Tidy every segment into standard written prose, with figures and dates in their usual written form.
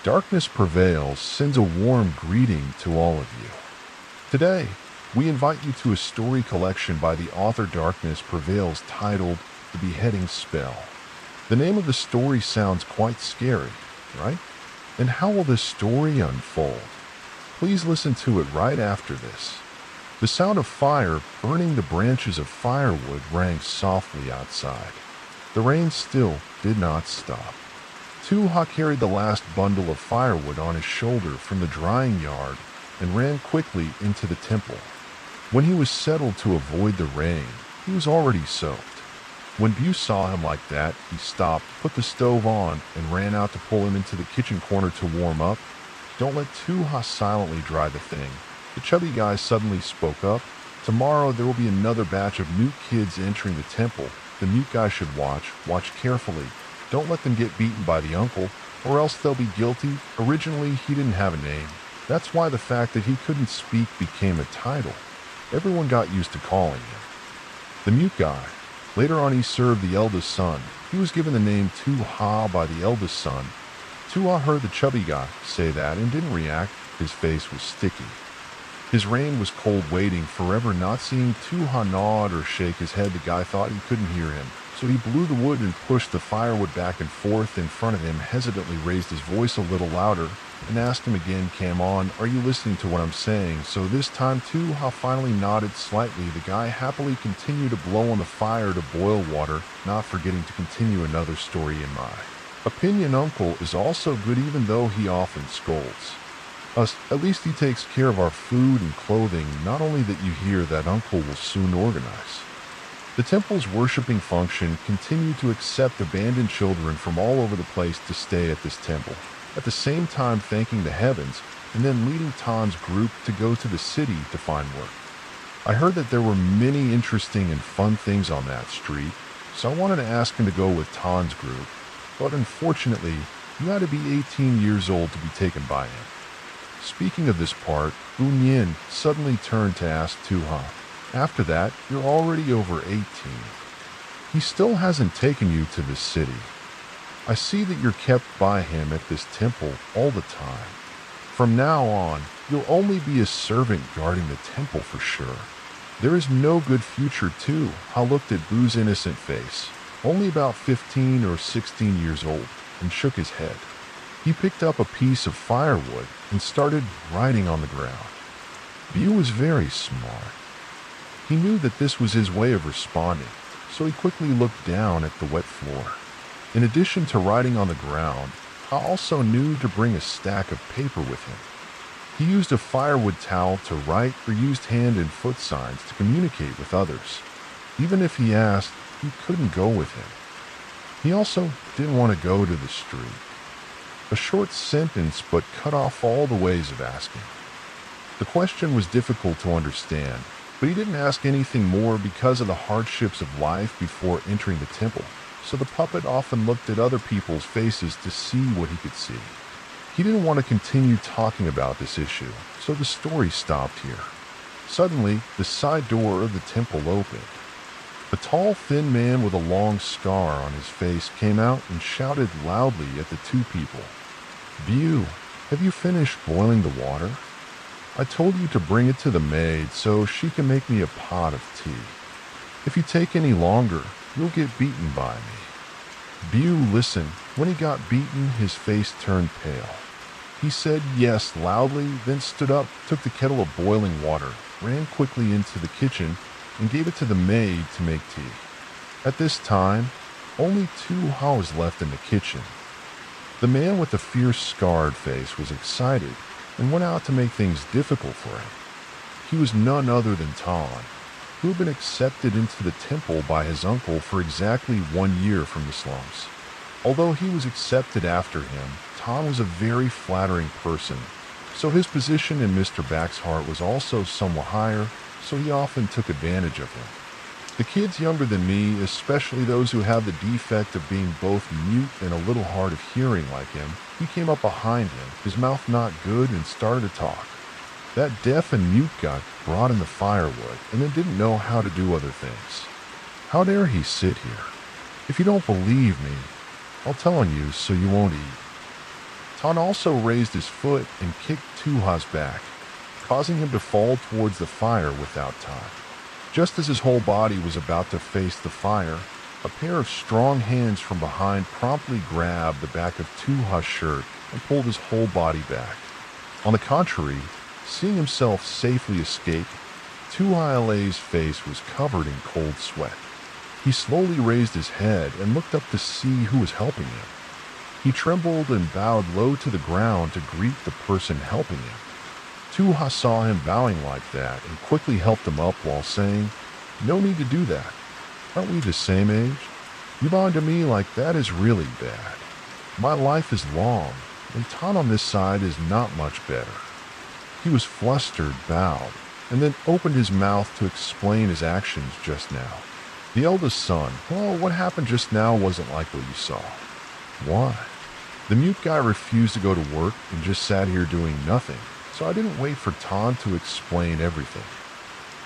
Darkness Prevails sends a warm greeting to all of you. Today, we invite you to a story collection by the author Darkness Prevails titled The Beheading Spell. The name of the story sounds quite scary, right? And how will this story unfold? Please listen to it right after this. The sound of fire burning the branches of firewood rang softly outside. The rain still did not stop. Tuha carried the last bundle of firewood on his shoulder from the drying yard and ran quickly into the temple. When he was settled to avoid the rain, he was already soaked. When Bu saw him like that, he stopped, put the stove on, and ran out to pull him into the kitchen corner to warm up. Don't let Tuha silently dry the thing. The chubby guy suddenly spoke up. Tomorrow there will be another batch of new kids entering the temple. The mute guy should watch carefully. Don't let them get beaten by the uncle, or else they'll be guilty. Originally, he didn't have a name. That's why the fact that he couldn't speak became a title. Everyone got used to calling him the mute guy. Later on, he served the eldest son. He was given the name Tu-Ha by the eldest son. Tu-Ha heard the chubby guy say that and didn't react. His face was sticky. His reign was cold, waiting forever, not seeing Tu-Ha nod or shake his head. The guy thought he couldn't hear him. So he blew the wood and pushed the firewood back and forth in front of him, hesitantly raised his voice a little louder, and asked him again, "Come on, are you listening to what I'm saying?" So this time Tu-Ha finally nodded slightly. The guy happily continued to blow on the fire to boil water, not forgetting to continue another story. In my opinion, Uncle is also good, even though he often scolds us. At least he takes care of our food and clothing. Not only that, you hear that Uncle will soon organize the temple's worshipping function, continue to accept abandoned children from all over the place to stay at this temple, at the same time thanking the heavens, and then leading Tan's group to go to the city to find work. I heard that there were many interesting and fun things on that street, so I wanted to ask him to go with Tan's group, but unfortunately, you had to be 18 years old to be taken by him. Speaking of this part, Unyin suddenly turned to ask Tu-Ha, "After that, you're already over 18. He still hasn't taken you to the city. I see that you're kept by him at this temple all the time. From now on, you'll only be a servant guarding the temple for sure. There is no good future too." I looked at Bu's innocent face, only about 15 or 16 years old, and shook his head. He picked up a piece of firewood and started writing on the ground. Bu was very smart. He knew that this was his way of responding, so he quickly looked down at the wet floor. In addition to writing on the ground, I also knew to bring a stack of paper with him. He used a firewood towel to write or used hand and foot signs to communicate with others. Even if he asked, you couldn't go with him. He also didn't want to go to the street. A short sentence, but cut off all the ways of asking. The question was difficult to understand, but he didn't ask anything more because of the hardships of life before entering the temple, so the puppet often looked at other people's faces to see what he could see. He didn't want to continue talking about this issue, so the story stopped here. Suddenly, the side door of the temple opened. A tall, thin man with a long scar on his face came out and shouted loudly at the two people, "Bu, have you finished boiling the water? I told you to bring it to the maid so she can make me a pot of tea. If you take any longer, you'll get beaten by me." Bu listened. When he got beaten, his face turned pale. He said yes loudly, then stood up, took the kettle of boiling water, ran quickly into the kitchen, and gave it to the maid to make tea. At this time, only Tu-Ha was left in the kitchen. The man with the fierce, scarred face was excited and went out to make things difficult for him. He was none other than Tan, who had been accepted into the temple by his uncle for exactly 1 year from the slums. Although he was accepted after him, Tan was a very flattering person, so his position in Mr. Back's heart was also somewhat higher, so he often took advantage of him. The kids younger than me, especially those who have the defect of being both mute and a little hard of hearing like him, he came up behind him, his mouth not good, and started to talk. That deaf and mute guy brought in the firewood and then didn't know how to do other things. How dare he sit here? If you don't believe me, I'll tell on you so you won't eat. Tan also raised his foot and kicked Tu-Ha's back, causing him to fall towards the fire without time. Just as his whole body was about to face the fire, a pair of strong hands from behind promptly grabbed the back of Tu-Ha's shirt and pulled his whole body back. On the contrary, seeing himself safely escape, Tu-Ha-Le's face was covered in cold sweat. He slowly raised his head and looked up to see who was helping him. He trembled and bowed low to the ground to greet the person helping him. Tu-Ha saw him bowing like that and quickly helped him up while saying, "No need to do that. Aren't we the same age? You bowing to me like that is really bad. My life is long, and Tan on this side is not much better." He was flustered, bowed, and then opened his mouth to explain his actions just now. The eldest son, "Oh, what happened just now wasn't like what you saw." "Why?" "The mute guy refused to go to work and just sat here doing nothing, so I didn't wait for Tan to explain everything."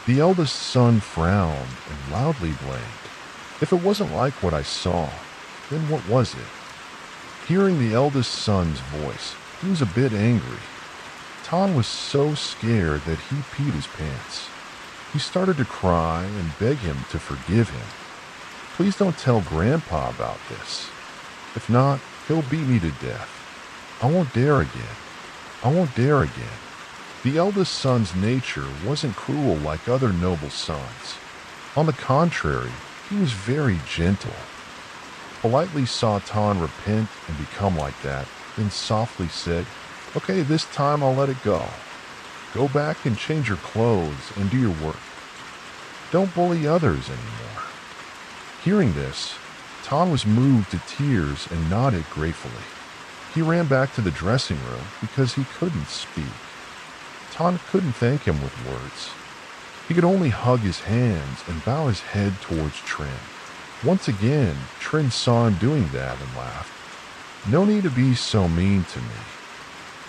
The eldest son frowned and loudly blamed. "If it wasn't like what I saw, then what was it?" Hearing the eldest son's voice, he was a bit angry. Tan was so scared that he peed his pants. He started to cry and beg him to forgive him. "Please don't tell Grandpa about this. If not, he'll beat me to death. I won't dare again. I won't dare again." The eldest son's nature wasn't cruel like other noble sons. On the contrary, he was very gentle. Politely saw Tan repent and become like that, then softly said, "Okay, this time I'll let it go. Go back and change your clothes and do your work. Don't bully others anymore." Hearing this, Tan was moved to tears and nodded gratefully. He ran back to the dressing room because he couldn't speak. Tan couldn't thank him with words. He could only hug his hands and bow his head towards Trin. Once again, Trin saw him doing that and laughed. "No need to be so mean to me.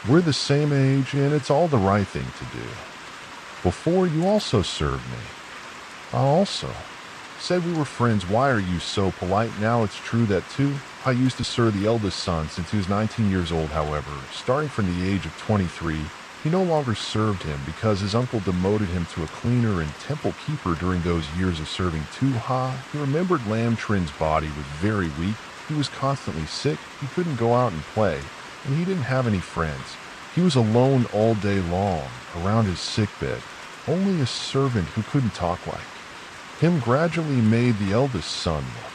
We're the same age and it's all the right thing to do. Before, you also served me. I also said we were friends. Why are you so polite now? It's true that too. I used to serve the eldest son since he was 19 years old, however, starting from the age of 23. He no longer served him because his uncle demoted him to a cleaner and temple keeper during those years of serving Tu-Ha. He remembered Lam Trin's body was very weak. He was constantly sick. He couldn't go out and play, and he didn't have any friends. He was alone all day long, around his sickbed, only a servant who couldn't talk like him gradually made the eldest son look.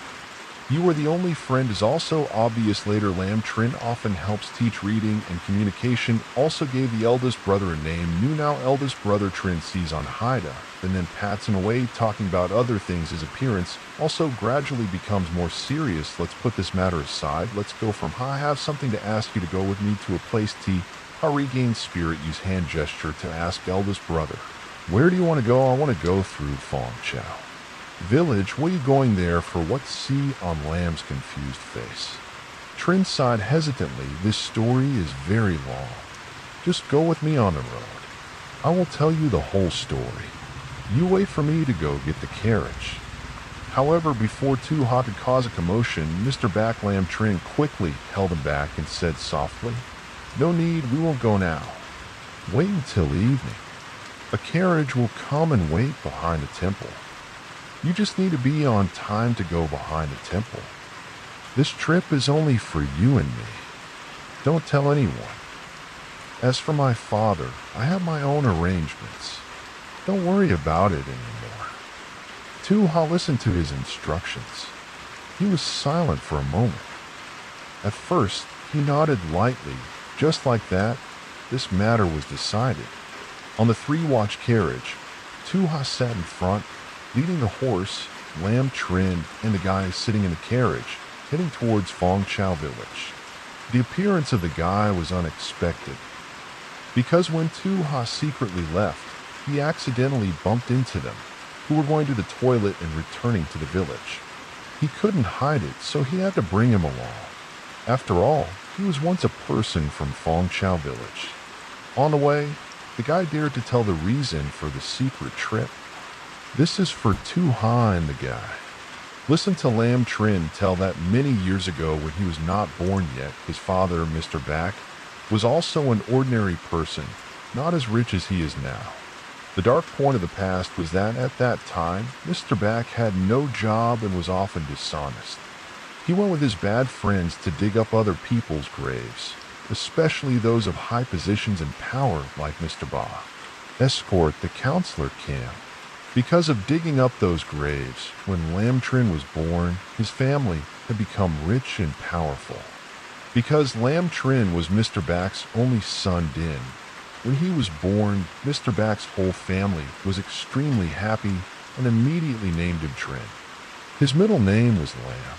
You were the only friend is also obvious. Later, Lam Trin often helps teach reading and communication, also gave the eldest brother a name. New now eldest brother Trin sees on Haida, and then pats him away, talking about other things. His appearance also gradually becomes more serious. Let's put this matter aside. Let's go from I have something to ask you to go with me to a place T. I regain spirit, use hand gesture to ask eldest brother. Where do you want to go? I want to go through Fong Chao Village. What are you going there for? What? See on Lamb's confused face. Trin sighed hesitantly. This story is very long. Just go with me on the road. I will tell you the whole story. You wait for me to go get the carriage. However, before Tu-Ha could cause a commotion, Mr. Back Lam Trin quickly held him back and said softly, "No need, we won't go now. Wait until evening. A carriage will come and wait behind the temple. You just need to be on time to go behind the temple. This trip is only for you and me. Don't tell anyone. As for my father, I have my own arrangements. Don't worry about it anymore." Tu-Ha listened to his instructions. He was silent for a moment. At first, he nodded lightly. Just like that, this matter was decided. On the three-watch carriage, Tu-Ha sat in front, leading the horse, Lam Trin, and the guy sitting in the carriage, heading towards Fong Chao Village. The appearance of the guy was unexpected, because when Tu-Ha secretly left, he accidentally bumped into them, who were going to the toilet and returning to the village. He couldn't hide it, so he had to bring him along. After all, he was once a person from Fong Chao Village. On the way, the guy dared to tell the reason for the secret trip. This is for Tu-Ha and the guy. Listen to Lam Trin tell that many years ago when he was not born yet, his father, Mr. Back, was also an ordinary person, not as rich as he is now. The dark point of the past was that at that time, Mr. Back had no job and was often dishonest. He went with his bad friends to dig up other people's graves, especially those of high positions and power like Mr. Ba. Escort the counselor Cam. Because of digging up those graves, when Lamtrin was born, his family had become rich and powerful. Because Lamtrin was Mr. Back's only son Din, when he was born, Mr. Back's whole family was extremely happy and immediately named him Trin. His middle name was Lamb.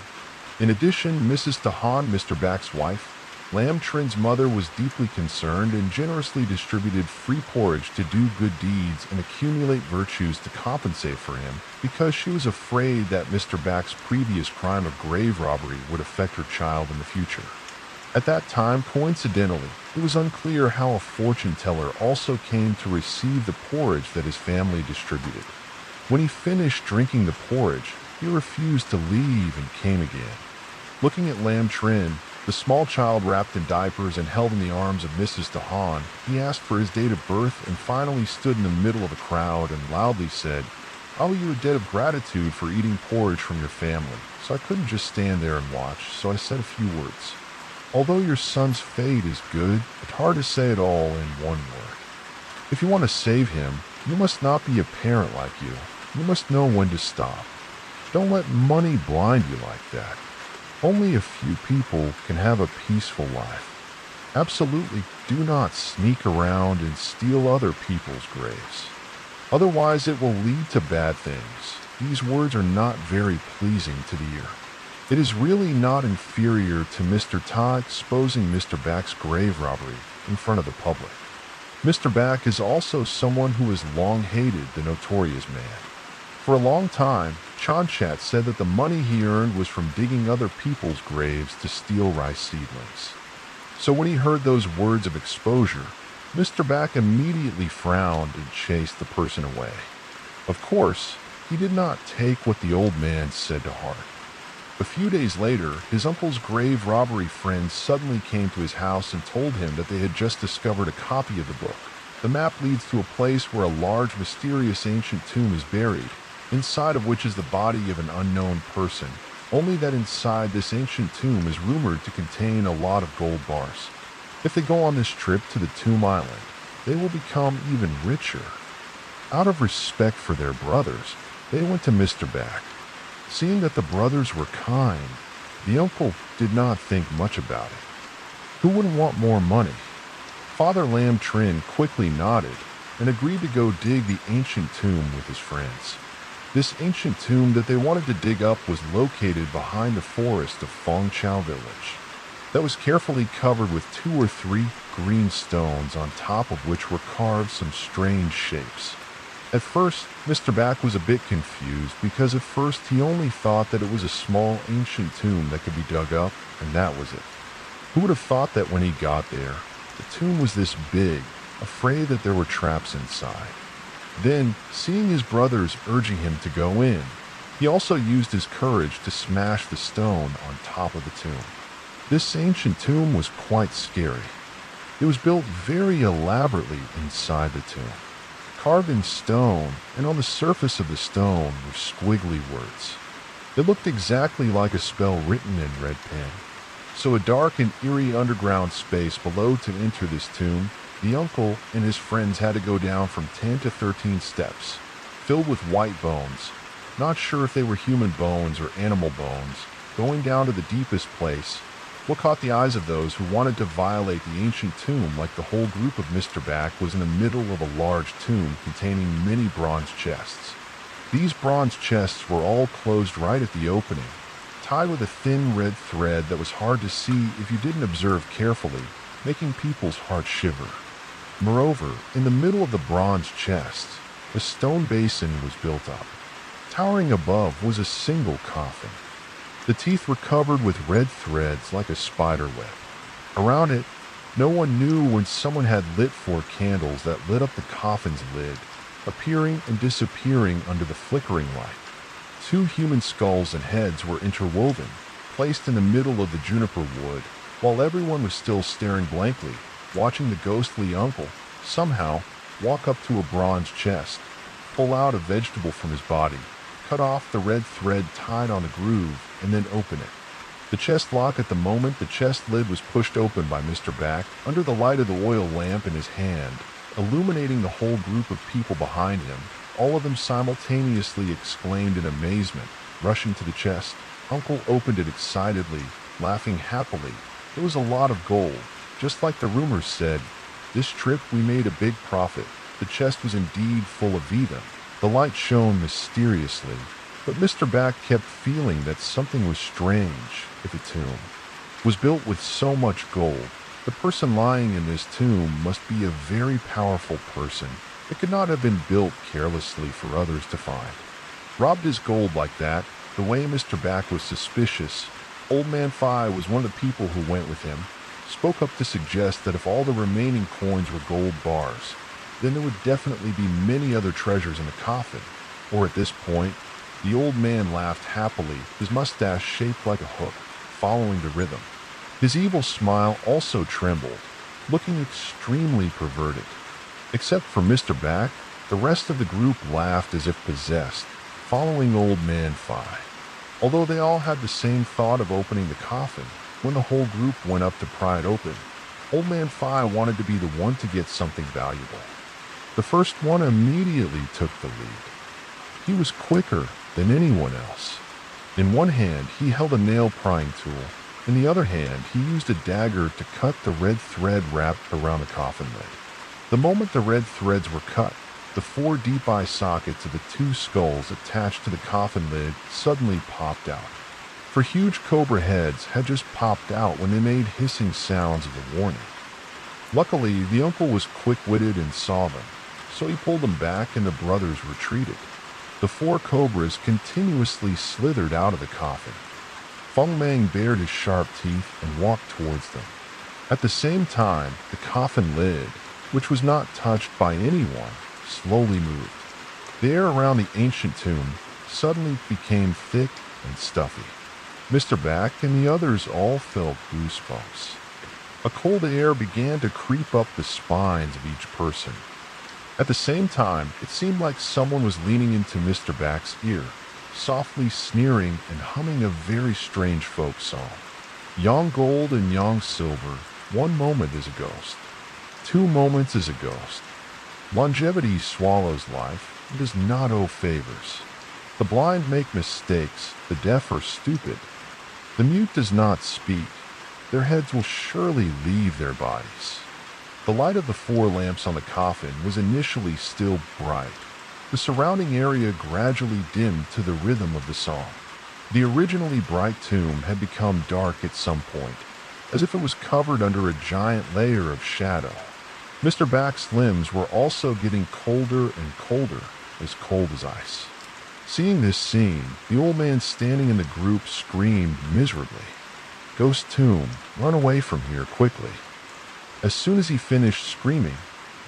In addition, Mrs. Tahan, Mr. Back's wife, Lamb Trin's mother, was deeply concerned and generously distributed free porridge to do good deeds and accumulate virtues to compensate for him because she was afraid that Mr. Back's previous crime of grave robbery would affect her child in the future. At that time, coincidentally, it was unclear how a fortune teller also came to receive the porridge that his family distributed. When he finished drinking the porridge, he refused to leave and came again. Looking at Lamb Trin, the small child wrapped in diapers and held in the arms of Mrs. Tahan, he asked for his date of birth and finally stood in the middle of the crowd and loudly said, "I owe you a debt of gratitude for eating porridge from your family, so I couldn't just stand there and watch, so I said a few words. Although your son's fate is good, it's hard to say it all in one word. If you want to save him, you must not be a parent like you. You must know when to stop. Don't let money blind you like that. Only a few people can have a peaceful life. Absolutely do not sneak around and steal other people's graves. Otherwise it will lead to bad things. These words are not very pleasing to the ear. It is really not inferior to Mr. Ta exposing Mr. Back's grave robbery in front of the public. Mr. Back is also someone who has long hated the notorious man. For a long time, Chanchat said that the money he earned was from digging other people's graves to steal rice seedlings. So when he heard those words of exposure, Mr. Back immediately frowned and chased the person away. Of course, he did not take what the old man said to heart. A few days later, his uncle's grave robbery friends suddenly came to his house and told him that they had just discovered a copy of the book. The map leads to a place where a large, mysterious ancient tomb is buried, inside of which is the body of an unknown person, only that inside this ancient tomb is rumored to contain a lot of gold bars. If they go on this trip to the Tomb Island, they will become even richer. Out of respect for their brothers, they went to Mr. Back. Seeing that the brothers were kind, the uncle did not think much about it. Who wouldn't want more money? Father Lamb Trin quickly nodded and agreed to go dig the ancient tomb with his friends. This ancient tomb that they wanted to dig up was located behind the forest of Fong Chao village, that was carefully covered with 2 or 3 green stones on top of which were carved some strange shapes. At first, Mr. Back was a bit confused because at first he only thought that it was a small ancient tomb that could be dug up, and that was it. Who would have thought that when he got there, the tomb was this big, afraid that there were traps inside. Then, seeing his brothers urging him to go in, he also used his courage to smash the stone on top of the tomb. This ancient tomb was quite scary. It was built very elaborately inside the tomb. Carved in stone, and on the surface of the stone were squiggly words. It looked exactly like a spell written in red pen. So a dark and eerie underground space below to enter this tomb, the uncle and his friends had to go down from 10 to 13 steps, filled with white bones. Not sure if they were human bones or animal bones, going down to the deepest place. What caught the eyes of those who wanted to violate the ancient tomb, like the whole group of Mr. Back, was in the middle of a large tomb containing many bronze chests. These bronze chests were all closed right at the opening, tied with a thin red thread that was hard to see if you didn't observe carefully, making people's hearts shiver. Moreover, in the middle of the bronze chests, a stone basin was built up. Towering above was a single coffin. The teeth were covered with red threads like a spider web. Around it, no one knew when someone had lit 4 candles that lit up the coffin's lid, appearing and disappearing under the flickering light. 2 human skulls and heads were interwoven, placed in the middle of the juniper wood. While everyone was still staring blankly, watching the ghostly uncle somehow walk up to a bronze chest, pull out a vegetable from his body, cut off the red thread tied on a groove, and then open it. The chest locked at the moment the chest lid was pushed open by Mr. Back under the light of the oil lamp in his hand, illuminating the whole group of people behind him. All of them simultaneously exclaimed in amazement, rushing to the chest. Uncle opened it excitedly, laughing happily. It was a lot of gold. Just like the rumors said, this trip we made a big profit. The chest was indeed full of them. The light shone mysteriously, but Mr. Back kept feeling that something was strange. If a tomb was built with so much gold, the person lying in this tomb must be a very powerful person. It could not have been built carelessly for others to find. Robbed his gold like that, the way Mr. Back was suspicious. Old Man Fi was one of the people who went with him, spoke up to suggest that if all the remaining coins were gold bars, then there would definitely be many other treasures in the coffin. Or at this point, the old man laughed happily, his mustache shaped like a hook, following the rhythm. His evil smile also trembled, looking extremely perverted. Except for Mr. Back, the rest of the group laughed as if possessed, following Old Man Fi. Although they all had the same thought of opening the coffin, when the whole group went up to pry it open, Old Man Fi wanted to be the one to get something valuable. The first one immediately took the lead. He was quicker than anyone else. In one hand, he held a nail-prying tool. In the other hand, he used a dagger to cut the red thread wrapped around the coffin lid. The moment the red threads were cut, the 4 deep eye sockets of the 2 skulls attached to the coffin lid suddenly popped out. For huge cobra heads had just popped out when they made hissing sounds of a warning. Luckily, the uncle was quick-witted and saw them, so he pulled them back and the brothers retreated. The 4 cobras continuously slithered out of the coffin. Feng Mang bared his sharp teeth and walked towards them. At the same time, the coffin lid, which was not touched by anyone, slowly moved. The air around the ancient tomb suddenly became thick and stuffy. Mr. Back and the others all felt goosebumps. A cold air began to creep up the spines of each person. At the same time, it seemed like someone was leaning into Mr. Back's ear, softly sneering and humming a very strange folk song. Yang gold and yang silver, 1 moment is a ghost. 2 moments is a ghost. Longevity swallows life and does not owe favors. The blind make mistakes, the deaf are stupid. The mute does not speak. Their heads will surely leave their bodies. The light of the 4 lamps on the coffin was initially still bright. The surrounding area gradually dimmed to the rhythm of the song. The originally bright tomb had become dark at some point, as if it was covered under a giant layer of shadow. Mr. Back's limbs were also getting colder and colder, as cold as ice. Seeing this scene, the old man standing in the group screamed miserably, "Ghost tomb, run away from here quickly." As soon as he finished screaming,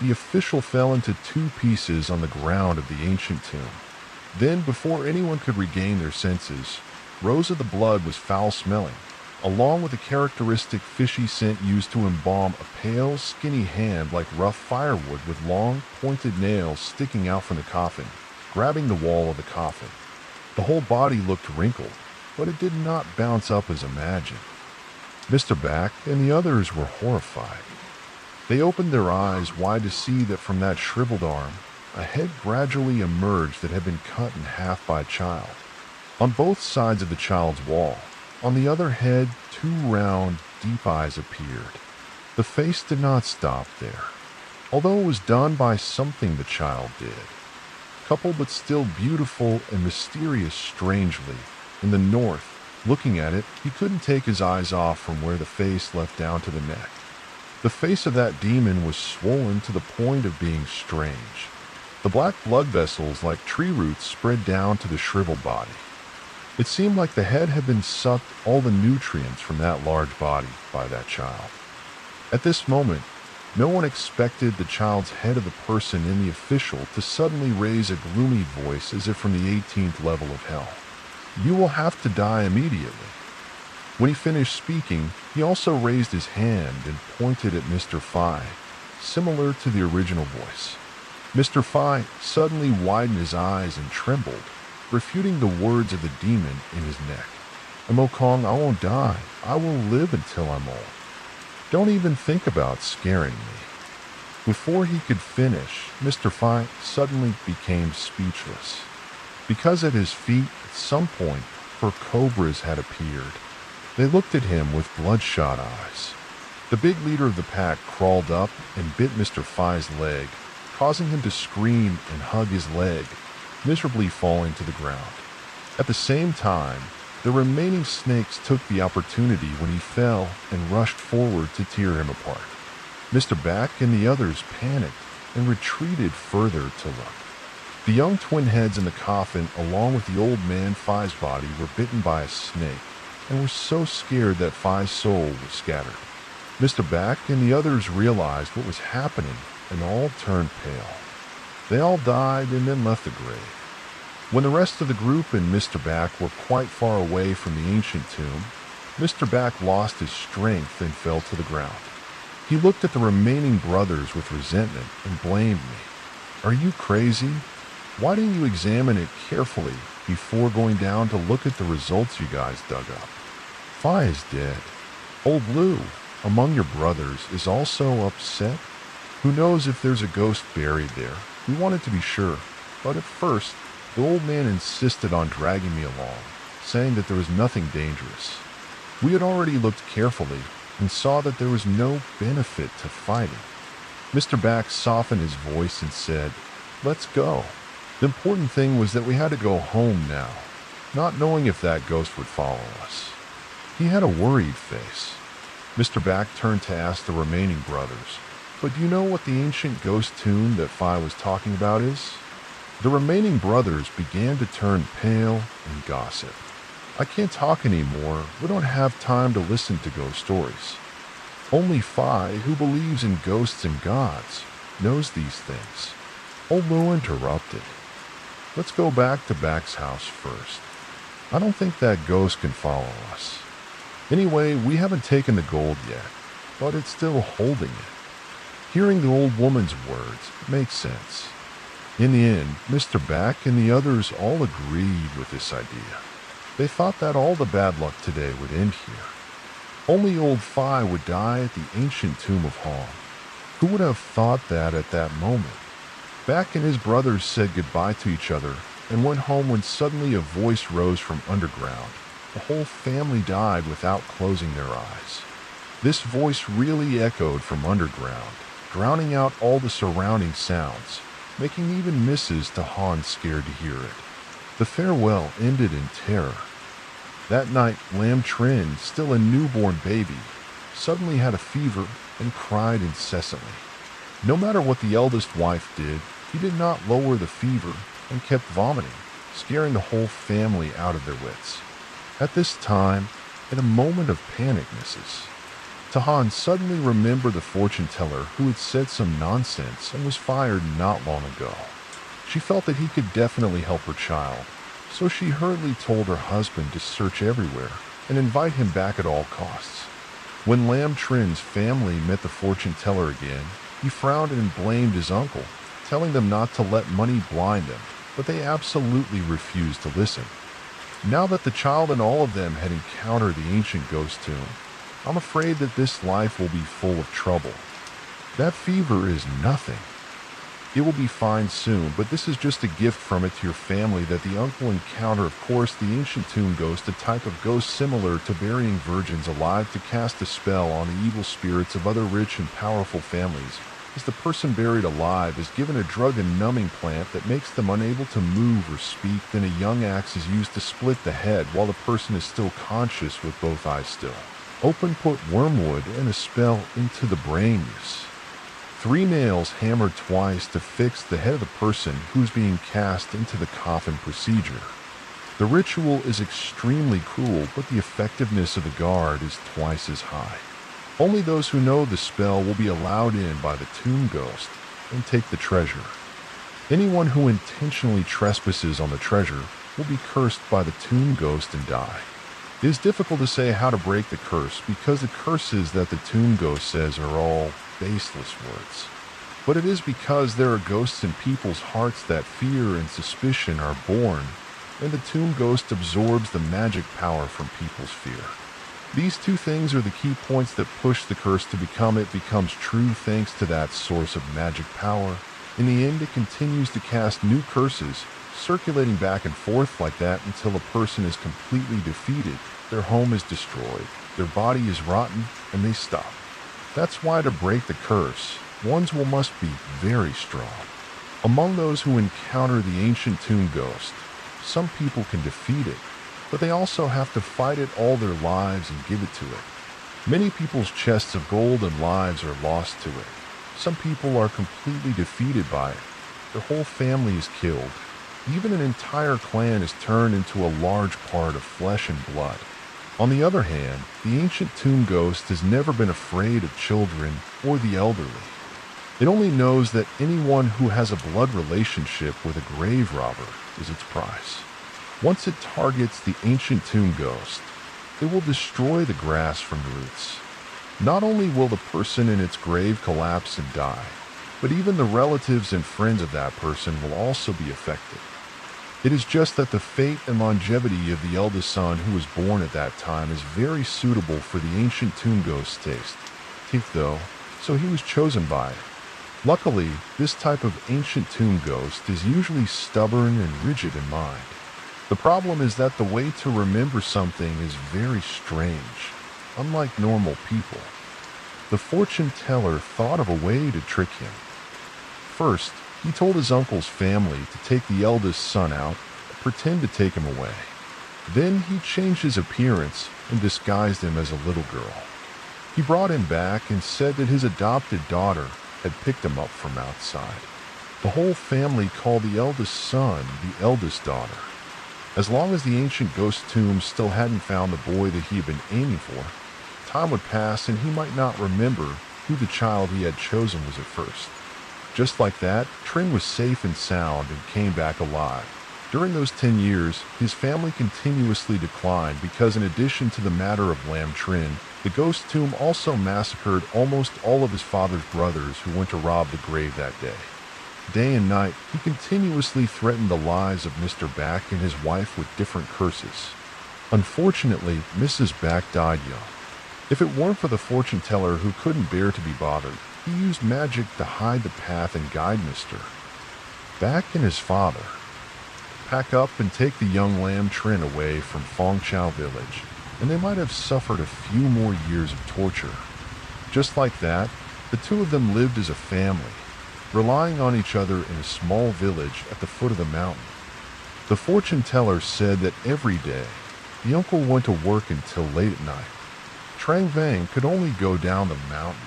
the official fell into 2 pieces on the ground of the ancient tomb. Then, before anyone could regain their senses, Rose of the Blood was foul-smelling, along with a characteristic fishy scent used to embalm a pale, skinny hand like rough firewood with long, pointed nails sticking out from the coffin, grabbing the wall of the coffin. The whole body looked wrinkled, but it did not bounce up as imagined. Mr. Back and the others were horrified. They opened their eyes wide to see that from that shriveled arm, a head gradually emerged that had been cut in half by a child. On both sides of the child's wall, on the other head, 2 round, deep eyes appeared. The face did not stop there, although it was done by something the child did. Coupled but still beautiful and mysterious strangely, in the north, looking at it, he couldn't take his eyes off from where the face left down to the neck. The face of that demon was swollen to the point of being strange. The black blood vessels like tree roots spread down to the shriveled body. It seemed like the head had been sucked all the nutrients from that large body by that child. At this moment, no one expected the child's head of the person in the official to suddenly raise a gloomy voice as if from the 18th level of hell. "You will have to die immediately." When he finished speaking, he also raised his hand and pointed at Mr. Phi, similar to the original voice. Mr. Phi suddenly widened his eyes and trembled, refuting the words of the demon in his neck. Mokong, I won't die. I will live until I'm old. Don't even think about scaring me. Before he could finish, Mr. Phi suddenly became speechless, because at his feet, at some point, 4 cobras had appeared. They looked at him with bloodshot eyes. The big leader of the pack crawled up and bit Mr. Phi's leg, causing him to scream and hug his leg, miserably falling to the ground. At the same time, the remaining snakes took the opportunity when he fell and rushed forward to tear him apart. Mr. Back and the others panicked and retreated further to look. The young twin heads in the coffin, along with the old man Phi's body, were bitten by a snake and were so scared that Phi's soul was scattered. Mr. Back and the others realized what was happening and all turned pale. They all died and then left the grave. When the rest of the group and Mr. Back were quite far away from the ancient tomb, Mr. Back lost his strength and fell to the ground. He looked at the remaining brothers with resentment and blamed me. Are you crazy? Why didn't you examine it carefully before going down to look at the results you guys dug up? Phi is dead. Old Lou, among your brothers, is also upset. Who knows if there's a ghost buried there? We wanted to be sure, but at first, the old man insisted on dragging me along, saying that there was nothing dangerous. We had already looked carefully and saw that there was no benefit to fighting. Mr. Back softened his voice and said, "Let's go." The important thing was that we had to go home now, not knowing if that ghost would follow us. He had a worried face. Mr. Back turned to ask the remaining brothers, "But do you know what the ancient ghost tomb that Phi was talking about is?" The remaining brothers began to turn pale and gossip. "I can't talk anymore. We don't have time to listen to ghost stories. Only Phi, who believes in ghosts and gods, knows these things." Old Lou interrupted. "Let's go back to Back's house first. I don't think that ghost can follow us. Anyway, we haven't taken the gold yet, but it's still holding it." Hearing the old woman's words makes sense. In the end, Mr. Back and the others all agreed with this idea. They thought that all the bad luck today would end here. Only old Phi would die at the ancient tomb of Hong. Who would have thought that at that moment? Back and his brothers said goodbye to each other and went home when suddenly a voice rose from underground. The whole family died without closing their eyes. This voice really echoed from underground, drowning out all the surrounding sounds, making even Mrs. Tahan scared to hear it. The farewell ended in terror. That night, Lam Trin, still a newborn baby, suddenly had a fever and cried incessantly. No matter what the eldest wife did, he did not lower the fever and kept vomiting, scaring the whole family out of their wits. At this time, in a moment of panic, Mrs. Tahan suddenly remembered the fortune teller who had said some nonsense and was fired not long ago. She felt that he could definitely help her child, so she hurriedly told her husband to search everywhere and invite him back at all costs. When Lam Trin's family met the fortune teller again, he frowned and blamed his uncle, telling them not to let money blind them, but they absolutely refused to listen. Now that the child and all of them had encountered the ancient ghost tomb, I'm afraid that this life will be full of trouble. That fever is nothing. It will be fine soon, but this is just a gift from it to your family that the uncle encountered. Of course, the ancient tomb ghost, a type of ghost similar to burying virgins alive to cast a spell on the evil spirits of other rich and powerful families. As the person buried alive is given a drug and numbing plant that makes them unable to move or speak, then a young axe is used to split the head while the person is still conscious with both eyes still. Put wormwood and a spell into the brain use. 3 nails hammered twice to fix the head of the person who's being cast into the coffin procedure. The ritual is extremely cruel, but the effectiveness of the guard is twice as high. Only those who know the spell will be allowed in by the tomb ghost and take the treasure. Anyone who intentionally trespasses on the treasure will be cursed by the tomb ghost and die. It is difficult to say how to break the curse because the curses that the tomb ghost says are all baseless words. But it is because there are ghosts in people's hearts that fear and suspicion are born, and the tomb ghost absorbs the magic power from people's fear. These two things are the key points that push the curse to become it becomes true thanks to that source of magic power. In the end, it continues to cast new curses, circulating back and forth like that until a person is completely defeated, their home is destroyed, their body is rotten, and they stop. That's why to break the curse, must be very strong. Among those who encounter the ancient tomb ghost, some people can defeat it, but they also have to fight it all their lives and give it to it. Many people's chests of gold and lives are lost to it. Some people are completely defeated by it. Their whole family is killed. Even an entire clan is turned into a large part of flesh and blood. On the other hand, the ancient tomb ghost has never been afraid of children or the elderly. It only knows that anyone who has a blood relationship with a grave robber is its prize. Once it targets the ancient tomb ghost, it will destroy the grass from the roots. Not only will the person in its grave collapse and die, but even the relatives and friends of that person will also be affected. It is just that the fate and longevity of the eldest son who was born at that time is very suitable for the ancient tomb ghost's taste, though, so he was chosen by it. Luckily, this type of ancient tomb ghost is usually stubborn and rigid in mind. The problem is that the way to remember something is very strange, unlike normal people. The fortune teller thought of a way to trick him. First, he told his uncle's family to take the eldest son out and pretend to take him away. Then he changed his appearance and disguised him as a little girl. He brought him back and said that his adopted daughter had picked him up from outside. The whole family called the eldest son the eldest daughter. As long as the ancient ghost tomb still hadn't found the boy that he had been aiming for, time would pass and he might not remember who the child he had chosen was at first. Just like that, Trin was safe and sound and came back alive. During those 10 years, his family continuously declined because in addition to the matter of Lamb Trin, the ghost tomb also massacred almost all of his father's brothers who went to rob the grave that day. Day and night, he continuously threatened the lives of Mr. Back and his wife with different curses. Unfortunately, Mrs. Back died young. If it weren't for the fortune teller who couldn't bear to be bothered, he used magic to hide the path and guide Mr. Back and his father. Pack up and take the young Lamb Trin away from Fong Chao village, and they might have suffered a few more years of torture. Just like that, the two of them lived as a family, relying on each other in a small village at the foot of the mountain. The fortune teller said that every day, the uncle went to work until late at night. Trang Vang could only go down the mountain.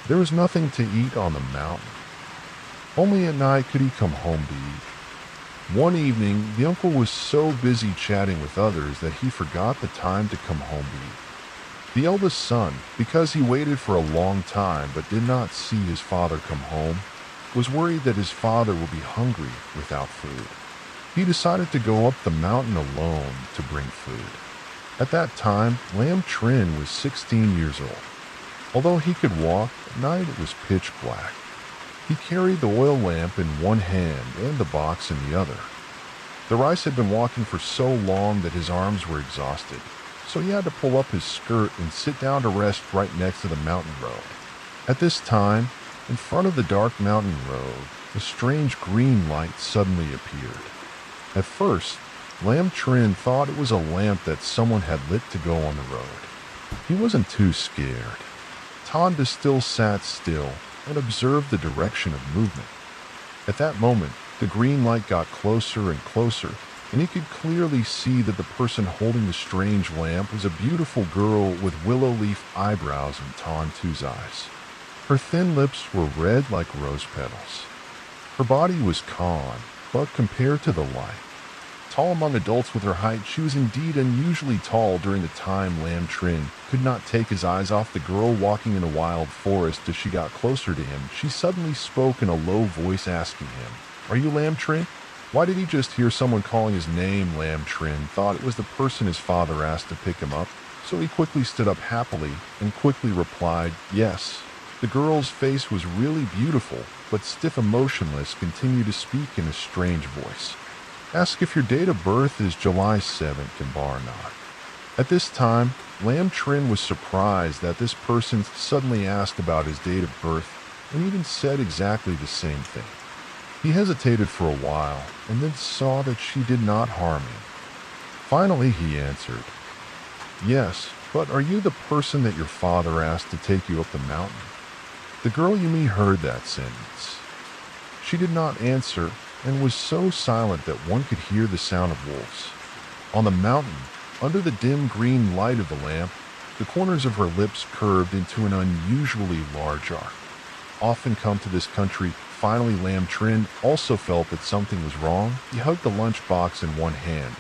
There was nothing to eat on the mountain. Only at night could he come home to eat. One evening, the uncle was so busy chatting with others that he forgot the time to come home to eat. The eldest son, because he waited for a long time but did not see his father come home, was worried that his father would be hungry without food. He decided to go up the mountain alone to bring food. At that time, Lamb Trin was 16 years old. Although he could walk, at night it was pitch black. He carried the oil lamp in one hand and the box in the other. The rice had been walking for so long that his arms were exhausted, so he had to pull up his skirt and sit down to rest right next to the mountain road. At this time, in front of the dark mountain road, a strange green light suddenly appeared. At first, Lamb Trin thought it was a lamp that someone had lit to go on the road. He wasn't too scared. Tonda still sat still and observed the direction of movement. At that moment, the green light got closer and closer, and he could clearly see that the person holding the strange lamp was a beautiful girl with willow leaf eyebrows and Tu's eyes. Her thin lips were red like rose petals. Her body was calm, but compared to the light, tall among adults with her height, she was indeed unusually tall during the time Lamb Trin could not take his eyes off the girl walking in a wild forest. As she got closer to him, she suddenly spoke in a low voice asking him, "Are you Lamb Trin?" Why did he just hear someone calling his name? Lam Trin thought it was the person his father asked to pick him up, so he quickly stood up happily and quickly replied, yes. The girl's face was really beautiful, but stiff and motionless, continued to speak in a strange voice. Ask if your date of birth is July 7th, and bar nod. At this time, Lam Trin was surprised that this person suddenly asked about his date of birth and even said exactly the same thing. He hesitated for a while and then saw that she did not harm him. Finally, he answered, yes, but are you the person that your father asked to take you up the mountain? The girl Yumi heard that sentence. She did not answer and was so silent that one could hear the sound of wolves. On the mountain, under the dim green light of the lamp, the corners of her lips curved into an unusually large arc. Often come to this country, finally Lam Trin also felt that something was wrong. He hugged the lunchbox in one hand,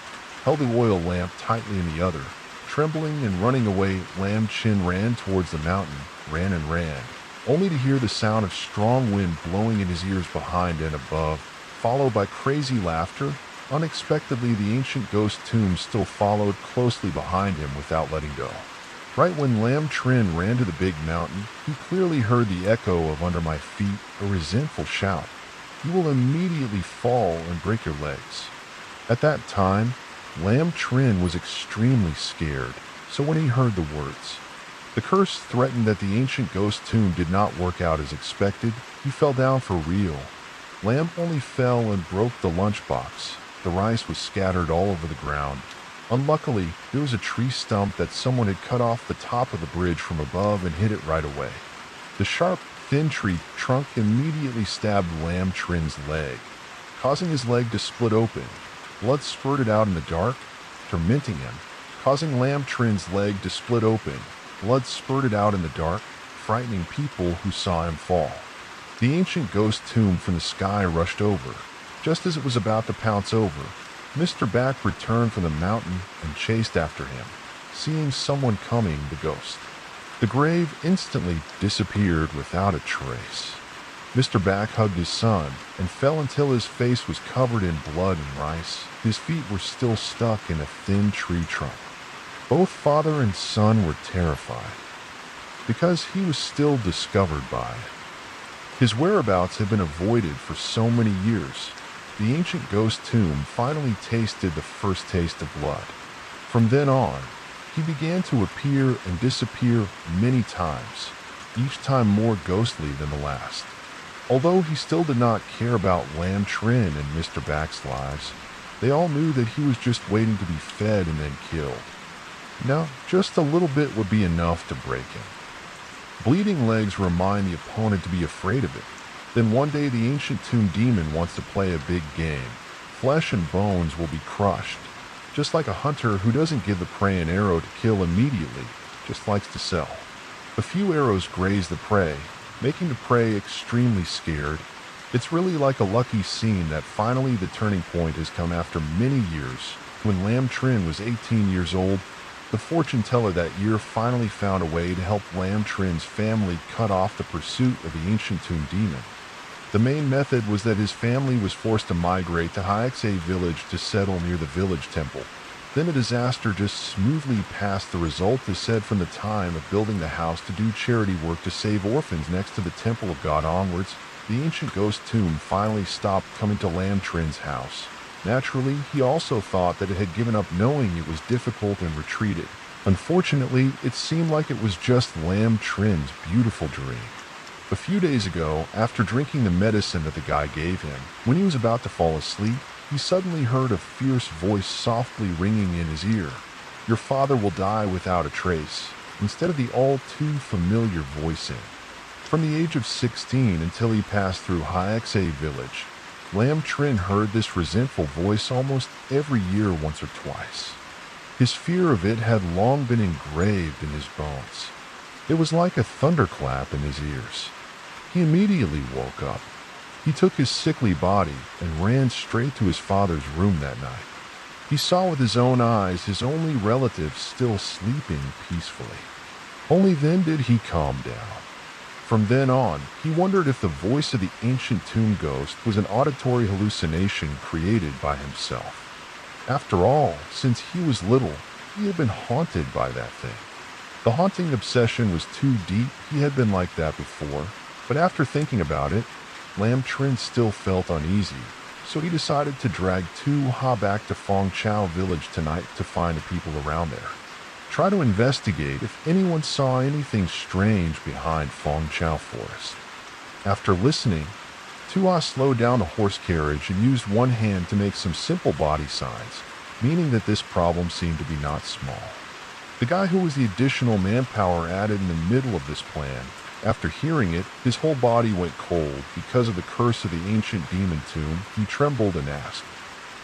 held the oil lamp tightly in the other. Trembling and running away, Lam Trin ran towards the mountain, ran and ran, only to hear the sound of strong wind blowing in his ears behind and above, followed by crazy laughter. Unexpectedly, the ancient ghost tomb still followed closely behind him without letting go. Right when Lam Trin ran to the big mountain, he clearly heard the echo of "under my feet," a resentful shout. You will immediately fall and break your legs. At that time, Lam Trin was extremely scared, so when he heard the words, the curse threatened that the ancient ghost tomb did not work out as expected, he fell down for real. Lam only fell and broke the lunchbox. The rice was scattered all over the ground. Unluckily, there was a tree stump that someone had cut off the top of the bridge from above and hit it right away. The sharp, thin tree trunk immediately stabbed Lam Trin's leg, causing his leg to split open. Blood spurted out in the dark, tormenting him, causing Lam Trin's leg to split open. Blood spurted out in the dark, frightening people who saw him fall. The ancient ghost tomb from the sky rushed over. Just as it was about to pounce over, Mr. Back returned from the mountain and chased after him. Seeing someone coming, the ghost, the grave instantly disappeared without a trace. Mr. Back hugged his son and fell until his face was covered in blood and rice. His feet were still stuck in a thin tree trunk. Both father and son were terrified because he was still discovered by it. His whereabouts had been avoided for so many years. The ancient ghost tomb finally tasted the first taste of blood. From then on, he began to appear and disappear many times, each time more ghostly than the last. Although he still did not care about Lam Trin and Mr. Back's lives, they all knew that he was just waiting to be fed and then killed. Now, just a little bit would be enough to break him. Bleeding legs remind the opponent to be afraid of it. Then one day the ancient tomb demon wants to play a big game. Flesh and bones will be crushed. Just like a hunter who doesn't give the prey an arrow to kill immediately, just likes to sell. A few arrows graze the prey, making the prey extremely scared. It's really like a lucky scene that finally the turning point has come after many years. When Lam Trin was 18 years old, the fortune teller that year finally found a way to help Lam Trin's family cut off the pursuit of the ancient tomb demon. The main method was that his family was forced to migrate to Hyaxe village to settle near the village temple. Then a disaster just smoothly passed. The result is said from the time of building the house to do charity work to save orphans next to the temple of God onwards, the ancient ghost tomb finally stopped coming to Lam Trin's house. Naturally, he also thought that it had given up knowing it was difficult and retreated. Unfortunately, it seemed like it was just Lam Trin's beautiful dream. A few days ago, after drinking the medicine that the guy gave him, when he was about to fall asleep, he suddenly heard a fierce voice softly ringing in his ear. Your father will die without a trace, instead of the all-too familiar voicing. From the age of 16 until he passed through Hyaxe village, Lam Trin heard this resentful voice almost every year, once or twice. His fear of it had long been engraved in his bones. It was like a thunderclap in his ears. He immediately woke up. He took his sickly body and ran straight to his father's room that night. He saw with his own eyes his only relative still sleeping peacefully. Only then did he calm down. From then on, he wondered if the voice of the ancient tomb ghost was an auditory hallucination created by himself. After all, since he was little, he had been haunted by that thing. The haunting obsession was too deep. He had been like that before, but after thinking about it, Lam Trin still felt uneasy, so he decided to drag Tu Ha back to Fong Chao village tonight to find the people around there. Try to investigate if anyone saw anything strange behind Fong Chao Forest. After listening, Tu Ha slowed down the horse carriage and used one hand to make some simple body signs, meaning that this problem seemed to be not small. The guy who was the additional manpower added in the middle of this plan, after hearing it, his whole body went cold because of the curse of the ancient demon tomb. He trembled and asked,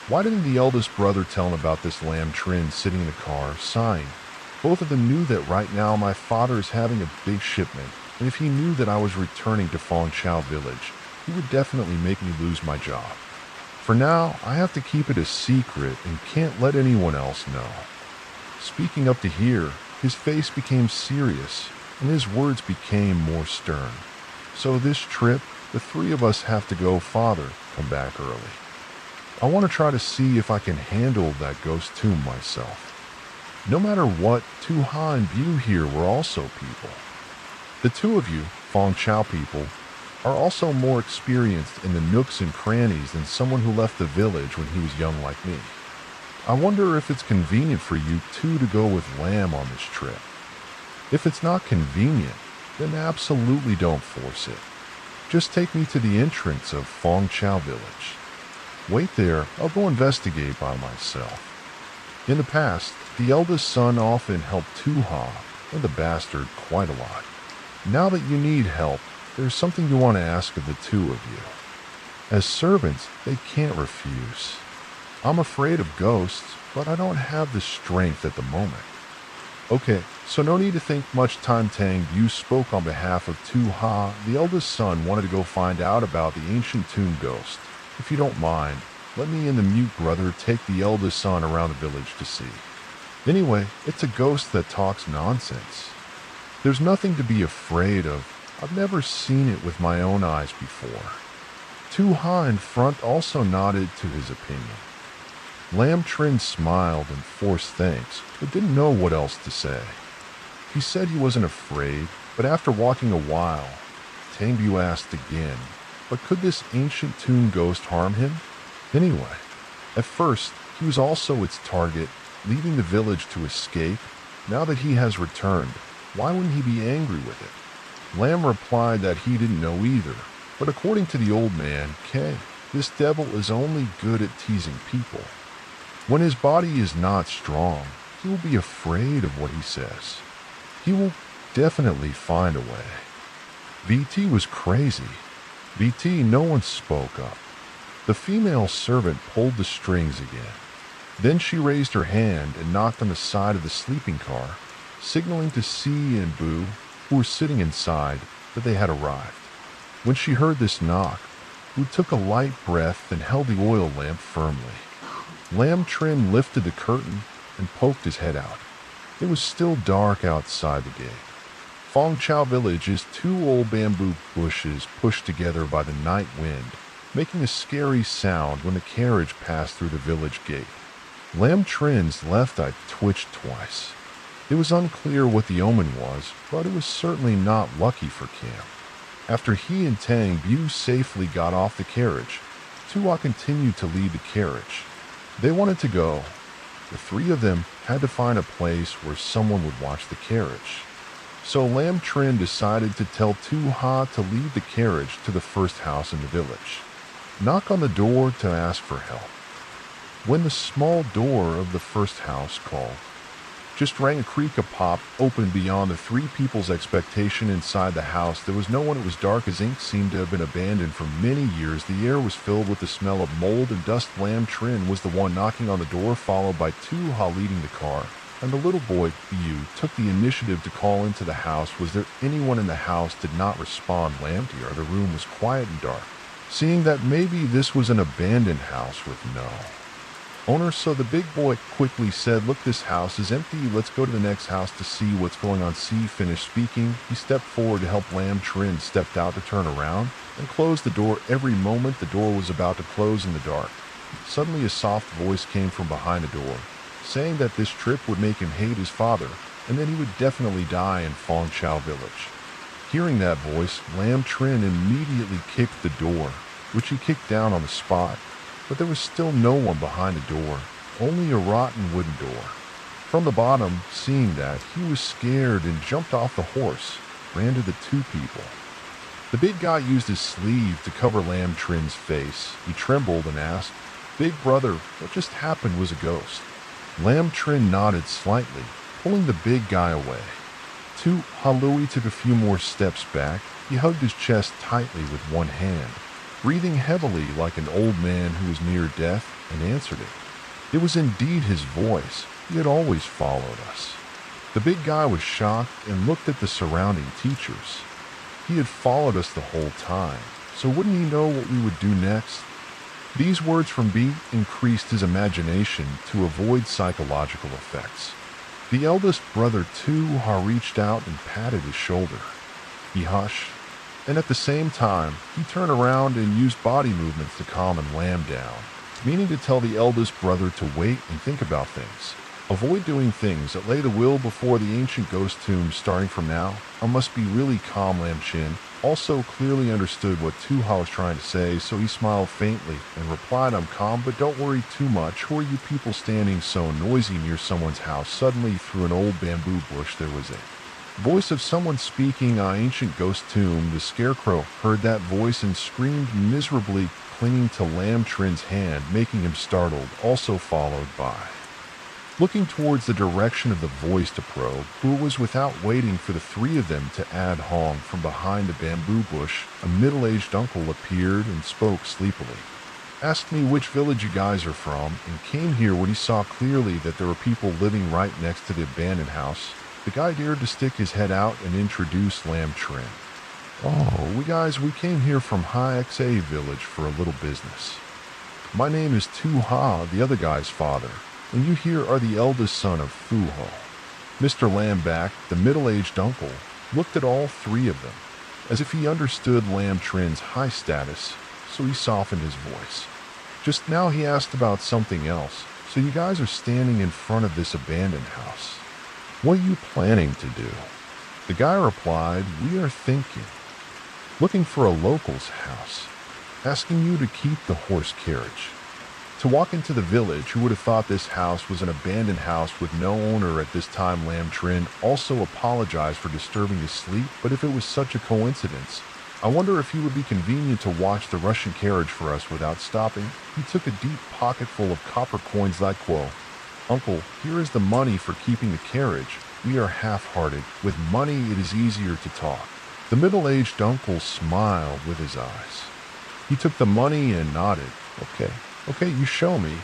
"Why didn't the eldest brother tell him about this Lam Trin sitting in the car, sighing? Both of them knew that right now my father is having a big shipment, and if he knew that I was returning to Fong Chao village, he would definitely make me lose my job. For now, I have to keep it a secret and can't let anyone else know." Speaking up to here, his face became serious, and his words became more stern. "So this trip, the three of us have to go. Father, come back early. I want to try to see if I can handle that ghost tomb myself." No matter what, Tu Ha and Bu here were also people. The two of you, Fong Chao people, are also more experienced in the nooks and crannies than someone who left the village when he was young like me. I wonder if it's convenient for you two to go with Lam on this trip. If it's not convenient, then absolutely don't force it. Just take me to the entrance of Fong Chao village. Wait there, I'll go investigate by myself. In the past, the eldest son often helped Tu Ha and the bastard quite a lot. Now that you need help, there's something you want to ask of the two of you. As servants, they can't refuse. I'm afraid of ghosts, but I don't have the strength at the moment. Okay, so no need to think much. Time Tang, you spoke on behalf of Tu Ha. The eldest son wanted to go find out about the ancient tomb ghost. If you don't mind, let me and the mute brother take the eldest son around the village to see. Anyway, it's a ghost that talks nonsense. There's nothing to be afraid of. I've never seen it with my own eyes before. Tu Ha in front also nodded to his opinion. Lam Trin smiled and forced thanks, but didn't know what else to say. He said he wasn't afraid, but after walking a while, Tangbu asked again, but could this ancient tomb ghost harm him? Anyway, at first, he was also its target, leaving the village to escape. Now that he has returned, why wouldn't he be angry with it? Lam replied that he didn't know either, but according to the old man, this devil is only good at teasing people. When his body is not strong, he will be afraid of what he says. He will definitely find a way. VT was crazy. VT, no one spoke up. The female servant pulled the strings again. Then she raised her hand and knocked on the side of the sleeping car, signaling to C and Bu, who were sitting inside, that they had arrived. When she heard this knock, Bu took a light breath and held the oil lamp firmly. Lam Trin lifted the curtain and poked his head out. It was still dark outside the gate. Fong Chao village is two old bamboo bushes pushed together by the night wind, making a scary sound when the carriage passed through the village gate. Lam Trin's left eye twitched twice. It was unclear what the omen was, but it was certainly not lucky for Cam. After he and Tang Bu safely got off the carriage, Tua continued to lead the carriage. They wanted to go. The three of them had to find a place where someone would watch the carriage. So Lam Trin decided to tell Tu Ha to lead the carriage to the first house in the village. Knock on the door to ask for help. When the small door of the first house called, just rang a creak. A pop opened beyond the three people's expectation. Inside the house, there was no one. It was dark as ink, seemed to have been abandoned for many years. The air was filled with the smell of mold and dust. Lam Trin was the one knocking on the door, followed by Tu Ha leading the car, and the little boy, Yu, took the initiative to call into the house. Was there anyone in the house? Did not respond. Lam Tr. The room was quiet and dark, seeing that maybe this was an abandoned house with no owner, so the big boy quickly said, "Look, this house is empty. Let's go to the next house to see what's going on." C finished speaking. He stepped forward to help Lamb Trin stepped out to turn around and close the door. Every moment the door was about to close in the dark, suddenly a soft voice came from behind the door, saying that this trip would make him hate his father, and that he would definitely die in Fong Chao Village. Hearing that voice, Lam Trin immediately kicked the door, which he kicked down on the spot, but there was still no one behind the door, only a rotten wooden door. From the bottom, seeing that, he was scared and jumped off the horse, ran to the two people. The big guy used his sleeve to cover Lam Trin's face. He trembled and asked, "Big brother, what just happened was a ghost?" Lam Trin nodded slightly, pulling the big guy away. Louis took a few more steps back. He hugged his chest tightly with one hand, breathing heavily like an old man who was near death, and answered it. It was indeed his voice. He had always followed us. The big guy was shocked and looked at the surrounding teachers. He had followed us the whole time, so wouldn't he know what we would do next? These words from B increased his imagination to avoid psychological effects. The eldest brother, Ha, reached out and patted his shoulder. He hushed, and at the same time, he turned around and used body movements to calm and Lamb down, meaning to tell the eldest brother to wait and think about things. Avoid doing things that lay the will before the ancient ghost tomb. Starting from now, I must be really calm. Lam Chin also clearly understood what Ha was trying to say, so he smiled faintly and replied, "I'm calm, but don't worry too much. Who are you people standing so noisy near someone's house?" Suddenly, through an old bamboo bush, there was a voice of someone speaking. Ancient ghost tomb. The scarecrow heard that voice and screamed miserably, clinging to Lam Trin's hand, making him startled, also followed by looking towards the direction of the voice to probe, who it was. Without waiting for the three of them to add Hong, from behind a bamboo bush, a middle-aged uncle appeared and spoke sleepily. "Asked me which village you guys are from, and came here when he saw clearly that there were people living right next to the abandoned house." The guy dared to stick his head out and introduce Lam Trin. "Oh, we came here from Hixa village for a little business. My name is Ha, the other guy's father, and you here are the eldest son of Fu Ho." Mr. Lamback, the middle-aged uncle, looked at all three of them, as if he understood Lam Trin's high status, so he softened his voice. "Just now he asked about something else, so you guys are standing in front of this abandoned house. What are you planning to do?" The guy replied, "We are looking for a local's house, asking you to keep the horse carriage." To walk into the village, who would have thought this house was an abandoned house with no owner at this time? Lam Trin also apologized for disturbing his sleep, but if it was such a coincidence, I wonder if he would be convenient to watch the Russian carriage for us without stopping. He took a deep pocket full of copper coins like, "Quo, Uncle, here is the money for keeping the carriage. We are half-hearted. With money it is easier to talk." The middle-aged uncle smiled with his eyes. He took the money and nodded. Okay, you show me.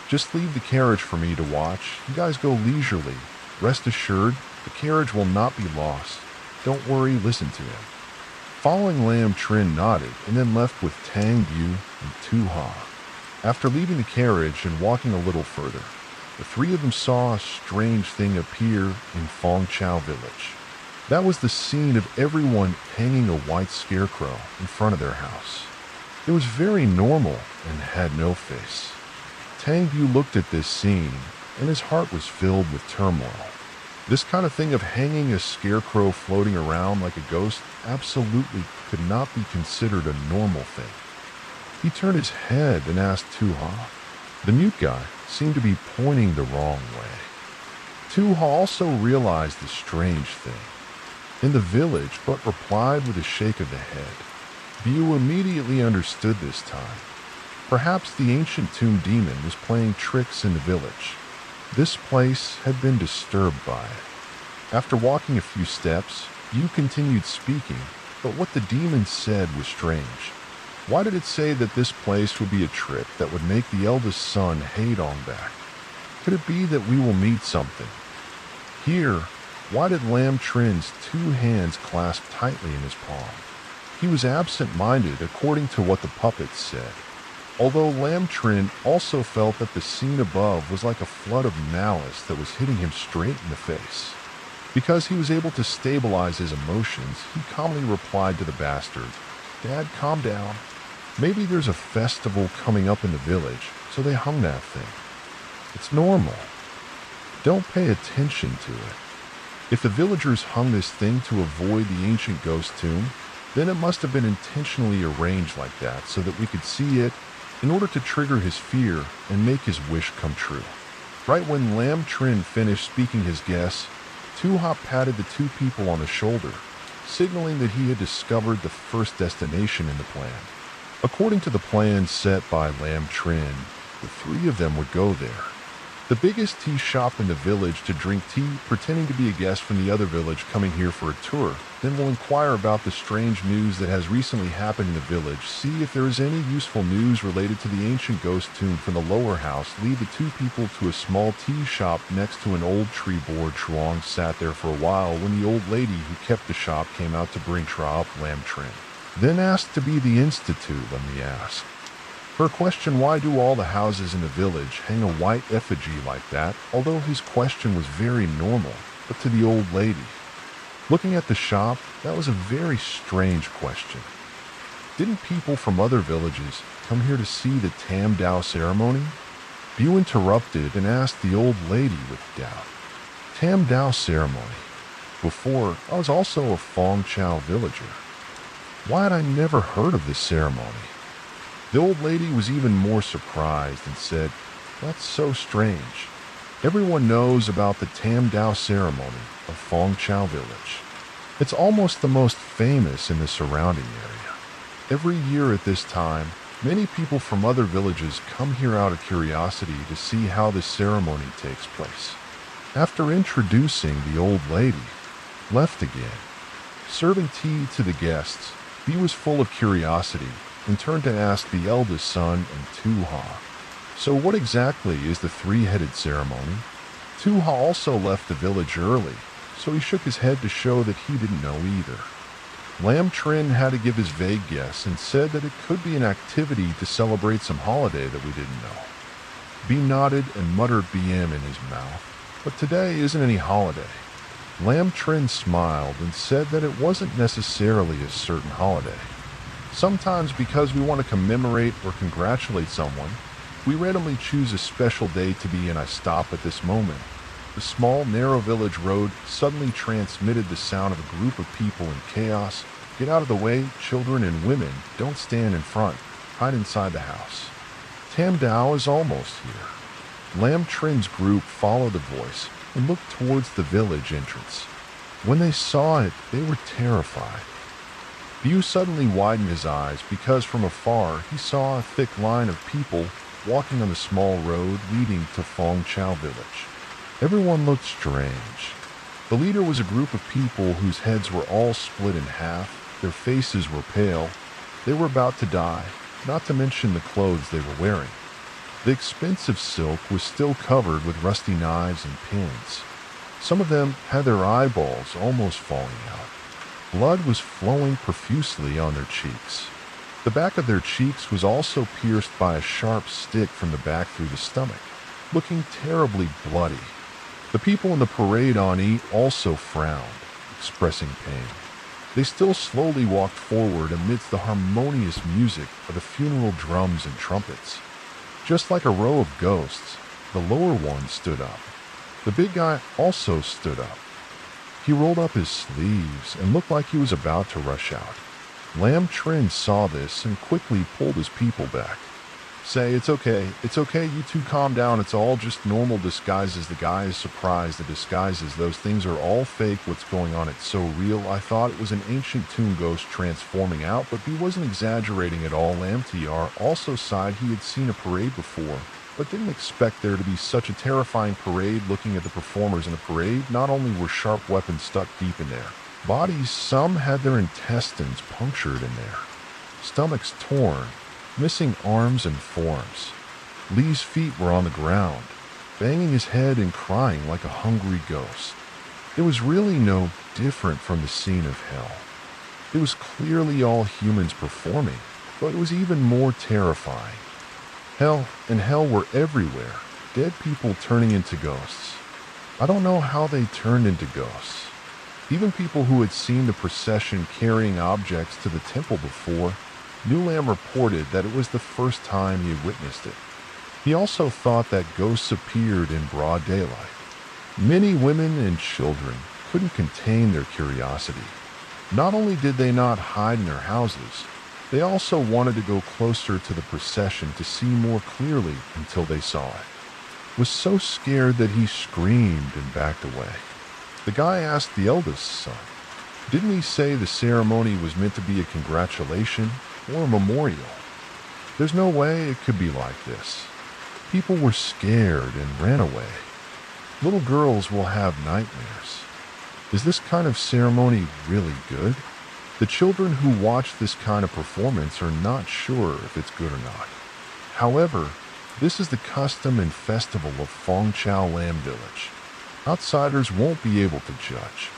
Just leave the carriage for me to watch. You guys go leisurely. Rest assured, the carriage will not be lost. Don't worry, listen to him." Following, Lam Trin nodded and then left with Tang Bu and Ha. After leaving the carriage and walking a little further, the three of them saw a strange thing appear in Fong Chao Village. That was the scene of everyone hanging a white scarecrow in front of their house. It was very normal and had no face. Tang Bu looked at this scene, and his heart was filled with turmoil. This kind of thing of hanging a scarecrow floating around like a ghost absolutely could not be considered a normal thing. He turned his head and asked Ha. The mute guy seemed to be pointing the wrong way. Ha also realized the strange thing in the village, but replied with a shake of the head. Bu immediately understood this time. Perhaps the ancient tomb demon was playing tricks in the village. This place had been disturbed by it. After walking a few steps, Bu continued speaking, but what the demon said was strange. Why did it say that this place would be a trip that would make the eldest son hate on back? Could it be that we will meet something? Here, why did Lam Trin's two hands clasp tightly in his palm? He was absent-minded according to what the puppets said. Although Lamtrin also felt that the scene above was like a flood of malice that was hitting him straight in the face. Because he was able to stabilize his emotions, he calmly replied to the bastard, "Dad, calm down. Maybe there's a festival coming up in the village, so they hung that thing. It's normal. Don't pay attention to it. If the villagers hung this thing to avoid the ancient ghost tomb, then it must have been intentionally arranged like that so that we could see it in order to trigger his fear and make his wish come true." Right when Lam Trin finished speaking his guess, Tuhop patted the two people on the shoulder, signaling that he had discovered the first destination in the plan. According to the plan set by Lam Trin, the three of them would go there. The biggest tea shop in the village to drink tea, pretending to be a guest from the other village coming here for a tour. Then we'll inquire about the strange news that has recently happened in the village, see if there is any useful news related to the ancient ghost tomb from the lower house, lead the two people to a small tea shop next to an old tree board. Truong sat there for a while when the old lady who kept the shop came out to bring Tra up Lam Trin. Then asked to be the institute, let me ask. Her question, why do all the houses in the village hang a white effigy like that, although his question was very normal, but to the old lady. Looking at the shop, that was a very strange question. Didn't people from other villages come here to see the Tam Dao ceremony? Bu interrupted and asked the old lady with doubt. Tam Dao ceremony. Before, I was also a Fong Chao villager. Why had I never heard of this ceremony? The old lady was even more surprised and said, "That's so strange. Everyone knows about the Tam Dao ceremony of Fong Chao village. It's almost the most famous in the surrounding area. Every year at this time, many people from other villages come here out of curiosity to see how this ceremony takes place." After introducing the old lady, left again. Serving tea to the guests, he was full of curiosity and turned to ask the eldest son and Tu-ha, "So what exactly is the three-headed ceremony?" Tu-ha also left the village early, so he shook his head to show that he didn't know either. Lam Trin had to give his vague guess and said that it could be an activity to celebrate some holiday that we didn't know. B nodded and muttered BM in his mouth, but today isn't any holiday. Lam Trin smiled and said that it wasn't necessarily a certain holiday. Sometimes because we want to commemorate or congratulate someone, we randomly choose a special day to be in. I stop at this moment. The small, narrow village road suddenly transmitted the sound of a group of people in chaos. "Get out of the way, children and women. Don't stand in front. Hide inside the house. Tam Dao is almost here." Lam Trin's group followed the voice and looked towards the village entrance. When they saw it, they were terrified. Bu suddenly widened his eyes because from afar he saw a thick line of people walking on the small road leading to Fong Chao village. Everyone looked strange. The leader was a group of people whose heads were all split in half, their faces were pale, they were about to die, not to mention the clothes they were wearing. The expensive silk was still covered with rusty knives and pins. Some of them had their eyeballs almost falling out. Blood was flowing profusely on their cheeks. The back of their cheeks was also pierced by a sharp stick from the back through the stomach, looking terribly bloody. The people in the parade on E also frowned, expressing pain. They still slowly walked forward amidst the harmonious music of the funeral drums and trumpets. Just like a row of ghosts, the lower one stood up. The big guy also stood up. He rolled up his sleeves and looked like he was about to rush out. Lam Trin saw this and quickly pulled his people back. "Say, it's okay, you two calm down, it's all just normal disguises." The guy is surprised. The disguises, those things are all fake. What's going on? It's so real. I thought it was an ancient tomb ghost transforming out, but he wasn't exaggerating at all. Lam Tr also sighed. He had seen a parade before, but didn't expect there to be such a terrifying parade. Looking at the performers in the parade, not only were sharp weapons stuck deep in their bodies, some had their intestines punctured in there, stomachs torn, missing arms and forms. Lee's feet were on the ground, banging his head and crying like a hungry ghost. It was really no different from the scene of hell. It was clearly all humans performing, but it was even more terrifying. Hell were everywhere, dead people turning into ghosts. I don't know how they turned into ghosts. Even people who had seen the procession carrying objects to the temple before, Lamb reported that it was the first time he had witnessed it. He also thought that ghosts appeared in broad daylight. Many women and children couldn't contain their curiosity. Not only did they not hide in their houses, they also wanted to go closer to the procession to see more clearly until they saw it. Was so scared that he screamed and backed away. The guy asked the eldest son, "Didn't he say the ceremony was meant to be a congratulation or a memorial? There's no way it could be like this." People were scared and ran away. Little girls will have nightmares. Is this kind of ceremony really good? The children who watch this kind of performance are not sure if it's good or not. However, this is the custom and festival of Fong Chao Lam Village. Outsiders won't be able to judge.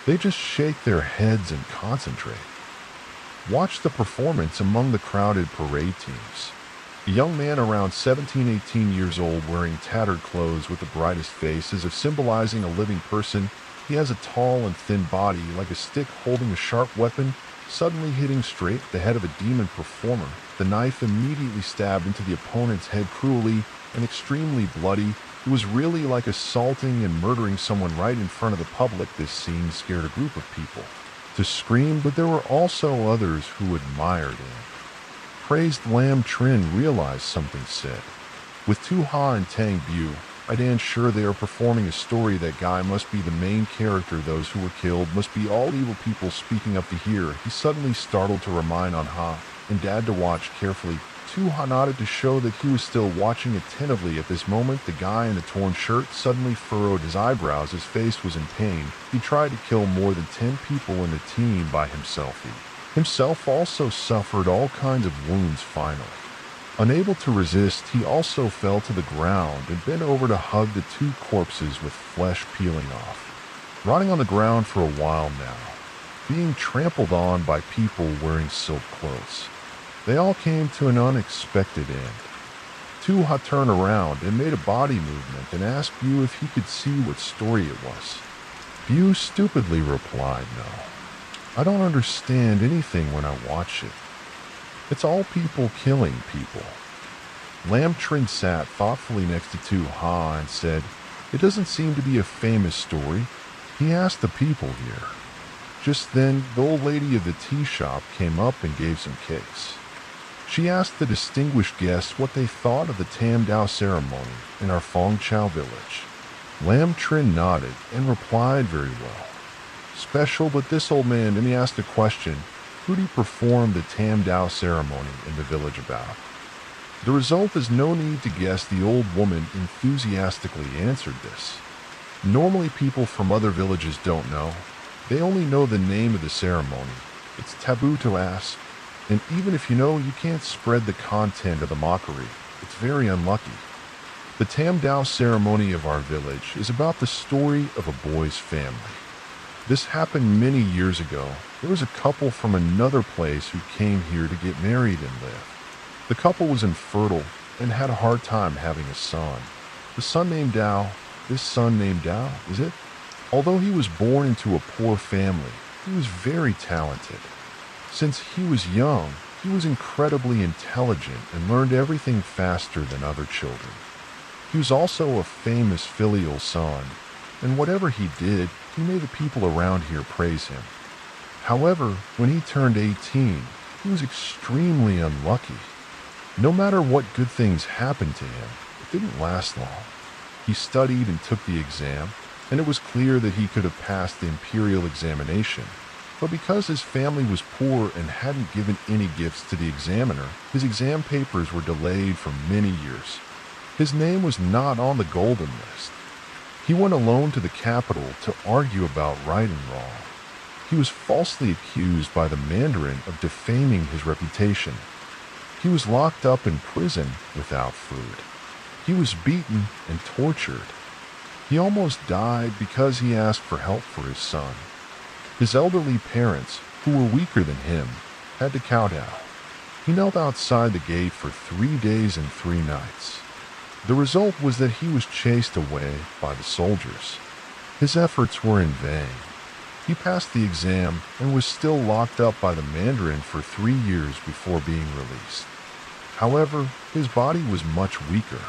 They just shake their heads and concentrate. Watch the performance among the crowded parade teams. A young man around 17-18 years old wearing tattered clothes with the brightest face as if symbolizing a living person. He has a tall and thin body like a stick holding a sharp weapon, suddenly hitting straight at the head of a demon performer. The knife immediately stabbed into the opponent's head cruelly and extremely bloody. It was really like assaulting and murdering someone right in front of the public. This scene scared a group of people to scream, but there were also others who admired him. Praised Lam Trin realized something said. With Tu Ha and Tang Bu, I damn sure they are performing a story. That guy must be the main character. Those who were killed must be all evil people speaking up to hear. He suddenly startled to remind On Ha and Dad to watch carefully. Tu Ha nodded to show that he was still watching attentively. At this moment, the guy in the torn shirt suddenly furrowed his eyebrows. His face was in pain. He tried to kill more than 10 people in the team by himself. He himself also suffered all kinds of wounds finally. Unable to resist, he also fell to the ground and bent over to hug the two corpses with flesh peeling off. Rotting on the ground for a while now, being trampled on by people wearing silk clothes. They all came to an unexpected end. Tu Ha turned around and made a body movement and asked Bu if he could see what story it was. Bu stupidly replied, "No. I don't understand anything when I watch it. It's all people killing people." Lam Trin sat thoughtfully next to Tu Ha and said, "It doesn't seem to be a famous story." He asked the people here. Just then, the old lady of the tea shop came up and gave some cakes. She asked the distinguished guests what they thought of the Tam Dao ceremony in our Fong Chao village. Lam Trin nodded and replied very well. Special, but this old man, and he asked a question, who do you perform the Tam Dao ceremony in the village about? The result is no need to guess. The old woman enthusiastically answered this. Normally people from other villages don't know. They only know the name of the ceremony. It's taboo to ask. And even if you know, you can't spread the content of the mockery. It's very unlucky. The Tam Dao ceremony of our village is about the story of a boy's family. This happened many years ago. There was a couple from another place who came here to get married and live. The couple was infertile and had a hard time having a son. The son named Dao. This son named Dao, is it? Although he was born into a poor family, he was very talented. Since he was young, he was incredibly intelligent and learned everything faster than other children. He was also a famous filial son, and whatever he did, he made the people around here praise him. However, when he turned 18, he was extremely unlucky. No matter what good things happened to him, it didn't last long. He studied and took the exam, and it was clear that he could have passed the imperial examination. But because his family was poor and hadn't given any gifts to the examiner, his exam papers were delayed for many years. His name was not on the golden list. He went alone to the capital to argue about right and wrong. He was falsely accused by the Mandarin of defaming his reputation. He was locked up in prison without food. He was beaten and tortured. He almost died because he asked for help for his son. His elderly parents, who were weaker than him, had to kowtow. He knelt outside the gate for 3 days and 3 nights. The result was that he was chased away by the soldiers. His efforts were in vain. He passed the exam and was still locked up by the Mandarin for 3 years before being released. However, his body was much weaker.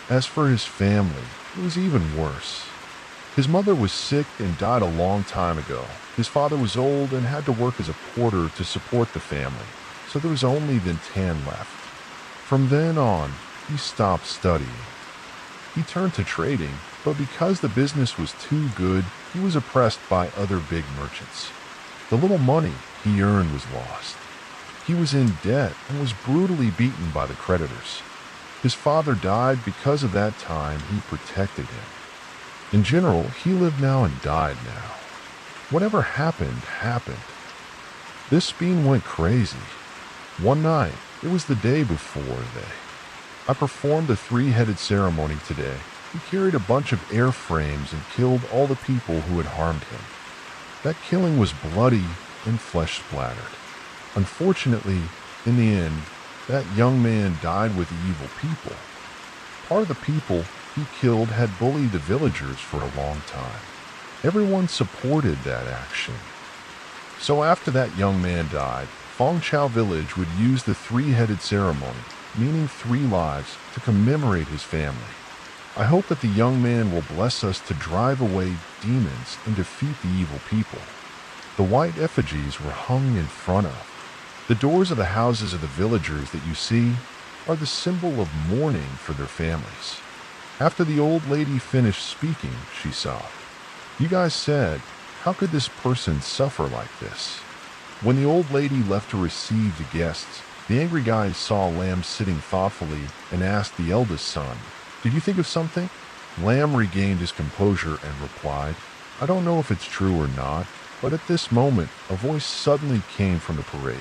As for his family, it was even worse. His mother was sick and died a long time ago. His father was old and had to work as a porter to support the family, so there was only then Tan left. From then on, he stopped studying. He turned to trading, but because the business was too good, he was oppressed by other big merchants. The little money he earned was lost. He was in debt and was brutally beaten by the creditors. His father died because of that time he protected him. In general, he lived now and died now. Whatever happened, happened. This being went crazy. One night, it was the day before I performed a three-headed ceremony today. He carried a bunch of airframes and killed all the people who had harmed him. That killing was bloody and flesh-splattered. Unfortunately, in the end, that young man died with evil people. Part of the people he killed had bullied the villagers for a long time. Everyone supported that action. So after that young man died, Fong Chao village would use the three-headed ceremony, meaning 3 lives, to commemorate his family. I hope that the young man will bless us to drive away demons and defeat the evil people. The white effigies were hung in front of. The doors of the houses of the villagers that you see are the symbol of mourning for their families. After the old lady finished speaking, she sobbed. You guys said, how could this person suffer like this? When the old lady left to receive the guests, the angry guy saw Lamb sitting thoughtfully and asked the eldest son, did you think of something? Lamb regained his composure and replied, I don't know if it's true or not, but at this moment, a voice suddenly came from the parade,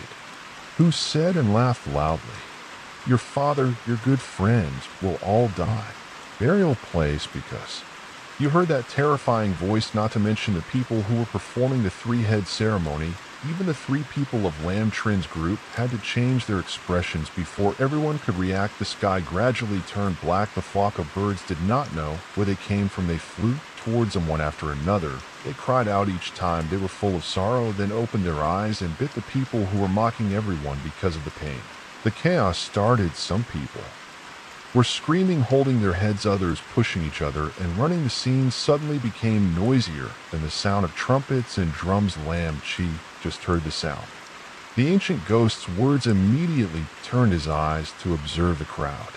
who said and laughed loudly, your father, your good friends, will all die. Burial place because you heard that terrifying voice, not to mention the people who were performing the three-head ceremony. Even the 3 people of Lam Trin's group had to change their expressions before everyone could react. The sky gradually turned black. The flock of birds did not know where they came from. They flew towards them one after another. They cried out each time. They were full of sorrow, then opened their eyes and bit the people who were mocking everyone because of the pain. The chaos started. Some people were screaming, holding their heads, others pushing each other, and running. The scene suddenly became noisier than the sound of trumpets and drums. Lam Chi just heard the sound. The ancient ghost's words immediately turned his eyes to observe the crowd.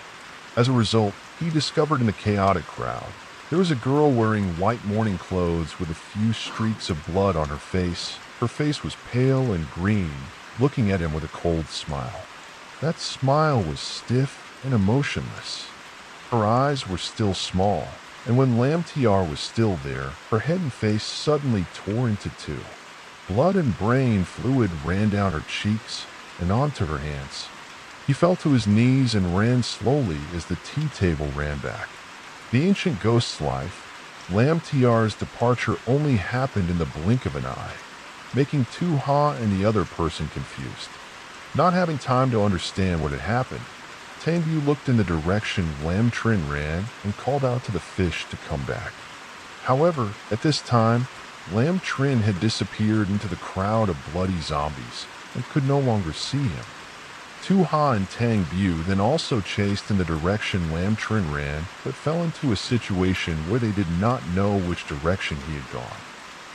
As a result, he discovered in the chaotic crowd, there was a girl wearing white mourning clothes with a few streaks of blood on her face. Her face was pale and green, looking at him with a cold smile. That smile was stiff and emotionless. Her eyes were still small, and when Lam Tiar was still there, her head and face suddenly tore into 2. Blood and brain fluid ran down her cheeks and onto her hands. He fell to his knees and ran slowly as the tea table ran back. The ancient ghost's life, Lam Tiar's departure, only happened in the blink of an eye, making Tu Ha and the other person confused. Not having time to understand what had happened, Tangbu looked in the direction Lam Trin ran and called out to the fish to come back. However, at this time, Lam Trin had disappeared into the crowd of bloody zombies and could no longer see him. Tu Ha and Tang Bu then also chased in the direction Lam Trin ran, but fell into a situation where they did not know which direction he had gone.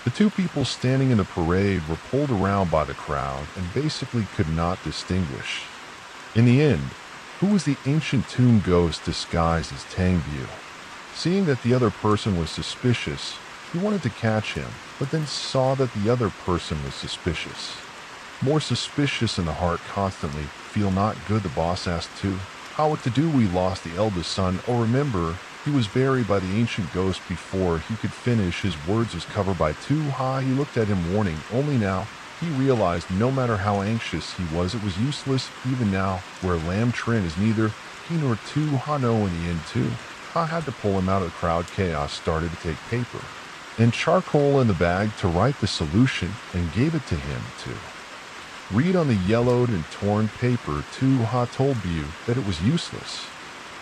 The 2 people standing in the parade were pulled around by the crowd and basically could not distinguish. In the end, who was the ancient tomb ghost disguised as Tang Bu? Seeing that the other person was suspicious, he wanted to catch him, but then saw that the other person was suspicious. More suspicious in the heart constantly. Feel not good, the boss asked too. How what to do? We lost the eldest son. Oh, remember, he was buried by the ancient ghost. Before he could finish, his words was covered by Tu Ha. He looked at him, warning. Only now he realized no matter how anxious he was, it was useless. Even now, where Lam Trin is, neither he nor Tu Ha know in the end too. Ha had to pull him out of the crowd. Chaos started to take paper and charcoal in the bag to write the solution and gave it to him too. Read on the yellowed and torn paper, Tuha told you that it was useless.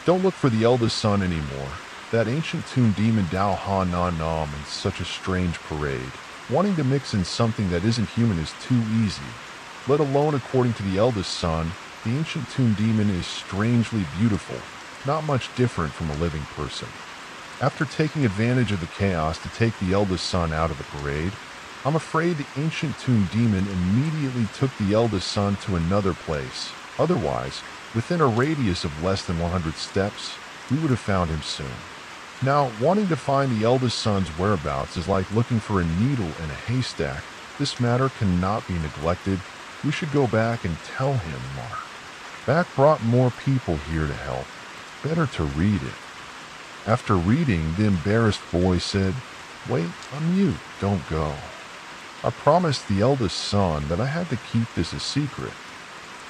Don't look for the eldest son anymore. That ancient tomb demon Dao Ha Na Nam in such a strange parade. Wanting to mix in something that isn't human is too easy. Let alone according to the eldest son, the ancient tomb demon is strangely beautiful, not much different from a living person. After taking advantage of the chaos to take the eldest son out of the parade, I'm afraid the ancient tomb demon immediately took the eldest son to another place. Otherwise, within a radius of less than 100 steps, we would have found him soon. Now, wanting to find the eldest son's whereabouts is like looking for a needle in a haystack. This matter cannot be neglected. We should go back and tell him more. Back brought more people here to help. Better to read it. After reading, the embarrassed boy said, "Wait, I'm mute, don't go." I promised the eldest son that I had to keep this a secret.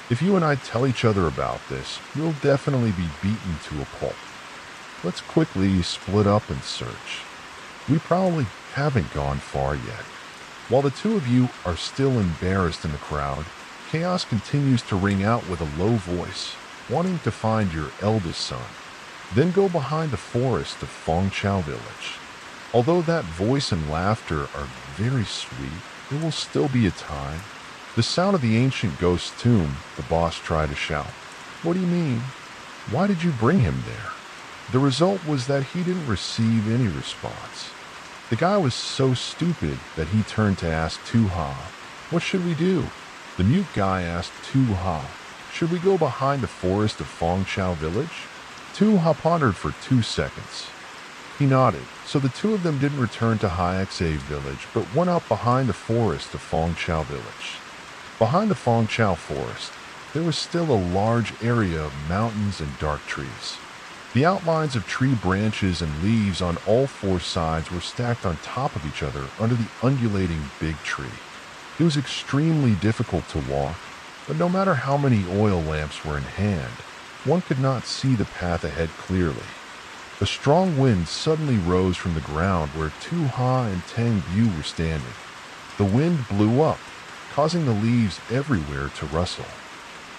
If you and I tell each other about this, we'll definitely be beaten to a pulp. Let's quickly split up and search. We probably haven't gone far yet. While the two of you are still embarrassed in the crowd, chaos continues to ring out with a low voice, wanting to find your eldest son. Then go behind the forest of Fong Chao Village. Although that voice and laughter are very sweet, there will still be a time. The sound of the ancient ghost tomb, the boss tried to shout. What do you mean? Why did you bring him there? The result was that he didn't receive any response. The guy was so stupid that he turned to ask Tuha, "What should we do?" The mute guy asked Tuha, "Should we go behind the forest of Fong Chao Village?" Tuha pondered for 2 seconds. He nodded, so the two of them didn't return to Haixe Village, but went up behind the forest of Fong Chao Village. Behind the Fong Chao forest, there was still a large area of mountains and dark trees. The outlines of tree branches and leaves on all 4 sides were stacked on top of each other under the undulating big tree. It was extremely difficult to walk, but no matter how many oil lamps were in hand, one could not see the path ahead clearly. A strong wind suddenly rose from the ground where Tu-Ha and Tang Bu were standing. The wind blew up, causing the leaves everywhere to rustle.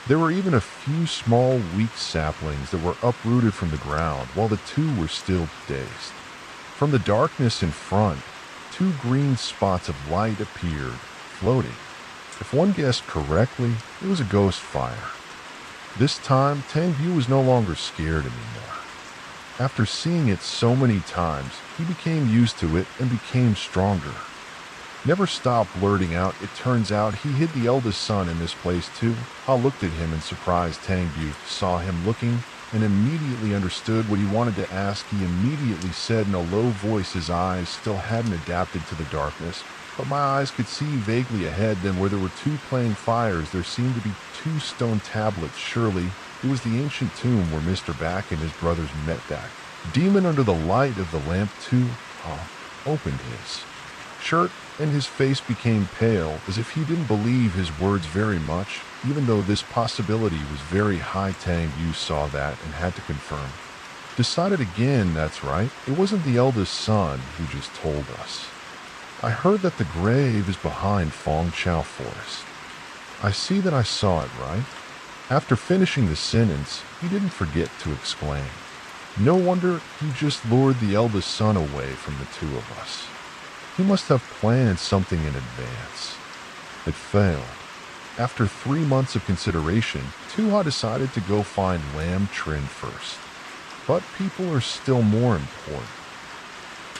There were even a few small, weak saplings that were uprooted from the ground while the two were still dazed. From the darkness in front, 2 green spots of light appeared, floating. If one guessed correctly, it was a ghost fire. This time, Tang Bu was no longer scared anymore. After seeing it so many times, he became used to it and became stronger. Never stopped blurting out, "It turns out he hid the eldest son in this place too." Ha looked at him in surprise. Tang Bu saw him looking and immediately understood what he wanted to ask. He immediately said in a low voice his eyes still hadn't adapted to the darkness, but my eyes could see vaguely ahead. Then where there were 2 playing fires, there seemed to be 2 stone tablets. Surely it was the ancient tomb where Mr. Back and his brothers met that. Demon under the light of the lamp too, opened his shirt and his face became pale as if he didn't believe his words very much, even though this possibility was very high. Tang Bu saw that and had to confirm. Decided again, that's right, it wasn't the eldest son who just told us. I heard that the grave is behind Fong Chao Forest. I see that I saw it, right? After finishing the sentence, he didn't forget to exclaim. No wonder he just lured the eldest son away from the 2 of us. He must have planned something in advance. It failed. After 3 months of consideration, Tu-Ha decided to go find Lam Trin first. But people are still more important.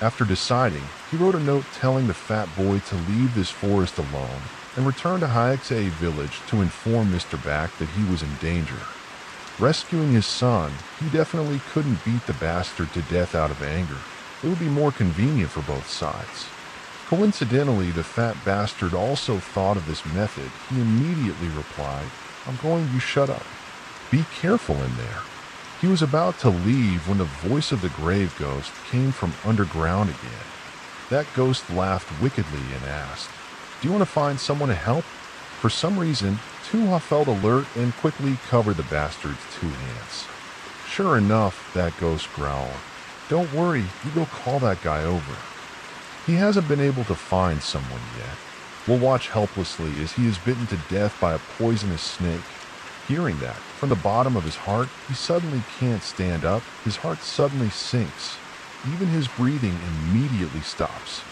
After deciding, he wrote a note telling the fat boy to leave this forest alone and return to Haixe Village to inform Mr. Back that he was in danger. Rescuing his son, he definitely couldn't beat the bastard to death out of anger. It would be more convenient for both sides. Coincidentally, the fat bastard also thought of this method. He immediately replied, "I'm going you shut up. Be careful in there." He was about to leave when the voice of the grave ghost came from underground again. That ghost laughed wickedly and asked, "Do you want to find someone to help?" For some reason, Tu-Ha felt alert and quickly covered the bastard's 2 hands. Sure enough, that ghost growled, "Don't worry, you go call that guy over. He hasn't been able to find someone yet." will watch helplessly as he is bitten to death by a poisonous snake. Hearing that, from the bottom of his heart, he suddenly can't stand up. His heart suddenly sinks. Even his breathing immediately stops.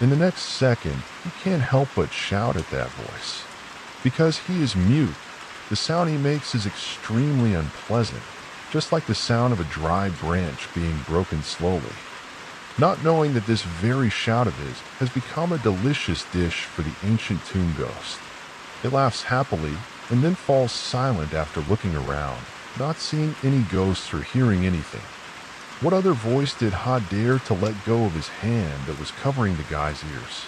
In the next second, he can't help but shout at that voice. Because he is mute, the sound he makes is extremely unpleasant, just like the sound of a dry branch being broken slowly. Not knowing that this very shout of his has become a delicious dish for the ancient tomb ghost. It laughs happily and then falls silent after looking around, not seeing any ghosts or hearing anything. What other voice did Ha dare to let go of his hand that was covering the guy's ears?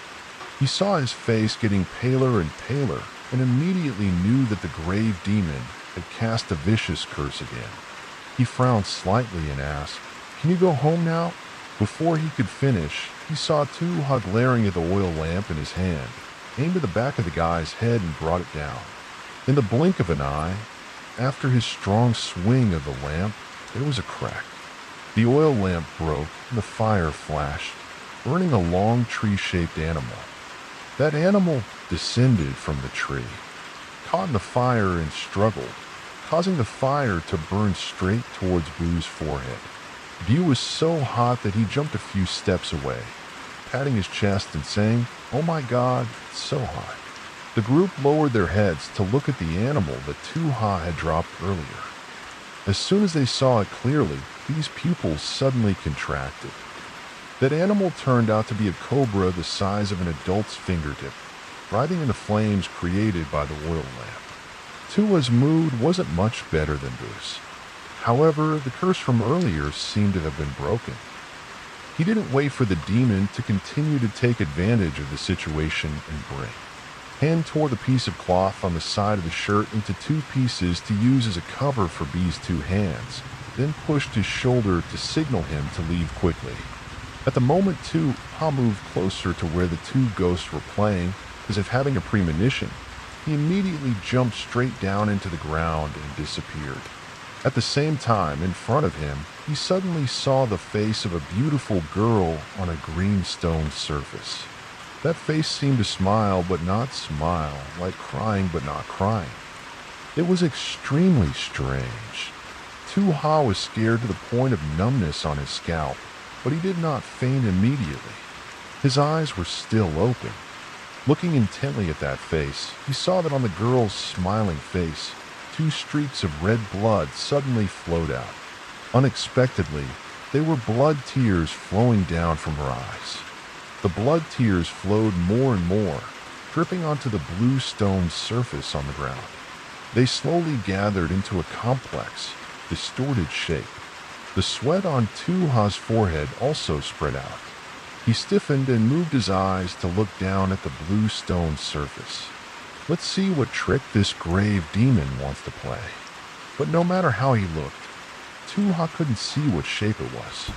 He saw his face getting paler and paler and immediately knew that the grave demon had cast a vicious curse again. He frowned slightly and asked, "Can you go home now?" Before he could finish, he saw Ha glaring at the oil lamp in his hand, aimed at the back of the guy's head and brought it down. In the blink of an eye, after his strong swing of the lamp, there was a crack. The oil lamp broke and the fire flashed, burning a long tree-shaped animal. That animal descended from the tree, caught in the fire and struggled, causing the fire to burn straight towards Boo's forehead. Bu was so hot that he jumped a few steps away, patting his chest and saying, "Oh my God, it's so hot." The group lowered their heads to look at the animal that Ha had dropped earlier. As soon as they saw it clearly, these pupils suddenly contracted. That animal turned out to be a cobra the size of an adult's fingertip, writhing in the flames created by the oil lamp. Tua's mood wasn't much better than Boo's. However, the curse from earlier seemed to have been broken. He didn't wait for the demon to continue to take advantage of the situation and bring. Hand tore the piece of cloth on the side of the shirt into two pieces to use as a cover for B's two hands, then pushed his shoulder to signal him to leave quickly. At the moment, Ha moved closer to where the two ghosts were playing, as if having a premonition. He immediately jumped straight down into the ground and disappeared. At the same time, in front of him, he suddenly saw the face of a beautiful girl on a green stone surface. That face seemed to smile but not smile, like crying but not crying. It was extremely strange. Ha was scared to the point of numbness on his scalp, but he did not faint immediately. His eyes were still open. Looking intently at that face, he saw that on the girl's smiling face, two streaks of red blood suddenly flowed out. Unexpectedly, they were blood tears flowing down from her eyes. The blood tears flowed more and more, dripping onto the blue stone surface on the ground. They slowly gathered into a complex, distorted shape. The sweat on Ha's forehead also spread out. He stiffened and moved his eyes to look down at the blue stone surface. Let's see what trick this grave demon wants to play. But no matter how he looked, Ha couldn't see what shape it was.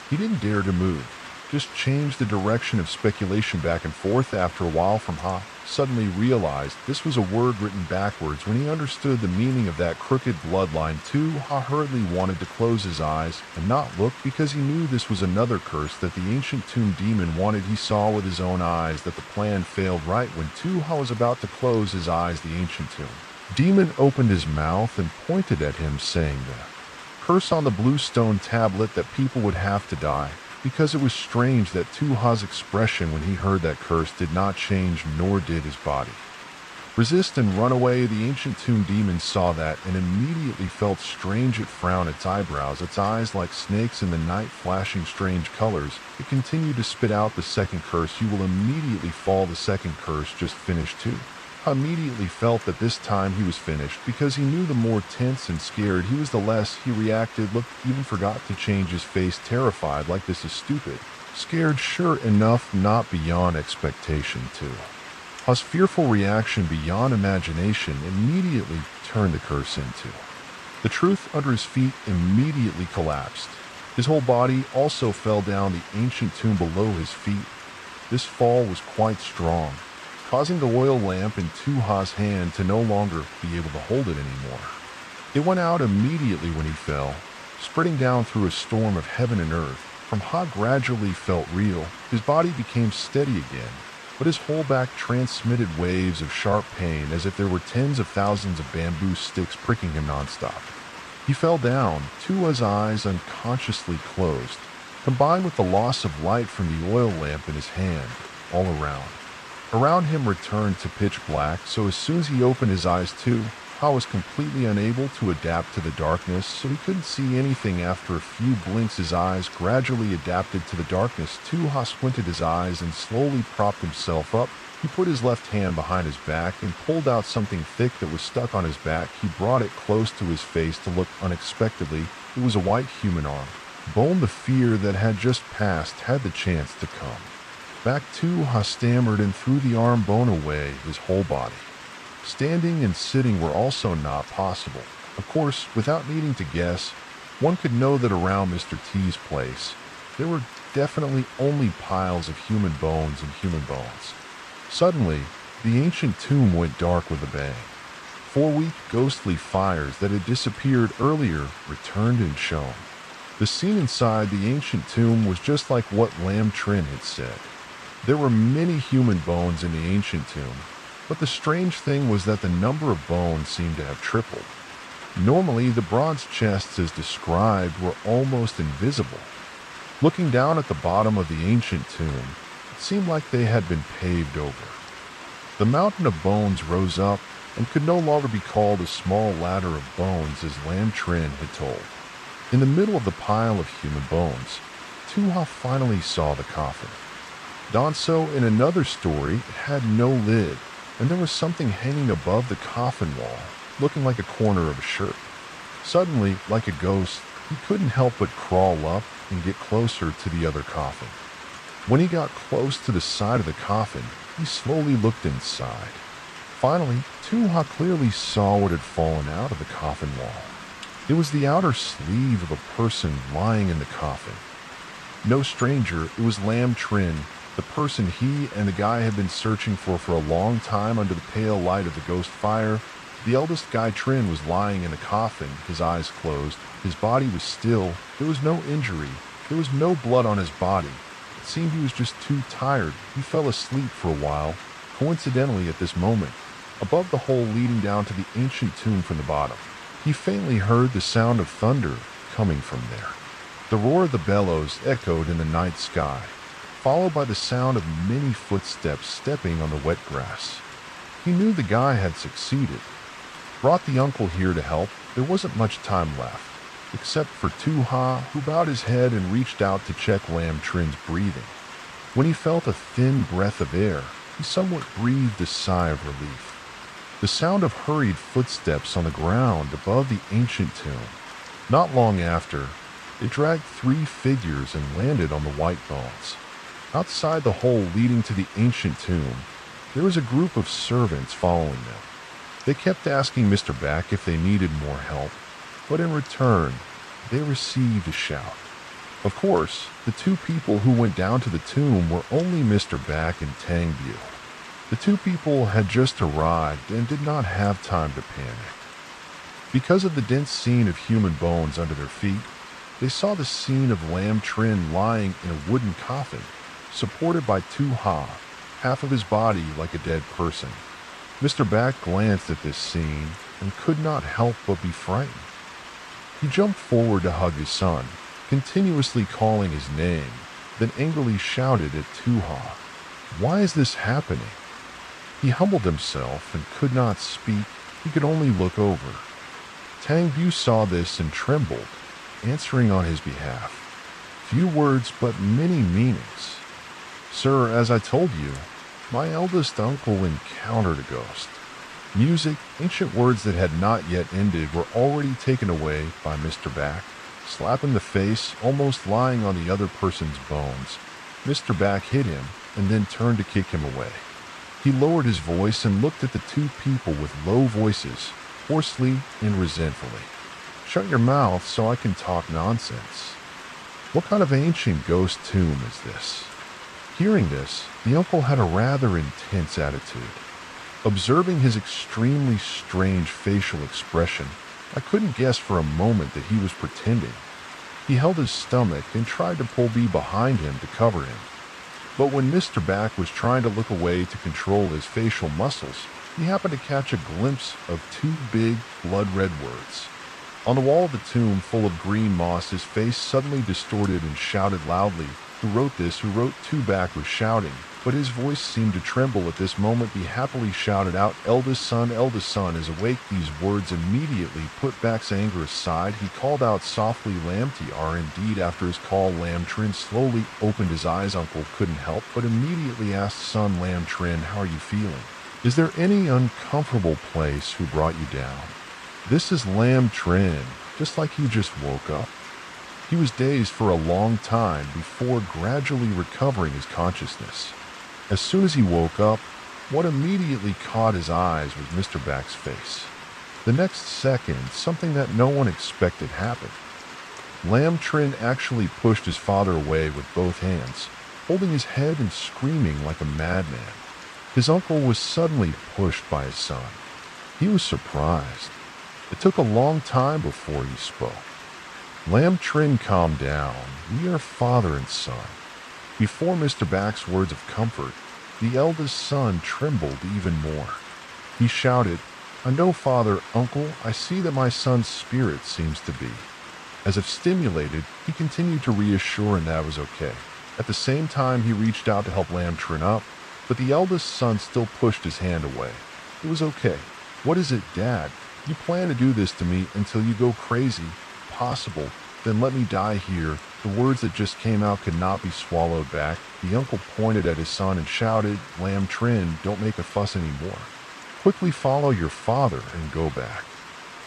He didn't dare to move, just changed the direction of speculation back and forth. After a while from Ha, suddenly realized this was a word written backwards. When he understood the meaning of that crooked bloodline, Ha hurriedly wanted to close his eyes and not look, because he knew this was another curse that the ancient tomb demon wanted. He saw with his own eyes that the plan failed right when Ha was about to close his eyes. The ancient tomb demon opened his mouth and pointed at him, saying the curse on the blue stone tablet that people would have to die. Because it was strange that Ha's expression when he heard that curse did not change, nor did his body. Resist and run away. The ancient tomb demon saw that and immediately felt strange. It frowned its eyebrows, its eyes like snakes in the night flashing strange colors. It continued to spit out the second curse. You will immediately fall. The second curse just finished too. Immediately felt that this time he was finished, because he knew the more tense and scared he was, the less he reacted. Looked, even forgot to change his face, terrified, like this is stupid. Scared, sure enough, not beyond expectation too. Ha's fearful reaction beyond imagination immediately turned the curse into. The truth under his feet immediately collapsed. His whole body also fell down the ancient tomb below his feet. This fall was quite strong, causing the oil lamp in Ha's hand to no longer be able to hold it anymore. It went out immediately when he fell, spreading down through a storm of heaven and earth. From Ha gradually felt real. His body became steady again. but his whole back transmitted waves of sharp pain as if there were tens of thousands of bamboo sticks pricking him nonstop. He fell down, Tua's eyes unconsciously closed, combined with the loss of light from the oil lamp in his hand, all around. Around him returned to pitch black, so as soon as he opened his eyes too, Ha was completely unable to adapt to the darkness, so he couldn't see anything. After a few blinks, his eyes gradually adapted to the darkness too. Ha squinted his eyes and slowly propped himself up. He put his left hand behind his back and pulled out something thick that was stuck on his back. He brought it close to his face to look unexpectedly. It was a white human arm. Bone, the fear that had just passed, had the chance to come. Back to Ha stammered and threw the arm bone away, his whole body. Standing and sitting were also not possible. Of course, without needing to guess, one could know that around Mr. T's place, there were definitely only piles of human bones and human bones. Suddenly, the ancient tomb went dark with a bang. 4 weak, ghostly fires that had disappeared earlier returned and shone. The scene inside the ancient tomb was just like what Lam Trin had said. There were many human bones in the ancient tomb, but the strange thing was that the number of bones seemed to have tripled. Normally, the bronze chests as described were almost invisible. Looking down at the bottom of the ancient tomb, it seemed like they had been paved over. The mountain of bones rose up and could no longer be called a small ladder of bones as Lam Trin had told. In the middle of the pile of human bones, Tuha finally saw the coffin. Donso, in another story, it had no lid, and there was something hanging above the coffin wall, looking like a corner of a shirt. Suddenly, like a ghost, he couldn't help but crawl up and get closer to the other coffin. When he got close to the side of the coffin, he slowly looked inside. Finally, Tuha clearly saw what had fallen out of the coffin wall. It was the outer sleeve of a person lying in the coffin. No stranger, it was Lam Trin, the person he and the guy had been searching for a long time under the pale light of the ghost fire. The eldest guy, Trin, was lying in a coffin, his eyes closed. His body was still. There was no injury. There was no blood on his body. It seemed he was just too tired. He fell asleep for a while. Coincidentally, at this moment, above the hole leading down to the ancient tomb from the bottom, he faintly heard the sound of thunder coming from there. The roar of the bellows echoed in the night sky, followed by the sound of many footsteps stepping on the wet grass. He knew the guy had succeeded. Brought the uncle here to help. There wasn't much time left, except for Tuha, who bowed his head and reached out to check Lam Trin's breathing. When he felt a thin breath of air, he somewhat breathed a sigh of relief. The sound of hurried footsteps on the ground above the ancient tomb. Not long after, they dragged 3 figures and landed on the white bones. Outside the hole leading to the ancient tomb, there was a group of servants following them. They kept asking Mr. Back if they needed more help, but in return, they received a shout. Of course, the 2 people who went down to the tomb were only Mr. Back and Tang Bu. The 2 people had just arrived and did not have time to panic. Because of the dense scene of human bones under their feet, they saw the scene of Lam Trin lying in a wooden coffin, supported by Tuha, half of his body like a dead person. Mr. Back glanced at this scene and could not help but be frightened. He jumped forward to hug his son, continuously calling his name, then angrily shouted at Tuha, "Why is this happening?" He humbled himself and could not speak. He could only look over. Tang Bu saw this and trembled, answering on his behalf. Few words, but many meanings. "Sir, as I told you, my eldest uncle encountered a ghost." Music, ancient words that had not yet ended, were already taken away by Mr. Back. Slap in the face, almost lying on the other person's bones. Mr. Back hit him and then turned to kick him away. He lowered his voice and looked at the 2 people with low voices, hoarsely and resentfully. "Shut your mouth so I can talk nonsense. What kind of ancient ghost tomb is this?" Hearing this, the uncle had a rather intense attitude. Observing his extremely strange facial expression, I couldn't guess for a moment that he was pretending. He held his stomach and tried to pull B behind him to cover him. But when Mr. Back was trying to look away to control his facial muscles, he happened to catch a glimpse of two big, blood-red words. On the wall of the tomb full of green moss, his face suddenly distorted and shouted loudly. Who wrote this? Who wrote? Two Back was shouting, but his voice seemed to tremble at this moment. He happily shouted out, eldest son is awake." These words immediately put Back's anger aside. He called out softly, "Lamb Tr." Indeed, after his call, Lamb Trin slowly opened his eyes. Uncle couldn't help but immediately asked, "Son Lamb Trin, how are you feeling? Is there any uncomfortable place who brought you down?" "This is Lamb Trin, just like he just woke up." He was dazed for a long time before gradually recovering his consciousness. As soon as he woke up, what immediately caught his eyes was Mr. Back's face. The next second, something that no one expected happened. Lamb Trin actually pushed his father away with both hands, holding his head and screaming like a madman. His uncle was suddenly pushed by his son. He was surprised. It took a long time before he spoke. "Lamb Trin, calm down. We are father and son." Before Mr. Back's words of comfort, the eldest son trembled even more. He shouted, "I know, Father, Uncle, I see that my son's spirit seems to be." As if stimulated, he continued to reassure him that it was okay. At the same time, he reached out to help Lamb Trin up, but the eldest son still pushed his hand away. "It was okay. What is it, Dad? You plan to do this to me until you go crazy? Possible. Then let me die here." The words that just came out could not be swallowed back. The uncle pointed at his son and shouted, "Lamb Trin, don't make a fuss anymore. Quickly follow your father and go back."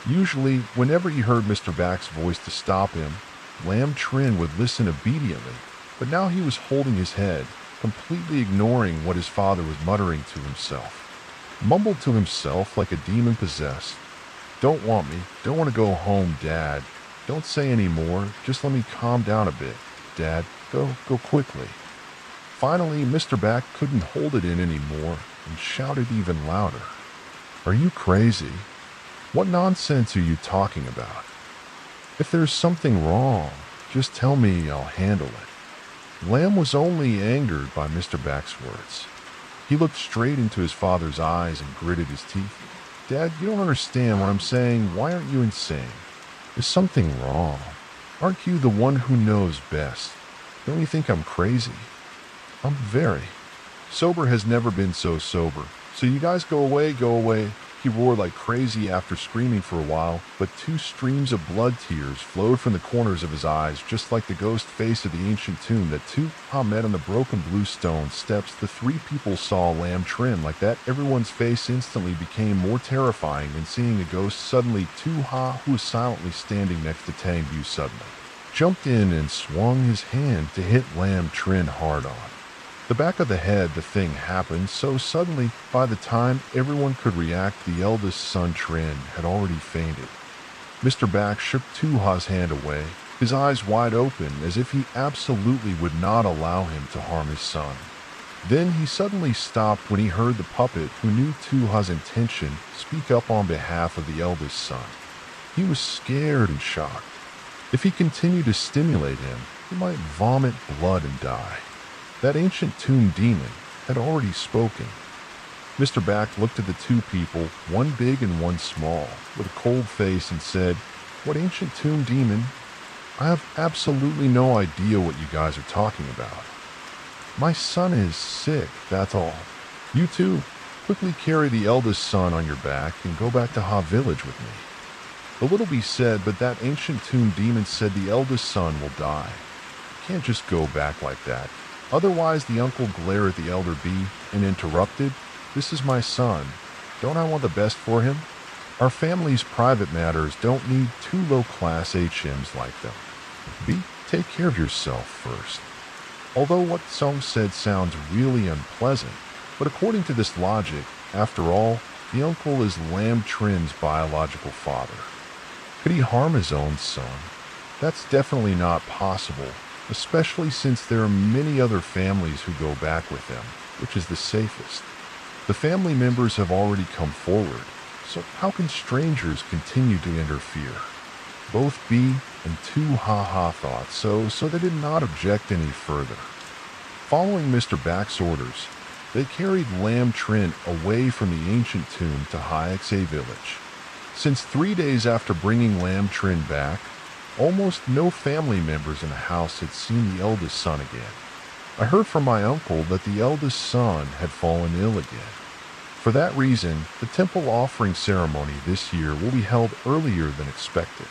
Usually, whenever he heard Mr. Back's voice to stop him, Lamb Trin would listen obediently, but now he was holding his head, completely ignoring what his father was muttering to himself. Mumbled to himself like a demon possessed. "Don't want me. Don't want to go home, Dad. Don't say any more. Just let me calm down a bit. Dad, go quickly." Finally, Mr. Back couldn't hold it in anymore and shouted even louder. "Are you crazy? What nonsense are you talking about? If there's something wrong, just tell me, I'll handle it." Lamb was only angered by Mr. Back's words. He looked straight into his father's eyes and gritted his teeth. "Dad, you don't understand what I'm saying. Why aren't you insane? Is something wrong? Aren't you the one who knows best? Don't you think I'm crazy?" "I'm very. Sober has never been so sober. So you guys go away, go away." He roared like crazy after screaming for a while, but two streams of blood tears flowed from the corners of his eyes, just like the ghost face of the ancient tomb that Tuha met on the broken blue stone steps. The three people saw Lamb Trin like that. Everyone's face instantly became more terrifying than seeing a ghost. Suddenly, Tuha, who was silently standing next to Tangbu, suddenly jumped in and swung his hand to hit Lamb Trin hard on the back of the head. The thing happened so suddenly, by the time everyone could react, the eldest son Trin had already fainted. Mr. Back shook Tuha's hand away, his eyes wide open as if he absolutely would not allow him to harm his son. Then he suddenly stopped when he heard the puppet, who knew Tuha's intention, speak up on behalf of the eldest son. He was scared and shocked. If he continued to stimulate him, he might vomit blood and die. That ancient tomb demon had already spoken. Mr. Back looked at the two people, one big and one small, with a cold face and said, "What ancient tomb demon? I have absolutely no idea what you guys are talking about. My son is sick, that's all. You two, quickly carry the eldest son on your back and go back to Ha Village with me." A little be said, but that ancient tomb demon said the eldest son will die. You can't just go back like that. Otherwise, the uncle glared at the elder bee and interrupted, "This is my son. Don't I want the best for him? Our family's private matters don't need two low-class HMs like them. B, take care of yourself first." Although what Song said sounds really unpleasant, but according to this logic, after all, the uncle is Lamb Trin's biological father. Could he harm his own son? That's definitely not possible, especially since there are many other families who go back with them, which is the safest. The family members have already come forward, so how can strangers continue to interfere? Both B and Tuha thought so they did not object any further. Following Mr. Back's orders, they carried Lam Trin away from the ancient tomb to Hyaxe village. Since 3 days after bringing Lam Trin back, almost no family members in the house had seen the eldest son again. I heard from my uncle that the eldest son had fallen ill again. For that reason, the temple offering ceremony this year will be held earlier than expected.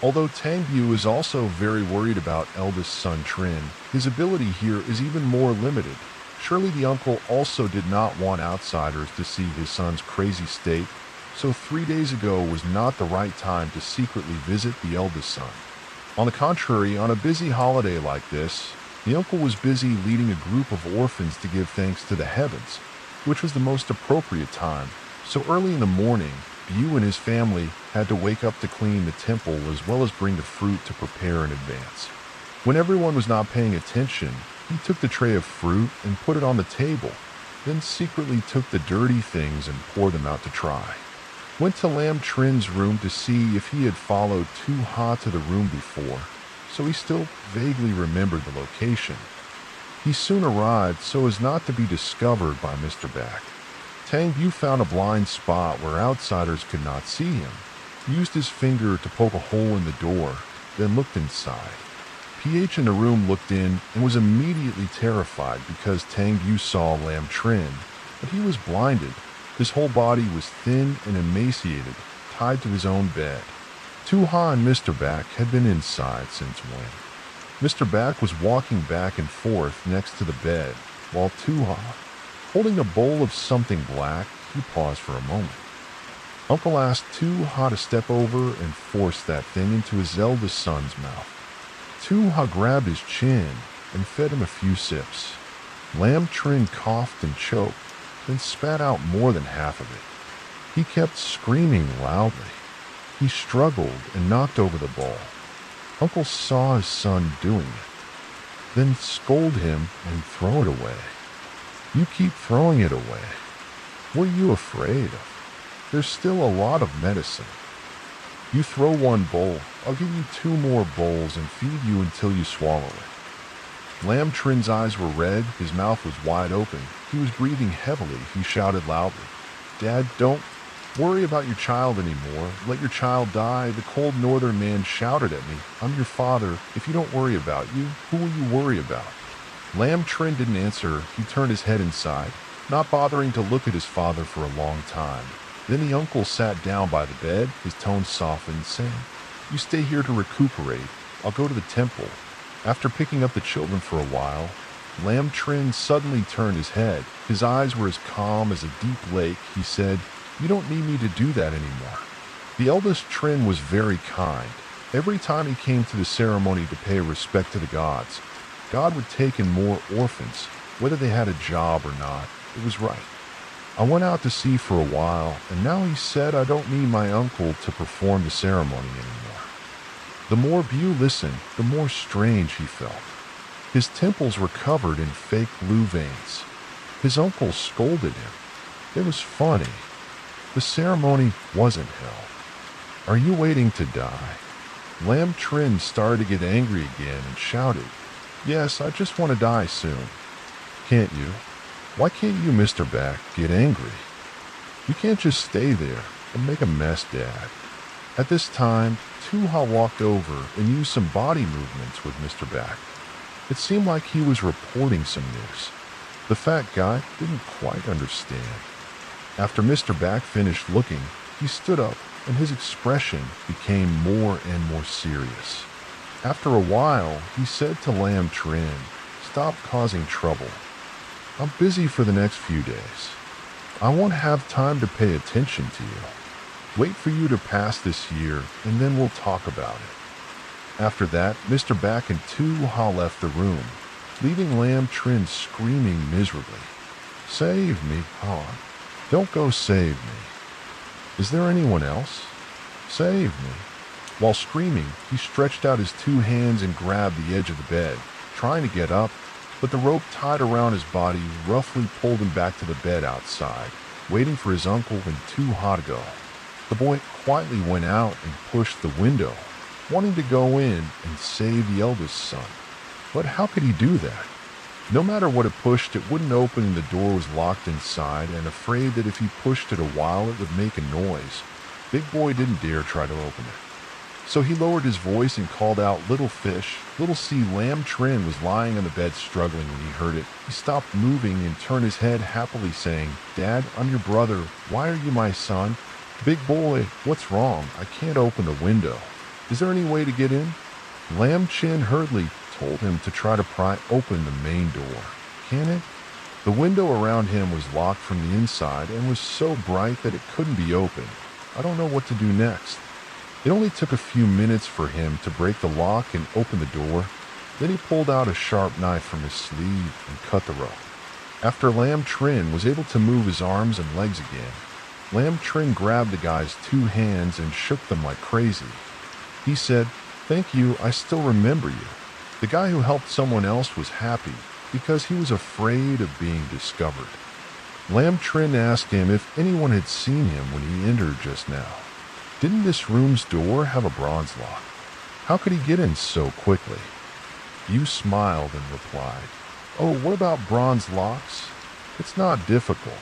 Although Tangbu is also very worried about eldest son Trin, his ability here is even more limited. Surely the uncle also did not want outsiders to see his son's crazy state, so 3 days ago was not the right time to secretly visit the eldest son. On the contrary, on a busy holiday like this, the uncle was busy leading a group of orphans to give thanks to the heavens, which was the most appropriate time. So early in the morning, Bu and his family had to wake up to clean the temple as well as bring the fruit to prepare in advance. When everyone was not paying attention, he took the tray of fruit and put it on the table, then secretly took the dirty things and poured them out to try. Went to Lam Trin's room to see if he had followed Tu-Ha to the room before, so he still vaguely remembered the location. He soon arrived so as not to be discovered by Mr. Back. Tangbu found a blind spot where outsiders could not see him, used his finger to poke a hole in the door, then looked inside. PH in the room looked in and was immediately terrified because Tangbu saw Lam Trin, but he was blinded. His whole body was thin and emaciated, tied to his own bed. Tu-Ha and Mr. Back had been inside since when? Mr. Back was walking back and forth next to the bed, while Tu-Ha, holding a bowl of something black, he paused for a moment. Uncle asked Tu-Ha to step over and force that thing into his eldest son's mouth. Tu-Ha grabbed his chin and fed him a few sips. Lam Trin coughed and choked, then spat out more than half of it. He kept screaming loudly. He struggled and knocked over the bowl. Uncle saw his son doing it, then scold him and throw it away. You keep throwing it away. What are you afraid of? There's still a lot of medicine. You throw one bowl, I'll give you 2 more bowls and feed you until you swallow it. Lam Trin's eyes were red, his mouth was wide open. He was breathing heavily. He shouted loudly, "Dad, don't worry about your child anymore. Let your child die." The cold northern man shouted at me, "I'm your father. If you don't worry about you, who will you worry about?" Lam Trin didn't answer. He turned his head inside, not bothering to look at his father for a long time. Then the uncle sat down by the bed, his tone softened, saying, "You stay here to recuperate. I'll go to the temple." After picking up the children for a while, Lam Trin suddenly turned his head. His eyes were as calm as a deep lake. He said, "You don't need me to do that anymore." The eldest Trin was very kind. Every time he came to the ceremony to pay respect to the gods, God would take in more orphans, whether they had a job or not. It was right. I went out to see for a while, and now he said I don't need my uncle to perform the ceremony anymore. The more Bu listened, the more strange he felt. His temples were covered in fake blue veins. His uncle scolded him. It was funny. The ceremony wasn't held. "Are you waiting to die?" Lam Trin started to get angry again and shouted, "Yes, I just want to die soon." "Can't you? Why can't you, Mr. Back, get angry? You can't just stay there and make a mess, Dad." At this time, Tu-Ha walked over and used some body movements with Mr. Back. It seemed like he was reporting some news. The fat guy didn't quite understand. After Mr. Back finished looking, he stood up and his expression became more and more serious. After a while, he said to Lam Trin, "Stop causing trouble. I'm busy for the next few days. I won't have time to pay attention to you. Wait for you to pass this year, and then we'll talk about it." After that, Mr. Back and Tu-Ha left the room, leaving Lam Trin screaming miserably. "Save me, Han. Don't go save me. Is there anyone else? Save me." While screaming, he stretched out his 2 hands and grabbed the edge of the bed, trying to get up, but the rope tied around his body roughly pulled him back to the bed outside, waiting for his uncle and Tu-Ha to go. The boy quietly went out and pushed the window, wanting to go in and save the eldest son. But how could he do that? No matter what it pushed, it wouldn't open and the door was locked inside, and afraid that if he pushed it a while it would make a noise, Big Boy didn't dare try to open it. So he lowered his voice and called out, "Little fish." Little C. Lamb Trin was lying on the bed struggling when he heard it. He stopped moving and turned his head happily, saying, "Dad, I'm your brother. Why are you my son?" "Big Boy, what's wrong? I can't open the window. Is there any way to get in?" Lamb Chin hurriedly told him to try to pry open the main door. "Can it?" The window around him was locked from the inside and was so bright that it couldn't be opened. "I don't know what to do next." It only took a few minutes for him to break the lock and open the door. Then he pulled out a sharp knife from his sleeve and cut the rope. After Lamb Trin was able to move his arms and legs again, Lamb Trin grabbed the guy's two hands and shook them like crazy. He said, "Thank you, I still remember you." The guy who helped someone else was happy because he was afraid of being discovered. Lamb Trin asked him if anyone had seen him when he entered just now. Didn't this room's door have a bronze lock? How could he get in so quickly? You smiled and replied, "Oh, what about bronze locks? It's not difficult.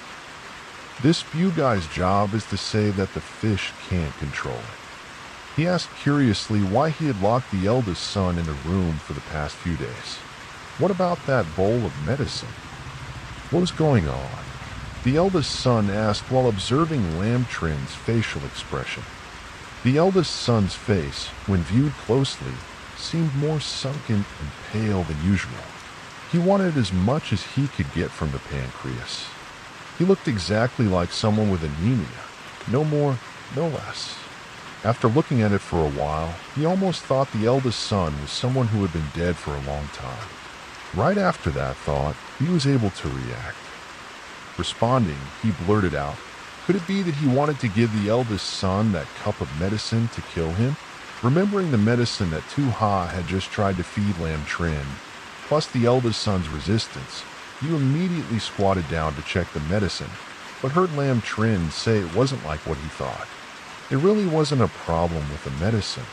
This Bew guy's job is to say that the fish can't control it." He asked curiously why he had locked the eldest son in a room for the past few days. What about that bowl of medicine? What was going on? The eldest son asked while observing Lamb Trin's facial expression. The eldest son's face, when viewed closely, seemed more sunken and pale than usual. He wanted as much as he could get from the pancreas. He looked exactly like someone with anemia, no more, no less. After looking at it for a while, he almost thought the eldest son was someone who had been dead for a long time. Right after that thought, he was able to react. Responding, he blurted out, could it be that he wanted to give the eldest son that cup of medicine to kill him? Remembering the medicine that Tu-Ha had just tried to feed Lamb Trin, plus the eldest son's resistance, you immediately squatted down to check the medicine, but heard Lamb Trin say it wasn't like what he thought. It really wasn't a problem with the medicine.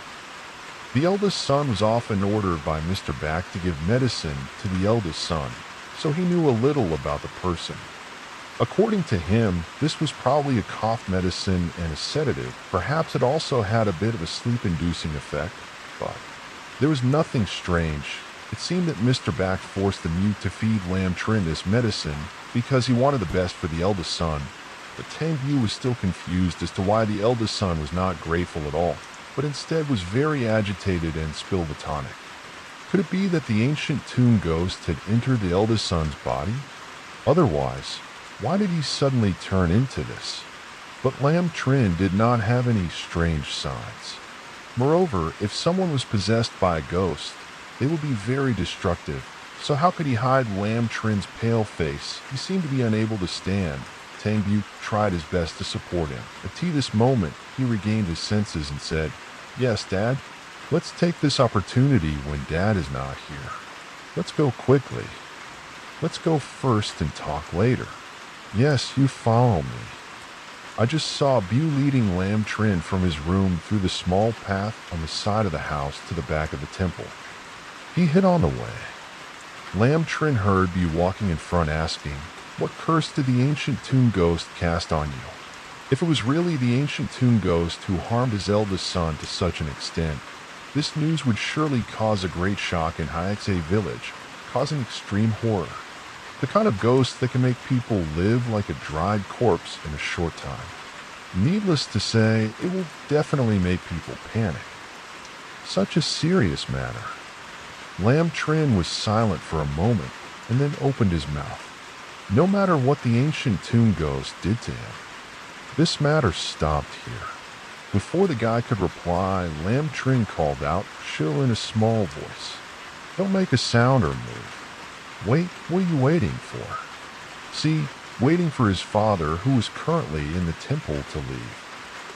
The eldest son was often ordered by Mr. Back to give medicine to the eldest son, so he knew a little about the person. According to him, this was probably a cough medicine and a sedative. Perhaps it also had a bit of a sleep-inducing effect, but there was nothing strange. It seemed that Mr. Back forced the mute to feed Lamb Trin this medicine because he wanted the best for the eldest son, but Tang Yu was still confused as to why the eldest son was not grateful at all, but instead was very agitated and spilled the tonic. Could it be that the ancient tomb ghost had entered the eldest son's body? Otherwise, why did he suddenly turn into this? But Lamb Trin did not have any strange signs. Moreover, if someone was possessed by a ghost, they would be very destructive. So how could he hide Lamb Trin's pale face? He seemed to be unable to stand. Tang Bu tried his best to support him. At this moment, he regained his senses and said, "Yes, Dad. Let's take this opportunity when Dad is not here. Let's go quickly. Let's go first and talk later." "Yes, you follow me." I just saw Bu leading Lamb Trin from his room through the small path on the side of the house to the back of the temple. He hid on the way. Lamb Trin heard Bu walking in front asking, "What curse did the ancient tomb ghost cast on you?" If it was really the ancient tomb ghost who harmed his eldest son to such an extent, this news would surely cause a great shock in Hyakse village, causing extreme horror. The kind of ghost that can make people live like a dried corpse in a short time. Needless to say, it will definitely make people panic. Such a serious matter. Lamb Trin was silent for a moment and then opened his mouth. No matter what the ancient tomb ghost did to him, this matter stopped here. Before the guy could reply, Lamb Trin called out, shrill in a small voice, "Don't make a sound or move. Wait, what are you waiting for?" See, waiting for his father, who was currently in the temple, to leave.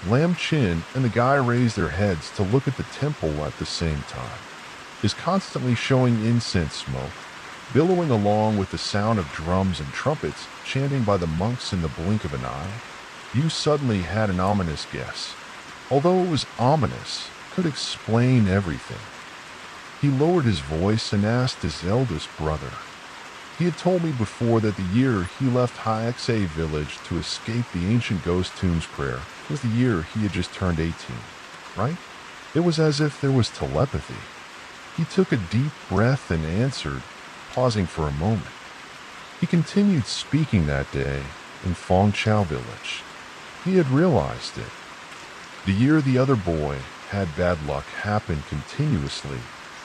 Lamb Chin and the guy raised their heads to look at the temple at the same time. Is constantly showing incense smoke, billowing along with the sound of drums and trumpets chanting by the monks in the blink of an eye. You suddenly had an ominous guess. Although it was ominous, could explain everything. He lowered his voice and asked his eldest brother, He had told me before that the year he left Hyaxa village to escape the ancient ghost tomb's prayer was the year he had just turned 18, right? It was as if there was telepathy. He took a deep breath and answered, pausing for a moment. He continued speaking that day in Fong Chao village. He had realized it. The year the other boy had bad luck happen continuously,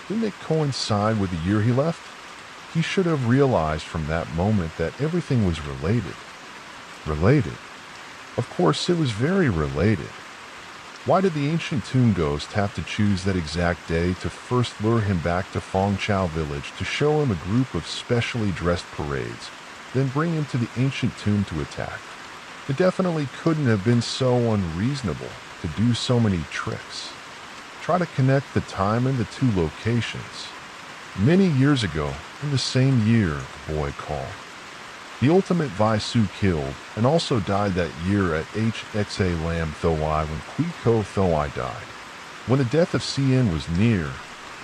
didn't it coincide with the year he left? He should have realized from that moment that everything was related. Related. Of course, it was very related. Why did the ancient tomb ghost have to choose that exact day to first lure him back to Fong Chao village to show him a group of specially dressed parades, then bring him to the ancient tomb to attack? It definitely couldn't have been so unreasonable to do so many tricks. Try to connect the time and the two locations. Many years ago, in the same year, a boy called. The ultimate Vaisu killed and also died that year at HXA Lam Thoai when Kui Ko Thoai died. When the death of CN was near,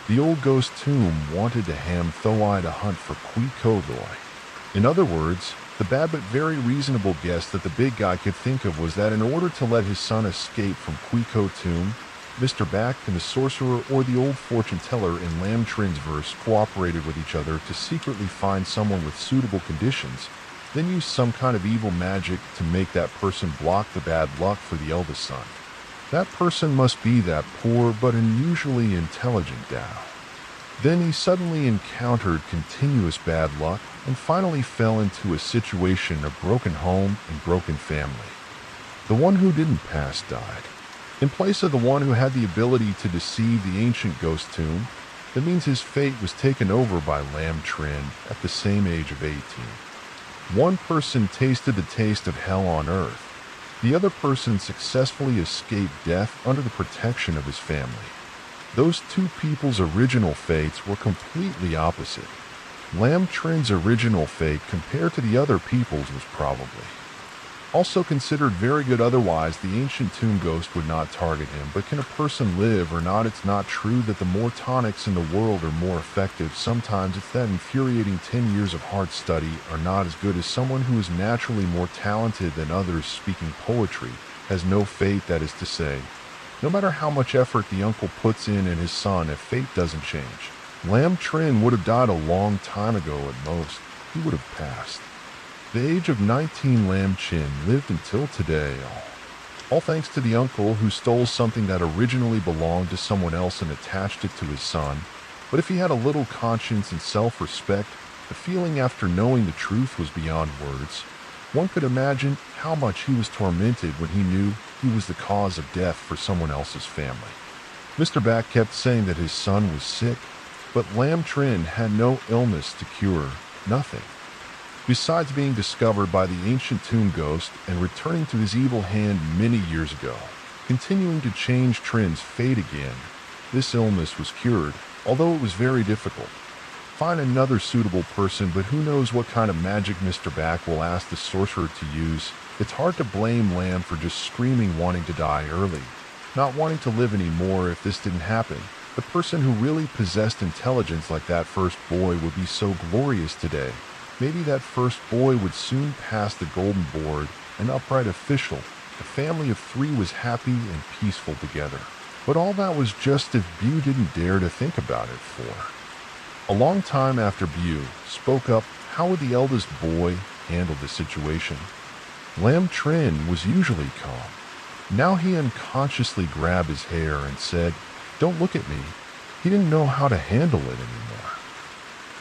the old ghost tomb wanted to ham Thoai to hunt for Kui Ko Thoai. In other words, the bad but very reasonable guess that the big guy could think of was that in order to let his son escape from Kui Ko tomb, Mr. Back and the sorcerer or the old fortune teller in Lam Trin's verse cooperated with each other to secretly find someone with suitable conditions, then use some kind of evil magic to make that person block the bad luck for the eldest son. That person must be that poor but unusually intelligent Tao. Then he suddenly encountered continuous bad luck and finally fell into a situation of broken home and broken family. The one who didn't pass died. In place of the one who had the ability to deceive the ancient ghost tomb, that means his fate was taken over by Lam Trin at the same age of 18. One person tasted the taste of hell on earth. The other person successfully escaped death under the protection of his family. Those two people's original fates were completely opposite. Lam Trin's original fate compared to the other people's was probably also considered very good. Otherwise, the ancient tomb ghost would not target him. But can a person live or not? It's not true that the more tonics in the world are more effective. Sometimes it's that infuriating 10 years of hard study are not as good as someone who is naturally more talented than others. Speaking poetry has no fate, that is to say. No matter how much effort the uncle puts in and his son, if fate doesn't change, Lam Trin would have died a long time ago at most. He would have passed. The age of 19, Lam Chin lived until today, all thanks to the uncle who stole something that originally belonged to someone else and attached it to his son. But if he had a little conscience and self-respect, the feeling after knowing the truth was beyond words. One could imagine how much he was tormented when he knew he was the cause of death for someone else's family. Mr. Back kept saying that his son was sick, but Lam Trin had no illness to cure, nothing. Besides being discovered by the ancient tomb ghost and returning to his evil hand many years ago, continuing to change Trin's fate again, this illness was cured, although it was very difficult. Find another suitable person, but who knows what kind of magic Mr. Back will ask the sorcerer to use. It's hard to blame Lam for just screaming wanting to die early, not wanting to live anymore. If this didn't happen, the person who really possessed intelligence like that first boy would be so glorious today. Maybe that first boy would soon pass the golden board, an upright official. The family of 3 was happy and peaceful together. But all that was just if Bu didn't dare to think about it for. A long time after Bu spoke up, how would the eldest boy handle the situation? Lam Trin was usually calm. Now he unconsciously grabbed his hair and said, "Don't look at me." He didn't know how to handle it anymore.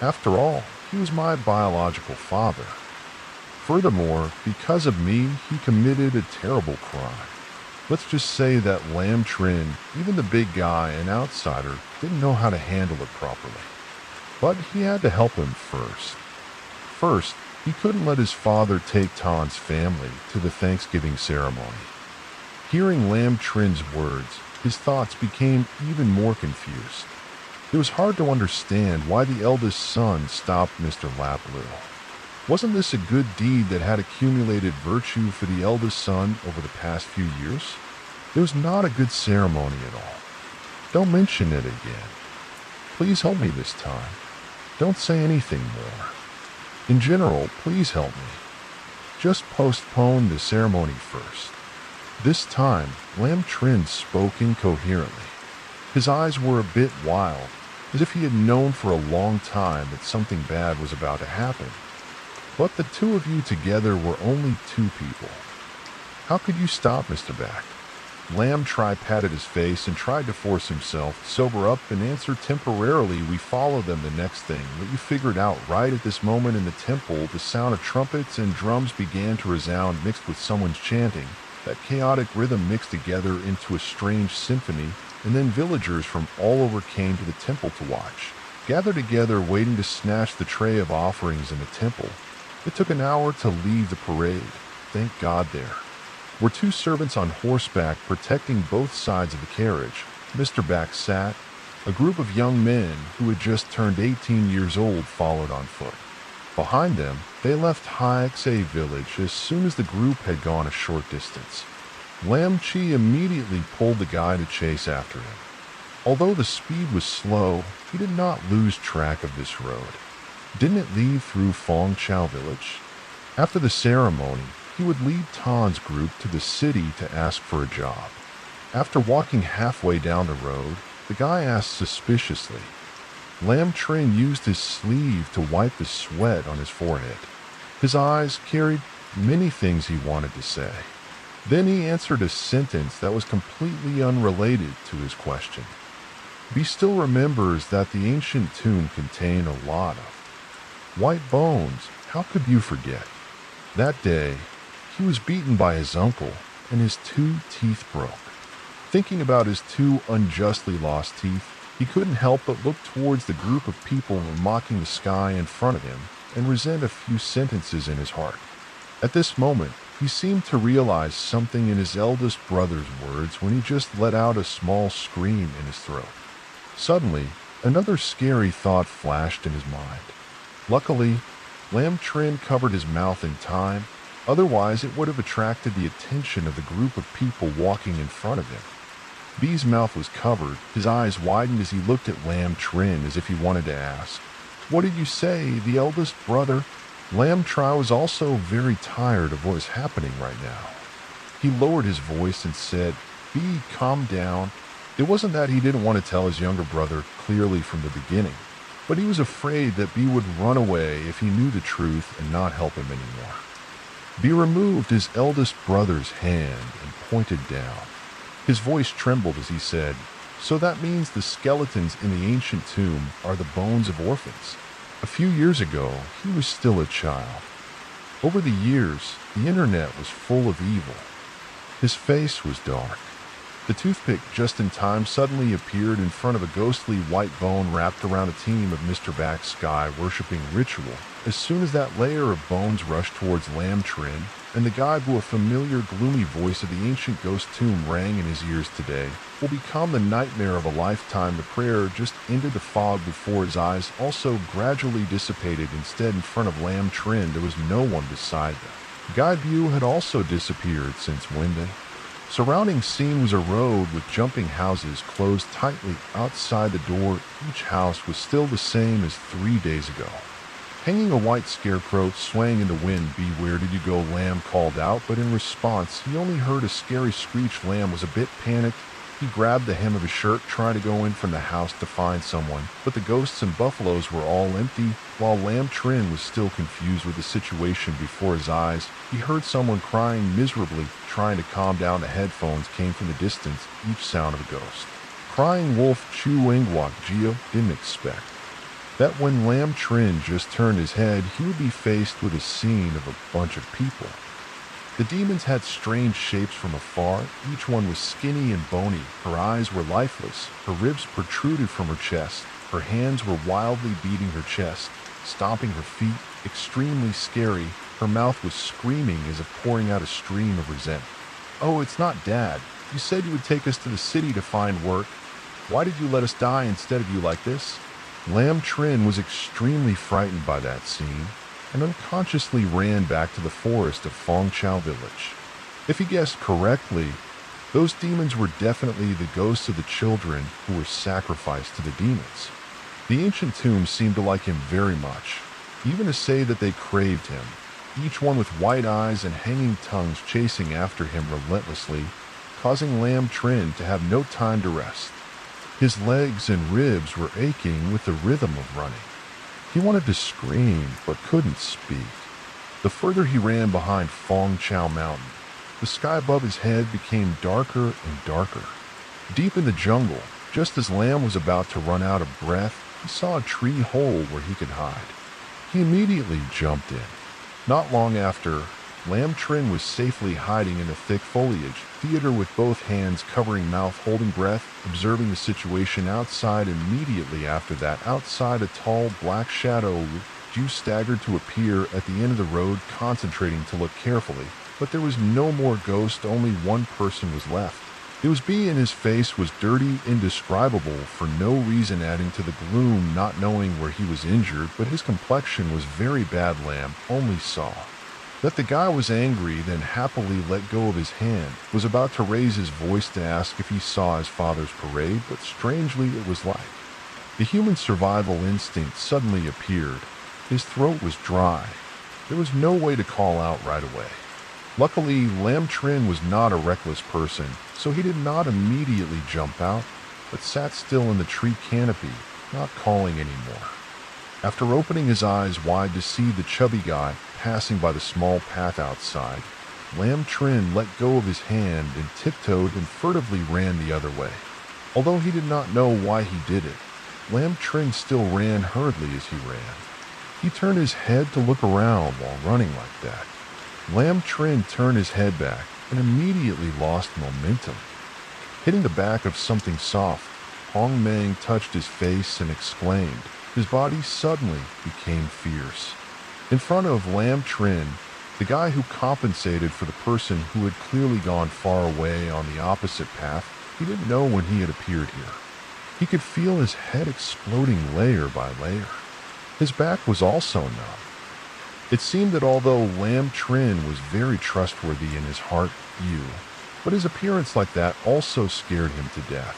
After all, he was my biological father. Furthermore, because of me, he committed a terrible crime. Let's just say that Lam Trin, even the big guy, an outsider, didn't know how to handle it properly. But he had to help him first. First, he couldn't let his father take Tan's family to the Thanksgiving ceremony. Hearing Lam Trin's words, his thoughts became even more confused. It was hard to understand why the eldest son stopped Mr. Laplu. Wasn't this a good deed that had accumulated virtue for the eldest son over the past few years? It was not a good ceremony at all. Don't mention it again. Please help me this time. Don't say anything more. In general, please help me. Just postpone the ceremony first. This time, Lam Trin spoke incoherently. His eyes were a bit wild, as if he had known for a long time that something bad was about to happen. But the two of you together were only two people. How could you stop Mr. Back? Lam patted his face and tried to force himself to sober up and answer temporarily. We follow them the next thing that you figured out right at this moment in the temple. The sound of trumpets and drums began to resound mixed with someone's chanting. That chaotic rhythm mixed together into a strange symphony, and then villagers from all over came to the temple to watch, gathered together waiting to snatch the tray of offerings in the temple. It took an hour to leave the parade. Thank God there were two servants on horseback protecting both sides of the carriage. Mr. Back sat. A group of young men who had just turned 18 years old followed on foot. Behind them, they left Haixe village as soon as the group had gone a short distance. Lam Chi immediately pulled the guy to chase after him. Although the speed was slow, he did not lose track of this road. Didn't it lead through Fong Chao village? After the ceremony, he would lead Tan's group to the city to ask for a job. After walking halfway down the road, the guy asked suspiciously. Lam Trin used his sleeve to wipe the sweat on his forehead. His eyes carried many things he wanted to say. Then he answered a sentence that was completely unrelated to his question. He still remembers that the ancient tomb contained a lot of white bones. How could you forget? That day, he was beaten by his uncle, and his two teeth broke. Thinking about his two unjustly lost teeth, he couldn't help but look towards the group of people mocking the sky in front of him and resent a few sentences in his heart. At this moment, he seemed to realize something in his eldest brother's words when he just let out a small scream in his throat. Suddenly, another scary thought flashed in his mind. Luckily, Lam Trin covered his mouth in time. Otherwise, it would have attracted the attention of the group of people walking in front of him. B's mouth was covered. His eyes widened as he looked at Lam Trin as if he wanted to ask, "What did you say, the eldest brother?" Lam Tri was also very tired of what was happening right now. He lowered his voice and said, "B, calm down." It wasn't that he didn't want to tell his younger brother clearly from the beginning, but he was afraid that B would run away if he knew the truth and not help him anymore. B removed his eldest brother's hand and pointed down. His voice trembled as he said, "So that means the skeletons in the ancient tomb are the bones of orphans." A few years ago, he was still a child. Over the years, the internet was full of evil. His face was dark. The toothpick just in time suddenly appeared in front of a ghostly white bone wrapped around a team of Mr. Back's sky-worshipping ritual. As soon as that layer of bones rushed towards Lam Trin, and the guide blew a familiar, gloomy voice of the ancient ghost tomb rang in his ears today, will become the nightmare of a lifetime. The prayer just entered the fog before his eyes, also gradually dissipated. Instead, in front of Lam Trin, there was no one beside them. Guide view had also disappeared since Wednesday. Surrounding scene was a road with jumping houses closed tightly outside the door. Each house was still the same as 3 days ago. Hanging a white scarecrow swaying in the wind. "B, where did you go?" Lam called out, but in response, he only heard a scary screech. Lam was a bit panicked. He grabbed the hem of his shirt, trying to go in from the house to find someone, but the ghosts and buffaloes were all empty. While Lam Trin was still confused with the situation before his eyes, he heard someone crying miserably. Trying to calm down, the headphones came from the distance, each sound of a ghost. Crying wolf Chu Wingwak Geo didn't expect that when Lam Trin just turned his head, he would be faced with a scene of a bunch of people. The demons had strange shapes from afar. Each one was skinny and bony. Her eyes were lifeless. Her ribs protruded from her chest. Her hands were wildly beating her chest, stomping her feet. Extremely scary. Her mouth was screaming as if pouring out a stream of resentment. "Oh, it's not Dad. You said you would take us to the city to find work. Why did you let us die instead of you like this?" Lam Trin was extremely frightened by that scene and unconsciously ran back to the forest of Fong Chao village. If he guessed correctly, those demons were definitely the ghosts of the children who were sacrificed to the demons. The ancient tomb seemed to like him very much. even to say that they craved him, each one with white eyes and hanging tongues chasing after him relentlessly, causing Lamb Trin to have no time to rest. His legs and ribs were aching with the rhythm of running. He wanted to scream, but couldn't speak. The further he ran behind Fong Chao Mountain, the sky above his head became darker and darker. Deep in the jungle, just as Lamb was about to run out of breath, he saw a tree hole where he could hide. He immediately jumped in. Not long after, Lamb Trin was safely hiding in the thick foliage, theater with both hands covering mouth, holding breath, observing the situation outside. Immediately after that, outside, a tall black shadow staggered to appear at the end of the road, concentrating to look carefully. But there was no more ghost, only one person was left. It was B, and his face was dirty, indescribable, for no reason, adding to the gloom, not knowing where he was injured, but his complexion was very bad. Lamb only saw that the guy was angry, then happily let go of his hand, was about to raise his voice to ask if he saw his father's parade, but strangely it was like the human survival instinct suddenly appeared. His throat was dry. There was no way to call out right away. Luckily, Lamb Trin was not a reckless person, so he did not immediately jump out, but sat still in the tree canopy, not calling anymore. After opening his eyes wide to see the chubby guy passing by the small path outside, Lamb Trin let go of his hand and tiptoed and furtively ran the other way. Although he did not know why he did it, Lamb Trin still ran hurriedly as he ran. He turned his head to look around while running like that. Lamb Trin turned his head back and immediately lost momentum. Hitting the back of something soft, Hong Meng touched his face and exclaimed. His body suddenly became fierce. In front of Lamb Trin, the guy who compensated for the person who had clearly gone far away on the opposite path, he didn't know when he had appeared here. He could feel his head exploding layer by layer. His back was also numb. It seemed that although Lamb Trin was very trustworthy in his heart view, but his appearance like that also scared him to death.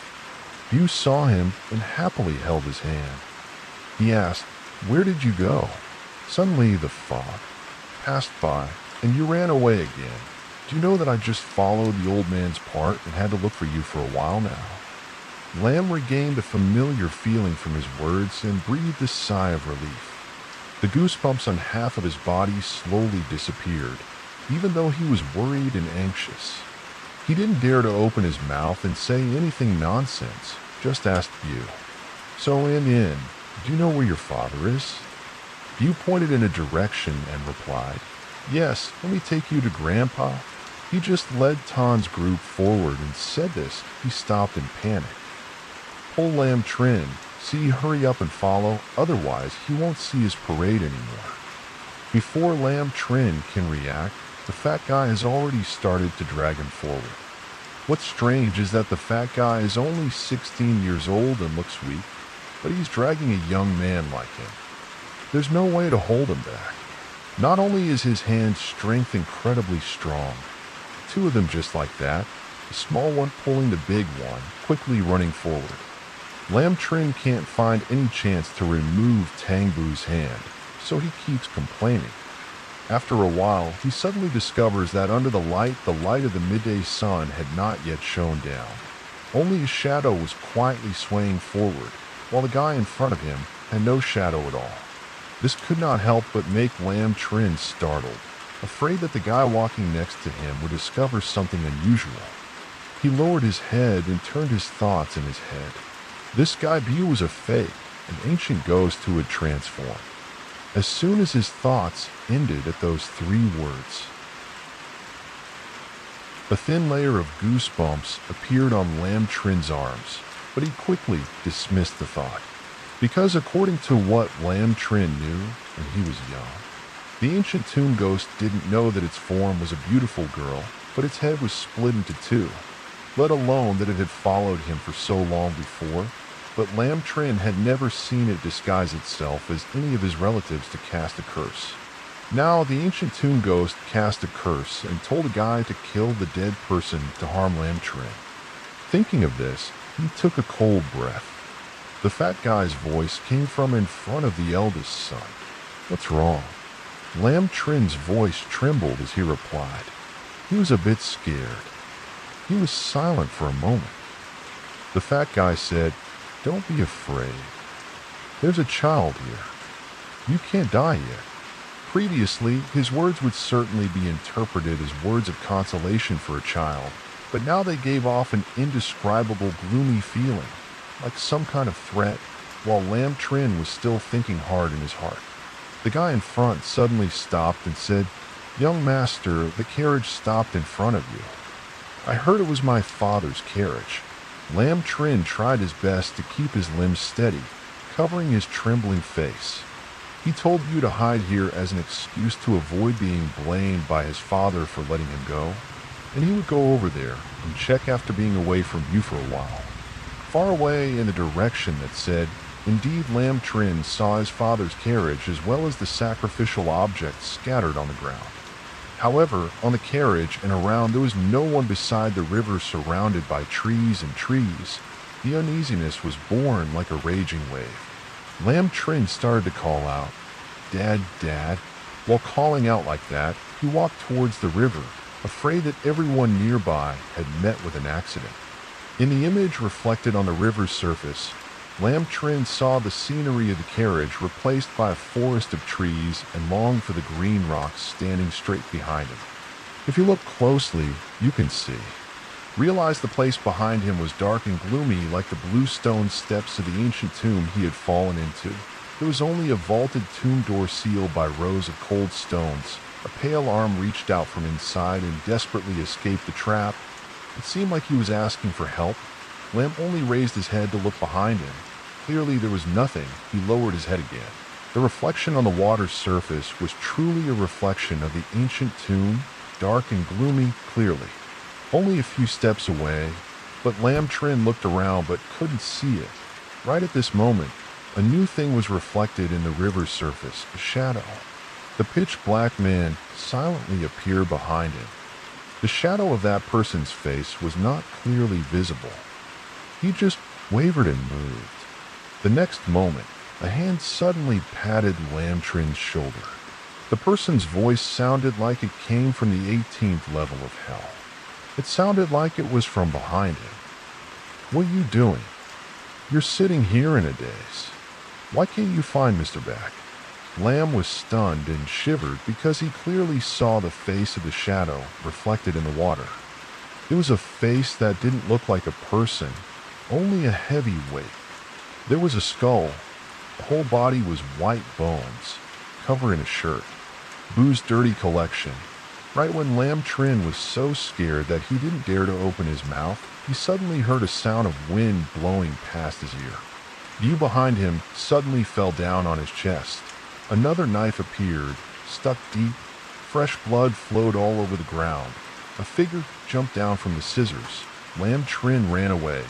Bu saw him and happily held his hand. He asked, "Where did you go?" Suddenly the fog passed by, and you ran away again. Do you know that I just followed the old man's part and had to look for you for a while now? Lamb regained a familiar feeling from his words and breathed a sigh of relief. The goosebumps on half of his body slowly disappeared, even though he was worried and anxious. He didn't dare to open his mouth and say anything nonsense, just asked Bu. "So in the end, do you know where your father is?" Bu pointed in a direction and replied, "Yes, let me take you to Grandpa." He just led Tan's group forward and said this. He stopped in panic. "Pull Lamb Trin. See, hurry up and follow, otherwise he won't see his parade anymore." Before Lamb Trin can react, the fat guy has already started to drag him forward. What's strange is that the fat guy is only 16 years old and looks weak, but he's dragging a young man like him. There's no way to hold him back. Not only is his hand strength incredibly strong, two of them just like that, the small one pulling the big one, quickly running forward. Lamb Trin can't find any chance to remove Tangbu's hand, so he keeps complaining. After a while, he suddenly discovers that under the light of the midday sun had not yet shone down. Only his shadow was quietly swaying forward, while the guy in front of him had no shadow at all. This could not help but make Lamb Trin startled, afraid that the guy walking next to him would discover something unusual. He lowered his head and turned his thoughts in his head. This guy Bu was a fake, an ancient ghost who had transformed. As soon as his thoughts ended at those three words, a thin layer of goosebumps appeared on Lamb Trin's arms, but he quickly dismissed the thought. Because according to what Lamb Trin knew when he was young, the ancient tomb ghost didn't know that its form was a beautiful girl, but its head was split into two, let alone that it had followed him for so long before. But Lamb Trin had never seen it disguise itself as any of his relatives to cast a curse. Now the ancient tomb ghost cast a curse and told a guy to kill the dead person to harm Lamb Trin. Thinking of this, he took a cold breath. The fat guy's voice came from in front of the eldest son. "What's wrong?" Lam Trin's voice trembled as he replied. He was a bit scared. He was silent for a moment. The fat guy said, "Don't be afraid. There's a child here. You can't die yet." Previously, his words would certainly be interpreted as words of consolation for a child, but now they gave off an indescribable gloomy feeling, like some kind of threat, while Lam Trin was still thinking hard in his heart. The guy in front suddenly stopped and said, "Young master, the carriage stopped in front of you." "I heard it was my father's carriage." Lam Trin tried his best to keep his limbs steady, covering his trembling face. "He told you to hide here as an excuse to avoid being blamed by his father for letting him go, and he would go over there and check after being away from you for a while." Far away in the direction that said, indeed Lam Trin saw his father's carriage as well as the sacrificial objects scattered on the ground. However, on the carriage and around there was no one beside the river surrounded by trees and trees. The uneasiness was born like a raging wave. Lam Trin started to call out, "Dad, Dad." While calling out like that, he walked towards the river, afraid that everyone nearby had met with an accident. In the image reflected on the river's surface, Lam Trin saw the scenery of the carriage replaced by a forest of trees and longed for the green rocks standing straight behind him. If you look closely, you can see. Realized the place behind him was dark and gloomy like the blue stone steps of the ancient tomb he had fallen into. There was only a vaulted tomb door sealed by rows of cold stones. A pale arm reached out from inside and desperately escaped the trap. It seemed like he was asking for help. Lam only raised his head to look behind him. Clearly there was nothing. He lowered his head again. The reflection on the water's surface was truly a reflection of the ancient tomb, dark and gloomy clearly. Only a few steps away, but Lam Trin looked around but couldn't see it. Right at this moment, a new thing was reflected in the river's surface, a shadow. The pitch-black man silently appeared behind him. The shadow of that person's face was not clearly visible. He just wavered and moved. The next moment, a hand suddenly patted Lam Trin's shoulder. The person's voice sounded like it came from the 18th level of hell. It sounded like it was from behind him. "What are you doing? You're sitting here in a daze. Why can't you find Mr. Back?" Lam was stunned and shivered because he clearly saw the face of the shadow reflected in the water. It was a face that didn't look like a person, only a heavy weight. There was a skull. The whole body was white bones, covered in a shirt. Boo's dirty collection. Right when Lam Trin was so scared that he didn't dare to open his mouth, he suddenly heard a sound of wind blowing past his ear. View behind him suddenly fell down on his chest. Another knife appeared, stuck deep. Fresh blood flowed all over the ground. A figure jumped down from the scissors. Lam Trin ran away,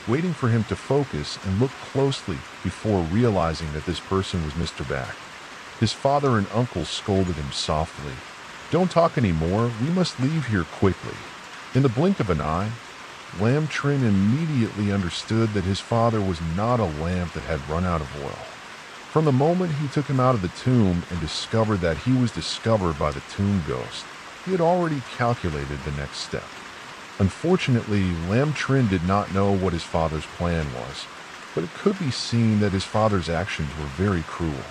waiting for him to focus and look closely before realizing that this person was Mr. Back. His father and uncle scolded him softly. "Don't talk anymore, we must leave here quickly." In the blink of an eye, Lam Trin immediately understood that his father was not a lamp that had run out of oil. From the moment he took him out of the tomb and discovered that he was discovered by the tomb ghost, he had already calculated the next step. Unfortunately, Lam Trin did not know what his father's plan was, but it could be seen that his father's actions were very cruel.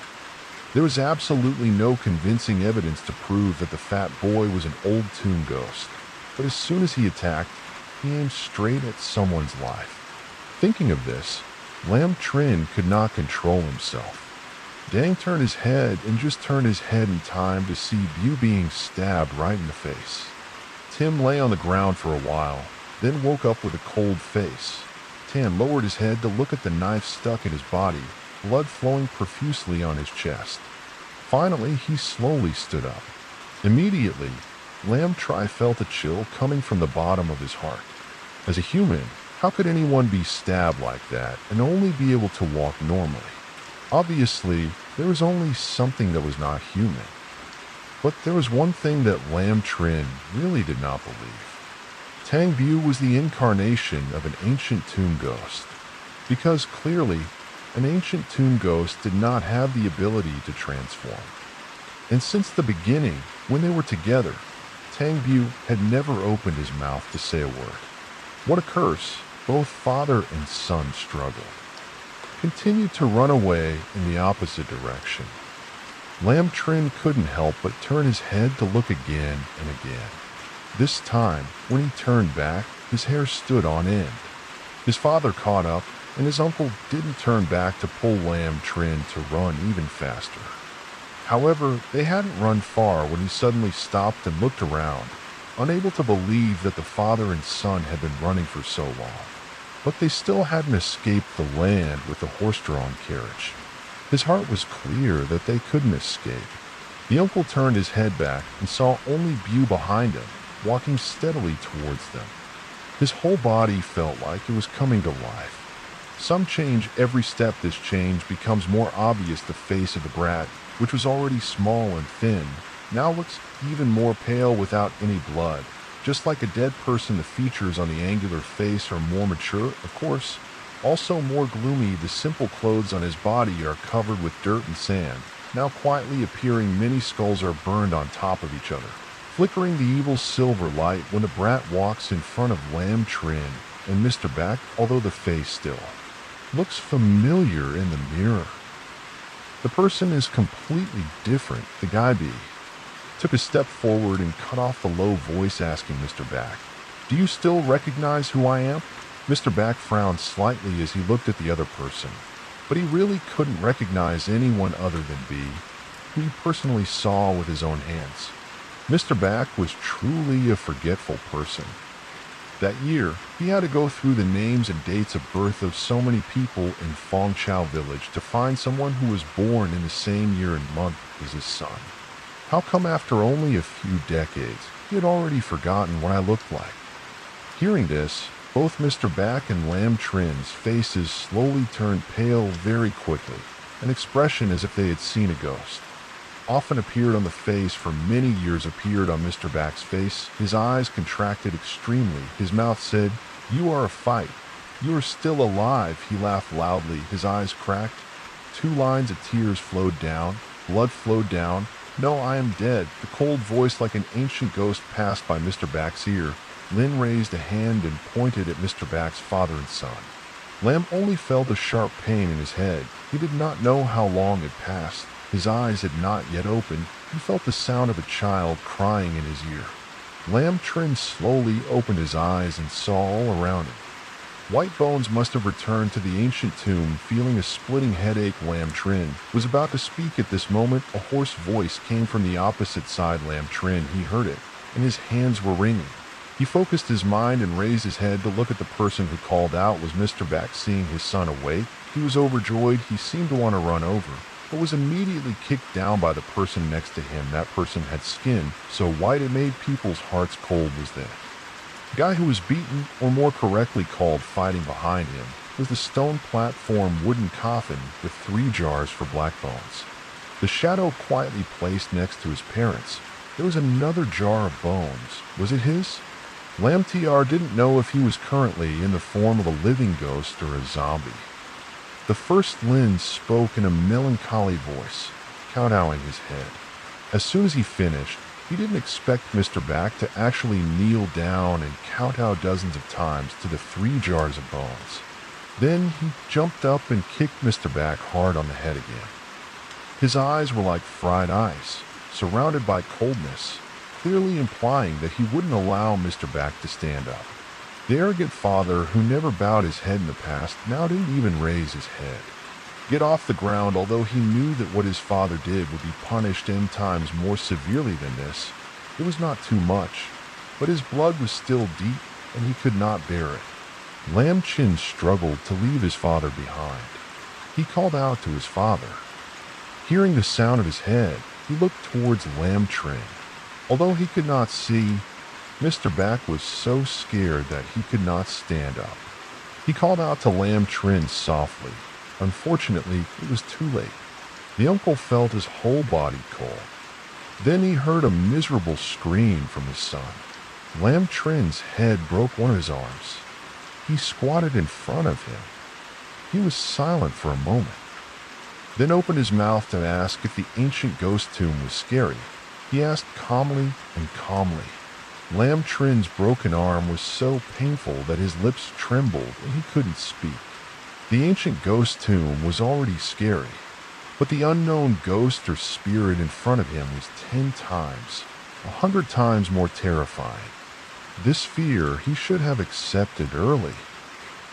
There was absolutely no convincing evidence to prove that the fat boy was an old tomb ghost, but as soon as he attacked, he aimed straight at someone's life. Thinking of this, Lam Trin could not control himself. Dang turned his head and just turned his head in time to see Bu being stabbed right in the face. Tim lay on the ground for a while, then woke up with a cold face. Tan lowered his head to look at the knife stuck in his body, blood flowing profusely on his chest. Finally, he slowly stood up. Immediately, Lam Tri felt a chill coming from the bottom of his heart. As a human, how could anyone be stabbed like that and only be able to walk normally? Obviously, there was only something that was not human. But there was one thing that Lam Trin really did not believe. Tang Bu was the incarnation of an ancient tomb ghost, because clearly an ancient tomb ghost did not have the ability to transform. And since the beginning, when they were together, Tangbu had never opened his mouth to say a word. What a curse! Both father and son struggled, continued to run away in the opposite direction. Lam Trin couldn't help but turn his head to look again and again. This time, when he turned back, his hair stood on end. His father caught up, and his uncle didn't turn back to pull Lam Trin to run even faster. However, they hadn't run far when he suddenly stopped and looked around, unable to believe that the father and son had been running for so long. But they still hadn't escaped the land with the horse-drawn carriage. His heart was clear that they couldn't escape. The uncle turned his head back and saw only Bu behind him, walking steadily towards them. His whole body felt like it was coming to life. Some change every step. This change becomes more obvious. The face of the brat, which was already small and thin, now looks even more pale without any blood. Just like a dead person, the features on the angular face are more mature, of course, also more gloomy. The simple clothes on his body are covered with dirt and sand. Now quietly appearing, many skulls are burned on top of each other, flickering the evil silver light when the brat walks in front of Lam Trin and Mr. Back, although the face still looks familiar in the mirror. The person is completely different. The guy took a step forward and cut off the low voice, asking Mr. Back, "Do you still recognize who I am?" Mr. Back frowned slightly as he looked at the other person, but he really couldn't recognize anyone other than B, who he personally saw with his own hands. Mr. Back was truly a forgetful person. That year, he had to go through the names and dates of birth of so many people in Fengchao village to find someone who was born in the same year and month as his son. How come after only a few decades, he had already forgotten what I looked like? Hearing this, both Mr. Back and Lam Trin's faces slowly turned pale very quickly. An expression as if they had seen a ghost often appeared on the face for many years appeared on Mr. Back's face. His eyes contracted extremely. His mouth said, "You are a fight. You are still alive." He laughed loudly. His eyes cracked. 2 lines of tears flowed down. Blood flowed down. "No, I am dead." The cold voice like an ancient ghost passed by Mr. Back's ear. Lin raised a hand and pointed at Mr. Back's father and son. Lam only felt a sharp pain in his head. He did not know how long had passed. His eyes had not yet opened. He felt the sound of a child crying in his ear. Lam Trin slowly opened his eyes and saw all around him. White bones must have returned to the ancient tomb. Feeling a splitting headache, Lam Trin was about to speak. At this moment, a hoarse voice came from the opposite side. Lam Trin, he heard it, and his hands were wringing. He focused his mind and raised his head to look at the person who called out. Was Mr. Back. Seeing his son awake, he was overjoyed. He seemed to want to run over, but was immediately kicked down by the person next to him. That person had skin so white it made people's hearts cold. Was that the guy who was beaten, or more correctly called fighting behind him, was the stone platform wooden coffin with 3 jars for black bones. The shadow quietly placed next to his parents. There was another jar of bones. Was it his? Lam Tr didn't know if he was currently in the form of a living ghost or a zombie. The first Lin spoke in a melancholy voice, kowtowing his head. As soon as he finished, he didn't expect Mr. Back to actually kneel down and kowtow dozens of times to the 3 jars of bones. Then he jumped up and kicked Mr. Back hard on the head again. His eyes were like fried ice, surrounded by coldness, clearly implying that he wouldn't allow Mr. Back to stand up. The arrogant father, who never bowed his head in the past, now didn't even raise his head. Get off the ground. Although he knew that what his father did would be punished 10 times more severely than this, it was not too much, but his blood was still deep, and he could not bear it. Lam Trin struggled to leave his father behind. He called out to his father. Hearing the sound of his head, he looked towards Lam Trin. Although he could not see, Mr. Back was so scared that he could not stand up. He called out to Lam Trin softly. Unfortunately, it was too late. The uncle felt his whole body cold. Then he heard a miserable scream from his son. Lam Trin's head broke one of his arms. He squatted in front of him. He was silent for a moment, then opened his mouth to ask if the ancient ghost tomb was scary. He asked calmly and calmly. Lam Trin's broken arm was so painful that his lips trembled and he couldn't speak. The ancient ghost tomb was already scary, but the unknown ghost or spirit in front of him was 10 times, 100 times more terrifying. This fear he should have accepted early.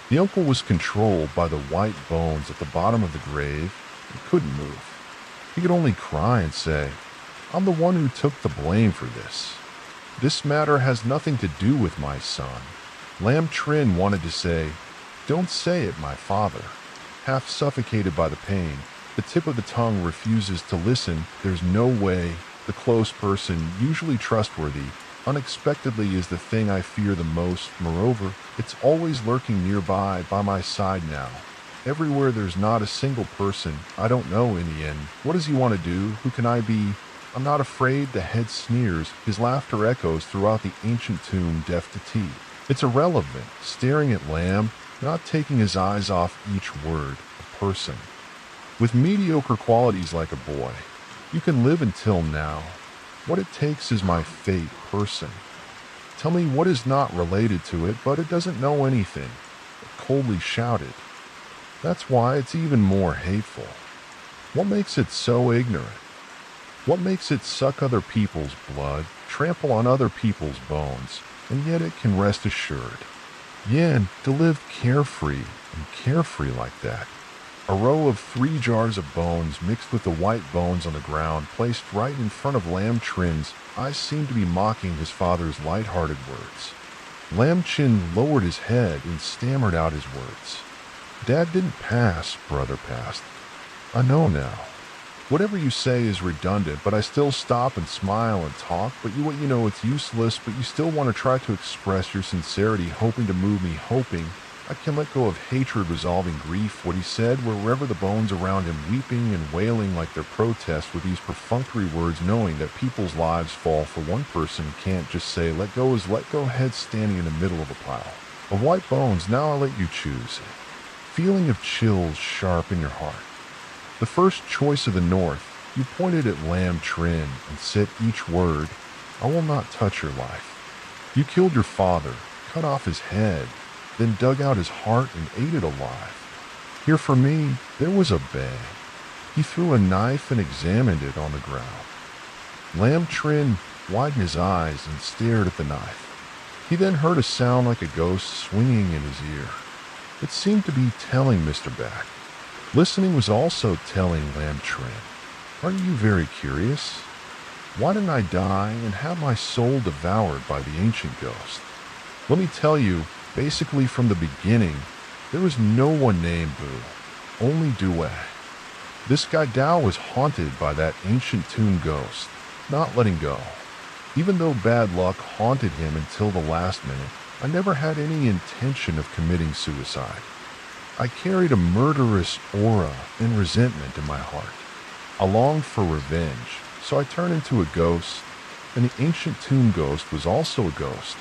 The uncle was controlled by the white bones at the bottom of the grave and couldn't move. He could only cry and say, "I'm the one who took the blame for this. This matter has nothing to do with my son." Lam Trin wanted to say, "Don't say it, my father." Half suffocated by the pain, the tip of the tongue refuses to listen. There's no way. The close person, usually trustworthy, unexpectedly is the thing I fear the most. Moreover, it's always lurking nearby, by my side now. Everywhere there's not a single person. I don't know in the end. What does he want to do? Who can I be? I'm not afraid. The head sneers. His laughter echoes throughout the ancient tomb, deaf to tea. It's irrelevant, staring at Lam, not taking his eyes off each word. A person with mediocre qualities like a boy. You can live until now. What it takes is my fate, person. Tell me what is not related to it, but it doesn't know anything. It coldly shouted. That's why it's even more hateful. What makes it so ignorant? What makes it suck other people's blood, trample on other people's bones, and yet it can rest assured? Yen, to live carefree like that. A row of 3 jars of bones mixed with the white bones on the ground, placed right in front of Lam Trin's eyes, seemed to be mocking his father's light-hearted words. Lam Trin lowered his head and stammered out his words. Dad didn't pass, brother passed. I know now. Whatever you say is redundant, but I still stop and smile and talk, but you know it's useless, but you still want to try to express your sincerity, hoping to move me, hoping I can let go of hatred, resolving grief. What he said, wherever the bones around him weeping and wailing like their protest with these perfunctory words, knowing that people's lives fall for one person, can't just say let go is let go. Head standing in the middle of a pile of white bones. Now I'll let you choose. Feeling of chills sharp in your heart. The first choice of the north, you pointed at Lam Trin and said each word, I will not touch your life. You killed your father, cut off his head, then dug out his heart and ate it alive. Here for me, there was a bag. He threw a knife and examined it on the ground. Lam Trin widened his eyes and stared at the knife. He then heard a sound like a ghost swinging in his ear. It seemed to be telling Mr. Back. Listening was also telling Lam Trin, aren't you very curious? Why didn't I die and have my soul devoured by the ancient ghost? Let me tell you, basically from the beginning, there was no one named Boo, only Due. This guy Dao was haunted by that ancient tomb ghost, not letting go. Even though bad luck haunted him until the last minute, I never had any intention of committing suicide. I carried a murderous aura and resentment in my heart. I longed for revenge, so I turned into a ghost, and the ancient tomb ghost was also a ghost.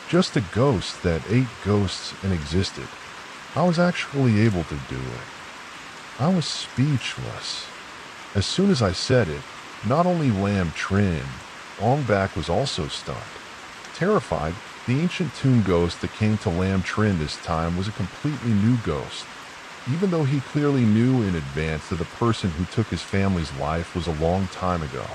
Just a ghost that ate ghosts and existed. I was actually able to do it. I was speechless. As soon as I said it, not only Lam Trin, Ongbak was also stunned. Terrified, the ancient tomb ghost that came to Lam Trin this time was a completely new ghost. Even though he clearly knew in advance that the person who took his family's life was a long time ago.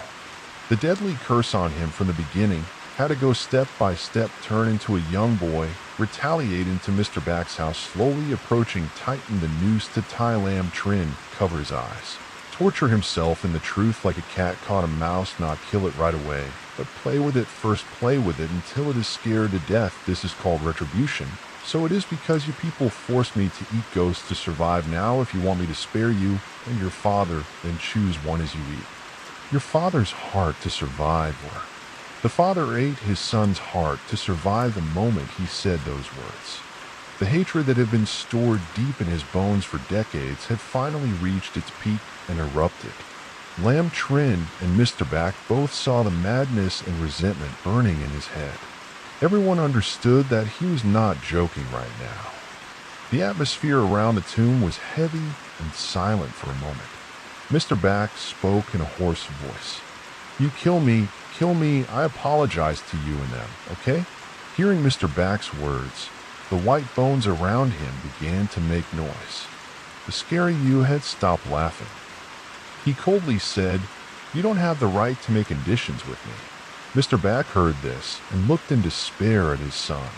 The deadly curse on him from the beginning had to go step by step, turn into a young boy, retaliate into Mr. Back's house, slowly approaching, tighten the noose to tie Lam Trin, cover his eyes. Torture himself in the truth like a cat caught a mouse, not kill it right away, but play with it first, play with it until it is scared to death. This is called retribution. So it is because you people forced me to eat ghosts to survive. Now if you want me to spare you and your father, then choose one as you eat. Your father's heart to survive, or the father ate his son's heart to survive the moment he said those words. The hatred that had been stored deep in his bones for decades had finally reached its peak and erupted. Lam Trin and Mr. Back both saw the madness and resentment burning in his head. Everyone understood that he was not joking right now. The atmosphere around the tomb was heavy and silent for a moment. Mr. Bax spoke in a hoarse voice. You kill me, I apologize to you and them, okay? Hearing Mr. Bax's words, the white bones around him began to make noise. The scary you had stopped laughing. He coldly said, You don't have the right to make conditions with me. Mr. Bax heard this and looked in despair at his son.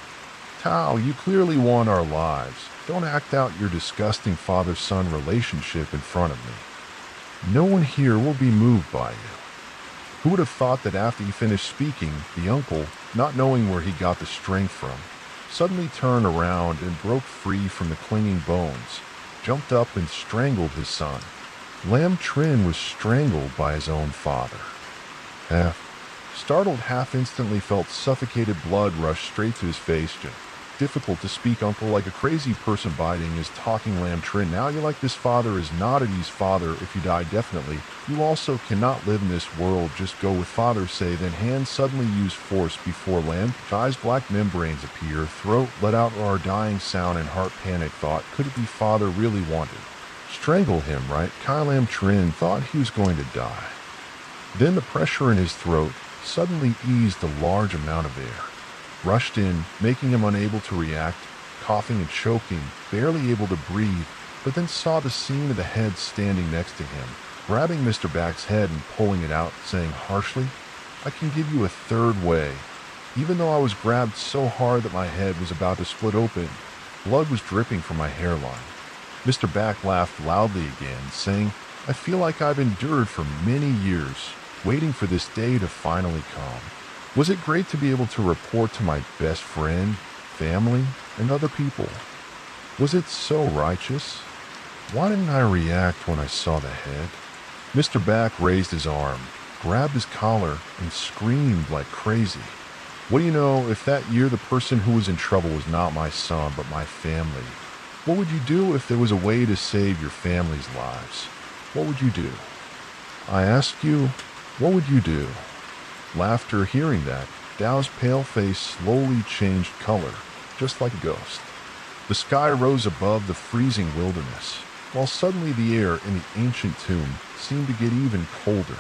Tao, you clearly want our lives. Don't act out your disgusting father-son relationship in front of me. No one here will be moved by you. Who would have thought that after he finished speaking, the uncle, not knowing where he got the strength from, suddenly turned around and broke free from the clinging bones, jumped up and strangled his son. Lam Trin was strangled by his own father. Startled, half instantly felt suffocated blood rush straight to his face. Difficult to speak, uncle, like a crazy person biting his talking Lam Trin. Now you like this father is not Eddie's father. If you die, definitely. You also cannot live in this world. Just go with father, say. Then hands suddenly use force before Lam. Eyes black membranes appear. Throat let out our dying sound and heart panic thought. Could it be father really wanted? Strangle him, right? Kai Lam Trin thought he was going to die. Then the pressure in his throat suddenly eased a large amount of air. Rushed in, making him unable to react, coughing and choking, barely able to breathe, but then saw the scene of the head standing next to him, grabbing Mr. Bax's head and pulling it out, saying harshly, I can give you a third way. Even though I was grabbed so hard that my head was about to split open, blood was dripping from my hairline. Mr. Bax laughed loudly again, saying, I feel like I've endured for many years, waiting for this day to finally come. Was it great to be able to report to my best friend, family, and other people? Was it so righteous? Why didn't I react when I saw the head? Mr. Bax raised his arm, grabbed his collar, and screamed like crazy. What do you know, if that year the person who was in trouble was not my son, but my family? What would you do if there was a way to save your family's lives? What would you do? I ask you, what would you do? Laughter hearing that, Dao's pale face slowly changed color, just like a ghost. The sky rose above the freezing wilderness, while suddenly the air in the ancient tomb seemed to get even colder.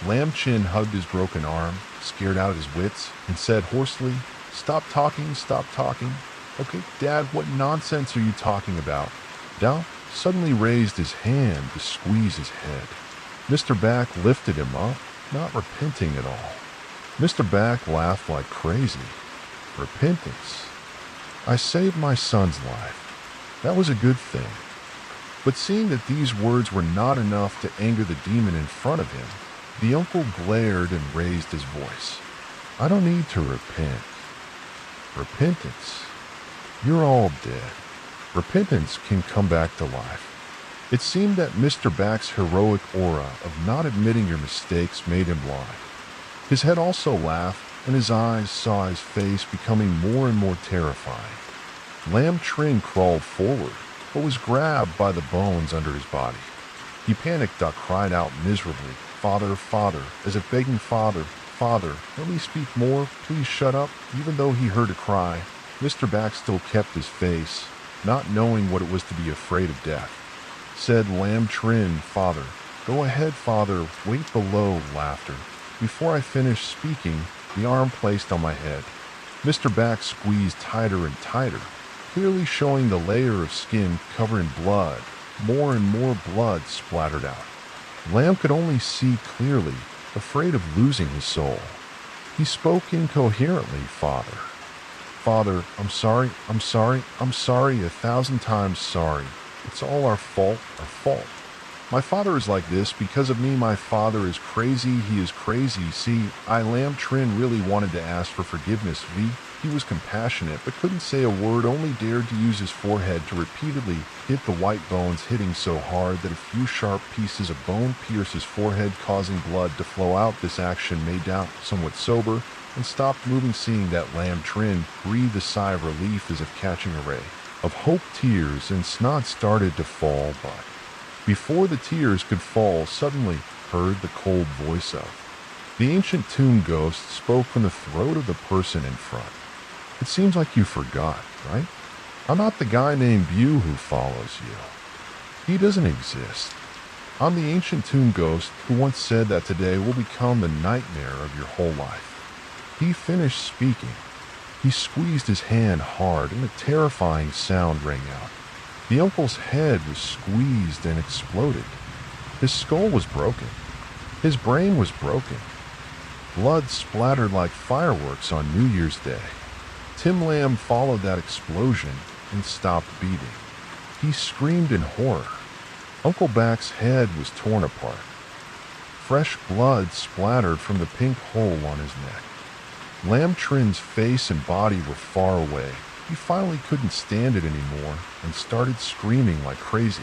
Lam Chin hugged his broken arm, scared out his wits, and said hoarsely, Stop talking, stop talking. Okay, Dad, what nonsense are you talking about? Dao suddenly raised his hand to squeeze his head. Mr. Bax lifted him up, not repenting at all. Mr. Bax laughed like crazy. Repentance. I saved my son's life. That was a good thing. But seeing that these words were not enough to anger the demon in front of him, the uncle glared and raised his voice. I don't need to repent. Repentance. You're all dead. Repentance can come back to life. It seemed that Mr. Bax's heroic aura of not admitting your mistakes made him blind. His head also laughed, and his eyes saw his face becoming more and more terrifying. Lam Trin crawled forward, but was grabbed by the bones under his body. He panicked, cried out miserably, Father, Father, as if begging Father, Father, let me speak more, please shut up. Even though he heard a cry, Mr. Bax still kept his face, not knowing what it was to be afraid of death. Said Lam Trin, Father, go ahead, Father, wait below, laughter. Before I finished speaking, the arm placed on my head. Mr. Bax squeezed tighter and tighter, clearly showing the layer of skin covered in blood. More and more blood splattered out. Lam could only see clearly, afraid of losing his soul. He spoke incoherently, Father. Father, I'm sorry, I'm sorry, I'm sorry, 1,000 times sorry. It's all our fault, our fault. My father is like this because of me. My father is crazy. He is crazy. See, Lam Trin really wanted to ask for forgiveness. He was compassionate, but couldn't say a word, only dared to use his forehead to repeatedly hit the white bones, hitting so hard that a few sharp pieces of bone pierced his forehead, causing blood to flow out. This action made Dao somewhat sober and stopped moving, seeing that Lam Trin breathed a sigh of relief as if catching a ray of hope. Tears and snot started to fall, but before the tears could fall, suddenly heard the cold voice of the ancient tomb ghost spoke from the throat of the person in front. It seems like you forgot, right? I'm not the guy named Bew who follows you. He doesn't exist. I'm the ancient tomb ghost who once said that today will become the nightmare of your whole life." He finished speaking. He squeezed his hand hard and a terrifying sound rang out. The uncle's head was squeezed and exploded. His skull was broken. His brain was broken. Blood splattered like fireworks on New Year's Day. Tim Lamb followed that explosion and stopped beating. He screamed in horror. Uncle Back's head was torn apart. Fresh blood splattered from the pink hole on his neck. Lamb Trin's face and body were far away. He finally couldn't stand it anymore and started screaming like crazy.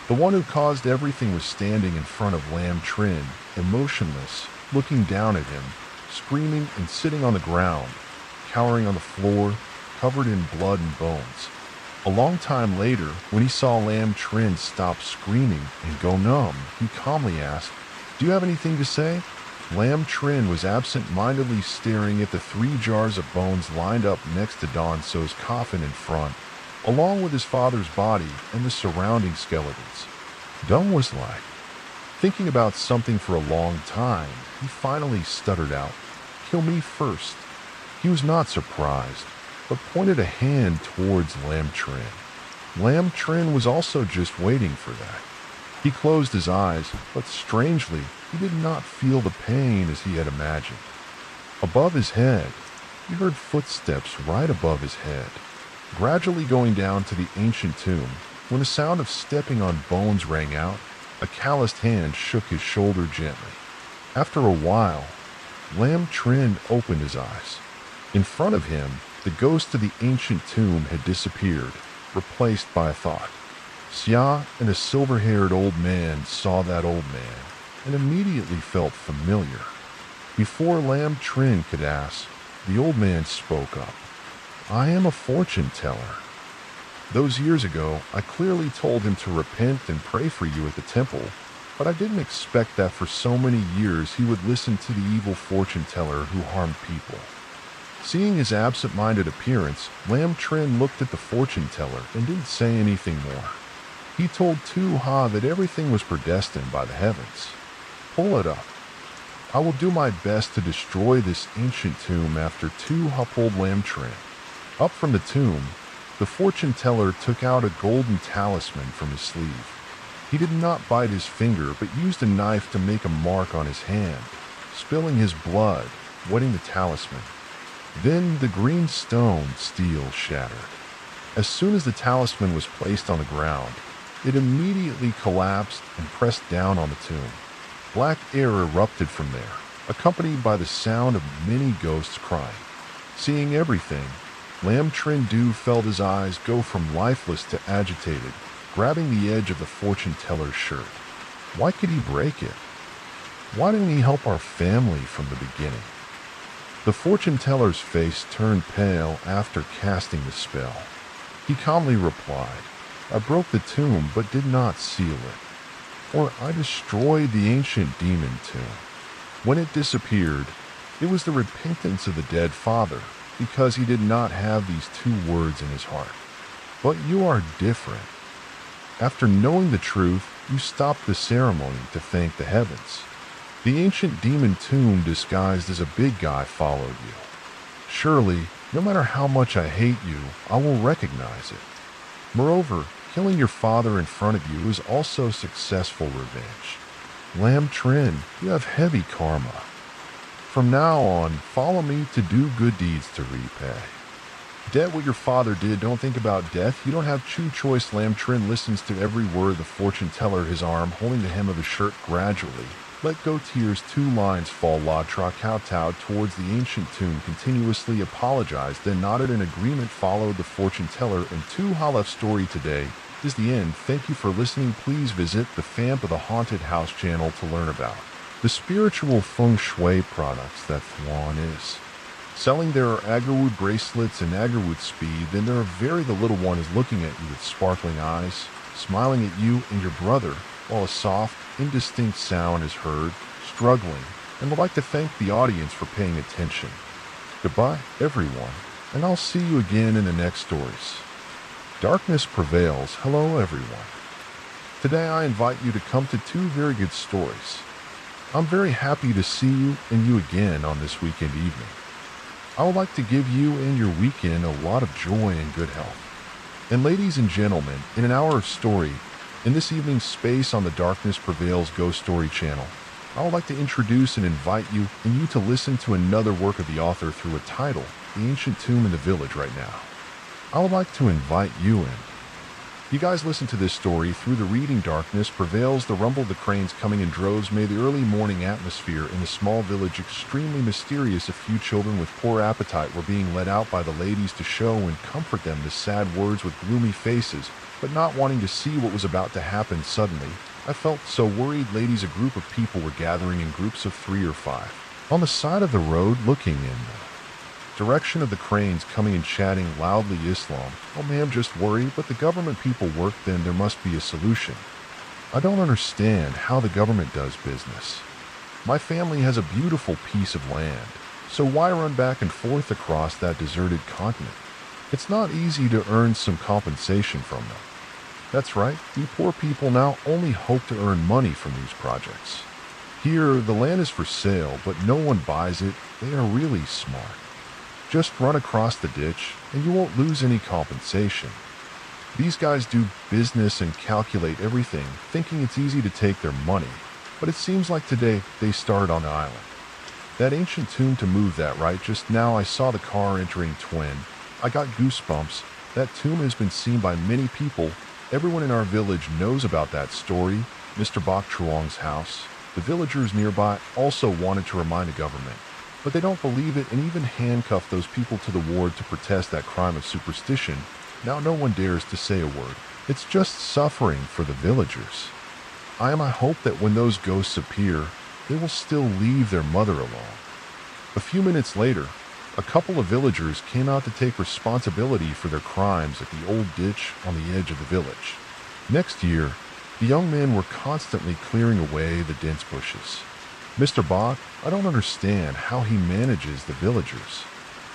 The one who caused everything was standing in front of Lamb Trin, emotionless, looking down at him, screaming and sitting on the ground, cowering on the floor, covered in blood and bones. A long time later, when he saw Lamb Trin stop screaming and go numb, he calmly asked, "Do you have anything to say?" Lamb Trin was absent-mindedly staring at the 3 jars of bones lined up next to Don So's coffin in front, along with his father's body and the surrounding skeletons. Don was like, thinking about something for a long time, he finally stuttered out, "Kill me first." He was not surprised, but pointed a hand towards Lamb Trin. Lamb Trin was also just waiting for that. He closed his eyes, but strangely, he did not feel the pain as he had imagined. Above his head, he heard footsteps right above his head, gradually going down to the ancient tomb. When the sound of stepping on bones rang out, a calloused hand shook his shoulder gently. After a while, Lamb Trin opened his eyes. In front of him, the ghost of the ancient tomb had disappeared, replaced by a thought. Xia and a silver-haired old man saw that old man and immediately felt familiar. Before Lamb Trin could ask, the old man spoke up. "I am a fortune teller. Those years ago, I clearly told him to repent and pray for you at the temple, but I didn't expect that for so many years he would listen to the evil fortune teller who harmed people." Seeing his absent-minded appearance, Lamb Trin looked at the fortune teller and didn't say anything more. He told Tu-Ha that everything was predestined by the heavens. "Pull it up. I will do my best to destroy this ancient tomb." After Tu-Ha pulled Lamb Trin up from the tomb, the fortune teller took out a golden talisman from his sleeve. He did not bite his finger, but used a knife to make a mark on his hand, spilling his blood, wetting the talisman. Then the green stone steel shattered. As soon as the talisman was placed on the ground, it immediately collapsed and pressed down on the tomb. Black air erupted from there, accompanied by the sound of many ghosts crying. Seeing everything, Lamb Trin felt his eyes go from lifeless to agitated, grabbing the edge of the fortune teller's shirt. Why could he break it? Why didn't he help our family from the beginning? The fortune teller's face turned pale after casting the spell. He calmly replied, "I broke the tomb but did not seal it. Or I destroyed the ancient demon tomb. When it disappeared, it was the repentance of the dead father, because he did not have these 2 words in his heart. But you are different. After knowing the truth, you stopped the ceremony to thank the heavens. The ancient demon tomb disguised as a big guy followed you. Surely, no matter how much I hate you, I will recognize it. Moreover, killing your father in front of you is also successful revenge. Lamb Trin, you have heavy karma. From now on, follow me to do good deeds to repay. Debt what your father did, don't think about death. You don't have true choice." Lamb Trin listens to every word the fortune teller, his arm holding the hem of his shirt gradually. Let go tears, 2 lines fall, La Tra kowtowed towards the ancient tomb, continuously apologized, then nodded in agreement, followed the fortune teller, and Tu-Ha left. Story today is the end. Thank you for listening. Please visit the Famp of the Haunted House channel to learn about the spiritual feng shui products that Thwan is selling. There are agarwood bracelets and agarwood speed. Then there are the little one is looking at you with sparkling eyes, smiling at you and your brother, while a soft, indistinct sound is heard, struggling, and would like to thank the audience for paying attention. Goodbye, everyone, and I'll see you again in the next stories. Darkness Prevails. Hello, everyone. Today I invite you to come to two very good stories. I'm very happy to see you and you again on this weekend evening. I would like to give you and your weekend a lot of joy and good health. And ladies and gentlemen, in an hour of story, in this evening's space on the Darkness Prevails Ghost Story channel, I would like to introduce and invite you and you to listen to another work of the author through a title, The Ancient Tomb in the Village right now. I would like to invite you in. You guys listen to this story through the reading. Darkness Prevails. The rumble of the cranes coming in droves made the early morning atmosphere in the small village extremely mysterious. A few children with poor appetite were being led out by the ladies to show and comfort them the sad words with gloomy faces, but not wanting to see what was about to happen. Suddenly, I felt so worried. Ladies, a group of people were gathering in groups of 3 or 5 on the side of the road, looking in the direction of the cranes, coming and chatting loudly. Islam. Oh ma'am, just worry, but the government people work, then there must be a solution. I don't understand how the government does business. My family has a beautiful piece of land, so why run back and forth across that deserted continent? It's not easy to earn some compensation from them. That's right, you poor people now only hope to earn money from these projects. Here, the land is for sale, but no one buys it. They are really smart. Just run across the ditch, and you won't lose any compensation. These guys do business and calculate everything, thinking it's easy to take their money. But it seems like today they started on the island. That ancient tomb to move that, right? Just now I saw the car entering Twin. I got goosebumps. That tomb has been seen by many people. Everyone in our village knows about that story. Mr. Bok Truong's house. The villagers nearby also wanted to remind the government, but they don't believe it and even handcuffed those people to the ward to protest that crime of superstition. Now no one dares to say a word. It's just suffering for the villagers. I hope that when those ghosts appear, they will still leave their mother alone. A few minutes later, a couple of villagers came out to take responsibility for their crimes at the old ditch on the edge of the village. Next year, the young men were constantly clearing away the dense bushes. Mr. Bok, I don't understand how he manages the villagers.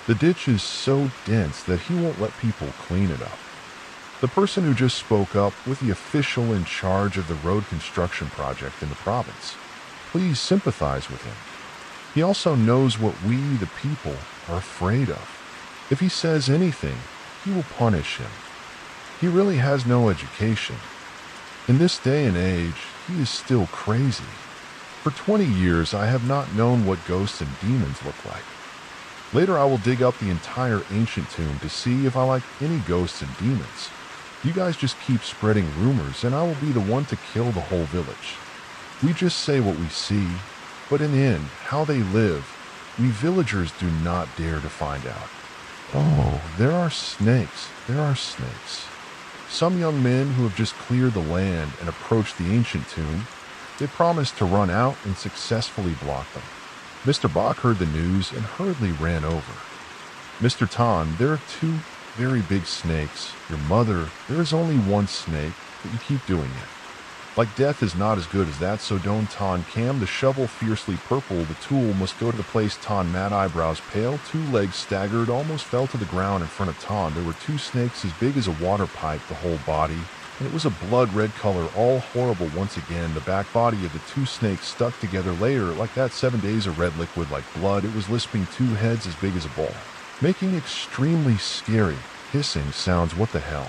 The ditch is so dense that he won't let people clean it up. The person who just spoke up with the official in charge of the road construction project in the province. Please sympathize with him. He also knows what we, the people, are afraid of. If he says anything, he will punish him. He really has no education. In this day and age, he is still crazy. For 20 years, I have not known what ghosts and demons look like. Later, I will dig up the entire ancient tomb to see if I like any ghosts and demons. You guys just keep spreading rumors, and I will be the one to kill the whole village. We just say what we see, but in the end, how they live, we villagers do not dare to find out. Oh, there are snakes. There are snakes. Some young men who have just cleared the land and approached the ancient tomb, they promised to run out and successfully block them. Mr. Bok heard the news and hurriedly ran over. Mr. Tan, there are 2 very big snakes. Your mother, there is only one snake, but you keep doing it. Like death is not as good as that, so don't Tan Cam, the shovel fiercely purple, the tool must go to the place. Tan, mad eyebrows pale, 2 legs staggered, almost fell to the ground in front of Tan. There were 2 snakes as big as a water pipe, the whole body, and it was a blood-red color, all horrible. Once again, the back body of the 2 snakes stuck together later, like that 7 days of red liquid like blood. It was lisping, 2 heads as big as a ball, making extremely scary, hissing sounds. What the hell?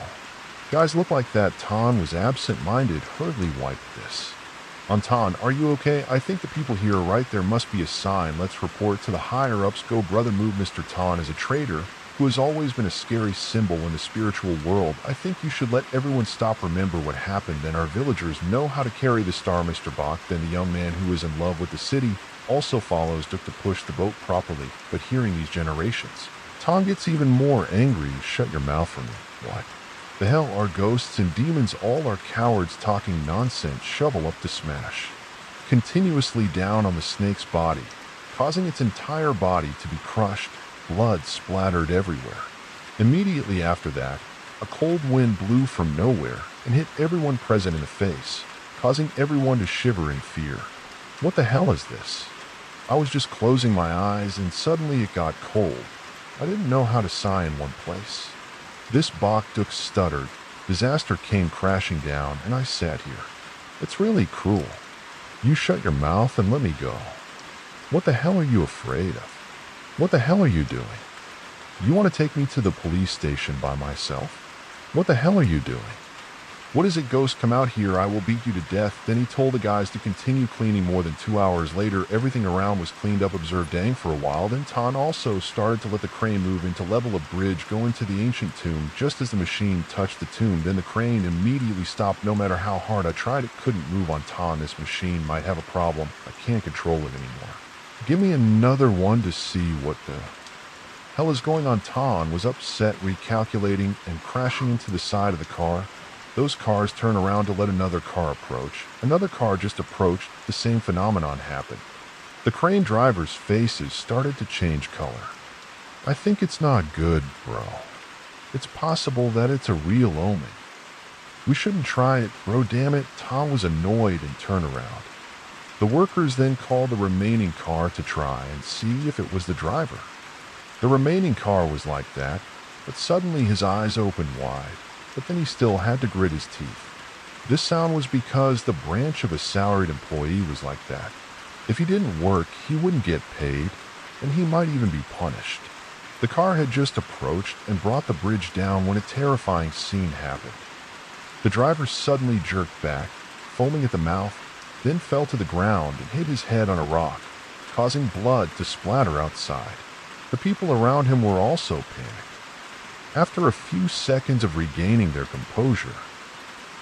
Guys, look like that Tan was absent-minded, hurriedly wiped this. Tan, are you okay? I think the people here are right. There must be a sign. Let's report to the higher-ups. Go, brother, move. Mr. Tan is a traitor who has always been a scary symbol in the spiritual world. I think you should let everyone stop. Remember what happened, and our villagers know how to carry the star. Mr. Bok, then the young man who is in love with the city also follows Duke to push the boat properly, but hearing these generations, Tan gets even more angry. Shut your mouth for me. What the hell are ghosts and demons? All are cowards talking nonsense. Shovel up to smash continuously down on the snake's body, causing its entire body to be crushed. Blood splattered everywhere. Immediately after that, a cold wind blew from nowhere and hit everyone present in the face, causing everyone to shiver in fear. What the hell is this? I was just closing my eyes and suddenly it got cold. I didn't know how to sigh in one place. This Bokduk stuttered. Disaster came crashing down, and I sat here. It's really cruel. You shut your mouth and let me go. What the hell are you afraid of? What the hell are you doing? You want to take me to the police station by myself? What the hell are you doing? What is it, ghost? Come out here, I will beat you to death. Then he told the guys to continue cleaning. More than 2 hours later, everything around was cleaned up. Observed Dang for a while. Then Tan also started to let the crane move into level of bridge, go into the ancient tomb. Just as the machine touched the tomb, then the crane immediately stopped. No matter how hard I tried, it couldn't move on Tan. This machine might have a problem. I can't control it anymore. Give me another one to see what the hell is going on. Tan was upset, recalculating, and crashing into the side of the car. Those cars turn around to let another car approach. Another car just approached. The same phenomenon happened. The crane drivers' faces started to change color. I think it's not good, bro. It's possible that it's a real omen. We shouldn't try it, bro. Damn it. Tom was annoyed and turned around. The workers then called the remaining car to try and see if it was the driver. The remaining car was like that, but suddenly his eyes opened wide. But then he still had to grit his teeth. This sound was because the branch of a salaried employee was like that. If he didn't work, he wouldn't get paid, and he might even be punished. The car had just approached and brought the bridge down when a terrifying scene happened. The driver suddenly jerked back, foaming at the mouth, then fell to the ground and hit his head on a rock, causing blood to splatter outside. The people around him were also panicked. After a few seconds of regaining their composure,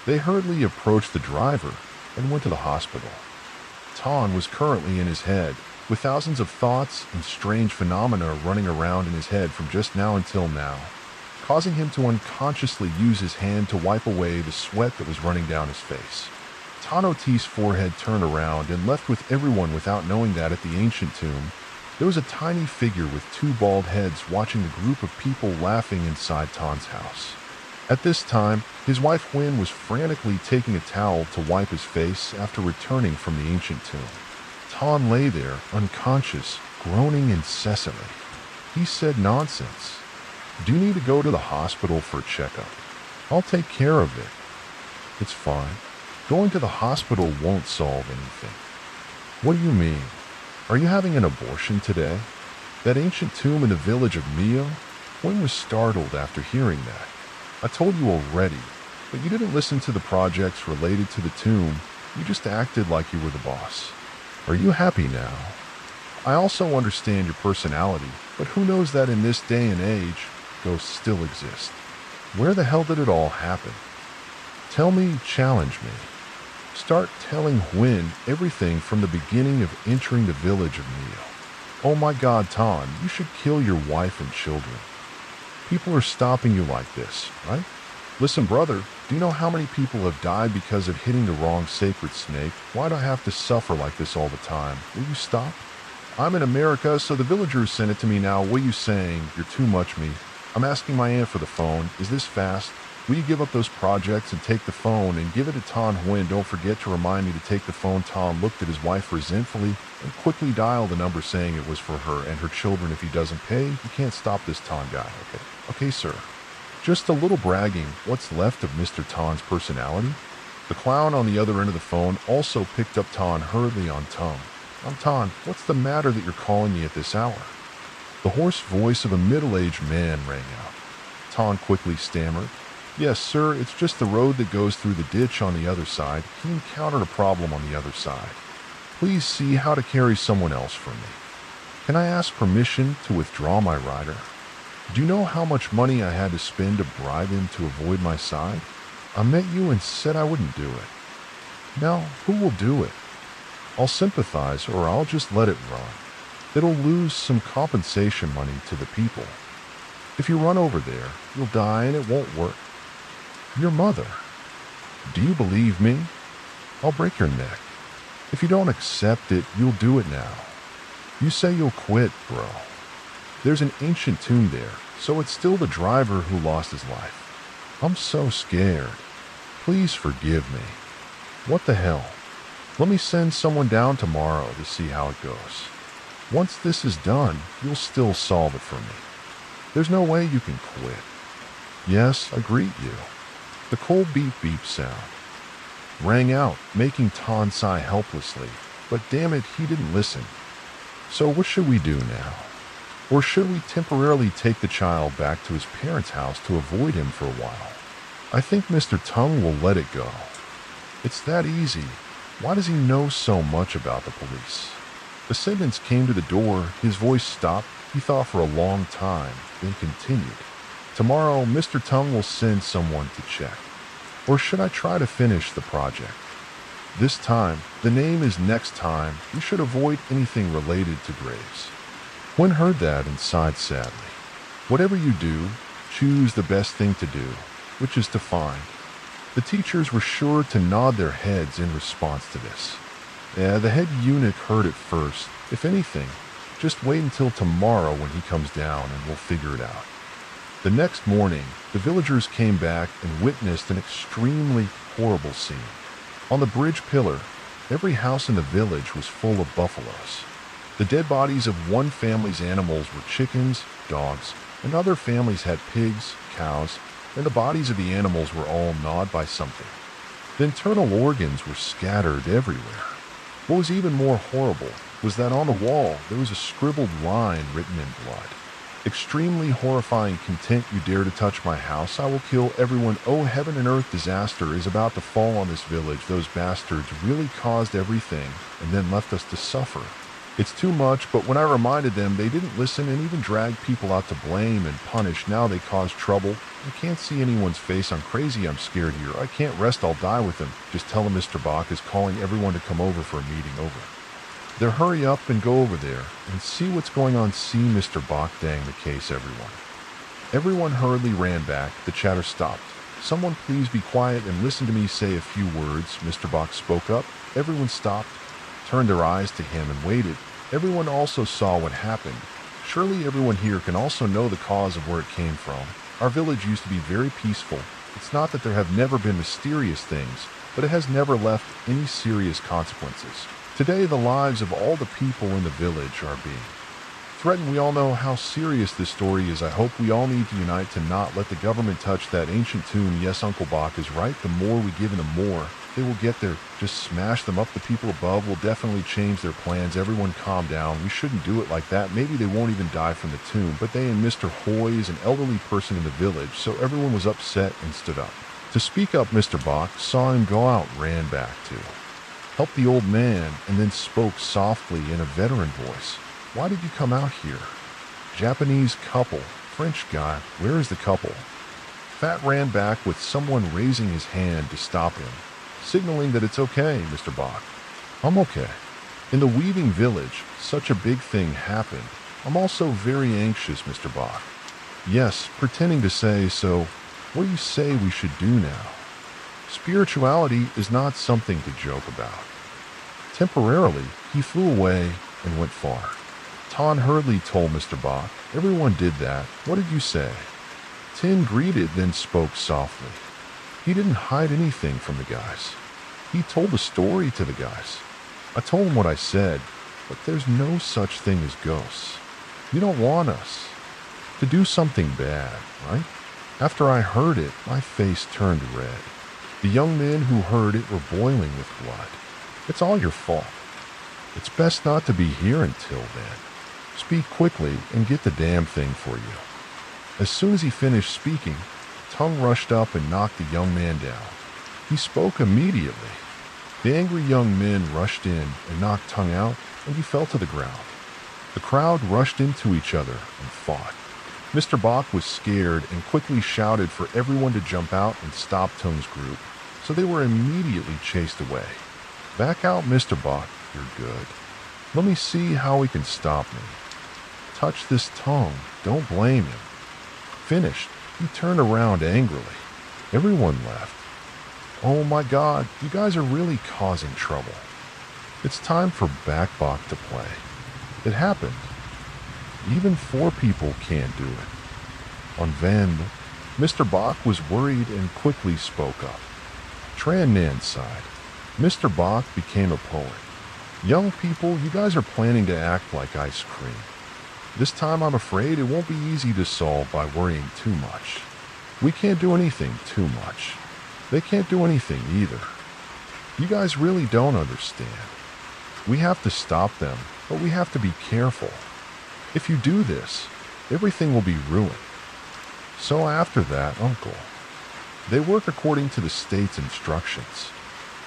they hurriedly approached the driver and went to the hospital. Tan was currently in his head, with thousands of thoughts and strange phenomena running around in his head from just now until now, causing him to unconsciously use his hand to wipe away the sweat that was running down his face. Tanoti's forehead turned around and left with everyone without knowing that at the ancient tomb, there was a tiny figure with 2 bald heads watching a group of people laughing inside Tan's house. At this time, his wife Hwin was frantically taking a towel to wipe his face after returning from the ancient tomb. Tan lay there, unconscious, groaning incessantly. He said, "Nonsense. Do you need to go to the hospital for a checkup? I'll take care of it. It's fine. Going to the hospital won't solve anything." What do you mean? Are you having an abortion today? That ancient tomb in the village of Mio? Hwin was startled after hearing that. I told you already, but you didn't listen to the projects related to the tomb. You just acted like you were the boss. Are you happy now? I also understand your personality, but who knows that in this day and age, ghosts still exist. Where the hell did it all happen? Tell me, challenge me. Start telling Hwin everything from the beginning of entering the village of Mio. Oh my god, Tan, you should kill your wife and children. People are stopping you like this, right? Listen, brother, do you know how many people have died because of hitting the wrong sacred snake? Why do I have to suffer like this all the time? Will you stop? I'm in America, so the villagers sent it to me now. What are you saying? You're too much me. I'm asking my aunt for the phone. Is this fast? Will you give up those projects and take the phone and give it to Tan Hwin? Don't forget to remind me to take the phone. Tan looked at his wife resentfully and quickly dialed the number saying it was for her and her children. If he doesn't pay, you can't stop this Tan guy, okay? Okay, sir. Just a little bragging, what's left of Mr. Tan's personality? The clown on the other end of the phone also picked up Tan hurriedly on tongue. I'm Tan, what's the matter that you're calling me at this hour? The hoarse voice of a middle-aged man rang out. Tan quickly stammered. Yes, sir, it's just the road that goes through the ditch on the other side. He encountered a problem on the other side. Please see how to carry someone else for me. Can I ask permission to withdraw my rider? Do you know how much money I had to spend to bribe him to avoid my side? I met you and said I wouldn't do it. Now, who will do it? I'll sympathize or I'll just let it run. It'll lose some compensation money to the people. If you run over there, you'll die and it won't work. Your mother. Do you believe me? I'll break your neck. If you don't accept it, you'll do it now. You say you'll quit, bro. There's an ancient tomb there, so it's still the driver who lost his life. I'm so scared. Please forgive me. What the hell? Let me send someone down tomorrow to see how it goes. Once this is done, you'll still solve it for me. There's no way you can quit. Yes, I greet you. The cold beep beep sound rang out, making Ton sigh helplessly. But damn it, he didn't listen. So what should we do now? Or should we temporarily take the child back to his parents' house to avoid him for a while? I think Mr. Tongue will let it go. It's that easy. Why does he know so much about the police? The sentence came to the door, his voice stopped. He thought for a long time, then continued. Tomorrow, Mr. Tongue will send someone to check. Or should I try to finish the project? This time, the name is next time. We should avoid anything related to graves. Gwen heard that and sighed sadly. Whatever you do, choose the best thing to do, which is to find. The teachers were sure to nod their heads in response to this. The head eunuch heard it first. If anything, just wait until tomorrow when he comes down and we'll figure it out. The next morning, the villagers came back and witnessed an extremely horrible scene. On the bridge pillar, every house in the village was full of buffaloes. The dead bodies of one family's animals were chickens, dogs, and other families had pigs, cows, and the bodies of the animals were all gnawed by something. The internal organs were scattered everywhere. What was even more horrible was that on the wall there was a scribbled line written in blood. Extremely horrifying content. You dare to touch my house, I will kill everyone. Oh, heaven and earth, disaster is about to fall on this village. Those bastards really caused everything and then left us to suffer. It's too much, but when I reminded them, they didn't listen and even dragged people out to blame and punish. Now they cause trouble. I can't see anyone's face. I'm crazy. I'm scared here. I can't rest. I'll die with them. Just tell them Mr. Bach is calling everyone to come over for a meeting. Over. They'll hurry up and go over there and see what's going on. See Mr. Bach. Dang the case, everyone. Everyone hurriedly ran back. The chatter stopped. Someone please be quiet and listen to me say a few words. Mr. Bach spoke up. Everyone stopped, turned their eyes to him and waited. Everyone also saw what happened. Surely everyone here can also know the cause of where it came from. Our village used to be very peaceful. It's not that there have never been mysterious things, but it has never left any serious consequences. Today, the lives of all the people in the village are being threatened. We all know how serious this story is. I hope we all need to unite to not let the government touch that ancient tune. Yes, Uncle Bach is right. The more we give them more, they will get there. Just smash them up. The people above will definitely change their plans. Everyone calm down. We shouldn't do it like that. Maybe they won't even die from the tomb, but they and Mr. Hoy is an elderly person in the village, so everyone was upset and stood up. To speak up, Mr. Bach saw him go out, ran back to help the old man, and then spoke softly in a veteran voice. Why did you come out here? Japanese couple, French guy, where is the couple? Fat ran back with someone raising his hand to stop him, signaling that it's okay, Mr. Bach. I'm okay. In the weaving village, such a big thing happened. I'm also very anxious, Mr. Bach. Yes, pretending to say, so what do you say we should do now? Spirituality is not something to joke about. Temporarily, he flew away and went far. Ton hurriedly told Mr. Bach, everyone did that. What did you say? Tin greeted, then spoke softly. He didn't hide anything from the guys. He told the story to the guys. I told him what I said, but there's no such thing as ghosts. You don't want us to do something bad, right? After I heard it, my face turned red. The young men who heard it were boiling with blood. It's all your fault. It's best not to be here until then. Speak quickly and get the damn thing for you. As soon as he finished speaking, Tongue rushed up and knocked the young man down. He spoke immediately. The angry young men rushed in and knocked Tongue out, and he fell to the ground. The crowd rushed into each other and fought. Mr. Bach was scared and quickly shouted for everyone to jump out and stop Tongue's group, so they were immediately chased away. Back out, Mr. Bach. You're good. Let me see how he can stop me. Touch this Tongue. Don't blame him. Finished, he turned around angrily. Everyone left. Oh my God, you guys are really causing trouble. It's time for Bach to play. It happened. Even 4 people can't do it. On Vend, Mr. Bach was worried and quickly spoke up. Tran Nan sighed. Mr. Bach became a poet. Young people, you guys are planning to act like ice cream. This time I'm afraid it won't be easy to solve by worrying too much. We can't do anything too much. They can't do anything either. You guys really don't understand. We have to stop them, but we have to be careful. If you do this, everything will be ruined. So after that, Uncle, they work according to the state's instructions.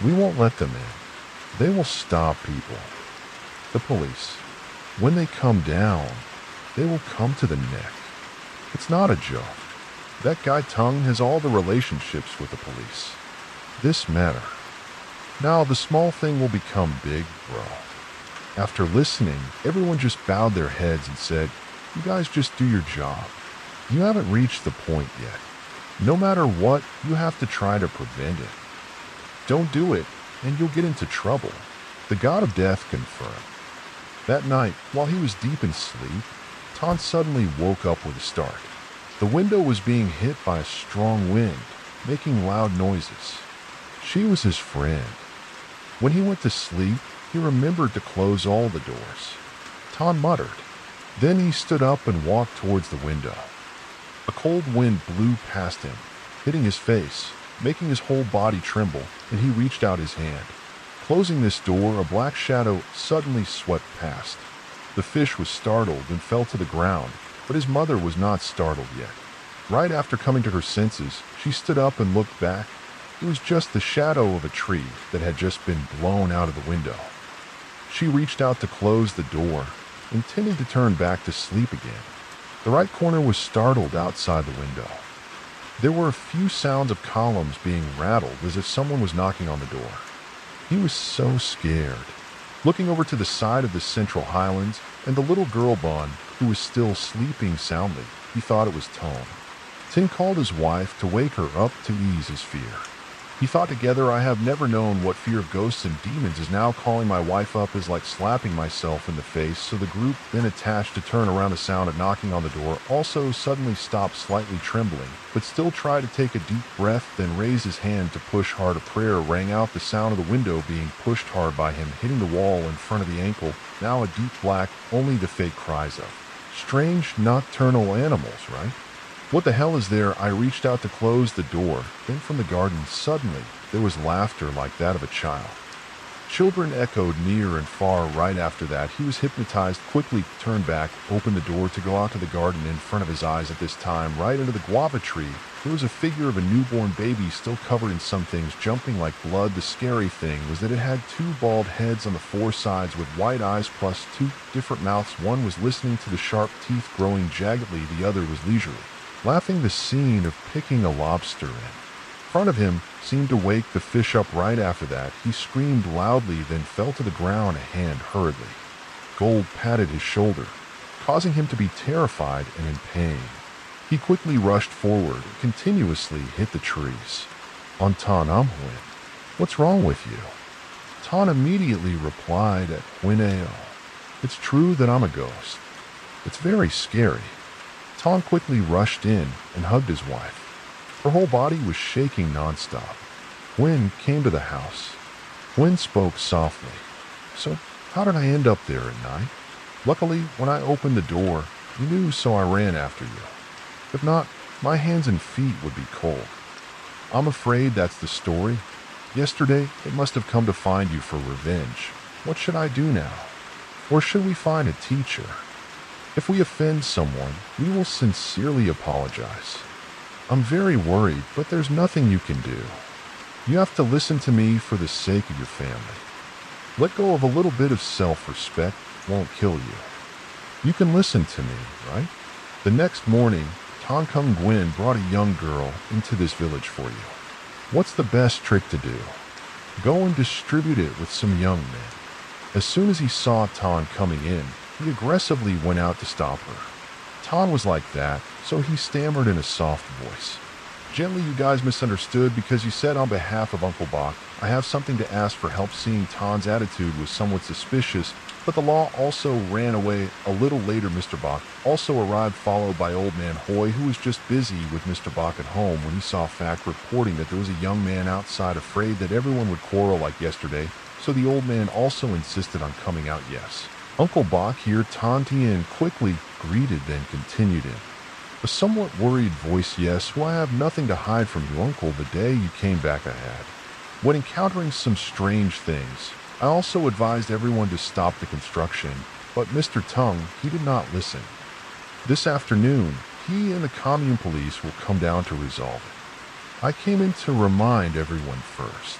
We won't let them in. They will stop people. The police, when they come down, they will come to the neck. It's not a joke. That guy Tongue has all the relationships with the police. This matter. Now the small thing will become big, bro. After listening, everyone just bowed their heads and said, "You guys just do your job. You haven't reached the point yet. No matter what, you have to try to prevent it. Don't do it, and you'll get into trouble." The god of death confirmed. That night, while he was deep in sleep, Ton suddenly woke up with a start. The window was being hit by a strong wind, making loud noises. She was his friend. When he went to sleep, he remembered to close all the doors. Ton muttered. Then he stood up and walked towards the window. A cold wind blew past him, hitting his face, making his whole body tremble, and he reached out his hand. Closing this door, a black shadow suddenly swept past. The fish was startled and fell to the ground, but his mother was not startled yet. Right after coming to her senses, she stood up and looked back. It was just the shadow of a tree that had just been blown out of the window. She reached out to close the door, intending to turn back to sleep again. The right corner was startled outside the window. There were a few sounds of columns being rattled as if someone was knocking on the door. He was so scared. Looking over to the side of the Central Highlands and the little girl Bun, who was still sleeping soundly, he thought it was Tone. Tin called his wife to wake her up to ease his fear. He thought together, "I have never known what fear of ghosts and demons is. Now calling my wife up is like slapping myself in the face." So the group then attached to turn around the sound of knocking on the door, also suddenly stopped, slightly trembling, but still tried to take a deep breath, then raise his hand to push hard. A prayer rang out, the sound of the window being pushed hard by him, hitting the wall in front of the ankle, now a deep black, only the fake cries of strange nocturnal animals, right? What the hell is there? I reached out to close the door. Then from the garden, suddenly, there was laughter like that of a child. Children echoed near and far. Right after that, he was hypnotized, quickly turned back, opened the door to go out to the garden. In front of his eyes at this time, right under the guava tree, there was a figure of a newborn baby still covered in some things, jumping like blood. The scary thing was that it had two bald heads on the four sides with white eyes plus two different mouths. One was listening to the sharp teeth growing jaggedly, the other was leisurely laughing. The scene of picking a lobster in front of him seemed to wake the fish up. Right after that, he screamed loudly, then fell to the ground. A hand hurriedly Gold patted his shoulder, causing him to be terrified and in pain. He quickly rushed forward and continuously hit the trees. On Ton Amhuin, "What's wrong with you?" Ton immediately replied at Wineo, "It's true that I'm a ghost. It's very scary." Ton quickly rushed in and hugged his wife. Her whole body was shaking nonstop. Gwen came to the house. Gwen spoke softly. "So, how did I end up there at night? Luckily, when I opened the door, you knew, so I ran after you. If not, my hands and feet would be cold. I'm afraid that's the story. Yesterday, it must have come to find you for revenge. What should I do now? Or should we find a teacher? If we offend someone, we will sincerely apologize. I'm very worried, but there's nothing you can do. You have to listen to me for the sake of your family. Let go of a little bit of self-respect won't kill you. You can listen to me, right?" The next morning, Tonkung Gwen brought a young girl into this village for you. What's the best trick to do? Go and distribute it with some young men. As soon as he saw Ton coming in, he aggressively went out to stop her. Ton was like that, so he stammered in a soft voice. "Gently, you guys misunderstood because you said on behalf of Uncle Bach, I have something to ask for help." Seeing Ton's attitude was somewhat suspicious, but the law also ran away. A little later, Mr. Bach also arrived, followed by Old Man Hoy, who was just busy with Mr. Bach at home when he saw Fact reporting that there was a young man outside afraid that everyone would quarrel like yesterday, so the old man also insisted on coming out. Yes. Uncle Bach here, Ton Tien quickly greeted, then continued in. A somewhat worried voice, yes, well, I have nothing to hide from you, Uncle. The day you came back I had. When encountering some strange things, I also advised everyone to stop the construction, but Mr. Tongue, he did not listen. This afternoon, he and the commune police will come down to resolve it. I came in to remind everyone first.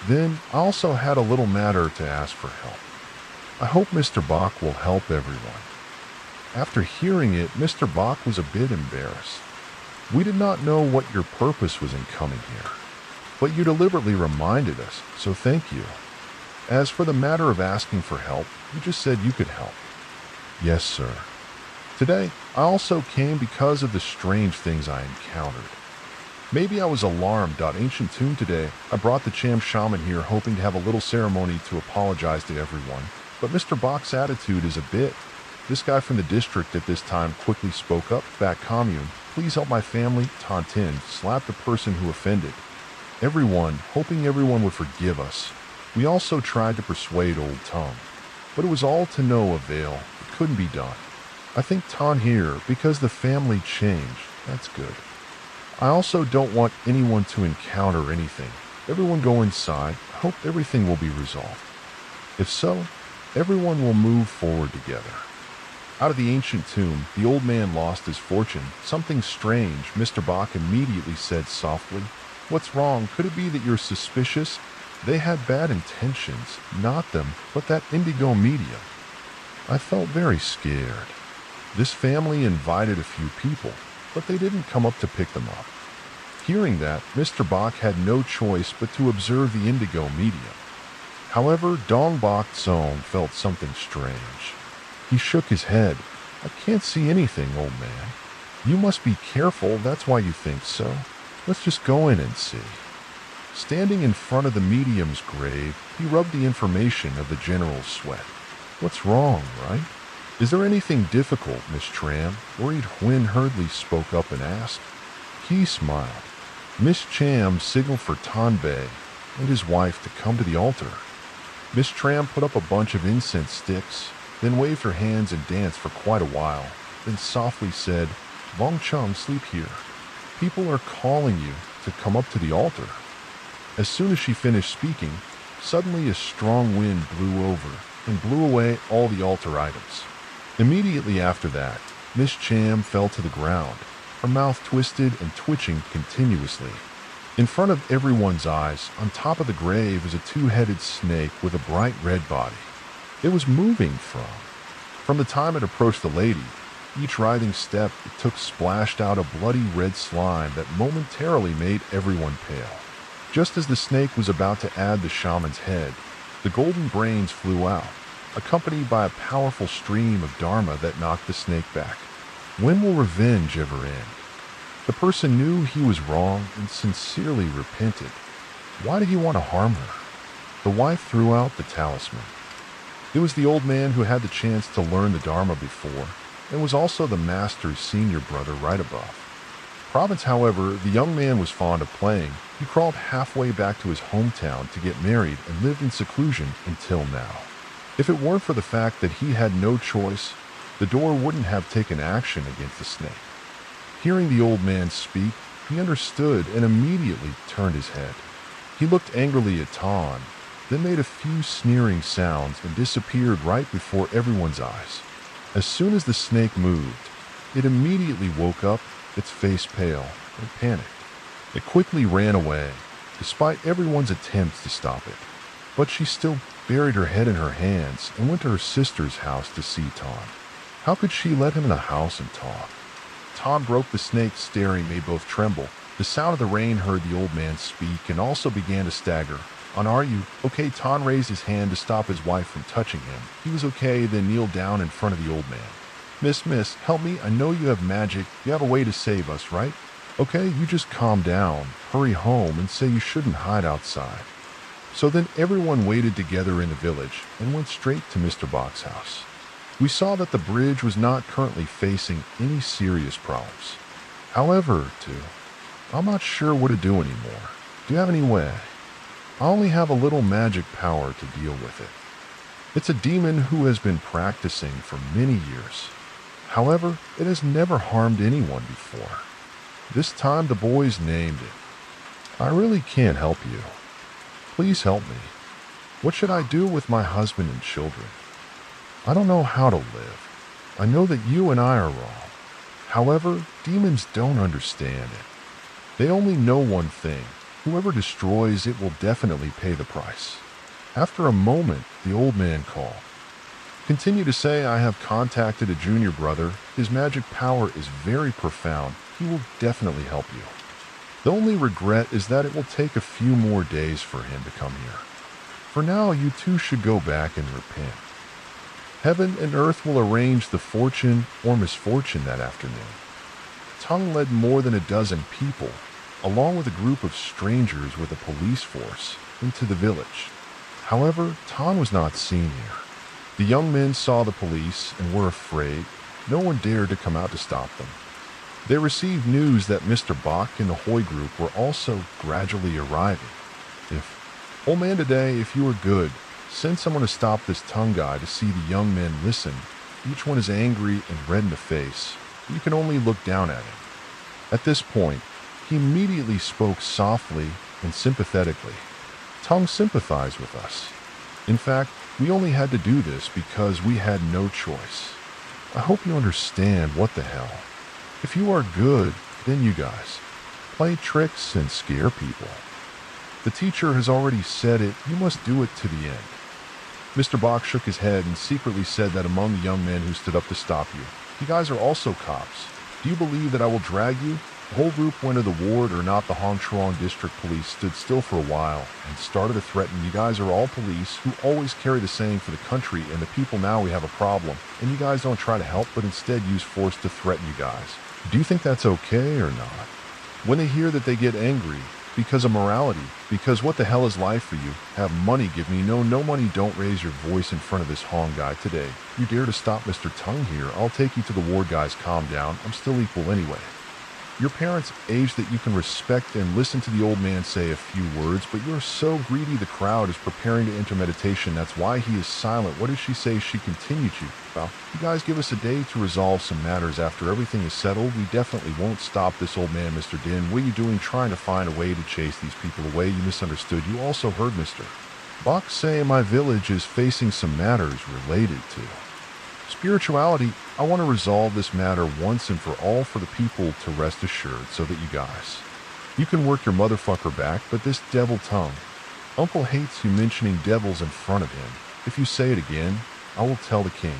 Then, I also had a little matter to ask for help. I hope Mr. Bach will help everyone. After hearing it, Mr. Bach was a bit embarrassed. We did not know what your purpose was in coming here, but you deliberately reminded us, so thank you. As for the matter of asking for help, you just said you could help. Yes, sir. Today, I also came because of the strange things I encountered. Maybe I was alarmed. Ancient tomb today. I brought the Cham shaman here hoping to have a little ceremony to apologize to everyone, but Mr. Bach's attitude is a bit. This guy from the district at this time quickly spoke up. Back commune, please help my family. Tontin slapped the person who offended. Everyone, hoping everyone would forgive us. We also tried to persuade Old Tongue, but it was all to no avail. It couldn't be done. I think Ton here, because the family changed. That's good. I also don't want anyone to encounter anything. Everyone go inside. I hope everything will be resolved. If so, everyone will move forward together. Out of the ancient tomb, the old man lost his fortune. Something strange, Mr. Bach immediately said softly. What's wrong? Could it be that you're suspicious? They had bad intentions. Not them, but that indigo medium. I felt very scared. This family invited a few people, but they didn't come up to pick them up. Hearing that, Mr. Bach had no choice but to observe the indigo medium. However, Dong Bak Tsong felt something strange. He shook his head. I can't see anything, old man. You must be careful, that's why you think so. Let's just go in and see. Standing in front of the medium's grave, he rubbed the information of the general's sweat. What's wrong, right? Is there anything difficult, Miss Tram? Worried Huynh hurriedly spoke up and asked. He smiled. Miss Cham signaled for Tanbei and his wife to come to the altar. Miss Tram put up a bunch of incense sticks, then waved her hands and danced for quite a while, then softly said, Vong Chung, sleep here. People are calling you to come up to the altar. As soon as she finished speaking, suddenly a strong wind blew over and blew away all the altar items. Immediately after that, Miss Cham fell to the ground, her mouth twisted and twitching continuously. In front of everyone's eyes, on top of the grave is a two-headed snake with a bright red body. It was moving from the time it approached the lady, each writhing step it took splashed out a bloody red slime that momentarily made everyone pale. Just as the snake was about to add the shaman's head, the golden brains flew out, accompanied by a powerful stream of dharma that knocked the snake back. When will revenge ever end? The person knew he was wrong and sincerely repented. Why did he want to harm her? The wife threw out the talisman. It was the old man who had the chance to learn the dharma before, and was also the master's senior brother right above. Province, however, the young man was fond of playing. He crawled halfway back to his hometown to get married and lived in seclusion until now. If it weren't for the fact that he had no choice, the door wouldn't have taken action against the snake. Hearing the old man speak, he understood and immediately turned his head. He looked angrily at Ton, then made a few sneering sounds and disappeared right before everyone's eyes. As soon as the snake moved, it immediately woke up, its face pale, and panicked. It quickly ran away, despite everyone's attempts to stop it. But she still buried her head in her hands and went to her sister's house to see Ton. How could she let him in the house and talk? Ton broke the snake's staring made both tremble. The sound of the rain heard the old man speak and also began to stagger. Are you okay? Ton raised his hand to stop his wife from touching him. He was okay, then kneeled down in front of the old man. Miss, help me. I know you have magic. You have a way to save us, right? Okay, you just calm down, hurry home, and say you shouldn't hide outside. So then everyone waited together in the village and went straight to Mr. Bach's house. We saw that the bridge was not currently facing any serious problems. However, I'm not sure what to do anymore. Do you have any way? I only have a little magic power to deal with it. It's a demon who has been practicing for many years. However, it has never harmed anyone before. This time the boys named it. I really can't help you. Please help me. What should I do with my husband and children? I don't know how to live. I know that you and I are wrong. However, demons don't understand it. They only know one thing. Whoever destroys it will definitely pay the price. After a moment, the old man called. Continue to say I have contacted a junior brother. His magic power is very profound. He will definitely help you. The only regret is that it will take a few more days for him to come here. For now, you two should go back and repent. Heaven and earth will arrange the fortune or misfortune that afternoon. Tongue led more than a dozen people, along with a group of strangers with a police force, into the village. However, Tan was not seen here. The young men saw the police and were afraid. No one dared to come out to stop them. They received news that Mr. Bach and the Hoy group were also gradually arriving. Old man today, if you are good, send someone to stop this tongue guy to see the young men listen. Each one is angry and red in the face. You can only look down at him. At this point, he immediately spoke softly and sympathetically. Tongue sympathized with us. In fact, we only had to do this because we had no choice. I hope you understand what the hell. If you are good, then you guys play tricks and scare people. The teacher has already said it, you must do it to the end. Mr. Bach shook his head and secretly said that among the young men who stood up to stop you, you guys are also cops. Do you believe that I will drag you? The whole group went to the ward or not the Hong Chuan District Police stood still for a while and started to threaten you guys are all police who always carry the saying for the country and the people now we have a problem and you guys don't try to help but instead use force to threaten you guys. Do you think that's okay or not? When they hear that they get angry because of morality, because what the hell is life for you? Have money, give me no money, don't raise your voice in front of this Hong guy today. You dare to stop Mr. Tongue here, I'll take you to the ward guys, calm down, I'm still equal anyway. Your parents' age that you can respect and listen to the old man say a few words, but you're so greedy the crowd is preparing to enter meditation. That's why he is silent. What did she say? She continued you. Well, you guys give us a day to resolve some matters. After everything is settled, we definitely won't stop this old man, Mr. Din. What are you doing trying to find a way to chase these people away? You misunderstood. You also heard Mr. Bach say my village is facing some matters related to spirituality. I want to resolve this matter once and for all for the people to rest assured so that you can work your motherfucker back, but this devil tongue. Uncle hates you mentioning devils in front of him. If you say it again, I will tell the king.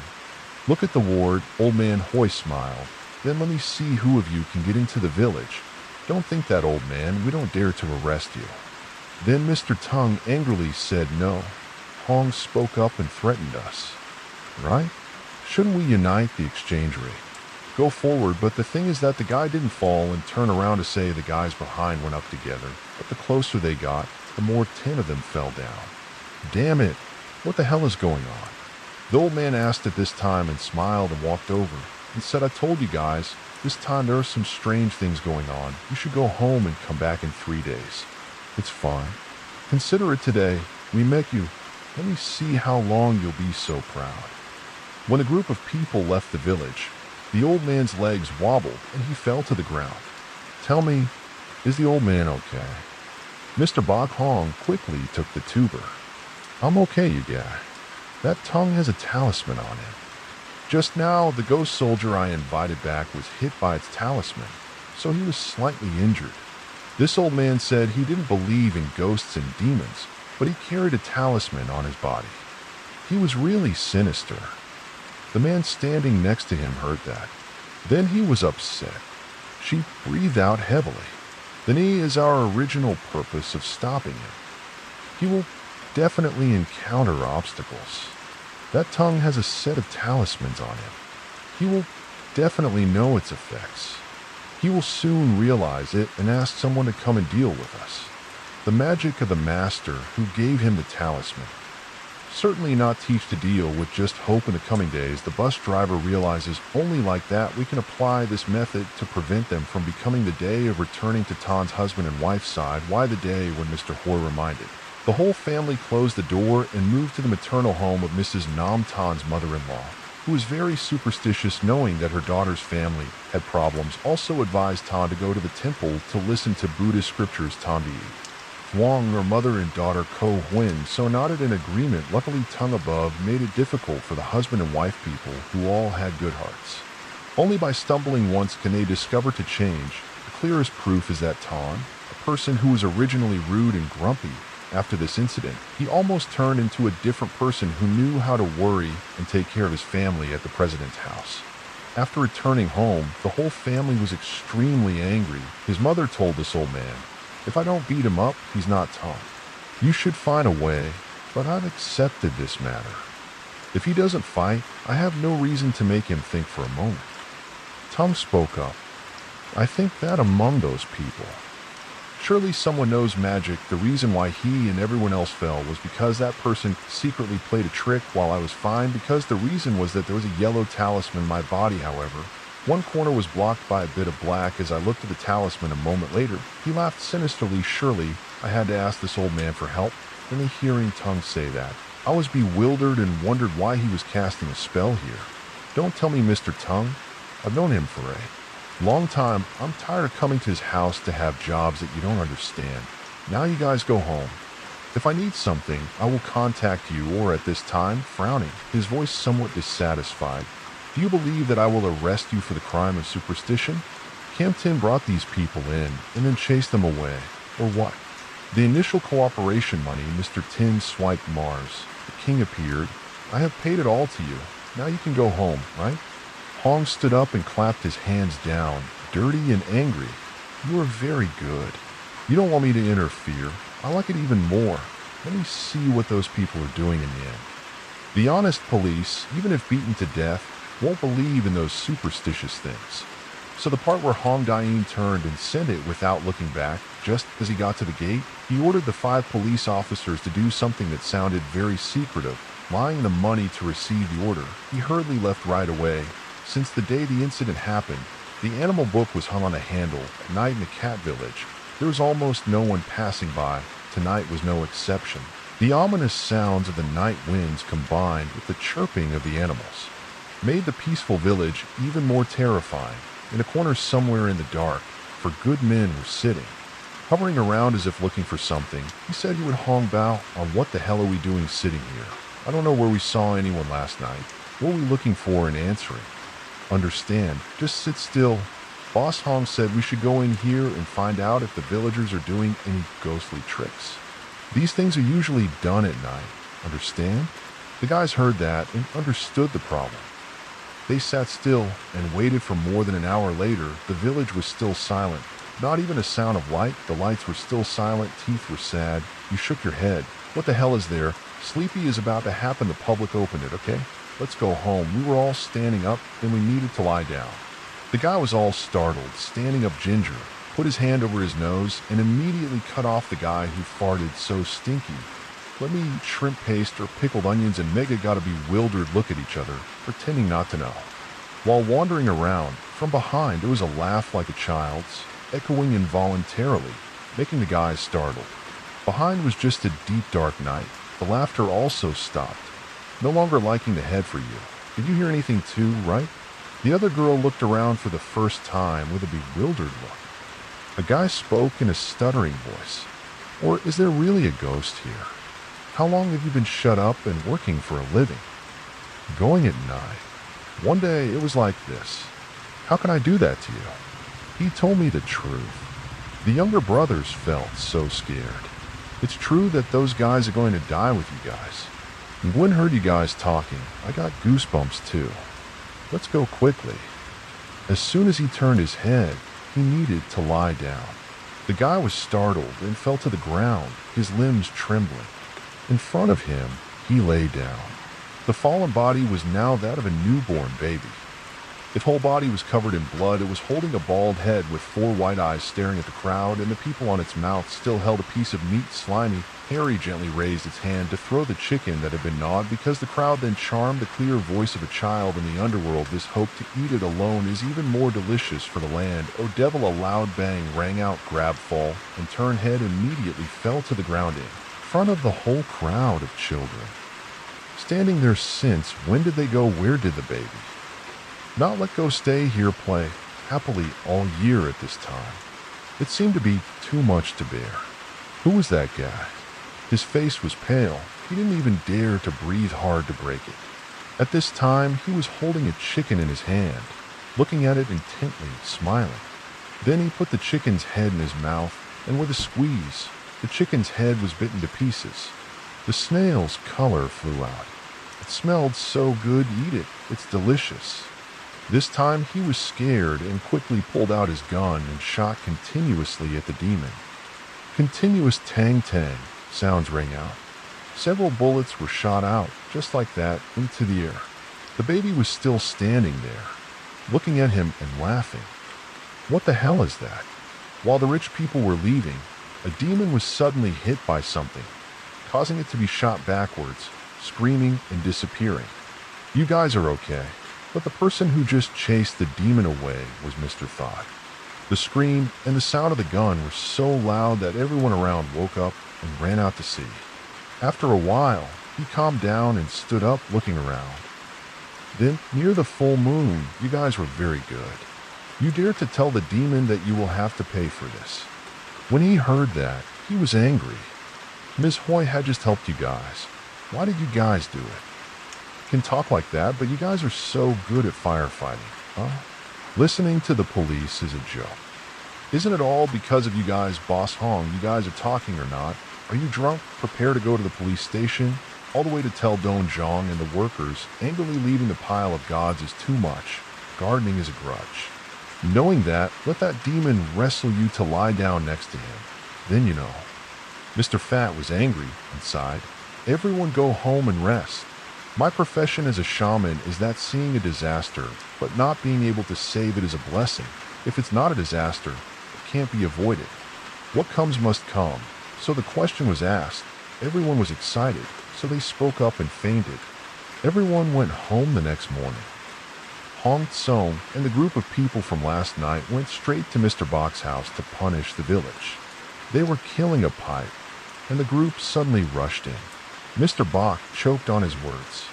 Look at the ward, old man Hoy smiled. Then let me see who of you can get into the village. Don't think that, old man, we don't dare to arrest you. Then Mr. Tongue angrily said no. Hong spoke up and threatened us. Right? Shouldn't we unite the exchange rate? Go forward, but the thing is that the guy didn't fall and turn around to say the guys behind went up together. But the closer they got, the more 10 of them fell down. Damn it, what the hell is going on? The old man asked at this time and smiled and walked over and said, I told you guys, this time there are some strange things going on. You should go home and come back in 3 days. It's fine. Consider it today. We met you. Let me see how long you'll be so proud. When a group of people left the village, the old man's legs wobbled and he fell to the ground. Tell me, is the old man okay? Mr. Bok Hong quickly took the tuber. I'm okay, you guy. That tongue has a talisman on him. Just now, the ghost soldier I invited back was hit by its talisman, so he was slightly injured. This old man said he didn't believe in ghosts and demons, but he carried a talisman on his body. He was really sinister. The man standing next to him heard that. Then he was upset. She breathed out heavily. Then he is our original purpose of stopping him. He will definitely encounter obstacles. That tongue has a set of talismans on him. He will definitely know its effects. He will soon realize it and ask someone to come and deal with us. The magic of the master who gave him the talisman. Certainly not teach to deal with just hope in the coming days. The bus driver realizes only like that we can apply this method to prevent them from becoming the day of returning to Tan's husband and wife's side. Why the day when Mr. Hoy reminded. The whole family closed the door and moved to the maternal home of Mrs. Nam Tan's mother-in-law. who was very superstitious, knowing that her daughter's family had problems, also advised Tan to go to the temple to listen to Buddhist scriptures. Tanbi Huang, her mother and daughter Ko Huin, so nodded in agreement. Luckily, tongue above made it difficult for the husband and wife people who all had good hearts. Only by stumbling once can they discover to change. The clearest proof is that Tan, a person who was originally rude and grumpy, after this incident, he almost turned into a different person who knew how to worry and take care of his family at the president's house. After returning home, the whole family was extremely angry. His mother told this old man, "If I don't beat him up, he's not Tom. You should find a way, but I've accepted this matter. If he doesn't fight, I have no reason to make him think for a moment." Tom spoke up. "I think that among those people, surely someone knows magic. The reason why he and everyone else fell was because that person secretly played a trick while I was fine, because the reason was that there was a yellow talisman in my body. However, one corner was blocked by a bit of black. As I looked at the talisman a moment later, he laughed sinisterly. Surely I had to ask this old man for help." Then hearing Tongue say that, I was bewildered and wondered why he was casting a spell here. "Don't tell me, Mr. Tongue. I've known him for a long time. I'm tired of coming to his house to have jobs that you don't understand. Now you guys go home. If I need something, I will contact you." Or at this time, frowning, his voice somewhat dissatisfied, "Do you believe that I will arrest you for the crime of superstition? Cam Tin brought these people in and then chased them away, or what? The initial cooperation money, Mr. Tin swiped Mars. The king appeared. "I have paid it all to you. Now you can go home, right?" Hong stood up and clapped his hands down, dirty and angry. "You are very good. You don't want me to interfere. I like it even more. Let me see what those people are doing in the end." The honest police, even if beaten to death, won't believe in those superstitious things. So the part where Hong Dain turned and sent it without looking back, just as he got to the gate, he ordered the 5 police officers to do something that sounded very secretive, lying the money to receive the order. He hurriedly left right away. Since the day the incident happened, the animal book was hung on a handle. At night in the cat village, there was almost no one passing by. Tonight was no exception. The ominous sounds of the night winds combined with the chirping of the animals made the peaceful village even more terrifying. In a corner somewhere in the dark, for good men were sitting, hovering around as if looking for something. He said he would Hong Bao on "What the hell are we doing sitting here? I don't know where we saw anyone last night. What are we looking for and answering? Understand, just sit still." Boss Hong said we should go in here and find out if the villagers are doing any ghostly tricks. These things are usually done at night. Understand? The guys heard that and understood the problem. They sat still and waited for more than an hour later. The village was still silent. Not even a sound of light. The lights were still silent. Teeth were sad. You shook your head. "What the hell is there? Sleepy is about to happen." The public opened it. "Okay, let's go home." We were all standing up, then we needed to lie down. The guy was all startled. Standing up, Ginger put his hand over his nose and immediately cut off the guy who farted so stinky. Let me eat shrimp paste or pickled onions, and Mega got a bewildered look at each other, pretending not to know. While wandering around, from behind there was a laugh like a child's, echoing involuntarily, making the guys startled. Behind was just a deep dark night. The laughter also stopped. "No longer liking the head for you. Did you hear anything too, right?" The other girl looked around for the first time with a bewildered look. A guy spoke in a stuttering voice. "Or is there really a ghost here? How long have you been shut up and working for a living?" "Going at night. One day it was like this. How can I do that to you?" He told me the truth. The younger brothers felt so scared. "It's true that those guys are going to die with you guys. And when I heard you guys talking, I got goosebumps too. Let's go quickly." As soon as he turned his head, he needed to lie down. The guy was startled and fell to the ground, his limbs trembling. In front of him, he lay down. The fallen body was now that of a newborn baby. Its whole body was covered in blood. It was holding a bald head with 4 white eyes staring at the crowd, and the people on its mouth still held a piece of meat. Slimy, Harry gently raised its hand to throw the chicken that had been gnawed, because the crowd then charmed the clear voice of a child in the underworld. This hope to eat it alone is even more delicious for the land. "Oh devil!" A loud bang rang out. Grab, fall, and turn head immediately fell to the ground in front of the whole crowd of children. Standing there since, when did they go? Where did the baby? Not let go, stay here, play happily all year at this time. It seemed to be too much to bear. Who was that guy? His face was pale. He didn't even dare to breathe hard to break it. At this time, he was holding a chicken in his hand, looking at it intently, smiling. Then he put the chicken's head in his mouth, and with a squeeze, the chicken's head was bitten to pieces. The snail's color flew out. It smelled so good, eat it, it's delicious. This time he was scared and quickly pulled out his gun and shot continuously at the demon. Continuous tang-tang sounds rang out. Several bullets were shot out, just like that, into the air. The baby was still standing there, looking at him and laughing. What the hell is that? While the rich people were leaving, a demon was suddenly hit by something, causing it to be shot backwards, screaming and disappearing. You guys are okay, but the person who just chased the demon away was Mr. Thought. The scream and the sound of the gun were so loud that everyone around woke up and ran out to see. After a while, he calmed down and stood up looking around. Then, near the full moon, you guys were very good. You dared to tell the demon that you will have to pay for this. When he heard that, he was angry. Ms. Hoy had just helped you guys. Why did you guys do it? Can talk like that, but you guys are so good at firefighting, huh? Listening to the police is a joke. Isn't it all because of you guys, Boss Hong? You guys are talking or not? Are you drunk? Prepare to go to the police station? All the way to tell Don Zhang and the workers angrily leaving the pile of gods is too much. Gardening is a grudge. Knowing that, let that demon wrestle you to lie down next to him. Then you know. Mr. Fat was angry and sighed. Everyone go home and rest. My profession as a shaman is that seeing a disaster, but not being able to save it is a blessing. If it's not a disaster, it can't be avoided. What comes must come. So the question was asked. Everyone was excited, so they spoke up and fainted. Everyone went home the next morning. Hong Tsong and the group of people from last night went straight to Mr. Bach's house to punish the village. They were killing a pipe, and the group suddenly rushed in. Mr. Bach choked on his words.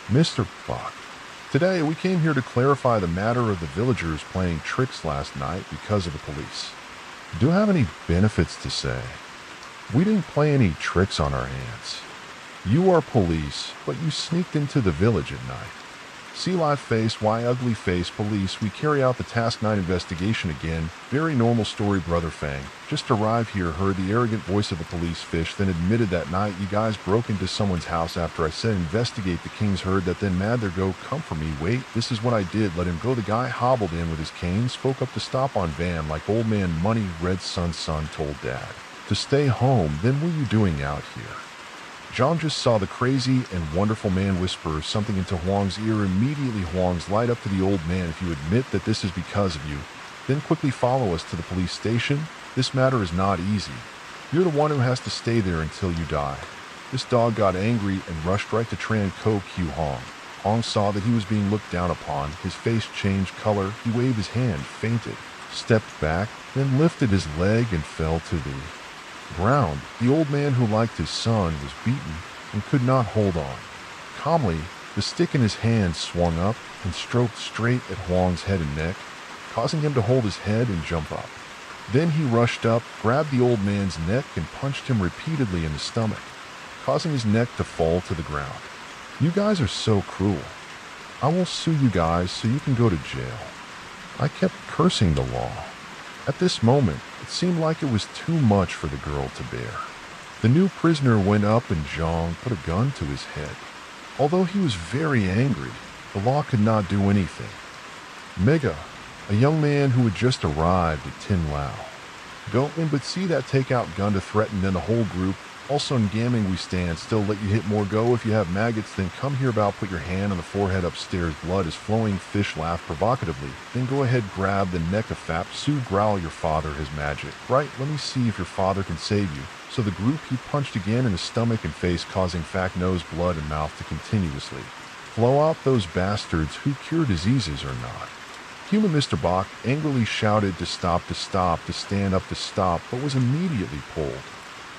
Mr. Bach, today we came here to clarify the matter of the villagers playing tricks last night because of the police. Do you have any benefits to say? We didn't play any tricks on our hands. You are police, but you sneaked into the village at night. See live face, why ugly face, police, we carry out the task 9 investigation again. Very normal story, Brother Fang. Just arrived here, heard the arrogant voice of a police fish, then admitted that night you guys broke into someone's house after I said investigate the king's herd, that then mad there go, come for me, wait, this is what I did, let him go. The guy hobbled in with his cane, spoke up to stop on van like old man money, red son told dad. To stay home, then what are you doing out here? John just saw the crazy and wonderful man whisper something into Huang's ear. Immediately Huang's light up to the old man. If you admit that this is because of you, then quickly follow us to the police station. This matter is not easy. You're the one who has to stay there until you die. This dog got angry and rushed right to Tran Ko Q Hong. Hong saw that he was being looked down upon. His face changed color. He waved his hand, fainted, stepped back, then lifted his leg and fell to the ground. The old man who liked his son was beaten and could not hold on. Calmly, the stick in his hand swung up and stroked straight at Huang's head and neck, causing him to hold his head and jump up. Then he rushed up, grabbed the old man's neck and punched him repeatedly in the stomach, causing his neck to fall to the ground. You guys are so cruel. I will sue you guys so you can go to jail. I kept cursing the law. At this moment, it seemed like it was too much for the girl to bear. The new prisoner went up and Zhang put a gun to his head. Although he was very angry, the law could not do anything. Mega, a young man who had just arrived at Tin Lao, go in but see that takeout gun to threaten then the whole group. Also in gaming we stand still, let you hit more, go if you have maggots, then come here about, put your hand on the forehead upstairs, blood is flowing, fish laugh provocatively, then go ahead grab the neck of Fap, Sue growl your father has magic, right, let me see if your father can save you. So the group he punched again in the stomach and face, causing Fact nose, blood and mouth to continuously flow out. Those bastards who cure diseases or not. Human Mr. Bach angrily shouted to stop, to stand up, to stop, but was immediately pulled.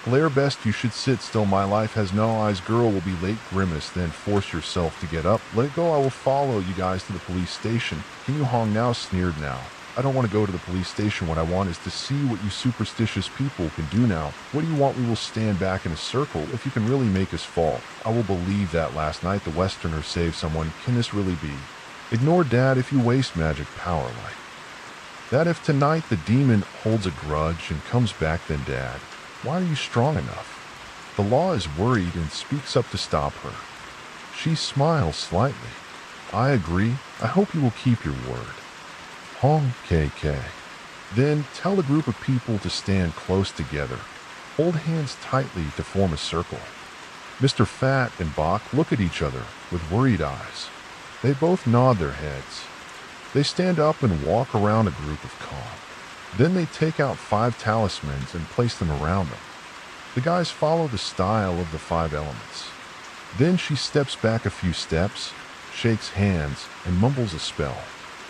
Glare best you should sit still, my life has no eyes. Girl will be late. Grimace, then force yourself to get up. Let it go, I will follow you guys to the police station. Can you hong now? Sneered now. I don't want to go to the police station. What I want is to see what you superstitious people can do now. What do you want? We will stand back in a circle. If you can really make us fall, I will believe that last night the Westerner saved someone. Can this really be? Ignore Dad if you waste magic power like that. If tonight the demon holds a grudge and comes back, then Dad, why are you strong enough? The law is worried and speaks up to stop her. She smiles slightly. I agree. I hope you will keep your word. Hong KK. Then tell a group of people to stand close together. Hold hands tightly to form a circle. Mr. Fat and Bach look at each other with worried eyes. They both nod their heads. They stand up and walk around a group of calm. Then they take out 5 talismans and place them around them. The guys follow the style of the 5 elements. Then she steps back a few steps, shakes hands, and mumbles a spell.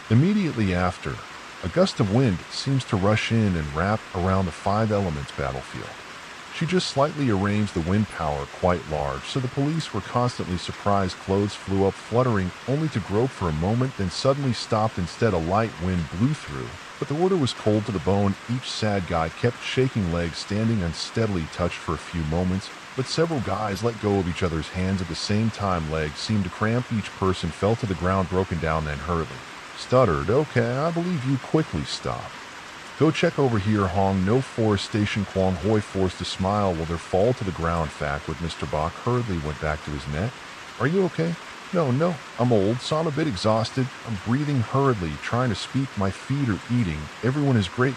Immediately after, a gust of wind seems to rush in and wrap around the 5 elements battlefield. She just slightly arranged the wind power quite large, so the police were constantly surprised. Clothes flew up fluttering, only to grope for a moment, then suddenly stopped. Instead, a light wind blew through. But the order was cold to the bone. Each sad guy kept shaking legs, standing unsteadily, touched for a few moments. But several guys let go of each other's hands at the same time. Legs seemed to cramp. Each person fell to the ground, broken down, then hurriedly stuttered. Okay, I believe you. Quickly stop. Go check over here, Hong. No forest station. Kwong Hoi forced to smile while their fall to the ground. Fact with Mr. Bach hurriedly went back to his net. Are you okay? No, I'm old, so I'm a bit exhausted. I'm breathing hurriedly, trying to speak. My feet are eating. Everyone is great.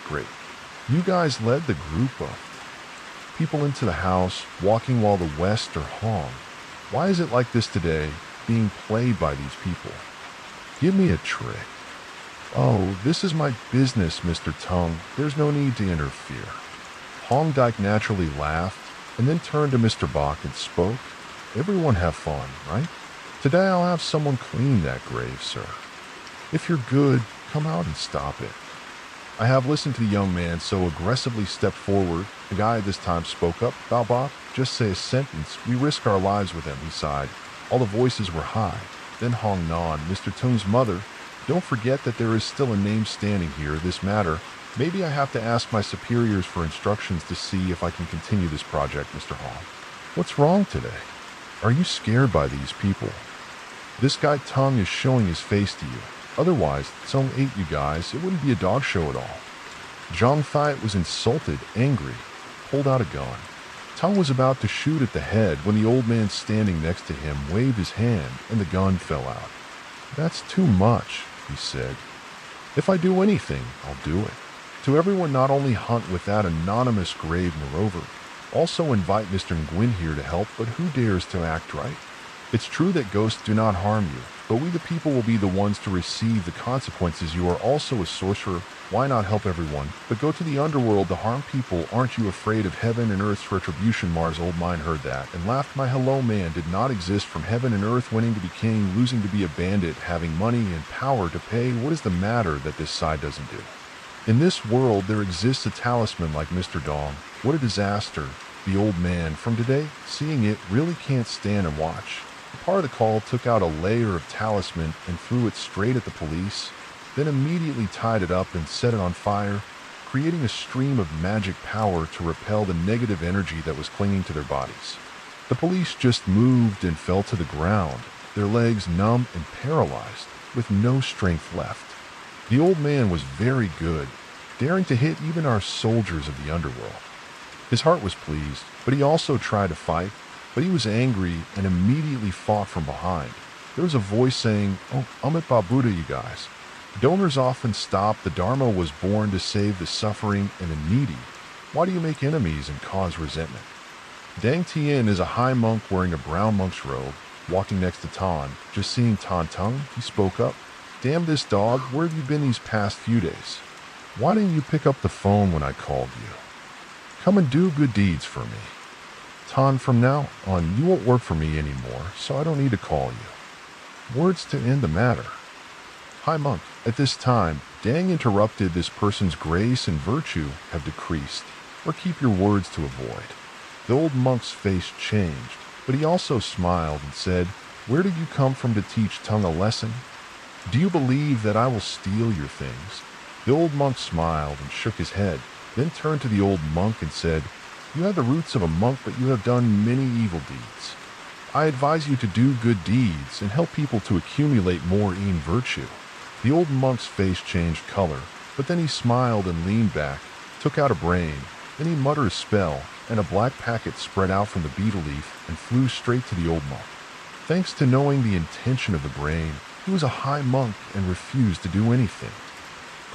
You guys led the group of people into the house, walking while the West are Hong. Why is it like this today, being played by these people? Give me a trick. Oh, this is my business, Mr. Tung. There's no need to interfere. Hong Dyke naturally laughed, and then turned to Mr. Bach and spoke. Everyone have fun, right? Today I'll have someone clean that grave, sir. If you're good, come out and stop it. I have listened to the young man so aggressively stepped forward. The guy this time spoke up. Bao Bach, just say a sentence. We risk our lives with him, he sighed. All the voices were high. Then Hong Nan, Mr. Tung's mother. Don't forget that there is still a name standing here. This matter. Maybe I have to ask my superiors for instructions to see if I can continue this project, Mr. Hong. What's wrong today? Are you scared by these people? This guy Tung is showing his face to you. Otherwise, Tsung ate you guys. It wouldn't be a dog show at all. Zhang Fai was insulted, angry, pulled out a gun. Tung was about to shoot at the head when the old man standing next to him waved his hand and the gun fell out. That's too much, he said. If I do anything, I'll do it. To everyone, not only hunt with that anonymous grave, moreover, also invite Mr. Nguyen here to help, but who dares to act right? It's true that ghosts do not harm you, but we the people will be the ones to receive the consequences. You are also a sorcerer. Why not help everyone, but go to the underworld to harm people? Aren't you afraid of heaven and earth's retribution? Mars' old mind heard that and laughed. My hello man did not exist from heaven and earth. Winning to be king, losing to be a bandit, having money and power to pay. What is the matter that this side doesn't do? In this world there exists a talisman like Mr. Dong. What a disaster. The old man, from today, seeing it, really can't stand and watch. The part of the call took out a layer of talisman and threw it straight at the police, then immediately tied it up and set it on fire, creating a stream of magic power to repel the negative energy that was clinging to their bodies. The police just moved and fell to the ground, their legs numb and paralyzed, with no strength left. The old man was very good, daring to hit even our soldiers of the underworld. His heart was pleased, but he also tried to fight, but he was angry and immediately fought from behind. There was a voice saying, "Oh, Amit Babuda, you guys. Donors often stop. The Dharma was born to save the suffering and the needy. Why do you make enemies and cause resentment?" Dang Tien is a high monk wearing a brown monk's robe, walking next to Tan. Just seeing Tan Tung, he spoke up. "Damn this dog, where have you been these past few days? Why didn't you pick up the phone when I called you? Come and do good deeds for me. Tan, from now on, you won't work for me anymore, so I don't need to call you." Words to end the matter. High monk, at this time, Dang interrupted. This person's grace and virtue have decreased, or keep your words to avoid. The old monk's face changed, but he also smiled and said, "Where did you come from to teach tongue a lesson? Do you believe that I will steal your things?" The old monk smiled and shook his head, then turned to the old monk and said, "You have the roots of a monk, but you have done many evil deeds. I advise you to do good deeds and help people to accumulate more virtue." The old monk's face changed color, but then he smiled and leaned back, took out a brain, then he muttered a spell, and a black packet spread out from the beetle leaf and flew straight to the old monk. Thanks to knowing the intention of the brain, he was a high monk and refused to do anything.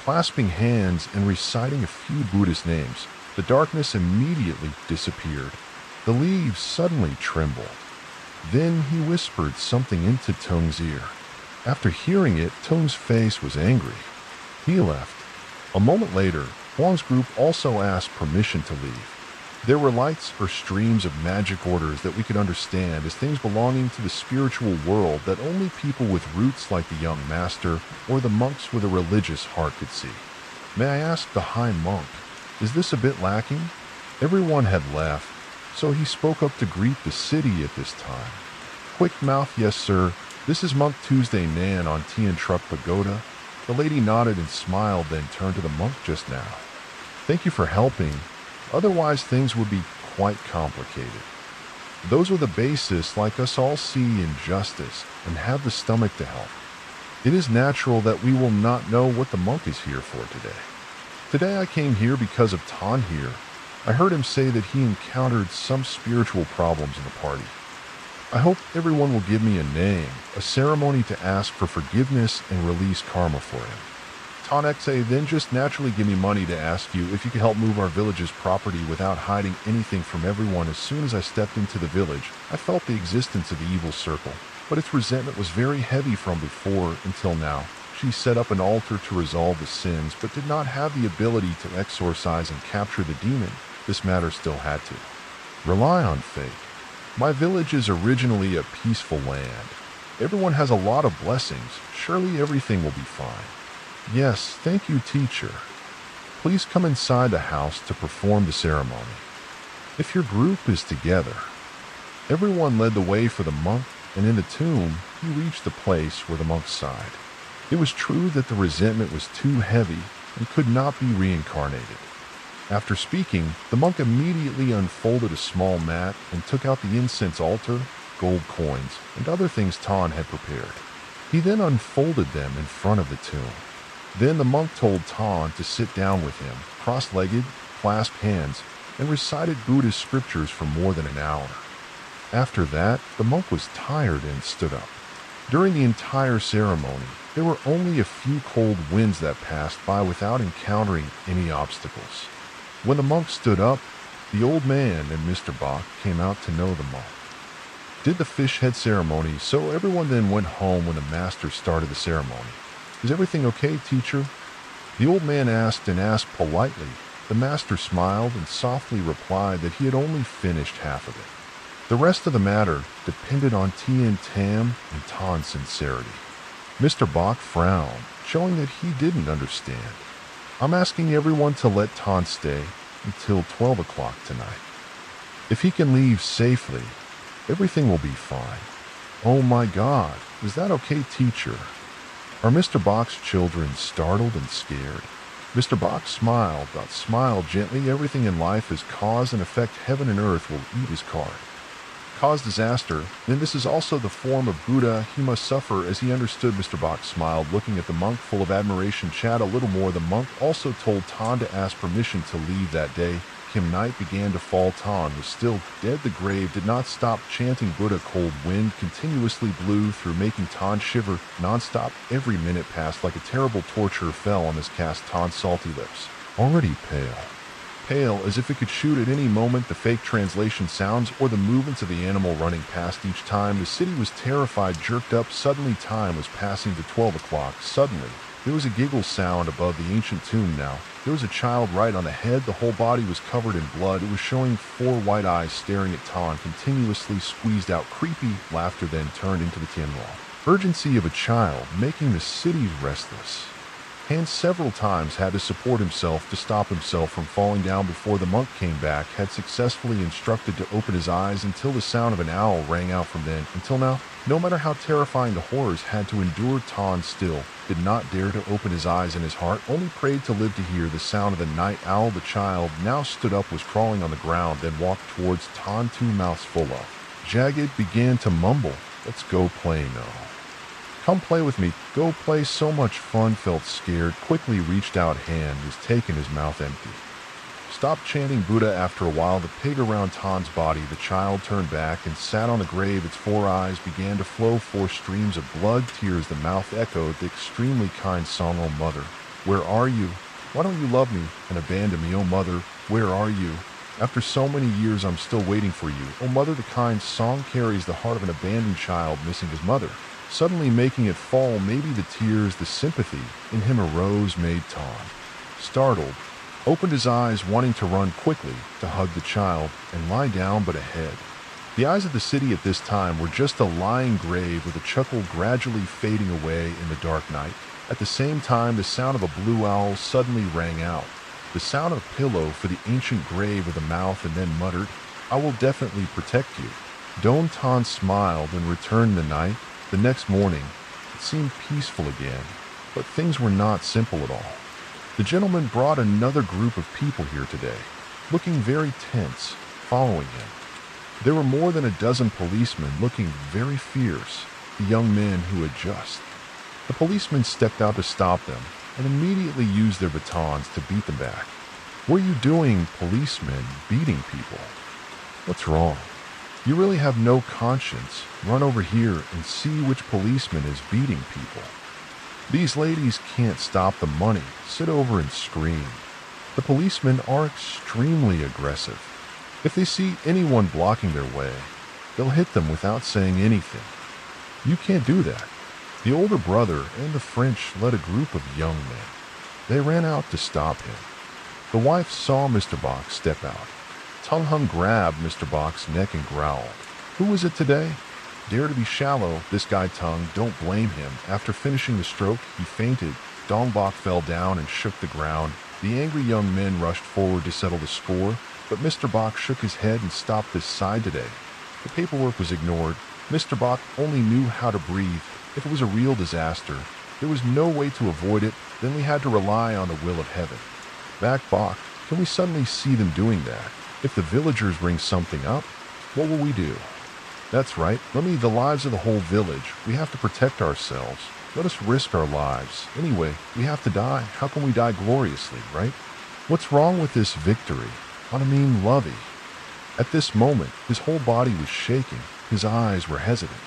Clasping hands and reciting a few Buddhist names, the darkness immediately disappeared. The leaves suddenly trembled. Then he whispered something into Tung's ear. After hearing it, Tung's face was angry. He left. A moment later, Huang's group also asked permission to leave. There were lights or streams of magic orders that we could understand as things belonging to the spiritual world that only people with roots like the young master or the monks with a religious heart could see. May I ask the high monk, is this a bit lacking? Everyone had left, so he spoke up to greet the city at this time. Quick mouth, "Yes, sir. This is Monk Tuesday Nan on Tian Truck Pagoda." The lady nodded and smiled, then turned to the monk just now. "Thank you for helping. Otherwise, things would be quite complicated. Those with a basis like us all see injustice and have the stomach to help. It is natural that we will not know what the monk is here for today. Today I came here because of Tan here. I heard him say that he encountered some spiritual problems in the party. I hope everyone will give me a name, a ceremony to ask for forgiveness and release karma for him. Tanexe then just naturally give me money to ask you if you could help move our village's property without hiding anything from everyone. As soon as I stepped into the village, I felt the existence of the evil circle, but its resentment was very heavy from before until now. She set up an altar to resolve the sins, but did not have the ability to exorcise and capture the demon. This matter still had to rely on fate. My village is originally a peaceful land. Everyone has a lot of blessings. Surely everything will be fine. Yes, thank you, teacher. Please come inside the house to perform the ceremony. If your group is together." Everyone led the way for the monk, and in the tomb, he reached the place where the monk sighed. It was true that the resentment was too heavy and could not be reincarnated. After speaking, the monk immediately unfolded a small mat and took out the incense altar, gold coins, and other things Tan had prepared. He then unfolded them in front of the tomb. Then the monk told Tan to sit down with him, cross-legged, clasped hands, and recited Buddhist scriptures for more than an hour. After that, the monk was tired and stood up. During the entire ceremony, there were only a few cold winds that passed by without encountering any obstacles. When the monk stood up, the old man and Mr. Bach came out to know the monk. Did the fish head ceremony, so everyone then went home when the master started the ceremony. "Is everything okay, teacher?" The old man asked politely. The master smiled and softly replied that he had only finished half of it. The rest of the matter depended on Tian Tam and Tan's sincerity. Mr. Bach frowned, showing that he didn't understand. "I'm asking everyone to let Tan stay until 12 o'clock tonight. If he can leave safely, everything will be fine." "Oh my God, is that okay, teacher?" Are Mr. Bach's children startled and scared? Mr. Bach smiled, but smiled gently. Everything in life is cause and effect. Heaven and earth will eat his card. Cause disaster, then this is also the form of Buddha. He must suffer. As he understood, Mr. Bach smiled, looking at the monk full of admiration. Chat a little more. The monk also told Tan to ask permission to leave that day. Kim night began to fall. Tan was still dead. The grave did not stop chanting Buddha. Cold wind continuously blew through, making Tan shiver non-stop. Every minute passed like a terrible torture fell on his cast Tan's salty lips. Already pale. Pale, as if it could shoot at any moment. The fake translation sounds or the movements of the animal running past each time. The city was terrified, jerked up. Suddenly time was passing to 12 o'clock. Suddenly, there was a giggle sound above the ancient tomb now. There was a child right on the head. The whole body was covered in blood. It was showing 4 white eyes staring at Tan, continuously squeezed out. Creepy laughter then turned into the Tianhua. Urgency of a child, making the city restless. Hans several times had to support himself to stop himself from falling down before the monk came back, had successfully instructed to open his eyes until the sound of an owl rang out from then. Until now, no matter how terrifying the horrors had to endure, Ton still did not dare to open his eyes, and his heart only prayed to live to hear the sound of the night owl. The child now stood up, was crawling on the ground, then walked towards Ton, two mouths full of. Jagged began to mumble, "Let's go play now. Come play with me. Go play. So much fun." Felt scared, quickly reached out hand, was taken, his mouth empty. Stopped chanting Buddha. After a while, the pig around Ton's body, the child turned back and sat on the grave. Its 4 eyes began to flow 4 streams of blood, tears. The mouth echoed the extremely kind song, "Oh mother, where are you? Why don't you love me and abandon me? Oh mother, where are you? After so many years, I'm still waiting for you. Oh mother." The kind song carries the heart of an abandoned child missing his mother, suddenly making it fall. Maybe the tears, the sympathy in him arose, made Ton startled, opened his eyes, wanting to run quickly to hug the child and lie down, but ahead. The eyes of the city at this time were just a lying grave with a chuckle gradually fading away in the dark night. At the same time, the sound of a blue owl suddenly rang out, the sound of a pillow for the ancient grave with a mouth, and then muttered, "I will definitely protect you." Ton smiled and returned the night. The next morning, it seemed peaceful again, but things were not simple at all. The gentleman brought another group of people here today, looking very tense, following him. There were more than a dozen policemen looking very fierce, the young men who had just. The policemen stepped out to stop them and immediately used their batons to beat them back. "What are you doing, policemen, beating people? What's wrong? You really have no conscience. Run over here and see which policeman is beating people. These ladies can't stop the money. Sit over and scream." The policemen are extremely aggressive. If they see anyone blocking their way, they'll hit them without saying anything. You can't do that. The older brother and the French led a group of young men. They ran out to stop him. The wife saw Mr. Bach step out. Tung grabbed Mr. Bach's neck and growled, "Who is it today? Dare to be shallow, this guy Tung, don't blame him." After finishing the stroke, he fainted. Dong Bach fell down and shook the ground. The angry young men rushed forward to settle the score, but Mr. Bach shook his head and stopped this side today. The paperwork was ignored. Mr. Bach only knew how to breathe. If it was a real disaster, there was no way to avoid it. Then we had to rely on the will of heaven. Back Bach, can we suddenly see them doing that? If the villagers bring something up, what will we do? That's right, let me the lives of the whole village. We have to protect ourselves. Let us risk our lives. Anyway, we have to die. How can we die gloriously, right? What's wrong with this victory? I mean, Lovey. At this moment, his whole body was shaking. His eyes were hesitant.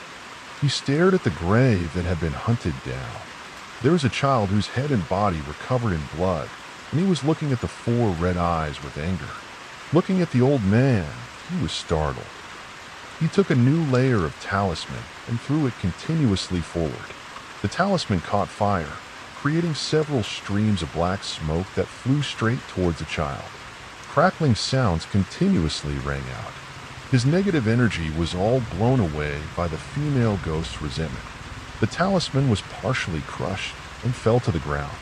He stared at the grave that had been hunted down. There was a child whose head and body were covered in blood, and he was looking at the 4 red eyes with anger. Looking at the old man, he was startled. He took a new layer of talisman and threw it continuously forward. The talisman caught fire, creating several streams of black smoke that flew straight towards the child. Crackling sounds continuously rang out. His negative energy was all blown away by the female ghost's resentment. The talisman was partially crushed and fell to the ground.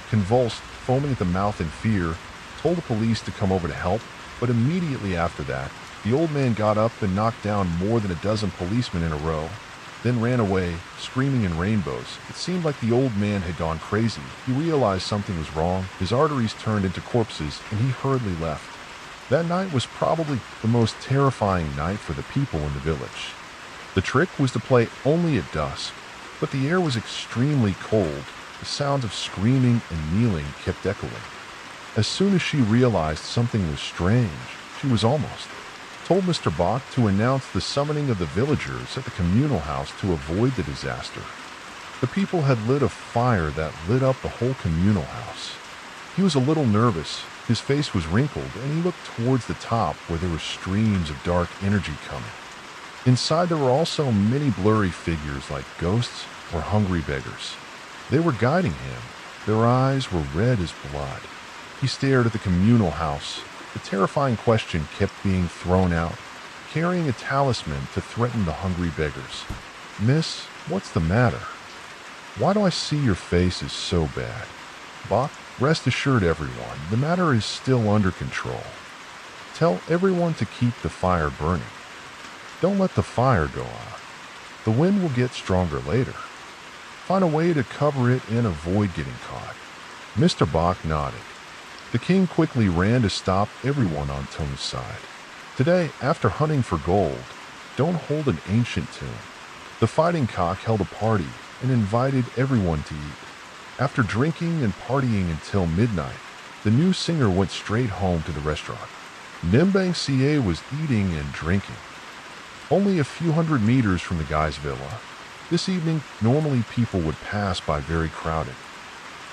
Convulsed, foaming at the mouth in fear, told the police to come over to help, but immediately after that, the old man got up and knocked down more than a dozen policemen in a row, then ran away, screaming in rainbows. It seemed like the old man had gone crazy. He realized something was wrong. His arteries turned into corpses, and he hurriedly left. That night was probably the most terrifying night for the people in the village. The trick was to play only at dusk, but the air was extremely cold. The sounds of screaming and kneeling kept echoing. As soon as she realized something was strange, she was almost told Mr. Bach to announce the summoning of the villagers at the communal house to avoid the disaster. The people had lit a fire that lit up the whole communal house. He was a little nervous. His face was wrinkled, and he looked towards the top where there were streams of dark energy coming. Inside there were also many blurry figures like ghosts or hungry beggars. They were guiding him. Their eyes were red as blood. He stared at the communal house. The terrifying question kept being thrown out, carrying a talisman to threaten the hungry beggars. "Miss, what's the matter? Why do I see your face is so bad? Bach, rest assured everyone, the matter is still under control. Tell everyone to keep the fire burning. Don't let the fire go out. The wind will get stronger later. Find a way to cover it and avoid getting caught. Mr. Bach nodded. The king quickly ran to stop everyone on Tong's side. Today, after hunting for gold, don't hold an ancient tomb. The fighting cock held a party and invited everyone to eat. After drinking and partying until midnight, the new singer went straight home to the restaurant. Nimbang Cie was eating and drinking. Only a few hundred meters from the guy's villa. This evening, normally people would pass by very crowded.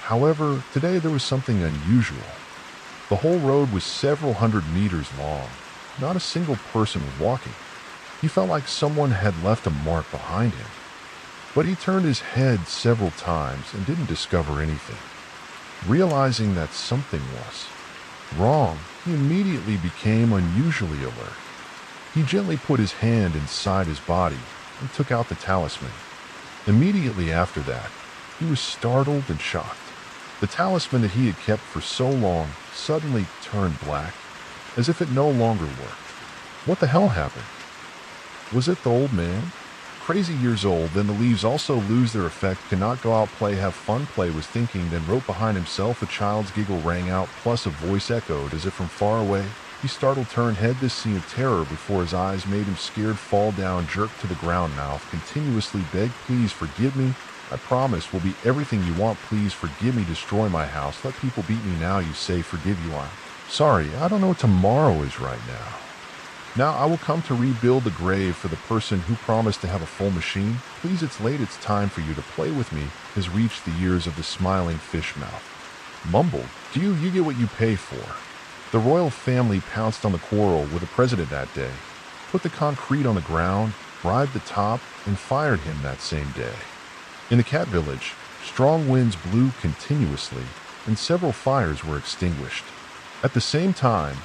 However, today there was something unusual. The whole road was several hundred meters long. Not a single person was walking. He felt like someone had left a mark behind him. But he turned his head several times and didn't discover anything. Realizing that something was wrong, he immediately became unusually alert. He gently put his hand inside his body and took out the talisman. Immediately after that, he was startled and shocked. The talisman that he had kept for so long suddenly turned black, as if it no longer worked. What the hell happened? Was it the old man? Crazy years old, then the leaves also lose their effect, cannot go out, play, have fun, play was thinking, then wrote behind himself. A child's giggle rang out, plus a voice echoed as if from far away. He startled, turned head, this scene of terror before his eyes made him scared, fall down, jerked to the ground, mouth continuously begged, please forgive me. I promise will be everything you want, please forgive me, destroy my house, let people beat me now, you say forgive you, I'm sorry, I don't know what tomorrow is right now. Now I will come to rebuild the grave for the person who promised to have a full machine. Please, it's late, it's time for you to play with me, has reached the ears of the smiling fish mouth. Mumbled, do you get what you pay for? The royal family pounced on the quarrel with the president that day, put the concrete on the ground, bribed the top, and fired him that same day. In the cat village, strong winds blew continuously, and several fires were extinguished. At the same time,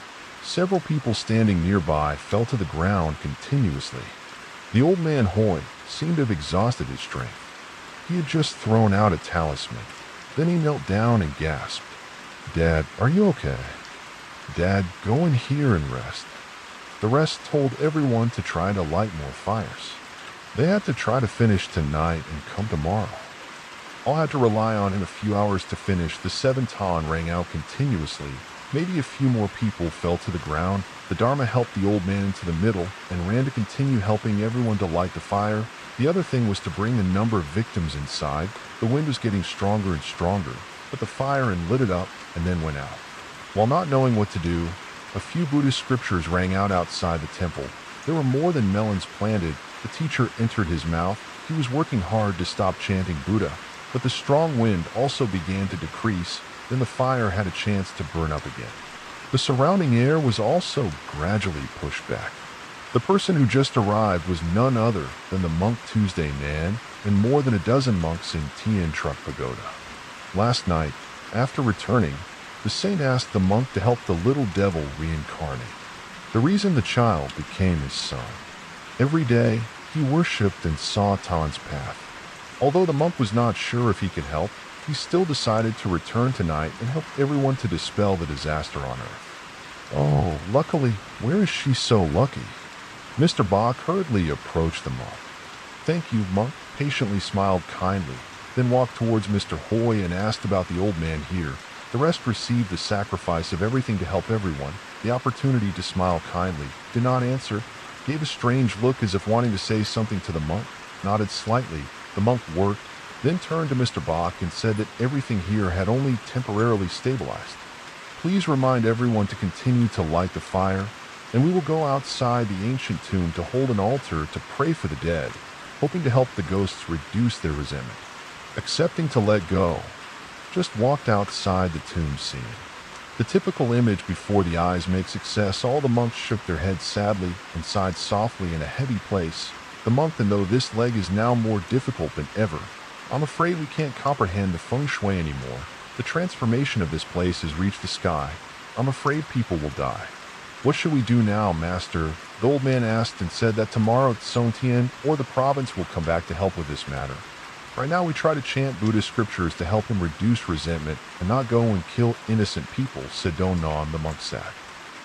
several people standing nearby fell to the ground continuously. The old man Hoy seemed to have exhausted his strength. He had just thrown out a talisman. Then he knelt down and gasped, Dad, are you okay? Dad, go in here and rest. The rest told everyone to try to light more fires. They had to try to finish tonight and come tomorrow. All had to rely on in a few hours to finish. The 7 ton rang out continuously. Maybe a few more people fell to the ground. The Dharma helped the old man into the middle and ran to continue helping everyone to light the fire. The other thing was to bring a number of victims inside. The wind was getting stronger and stronger, but the fire and lit it up and then went out. While not knowing what to do, a few Buddhist scriptures rang out outside the temple. There were more than melons planted. The teacher entered his mouth. He was working hard to stop chanting Buddha, but the strong wind also began to decrease. Then the fire had a chance to burn up again. The surrounding air was also gradually pushed back. The person who just arrived was none other than the monk Tuesday Nan and more than a dozen monks in Tian Truck Pagoda. Last night, after returning, the saint asked the monk to help the little devil reincarnate. The reason the child became his son. Every day, he worshipped and saw Tan's path. Although the monk was not sure if he could help, he still decided to return tonight and help everyone to dispel the disaster on Earth. Oh, luckily, where is she so lucky? Mr. Bach hurriedly approached the monk. Thank you, monk, patiently smiled kindly, then walked towards Mr. Hoy and asked about the old man here. The rest received the sacrifice of everything to help everyone. The opportunity to smile kindly, did not answer, gave a strange look as if wanting to say something to the monk, nodded slightly. The monk worked, then turned to Mr. Bach and said that everything here had only temporarily stabilized. Please remind everyone to continue to light the fire, and we will go outside the ancient tomb to hold an altar to pray for the dead, hoping to help the ghosts reduce their resentment. Accepting to let go, just walked outside the tomb scene. The typical image before the eyes make success. All the monks shook their heads sadly and sighed softly in a heavy place. The monk, and though this leg is now more difficult than ever, I'm afraid we can't comprehend the feng shui anymore. The transformation of this place has reached the sky. I'm afraid people will die. What should we do now, master? The old man asked and said that tomorrow Tsongtian or the province will come back to help with this matter. Right now, we try to chant Buddhist scriptures to help him reduce resentment and not go and kill innocent people, said Donnan, the monk said.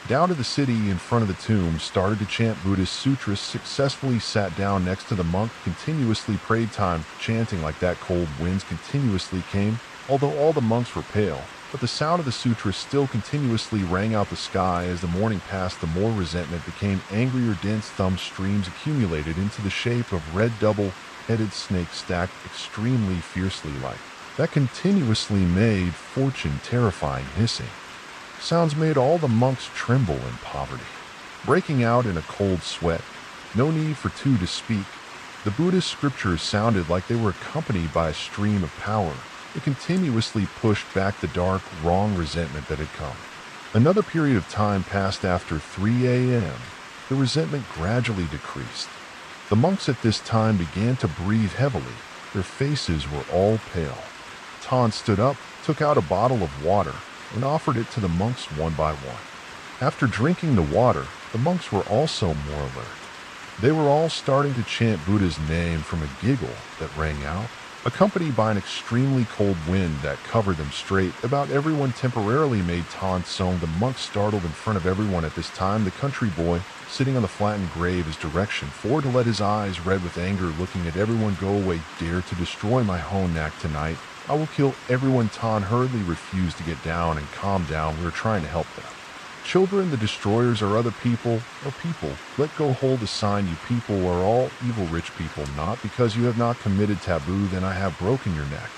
Down to the city in front of the tomb, started to chant Buddhist sutras, successfully sat down next to the monk, continuously prayed time, chanting like that. Cold winds continuously came, although all the monks were pale, but the sound of the sutras still continuously rang out the sky. As the morning passed, the more resentment became angrier. Dense thumb streams accumulated into the shape of red double-headed snakes stacked extremely fiercely like that continuously made fortune terrifying hissing. Sounds made all the monks tremble in poverty, breaking out in a cold sweat. No need for two to speak. The Buddhist scriptures sounded like they were accompanied by a stream of power. It continuously pushed back the dark, wrong resentment that had come. Another period of time passed. After 3 a.m., the resentment gradually decreased. The monks at this time began to breathe heavily. Their faces were all pale. Tan stood up, took out a bottle of water, and offered it to the monks one by one. After drinking the water, the monks were also more alert. They were all starting to chant Buddha's name from a giggle that rang out, accompanied by an extremely cold wind that covered them. Straight about everyone temporarily made Tan Song. The monk startled in front of everyone at this time. The country boy, sitting on the flattened grave, his direction forward to let his eyes red with anger, looking at everyone. Go away, dare to destroy my Honak tonight. I will kill everyone. Tan hurriedly refused to get down and calm down. We were trying to help them. Children, the destroyers are other people, or people. Let go, hold a sign. You people are all evil rich people. Not because you have not committed taboo, then I have broken your neck.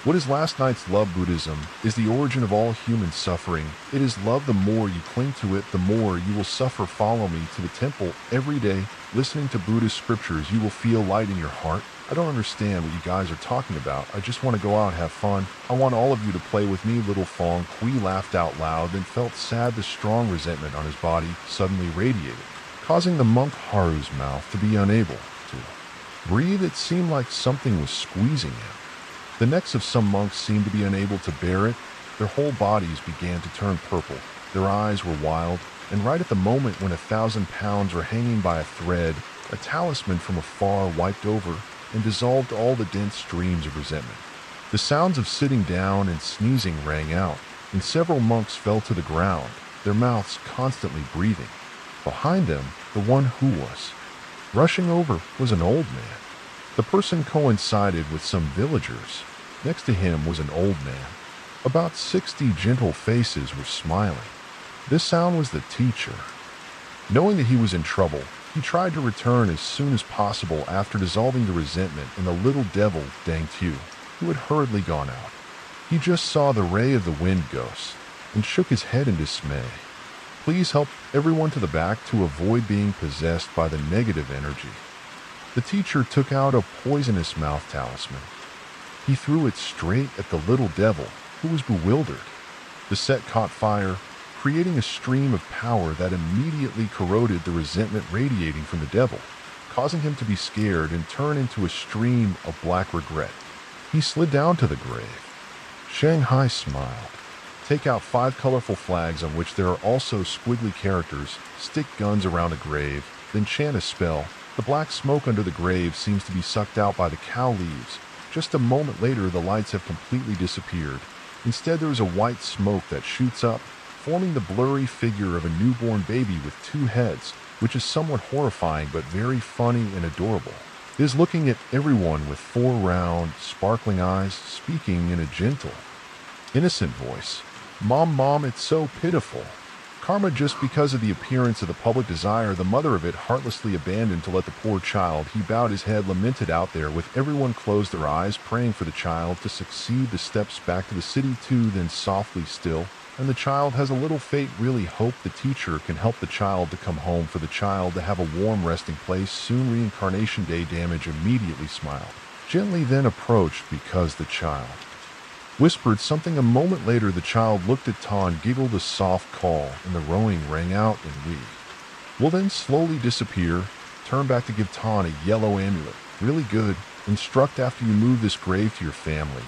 What is last night's love? Buddhism is the origin of all human suffering. It is love. The more you cling to it, the more you will suffer. Follow me to the temple every day. Listening to Buddhist scriptures, you will feel light in your heart. I don't understand what you guys are talking about. I just want to go out and have fun. I want all of you to play with me. Little Fong Kui laughed out loud, then felt sad. The strong resentment on his body suddenly radiated, causing the monk Haru's mouth to be unable to breathe. It seemed like something was squeezing him. The necks of some monks seemed to be unable to bear it. Their whole bodies began to turn purple. Their eyes were wild, and right at the moment when 1,000 pounds were hanging by a thread, a talisman from afar wiped over and dissolved all the dense streams of resentment. The sounds of sitting down and sneezing rang out, and several monks fell to the ground, their mouths constantly breathing. Behind them, the one who was rushing over was an old man. The person coincided with some villagers. Next to him was an old man. About 60 gentle faces were smiling. This sound was the teacher. Knowing that he was in trouble, he tried to return as soon as possible after dissolving the resentment in the little devil Dang Tu, who had hurriedly gone out. He just saw the ray of the wind ghost and shook his head in dismay. Please help everyone to the back to avoid being possessed by the negative energy. The teacher took out a poisonous mouth talisman. He threw it straight at the little devil, who was bewildered. The set caught fire, creating a stream of power that immediately corroded the resentment radiating from the devil, causing him to be scared and turn into a stream of black regret. He slid down to the grave. Shanghai smiled. Take out 5 colorful flags on which there are also squiggly characters, stick guns around a grave, then chant a spell. The black smoke under the grave seems to be sucked out by the cow leaves. Just a moment later, the lights have completely disappeared. Instead, there is a white smoke that shoots up, forming the blurry figure of a newborn baby with 2 heads, which is somewhat horrifying but very funny and adorable. It is looking at everyone with 4 round, sparkling eyes, speaking in a gentle, innocent voice. Mom, Mom, it's so pitiful. Karma, just because of the appearance of the public desire, the mother of it heartlessly abandoned to let the poor child. He bowed his head, lamented out there with everyone closed their eyes, praying for the child to succeed. The steps back to the city too, then softly still. And the child has a little fate. Really hope the teacher can help the child to come home, for the child to have a warm resting place. Soon reincarnation day. Damage immediately smiled. Gently then approached because the child whispered something. A moment later, the child looked at Tan, giggled a soft call, and the rowing rang out in we. Will then slowly disappear. Turn back to give Tan a yellow amulet. Really good. Instruct after you move this grave to your family.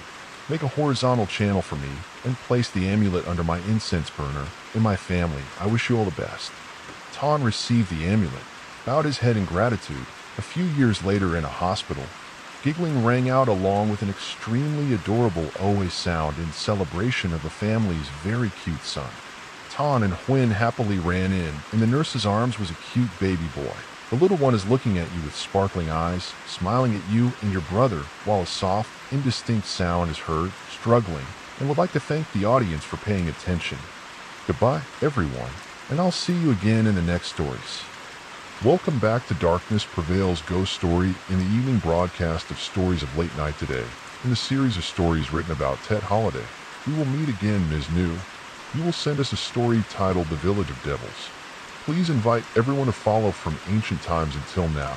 Make a horizontal channel for me, and place the amulet under my incense burner in my family. I wish you all the best. Tan received the amulet, bowed his head in gratitude. A few years later in a hospital, Giggling rang out along with an extremely adorable OA sound in celebration of the family's very cute son. Tan and Hwin happily ran in. In the nurse's arms was a cute baby boy. The little one is looking at you with sparkling eyes, smiling at you and your brother, while a soft, indistinct sound is heard, struggling, and would like to thank the audience for paying attention. Goodbye, everyone, and I'll see you again in the next stories. Welcome back to Darkness Prevails Ghost Story in the evening broadcast of Stories of Late Night Today. In the series of stories written about Tet Holiday, we will meet again, Ms. New. You will send us a story titled The Village of Devils. Please invite everyone to follow from ancient times until now.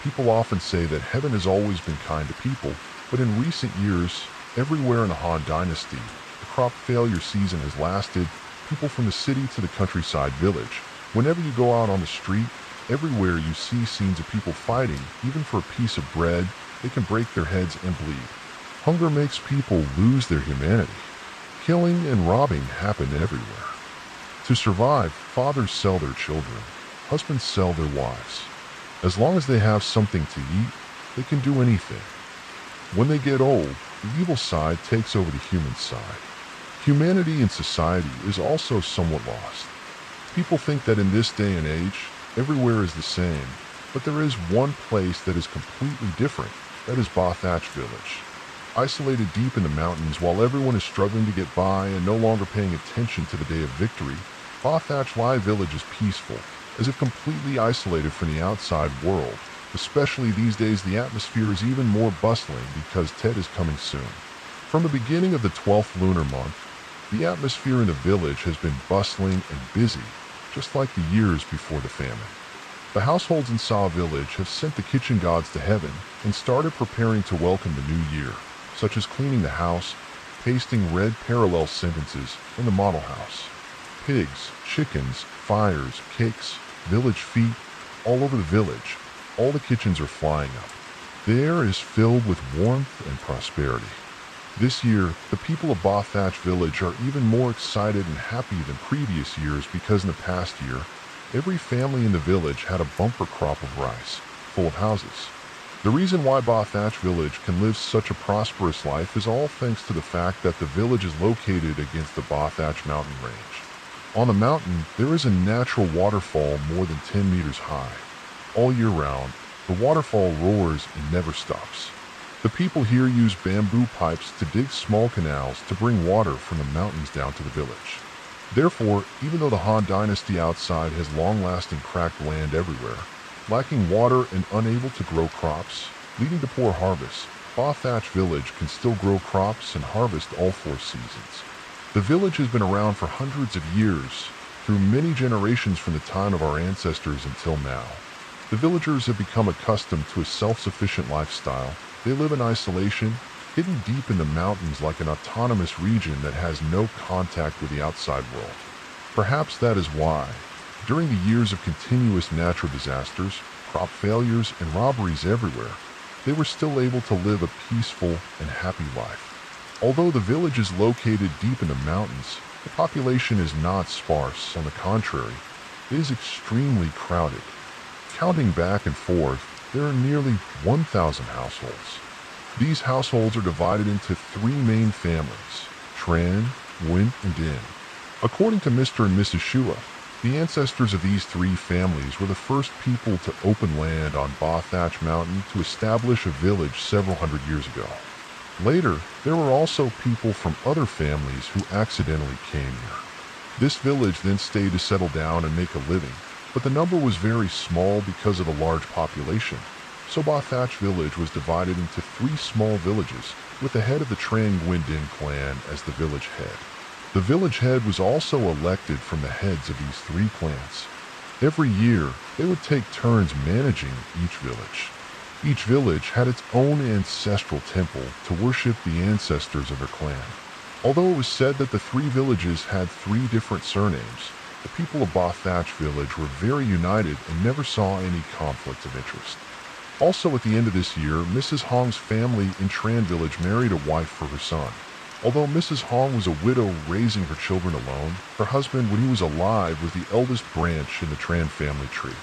People often say that heaven has always been kind to people, but in recent years, everywhere in the Han Dynasty, the crop failure season has lasted. People from the city to the countryside village. Whenever you go out on the street, everywhere you see scenes of people fighting, even for a piece of bread. They can break their heads and bleed. Hunger makes people lose their humanity. Killing and robbing happen everywhere. To survive, fathers sell their children. Husbands sell their wives. As long as they have something to eat, they can do anything. When they get old, the evil side takes over the human side. Humanity in society is also somewhat lost. People think that in this day and age, everywhere is the same, but there is one place that is completely different. That is Bothach Village. Isolated deep in the mountains while everyone is struggling to get by and no longer paying attention to the day of victory, Bothach Lai Village is peaceful, as if completely isolated from the outside world. Especially these days, the atmosphere is even more bustling because Tet is coming soon. From the beginning of the 12th lunar month, the atmosphere in the village has been bustling and busy, just like the years before the famine. The households in Sa village have sent the kitchen gods to heaven and started preparing to welcome the new year, such as cleaning the house, pasting red parallel sentences in the model house. Pigs, chickens, fires, cakes, village feet, all over the village. All the kitchens are flying up. The air is filled with warmth and prosperity. This year, the people of Bothach Village are even more excited and happy than previous years because in the past year, every family in the village had a bumper crop of rice, full of houses. The reason why Bothach Village can live such a prosperous life is all thanks to the fact that the village is located against the Bothach mountain range. On the mountain, there is a natural waterfall more than 10 meters high. All year round, the waterfall roars and never stops. The people here use bamboo pipes to dig small canals to bring water from the mountains down to the village. Therefore, even though the Han Dynasty outside has long-lasting cracked land everywhere, lacking water and unable to grow crops, leading to poor harvests, Bothach Village can still grow crops and harvest all 4 seasons. The village has been around for hundreds of years, through many generations from the time of our ancestors until now. The villagers have become accustomed to a self-sufficient lifestyle. They live in isolation, hidden deep in the mountains like an autonomous region that has no contact with the outside world. Perhaps that is why, during the years of continuous natural disasters, crop failures, and robberies everywhere, they were still able to live a peaceful and happy life. Although the village is located deep in the mountains, the population is not sparse. On the contrary, it is extremely crowded. Counting back and forth, there are nearly 1,000 households. These households are divided into 3 main families, Tran, Wint, and Din. According to Mr. and Mrs. Shua, the ancestors of these 3 families were the first people to open land on Bothach Mountain to establish a village several hundred years ago. Later, there were also people from other families who accidentally came here. This village then stayed to settle down and make a living, but the number was very small because of the large population. So Bothach Village was divided into 3 small villages, with the head of the Trang Nguyen Din clan as the village head. The village head was also elected from the heads of these 3 clans. Every year, they would take turns managing each village. Each village had its own ancestral temple to worship the ancestors of their clan. Although it was said that the 3 villages had 3 different surnames, the people of Bothach Village were very united and never saw any conflict of interest. Also at the end of this year, Mrs. Hong's family in Tran Village married a wife for her son. Although Mrs. Hong was a widow raising her children alone, her husband, when he was alive, was the eldest branch in the Tran family tree.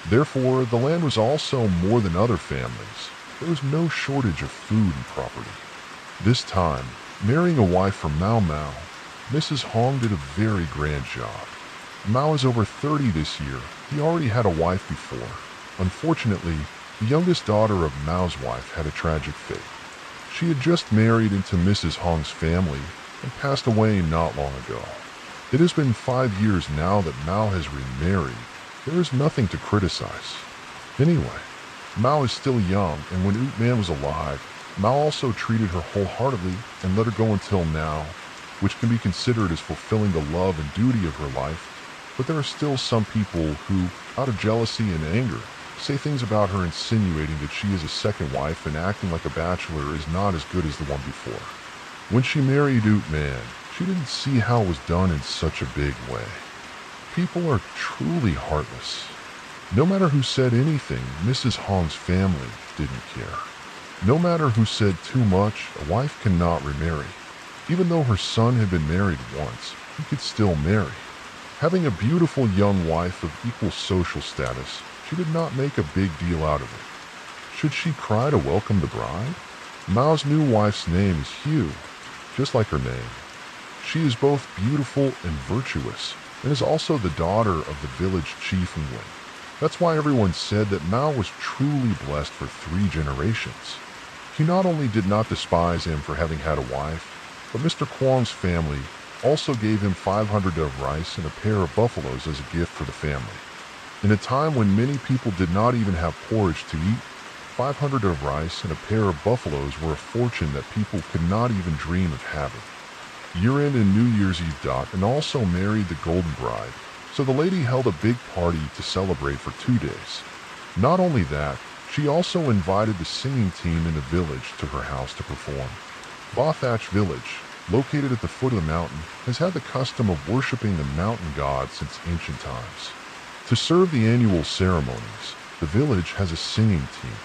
Therefore, the land was also more than other families. there was no shortage of food and property. This time, marrying a wife from Mao Mao, Mrs. Hong did a very grand job. Mao is over 30 this year. He already had a wife before. Unfortunately, the youngest daughter of Mao's wife had a tragic fate. She had just married into Mrs. Hong's family and passed away not long ago. It has been 5 years now that Mao has remarried. There is nothing to criticize. Anyway, Mao is still young, and when Oot Man was alive, Mao also treated her wholeheartedly and let her go until now, which can be considered as fulfilling the love and duty of her life. But there are still some people who, out of jealousy and anger, say things about her insinuating that she is a second wife and acting like a bachelor is not as good as the one before. When she married Oot Man, she didn't see how it was done in such a big way. People are truly heartless. No matter who said anything, Mrs. Hong's family didn't care. No matter who said too much, a wife cannot remarry. Even though her son had been married once, he could still marry. Having a beautiful young wife of equal social status, she did not make a big deal out of it. Should she cry to welcome the bride? Mao's new wife's name is Hugh, just like her name. She is both beautiful and virtuous, and is also the daughter of the village chief and Wing. That's why everyone said that Mao was truly blessed for 3 generations. He not only did not despise him for having had a wife, but Mr. Kwong's family also gave him 500 of rice and a pair of buffaloes as a gift for the family. In a time when many people did not even have porridge to eat, 500 of rice and a pair of buffaloes were a fortune that people could not even dream of having. Year-end and New Year's Eve dot, and also married the golden bride, so the lady held a big party to celebrate for 2 days. Not only that, she also invited the singing team in the village to her house to perform. Bothach Village, located at the foot of the mountain, has had the custom of worshiping the mountain god since ancient times. To serve the annual ceremonies, the village has a singing team.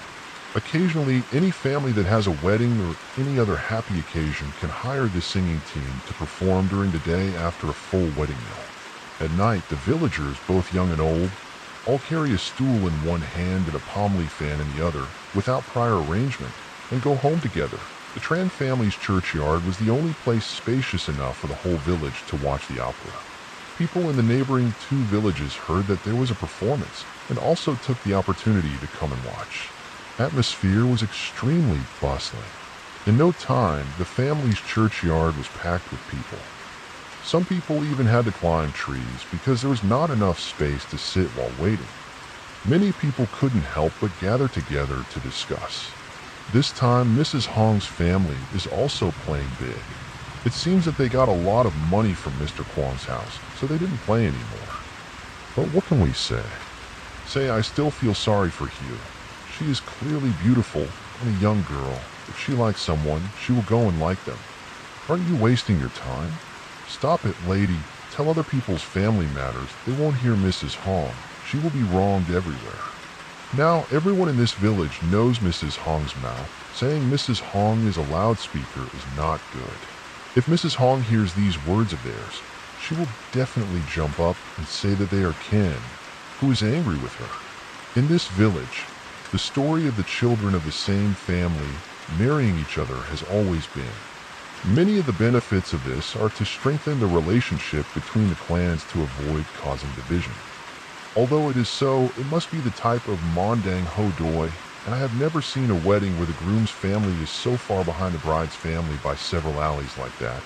Occasionally, any family that has a wedding or any other happy occasion can hire the singing team to perform during the day after a full wedding meal. At night, the villagers, both young and old, all carry a stool in one hand and a palm leaf fan in the other, without prior arrangement, and go home together. The Tran family's churchyard was the only place spacious enough for the whole village to watch the opera. People in the neighboring 2 villages heard that there was a performance, and also took the opportunity to come and watch. Atmosphere was extremely bustling. In no time, the family's churchyard was packed with people. Some people even had to climb trees because there was not enough space to sit while waiting. Many people couldn't help but gather together to discuss. This time, Mrs. Hong's family is also playing big. It seems that they got a lot of money from Mr. Kwong's house, so they didn't play anymore. But what can we say? I still feel sorry for Hugh. She is clearly beautiful and a young girl. If she likes someone, she will go and like them. Aren't you wasting your time? Stop it, lady. Tell other people's family matters. They won't hear Mrs. Hong. She will be wronged everywhere. Now, everyone in this village knows Mrs. Hong's mouth. Saying Mrs. Hong is a loudspeaker is not good. If Mrs. Hong hears these words of theirs, she will definitely jump up and say that they are kin, who is angry with her. In this village, the story of the children of the same family marrying each other has always been. Many of the benefits of this are to strengthen the relationship between the clans to avoid causing division. Although it is so, it must be the type of Mondang Ho Doi, and I have never seen a wedding where the groom's family is so far behind the bride's family by several alleys like that.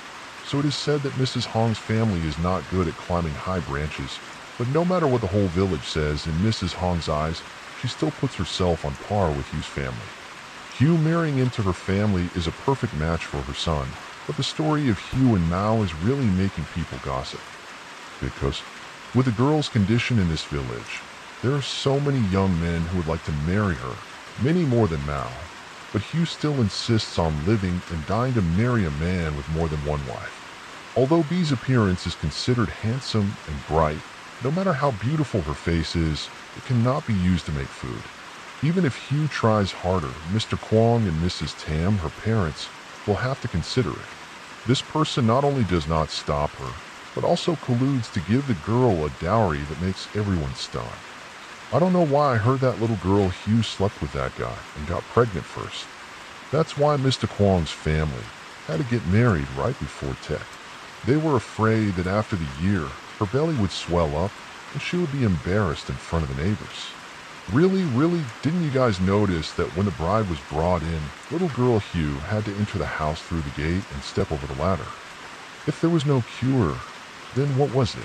So it is said that Mrs. Hong's family is not good at climbing high branches, but no matter what the whole village says, in Mrs. Hong's eyes, she still puts herself on par with Hugh's family. Hugh marrying into her family is a perfect match for her son, but the story of Hugh and Mao is really making people gossip. Because with the girl's condition in this village, there are so many young men who would like to marry her, many more than Mao, but Hugh still insists on living and dying to marry a man with more than one wife. Although B's appearance is considered handsome and bright, no matter how beautiful her face is, it cannot be used to make food. Even if Hugh tries harder, Mr. Kwong and Mrs. Tam, her parents, will have to consider it. This person not only does not stop her, but also colludes to give the girl a dowry that makes everyone stunned. I don't know why I heard that little girl Hugh slept with that guy and got pregnant first. That's why Mr. Kwong's family had to get married right before Tech. They were afraid that after the year, her belly would swell up and she would be embarrassed in front of the neighbors. Really, didn't you guys notice that when the bride was brought in, little girl Hugh had to enter the house through the gate and step over the ladder? If there was no cure, then what was it?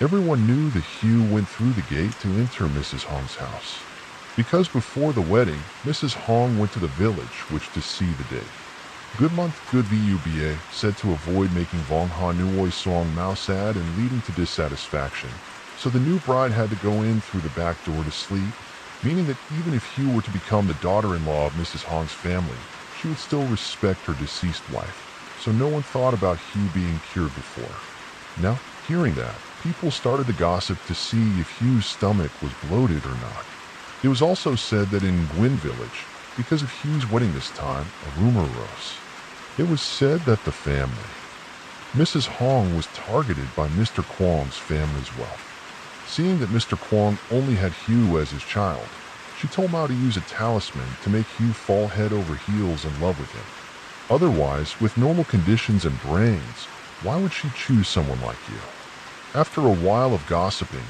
Everyone knew that Hugh went through the gate to enter Mrs. Hong's house. Because before the wedding, Mrs. Hong went to the village which to see the date. Good month, good VUBA, said to avoid making Vong Ha Nuoi Song Mao sad and leading to dissatisfaction. So the new bride had to go in through the back door to sleep, meaning that even if Hugh were to become the daughter-in-law of Mrs. Hong's family, she would still respect her deceased wife. So no one thought about Hugh being cured before. Now, hearing that, people started to gossip to see if Hugh's stomach was bloated or not. It was also said that in Gwyn village, because of Hugh's wedding this time, a rumor arose. It was said that the family, Mrs. Hong, was targeted by Mr. Kwong's family's wealth. Seeing that Mr. Kwong only had Hugh as his child, she told Mao to use a talisman to make Hugh fall head over heels in love with him. Otherwise, with normal conditions and brains, why would she choose someone like you? After a while of gossiping,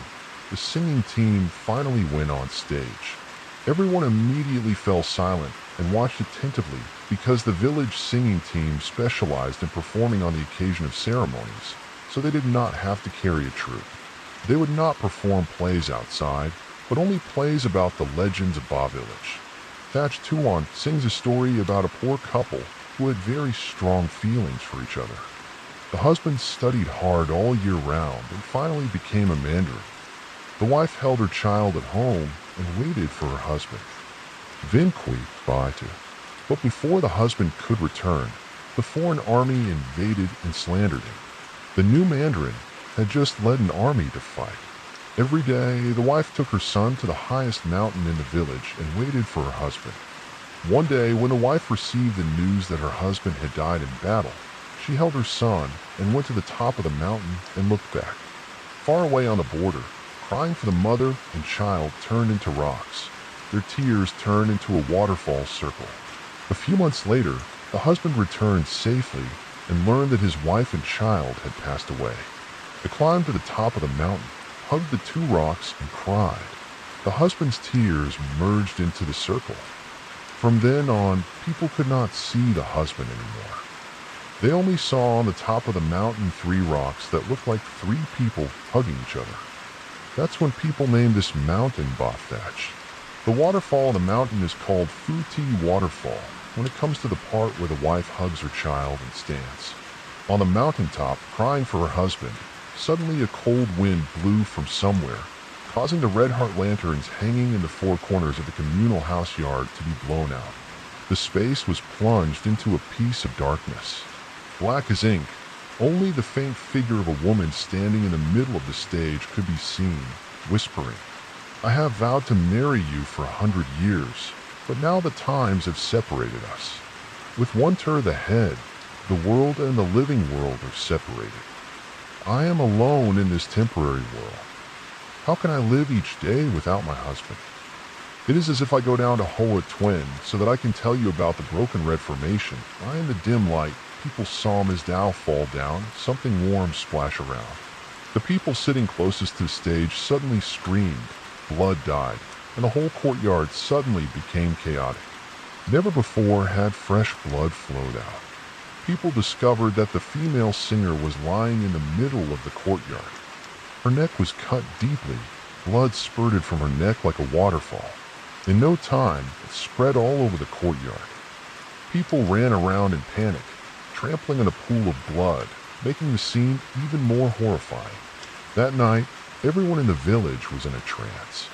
the singing team finally went on stage. Everyone immediately fell silent and watched attentively because the village singing team specialized in performing on the occasion of ceremonies, so they did not have to carry a troupe. They would not perform plays outside, but only plays about the legends of Ba Village. Thatch Tuan sings a story about a poor couple who had very strong feelings for each other. The husband studied hard all year round and finally became a mandarin. The wife held her child at home and waited for her husband. Vin Kui Baitu. But before the husband could return, the foreign army invaded and slandered him. The new mandarin had just led an army to fight. Every day, the wife took her son to the highest mountain in the village and waited for her husband. One day, when the wife received the news that her husband had died in battle, she held her son and went to the top of the mountain and looked back. Far away on the border, crying for the mother and child turned into rocks. Their tears turned into a waterfall circle. A few months later, the husband returned safely and learned that his wife and child had passed away. They climbed to the top of the mountain, hugged the two rocks, and cried. The husband's tears merged into the circle. From then on, people could not see the husband anymore. They only saw on the top of the mountain 3 rocks that looked like 3 people hugging each other. That's when people named this mountain Ba Thatch. The waterfall on the mountain is called Futi Waterfall when it comes to the part where the wife hugs her child and stands. On the mountaintop, crying for her husband, suddenly a cold wind blew from somewhere, causing the red heart lanterns hanging in the 4 corners of the communal house yard to be blown out. The space was plunged into a piece of darkness. Black as ink, only the faint figure of a woman standing in the middle of the stage could be seen, whispering, "I have vowed to marry you for 100 years, but now the times have separated us. With one turn of the head, the world and the living world are separated. I am alone in this temporary world. How can I live each day without my husband? It is as if I go down to Hoa Twin so that I can tell you about the broken red formation. I in the dim light, people saw Ms. Dow fall down, something warm splash around. The people sitting closest to the stage suddenly screamed, blood died, and the whole courtyard suddenly became chaotic. Never before had fresh blood flowed out. People discovered that the female singer was lying in the middle of the courtyard. Her neck was cut deeply, blood spurted from her neck like a waterfall. In no time, it spread all over the courtyard. People ran around in panic, trampling in a pool of blood, making the scene even more horrifying. That night, everyone in the village was in a trance.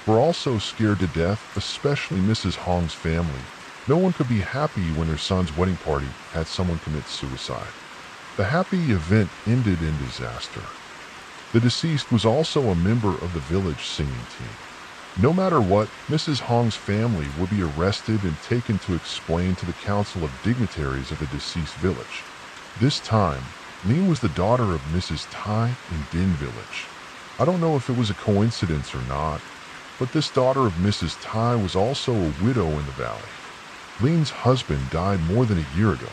We're all so scared to death, especially Mrs. Hong's family. No one could be happy when their son's wedding party had someone commit suicide. The happy event ended in disaster. The deceased was also a member of the village singing team. No matter what, Mrs. Hong's family would be arrested and taken to explain to the council of dignitaries of the deceased village. This time, Ning was the daughter of Mrs. Tai in Din village. I don't know if it was a coincidence or not, But this daughter of Mrs. Tai was also a widow in the valley. Lean's husband died more than a year ago.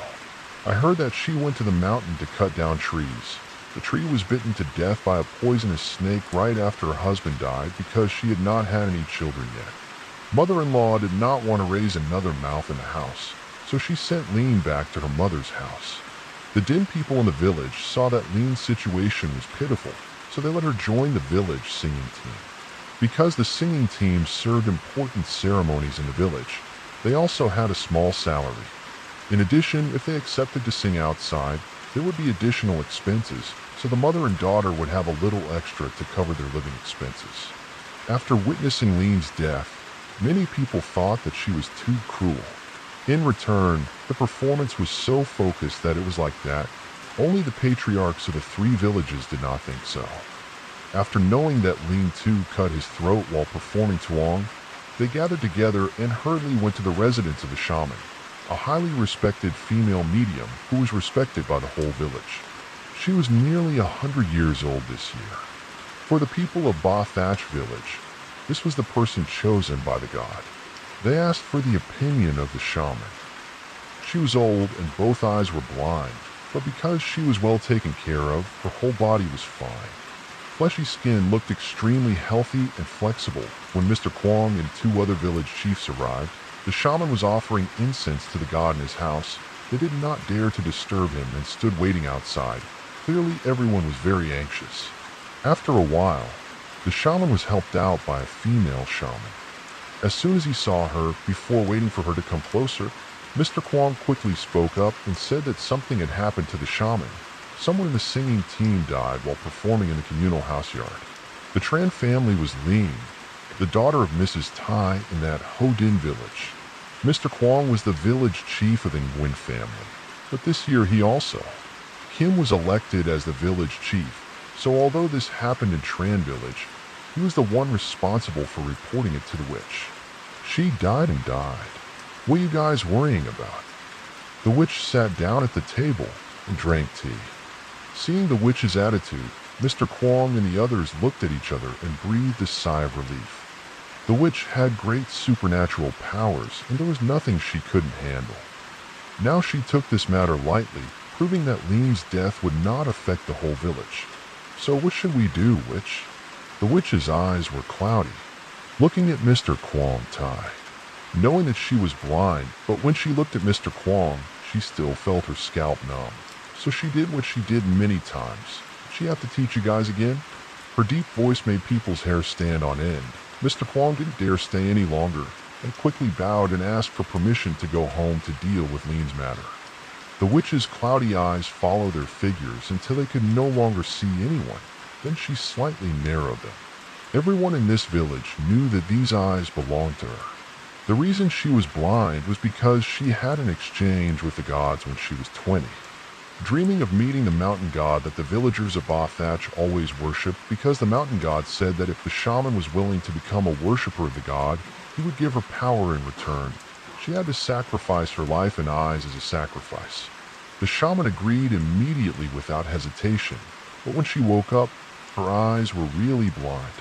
I heard that she went to the mountain to cut down trees. The tree was bitten to death by a poisonous snake right after her husband died because she had not had any children yet. Mother-in-law did not want to raise another mouth in the house, so she sent Lean back to her mother's house. The Din people in the village saw that Lean's situation was pitiful, so they let her join the village singing team. Because the singing team served important ceremonies in the village, they also had a small salary. In addition, if they accepted to sing outside, there would be additional expenses, so the mother and daughter would have a little extra to cover their living expenses. After witnessing Lean's death, many people thought that she was too cruel. In return, the performance was so focused that it was like that. Only the patriarchs of the three villages did not think so. After knowing that Lean too cut his throat while performing Tuong, they gathered together and hurriedly went to the residence of the shaman, a highly respected female medium who was respected by the whole village. She was nearly 100 years old this year. For the people of Ba Thatch village, this was the person chosen by the god. They asked for the opinion of the shaman. She was old and both eyes were blind, but because she was well taken care of, her whole body was fine. Fleshy skin looked extremely healthy and flexible. When Mr. Kwong and two other village chiefs arrived, the shaman was offering incense to the god in his house. They did not dare to disturb him and stood waiting outside. Clearly, everyone was very anxious. After a while, the shaman was helped out by a female shaman. As soon as he saw her, before waiting for her to come closer, Mr. Kwong quickly spoke up and said that something had happened to the shaman. Someone in the singing team died while performing in the communal houseyard. The Tran family was Lean, the daughter of Mrs. Tai in that Ho Din village. Mr. Kwong was the village chief of the Nguyen family, but this year he also. Kim was elected as the village chief, so although this happened in Tran village, he was the one responsible for reporting it to the witch. She died and died. What are you guys worrying about? The witch sat down at the table and drank tea. Seeing the witch's attitude, Mr. Kwong and the others looked at each other and breathed a sigh of relief. The witch had great supernatural powers, and there was nothing she couldn't handle. Now she took this matter lightly, proving that Lean's death would not affect the whole village. So what should we do, witch? The witch's eyes were cloudy, looking at Mr. Kwong Tai, knowing that she was blind, but when she looked at Mr. Kwong, she still felt her scalp numb. So she did what she did many times. She have to teach you guys again? Her deep voice made people's hair stand on end. Mr. Kwong didn't dare stay any longer and quickly bowed and asked for permission to go home to deal with Lean's matter. The witch's cloudy eyes followed their figures until they could no longer see anyone. Then she slightly narrowed them. Everyone in this village knew that these eyes belonged to her. The reason she was blind was because she had an exchange with the gods when she was 20. Dreaming of meeting the mountain god that the villagers of Ba Thatch always worshipped, because the mountain god said that if the shaman was willing to become a worshiper of the god, he would give her power in return. She had to sacrifice her life and eyes as a sacrifice. The shaman agreed immediately without hesitation, but when she woke up, her eyes were really blind.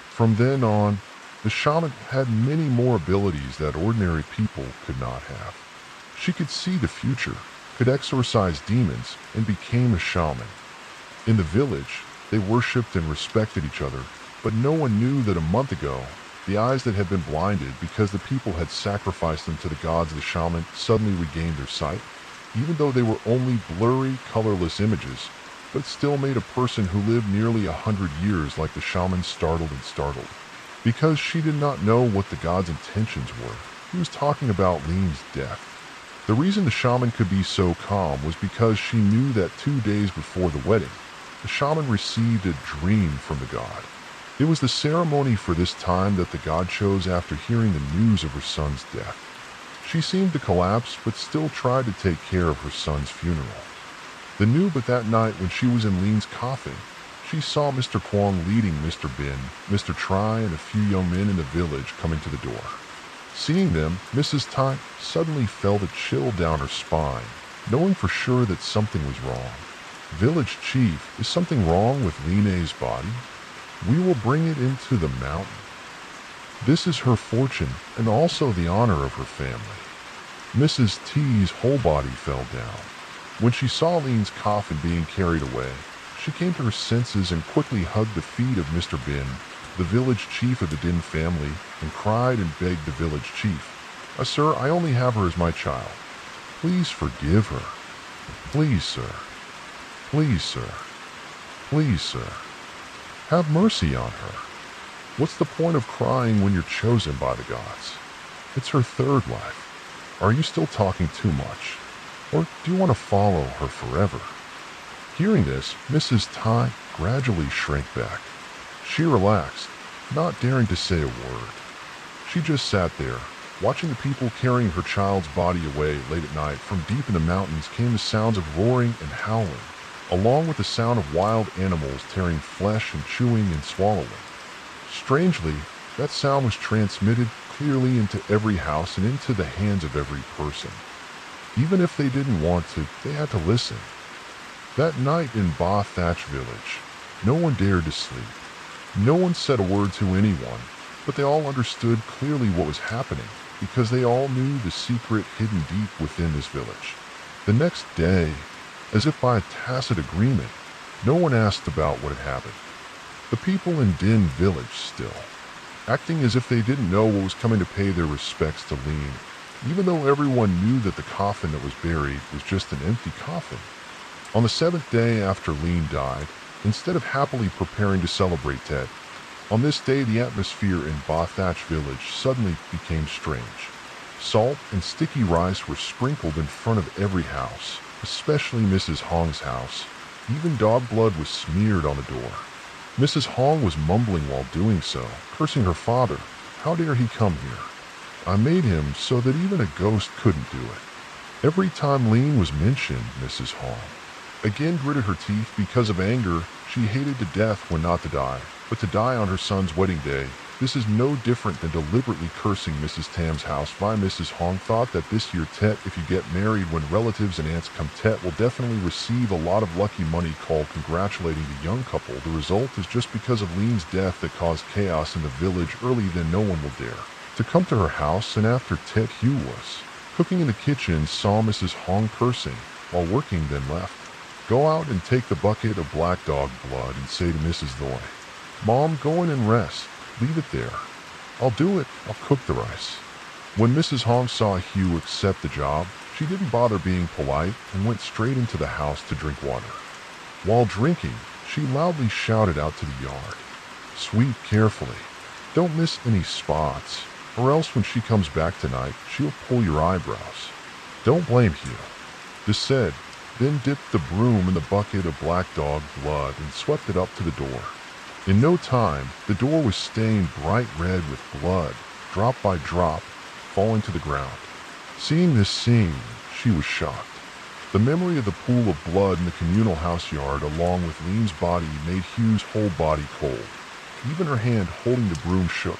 From then on, the shaman had many more abilities that ordinary people could not have. She could see the future, could exorcise demons, and became a shaman. In the village, they worshipped and respected each other, but no one knew that a month ago, the eyes that had been blinded because the people had sacrificed them to the gods of the shaman suddenly regained their sight, even though they were only blurry, colorless images, but it still made a person who lived nearly 100 years like the shaman startled and startled. Because she did not know what the god's intentions were, he was talking about Lean's death. The reason the shaman could be so calm was because she knew that 2 days before the wedding, the shaman received a dream from the god. It was the ceremony for this time that the god chose after hearing the news of her son's death. She seemed to collapse, but still tried to take care of her son's funeral. But that night when she was in Lean's coffin, she saw Mr. Kwong leading Mr. Bin, Mr. Tri, and a few young men in the village coming to the door. Seeing them, Mrs. Tai suddenly felt a chill down her spine, knowing for sure that something was wrong. Village chief, is something wrong with Line's body? We will bring it into the mountain. This is her fortune and also the honor of her family. Mrs. T's whole body fell down. When she saw Lean's coffin being carried away, she came to her senses and quickly hugged the feet of Mr. Bin, the village chief of the Din family, and cried and begged the village chief, Sir, I only have her as my child. Please forgive her. Please, sir. Please, sir. Please, sir. Have mercy on her. What's the point of crying when you're chosen by the gods? It's her third life. Are you still talking too much? Or do you want to follow her forever? Hearing this, Mrs. Tai gradually shrank back. She relaxed, not daring to say a word. She just sat there, watching the people carrying her child's body away. Late at night, from deep in the mountains came the sounds of roaring and howling, along with the sound of wild animals tearing flesh and chewing and swallowing. Strangely, that sound was transmitted clearly into every house and into the hands of every person. Even if they didn't want to, they had to listen. That night in Ba Thatch village, no one dared to sleep. No one said a word to anyone, but they all understood clearly what was happening because they all knew the secret hidden deep within this village. The next day, as if by a tacit agreement, no one asked about what had happened. The people in Din village still, acting as if they didn't know what was coming to pay their respects to Lean, even though everyone knew that the coffin that was buried was just an empty coffin. On the 7th day after Lean died, instead of happily preparing to celebrate Tet, on this day the atmosphere in Ba Thatch village suddenly became strange. Salt and sticky rice were sprinkled in front of every house, especially Mrs. Hong's house. Even dog blood was smeared on the door. Mrs. Hong was mumbling while doing so, cursing her father. How dare he come here? I made him so that even a ghost couldn't do it. Every time Lean was mentioned, Mrs. Hong again gritted her teeth because of anger. She hated to death when not to die, but to die on her son's wedding day. This is no different than deliberately cursing Mrs. Tam's house. Why Mrs. Hong thought that this year Tet, if you get married when relatives and aunts come, Tet will definitely receive a lot of lucky money called congratulating the young couple. The result is just because of Lean's death that caused chaos in the village early, then no one will dare to come to her house. And after Tet Hugh was cooking in the kitchen, saw Mrs. Hong cursing while working, then left. Go out and take the bucket of black dog blood and say to Mrs. Loy, Mom, go in and rest. Leave it there. I'll do it. I'll cook the rice. When Mrs. Hong saw Hugh accept the job, she didn't bother being polite and went straight into the house to drink water. While drinking, she loudly shouted out to the yard, Sweep carefully. Don't miss any spots, or else when she comes back tonight, she'll pull your eyebrows. Don't blame Hugh. This said, then dipped the broom in the bucket of black dog blood and swept it up to the door. In no time, the door was stained bright red with blood, drop by drop, falling to the ground. Seeing this scene, she was shocked. The memory of the pool of blood in the communal house yard along with Lean's body made Hugh's whole body cold. Even her hand holding the broom shook,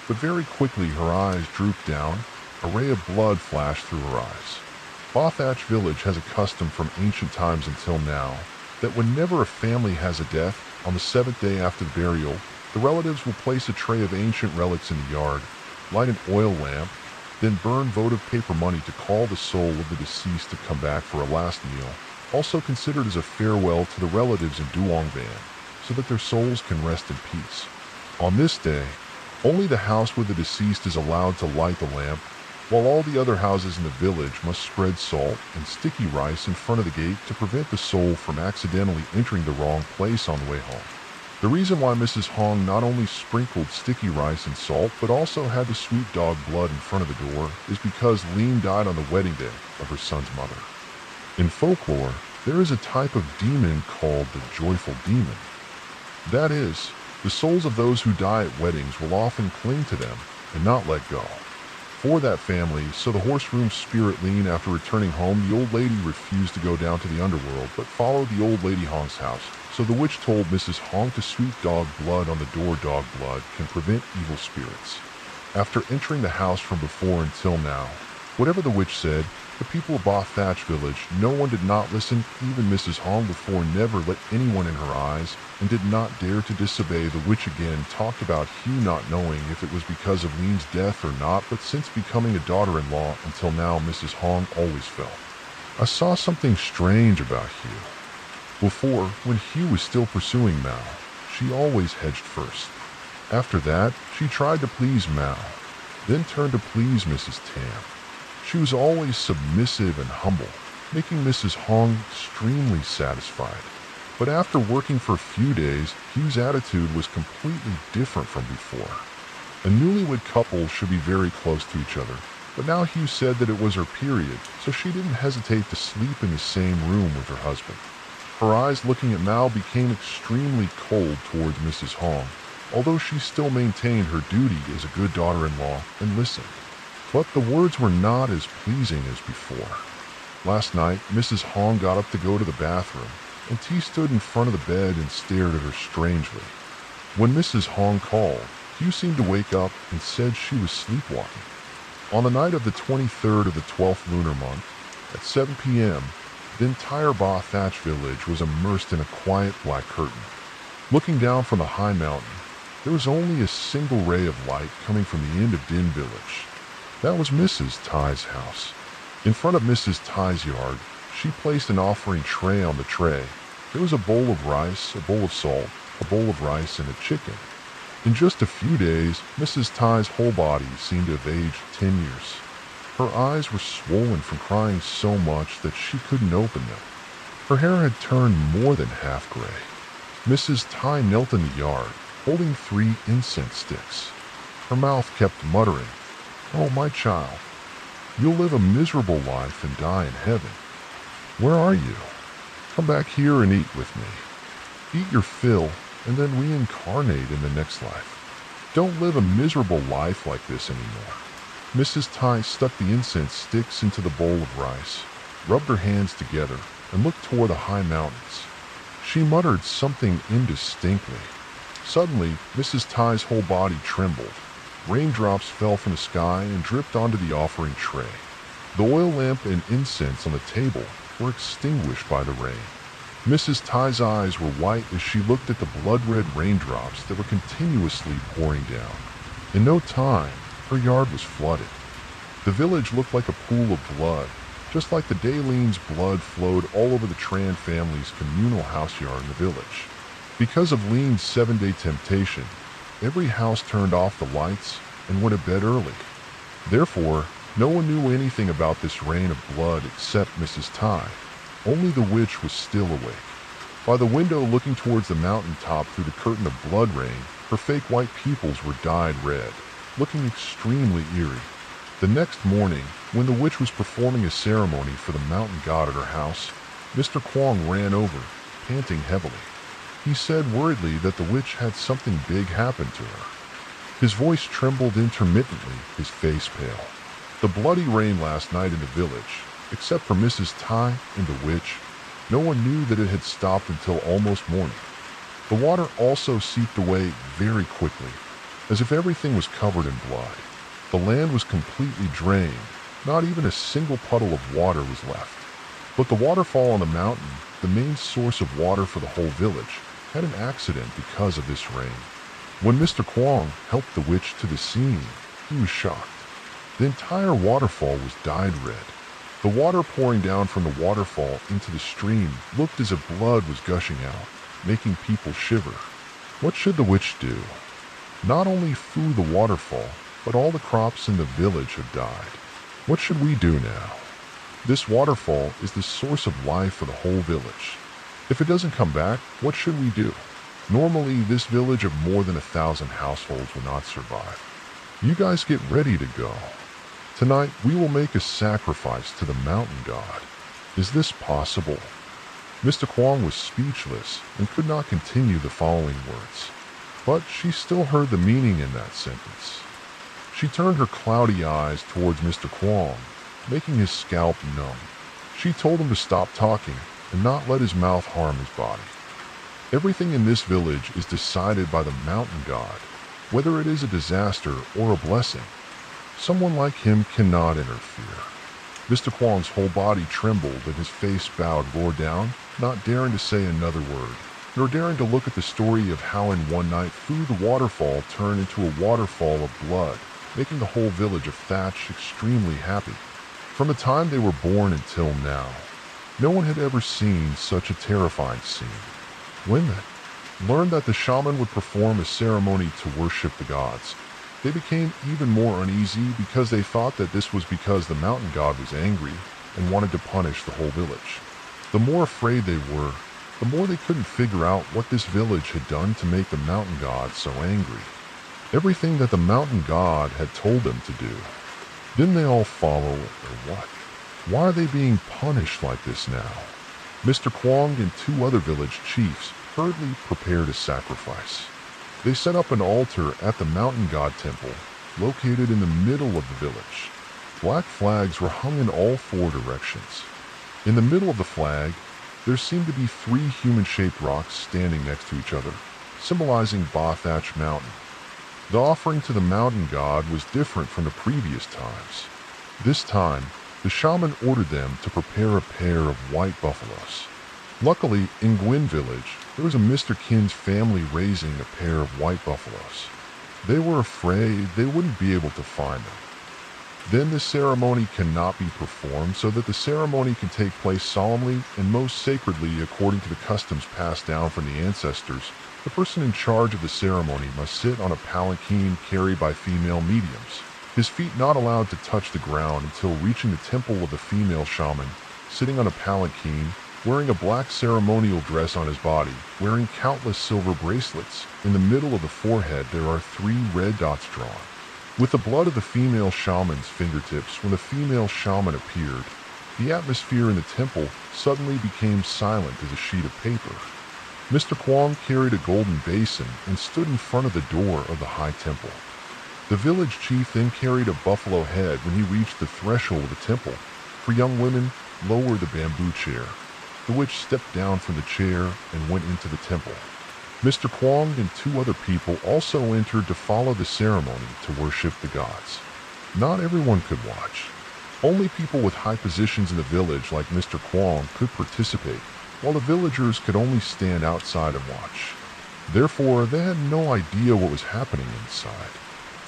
but very quickly her eyes drooped down. A ray of blood flashed through her eyes. Ba Thatch village has a custom from ancient times until now that whenever a family has a death, on the 7th day after the burial, the relatives will place a tray of ancient relics in the yard, light an oil lamp, then burn votive paper money to call the soul of the deceased to come back for a last meal, also considered as a farewell to the relatives in Duong Ban, so that their souls can rest in peace. On this day, only the house with the deceased is allowed to light the lamp, while all the other houses in the village must spread salt and sticky rice in front of the gate to prevent the soul from accidentally entering the wrong place on the way home. The reason why Mrs. Hong not only sprinkled sticky rice and salt, but also had the sweet dog blood in front of the door is because Lean died on the wedding day of her son's mother. In folklore, there is a type of demon called the joyful demon. That is, the souls of those who die at weddings will often cling to them and not let go. For that family, so the horse room spirit Lean, after returning home, the old lady refused to go down to the underworld, but followed the old lady Hong's house. So the witch told Mrs. Hong to sweep dog blood on the door. Dog blood can prevent evil spirits. After entering the house from before until now, Whatever the witch said, the people of Ba Thatch village, no one did not listen. Even Mrs. Hong before never let anyone in her eyes and did not dare to disobey. The witch again talked about Hugh not knowing if it was because of Lean's death or not, but since becoming a daughter-in-law until now, Mrs. Hong always felt. I saw something strange about Hugh. Before, when Hugh was still pursuing Mao, she always hedged first. After that, she tried to please Mao, then turned to please Mrs. Tam. She was always submissive and humble, making Mrs. Hong extremely satisfied. But after working for a few days, Hugh's attitude was completely different from before. A newlywed couple should be very close to each other, but now Hugh said that it was her period, so she didn't hesitate to sleep in the same room with her husband. Her eyes looking at Mao became extremely cold towards Mrs. Hong, although she still maintained her duty as a good daughter-in-law and listened. But the words were not as pleasing as before. Last night, Mrs. Hong got up to go to the bathroom, and T stood in front of the bed and stared at her strangely. When Mrs. Hong called, Hugh seemed to wake up and said she was sleepwalking. On the night of the 23rd of the 12th lunar month, at 7 p.m., the entire Ba Thatch village was immersed in a quiet black curtain. Looking down from the high mountain, there was only a single ray of light coming from the end of Din village. That was Mrs. Ty's house. In front of Mrs. Ty's yard, she placed an offering tray on the tray. There was a bowl of rice, a bowl of salt, a bowl of rice, and a chicken. In just a few days, Mrs. Ty's whole body seemed to have aged 10 years. Her eyes were swollen from crying so much that she couldn't open them. Her hair had turned more than half gray. Mrs. Ty knelt in the yard, holding 3 incense sticks. Her mouth kept muttering, "Oh, my child, you'll live a miserable life and die in heaven. Where are you? Come back here and eat with me. Eat your fill and then reincarnate in the next life. Don't live a miserable life like this anymore." Mrs. Ty stuck the incense sticks into the bowl of rice, rubbed her hands together, and looked toward the high mountains. She muttered something indistinctly. Suddenly, Mrs. Ty's whole body trembled. Raindrops fell from the sky and dripped onto the offering tray. The oil lamp and incense on the table were extinguished by the rain. Mrs. Ty's eyes were white as she looked at the blood-red raindrops that were continuously pouring down. In no time, her yard was flooded. The village looked like a pool of blood, just like the day Lean's blood flowed all over the Tran family's communal house yard in the village. Because of Lean's 7-day temptation, every house turned off the lights and went to bed early. Therefore, no one knew anything about this rain of blood except Mrs. Ty. Only the witch was still awake. By the window looking towards the mountaintop through the curtain of blood rain, her fake white pupils were dyed red, looking extremely eerie. The next morning, when the witch was performing a ceremony for the mountain god at her house, Mr. Kwong ran over, panting heavily. He said worriedly that the witch had something big happen to her. His voice trembled intermittently, his face pale. The bloody rain last night in the village, except for Mrs. Ty and the witch, no one knew that it had stopped until almost morning. The water also seeped away very quickly, as if everything was covered in blood. The land was completely drained. Not even a single puddle of water was left. But the waterfall on the mountain, the main source of water for the whole village, had an accident because of this rain. When Mr. Kwong helped the witch to the scene, he was shocked. The entire waterfall was dyed red. The water pouring down from the waterfall into the stream looked as if blood was gushing out, making people shiver. What should the witch do? Not only through the waterfall, but all the crops in the village had died. What should we do now? This waterfall is the source of life for the whole village. If it doesn't come back, what should we do? Normally, this village of more than 1,000 households will not survive. You guys get ready to go. Tonight, we will make a sacrifice to the mountain god. Is this possible? Mr. Kwong was speechless and could not continue the following words. But she still heard the meaning in that sentence. She turned her cloudy eyes towards Mr. Kwong, making his scalp numb. She told him to stop talking and not let his mouth harm his body. Everything in this village is decided by the mountain god, whether it is a disaster or a blessing. Someone like him cannot interfere. Mr. Kwong's whole body trembled and his face bowed lower down, not daring to say another word, nor daring to look at the story of how in one night Fu the waterfall turned into a waterfall of blood, making the whole village of Thatch extremely happy. From the time they were born until now, no one had ever seen such a terrifying scene. When they learned that the shaman would perform a ceremony to worship the gods, they became even more uneasy because they thought that this was because the mountain god was angry and wanted to punish the whole village. The more afraid they were, the more they couldn't figure out what this village had done to make the mountain god so angry. Everything that the mountain god had told them to do. Didn't they all follow it, or what? Why are they being punished like this now? Mr. Kwong and two other village chiefs hurriedly prepared a sacrifice. They set up an altar at the mountain god temple, located in the middle of the village. Black flags were hung in all four directions. In the middle of the flag, there seemed to be three human-shaped rocks standing next to each other, symbolizing Ba Thatch Mountain. The offering to the mountain god was different from the previous times. This time, the shaman ordered them to prepare a pair of white buffaloes. Luckily, in Gwyn Village, there was a Mr. Kin's family raising a pair of white buffaloes. They were afraid they wouldn't be able to find them. Then the ceremony cannot be performed so that the ceremony can take place solemnly and most sacredly according to the customs passed down from the ancestors. The person in charge of the ceremony must sit on a palanquin carried by female mediums, his feet not allowed to touch the ground until reaching the temple of the female shaman, sitting on a palanquin, wearing a black ceremonial dress on his body, wearing countless silver bracelets. In the middle of the forehead there are 3 red dots drawn. With the blood of the female shaman's fingertips, when the female shaman appeared, the atmosphere in the temple suddenly became silent as a sheet of paper. Mr. Kwong carried a golden basin and stood in front of the door of the high temple. The village chief then carried a buffalo head when he reached the threshold of the temple. For young women, lower the bamboo chair. The witch stepped down from the chair and went into the temple. Mr. Kwong and 2 other people also entered to follow the ceremony to worship the gods. Not everyone could watch. Only people with high positions in the village like Mr. Kwong could participate, while the villagers could only stand outside and watch. Therefore, they had no idea what was happening inside.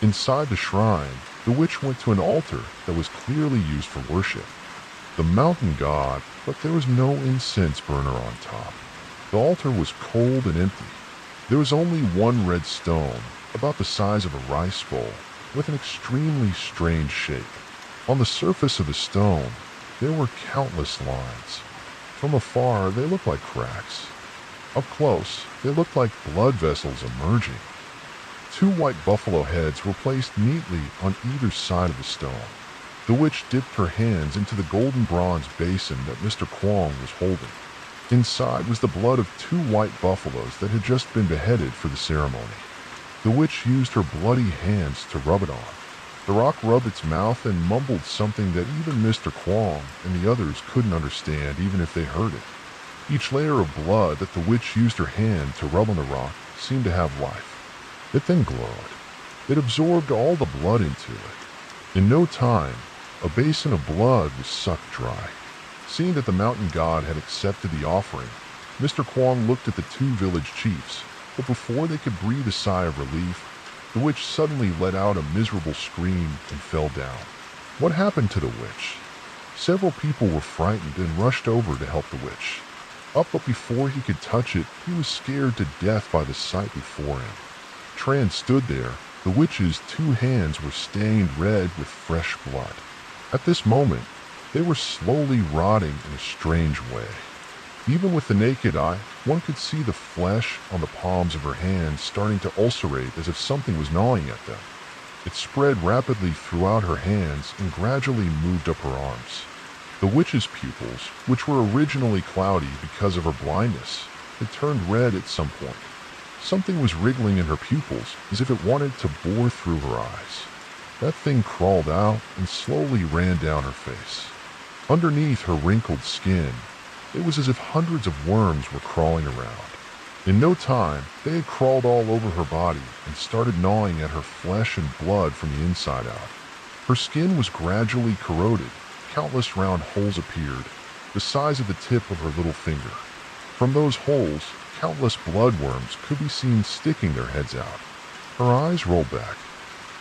Inside the shrine, the witch went to an altar that was clearly used for worship. The mountain god, but there was no incense burner on top. The altar was cold and empty. There was only one red stone, about the size of a rice bowl, with an extremely strange shape. On the surface of the stone, there were countless lines. From afar, they looked like cracks. Up close, they looked like blood vessels emerging. 2 white buffalo heads were placed neatly on either side of the stone. The witch dipped her hands into the golden bronze basin that Mr. Kwong was holding. Inside was the blood of 2 white buffaloes that had just been beheaded for the ceremony. The witch used her bloody hands to rub it on. The rock rubbed its mouth and mumbled something that even Mr. Kwong and the others couldn't understand even if they heard it. Each layer of blood that the witch used her hand to rub on the rock seemed to have life. It then glowed. It absorbed all the blood into it. In no time, a basin of blood was sucked dry. Seeing that the mountain god had accepted the offering, Mr. Kwong looked at the 2 village chiefs, but before they could breathe a sigh of relief, the witch suddenly let out a miserable scream and fell down. What happened to the witch? Several people were frightened and rushed over to help the witch. But before he could touch it, he was scared to death by the sight before him. Tran stood there. The witch's 2 hands were stained red with fresh blood. At this moment, they were slowly rotting in a strange way. Even with the naked eye, one could see the flesh on the palms of her hands starting to ulcerate as if something was gnawing at them. It spread rapidly throughout her hands and gradually moved up her arms. The witch's pupils, which were originally cloudy because of her blindness, had turned red at some point. Something was wriggling in her pupils as if it wanted to bore through her eyes. That thing crawled out and slowly ran down her face. Underneath her wrinkled skin, it was as if hundreds of worms were crawling around. In no time, they had crawled all over her body and started gnawing at her flesh and blood from the inside out. Her skin was gradually corroded. Countless round holes appeared, the size of the tip of her little finger. From those holes, countless bloodworms could be seen sticking their heads out. Her eyes rolled back.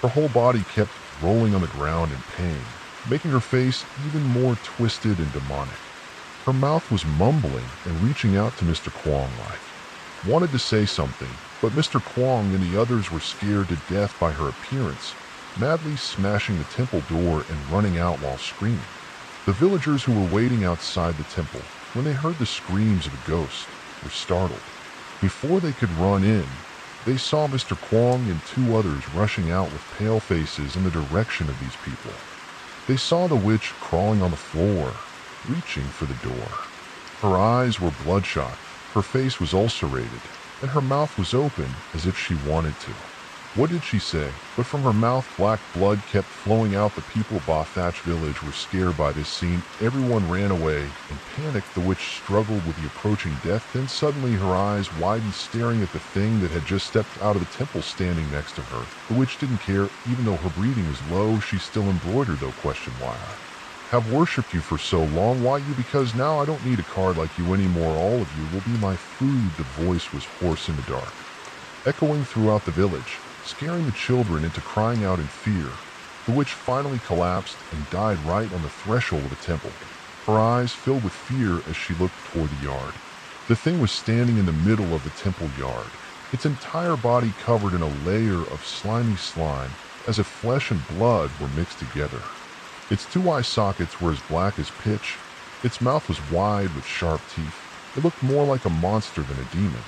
Her whole body kept rolling on the ground in pain, making her face even more twisted and demonic. Her mouth was mumbling and reaching out to Mr. Kwong wanted to say something, but Mr. Kwong and the others were scared to death by her appearance, madly smashing the temple door and running out while screaming. The villagers who were waiting outside the temple, when they heard the screams of the ghost, were startled. Before they could run in, they saw Mr. Kwong and two others rushing out with pale faces in the direction of these people. They saw the witch crawling on the floor, reaching for the door. Her eyes were bloodshot, her face was ulcerated, and her mouth was open as if she wanted to. What did she say? But from her mouth, black blood kept flowing out. The people of Thatch village were scared by this scene. Everyone ran away. In panic, the witch struggled with the approaching death. Then suddenly her eyes widened, staring at the thing that had just stepped out of the temple standing next to her. The witch didn't care. Even though her breathing was low, she still embroidered, though. Question why? Have worshipped you for so long. Why you? Because now I don't need a card like you anymore. All of you will be my food. The voice was hoarse in the dark, echoing throughout the village, scaring the children into crying out in fear. The witch finally collapsed and died right on the threshold of the temple, her eyes filled with fear as she looked toward the yard. The thing was standing in the middle of the temple yard, its entire body covered in a layer of slimy slime, as if flesh and blood were mixed together. Its two eye sockets were as black as pitch. Its mouth was wide with sharp teeth. It looked more like a monster than a demon,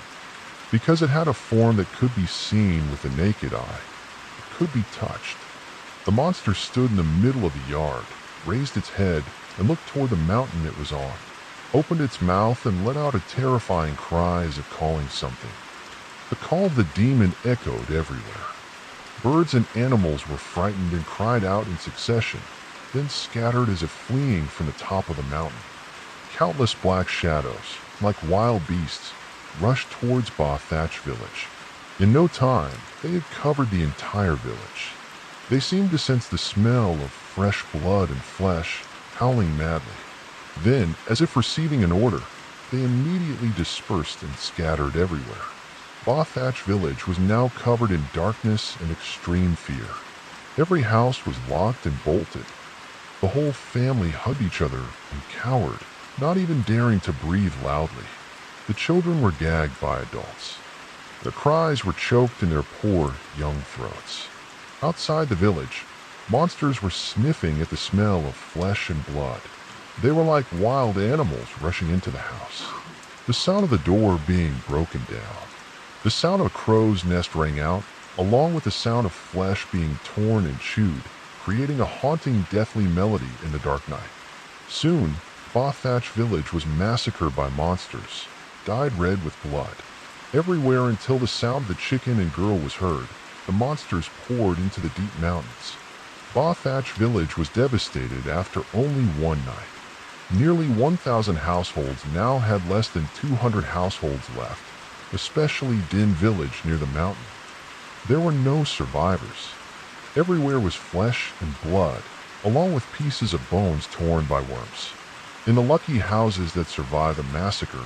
because it had a form that could be seen with the naked eye. It could be touched. The monster stood in the middle of the yard, raised its head, and looked toward the mountain it was on, opened its mouth and let out a terrifying cry as if calling something. The call of the demon echoed everywhere. Birds and animals were frightened and cried out in succession, then scattered as if fleeing from the top of the mountain. Countless black shadows, like wild beasts, rushed towards Thatch village. In no time, they had covered the entire village. They seemed to sense the smell of fresh blood and flesh, howling madly. Then, as if receiving an order, they immediately dispersed and scattered everywhere. Thatch village was now covered in darkness and extreme fear. Every house was locked and bolted. The whole family hugged each other and cowered, not even daring to breathe loudly. The children were gagged by adults. Their cries were choked in their poor, young throats. Outside the village, monsters were sniffing at the smell of flesh and blood. They were like wild animals rushing into the house. The sound of the door being broken down. The sound of a crow's nest rang out, along with the sound of flesh being torn and chewed, creating a haunting, deathly melody in the dark night. Soon, Thatch village was massacred by monsters, dyed red with blood. Everywhere until the sound of the chicken and girl was heard, the monsters poured into the deep mountains. Thatch village was devastated after only one night. Nearly 1,000 households now had less than 200 households left, especially Din village near the mountain. There were no survivors. Everywhere was flesh and blood, along with pieces of bones torn by worms. In the lucky houses that survived the massacre,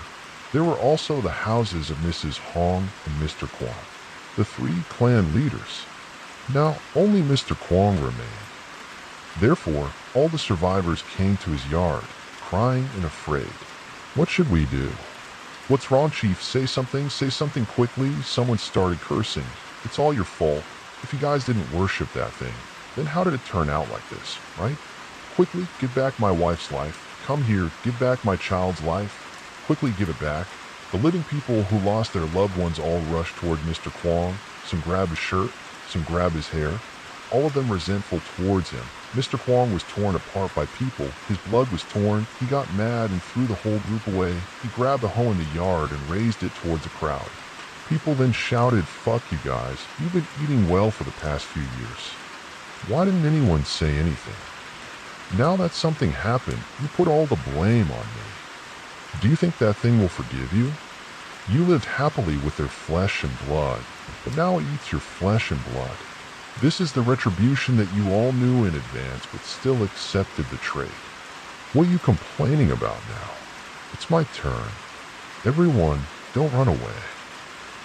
there were also the houses of Mrs. Hong and Mr. Kwong, the three clan leaders. Now only Mr. Kwong remained. Therefore, all the survivors came to his yard, crying and afraid. What should we do? What's wrong, Chief? Say something quickly. Someone started cursing. It's all your fault. If you guys didn't worship that thing, then how did it turn out like this, right? Quickly, give back my wife's life. Come here, give back my child's life. Quickly give it back. The living people who lost their loved ones all rushed toward Mr. Kwong. Some grabbed his shirt, some grabbed his hair, all of them resentful towards him. Mr. Kwong was torn apart by people. His blood was torn. He got mad and threw the whole group away. He grabbed a hoe in the yard and raised it towards the crowd. People then shouted, "Fuck you guys. You've been eating well for the past few years." Why didn't anyone say anything? Now that something happened, you put all the blame on me. Do you think that thing will forgive you? You lived happily with their flesh and blood, but now it eats your flesh and blood. This is the retribution that you all knew in advance but still accepted the trade. What are you complaining about now? It's my turn. Everyone, don't run away.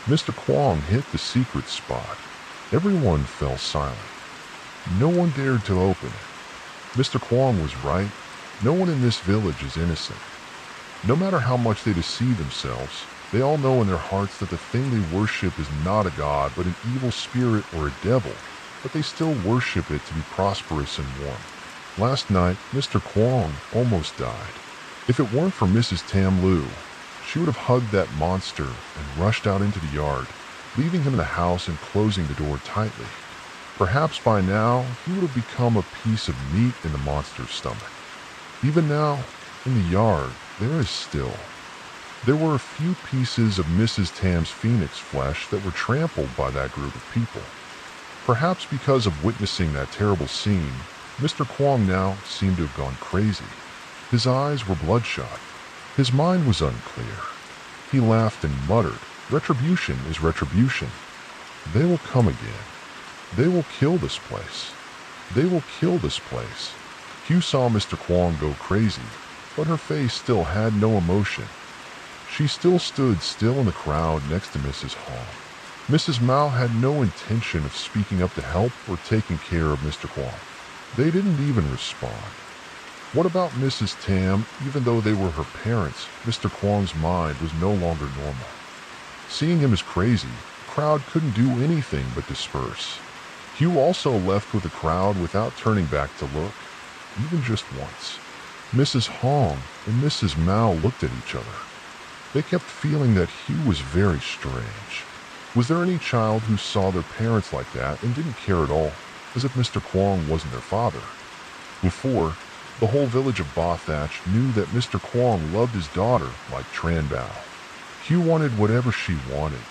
Mr. Kwong hit the secret spot. Everyone fell silent. No one dared to open it. Mr. Kwong was right. No one in this village is innocent. No matter how much they deceive themselves, they all know in their hearts that the thing they worship is not a god but an evil spirit or a devil, but they still worship it to be prosperous and warm. Last night, Mr. Kwong almost died. If it weren't for Mrs. Tam Lu, she would have hugged that monster and rushed out into the yard, leaving him in the house and closing the door tightly. Perhaps by now, he would have become a piece of meat in the monster's stomach. Even now, in the yard, there is still. There were a few pieces of Mrs. Tam's phoenix flesh that were trampled by that group of people. Perhaps because of witnessing that terrible scene, Mr. Kwong now seemed to have gone crazy. His eyes were bloodshot. His mind was unclear. He laughed and muttered, "Retribution is retribution. They will come again. They will kill this place. They will kill this place." Hugh saw Mr. Kwong go crazy, but her face still had no emotion. She still stood still in the crowd next to Mrs. Hong. Mrs. Mao had no intention of speaking up to help or taking care of Mr. Kwong. They didn't even respond. What about Mrs. Tam? Even though they were her parents, Mr. Kwong's mind was no longer normal. Seeing him as crazy, the crowd couldn't do anything but disperse. Hugh also left with the crowd without turning back to look, even just once. Mrs. Hong and Mrs. Mao looked at each other. They kept feeling that Hugh was very strange. Was there any child who saw their parents like that and didn't care at all, as if Mr. Kwong wasn't their father? Before, the whole village of Ba Thatch knew that Mr. Kwong loved his daughter like Tran Bao. Hugh wanted whatever she wanted,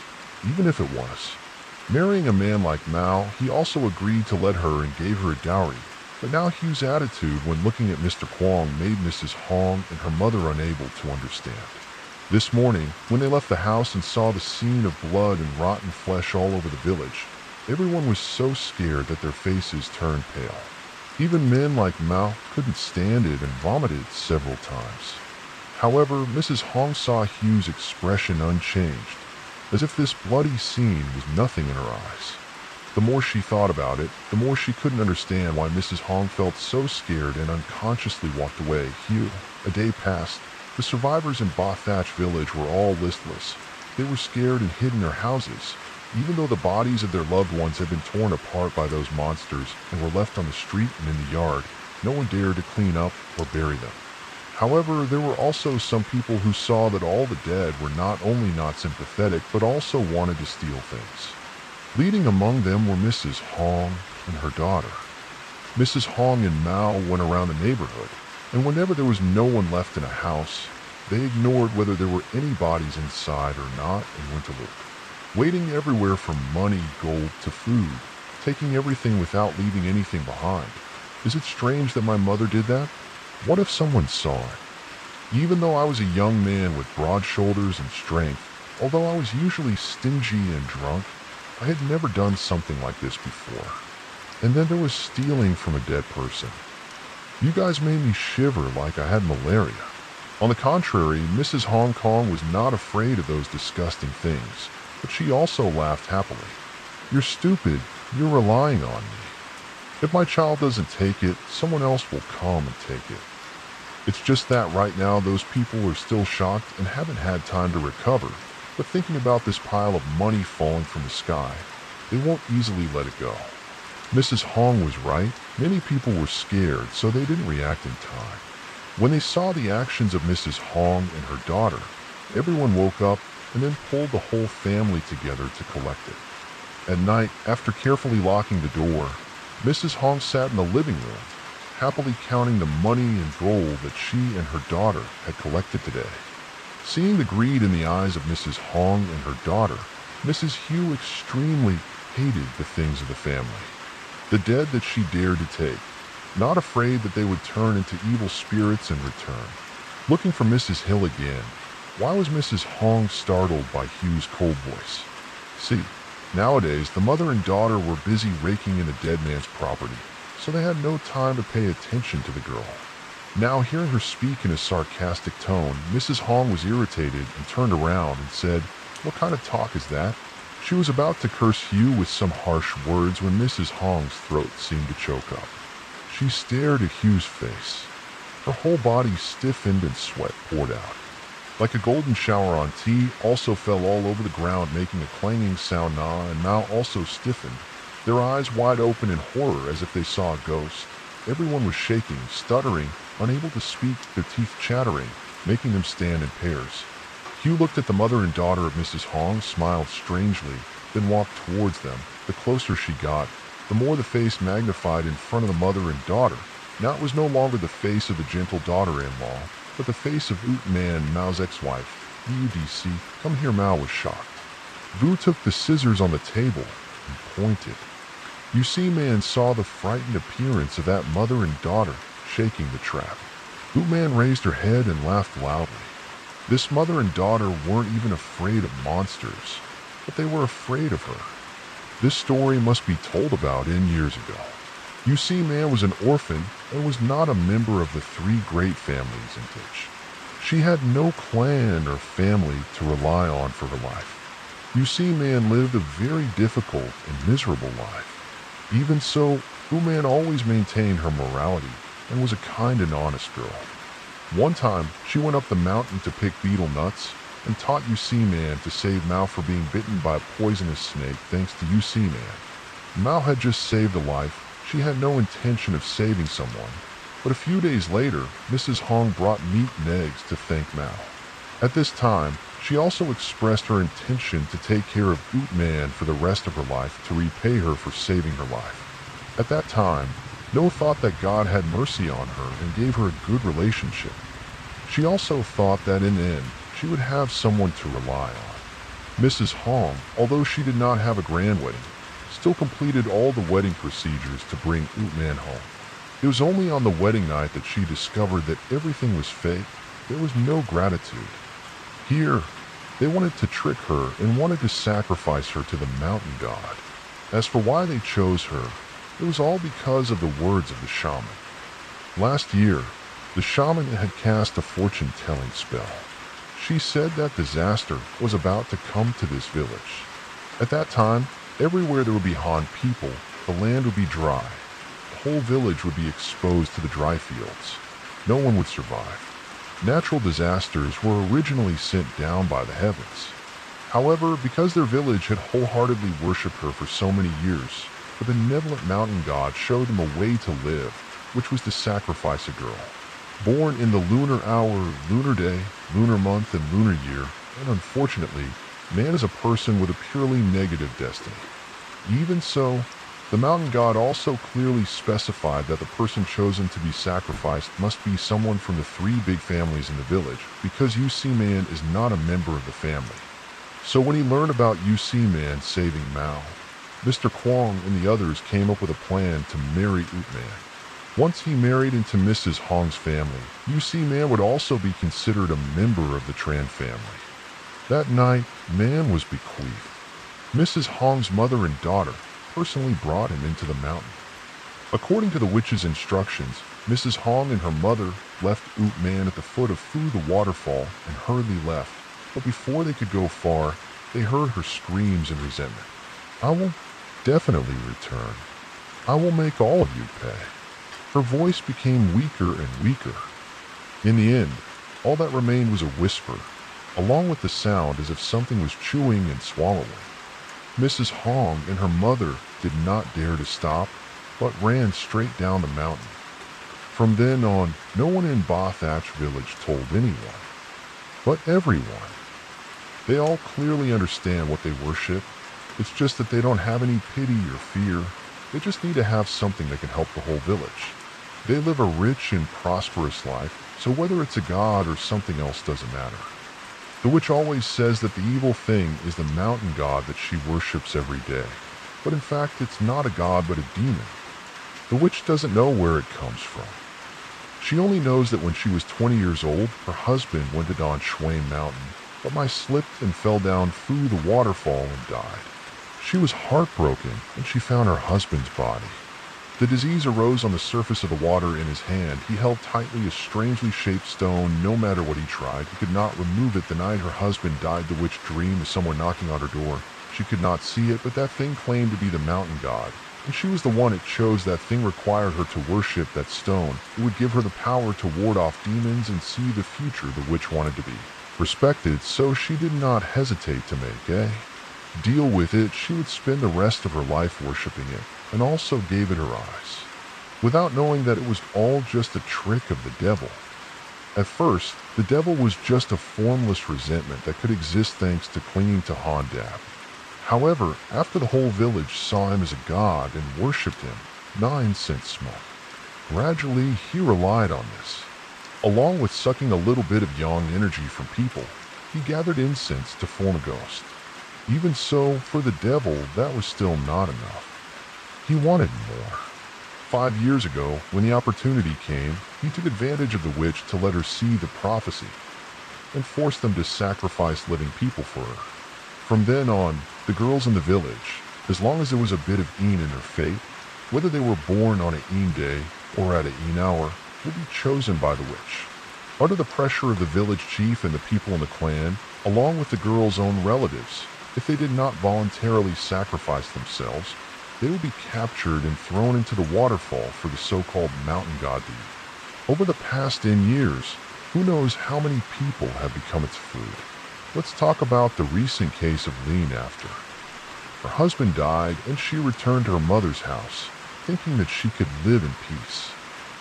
even if it was marrying a man like Mao. He also agreed to let her and gave her a dowry. But now Hugh's attitude when looking at Mr. Kwong made Mrs. Hong and her mother unable to understand. This morning, when they left the house and saw the scene of blood and rotten flesh all over the village, everyone was so scared that their faces turned pale. Even men like Mao couldn't stand it and vomited several times. However, Mrs. Hong saw Hugh's expression unchanged, as if this bloody scene was nothing in her eyes. The more she thought about it, the more she couldn't understand why Mrs. Hong felt so scared and unconsciously walked away. A day passed. The survivors in Ba Thatch village were all listless. They were scared and hid in their houses, even though the bodies of their loved ones had been torn apart by those monsters and were left on the street and in the yard. No one dared to clean up or bury them. However, there were also some people who saw that all the dead were not only not sympathetic, but also wanted to steal things. Leading among them were Mrs. Hong and her daughter. Mrs. Hong and Mao went around the neighborhood, and whenever there was no one left in a house, they ignored whether there were any bodies inside or not and went to look, waiting everywhere from money, gold, to food, taking everything without leaving anything behind. Is it strange that my mother did that? What if someone saw it? Even though I was a young man with broad shoulders and strength, although I was usually stingy and drunk, I had never done something like this before. And then there was stealing from a dead person. You guys made me shiver like I had malaria. On the contrary, Mrs. Hong Kong was not afraid of those disgusting things, but she also laughed happily. You're stupid. You're relying on me. If my child doesn't take it, someone else will come and take it. It's just that right now those people are still shocked and haven't had time to recover, but thinking about this pile of money falling from the sky, they won't easily let it go. Mrs. Hong was right. Many people were scared, so they didn't react in time. When they saw the actions of Mrs. Hong and her daughter, everyone woke up and then pulled the whole family together to collect it. At night, after carefully locking the door, Mrs. Hong sat in the living room, happily counting the money and gold that she and her daughter had collected today. Seeing the greed in the eyes of Mrs. Hong and her daughter, Mrs. Hugh extremely hated the things of the family. The dead that she dared to take, not afraid that they would turn into evil spirits in return. Looking for Mrs. Hill again, why was Mrs. Hong startled by Hugh's cold voice? See, Nowadays, the mother and daughter were busy raking in the dead man's property, so they had no time to pay attention to the girl. Now, hearing her speak in a sarcastic tone, Mrs. Hong was irritated and turned around and said, "What kind of talk is that?" She was about to curse Hugh with some harsh words when Mrs. Hong's throat seemed to choke up. She stared at Hugh's face. Her whole body stiffened and sweat poured out. Like a golden shower on tea, also fell all over the ground, making a clanging sound. Na and Mao also stiffened, their eyes wide open in horror as if they saw a ghost. Everyone was shaking, stuttering, unable to speak, their teeth chattering, making them stand in pairs. Hugh looked at the mother and daughter of Mrs. Hong, smiled strangely, then walked towards them. The closer she got, the more the face magnified in front of the mother and daughter. Now it was no longer the face of the gentle daughter-in-law, but the face of Oot Man, Mao's ex-wife. "VUDC, come here." Mao was shocked. Vu took the scissors on the table and pointed. You see, Man saw the frightened appearance of that mother and daughter shaking the trap. Oot Man raised her head and laughed loudly. This mother and daughter weren't even afraid of monsters, but they were afraid of her. This story must be told about in years ago. You see, Man was an orphan and was not a member of the three great families in Ditch. She had no clan or family to rely on for her life. You see, Man lived a very difficult and miserable life. Even so, Man always maintained her morality and was a kind and honest girl. One time, she went up the mountain to pick beetle nuts and taught UC Man to save Mao from being bitten by a poisonous snake thanks to UC Man. Mao had just saved a life. She had no intention of saving someone, but a few days later, Mrs. Hong brought meat and eggs to thank Mao. At this time, she also expressed her intention to take care of Oot Man for the rest of her life to repay her for saving her life. At that time, No thought that God had mercy on her and gave her a good relationship. She also thought that in the end, she would have someone to rely on. Mrs. Hong, although she did not have a grand wedding, still completed all the wedding procedures to bring Oot Man home. It was only on the wedding night that she discovered that everything was fake. There was no gratitude. Here, they wanted to trick her and wanted to sacrifice her to the mountain god. As for why they chose her, it was all because of the words of the shaman. Last year, the shaman had cast a fortune-telling spell. She said that disaster was about to come to this village. At that time, everywhere there would be Han people, the land would be dry. The whole village would be exposed to the dry fields. No one would survive. Natural disasters were originally sent down by the heavens. However, because their village had wholeheartedly worshipped her for so many years, the benevolent mountain god showed them a way to live, which was to sacrifice a girl. Born in the lunar hour, lunar day, lunar month, and lunar year, and unfortunately, man is a person with a purely negative destiny. Even so, the mountain god also clearly specified that the person chosen to be sacrificed must be someone from the three big families in the village, because UC Man is not a member of the family. So when he learned about UC Man saving Mao, Mr. Kwong and the others came up with a plan to marry Oot Man. Once he married into Mrs. Hong's family, UC Man would also be considered a member of the Tran family. That night, Man was bequeathed. Mrs. Hong's mother and daughter personally brought him into the mountain. According to the witch's instructions, Mrs. Hong and her mother left Oot Man at the foot of Fu the waterfall and hurriedly left, but before they could go far, they heard her screams in resentment. "I will definitely return. I will make all of you pay." Her voice became weaker and weaker. In the end, all that remained was a whisper, along with the sound as if something was chewing and swallowing. Mrs. Hong and her mother did not dare to stop, but ran straight down the mountain. From then on, no one in Ba Thatch village told anyone, but everyone. They all clearly understand what they worship. It's just that they don't have any pity or fear. They just need to have something that can help the whole village. They live a rich and prosperous life, so whether it's a god or something else doesn't matter. The witch always says that the evil thing is the mountain god that she worships every day. But in fact, it's not a god but a demon. The witch doesn't know where it comes from. She only knows that when she was 20 years old, her husband went down Shuang Mountain, but slipped and fell down through the waterfall and died. She was heartbroken when she found her husband's body. The disease arose on the surface of the water in his hand. He held tightly a strangely shaped stone. No matter what he tried, he could not remove it. The night her husband died, the witch dreamed of someone knocking on her door. She could not see it, but that thing claimed to be the mountain god, and she was the one it chose. That thing required her to worship that stone. It would give her the power to ward off demons and see the future the witch wanted to be respected, so she did not hesitate to make a deal with it. She would spend the rest of her life worshiping it, and also gave it her eyes, without knowing that it was all just a trick of the devil. At first, the devil was just a formless resentment that could exist thanks to clinging to Hondab. However, after the whole village saw him as a god and worshipped him, 9 cents smoke. Gradually, he relied on this. Along with sucking a little bit of yang energy from people, he gathered incense to form a ghost. Even so, for the devil, that was still not enough. He wanted more. 5 years ago, when the opportunity came, he took advantage of the witch to let her see the prophecy and forced them to sacrifice living people for her. From then on, the girls in the village, as long as there was a bit of een in their fate, whether they were born on a een day or at a een hour, would be chosen by the witch. Under the pressure of the village chief and the people in the clan, along with the girls' own relatives, if they did not voluntarily sacrifice themselves, they would be captured and thrown into the waterfall for the so-called mountain god deed. Over the past 10 years, who knows how many people have become its food. Let's talk about the recent case of Lean after. Her husband died and she returned to her mother's house, thinking that she could live in peace.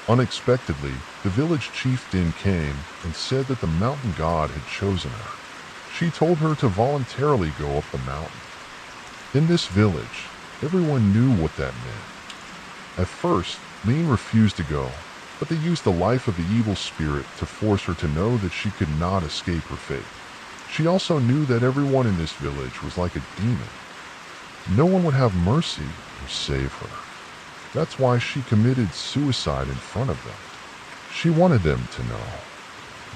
Unexpectedly, the village chieftain came and said that the mountain god had chosen her. She told her to voluntarily go up the mountain. In this village, everyone knew what that meant. At first, Lean refused to go, but they used the life of the evil spirit to force her to know that she could not escape her fate. She also knew that everyone in this village was like a demon. No one would have mercy or save her. That's why she committed suicide in front of them. She wanted them to know.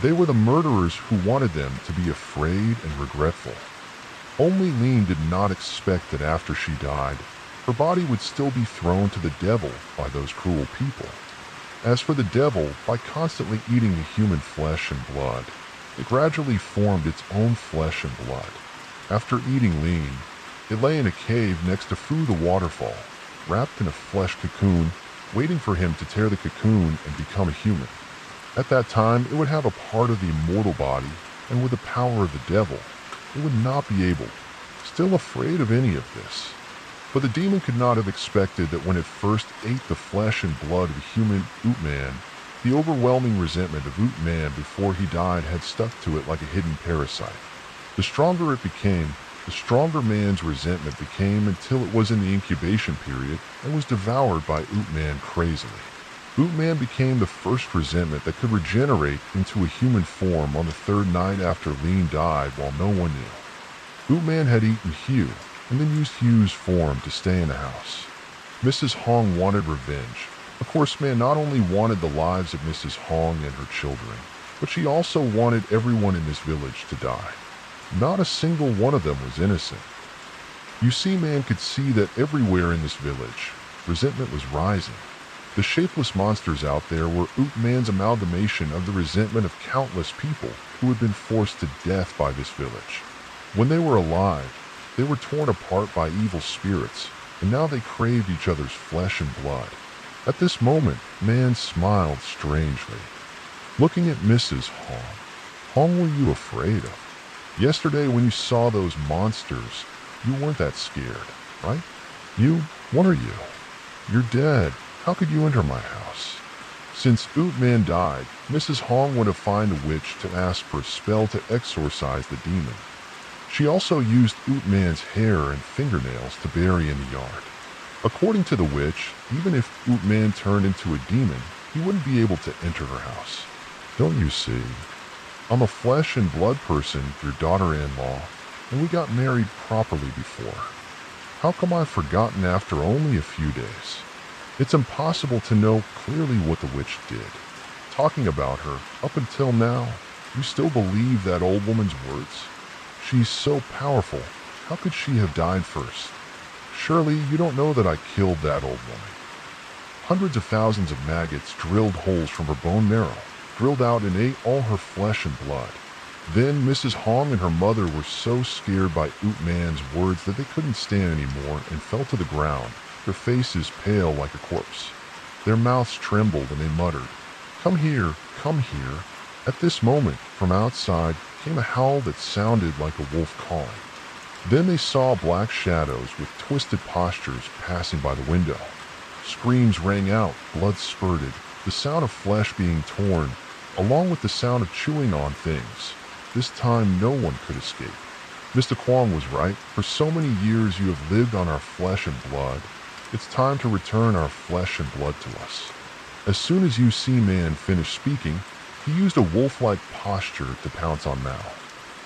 They were the murderers who wanted them to be afraid and regretful. Only Lean did not expect that after she died, her body would still be thrown to the devil by those cruel people. As for the devil, by constantly eating the human flesh and blood, it gradually formed its own flesh and blood. After eating Lean, it lay in a cave next to Fu the waterfall, wrapped in a flesh cocoon, waiting for him to tear the cocoon and become a human. At that time, it would have a part of the immortal body, and with the power of the devil, it would not be able, still afraid of any of this. But the demon could not have expected that when it first ate the flesh and blood of the human Ootman, the overwhelming resentment of Ootman before he died had stuck to it like a hidden parasite. The stronger it became, the stronger man's resentment became until it was in the incubation period and was devoured by Ootman crazily. Ootman became the first resentment that could regenerate into a human form on the 3rd night after Lean died while no one knew. Ootman had eaten Hugh and then used Hugh's form to stay in the house. Mrs. Hong wanted revenge. Of course, Man not only wanted the lives of Mrs. Hong and her children, but she also wanted everyone in this village to die. Not a single one of them was innocent. You see, Man could see that everywhere in this village, resentment was rising. The shapeless monsters out there were Ootman's amalgamation of the resentment of countless people who had been forced to death by this village. When they were alive, they were torn apart by evil spirits, and now they craved each other's flesh and blood. At this moment, Man smiled strangely. Looking at Mrs. Hong. Hong, were you afraid of? Yesterday when you saw those monsters, you weren't that scared, right? What are you? You're dead. How could you enter my house? Since Ootman died, Mrs. Hong went to find a witch to ask for a spell to exorcise the demon. She also used Ootman's hair and fingernails to bury in the yard. According to the witch, even if Ootman turned into a demon, he wouldn't be able to enter her house. Don't you see? I'm a flesh and blood person, your daughter-in-law, and we got married properly before. How come I've forgotten after only a few days? It's impossible to know clearly what the witch did. Talking about her, up until now, you still believe that old woman's words? She's so powerful. How could she have died first? Surely you don't know that I killed that old woman. Hundreds of thousands of maggots drilled holes from her bone marrow, drilled out and ate all her flesh and blood. Then Mrs. Hong and her mother were so scared by Oot Man's words that they couldn't stand anymore and fell to the ground, their faces pale like a corpse. Their mouths trembled and they muttered, "Come here, come here." At this moment, from outside, came a howl that sounded like a wolf calling. Then they saw black shadows with twisted postures passing by the window. Screams rang out, blood spurted, the sound of flesh being torn, along with the sound of chewing on things. This time no one could escape. Mr. Kwong was right. For so many years you have lived on our flesh and blood. It's time to return our flesh and blood to us. As soon as Yu Si Man finished speaking, he used a wolf-like posture to pounce on Mao.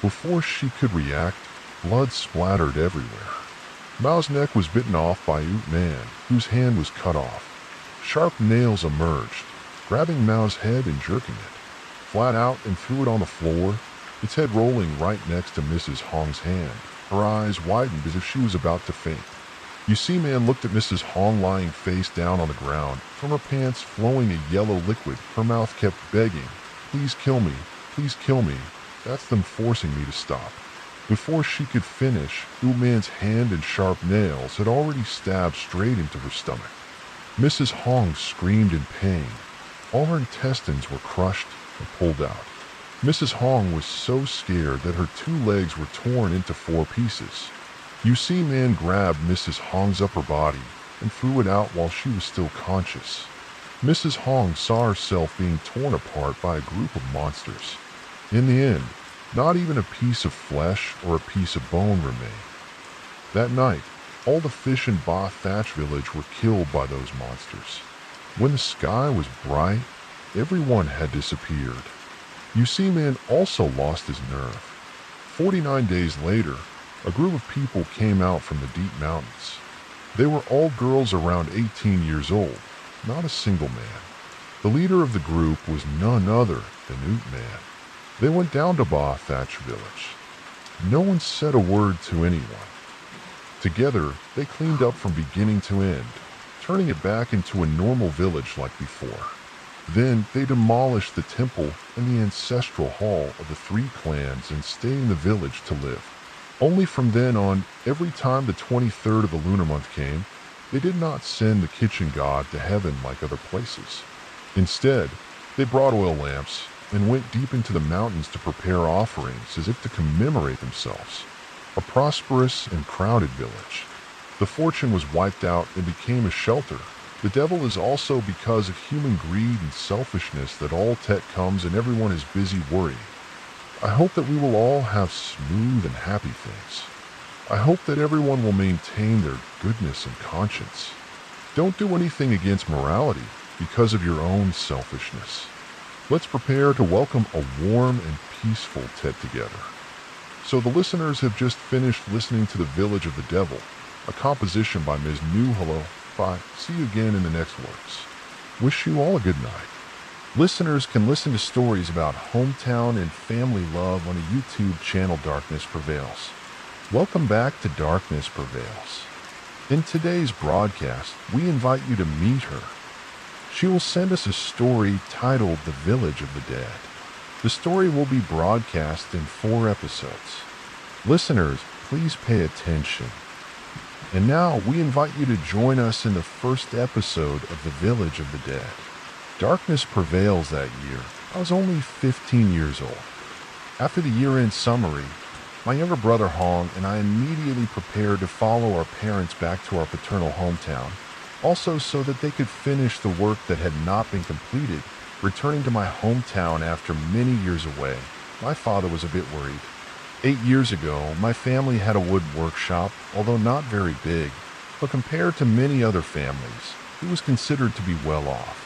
Before she could react, blood splattered everywhere. Mao's neck was bitten off by Oot Man, whose hand was cut off. Sharp nails emerged, grabbing Mao's head and jerking it flat out and threw it on the floor, its head rolling right next to Mrs. Hong's hand. Her eyes widened as if she was about to faint. Yu Si Man looked at Mrs. Hong lying face down on the ground, from her pants flowing a yellow liquid. Her mouth kept begging, "Please kill me, please kill me." That's them forcing me to stop. Before she could finish, Oot Man's hand and sharp nails had already stabbed straight into her stomach. Mrs. Hong screamed in pain. All her intestines were crushed and pulled out. Mrs. Hong was so scared that her 2 legs were torn into 4 pieces. Yu Si Man grabbed Mrs. Hong's upper body and threw it out while she was still conscious. Mrs. Hong saw herself being torn apart by a group of monsters. In the end, not even a piece of flesh or a piece of bone remained. That night, all the fish in Ba Thatch village were killed by those monsters. When the sky was bright, everyone had disappeared. Yu Si Man also lost his nerve. 49 days later, a group of people came out from the deep mountains. They were all girls around 18 years old, not a single man. The leader of the group was none other than Oot Man. They went down to Ba Thatch village. No one said a word to anyone. Together, they cleaned up from beginning to end, turning it back into a normal village like before. Then they demolished the temple and the ancestral hall of the 3 clans and stayed in the village to live. Only from then on, every time the 23rd of the lunar month came, they did not send the kitchen god to heaven like other places. Instead, they brought oil lamps and went deep into the mountains to prepare offerings as if to commemorate themselves. A prosperous and crowded village. The fortune was wiped out and became a shelter. The devil is also because of human greed and selfishness that all tech comes and everyone is busy worrying. I hope that we will all have smooth and happy things. I hope that everyone will maintain their goodness and conscience. Don't do anything against morality because of your own selfishness. Let's prepare to welcome a warm and peaceful Tet together. So the listeners have just finished listening to The Village of the Devil, a composition by Ms. New Hello. Bye. See you again in the next works. Wish you all a good night. Listeners can listen to stories about hometown and family love on a YouTube channel, Darkness Prevails. Welcome back to Darkness Prevails. In today's broadcast, we invite you to meet her. She will send us a story titled The Village of the Dead. The story will be broadcast in 4 episodes. Listeners, please pay attention. And now we invite you to join us in the first episode of The Village of the Dead. Darkness Prevails that year. I was only 15 years old. After the year-end summary, my younger brother Hong and I immediately prepared to follow our parents back to our paternal hometown, also so that they could finish the work that had not been completed. Returning to my hometown after many years away, my father was a bit worried. 8 years ago, my family had a wood workshop, although not very big, but compared to many other families, it was considered to be well off.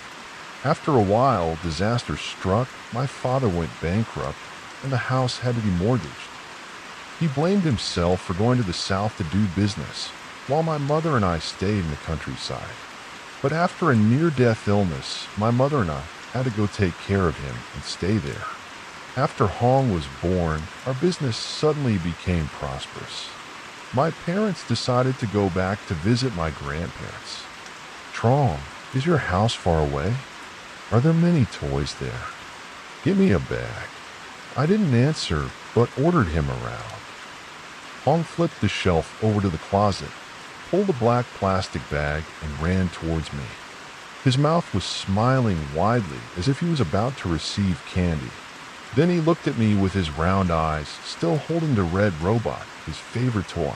After a while, disaster struck, my father went bankrupt, and the house had to be mortgaged. He blamed himself for going to the south to do business, while my mother and I stayed in the countryside. But after a near-death illness, my mother and I had to go take care of him and stay there. After Hong was born, our business suddenly became prosperous. My parents decided to go back to visit my grandparents. Trong, is your house far away? Are there many toys there? Give me a bag. I didn't answer, but ordered him around. Hong flipped the shelf over to the closet, pulled a black plastic bag, and ran towards me. His mouth was smiling widely as if he was about to receive candy. Then he looked at me with his round eyes, still holding the red robot, his favorite toy.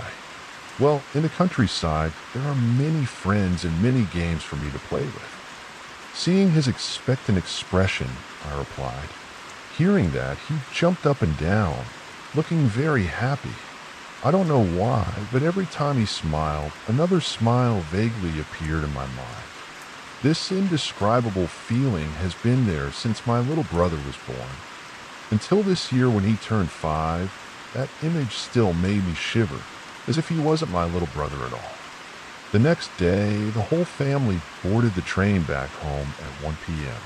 Well, in the countryside, there are many friends and many games for me to play with. Seeing his expectant expression, I replied. Hearing that, he jumped up and down, looking very happy. I don't know why, but every time he smiled, another smile vaguely appeared in my mind. This indescribable feeling has been there since my little brother was born. Until this year when he turned 5, that image still made me shiver, as if he wasn't my little brother at all. The next day, the whole family boarded the train back home at 1 p.m.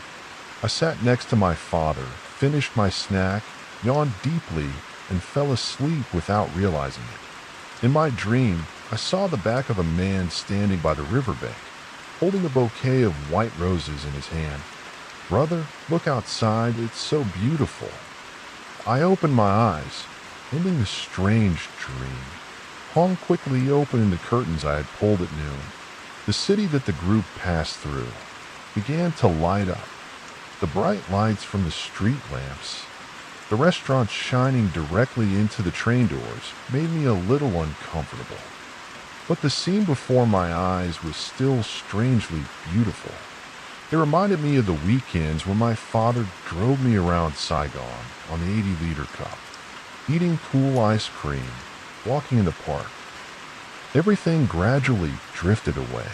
I sat next to my father, finished my snack, yawned deeply, and fell asleep without realizing it. In my dream, I saw the back of a man standing by the riverbank, holding a bouquet of white roses in his hand. Brother, look outside, it's so beautiful. I opened my eyes, ending the strange dream. Hong quickly opened the curtains I had pulled at noon. The city that the group passed through began to light up. The bright lights from the street lamps, the restaurants shining directly into the train doors, made me a little uncomfortable. But the scene before my eyes was still strangely beautiful. It reminded me of the weekends when my father drove me around Saigon on the 80-liter cup, eating cool ice cream, walking in the park. Everything gradually drifted away.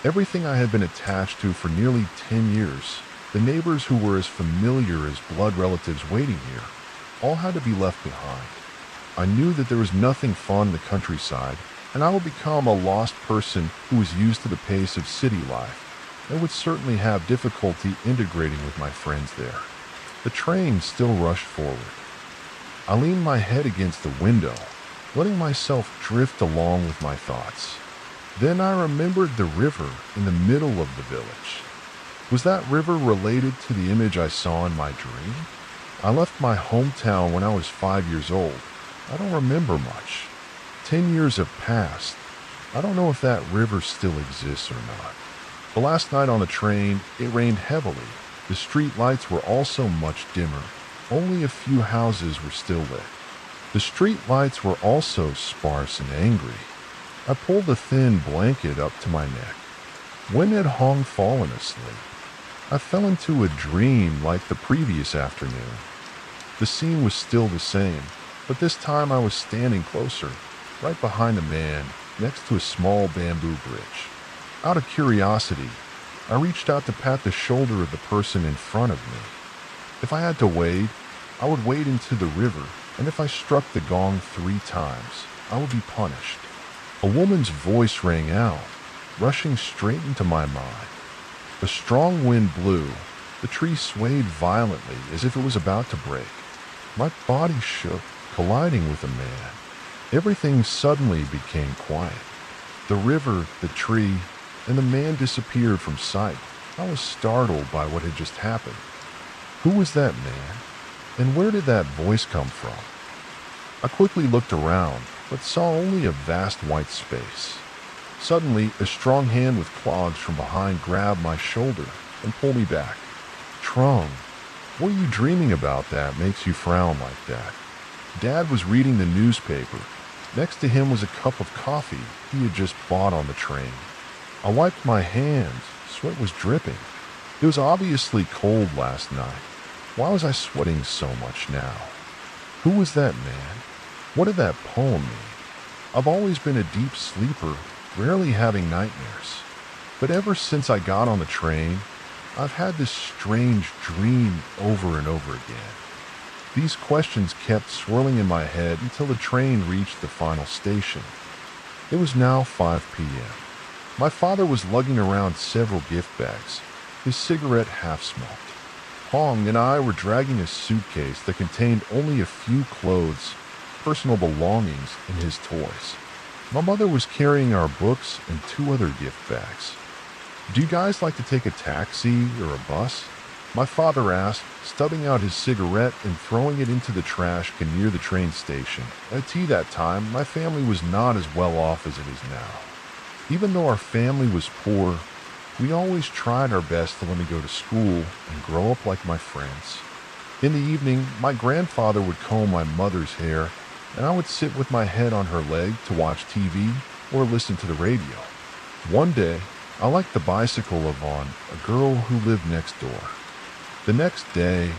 Everything I had been attached to for nearly 10 years, the neighbors who were as familiar as blood relatives waiting here, all had to be left behind. I knew that there was nothing fun in the countryside, and I would become a lost person who was used to the pace of city life and would certainly have difficulty integrating with my friends there. The train still rushed forward. I leaned my head against the window, letting myself drift along with my thoughts. Then I remembered the river in the middle of the village. Was that river related to the image I saw in my dream? I left my hometown when I was 5 years old. I don't remember much. 10 years have passed. I don't know if that river still exists or not. The last night on the train, it rained heavily. The street lights were also much dimmer. Only a few houses were still lit. The street lights were also sparse and angry. I pulled a thin blanket up to my neck. When had Hong fallen asleep? I fell into a dream like the previous afternoon. The scene was still the same, but this time I was standing closer, right behind a man, next to a small bamboo bridge. Out of curiosity, I reached out to pat the shoulder of the person in front of me. If I had to wade, I would wade into the river, and if I struck the gong 3 times, I would be punished. A woman's voice rang out, rushing straight into my mind. A strong wind blew. The tree swayed violently as if it was about to break. My body shook, colliding with a man. Everything suddenly became quiet. The river, the tree, and the man disappeared from sight. I was startled by what had just happened. Who was that man? And where did that voice come from? I quickly looked around, but saw only a vast white space. Suddenly, a strong hand with claws from behind grabbed my shoulder and pulled me back. Trung, what are you dreaming about that makes you frown like that? Dad was reading the newspaper. Next to him was a cup of coffee he had just bought on the train. I wiped my hands. Sweat was dripping. It was obviously cold last night. Why was I sweating so much now? Who was that man? What did that poem mean? I've always been a deep sleeper, rarely having nightmares. But ever since I got on the train, I've had this strange dream over and over again. These questions kept swirling in my head until the train reached the final station. It was now 5 p.m. My father was lugging around several gift bags, his cigarette half-smoked. Hong and I were dragging a suitcase that contained only a few clothes, personal belongings, and his toys. My mother was carrying our books and two other gift bags. "Do you guys like to take a taxi or a bus?" my father asked, stubbing out his cigarette and throwing it into the trash can near the train station. At that time, my family was not as well off as it is now. Even though our family was poor, we always tried our best to let me go to school and grow up like my friends. In the evening, my grandfather would comb my mother's hair, and I would sit with my head on her leg to watch TV or listen to the radio. One day, I liked the bicycle of Yvonne, a girl who lived next door. The next day,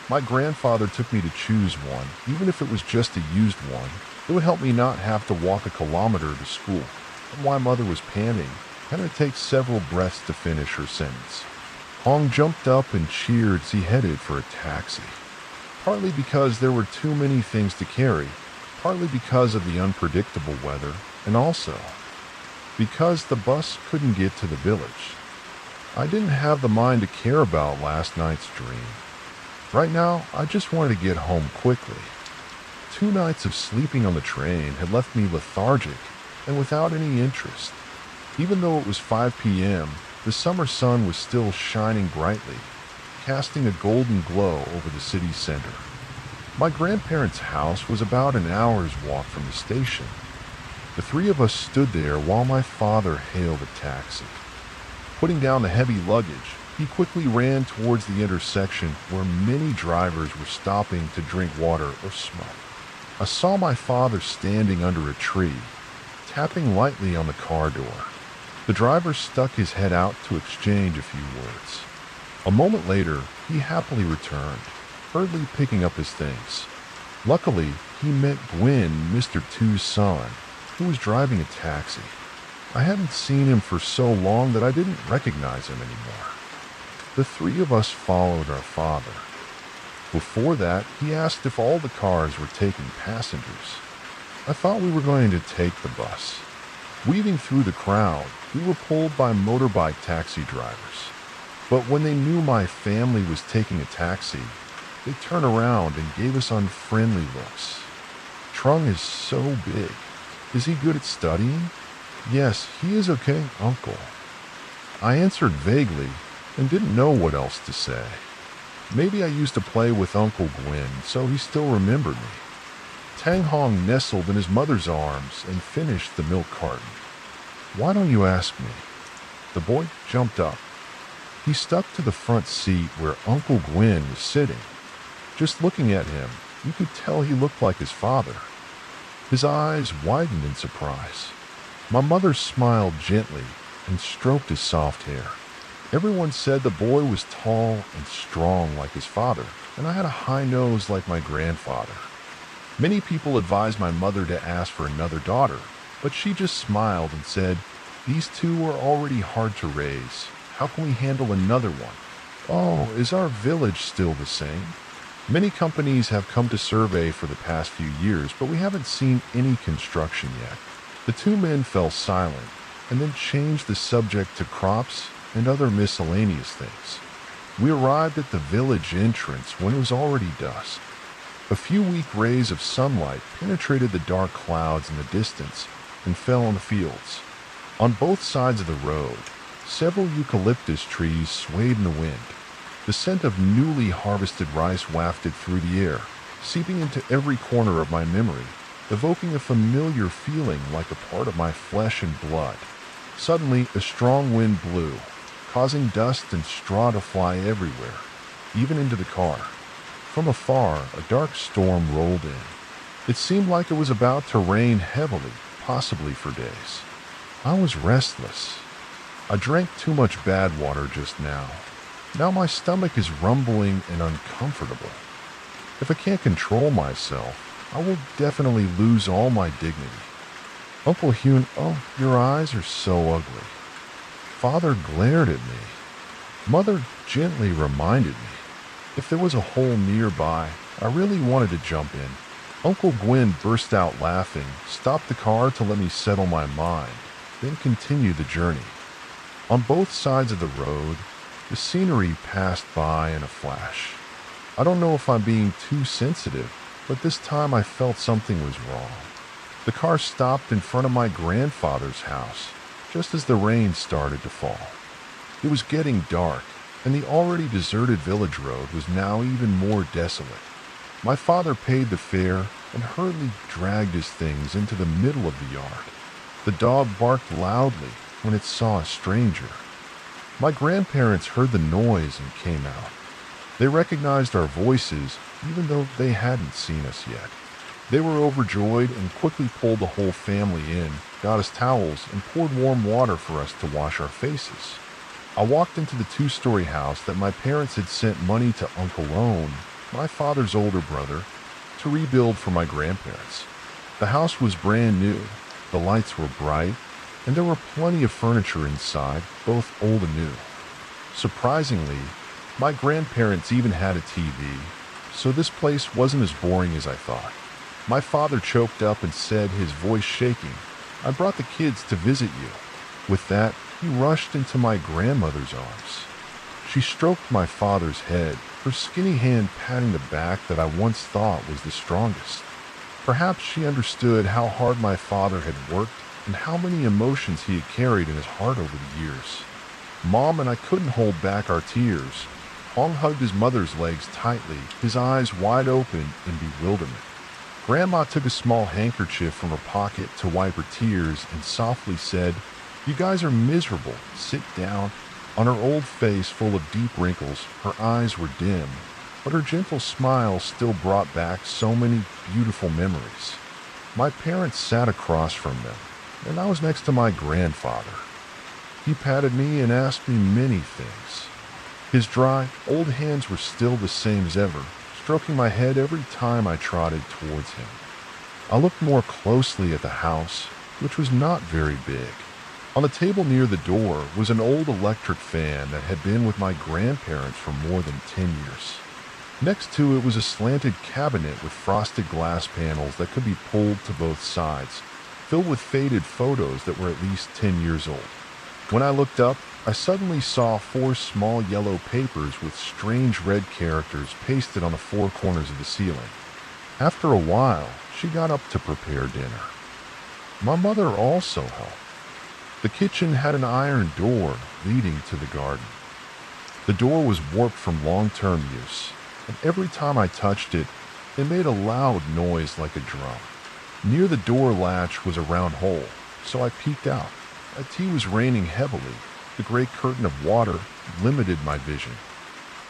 my grandfather took me to choose one, even if it was just a used one. It would help me not have to walk a kilometer to school. And my mother was panting, and it takes several breaths to finish her sentence. Hong jumped up and cheered as he headed for a taxi. Partly because there were too many things to carry, partly because of the unpredictable weather, and also because the bus couldn't get to the village. I didn't have the mind to care about last night's dream. Right now, I just wanted to get home quickly. 2 nights of sleeping on the train had left me lethargic and without any interest. Even though it was 5 p.m., the summer sun was still shining brightly, casting a golden glow over the city center. My grandparents' house was about an hour's walk from the station. The three of us stood there while my father hailed a taxi. Putting down the heavy luggage, he quickly ran towards the intersection where many drivers were stopping to drink water or smoke. I saw my father standing under a tree, tapping lightly on the car door. The driver stuck his head out to exchange a few words. A moment later, he happily returned, hurriedly picking up his things. Luckily, he met Gwen, Mr. Two's son, who was driving a taxi. I hadn't seen him for so long that I didn't recognize him anymore. The three of us followed our father. Before that, he asked if all the cars were taking passengers. I thought we were going to take the bus. Weaving through the crowd, we were pulled by motorbike taxi drivers. But when they knew my family was taking a taxi, they turned around and gave us unfriendly looks. "Trung is so big. Is he good at studying?" "Yes, he is okay, Uncle." I answered vaguely and didn't know what else to say. Maybe I used to play with Uncle Gwen, so he still remembered me. Tang Hong nestled in his mother's arms and finished the milk carton. "Why don't you ask me?" The boy jumped up. He stuck to the front seat where Uncle Gwen was sitting. Just looking at him, you could tell he looked like his father. His eyes widened in surprise. My mother smiled gently and stroked his soft hair. Everyone said the boy was tall and strong like his father, and I had a high nose like my grandfather. Many people advised my mother to ask for another daughter, but she just smiled and said, "These two are already hard to raise. How can we handle another one?" "Oh, is our village still the same?" Many companies have come to survey for the past few years, but we haven't seen any construction yet. The two men fell silent and then changed the subject to crops and other miscellaneous things. We arrived at the village entrance when it was already dusk. A few weak rays of sunlight penetrated the dark clouds in the distance and fell on the fields. On both sides of the road, several eucalyptus trees swayed in the wind. The scent of newly harvested rice wafted through the air, seeping into every corner of my memory, evoking a familiar feeling like a part of my flesh and blood. Suddenly, a strong wind blew, causing dust and straw to fly everywhere, even into the car. From afar, a dark storm rolled in. It seemed like it was about to rain heavily, possibly for days. I was restless. I drank too much bad water just now. Now my stomach is rumbling and uncomfortable. If I can't control myself, I will definitely lose all my dignity. Uncle Hyun, "Oh, your eyes are so ugly." Father glared at me. Mother gently reminded me. If there was a hole nearby, I really wanted to jump in. Uncle Gwen burst out laughing, stopped the car to let me settle my mind, then continue the journey. On both sides of the road, the scenery passed by in a flash. I don't know if I'm being too sensitive, but this time I felt something was wrong. The car stopped in front of my grandfather's house, just as the rain started to fall. It was getting dark, and the already deserted village road was now even more desolate. My father paid the fare and hurriedly dragged his things into the middle of the yard. The dog barked loudly when it saw a stranger. My grandparents heard the noise and came out. They recognized our voices, even though they hadn't seen us yet. They were overjoyed and quickly pulled the whole family in, got us towels, and poured warm water for us to wash our faces. I walked into the two-story house that my parents had sent money to Uncle Owen, my father's older brother, to rebuild for my grandparents. The house was brand new, the lights were bright, and there were plenty of furniture inside, both old and new. Surprisingly, my grandparents even had a TV, so this place wasn't as boring as I thought. My father choked up and said, his voice shaking, "I brought the kids to visit you." With that, he rushed into my grandmother's arms. She stroked my father's head, her skinny hand patting the back that I once thought was the strongest. Perhaps she understood how hard my father had worked and how many emotions he had carried in his heart over the years. Mom and I couldn't hold back our tears. Hong hugged his mother's legs tightly, his eyes wide open in bewilderment. Grandma took a small handkerchief from her pocket to wipe her tears and softly said, "You guys are miserable. Sit down." On her old face full of deep wrinkles, her eyes were dim, but her gentle smile still brought back so many beautiful memories. My parents sat across from them, and I was next to my grandfather. He patted me and asked me many things. His dry, old hands were still the same as ever, stroking my head every time I trotted towards him. I looked more closely at the house, which was not very big. On the table near the door was an old electric fan that had been with my grandparents for more than 10 years. Next to it was a slanted cabinet with frosted glass panels that could be pulled to both sides, filled with faded photos that were at least 10 years old. When I looked up, I suddenly saw 4 small yellow papers with strange red characters pasted on the 4 corners of the ceiling. After a while, she got up to prepare dinner. My mother also helped. The kitchen had an iron door leading to the garden. The door was warped from long-term use, and every time I touched it, it made a loud noise like a drum. Near the door latch was a round hole, so I peeked out. A tea was raining heavily. The gray curtain of water limited my vision.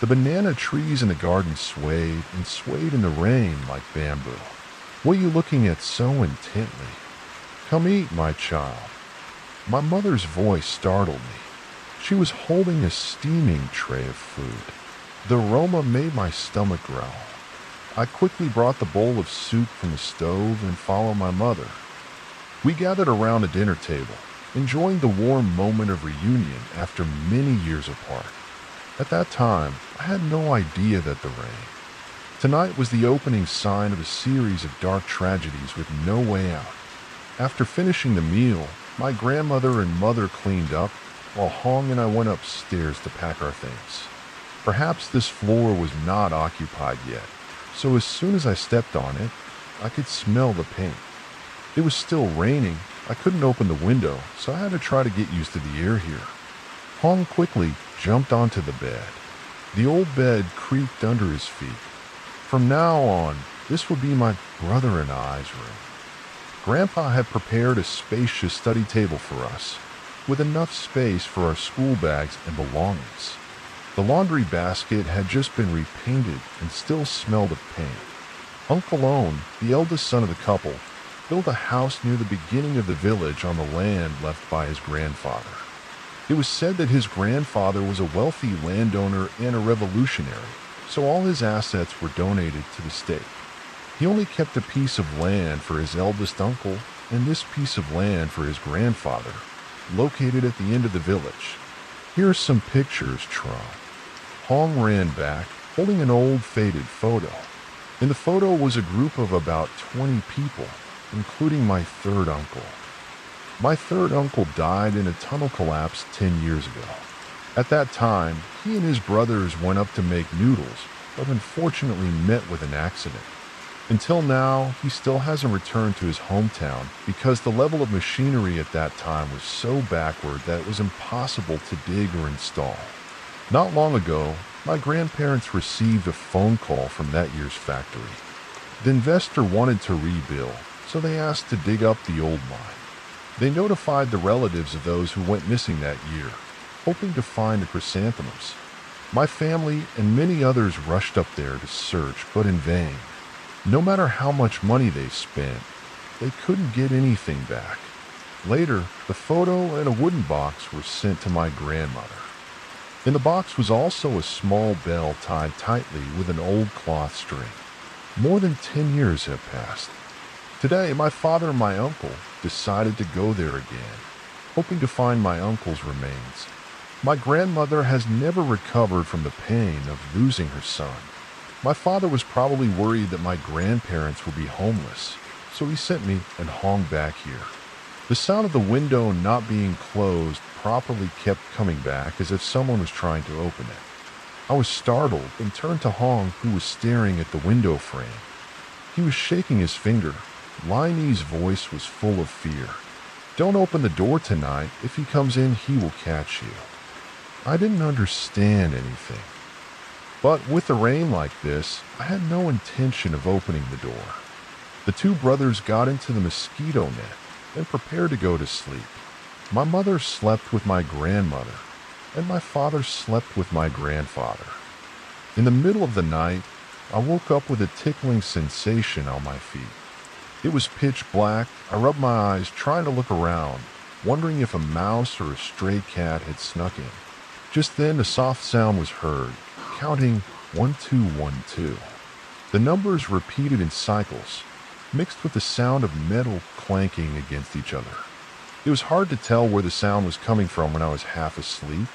The banana trees in the garden swayed and swayed in the rain like bamboo. "What are you looking at so intently? Come eat, my child." My mother's voice startled me. She was holding a steaming tray of food. The aroma made my stomach growl. I quickly brought the bowl of soup from the stove and followed my mother. We gathered around the dinner table, enjoying the warm moment of reunion after many years apart. At that time, I had no idea that the rain. Tonight was the opening sign of a series of dark tragedies with no way out. After finishing the meal, my grandmother and mother cleaned up, while Hong and I went upstairs to pack our things. Perhaps this floor was not occupied yet, so as soon as I stepped on it, I could smell the paint. It was still raining. I couldn't open the window, so I had to try to get used to the air here. Hong quickly jumped onto the bed. The old bed creaked under his feet. From now on, this would be my brother and I's room. Grandpa had prepared a spacious study table for us, with enough space for our school bags and belongings. The laundry basket had just been repainted and still smelled of paint. Uncle Owen, the eldest son of the couple, built a house near the beginning of the village on the land left by his grandfather. It was said that his grandfather was a wealthy landowner and a revolutionary, so all his assets were donated to the state. He only kept a piece of land for his eldest uncle and this piece of land for his grandfather, located at the end of the village. Here are some pictures, Tron. Hong ran back, holding an old faded photo. In the photo was a group of about 20 people, including my third uncle. My third uncle died in a tunnel collapse 10 years ago. At that time, he and his brothers went up to make noodles, but unfortunately met with an accident. Until now, he still hasn't returned to his hometown because the level of machinery at that time was so backward that it was impossible to dig or install. Not long ago, my grandparents received a phone call from that year's factory. The investor wanted to rebuild, so they asked to dig up the old mine. They notified the relatives of those who went missing that year, hoping to find the chrysanthemums. My family and many others rushed up there to search, but in vain. No matter how much money they spent, they couldn't get anything back. Later, the photo and a wooden box were sent to my grandmother. In the box was also a small bell tied tightly with an old cloth string. More than 10 years have passed. Today, my father and my uncle decided to go there again, hoping to find my uncle's remains. My grandmother has never recovered from the pain of losing her son. My father was probably worried that my grandparents would be homeless, so he sent me and hung back here. The sound of the window not being closed properly kept coming back as if someone was trying to open it. I was startled and turned to Hong, who was staring at the window frame. He was shaking his finger. Liney's voice was full of fear. "Don't open the door tonight. If he comes in, he will catch you." I didn't understand anything. But with the rain like this, I had no intention of opening the door. The two brothers got into the mosquito net and prepared to go to sleep. My mother slept with my grandmother, and my father slept with my grandfather. In the middle of the night, I woke up with a tickling sensation on my feet. It was pitch black. I rubbed my eyes, trying to look around, wondering if a mouse or a stray cat had snuck in. Just then, a soft sound was heard, counting 1212. The numbers repeated in cycles, mixed with the sound of metal clanking against each other. It was hard to tell where the sound was coming from when I was half asleep,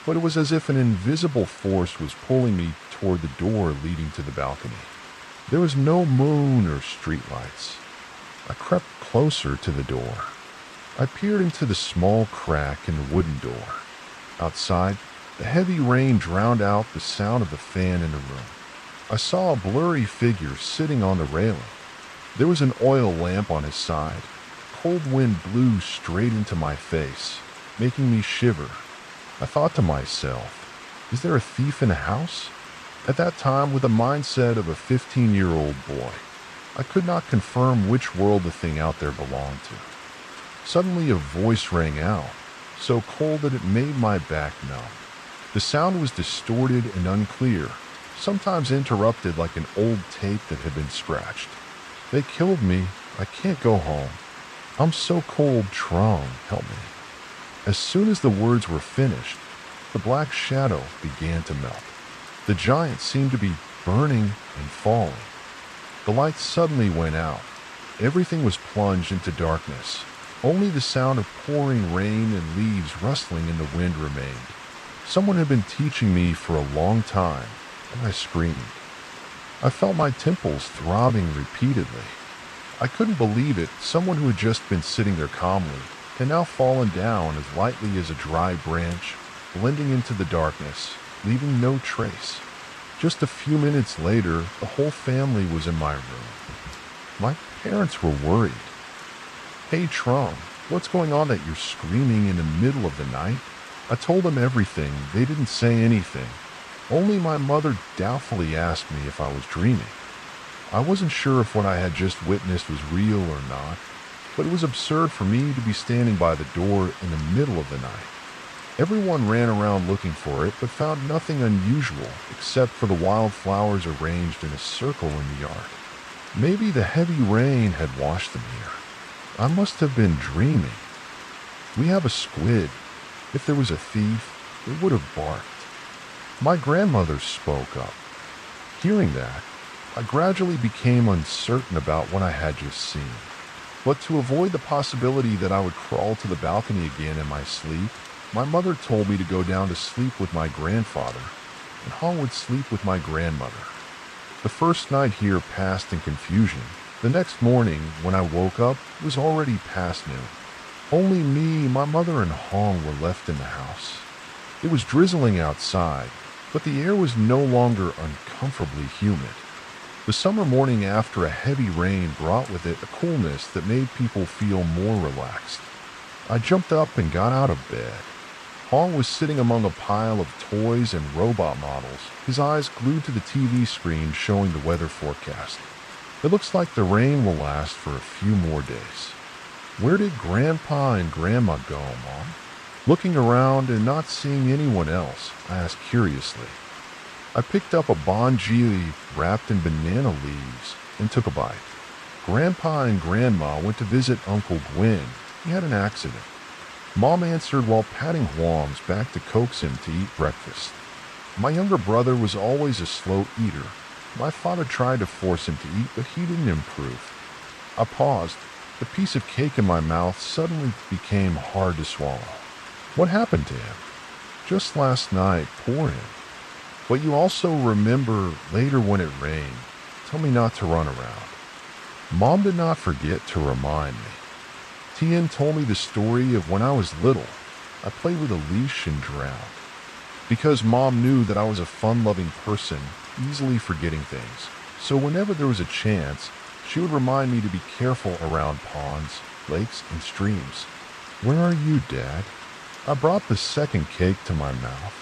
but it was as if an invisible force was pulling me toward the door leading to the balcony. There was no moon or streetlights. I crept closer to the door. I peered into the small crack in the wooden door. Outside, the heavy rain drowned out the sound of the fan in the room. I saw a blurry figure sitting on the railing. There was an oil lamp on his side. Cold wind blew straight into my face, making me shiver. I thought to myself, is there a thief in the house? At that time, with the mindset of a 15-year-old boy, I could not confirm which world the thing out there belonged to. Suddenly a voice rang out, so cold that it made my back numb. The sound was distorted and unclear, sometimes interrupted like an old tape that had been scratched. "They killed me. I can't go home. I'm so cold, Trong, help me." As soon as the words were finished, the black shadow began to melt. The giant seemed to be burning and falling. The lights suddenly went out. Everything was plunged into darkness. Only the sound of pouring rain and leaves rustling in the wind remained. Someone had been teaching me for a long time, and I screamed. I felt my temples throbbing repeatedly. I couldn't believe it. Someone who had just been sitting there calmly had now fallen down as lightly as a dry branch, blending into the darkness, leaving no trace. Just a few minutes later, the whole family was in my room. My parents were worried. "Hey, Trom, what's going on that you're screaming in the middle of the night?" I told them everything. They didn't say anything. Only my mother doubtfully asked me if I was dreaming. I wasn't sure if what I had just witnessed was real or not, but it was absurd for me to be standing by the door in the middle of the night. Everyone ran around looking for it, but found nothing unusual except for the wildflowers arranged in a circle in the yard. Maybe the heavy rain had washed them here. I must have been dreaming. We have a squid. If there was a thief, it would have barked. My grandmother spoke up. Hearing that, I gradually became uncertain about what I had just seen. But to avoid the possibility that I would crawl to the balcony again in my sleep, my mother told me to go down to sleep with my grandfather, and Hong would sleep with my grandmother. The first night here passed in confusion. The next morning, when I woke up, it was already past noon. Only me, my mother, and Hong were left in the house. It was drizzling outside, but the air was no longer uncomfortably humid. The summer morning after a heavy rain brought with it a coolness that made people feel more relaxed. I jumped up and got out of bed. Hong was sitting among a pile of toys and robot models, his eyes glued to the TV screen showing the weather forecast. It looks like the rain will last for a few more days. Where did Grandpa and Grandma go, Mom? Looking around and not seeing anyone else, I asked curiously. I picked up a bongee wrapped in banana leaves and took a bite. Grandpa and Grandma went to visit Uncle Gwen. He had an accident. Mom answered while patting Huang's back to coax him to eat breakfast. My younger brother was always a slow eater. My father tried to force him to eat, but he didn't improve. I paused. The piece of cake in my mouth suddenly became hard to swallow. What happened to him? Just last night, poor him. But you also remember later when it rained. Tell me not to run around. Mom did not forget to remind me. Tian told me the story of when I was little. I played with a leash and drowned. Because Mom knew that I was a fun-loving person, easily forgetting things. So whenever there was a chance, she would remind me to be careful around ponds, lakes, and streams. Where are you, Dad? I brought the second cake to my mouth.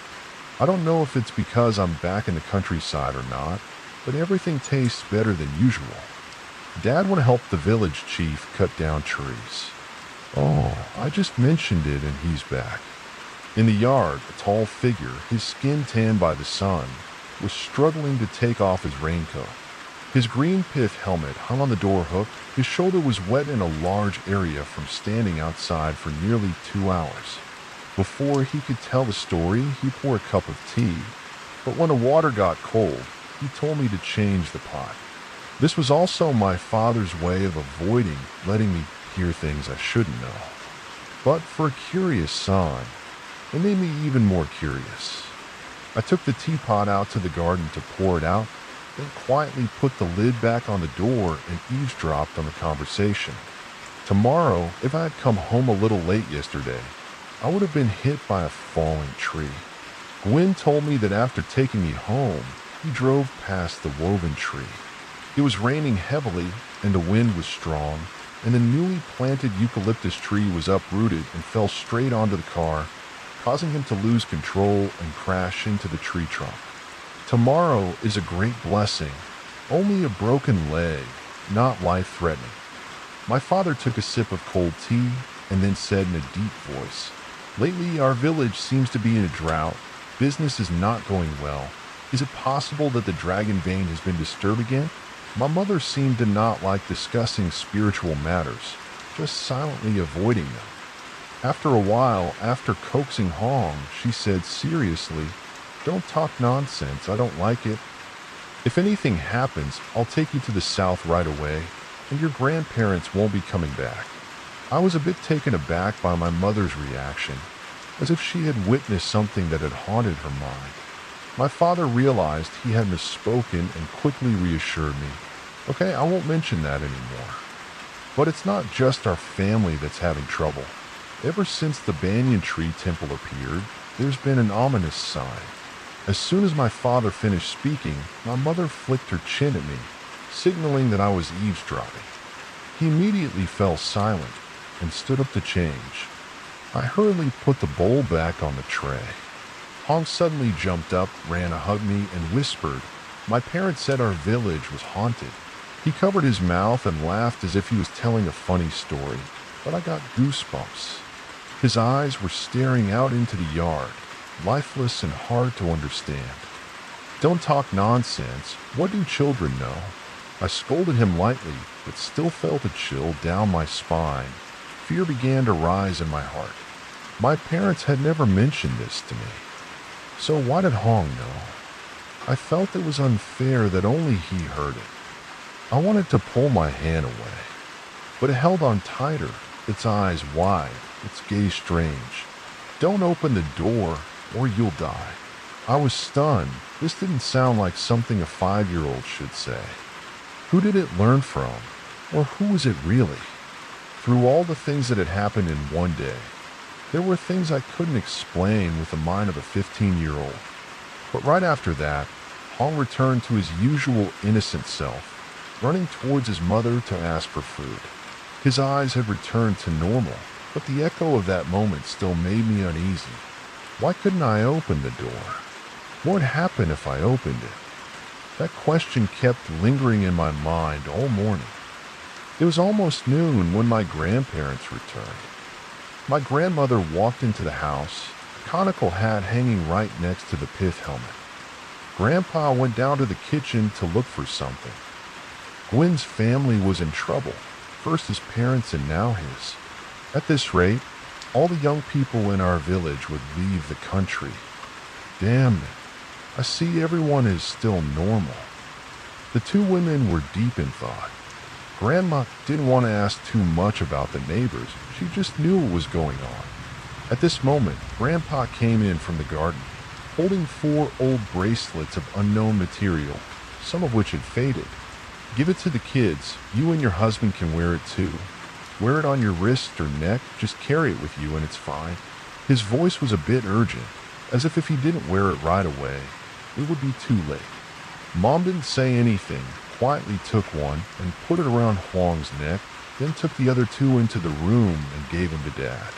I don't know if it's because I'm back in the countryside or not, but everything tastes better than usual. Dad would help the village chief cut down trees. Oh, I just mentioned it and he's back. In the yard, a tall figure, his skin tanned by the sun, was struggling to take off his raincoat. His green pith helmet hung on the door hook. His shoulder was wet in a large area from standing outside for nearly 2 hours. Before he could tell the story, he poured a cup of tea. But when the water got cold, he told me to change the pot. This was also my father's way of avoiding letting me hear things I shouldn't know. But for a curious son, it made me even more curious. I took the teapot out to the garden to pour it out, then quietly put the lid back on the door and eavesdropped on the conversation. Tomorrow, if I had come home a little late yesterday, I would have been hit by a falling tree. Gwen told me that after taking me home, he drove past the woven tree. It was raining heavily and the wind was strong, and the newly planted eucalyptus tree was uprooted and fell straight onto the car, causing him to lose control and crash into the tree trunk. Tomorrow is a great blessing, only a broken leg, not life-threatening. My father took a sip of cold tea and then said in a deep voice, "Lately our village seems to be in a drought. Business is not going well. Is it possible that the dragon vein has been disturbed again?" My mother seemed to not like discussing spiritual matters, just silently avoiding them. After a while, after coaxing Hong, she said seriously, "Don't talk nonsense, I don't like it. If anything happens, I'll take you to the south right away, and your grandparents won't be coming back." I was a bit taken aback by my mother's reaction, as if she had witnessed something that had haunted her mind. My father realized he had misspoken and quickly reassured me, "Okay, I won't mention that anymore." But it's not just our family that's having trouble. Ever since the banyan tree temple appeared, there's been an ominous sign. As soon as my father finished speaking, my mother flicked her chin at me, signaling that I was eavesdropping. He immediately fell silent and stood up to change. I hurriedly put the bowl back on the tray. Hong suddenly jumped up, ran to hug me, and whispered, "My parents said our village was haunted." He covered his mouth and laughed as if he was telling a funny story, but I got goosebumps. His eyes were staring out into the yard, lifeless and hard to understand. "Don't talk nonsense. What do children know?" I scolded him lightly, but still felt a chill down my spine. Fear began to rise in my heart. My parents had never mentioned this to me. So why did Hong know? I felt it was unfair that only he heard it. I wanted to pull my hand away, but it held on tighter, its eyes wide, its gaze strange. "Don't open the door, or you'll die." I was stunned. This didn't sound like something a 5-year-old should say. Who did it learn from? Or who was it really? Through all the things that had happened in one day, there were things I couldn't explain with the mind of a 15-year-old. But right after that, Hong returned to his usual innocent self, running towards his mother to ask for food. His eyes had returned to normal, but the echo of that moment still made me uneasy. Why couldn't I open the door? What would happen if I opened it? That question kept lingering in my mind all morning. It was almost noon when my grandparents returned. My grandmother walked into the house, a conical hat hanging right next to the pith helmet. Grandpa went down to the kitchen to look for something. Gwen's family was in trouble, first his parents and now his. At this rate, all the young people in our village would leave the country. Damn it, I see everyone is still normal. The two women were deep in thought. Grandma didn't want to ask too much about the neighbors. She just knew what was going on. At this moment, Grandpa came in from the garden, holding 4 old bracelets of unknown material, some of which had faded. Give it to the kids. You and your husband can wear it too. Wear it on your wrist or neck. Just carry it with you and it's fine. His voice was a bit urgent, as if he didn't wear it right away, it would be too late. Mom didn't say anything, quietly took one and put it around Huang's neck, then took the other 2 into the room and gave them to Dad.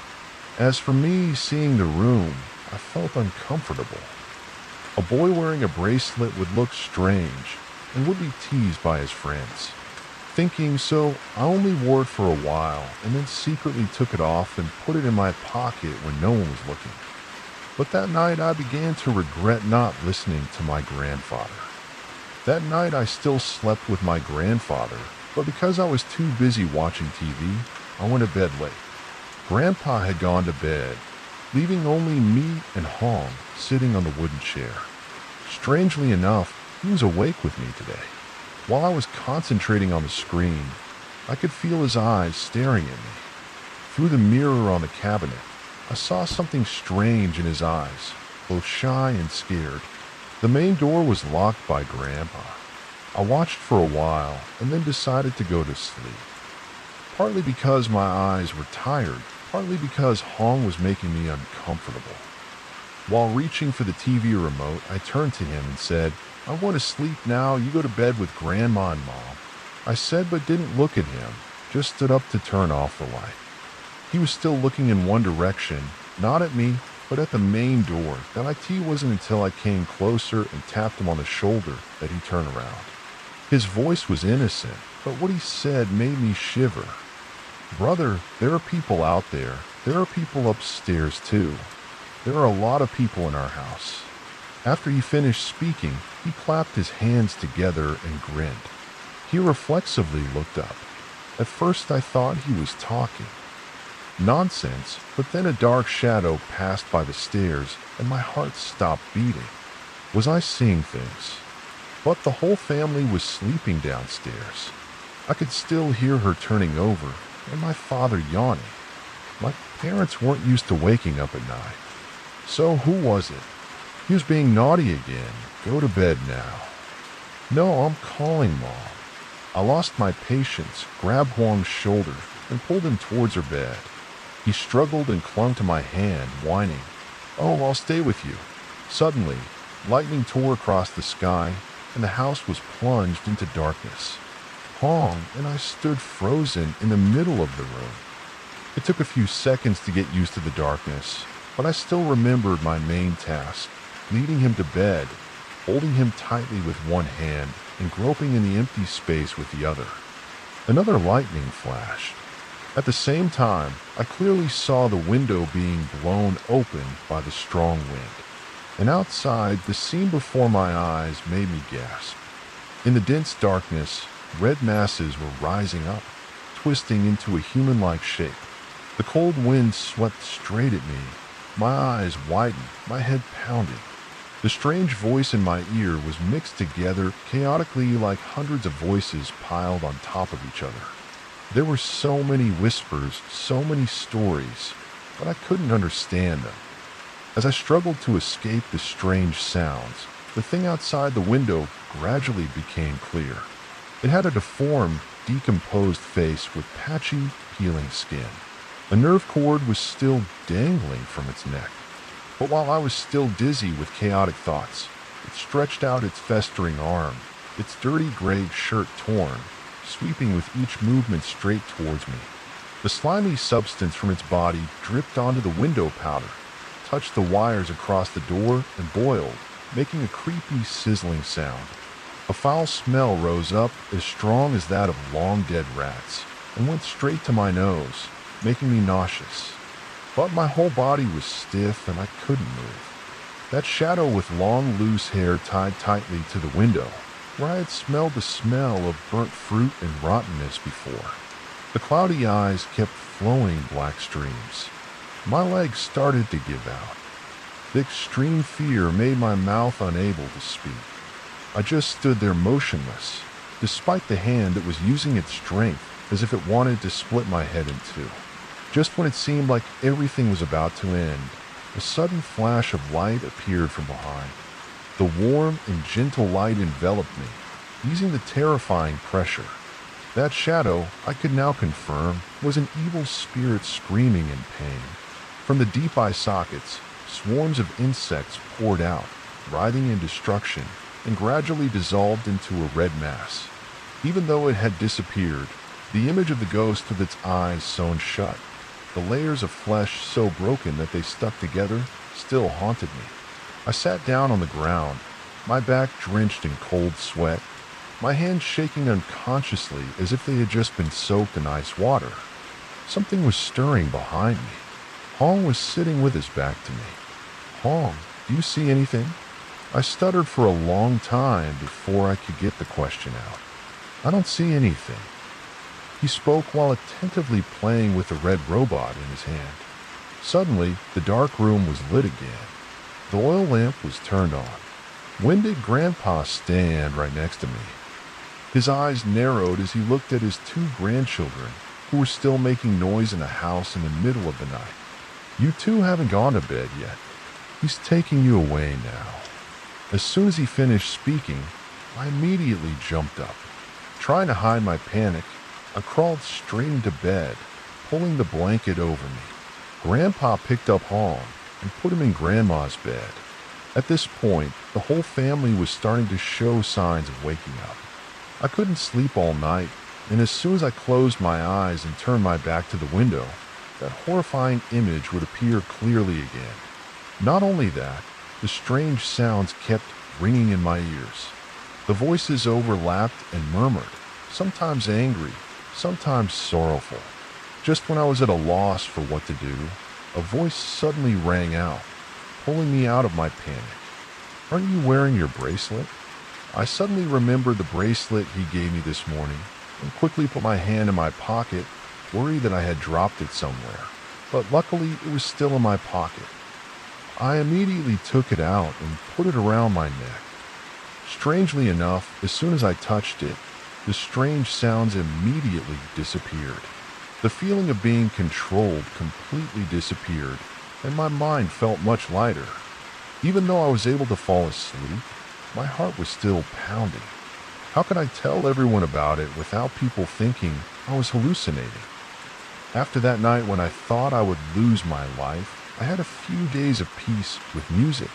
As for me, seeing the room, I felt uncomfortable. A boy wearing a bracelet would look strange and would be teased by his friends. Thinking so, I only wore it for a while and then secretly took it off and put it in my pocket when no one was looking. But that night I began to regret not listening to my grandfather. That night I still slept with my grandfather, but because I was too busy watching TV, I went to bed late. Grandpa had gone to bed, leaving only me and Hong sitting on the wooden chair. Strangely enough, he was awake with me today. While I was concentrating on the screen, I could feel his eyes staring at me. Through the mirror on the cabinet, I saw something strange in his eyes, both shy and scared. The main door was locked by Grandpa. I watched for a while and then decided to go to sleep. Partly because my eyes were tired, partly because Hong was making me uncomfortable. While reaching for the TV remote, I turned to him and said, "I want to sleep now. You go to bed with Grandma and Mom." I said but didn't look at him, just stood up to turn off the light. He was still looking in one direction, not at me, but at the main door. Then it wasn't until I came closer and tapped him on the shoulder that he turned around. His voice was innocent, but what he said made me shiver. "Brother, there are people out there. There are people upstairs too. There are a lot of people in our house." After he finished speaking, he clapped his hands together and grinned. He reflexively looked up. At first I thought he was talking. Nonsense, but then a dark shadow passed by the stairs and my heart stopped beating. Was I seeing things? But the whole family was sleeping downstairs. I could still hear her turning over and my father yawning. My parents weren't used to waking up at night. So who was it? He was being naughty again. Go to bed now. No, I'm calling Mom. I lost my patience, grabbed Huang's shoulder, and pulled him towards her bed. He struggled and clung to my hand, whining, "Oh, I'll stay with you." Suddenly, lightning tore across the sky, and the house was plunged into darkness. Hong and I stood frozen in the middle of the room. It took a few seconds to get used to the darkness, but I still remembered my main task, leading him to bed, holding him tightly with one hand, and groping in the empty space with the other. Another lightning flashed. At the same time, I clearly saw the window being blown open by the strong wind. And outside, the scene before my eyes made me gasp. In the dense darkness, red masses were rising up, twisting into a human-like shape. The cold wind swept straight at me. My eyes widened, my head pounding. The strange voice in my ear was mixed together chaotically like hundreds of voices piled on top of each other. There were so many whispers, so many stories, but I couldn't understand them. As I struggled to escape the strange sounds, the thing outside the window gradually became clear. It had a deformed, decomposed face with patchy, peeling skin. A nerve cord was still dangling from its neck. But while I was still dizzy with chaotic thoughts, It stretched out its festering arm, its dirty gray shirt torn, sweeping with each movement straight towards me. The slimy substance from its body dripped onto the window powder, touched the wires across the door, and boiled, making a creepy, sizzling sound. A foul smell rose up as strong as that of long-dead rats and went straight to my nose, making me nauseous. But my whole body was stiff and I couldn't move. That shadow with long, loose hair tied tightly to the window, where I had smelled the smell of burnt fruit and rottenness before. The cloudy eyes kept flowing black streams. My legs started to give out. The extreme fear made my mouth unable to speak. I just stood there motionless, despite the hand that was using its strength as if it wanted to split my head in two. Just when it seemed like everything was about to end, a sudden flash of light appeared from behind. The warm and gentle light enveloped me, easing the terrifying pressure. That shadow, I could now confirm, was an evil spirit screaming in pain. From the deep eye sockets, swarms of insects poured out, writhing in destruction, and gradually dissolved into a red mass. Even though it had disappeared, the image of the ghost with its eyes sewn shut, the layers of flesh so broken that they stuck together, still haunted me. I sat down on the ground, my back drenched in cold sweat, my hands shaking unconsciously as if they had just been soaked in ice water. Something was stirring behind me. Hong was sitting with his back to me. "Hong, do you see anything?" I stuttered for a long time before I could get the question out. "I don't see anything." He spoke while attentively playing with the red robot in his hand. Suddenly, the dark room was lit again. The oil lamp was turned on. When did Grandpa stand right next to me? His eyes narrowed as he looked at his two grandchildren, who were still making noise in the house in the middle of the night. "You two haven't gone to bed yet. He's taking you away now." As soon as he finished speaking, I immediately jumped up. Trying to hide my panic, I crawled straight into bed, pulling the blanket over me. Grandpa picked up Hong and put him in Grandma's bed. At this point, the whole family was starting to show signs of waking up. I couldn't sleep all night, and as soon as I closed my eyes and turned my back to the window, that horrifying image would appear clearly again. Not only that, the strange sounds kept ringing in my ears. The voices overlapped and murmured, sometimes angry, sometimes sorrowful. Just when I was at a loss for what to do, a voice suddenly rang out, pulling me out of my panic. "Aren't you wearing your bracelet?" I suddenly remembered the bracelet he gave me this morning and quickly put my hand in my pocket, worried that I had dropped it somewhere. But luckily, it was still in my pocket. I immediately took it out and put it around my neck. Strangely enough, as soon as I touched it, the strange sounds immediately disappeared. The feeling of being controlled completely disappeared, and my mind felt much lighter. Even though I was able to fall asleep, my heart was still pounding. How could I tell everyone about it without people thinking I was hallucinating? After that night when I thought I would lose my life, I had a few days of peace with music.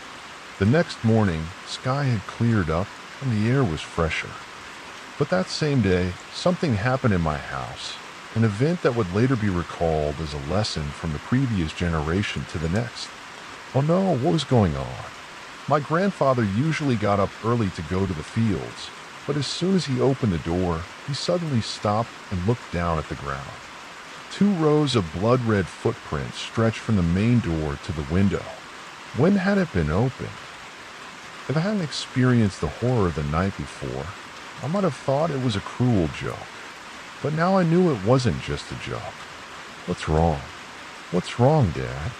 The next morning, sky had cleared up and the air was fresher. But that same day, something happened in my house, an event that would later be recalled as a lesson from the previous generation to the next. Oh no, what was going on? My grandfather usually got up early to go to the fields, but as soon as he opened the door, he suddenly stopped and looked down at the ground. 2 rows of blood-red footprints stretched from the main door to the window. When had it been opened? If I hadn't experienced the horror of the night before, I might have thought it was a cruel joke. But now I knew it wasn't just a joke. What's wrong? What's wrong, Dad?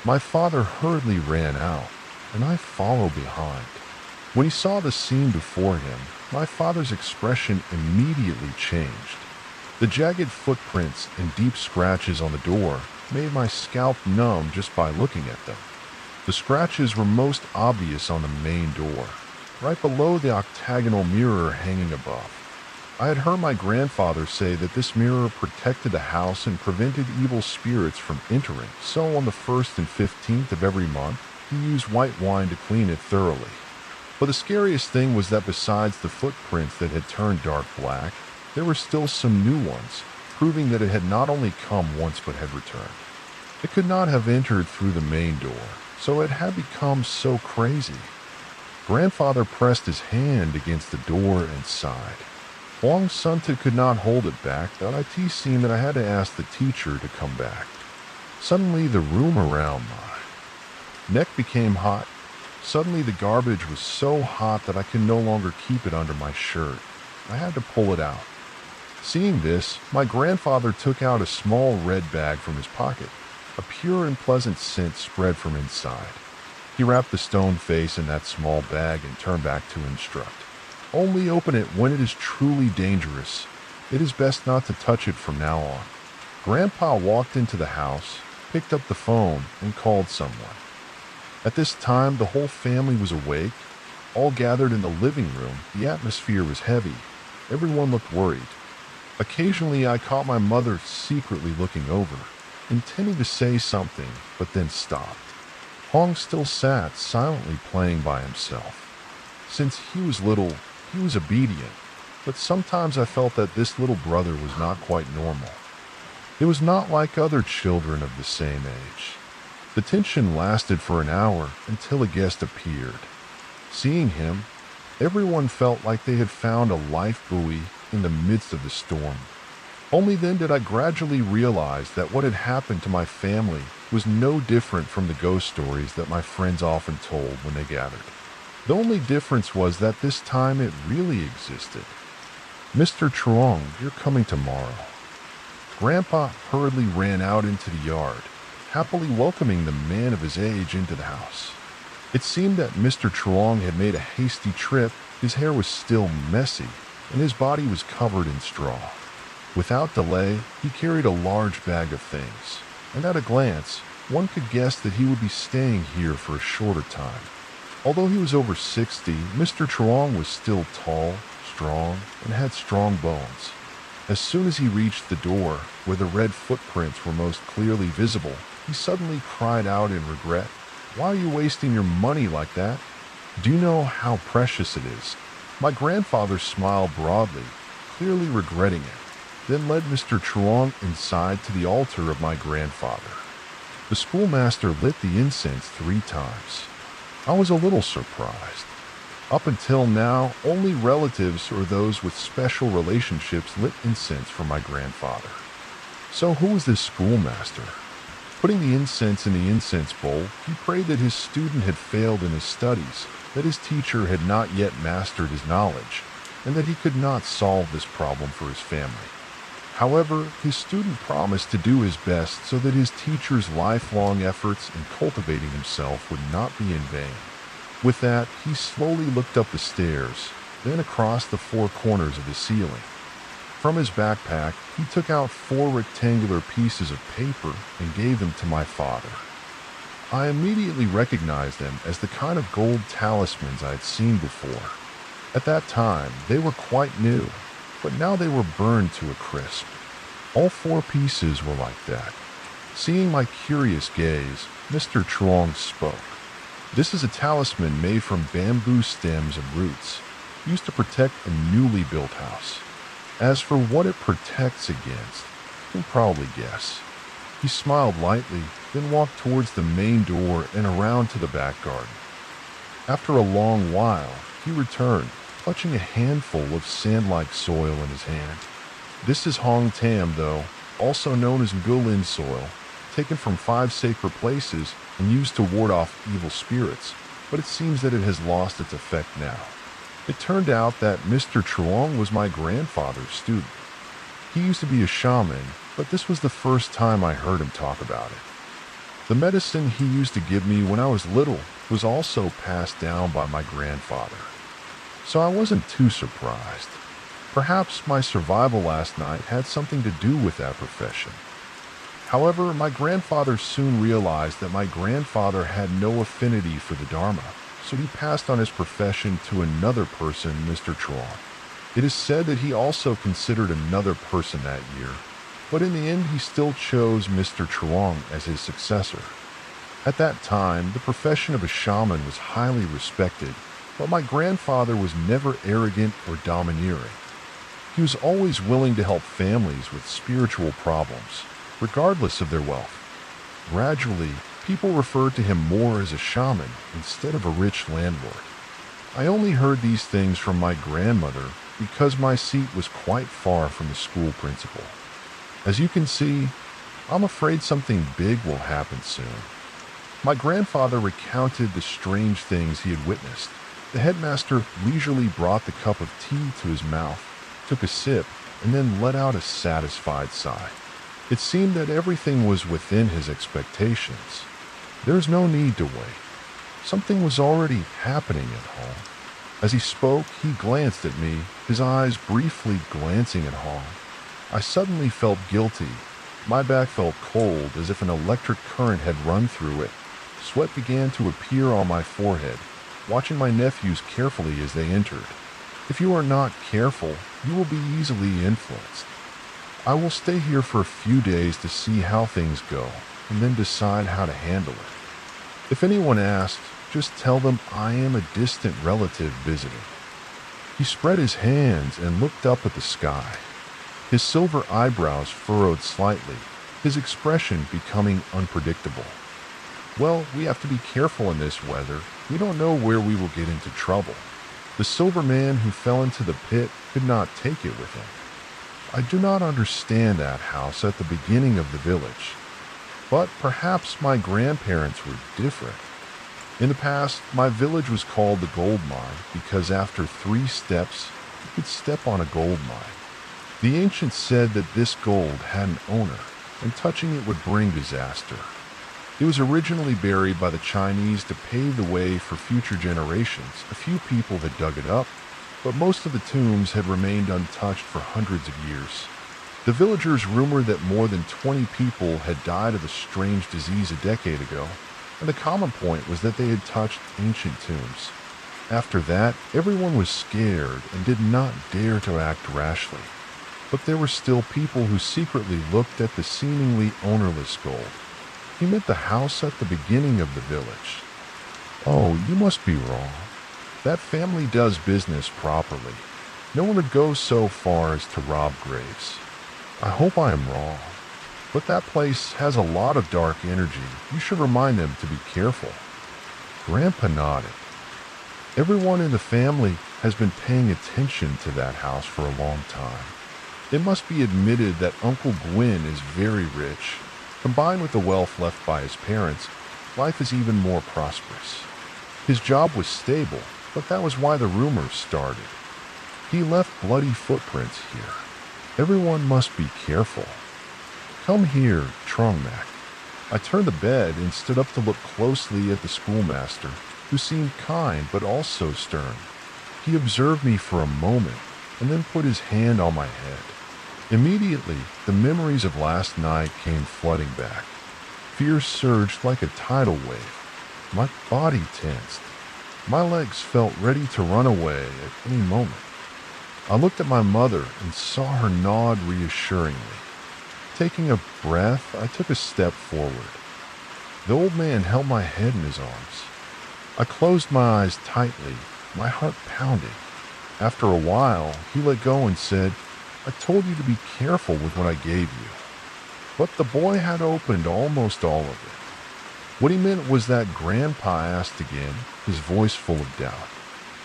My father hurriedly ran out, and I followed behind. When he saw the scene before him, my father's expression immediately changed. The jagged footprints and deep scratches on the door made my scalp numb just by looking at them. The scratches were most obvious on the main door, right below the octagonal mirror hanging above. I had heard my grandfather say that this mirror protected the house and prevented evil spirits from entering, so on the 1st and 15th of every month, he used white wine to clean it thoroughly. But the scariest thing was that besides the footprints that had turned dark black, there were still some new ones, proving that it had not only come once but had returned. It could not have entered through the main door, so it had become so crazy. Grandfather pressed his hand against the door and sighed. Huang Sunta could not hold it back, but it seemed that I had to ask the teacher to come back. Suddenly the room around my neck became hot. Suddenly the garbage was so hot that I could no longer keep it under my shirt. I had to pull it out. Seeing this, my grandfather took out a small red bag from his pocket. A pure and pleasant scent spread from inside. He wrapped the stone face in that small bag and turned back to instruct. Only open it when it is truly dangerous. It is best not to touch it from now on. Grandpa walked into the house, picked up the phone, and called someone. At this time, the whole family was awake, all gathered in the living room. The atmosphere was heavy. Everyone looked worried. Occasionally, I caught my mother secretly looking over, intending to say something, but then stopped. Hong still sat silently playing by himself. Since he was little, he was obedient, but sometimes I felt that this little brother was not quite normal. It was not like other children of the same age. The tension lasted for an hour until a guest appeared. Seeing him, everyone felt like they had found a life buoy in the midst of the storm. Only then did I gradually realize that what had happened to my family was no different from the ghost stories that my friends often told when they gathered. The only difference was that this time it really existed. "Mr. Truong, you're coming tomorrow." Grandpa hurriedly ran out into the yard, happily welcoming the man of his age into the house. It seemed that Mr. Truong had made a hasty trip. His hair was still messy, and his body was covered in straw. Without delay, he carried a large bag of things, and at a glance, one could guess that he would be staying here for a shorter time. Although he was over 60, Mr. Truong was still tall, strong, and had strong bones. As soon as he reached the door, where the red footprints were most clearly visible, he suddenly cried out in regret. "Why are you wasting your money like that? Do you know how precious it is?" My grandfather smiled broadly, clearly regretting it, then led Mr. Truong inside to the altar of my grandfather. The schoolmaster lit the incense 3 times. I was a little surprised. Up until now, only relatives or those with special relationships lit incense for my grandfather. So who was this schoolmaster? Putting the incense in the incense bowl, he prayed that his student had failed in his studies, that his teacher had not yet mastered his knowledge, and that he could not solve this problem for his family. However, his student promised to do his best so that his teacher's lifelong efforts in cultivating himself would not be in vain. With that, he slowly looked up the stairs, then across the 4 corners of the ceiling. From his backpack, he took out 4 rectangular pieces of paper and gave them to my father. I immediately recognized them as the kind of gold talismans I had seen before. At that time, they were quite new, but now they were burned to a crisp. All 4 pieces were like that. Seeing my curious gaze, Mr. Truong spoke. "This is a talisman made from bamboo stems and roots, used to protect a newly built house. As for what it protects against, you can probably guess." He smiled lightly, then walked towards the main door and around to the back garden. After a long while, he returned, clutching a handful of sand-like soil in his hand. This is Hong Tam, though, also known as Gulin soil, taken from 5 sacred places and used to ward off evil spirits, but it seems that it has lost its effect now. It turned out that Mr. Truong was my grandfather's student. He used to be a shaman, but this was the first time I heard him talk about it. The medicine he used to give me when I was little was also passed down by my grandfather. So I wasn't too surprised. Perhaps my survival last night had something to do with that profession. However, my grandfather soon realized that my grandfather had no affinity for the Dharma, so he passed on his profession to another person, Mr. Truong. It is said that he also considered another person that year, but in the end he still chose Mr. Truong as his successor. At that time, the profession of a shaman was highly respected, but my grandfather was never arrogant or domineering. He was always willing to help families with spiritual problems, regardless of their wealth. Gradually, people referred to him more as a shaman instead of a rich landlord. I only heard these things from my grandmother because my seat was quite far from the school principal. As you can see, I'm afraid something big will happen soon. My grandfather recounted the strange things he had witnessed. The headmaster leisurely brought the cup of tea to his mouth, took a sip, and then let out a satisfied sigh. It seemed that everything was within his expectations. There's no need to wait. Something was already happening at home. As he spoke, he glanced at me, his eyes briefly glancing at Hall. I suddenly felt guilty. My back felt cold, as if an electric current had run through it. Sweat began to appear on my forehead, watching my nephews carefully as they entered. If you are not careful, you will be easily influenced. I will stay here for a few days to see how things go, and then decide how to handle it. If anyone asks, just tell them I am a distant relative visiting. He spread his hands and looked up at the sky. His silver eyebrows furrowed slightly, his expression becoming unpredictable. Well, we have to be careful in this weather. We don't know where we will get into trouble. The silver man who fell into the pit could not take it with him. I do not understand that house at the beginning of the village, but perhaps my grandparents were different. In the past, my village was called the gold mine because after 3 steps, you could step on a gold mine. The ancients said that this gold had an owner, and touching it would bring disaster. It was originally buried by the Chinese to pave the way for future generations. A few people had dug it up, but most of the tombs had remained untouched for hundreds of years. The villagers rumored that more than 20 people had died of a strange disease a decade ago, and the common point was that they had touched ancient tombs. After that, everyone was scared and did not dare to act rashly. But there were still people who secretly looked at the seemingly ownerless gold. He meant the house at the beginning of the village. Oh, you must be wrong. That family does business properly. No one would go so far as to rob graves. I hope I am wrong. But that place has a lot of dark energy. You should remind them to be careful. Grandpa nodded. Everyone in the family has been paying attention to that house for a long time. It must be admitted that Uncle Gwyn is very rich. Combined with the wealth left by his parents, life is even more prosperous. His job was stable, but that was why the rumors started. He left bloody footprints here. Everyone must be careful. Come here, Trungmak. I turned the bed and stood up to look closely at the schoolmaster, who seemed kind but also stern. He observed me for a moment and then put his hand on my head. Immediately, the memories of last night came flooding back. Fear surged like a tidal wave. My body tensed. My legs felt ready to run away at any moment. I looked at my mother and saw her nod reassuringly. Taking a breath, I took a step forward. The old man held my head in his arms. I closed my eyes tightly, my heart pounding. After a while, he let go and said, I told you to be careful with what I gave you. But the boy had opened almost all of it. What he meant was that Grandpa asked again, his voice full of doubt.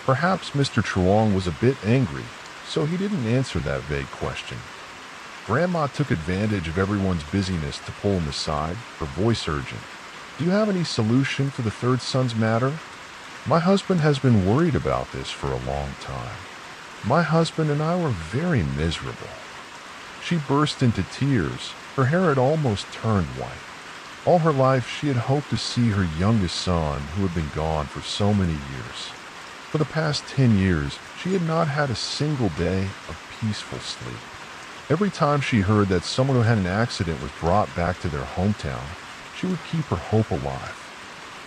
Perhaps Mr. Truong was a bit angry, so he didn't answer that vague question. Grandma took advantage of everyone's busyness to pull him aside, her voice urgent. Do you have any solution for the third son's matter? My husband has been worried about this for a long time. My husband and I were very miserable. She burst into tears. Her hair had almost turned white. All her life she had hoped to see her youngest son, who had been gone for so many years. For the past 10 years, she had not had a single day of peaceful sleep. Every time she heard that someone who had an accident was brought back to their hometown, she would keep her hope alive.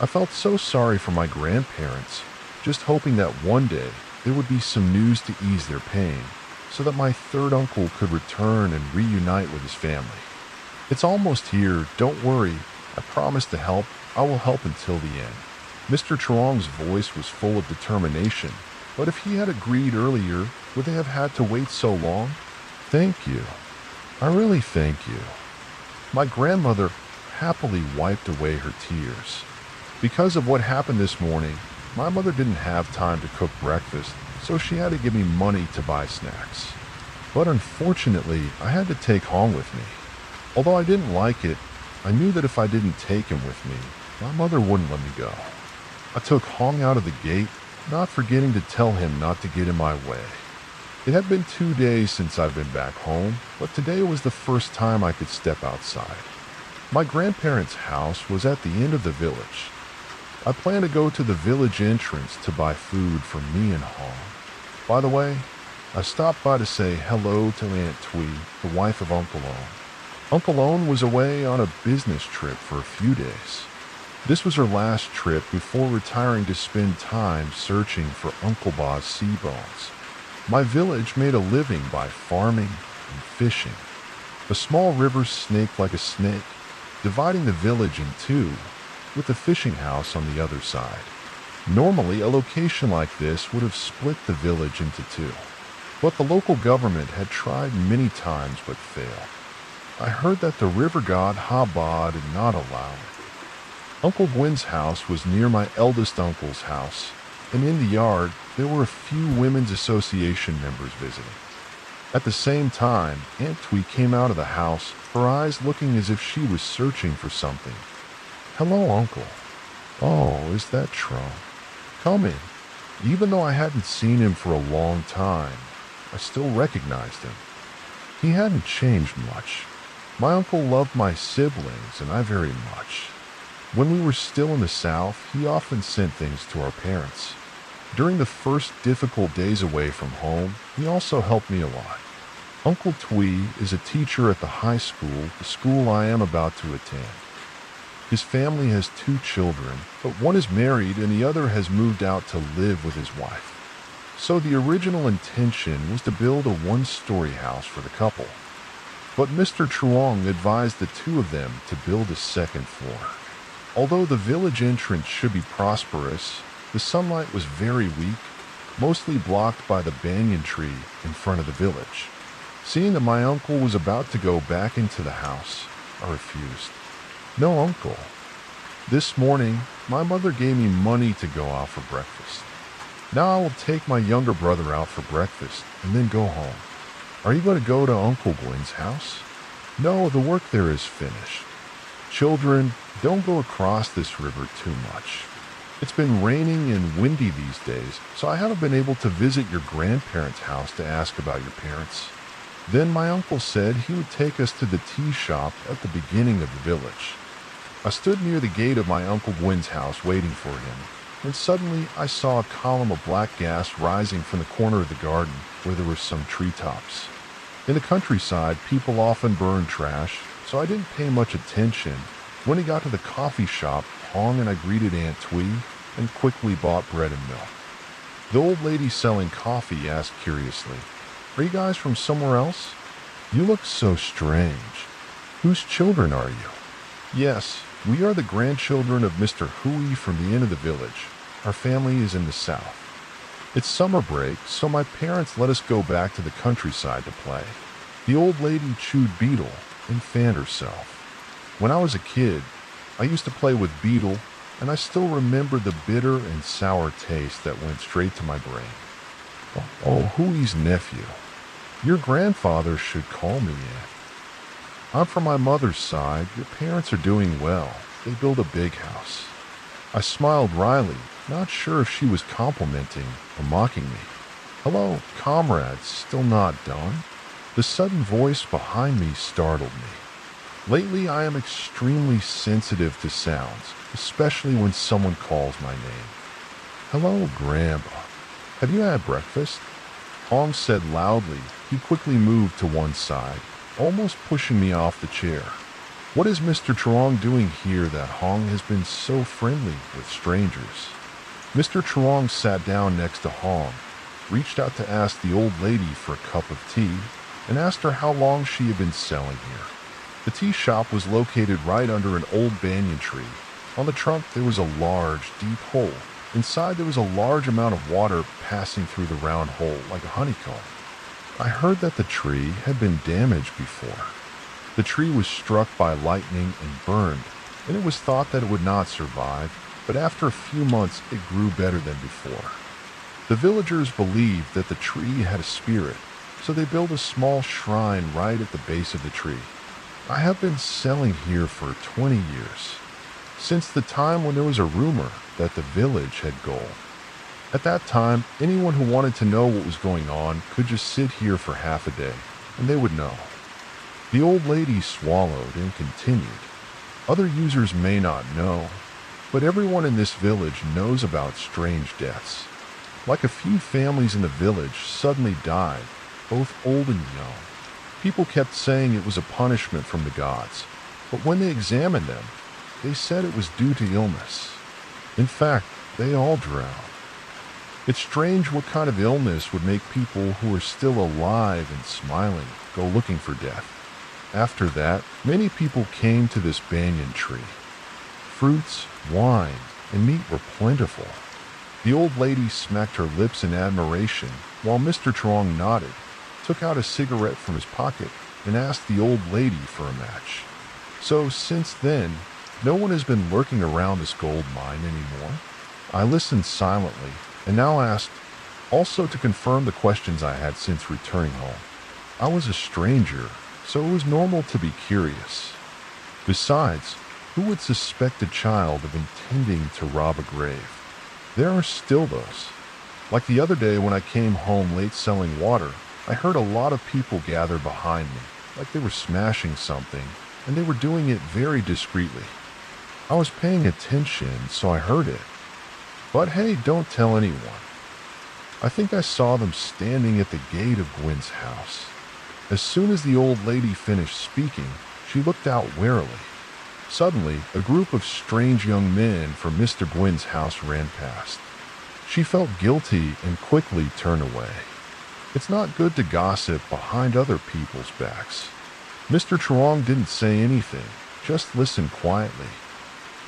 I felt so sorry for my grandparents, just hoping that one day there would be some news to ease their pain, so that my third uncle could return and reunite with his family. It's almost here, don't worry. I promise to help. I will help until the end. Mr. Truong's voice was full of determination, but if he had agreed earlier, would they have had to wait so long? Thank you. I really thank you. My grandmother happily wiped away her tears. Because of what happened this morning, my mother didn't have time to cook breakfast, so she had to give me money to buy snacks. But unfortunately, I had to take Hong with me. Although I didn't like it, I knew that if I didn't take him with me, my mother wouldn't let me go. I took Hong out of the gate, not forgetting to tell him not to get in my way. It had been 2 days since I've been back home, but today was the first time I could step outside. My grandparents' house was at the end of the village. I planned to go to the village entrance to buy food for me and Hong. By the way, I stopped by to say hello to Aunt Twee, the wife of Uncle Owen. Uncle Owen was away on a business trip for a few days. This was her last trip before retiring to spend time searching for Uncle Ba's sea bones. My village made a living by farming and fishing. A small river snaked like a snake, dividing the village in two, with the fishing house on the other side. Normally, a location like this would have split the village into two, but the local government had tried many times but failed. I heard that the river god Ha-Ba did not allow it. Uncle Gwen's house was near my eldest uncle's house, and in the yard there were a few Women's Association members visiting. At the same time, Aunt Twee came out of the house, her eyes looking as if she was searching for something. "Hello, Uncle." "Oh, is that Trump? Come in." Even though I hadn't seen him for a long time, I still recognized him. He hadn't changed much. My uncle loved my siblings and I very much. When we were still in the South, he often sent things to our parents. During the first difficult days away from home, he also helped me a lot. Uncle Twee is a teacher at the high school, the school I am about to attend. His family has 2 children, but one is married and the other has moved out to live with his wife. So the original intention was to build a 1-story house for the couple. But Mr. Truong advised the 2 of them to build a 2nd floor. Although the village entrance should be prosperous, the sunlight was very weak, mostly blocked by the banyan tree in front of the village. Seeing that my uncle was about to go back into the house, I refused. "No, Uncle. This morning, my mother gave me money to go out for breakfast. Now I will take my younger brother out for breakfast and then go home." "Are you going to go to Uncle Gwen's house?" "No, the work there is finished. Children, don't go across this river too much. It's been raining and windy these days, so I haven't been able to visit your grandparents' house to ask about your parents." Then my uncle said he would take us to the tea shop at the beginning of the village. I stood near the gate of my Uncle Gwen's house waiting for him, when suddenly I saw a column of black gas rising from the corner of the garden where there were some treetops. In the countryside, people often burn trash, so I didn't pay much attention. When he got to the coffee shop, Hong and I greeted Aunt Twee and quickly bought bread and milk. The old lady selling coffee asked curiously, "Are you guys from somewhere else? You look so strange. Whose children are you?" "Yes, we are the grandchildren of Mr. Hui from the end of the village. Our family is in the south. It's summer break, so my parents let us go back to the countryside to play." The old lady chewed betel and fanned herself. When I was a kid, I used to play with betel, and I still remember the bitter and sour taste that went straight to my brain. "Oh, Hui's nephew. Your grandfather should call me Aunt. I'm from my mother's side. Your parents are doing well. They built a big house." I smiled wryly, not sure if she was complimenting or mocking me. "Hello, comrades, still not done?" The sudden voice behind me startled me. Lately, I am extremely sensitive to sounds, especially when someone calls my name. "Hello, Grandpa. Have you had breakfast?" Hong said loudly. He quickly moved to one side, almost pushing me off the chair. What is Mr. Truong doing here that Hong has been so friendly with strangers? Mr. Truong sat down next to Hong, reached out to ask the old lady for a cup of tea, and asked her how long she had been selling here. The tea shop was located right under an old banyan tree, On the trunk, there was a large, deep hole. Inside, there was a large amount of water passing through the round hole like a honeycomb. I heard that the tree had been damaged before. The tree was struck by lightning and burned, and it was thought that it would not survive, but after a few months, it grew better than before. The villagers believed that the tree had a spirit, so they built a small shrine right at the base of the tree. I have been selling here for 20 years, since the time when there was a rumor that the village had gold. At that time, anyone who wanted to know what was going on could just sit here for half a day, and they would know. The old lady swallowed and continued. Other users may not know, but everyone in this village knows about strange deaths. Like a few families in the village suddenly died, both old and young. People kept saying it was a punishment from the gods, but when they examined them, they said it was due to illness. In fact, they all drowned. It's strange what kind of illness would make people who are still alive and smiling go looking for death. After that, many people came to this banyan tree. Fruits, wine, and meat were plentiful. The old lady smacked her lips in admiration while Mr. Trong nodded, took out a cigarette from his pocket, and asked the old lady for a match. So since then, no one has been lurking around this gold mine anymore. I listened silently and now asked, also to confirm the questions I had since returning home. I was a stranger, so it was normal to be curious. Besides, who would suspect a child of intending to rob a grave? There are still those. Like the other day when I came home late selling water, I heard a lot of people gather behind me, like they were smashing something, and they were doing it very discreetly. I was paying attention, so I heard it. But hey, don't tell anyone. I think I saw them standing at the gate of Gwen's house. As soon as the old lady finished speaking, she looked out warily. Suddenly, a group of strange young men from Mr. Gwen's house ran past. She felt guilty and quickly turned away. It's not good to gossip behind other people's backs. Mr. Trong didn't say anything, just listened quietly.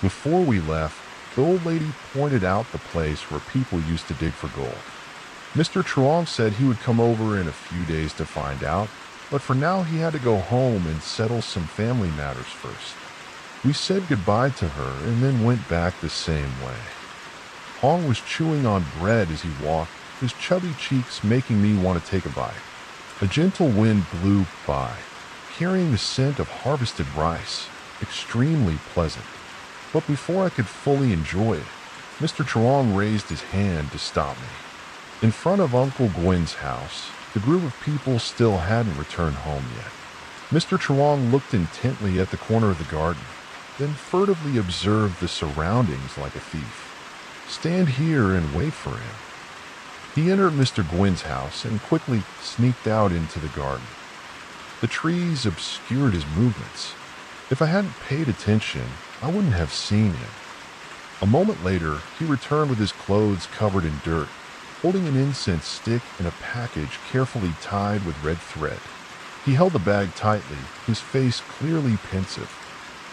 Before we left, the old lady pointed out the place where people used to dig for gold. Mr. Trong said he would come over in a few days to find out, but for now he had to go home and settle some family matters first. We said goodbye to her and then went back the same way. Hong was chewing on bread as he walked, his chubby cheeks making me want to take a bite. A gentle wind blew by, carrying the scent of harvested rice, extremely pleasant. But before I could fully enjoy it, Mr. Trong raised his hand to stop me. In front of Uncle Gwen's house, the group of people still hadn't returned home yet. Mr. Trong looked intently at the corner of the garden, then furtively observed the surroundings like a thief. Stand here and wait for him. He entered Mr. Gwen's house and quickly sneaked out into the garden. The trees obscured his movements. If I hadn't paid attention, I wouldn't have seen him. A moment later, he returned with his clothes covered in dirt, holding an incense stick and a package carefully tied with red thread. He held the bag tightly, his face clearly pensive.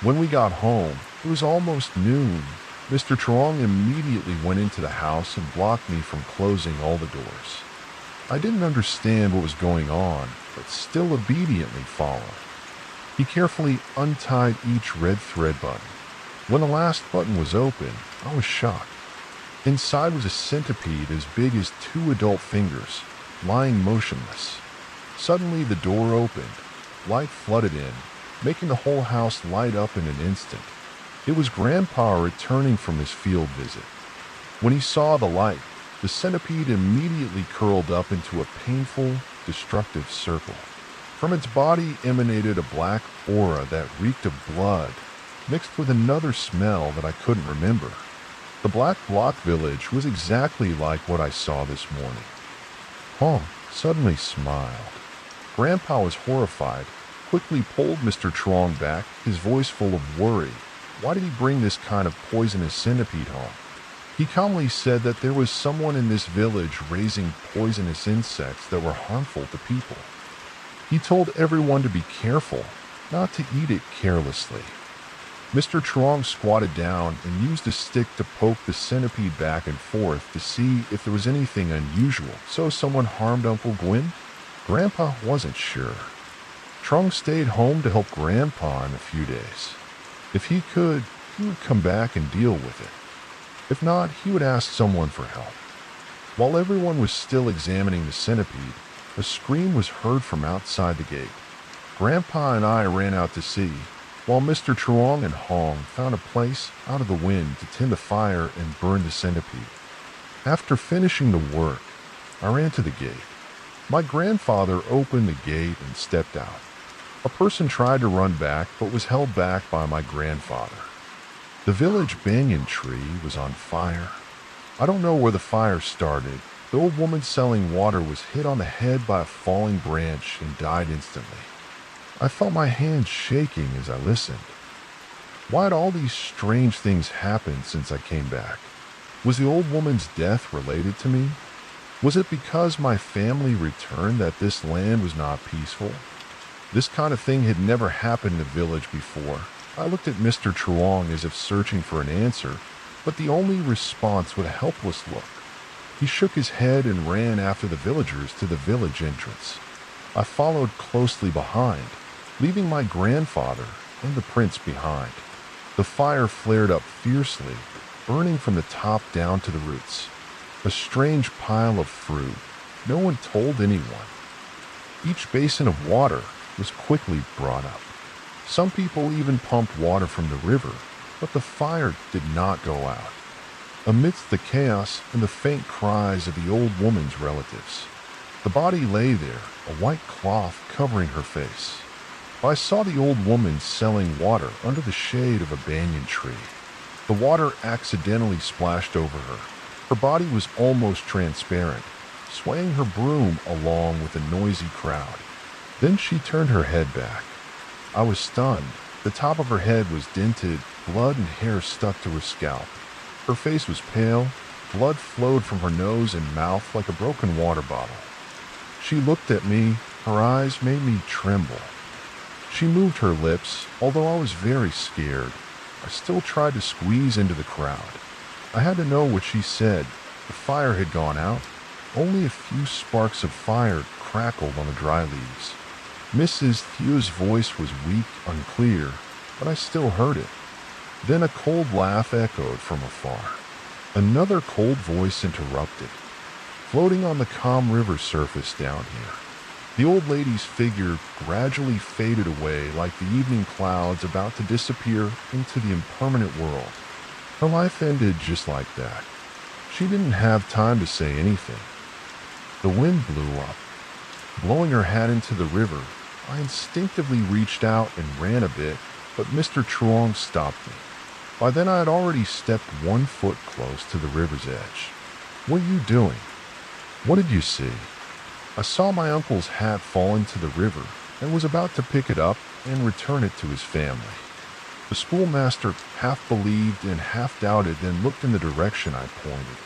When we got home, it was almost noon. Mr. Trong immediately went into the house and blocked me from closing all the doors. I didn't understand what was going on, but still obediently followed. He carefully untied each red thread button. When the last button was open, I was shocked. Inside was a centipede as big as 2 adult fingers, lying motionless. Suddenly the door opened. Light flooded in, making the whole house light up in an instant. It was Grandpa returning from his field visit. When he saw the light, the centipede immediately curled up into a painful, destructive circle. From its body emanated a black aura that reeked of blood, mixed with another smell that I couldn't remember. The Black Block Village was exactly like what I saw this morning. Hong suddenly smiled. Grandpa was horrified, quickly pulled Mr. Trong back, his voice full of worry. Why did he bring this kind of poisonous centipede home? He calmly said that there was someone in this village raising poisonous insects that were harmful to people. He told everyone to be careful, not to eat it carelessly. Mr. Trong squatted down and used a stick to poke the centipede back and forth to see if there was anything unusual. So someone harmed Uncle Gwyn? Grandpa wasn't sure. Trong stayed home to help Grandpa in a few days. If he could, he would come back and deal with it. If not, he would ask someone for help. While everyone was still examining the centipede, a scream was heard from outside the gate. Grandpa and I ran out to see, while Mr. Truong and Hong found a place out of the wind to tend the fire and burn the centipede. After finishing the work, I ran to the gate. My grandfather opened the gate and stepped out. A person tried to run back but was held back by my grandfather. The village banyan tree was on fire. I don't know where the fire started. The old woman selling water was hit on the head by a falling branch and died instantly. I felt my hands shaking as I listened. Why had all these strange things happened since I came back? Was the old woman's death related to me? Was it because my family returned that this land was not peaceful? This kind of thing had never happened in the village before. I looked at Mr. Truong as if searching for an answer, but the only response was a helpless look. He shook his head and ran after the villagers to the village entrance. I followed closely behind, leaving my grandfather and the prince behind. The fire flared up fiercely, burning from the top down to the roots. A strange pile of fruit. No one told anyone. Each basin of water was quickly brought up. Some people even pumped water from the river, but the fire did not go out. Amidst the chaos and the faint cries of the old woman's relatives, the body lay there, a white cloth covering her face. I saw the old woman selling water under the shade of a banyan tree. The water accidentally splashed over her. Her body was almost transparent, swaying her broom along with a noisy crowd. Then she turned her head back. I was stunned. The top of her head was dented, blood and hair stuck to her scalp. Her face was pale, blood flowed from her nose and mouth like a broken water bottle. She looked at me, her eyes made me tremble. She moved her lips, although I was very scared. I still tried to squeeze into the crowd. I had to know what she said. The fire had gone out. Only a few sparks of fire crackled on the dry leaves. Mrs. Thew's voice was weak, unclear, but I still heard it. Then a cold laugh echoed from afar. Another cold voice interrupted. Floating on the calm river surface down here, the old lady's figure gradually faded away like the evening clouds about to disappear into the impermanent world. Her life ended just like that. She didn't have time to say anything. The wind blew up. Blowing her hat into the river, I instinctively reached out and ran a bit, but Mr. Truong stopped me. By then I had already stepped 1 foot close to the river's edge. "What are you doing?" "What did you see?" I saw my uncle's hat fall into the river and was about to pick it up and return it to his family. The schoolmaster half believed and half doubted, then looked in the direction I pointed.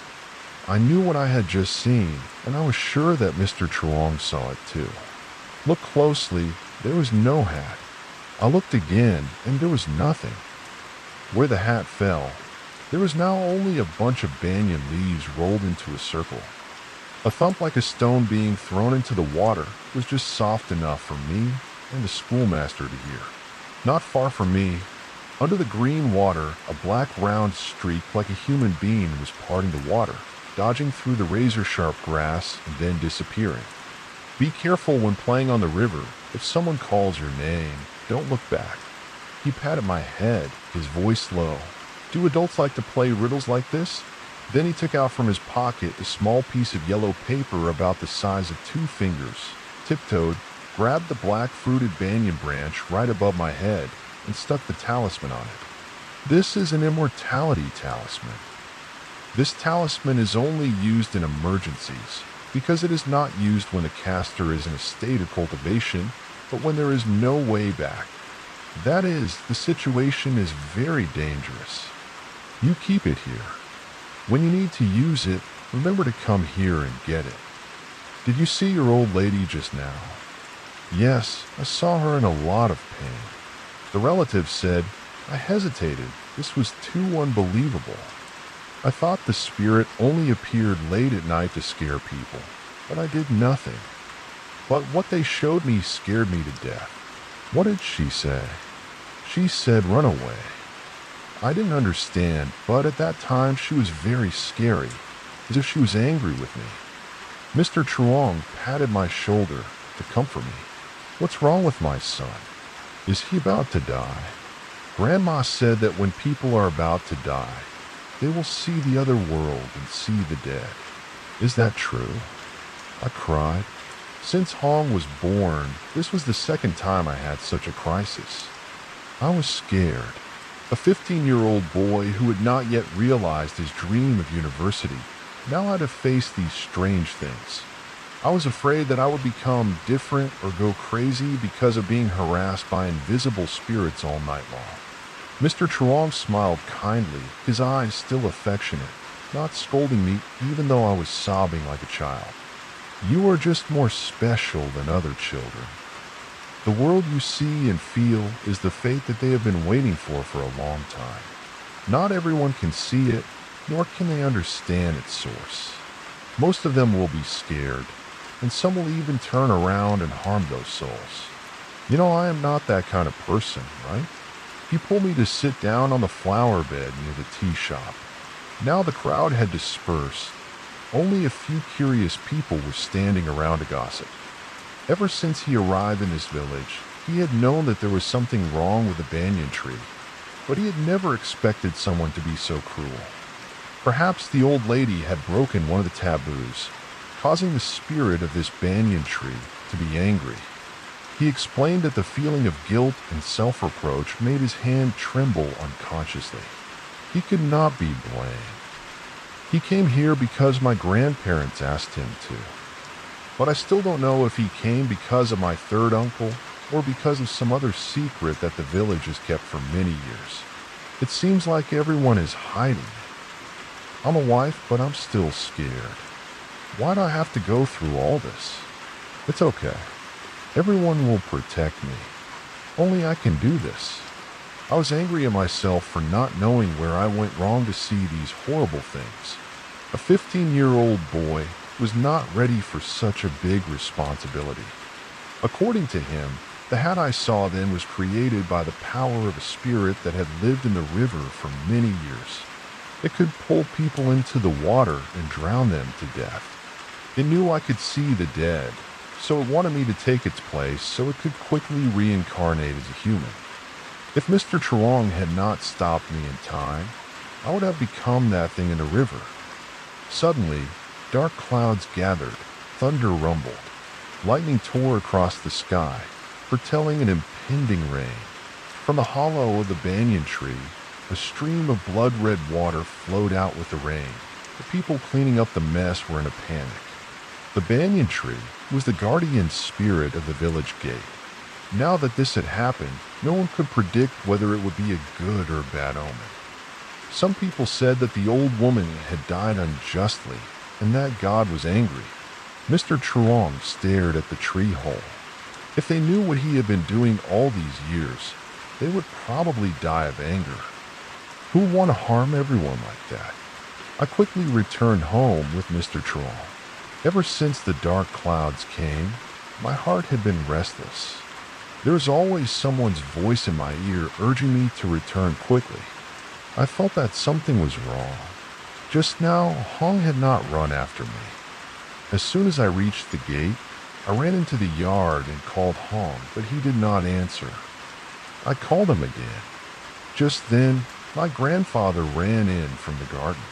I knew what I had just seen, and I was sure that Mr. Truong saw it too. Looked closely, there was no hat. I looked again, and there was nothing. Where the hat fell, there was now only a bunch of banyan leaves rolled into a circle. A thump like a stone being thrown into the water was just soft enough for me and the schoolmaster to hear. Not far from me, under the green water, a black round streak like a human being was parting the water, dodging through the razor-sharp grass and then disappearing. Be careful when playing on the river. If someone calls your name, don't look back. He patted my head, his voice low. Do adults like to play riddles like this? Then he took out from his pocket a small piece of yellow paper about the size of 2 fingers, tiptoed, grabbed the black fruited banyan branch right above my head, and stuck the talisman on it. This is an immortality talisman. This talisman is only used in emergencies, because it is not used when the caster is in a state of cultivation, but when there is no way back. That is, the situation is very dangerous. You keep it here. When you need to use it, remember to come here and get it. Did you see your old lady just now? Yes, I saw her in a lot of pain. The relative said, I hesitated. This was too unbelievable. I thought the spirit only appeared late at night to scare people, but I did nothing. But what they showed me scared me to death. What did she say? She said, "Run away." I didn't understand, but at that time she was very scary, as if she was angry with me. Mr. Truong patted my shoulder to comfort me. "What's wrong with my son? Is he about to die?" Grandma said that when people are about to die, they will see the other world and see the dead. Is that true? I cried. Since Hong was born, this was the second time I had such a crisis. I was scared. A 15-year-old boy who had not yet realized his dream of university now had to face these strange things. I was afraid that I would become different or go crazy because of being harassed by invisible spirits all night long. Mr. Truong smiled kindly, his eyes still affectionate, not scolding me even though I was sobbing like a child. "You are just more special than other children. The world you see and feel is the fate that they have been waiting for a long time. Not everyone can see it, nor can they understand its source. Most of them will be scared, and some will even turn around and harm those souls. You know, I am not that kind of person, right?" He pulled me to sit down on the flower bed near the tea shop. Now the crowd had dispersed. Only a few curious people were standing around to gossip. Ever since he arrived in this village, he had known that there was something wrong with the banyan tree, but he had never expected someone to be so cruel. Perhaps the old lady had broken one of the taboos, causing the spirit of this banyan tree to be angry. He explained that the feeling of guilt and self-reproach made his hand tremble unconsciously. He could not be blamed. He came here because my grandparents asked him to. But I still don't know if he came because of my third uncle or because of some other secret that the village has kept for many years. It seems like everyone is hiding it. I'm a wife, but I'm still scared. Why do I have to go through all this? It's okay. Everyone will protect me. Only I can do this. I was angry at myself for not knowing where I went wrong to see these horrible things. A 15-year-old boy was not ready for such a big responsibility. According to him, the hat I saw then was created by the power of a spirit that had lived in the river for many years. It could pull people into the water and drown them to death. It knew I could see the dead, so it wanted me to take its place so it could quickly reincarnate as a human. If Mr. Truong had not stopped me in time, I would have become that thing in the river. Suddenly, dark clouds gathered, thunder rumbled, lightning tore across the sky, foretelling an impending rain. From the hollow of the banyan tree, a stream of blood-red water flowed out with the rain. The people cleaning up the mess were in a panic. The banyan tree was the guardian spirit of the village gate. Now that this had happened, no one could predict whether it would be a good or bad omen. Some people said that the old woman had died unjustly, and that God was angry. Mr. Truong stared at the tree hole. If they knew what he had been doing all these years, they would probably die of anger. Who would want to harm everyone like that? I quickly returned home with Mr. Truong. Ever since the dark clouds came, my heart had been restless. There was always someone's voice in my ear urging me to return quickly. I felt that something was wrong. Just now, Hong had not run after me. As soon as I reached the gate, I ran into the yard and called Hong, but he did not answer. I called him again. Just then, my grandfather ran in from the garden.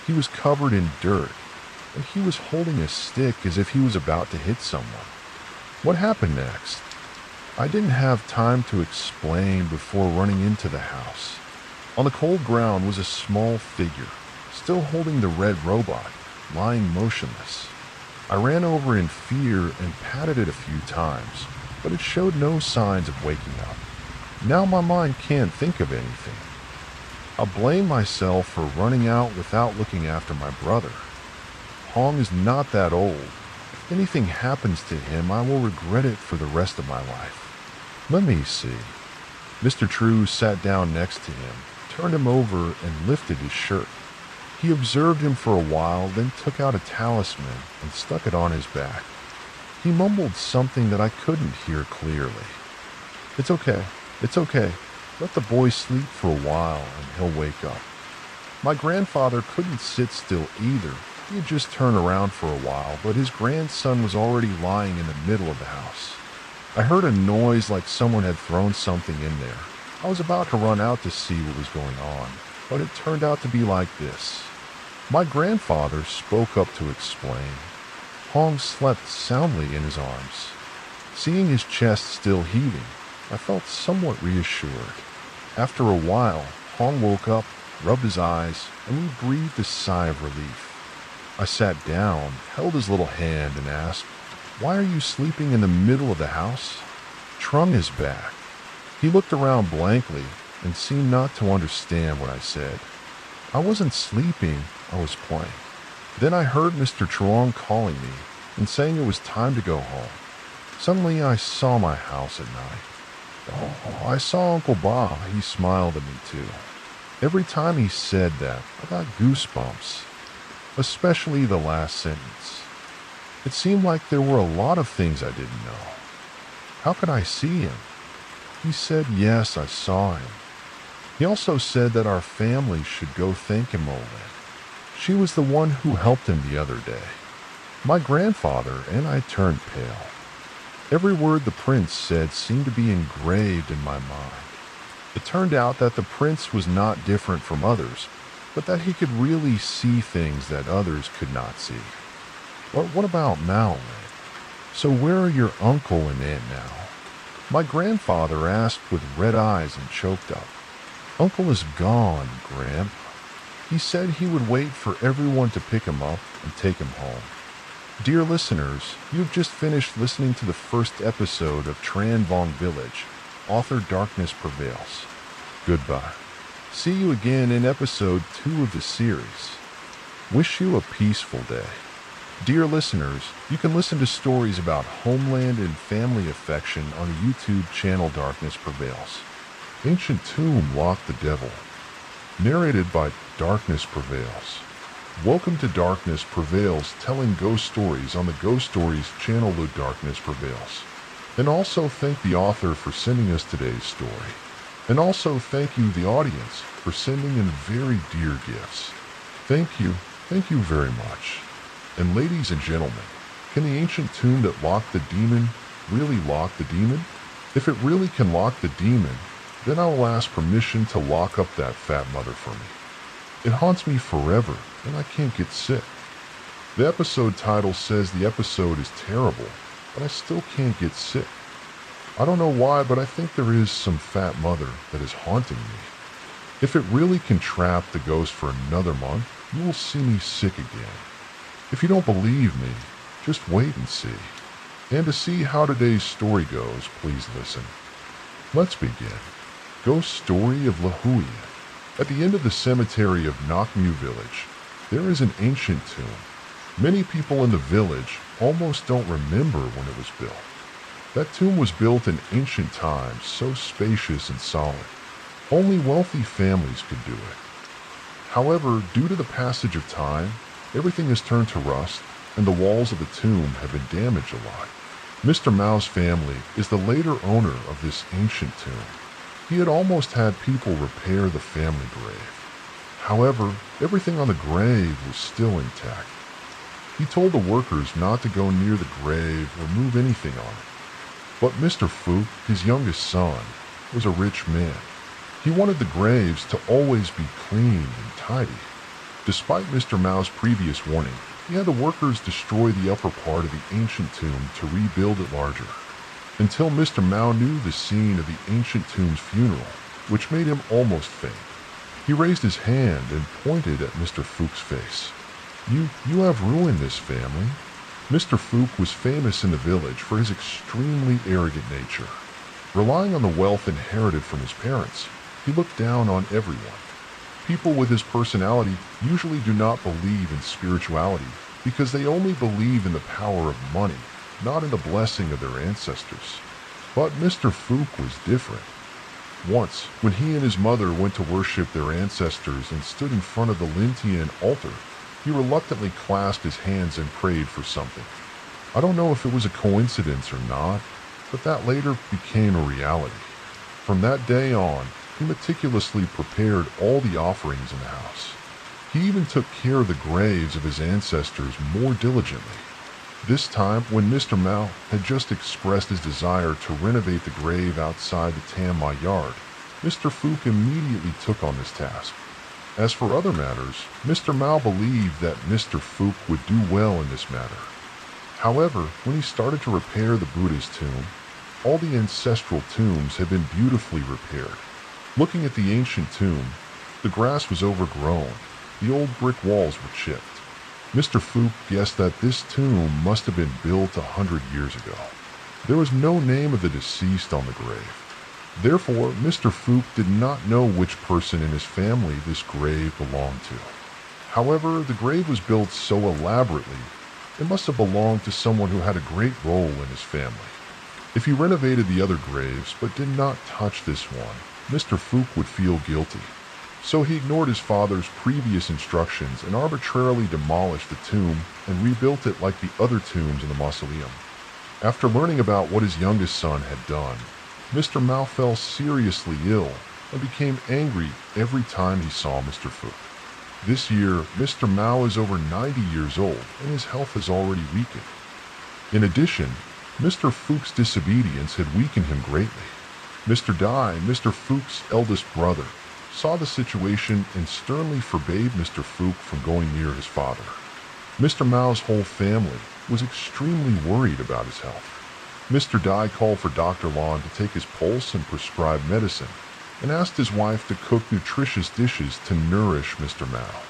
He was covered in dirt, and he was holding a stick as if he was about to hit someone. What happened next? I didn't have time to explain before running into the house. On the cold ground was a small figure, still holding the red robot, lying motionless. I ran over in fear and patted it a few times, but it showed no signs of waking up. Now my mind can't think of anything. I blame myself for running out without looking after my brother. Hong is not that old. If anything happens to him, I will regret it for the rest of my life. Let me see. Mr. True sat down next to him, turned him over, and lifted his shirt. He observed him for a while, then took out a talisman and stuck it on his back. He mumbled something that I couldn't hear clearly. "It's okay. It's okay. Let the boy sleep for a while and he'll wake up." My grandfather couldn't sit still either. He had just turned around for a while, but his grandson was already lying in the middle of the house. I heard a noise like someone had thrown something in there. I was about to run out to see what was going on, but it turned out to be like this. My grandfather spoke up to explain. Hong slept soundly in his arms. Seeing his chest still heaving, I felt somewhat reassured. After a while, Hong woke up, rubbed his eyes, and we breathed a sigh of relief. I sat down, held his little hand, and asked, "Why are you sleeping in the middle of the house?" Trung is back. He looked around blankly and seemed not to understand what I said. I wasn't sleeping, I was playing. Then I heard Mr. Truong calling me and saying it was time to go home. Suddenly I saw my house at night. Oh, I saw Uncle Ba. He smiled at me too. Every time he said that, I got goosebumps, especially the last sentence. It seemed like there were a lot of things I didn't know. How could I see him? He said yes, I saw him. He also said that our family should go thank Imolin. She was the one who helped him the other day. My grandfather and I turned pale. Every word the prince said seemed to be engraved in my mind. It turned out that the prince was not different from others, but that he could really see things that others could not see. But what about Maolin? So where are your uncle and aunt now? My grandfather asked with red eyes and choked up. Uncle is gone, Gramp. He said he would wait for everyone to pick him up and take him home. Dear listeners, you've just finished listening to the first episode of Tran Vong Village, author Darkness Prevails. Goodbye. See you again in episode 2 of the series. Wish you a peaceful day. Dear listeners, you can listen to stories about homeland and family affection on the YouTube channel Darkness Prevails. Ancient Tomb Locked the Devil. Narrated by Darkness Prevails. Welcome to Darkness Prevails, telling ghost stories on the Ghost Stories channel of Darkness Prevails. And also thank the author for sending us today's story. And also thank you, the audience, for sending in very dear gifts. Thank you very much. And ladies and gentlemen, can the ancient tomb that locked the demon really lock the demon? If it really can lock the demon, then I will ask permission to lock up that fat mother for me. It haunts me forever, and I can't get sick. The episode title says the episode is terrible, but I still can't get sick. I don't know why, but I think there is some fat mother that is haunting me. If it really can trap the ghost for another month, you will see me sick again. If you don't believe me, just wait and see. And to see how today's story goes, please listen. Let's begin. Ghost Story of Lahui. At the end of the cemetery of Nakmu Village, there is an ancient tomb. Many people in the village almost don't remember when it was built. That tomb was built in ancient times, so spacious and solid. Only wealthy families could do it. However, due to the passage of time, everything has turned to rust, and the walls of the tomb have been damaged a lot. Mr. Mao's family is the later owner of this ancient tomb. He had almost had people repair the family grave. However, everything on the grave was still intact. He told the workers not to go near the grave or move anything on it. But Mr. Fook, his youngest son, was a rich man. He wanted the graves to always be clean and tidy. Despite Mr. Mao's previous warning, he had the workers destroy the upper part of the ancient tomb to rebuild it larger. Until Mr. Mao knew the scene of the ancient tomb's funeral, which made him almost faint. He raised his hand and pointed at Mr. Fook's face. You have ruined this family." Mr. Fook was famous in the village for his extremely arrogant nature. Relying on the wealth inherited from his parents, he looked down on everyone. People with his personality usually do not believe in spirituality because they only believe in the power of money, not in the blessing of their ancestors. But Mr. Fook was different. Once, when he and his mother went to worship their ancestors and stood in front of the Lintian altar, he reluctantly clasped his hands and prayed for something. I don't know if it was a coincidence or not, but that later became a reality. From that day on, he meticulously prepared all the offerings in the house. He even took care of the graves of his ancestors more diligently. This time, when Mr. Mao had just expressed his desire to renovate the grave outside the Tanma yard, Mr. Fook immediately took on this task. As for other matters, Mr. Mao believed that Mr. Fook would do well in this matter. However, when he started to repair the Buddha's tomb, all the ancestral tombs had been beautifully repaired. Looking at the ancient tomb, the grass was overgrown, the old brick walls were chipped. Mr. Fook guessed that this tomb must have been built 100 years ago. There was no name of the deceased on the grave. Therefore, Mr. Fook did not know which person in his family this grave belonged to. However, the grave was built so elaborately, it must have belonged to someone who had a great role in his family. If he renovated the other graves but did not touch this one, Mr. Fook would feel guilty. So he ignored his father's previous instructions and arbitrarily demolished the tomb and rebuilt it like the other tombs in the mausoleum. After learning about what his youngest son had done, Mr. Mao fell seriously ill and became angry every time he saw Mr. Fook. This year, Mr. Mao is over 90 years old and his health has already weakened. In addition, Mr. Fook's disobedience had weakened him greatly. Mr. Dai, Mr. Fook's eldest brother, saw the situation and sternly forbade Mr. Fook from going near his father. Mr. Mao's whole family was extremely worried about his health. Mr. Dai called for Dr. Lon to take his pulse and prescribe medicine, and asked his wife to cook nutritious dishes to nourish Mr. Mao.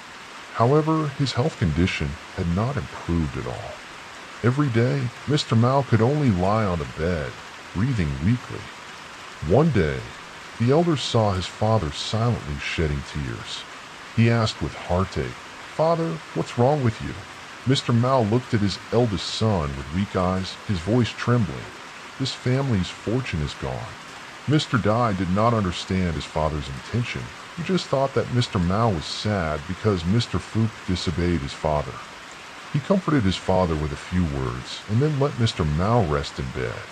However, his health condition had not improved at all. Every day, Mr. Mao could only lie on a bed, breathing weakly. One day, the elder saw his father silently shedding tears. He asked with heartache, "Father, what's wrong with you?" Mr. Mao looked at his eldest son with weak eyes, his voice trembling. This family's fortune is gone. Mr. Dai did not understand his father's intention. He just thought that Mr. Mao was sad because Mr. Fook disobeyed his father. He comforted his father with a few words and then let Mr. Mao rest in bed.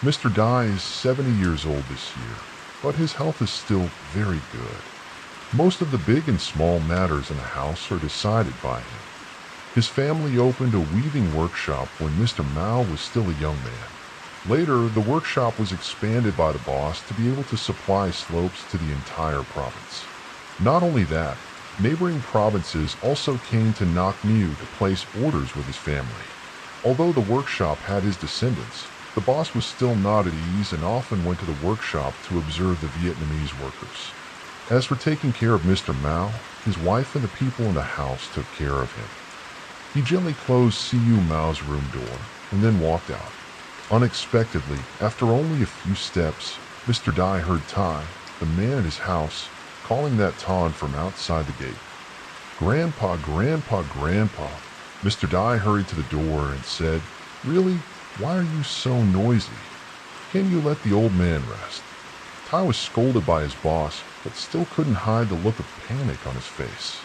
Mr. Dai is 70 years old this year, but his health is still very good. Most of the big and small matters in the house are decided by him. His family opened a weaving workshop when Mr. Mao was still a young man. Later, the workshop was expanded by the boss to be able to supply slopes to the entire province. Not only that, neighboring provinces also came to Nakmu to place orders with his family. Although the workshop had his descendants, the boss was still not at ease and often went to the workshop to observe the Vietnamese workers. As for taking care of Mr. Mao, his wife and the people in the house took care of him. He gently closed Siu Mao's room door and then walked out. Unexpectedly, after only a few steps, Mr. Dai heard Tai, the man at his house, calling that Tan from outside the gate. "Grandpa, Grandpa, Grandpa." Mr. Dai hurried to the door and said, "Really? Why are you so noisy? Can you let the old man rest?" Tai was scolded by his boss, but still couldn't hide the look of panic on his face.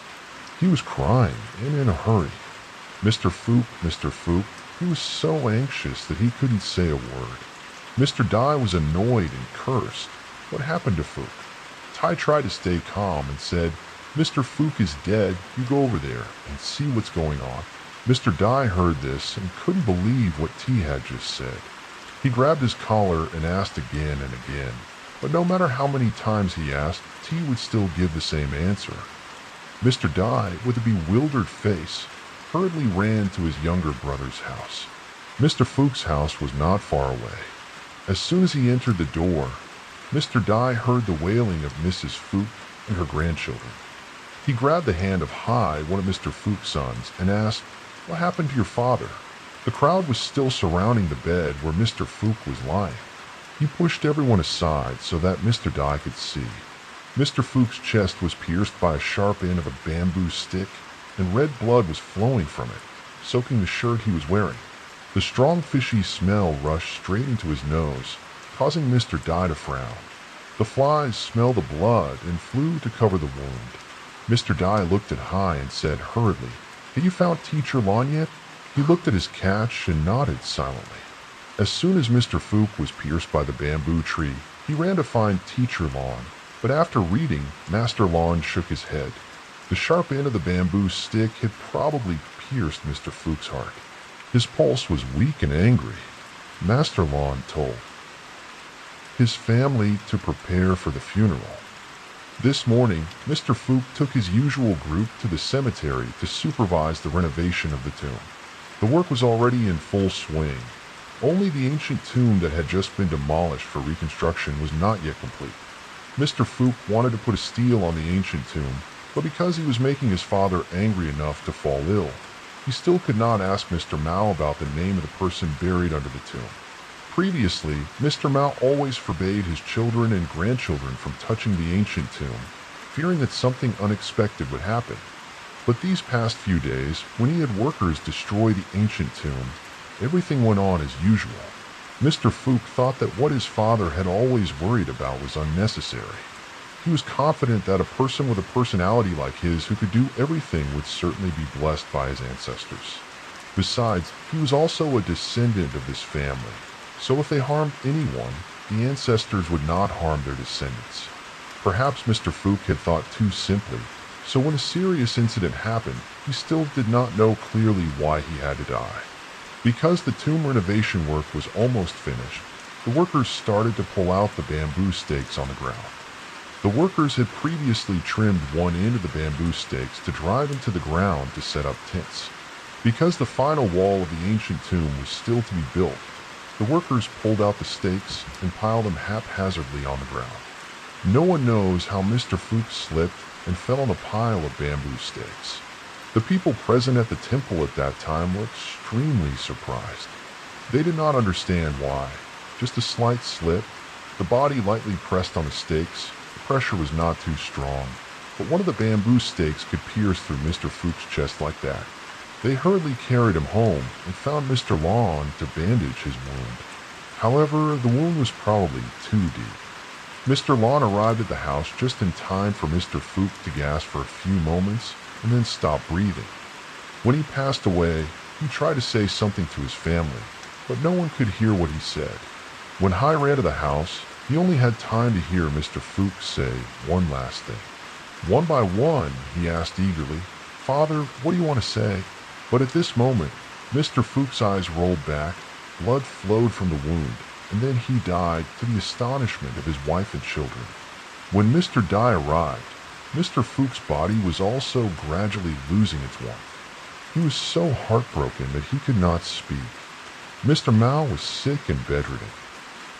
He was crying and in a hurry. Mr. Fook, he was so anxious that he couldn't say a word. Mr. Dai was annoyed and cursed. What happened to Fook? Tai tried to stay calm and said, "Mr. Fook is dead. You go over there and see what's going on." Mr. Dai heard this and couldn't believe what T had just said. He grabbed his collar and asked again and again, but no matter how many times he asked, T would still give the same answer. Mr. Dai, with a bewildered face, hurriedly ran to his younger brother's house. Mr. Fook's house was not far away. As soon as he entered the door, Mr. Dai heard the wailing of Mrs. Fook and her grandchildren. He grabbed the hand of Hai, one of Mr. Fook's sons, and asked, "What happened to your father?" The crowd was still surrounding the bed where Mr. Fook was lying. He pushed everyone aside so that Mr. Dai could see. Mr. Fook's chest was pierced by a sharp end of a bamboo stick, and red blood was flowing from it, soaking the shirt he was wearing. The strong fishy smell rushed straight into his nose, causing Mr. Dai to frown. The flies smelled the blood and flew to cover the wound. Mr. Dye looked at High and said hurriedly, "Have you found Teacher Lon yet?" He looked at his catch and nodded silently. As soon as Mr. Fook was pierced by the bamboo tree, he ran to find Teacher Lon, but after reading, Master Lon shook his head. The sharp end of the bamboo stick had probably pierced Mr. Fook's heart. His pulse was weak and angry. Master Lon told his family to prepare for the funeral. This morning, Mr. Fook took his usual group to the cemetery to supervise the renovation of the tomb. The work was already in full swing. Only the ancient tomb that had just been demolished for reconstruction was not yet complete. Mr. Fook wanted to put a seal on the ancient tomb, but because he was making his father angry enough to fall ill, he still could not ask Mr. Mao about the name of the person buried under the tomb. Previously, Mr. Mao always forbade his children and grandchildren from touching the ancient tomb, fearing that something unexpected would happen. But these past few days, when he had workers destroy the ancient tomb, everything went on as usual. Mr. Fook thought that what his father had always worried about was unnecessary. He was confident that a person with a personality like his who could do everything would certainly be blessed by his ancestors. Besides, he was also a descendant of this family, so if they harmed anyone, the ancestors would not harm their descendants. Perhaps Mr. Fook had thought too simply, so when a serious incident happened, he still did not know clearly why he had to die. Because the tomb renovation work was almost finished, the workers started to pull out the bamboo stakes on the ground. The workers had previously trimmed one end of the bamboo stakes to drive into the ground to set up tents. Because the final wall of the ancient tomb was still to be built, the workers pulled out the stakes and piled them haphazardly on the ground. No one knows how Mr. Fook slipped and fell on a pile of bamboo stakes. The people present at the temple at that time were extremely surprised. They did not understand why. Just a slight slip, the body lightly pressed on the stakes, the pressure was not too strong, but one of the bamboo stakes could pierce through Mr. Fook's chest like that. They hurriedly carried him home and found Mr. Lon to bandage his wound. However, the wound was probably too deep. Mr. Lon arrived at the house just in time for Mr. Fook to gasp for a few moments and then stop breathing. When he passed away, he tried to say something to his family, but no one could hear what he said. When Hai ran to the house, he only had time to hear Mr. Fook say one last thing. One by one, he asked eagerly, "Father, what do you want to say?" But at this moment, Mr. Fook's eyes rolled back, blood flowed from the wound, and then he died to the astonishment of his wife and children. When Mr. Dye arrived, Mr. Fook's body was also gradually losing its warmth. He was so heartbroken that he could not speak. Mr. Mao was sick and bedridden.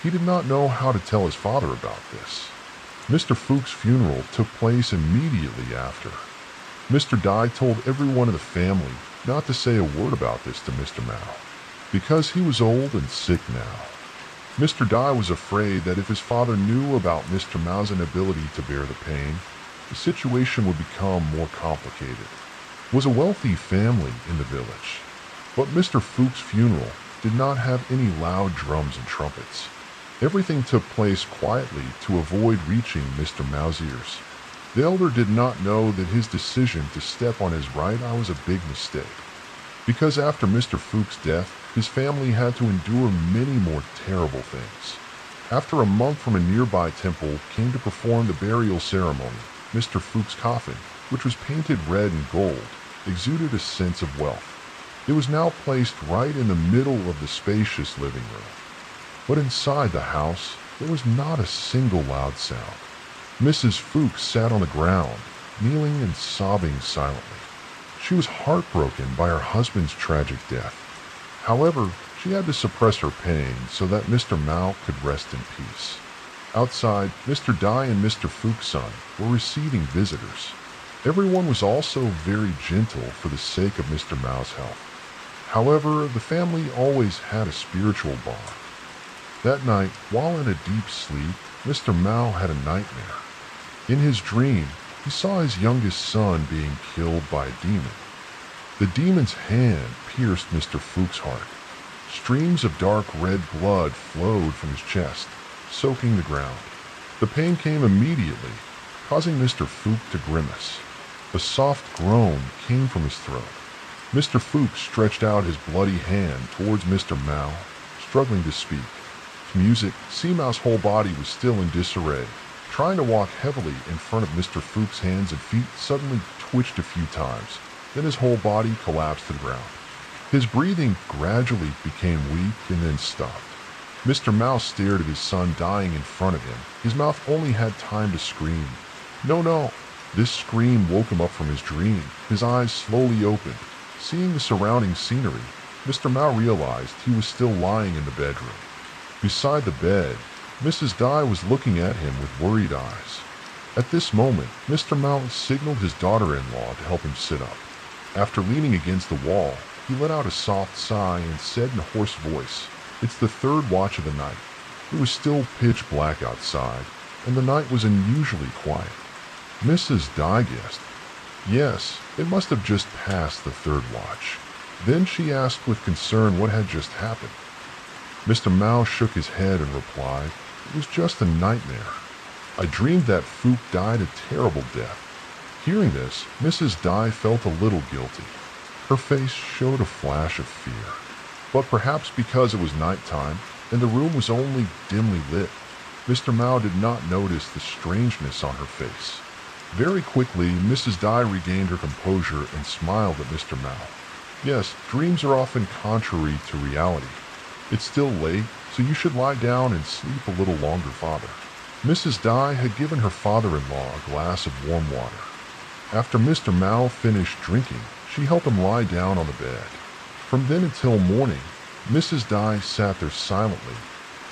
He did not know how to tell his father about this. Mr. Fook's funeral took place immediately after. Mr. Dye told everyone in the family not to say a word about this to Mr. Mao, because he was old and sick now. Mr. Dye was afraid that if his father knew about Mr. Mao's inability to bear the pain, the situation would become more complicated. It was a wealthy family in the village, but Mr. Fook's funeral did not have any loud drums and trumpets. Everything took place quietly to avoid reaching Mr. Mao's ears. The elder did not know that his decision to step on his right eye was a big mistake, because after Mr. Fook's death, his family had to endure many more terrible things. After a monk from a nearby temple came to perform the burial ceremony, Mr. Fook's coffin, which was painted red and gold, exuded a sense of wealth. It was now placed right in the middle of the spacious living room. But inside the house, there was not a single loud sound. Mrs. Fook sat on the ground, kneeling and sobbing silently. She was heartbroken by her husband's tragic death. However, she had to suppress her pain so that Mr. Mao could rest in peace. Outside, Mr. Dye and Mr. Fook's son were receiving visitors. Everyone was also very gentle for the sake of Mr. Mao's health. However, the family always had a spiritual bond. That night, while in a deep sleep, Mr. Mao had a nightmare. In his dream, he saw his youngest son being killed by a demon. The demon's hand pierced Mr. Fook's heart. Streams of dark red blood flowed from his chest, soaking the ground. The pain came immediately, causing Mr. Fuchs to grimace. A soft groan came from his throat. Mr. Fuchs stretched out his bloody hand towards Mr. Mao, struggling to speak. To music, Seamouse's whole body was still in disarray. Trying to walk heavily in front of Mr. Fuchs' hands and feet suddenly twitched a few times. Then his whole body collapsed to the ground. His breathing gradually became weak and then stopped. Mr. Mouse stared at his son dying in front of him. His mouth only had time to scream. No, no! This scream woke him up from his dream. His eyes slowly opened. Seeing the surrounding scenery, Mr. Mao realized he was still lying in the bedroom. Beside the bed, Mrs. Dai was looking at him with worried eyes. At this moment, Mr. Mao signaled his daughter-in-law to help him sit up. After leaning against the wall, he let out a soft sigh and said in a hoarse voice, "It's the third watch of the night." It was still pitch black outside, and the night was unusually quiet. Mrs. Dai guessed, yes, it must have just passed the third watch. Then she asked with concern what had just happened. Mr. Mao shook his head and replied, "It was just a nightmare. I dreamed that Fuchs died a terrible death." Hearing this, Mrs. Dai felt a little guilty. Her face showed a flash of fear. But perhaps because it was nighttime and the room was only dimly lit, Mr. Mao did not notice the strangeness on her face. Very quickly, Mrs. Dai regained her composure and smiled at Mr. Mao. "Yes, dreams are often contrary to reality. It's still late, so you should lie down and sleep a little longer, father." Mrs. Dai had given her father-in-law a glass of warm water. After Mr. Mao finished drinking, she helped him lie down on the bed. From then until morning, Mrs. Dai sat there silently,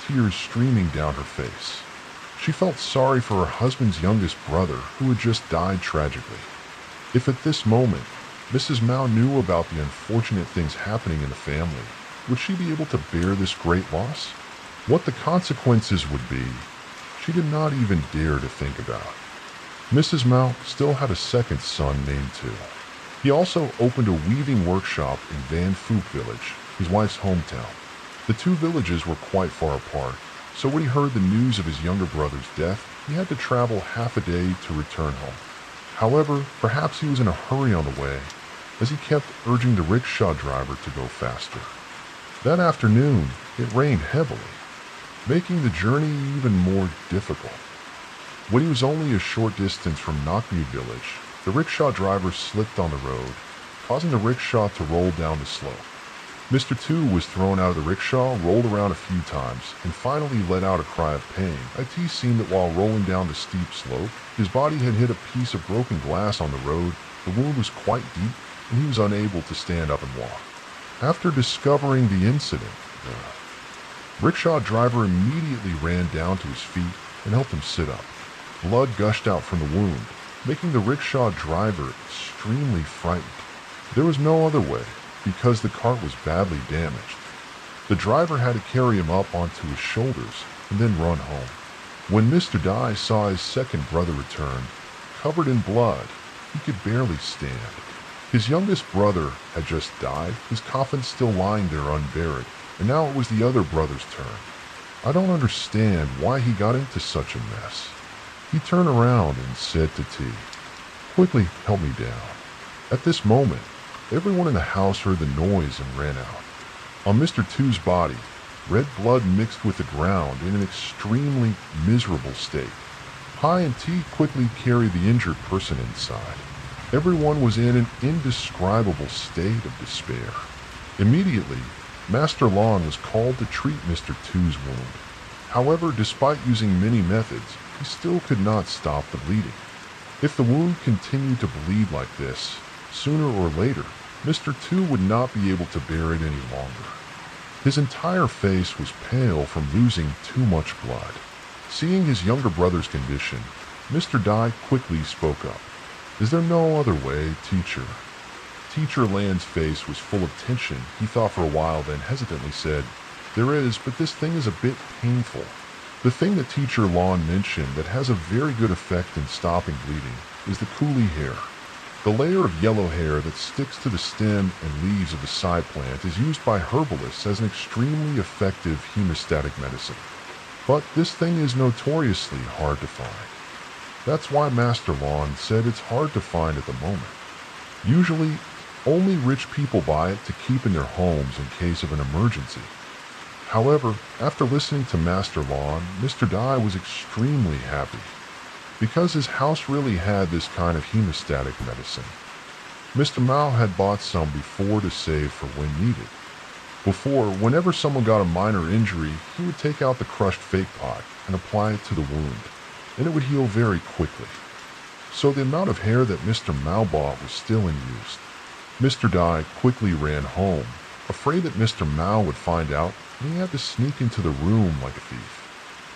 tears streaming down her face. She felt sorry for her husband's youngest brother, who had just died tragically. If at this moment, Mrs. Mao knew about the unfortunate things happening in the family, would she be able to bear this great loss? What the consequences would be, she did not even dare to think about. Mrs. Mao still had a second son named Tu. He also opened a weaving workshop in Van Phuc village, his wife's hometown. The two villages were quite far apart, so when he heard the news of his younger brother's death, he had to travel half a day to return home. However, perhaps he was in a hurry on the way, as he kept urging the rickshaw driver to go faster. That afternoon, it rained heavily, making the journey even more difficult. When he was only a short distance from Nakmu village, the rickshaw driver slipped on the road, causing the rickshaw to roll down the slope. Mr. Tu was thrown out of the rickshaw, rolled around a few times, and finally let out a cry of pain. It seemed that while rolling down the steep slope, his body had hit a piece of broken glass on the road. The wound was quite deep, and he was unable to stand up and walk. After discovering the incident, the rickshaw driver immediately ran down to his feet and helped him sit up. Blood gushed out from the wound, making the rickshaw driver extremely frightened. There was no other way, because the cart was badly damaged. The driver had to carry him up onto his shoulders and then run home. When Mr. Dai saw his second brother return, covered in blood, he could barely stand. His youngest brother had just died, his coffin still lying there unburied, and now it was the other brother's turn. I don't understand why he got into such a mess. He turned around and said to T, "Quickly help me down." At this moment, everyone in the house heard the noise and ran out. On Mr. Tu's body, red blood mixed with the ground in an extremely miserable state. Pi and T quickly carried the injured person inside. Everyone was in an indescribable state of despair. Immediately, Master Lon was called to treat Mr. Tu's wound. However, despite using many methods, he still could not stop the bleeding. If the wound continued to bleed like this, sooner or later, Mr. Tu would not be able to bear it any longer. His entire face was pale from losing too much blood. Seeing his younger brother's condition, Mr. Dai quickly spoke up. "Is there no other way, teacher?" Teacher Lan's face was full of tension. He thought for a while, then hesitantly said, "There is, but this thing is a bit painful." The thing that Teacher Lon mentioned that has a very good effect in stopping bleeding is the coolie hair. The layer of yellow hair that sticks to the stem and leaves of the side plant is used by herbalists as an extremely effective hemostatic medicine. But this thing is notoriously hard to find. That's why Master Lawn said it's hard to find at the moment. Usually, only rich people buy it to keep in their homes in case of an emergency. However, after listening to Master Lawn, Mr. Dye was extremely happy because his house really had this kind of hemostatic medicine. Mr. Mao had bought some before to save for when needed. Before, whenever someone got a minor injury, he would take out the crushed fake pot and apply it to the wound, and it would heal very quickly. So the amount of hair that Mr. Mao bought was still in use. Mr. Dye quickly ran home, afraid that Mr. Mao would find out, and he had to sneak into the room like a thief.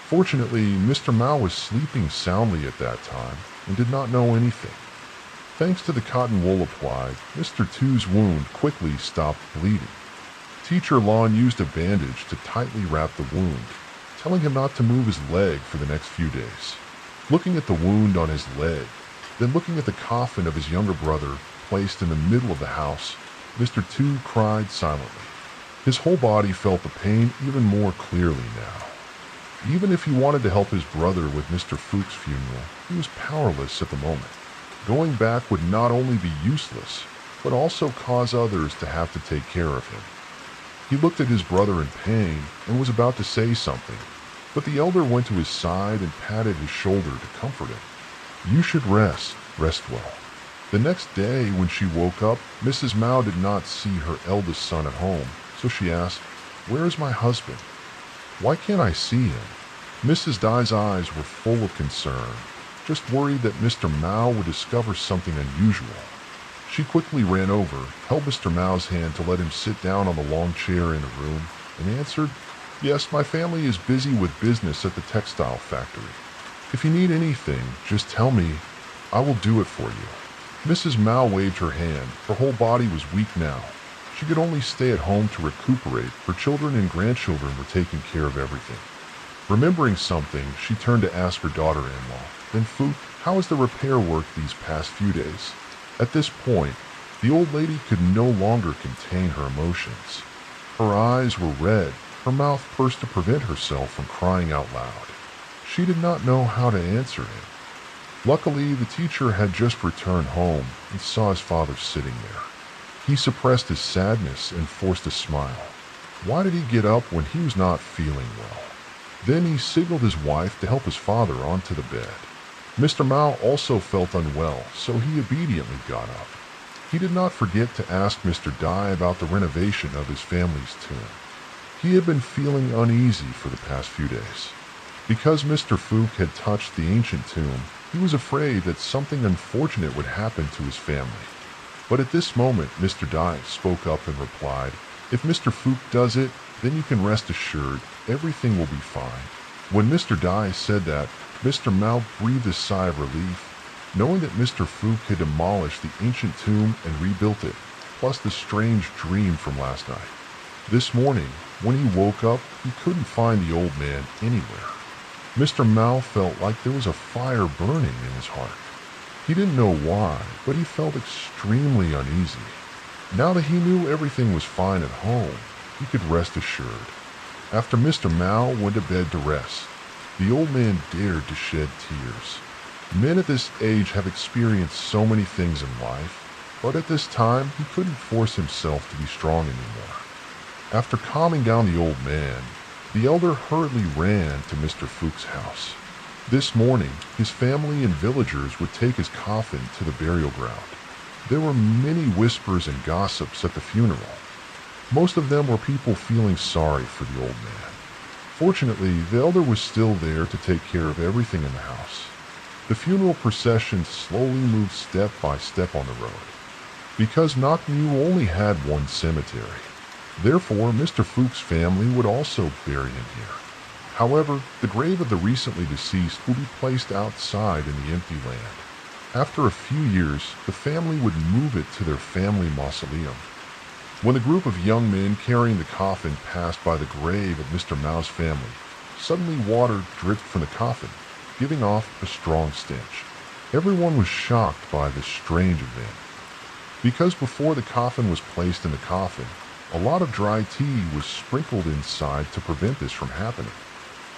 Fortunately, Mr. Mao was sleeping soundly at that time and did not know anything. Thanks to the cotton wool applied, Mr. Two's wound quickly stopped bleeding. Teacher Lon used a bandage to tightly wrap the wound, telling him not to move his leg for the next few days. Looking at the wound on his leg, then looking at the coffin of his younger brother placed in the middle of the house, Mr. Two cried silently. His whole body felt the pain even more clearly now. Even if he wanted to help his brother with Mr. Fuchs' funeral, he was powerless at the moment. Going back would not only be useless, but also cause others to have to take care of him. He looked at his brother in pain and was about to say something, but the elder went to his side and patted his shoulder to comfort him. "You should rest well." The next day, when she woke up, Mrs. Mao did not see her eldest son at home, so she asked, "Where is my husband? Why can't I see him?" Mrs. Dye's eyes were full of concern, just worried that Mr. Mao would discover something unusual. She quickly ran over, held Mr. Mao's hand to let him sit down on the long chair in the room, and answered, "Yes, my family is busy with business at the textile factory. If you need anything, just tell me. I will do it for you." Mrs. Mao waved her hand. Her whole body was weak now. She could only stay at home to recuperate. Her children and grandchildren were taking care of everything. Remembering something, she turned to ask her daughter-in-law, "Then Fu, how has the repair worked these past few days?" At this point, the old lady could no longer contain her emotions. Her eyes were red, her mouth pursed to prevent herself from crying out loud. She did not know how to answer him. Luckily, the teacher had just returned home and saw his father sitting there. He suppressed his sadness and forced a smile. Why did he get up when he was not feeling well? Then he signaled his wife to help his father onto the bed. Mr. Mao also felt unwell, so he obediently got up. He did not forget to ask Mr. Dye about the renovation of his family's tomb. He had been feeling uneasy for the past few days. Because Mr. Fook had touched the ancient tomb, he was afraid that something unfortunate would happen to his family. But at this moment, Mr. Dye spoke up and replied, "If Mr. Fook does it, then you can rest assured everything will be fine." When Mr. Dye said that, Mr. Mao breathed a sigh of relief, knowing that Mr. Fook had demolished the ancient tomb and rebuilt it, plus the strange dream from last night. This morning, when he woke up, he couldn't find the old man anywhere. Mr. Mao felt like there was a fire burning in his heart. He didn't know why, but he felt extremely uneasy. Now that he knew everything was fine at home, he could rest assured. After Mr. Mao went to bed to rest, the old man dared to shed tears. Men at this age have experienced so many things in life, but at this time he couldn't force himself to be strong anymore. After calming down the old man, the elder hurriedly ran to Mr. Fook's house. This morning, his family and villagers would take his coffin to the burial ground. There were many whispers and gossips at the funeral. Most of them were people feeling sorry for the old man. Fortunately, the elder was still there to take care of everything in the house. The funeral procession slowly moved step by step on the road. Because Nakmu only had one cemetery, therefore Mr. Fook's family would also bury him here. However, the grave of the recently deceased will be placed outside in the empty land. After a few years, the family would move it to their family mausoleum. When the group of young men carrying the coffin passed by the grave of Mr. Mao's family, suddenly water dripped from the coffin, giving off a strong stench. Everyone was shocked by this strange event. Because before the coffin was placed in the coffin, a lot of dry tea was sprinkled inside to prevent this from happening.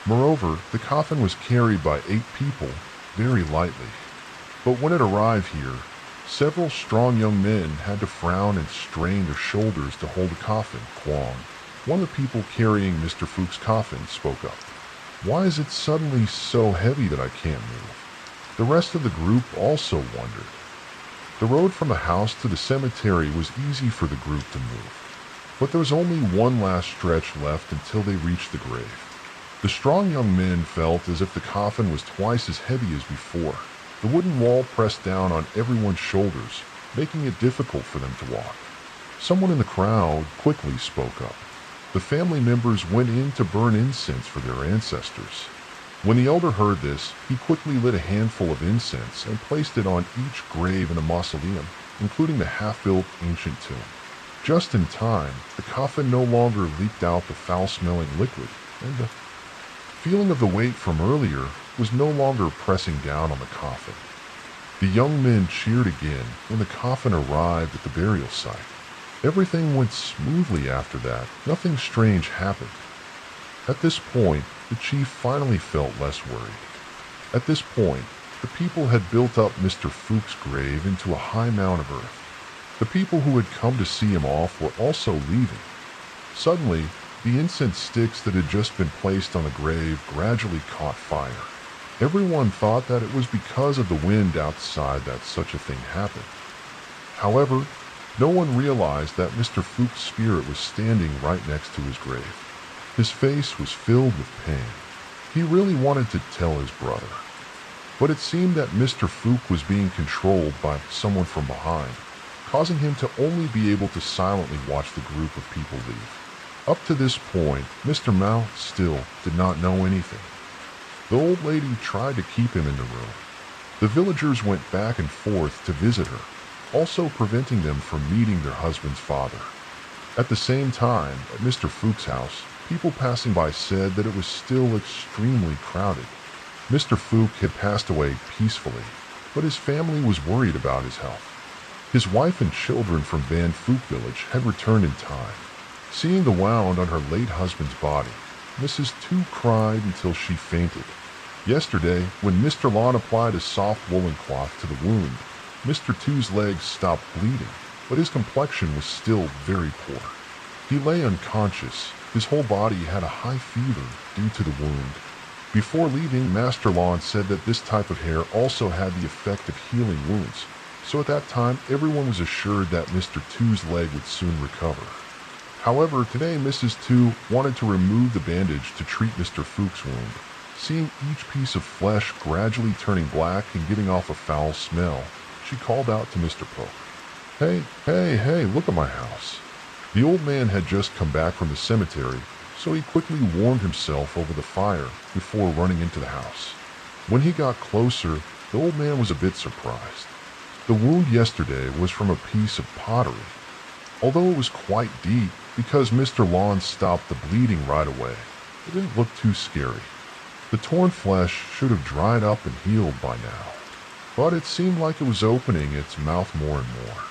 Moreover, the coffin was carried by 8 people very lightly. But when it arrived here, several strong young men had to frown and strain their shoulders to hold the coffin. Kwong, one of the people carrying Mr. Fuchs' coffin, spoke up. Why is it suddenly so heavy that I can't move? The rest of the group also wondered. The road from the house to the cemetery was easy for the group to move, but there was only one last stretch left until they reached the grave. The strong young men felt as if the coffin was twice as heavy as before. The wooden wall pressed down on everyone's shoulders, making it difficult for them to walk. Someone in the crowd quickly spoke up. The family members went in to burn incense for their ancestors. When the elder heard this, he quickly lit a handful of incense and placed it on each grave in the mausoleum, including the half-built ancient tomb. Just in time, the coffin no longer leaked out the foul-smelling liquid, and the feeling of the weight from earlier was no longer pressing down on the coffin. The young men cheered again when the coffin arrived at the burial site. Everything went smoothly after that. Nothing strange happened. At this point, the chief finally felt less worried. At this point, the people had built up Mr. Fuchs' grave into a high mound of earth. The people who had come to see him off were also leaving. Suddenly, the incense sticks that had just been placed on the grave gradually caught fire. Everyone thought that it was because of the wind outside that such a thing happened. However, no one realized that Mr. Fuchs' spirit was standing right next to his grave. His face was filled with pain. He really wanted to tell his brother. But it seemed that Mr. Fuchs was being controlled by someone from behind, causing him to only be able to silently watch the group of people leave. Up to this point, Mr. Mao still did not know anything. The old lady tried to keep him in the room. The villagers went back and forth to visit her, also preventing them from meeting their husband's father. At the same time, at Mr. Fuchs' house, people passing by said that it was still extremely crowded. Mr. Fuchs had passed away peacefully, but his family was worried about his health. His wife and children from Van Fuchs village had returned in time. Seeing the wound on her late husband's body, Mrs. Tu cried until she fainted. Yesterday, when Mr. Lon applied a soft woolen cloth to the wound, Mr. Tu's legs stopped bleeding, but his complexion was still very poor. He lay unconscious. His whole body had a high fever due to the wound. Before leaving, Master Lon said that this type of hair also had the effect of healing wounds, so at that time everyone was assured that Mr. Tu's leg would soon recover. However, today Mrs. Tu wanted to remove the bandage to treat Mr. Fuchs' wound. Seeing each piece of flesh gradually turning black and giving off a foul smell, she called out to Mr. Poke. Hey, look at my house. The old man had just come back from the cemetery, so he quickly warmed himself over the fire before running into the house. When he got closer, the old man was a bit surprised. The wound yesterday was from a piece of pottery, although it was quite deep because Mr. Lon stopped the bleeding right away. It didn't look too scary. The torn flesh should have dried up and healed by now, but it seemed like it was opening its mouth more and more.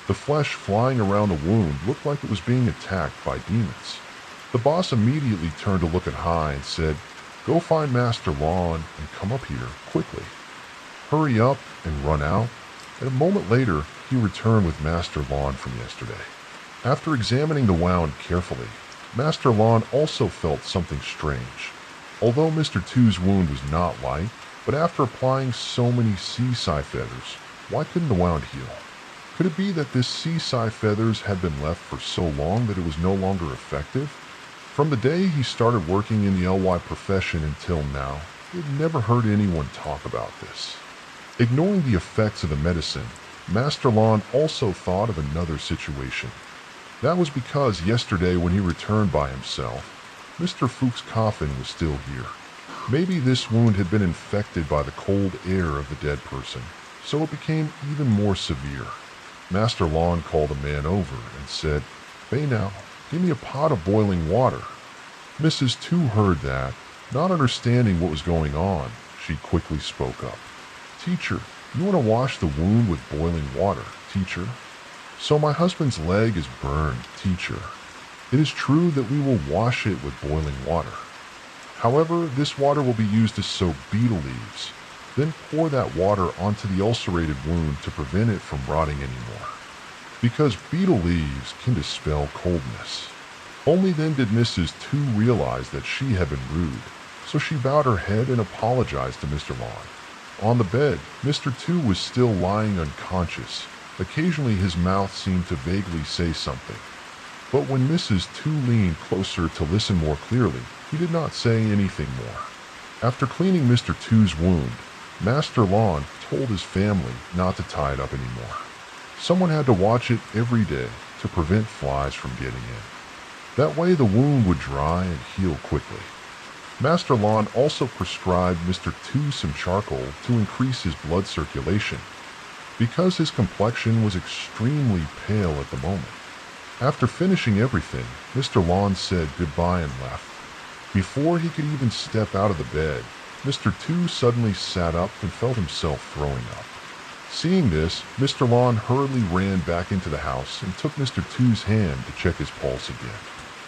The flesh flying around the wound looked like it was being attacked by demons. The boss immediately turned to look at Hai and said, "Go find Master Lon and come up here quickly. Hurry up and run out." And a moment later, he returned with Master Lon from yesterday. After examining the wound carefully, Master Lon also felt something strange. Although Mr. Tu's wound was not light, but after applying so many seaside feathers, why couldn't the wound heal? Could it be that this seaside feathers had been left for so long that it was no longer effective? From the day he started working in the LY profession until now, he had never heard anyone talk about this. Ignoring the effects of the medicine, Master Lon also thought of another situation. That was because yesterday when he returned by himself, Mr. Fuchs' coffin was still here. Maybe this wound had been infected by the cold air of the dead person, so it became even more severe. Master Lon called a man over and said, "Hey now, give me a pot of boiling water." Mrs. Tu heard that. Not understanding what was going on, she quickly spoke up. "Teacher, you want to wash the wound with boiling water, teacher?" "So my husband's leg is burned, teacher. It is true that we will wash it with boiling water." However, this water will be used to soak beetle leaves. Then pour that water onto the ulcerated wound to prevent it from rotting anymore. Because beetle leaves can dispel coldness. Only then did Mrs. Two realize that she had been rude, so she bowed her head and apologized to Mr. Lawn. On the bed, Mr. Two was still lying unconscious. Occasionally his mouth seemed to vaguely say something. But when Mrs. Two leaned closer to listen more clearly, he did not say anything more. After cleaning Mr. Two's wound, Master Lawn told his family not to tie it up anymore. Someone had to watch it every day to prevent flies from getting in. That way the wound would dry and heal quickly. Master Lawn also prescribed Mr. Two some charcoal to increase his blood circulation, because his complexion was extremely pale at the moment. After finishing everything, Mr. Lawn said goodbye and left. Before he could even step out of the bed, Mr. Two suddenly sat up and felt himself throwing up. Seeing this, Mr. Lawn hurriedly ran back into the house and took Mr. Two's hand to check his pulse again.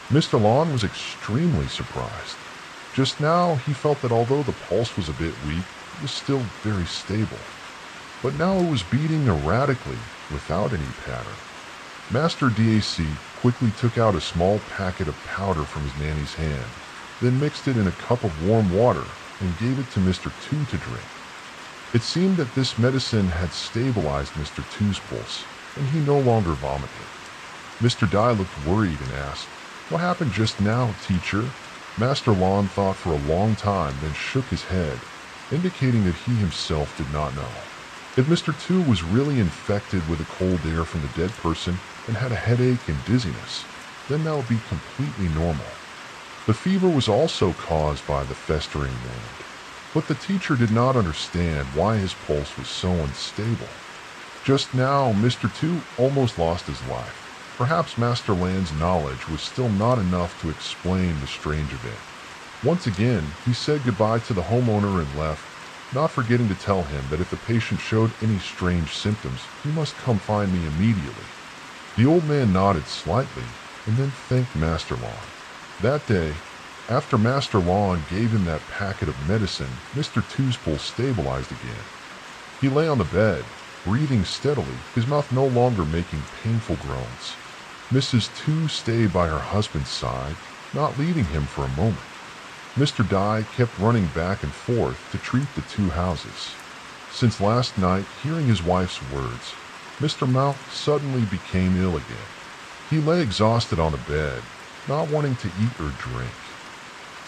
Mr. Lawn was extremely surprised. Just now, he felt that although the pulse was a bit weak, it was still very stable. But now it was beating erratically, without any pattern. Master DAC quickly took out a small packet of powder from his nanny's hand, then mixed it in a cup of warm water and gave it to Mr. Two to drink. It seemed that this medicine had stabilized Mr. Two's pulse, and he no longer vomited. Mr. Dai looked worried and asked, "What happened just now, teacher?" Master Lawn thought for a long time, then shook his head, indicating that he himself did not know. If Mr. Two was really infected with the cold air from the dead person and had a headache and dizziness, then that would be completely normal. The fever was also caused by the festering wound, but the teacher did not understand why his pulse was so unstable. Just now, Mr. Two almost lost his life. Perhaps Master Land's knowledge was still not enough to explain the strange event. Once again, he said goodbye to the homeowner and left, not forgetting to tell him that if the patient showed any strange symptoms, he must come find me immediately. The old man nodded slightly and then thanked Master Lawn. That day, after Master Lawn gave him that packet of medicine, Mr. Two's pulse stabilized again. He lay on the bed, breathing steadily, his mouth no longer making painful groans. Mrs. Two stayed by her husband's side, not leaving him for a moment. Mr. Dai kept running back and forth to treat the two houses. Since last night, hearing his wife's words, Mr. Mouth suddenly became ill again. He lay exhausted on the bed, not wanting to eat or drink.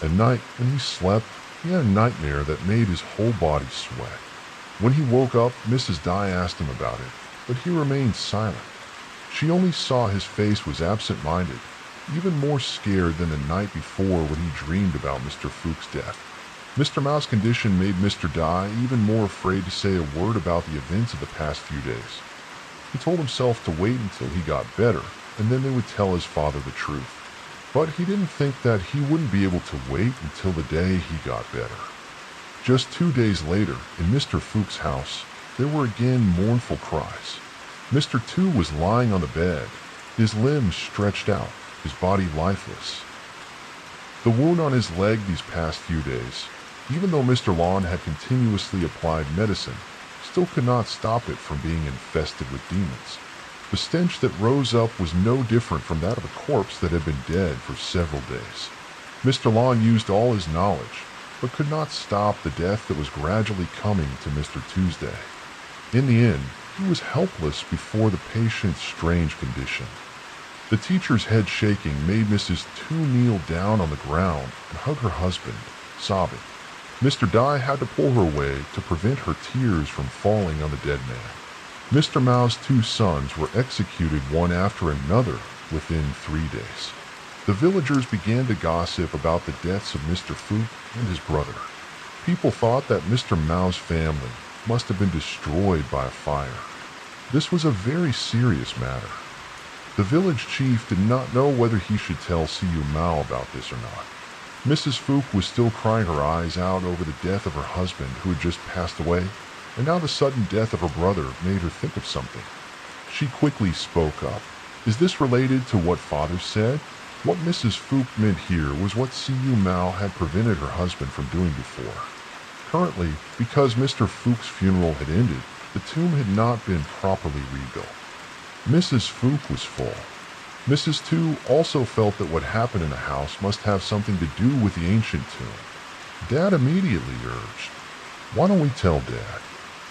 At night, when he slept, he had a nightmare that made his whole body sweat. When he woke up, Mrs. Dai asked him about it, but he remained silent. She only saw his face was absent-minded, even more scared than the night before when he dreamed about Mr. Fook's death. Mr. Mouth's condition made Mr. Dai even more afraid to say a word about the events of the past few days. He told himself to wait until he got better, and then they would tell his father the truth. But he didn't think that he wouldn't be able to wait until the day he got better. Just 2 days later, in Mr. Fook's house, there were again mournful cries. Mr. Two was lying on the bed, his limbs stretched out, his body lifeless. The wound on his leg these past few days, even though Mr. Lawn had continuously applied medicine, still could not stop it from being infested with demons. The stench that rose up was no different from that of a corpse that had been dead for several days. Mr. Lawn used all his knowledge, but could not stop the death that was gradually coming to Mr. Tuesday. In the end, he was helpless before the patient's strange condition. The teacher's head shaking made Mrs. Two kneel down on the ground and hug her husband, sobbing. Mr. Dai had to pull her away to prevent her tears from falling on the dead man. Mr. Mao's 2 sons were executed one after another within 3 days. The villagers began to gossip about the deaths of Mr. Fook and his brother. People thought that Mr. Mao's family must have been destroyed by a fire. This was a very serious matter. The village chief did not know whether he should tell Siyu Mao about this or not. Mrs. Fook was still crying her eyes out over the death of her husband who had just passed away, and now the sudden death of her brother made her think of something. She quickly spoke up. "Is this related to what Father said?" What Mrs. Fook meant here was what C.U. Mao had prevented her husband from doing before. Currently, because Mr. Fook's funeral had ended, the tomb had not been properly rebuilt. Mrs. Fook was full. Mrs. Tu also felt that what happened in the house must have something to do with the ancient tomb. Dad immediately urged, "Why don't we tell Dad?"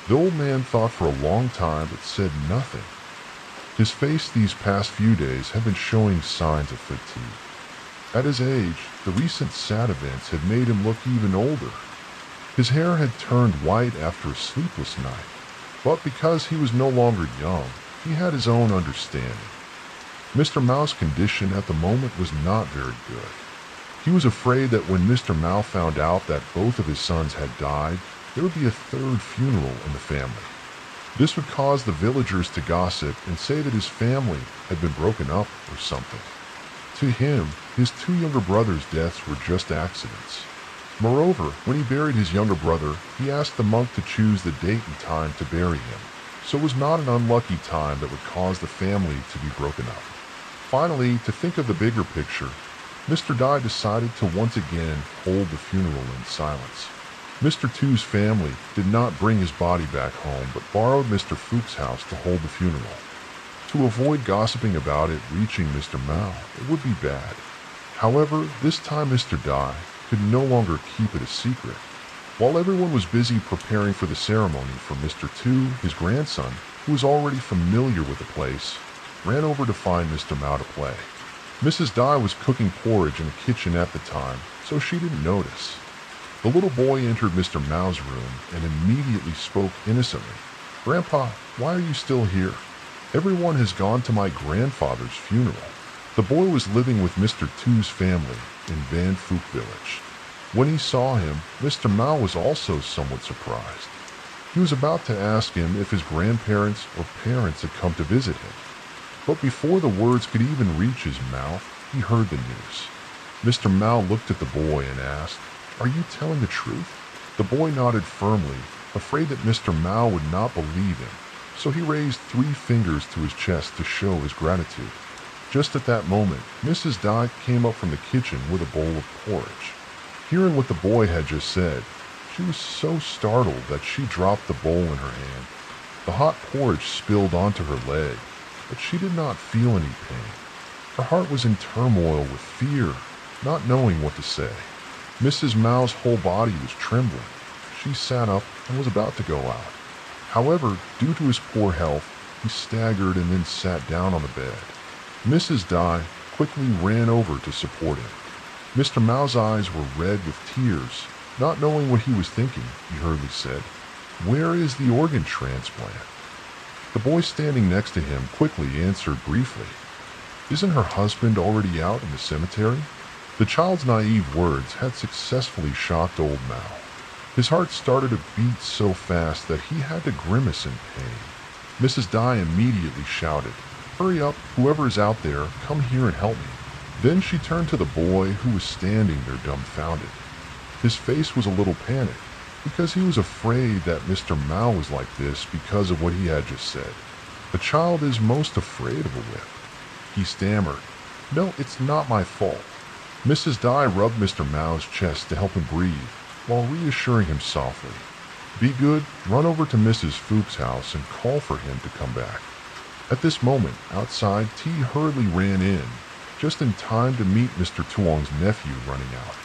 The old man thought for a long time but said nothing. His face these past few days had been showing signs of fatigue. At his age, the recent sad events had made him look even older. His hair had turned white after a sleepless night, but because he was no longer young, he had his own understanding. Mr. Mao's condition at the moment was not very good. He was afraid that when Mr. Mao found out that both of his sons had died, there would be a third funeral in the family. This would cause the villagers to gossip and say that his family had been broken up or something. To him, his two younger brothers' deaths were just accidents. Moreover, when he buried his younger brother, he asked the monk to choose the date and time to bury him, so it was not an unlucky time that would cause the family to be broken up. Finally, to think of the bigger picture, Mr. Dai decided to once again hold the funeral in silence. Mr. Tu's family did not bring his body back home, but borrowed Mr. Fook's house to hold the funeral. To avoid gossiping about it reaching Mr. Mao, it would be bad. However, this time Mr. Dai could no longer keep it a secret. While everyone was busy preparing for the ceremony for Mr. Tu, his grandson, who was already familiar with the place, ran over to find Mr. Mao to play. Mrs. Dai was cooking porridge in the kitchen at the time, so she didn't notice. The little boy entered Mr. Mao's room and immediately spoke innocently. "Grandpa, why are you still here? Everyone has gone to my grandfather's funeral." The boy was living with Mr. Tu's family in Van Fook village. When he saw him, Mr. Mao was also somewhat surprised. He was about to ask him if his grandparents or parents had come to visit him. But before the words could even reach his mouth, he heard the news. Mr. Mao looked at the boy and asked, "Are you telling the truth?" The boy nodded firmly, afraid that Mr. Mao would not believe him, so he raised 3 fingers to his chest to show his gratitude. Just at that moment, Mrs. Dai came up from the kitchen with a bowl of porridge. Hearing what the boy had just said, she was so startled that she dropped the bowl in her hand. The hot porridge spilled onto her leg, but she did not feel any pain. Her heart was in turmoil with fear, not knowing what to say. Mrs. Mao's whole body was trembling. She sat up and was about to go out. However, due to his poor health, he staggered and then sat down on the bed. Mrs. Dai quickly ran over to support him. Mr. Mao's eyes were red with tears. Not knowing what he was thinking, he hurriedly said, "Where is the organ transplant?" The boy standing next to him quickly answered briefly, "Isn't her husband already out in the cemetery?" The child's naive words had successfully shocked old Mao. His heart started to beat so fast that he had to grimace in pain. Mrs. Dai immediately shouted, "Hurry up, whoever is out there, come here and help me." Then she turned to the boy who was standing there dumbfounded. His face was a little panicked, because he was afraid that Mr. Mao was like this because of what he had just said. A child is most afraid of a whip. He stammered, "No, it's not my fault." Mrs. Dai rubbed Mr. Mao's chest to help him breathe, while reassuring him softly. "Be good, run over to Mrs. Fook's house and call for him to come back." At this moment, outside, T hurriedly ran in, just in time to meet Mr. Tuong's nephew running out.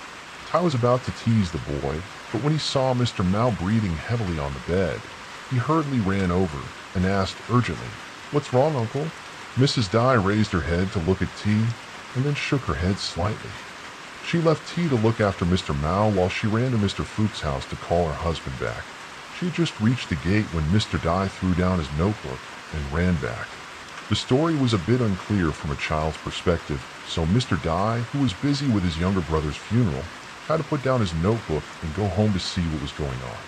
Tai was about to tease the boy, but when he saw Mr. Mao breathing heavily on the bed, he hurriedly ran over and asked urgently, "What's wrong, Uncle?" Mrs. Dai raised her head to look at T and then shook her head slightly. She left T to look after Mr. Mao while she ran to Mr. Fook's house to call her husband back. She had just reached the gate when Mr. Dai threw down his notebook and ran back. The story was a bit unclear from a child's perspective, so Mr. Dai, who was busy with his younger brother's funeral, had to put down his notebook and go home to see what was going on.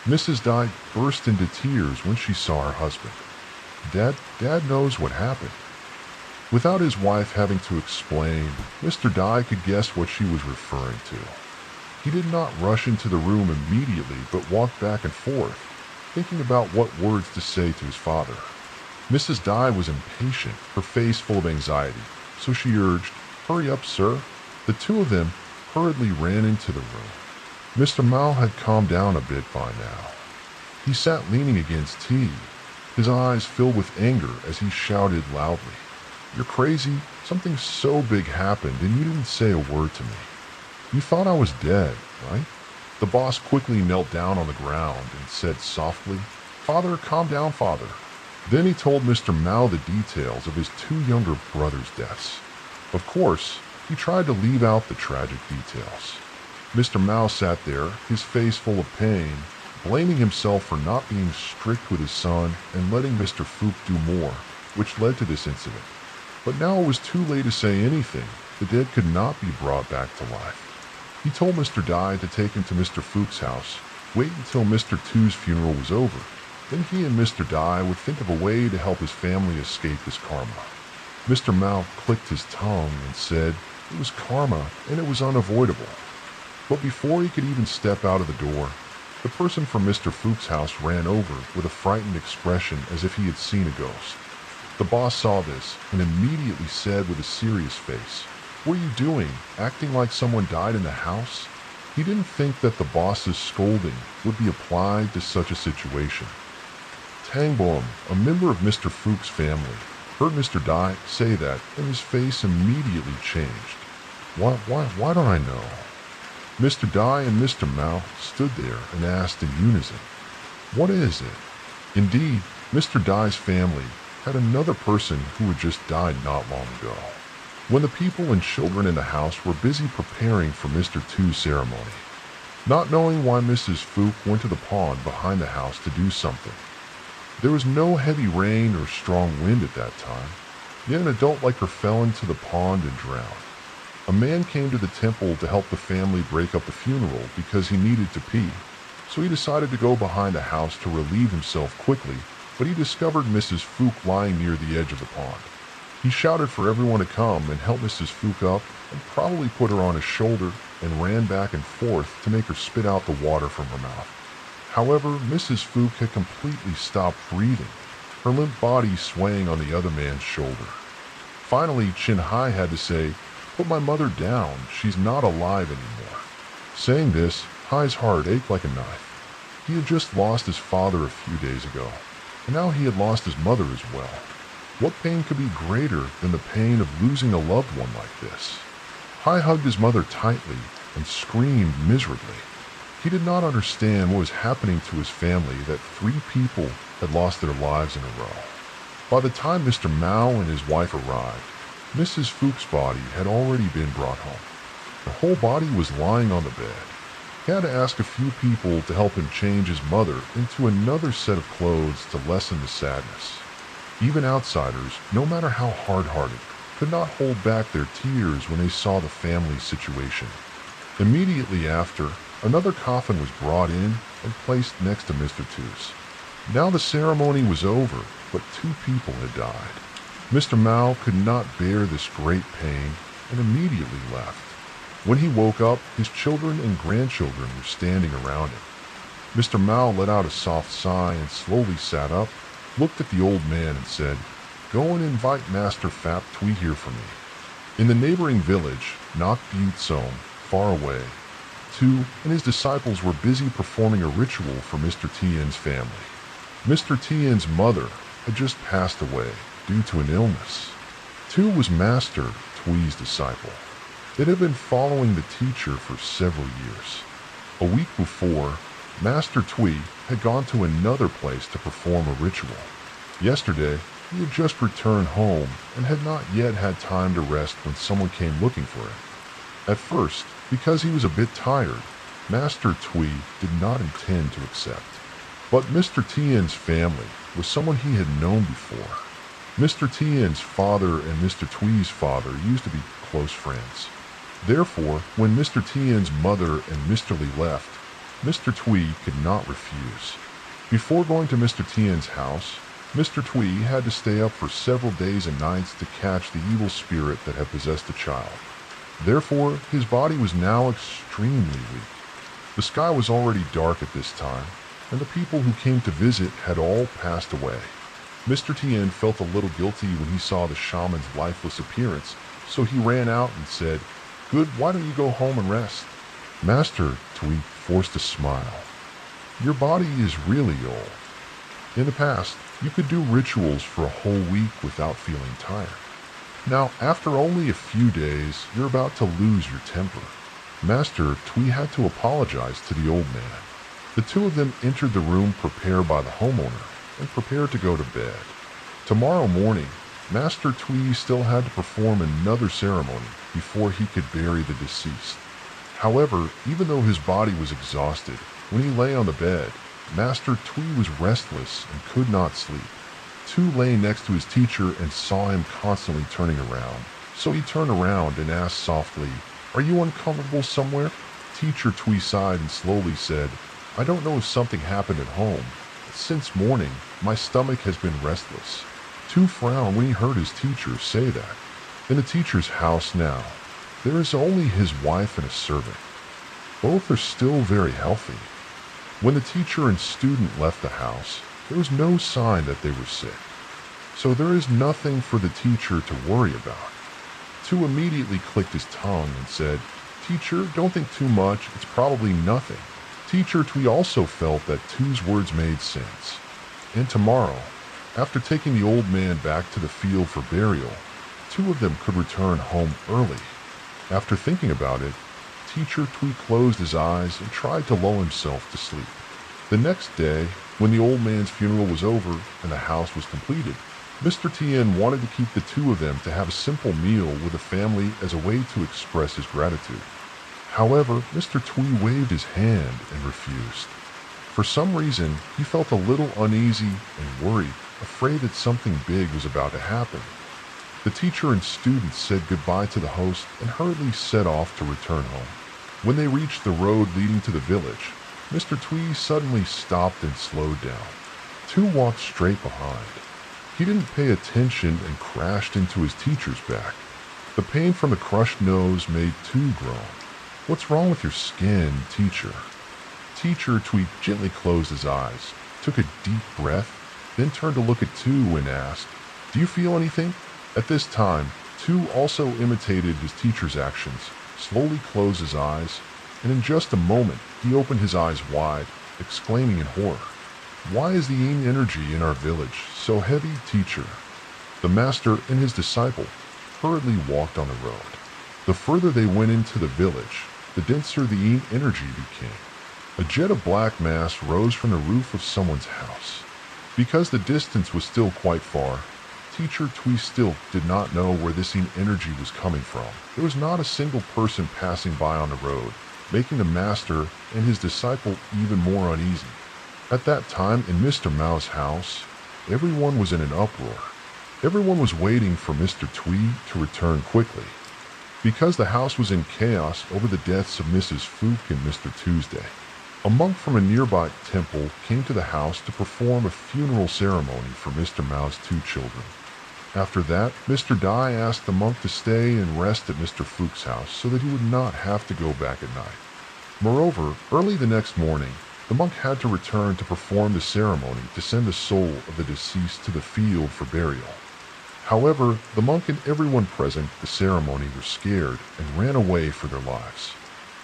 Mrs. Dai burst into tears when she saw her husband. Dad knows what happened." Without his wife having to explain, Mr. Dai could guess what she was referring to. He did not rush into the room immediately, but walked back and forth, thinking about what words to say to his father. Mrs. Dai was impatient, her face full of anxiety, so she urged, Hurry up, sir." The two of them hurriedly ran into the room. Mr. Mao had calmed down a bit by now. He sat leaning against T, his eyes filled with anger as he shouted loudly, "You're crazy. Something so big happened and you didn't say a word to me. You thought I was dead, right?" The boss quickly knelt down on the ground and said softly, "Father, calm down, father." Then he told Mr. Mao the details of his two younger brothers' deaths. Of course, he tried to leave out the tragic details. Mr. Mao sat there, his face full of pain, blaming himself for not being strict with his son and letting Mr. Fook do more, which led to this incident. But now it was too late to say anything. The dead could not be brought back to life. He told Mr. Dai to take him to Mr. Fook's house, wait until Mr. Tu's funeral was over. Then he and Mr. Dai would think of a way to help his family escape his karma. Mr. Mao clicked his tongue and said it was karma and it was unavoidable. But before he could even step out of the door, the person from Mr. Fook's house ran over with a frightened expression as if he had seen a ghost. The boss saw this and immediately said with a serious face, "What are you doing, acting like someone died in the house?" He didn't think that the boss's scolding would be applied to such a situation. Tangboom, a member of Mr. Fook's family, heard Mr. Dai say that and his face immediately changed. Why don't I know?" Mr. Dai and Mr. Mao stood there and asked in unison, "What is it?" Indeed, Mr. Dai's family had another person who had just died not long ago. When the people and children in the house were busy preparing for Mr. Tu's ceremony, not knowing why Mrs. Fook went to the pond behind the house to do something. There was no heavy rain or strong wind at that time, yet an adult like her fell into the pond and drowned. A man came to the temple to help the family break up the funeral because he needed to pee, so he decided to go behind the house to relieve himself quickly, but he discovered Mrs. Fook lying near the edge of the pond. He shouted for everyone to come and help Mrs. Fook up and probably put her on his shoulder and ran back and forth to make her spit out the water from her mouth. However, Mrs. Fook had completely stopped breathing, her limp body swaying on the other man's shoulder. Finally, Chin Hai had to say, "Put my mother down, she's not alive anymore." Saying this, Hai's heart ached like a knife. He had just lost his father a few days ago, and now he had lost his mother as well. What pain could be greater than the pain of losing a loved one like this? Hai hugged his mother tightly and screamed miserably. He did not understand what was happening to his family that 3 people had lost their lives in a row. By the time Mr. Mao and his wife arrived, Mrs. Fook's body had already been brought home. The whole body was lying on the bed. He had to ask a few people to help him change his mother into another set of clothes to lessen the sadness. Even outsiders, no matter how hard-hearted, could not hold back their tears when they saw the family's situation. Immediately after, another coffin was brought in and placed next to Mr. Tu's. Now the ceremony was over, but 2 people had died. Mr. Mao could not bear this great pain and immediately left. When he woke up, his children and grandchildren were standing around him. Mr. Mao let out a soft sigh and slowly sat up, looked at the old man and said, "Go and invite Master Fap Tui here for me." In the neighboring village, Nok Butsome, far away, Tu and his disciples were busy performing a ritual for Mr. Tien's family. Mr. Tien's mother had just passed away due to an illness. Tu was Master Tui's disciple. It had been following the teacher for several years. A week before, Master Tui had gone to another place to perform a ritual. Yesterday, he had just returned home and had not yet had time to rest when someone came looking for him. At first, because he was a bit tired, Master Tui did not intend to accept. But Mr. Tien's family was someone he had known before. Mr. Tien's father and Mr. Tui's father used to be close friends. Therefore, when Mr. Tien's mother and Mr. Li left, Mr. Tui could not refuse. Before going to Mr. Tien's house, Mr. Tui had to stay up for several days and nights to catch the evil spirit that had possessed the child. Therefore, his body was now extremely weak. The sky was already dark at this time, and the people who came to visit had all passed away. Mr. Tien felt a little guilty when he saw the shaman's lifeless appearance, so he ran out and said, "Good, why don't you go home and rest?" Master Twee forced a smile. "Your body is really old. In the past, you could do rituals for a whole week without feeling tired. Now, after only a few days, you're about to lose your temper." Master Twee had to apologize to the old man. The two of them entered the room prepared by the homeowner and prepared to go to bed. Tomorrow morning, Master Twee still had to perform another ceremony before he could bury the deceased. However, even though his body was exhausted, when he lay on the bed, Master Twee was restless and could not sleep. Two lay next to his teacher and saw him constantly turning around. So he turned around and asked softly, "Are you uncomfortable somewhere?" Teacher Twee sighed and slowly said, "I don't know if something happened at home. Since morning, my stomach has been restless." Two frowned when he heard his teacher say that. In the teacher's house now, there is only his wife and a servant. Both are still very healthy. When the teacher and student left the house, there was no sign that they were sick. So there is nothing for the teacher to worry about. Two immediately clicked his tongue and said, "Teacher, don't think too much, it's probably nothing." Teacher Twee also felt that Two's words made sense. And tomorrow, after taking the old man back to the field for burial, two of them could return home early. After thinking about it, Teacher Twee closed his eyes and tried to lull himself to sleep. The next day, when the old man's funeral was over and the house was completed, Mr. Tien wanted to keep the two of them to have a simple meal with the family as a way to express his gratitude. However, Mr. Twee waved his hand and refused. For some reason, he felt a little uneasy and worried, afraid that something big was about to happen. The teacher and students said goodbye to the host and hurriedly set off to return home. When they reached the road leading to the village, Mr. Twee suddenly stopped and slowed down. Two walked straight behind. He didn't pay attention and crashed into his teacher's back. The pain from the crushed nose made Two groan. "What's wrong with your skin, teacher?" Teacher Twee gently closed his eyes, took a deep breath, then turned to look at Two and asked, "Do you feel anything?" At this time, Two also imitated his teacher's actions, slowly closed his eyes, and in just a moment he opened his eyes wide, exclaiming in horror, "Why is the yin energy in our village so heavy, teacher?" The master and his disciple hurriedly walked on the road. The further they went into the village, the denser the yin energy became. A jet of black mass rose from the roof of someone's house. Because the distance was still quite far, Teacher Twee still did not know where this yin energy was coming from. There was not a single person passing by on the road, making the master and his disciple even more uneasy. At that time in Mr. Mao's house, everyone was in an uproar. Everyone was waiting for Mr. Twee to return quickly. Because the house was in chaos over the deaths of Mrs. Fook and Mr. Tuesday, a monk from a nearby temple came to the house to perform a funeral ceremony for Mr. Mao's two children. After that, Mr. Dai asked the monk to stay and rest at Mr. Fook's house so that he would not have to go back at night. Moreover, early the next morning, the monk had to return to perform the ceremony to send the soul of the deceased to the field for burial. However, the monk and everyone present at the ceremony were scared and ran away for their lives.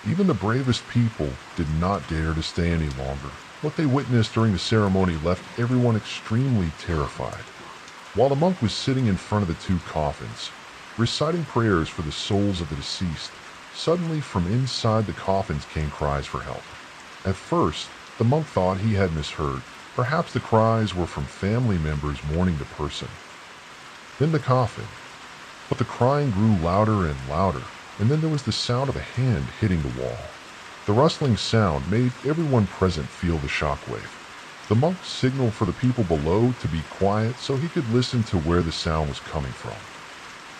Even the bravest people did not dare to stay any longer. What they witnessed during the ceremony left everyone extremely terrified. While the monk was sitting in front of the two coffins, reciting prayers for the souls of the deceased, suddenly from inside the coffins came cries for help. At first, the monk thought he had misheard. Perhaps the cries were from family members mourning the person. Then the coffin. But the crying grew louder and louder, and then there was the sound of a hand hitting the wall. The rustling sound made everyone present feel the shockwave. The monk signaled for the people below to be quiet so he could listen to where the sound was coming from.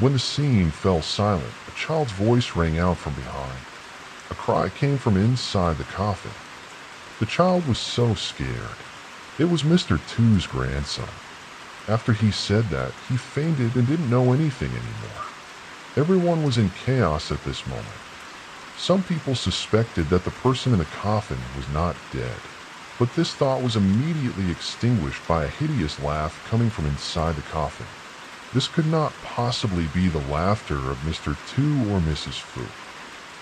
When the scene fell silent, a child's voice rang out from behind. A cry came from inside the coffin. The child was so scared. It was Mr. Two's grandson. After he said that, he fainted and didn't know anything anymore. Everyone was in chaos at this moment. Some people suspected that the person in the coffin was not dead, but this thought was immediately extinguished by a hideous laugh coming from inside the coffin. This could not possibly be the laughter of Mr. Tu or Mrs. Fu.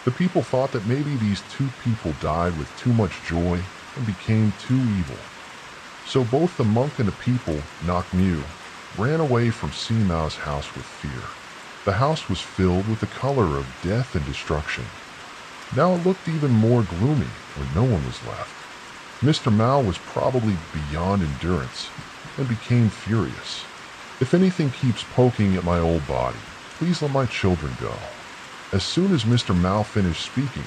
The people thought that maybe these two people died with too much joy and became too evil. So both the monk and the people, Nok Mu, ran away from Simao's house with fear. The house was filled with the color of death and destruction. Now it looked even more gloomy when no one was left. Mr. Mao was probably beyond endurance and became furious. If anything keeps poking at my old body, please let my children go. As soon as Mr. Mao finished speaking,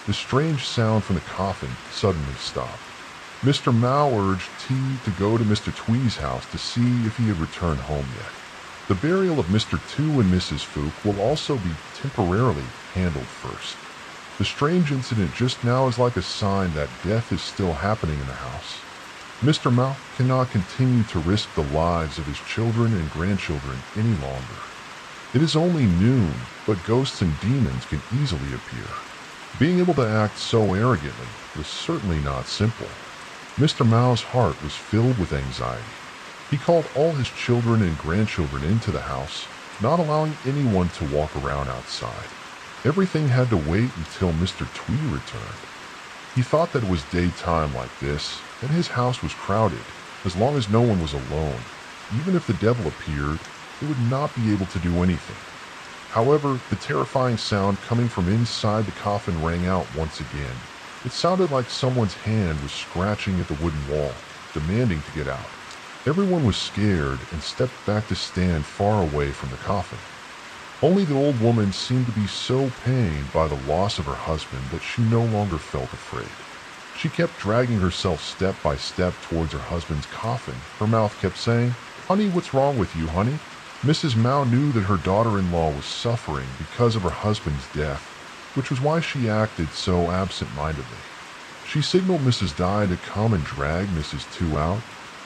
the strange sound from the coffin suddenly stopped. Mr. Mao urged T to go to Mr. Twee's house to see if he had returned home yet. The burial of Mr. Tu and Mrs. Fook will also be temporarily handled first. The strange incident just now is like a sign that death is still happening in the house. Mr. Mao cannot continue to risk the lives of his children and grandchildren any longer. It is only noon, but ghosts and demons can easily appear. Being able to act so arrogantly was certainly not simple. Mr. Mao's heart was filled with anxiety. He called all his children and grandchildren into the house, not allowing anyone to walk around outside. Everything had to wait until Mr. Twee returned. He thought that it was daytime like this, and his house was crowded. As long as no one was alone, even if the devil appeared, it would not be able to do anything. However, the terrifying sound coming from inside the coffin rang out once again. It sounded like someone's hand was scratching at the wooden wall, demanding to get out. Everyone was scared and stepped back to stand far away from the coffin. Only the old woman seemed to be so pained by the loss of her husband that she no longer felt afraid. She kept dragging herself step by step towards her husband's coffin. Her mouth kept saying, "Honey, what's wrong with you, honey?" Mrs. Mao knew that her daughter-in-law was suffering because of her husband's death, which was why she acted so absent-mindedly. She signaled Mrs. Dai to come and drag Mrs. Tu out,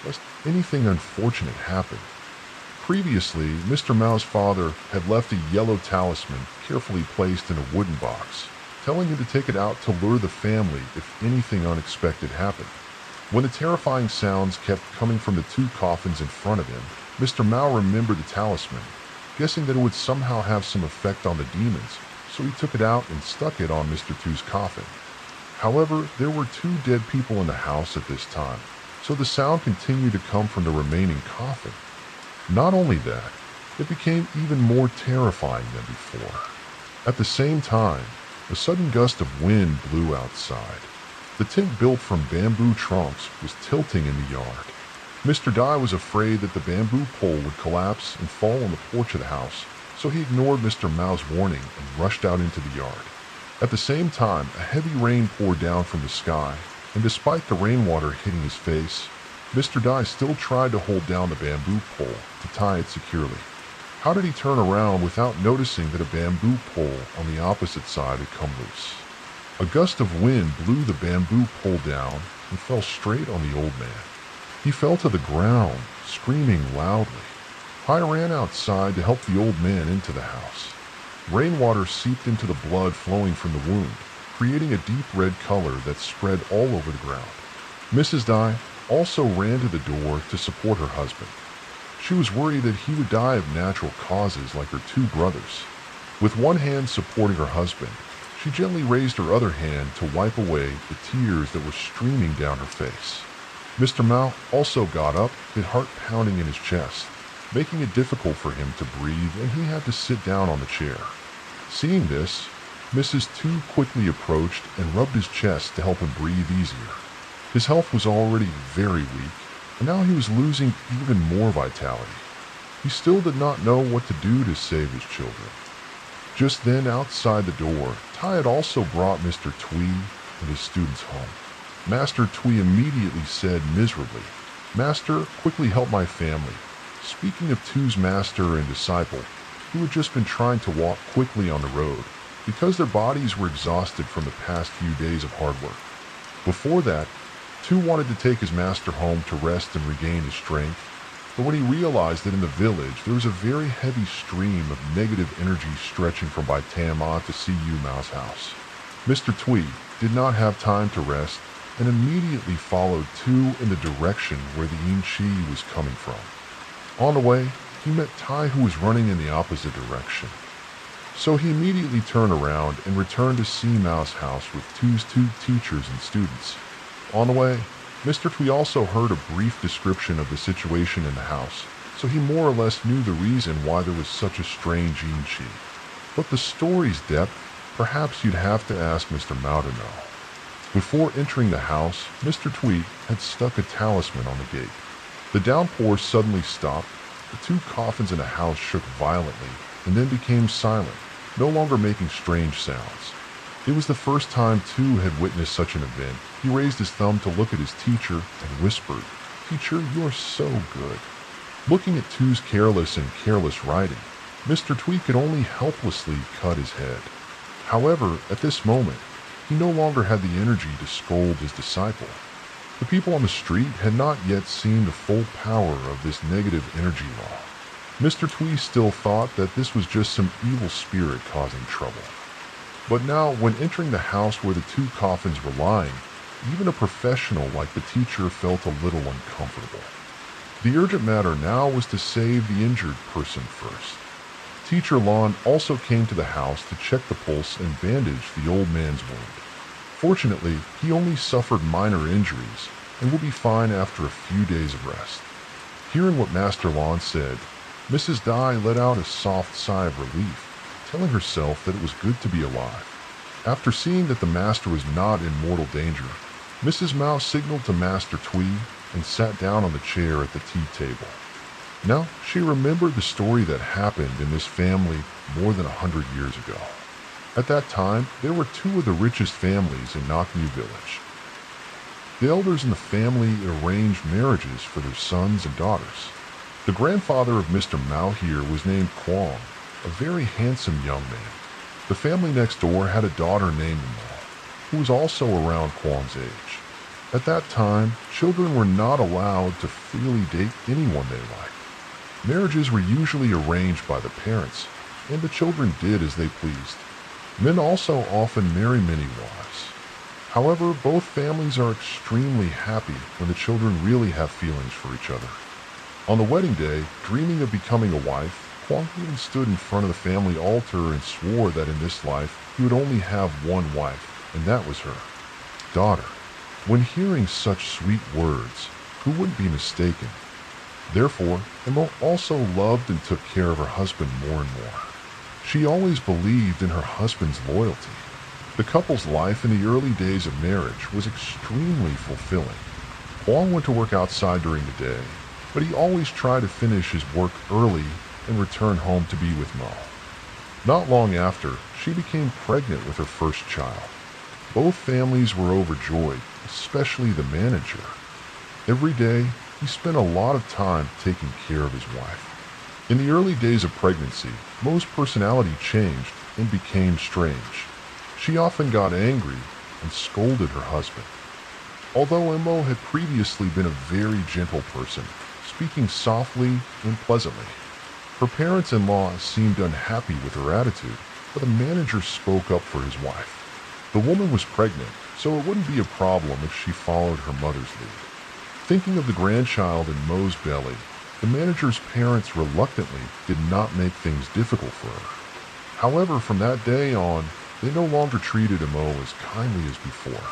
lest anything unfortunate happen. Previously, Mr. Mao's father had left a yellow talisman carefully placed in a wooden box, telling him to take it out to lure the family if anything unexpected happened. When the terrifying sounds kept coming from the two coffins in front of him, Mr. Mao remembered the talisman, guessing that it would somehow have some effect on the demons, so he took it out and stuck it on Mr. Tu's coffin. However, there were two dead people in the house at this time, so the sound continued to come from the remaining coffin. Not only that, it became even more terrifying than before. At the same time, a sudden gust of wind blew outside. The tent built from bamboo trunks was tilting in the yard. Mr. Dai was afraid that the bamboo pole would collapse and fall on the porch of the house, so he ignored Mr. Mao's warning and rushed out into the yard. At the same time, a heavy rain poured down from the sky, and despite the rainwater hitting his face, Mr. Dai still tried to hold down the bamboo pole to tie it securely. How did he turn around without noticing that a bamboo pole on the opposite side had come loose? A gust of wind blew the bamboo pole down and fell straight on the old man. He fell to the ground, screaming loudly. Hai ran outside to help the old man into the house. Rainwater seeped into the blood flowing from the wound, creating a deep red color that spread all over the ground. Mrs. Dai also ran to the door to support her husband. She was worried that he would die of natural causes like her two brothers. With one hand supporting her husband, she gently raised her other hand to wipe away the tears that were streaming down her face. Mr. Mao also got up, his heart pounding in his chest, making it difficult for him to breathe, and he had to sit down on the chair. Seeing this, Mrs. Tu quickly approached and rubbed his chest to help him breathe easier. His health was already very weak, and now he was losing even more vitality. He still did not know what to do to save his children. Just then, outside the door, Tai had also brought Mr. Twee and his students home. Master Twee immediately said miserably, "Master, quickly help my family." Speaking of Tu's master and disciple, who had just been trying to walk quickly on the road, because their bodies were exhausted from the past few days of hard work. Before that, Tu wanted to take his master home to rest and regain his strength, but when he realized that in the village there was a very heavy stream of negative energy stretching from Baitama to Siyu Mao's house, Mr. Twee did not have time to rest and immediately followed Tu in the direction where the Yin Chi was coming from. On the way, he met Tai, who was running in the opposite direction. So he immediately turned around and returned to Sea Mouse's house with Two's two teachers and students. On the way, Mr. Twee also heard a brief description of the situation in the house, so he more or less knew the reason why there was such a strange Yin-Chi. But the story's depth, perhaps you'd have to ask Mr. Mao to know. Before entering the house, Mr. Twee had stuck a talisman on the gate. The downpour suddenly stopped, the two coffins in the house shook violently, and then became silent, no longer making strange sounds. It was the first time Tu had witnessed such an event. He raised his thumb to look at his teacher and whispered, "Teacher, you are so good." Looking at Tu's careless writing, Mr. Twee could only helplessly cut his head. However, at this moment, he no longer had the energy to scold his disciple. The people on the street had not yet seen the full power of this negative energy law. Mr. Twee still thought that this was just some evil spirit causing trouble. But now, when entering the house where the two coffins were lying, even a professional like the teacher felt a little uncomfortable. The urgent matter now was to save the injured person first. Teacher Lon also came to the house to check the pulse and bandage the old man's wound. Fortunately, he only suffered minor injuries and will be fine after a few days of rest. Hearing what Master Lon said, Mrs. Dai let out a soft sigh of relief, telling herself that it was good to be alive. After seeing that the master was not in mortal danger, Mrs. Mao signaled to Master Twee and sat down on the chair at the tea table. Now, she remembered the story that happened in this family more than 100 years ago. At that time, there were two of the richest families in Nakmu village. The elders in the family arranged marriages for their sons and daughters. The grandfather of Mr. Mao here was named Kwong, a very handsome young man. The family next door had a daughter named Mo, who was also around Kwong's age. At that time, children were not allowed to freely date anyone they liked. Marriages were usually arranged by the parents, and the children did as they pleased. Men also often marry many wives. However, both families are extremely happy when the children really have feelings for each other. On the wedding day, dreaming of becoming a wife, Kwong even stood in front of the family altar and swore that in this life he would only have one wife, and that was her daughter. When hearing such sweet words, who wouldn't be mistaken? Therefore, Emo also loved and took care of her husband more and more. She always believed in her husband's loyalty. The couple's life in the early days of marriage was extremely fulfilling. Kwong went to work outside during the day, but he always tried to finish his work early and return home to be with Mo. Not long after, she became pregnant with her first child. Both families were overjoyed, especially the manager. Every day, he spent a lot of time taking care of his wife. In the early days of pregnancy, Mo's personality changed and became strange. She often got angry and scolded her husband. Although Mo had previously been a very gentle person, speaking softly and pleasantly, her parents-in-law seemed unhappy with her attitude, but the manager spoke up for his wife. The woman was pregnant, so it wouldn't be a problem if she followed her mother's lead. Thinking of the grandchild in Mo's belly, the manager's parents reluctantly did not make things difficult for her. However, from that day on, they no longer treated Mo as kindly as before.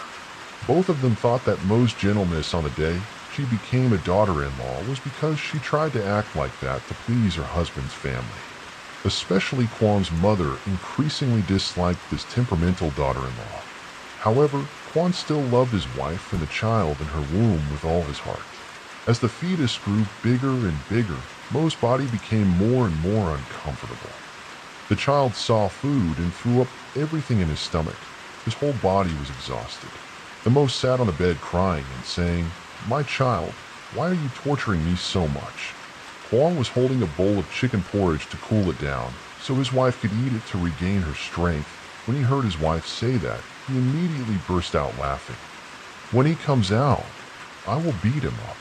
Both of them thought that Mo's gentleness on the day she became a daughter-in-law was because she tried to act like that to please her husband's family. Especially Kwong's mother increasingly disliked this temperamental daughter-in-law. However, Kwong still loved his wife and the child in her womb with all his heart. As the fetus grew bigger and bigger, Mo's body became more and more uncomfortable. The child saw food and threw up everything in his stomach. His whole body was exhausted. Mo sat on the bed crying and saying, "My child, why are you torturing me so much?" Kwong was holding a bowl of chicken porridge to cool it down, so his wife could eat it to regain her strength. When he heard his wife say that, he immediately burst out laughing. "When he comes out, I will beat him up."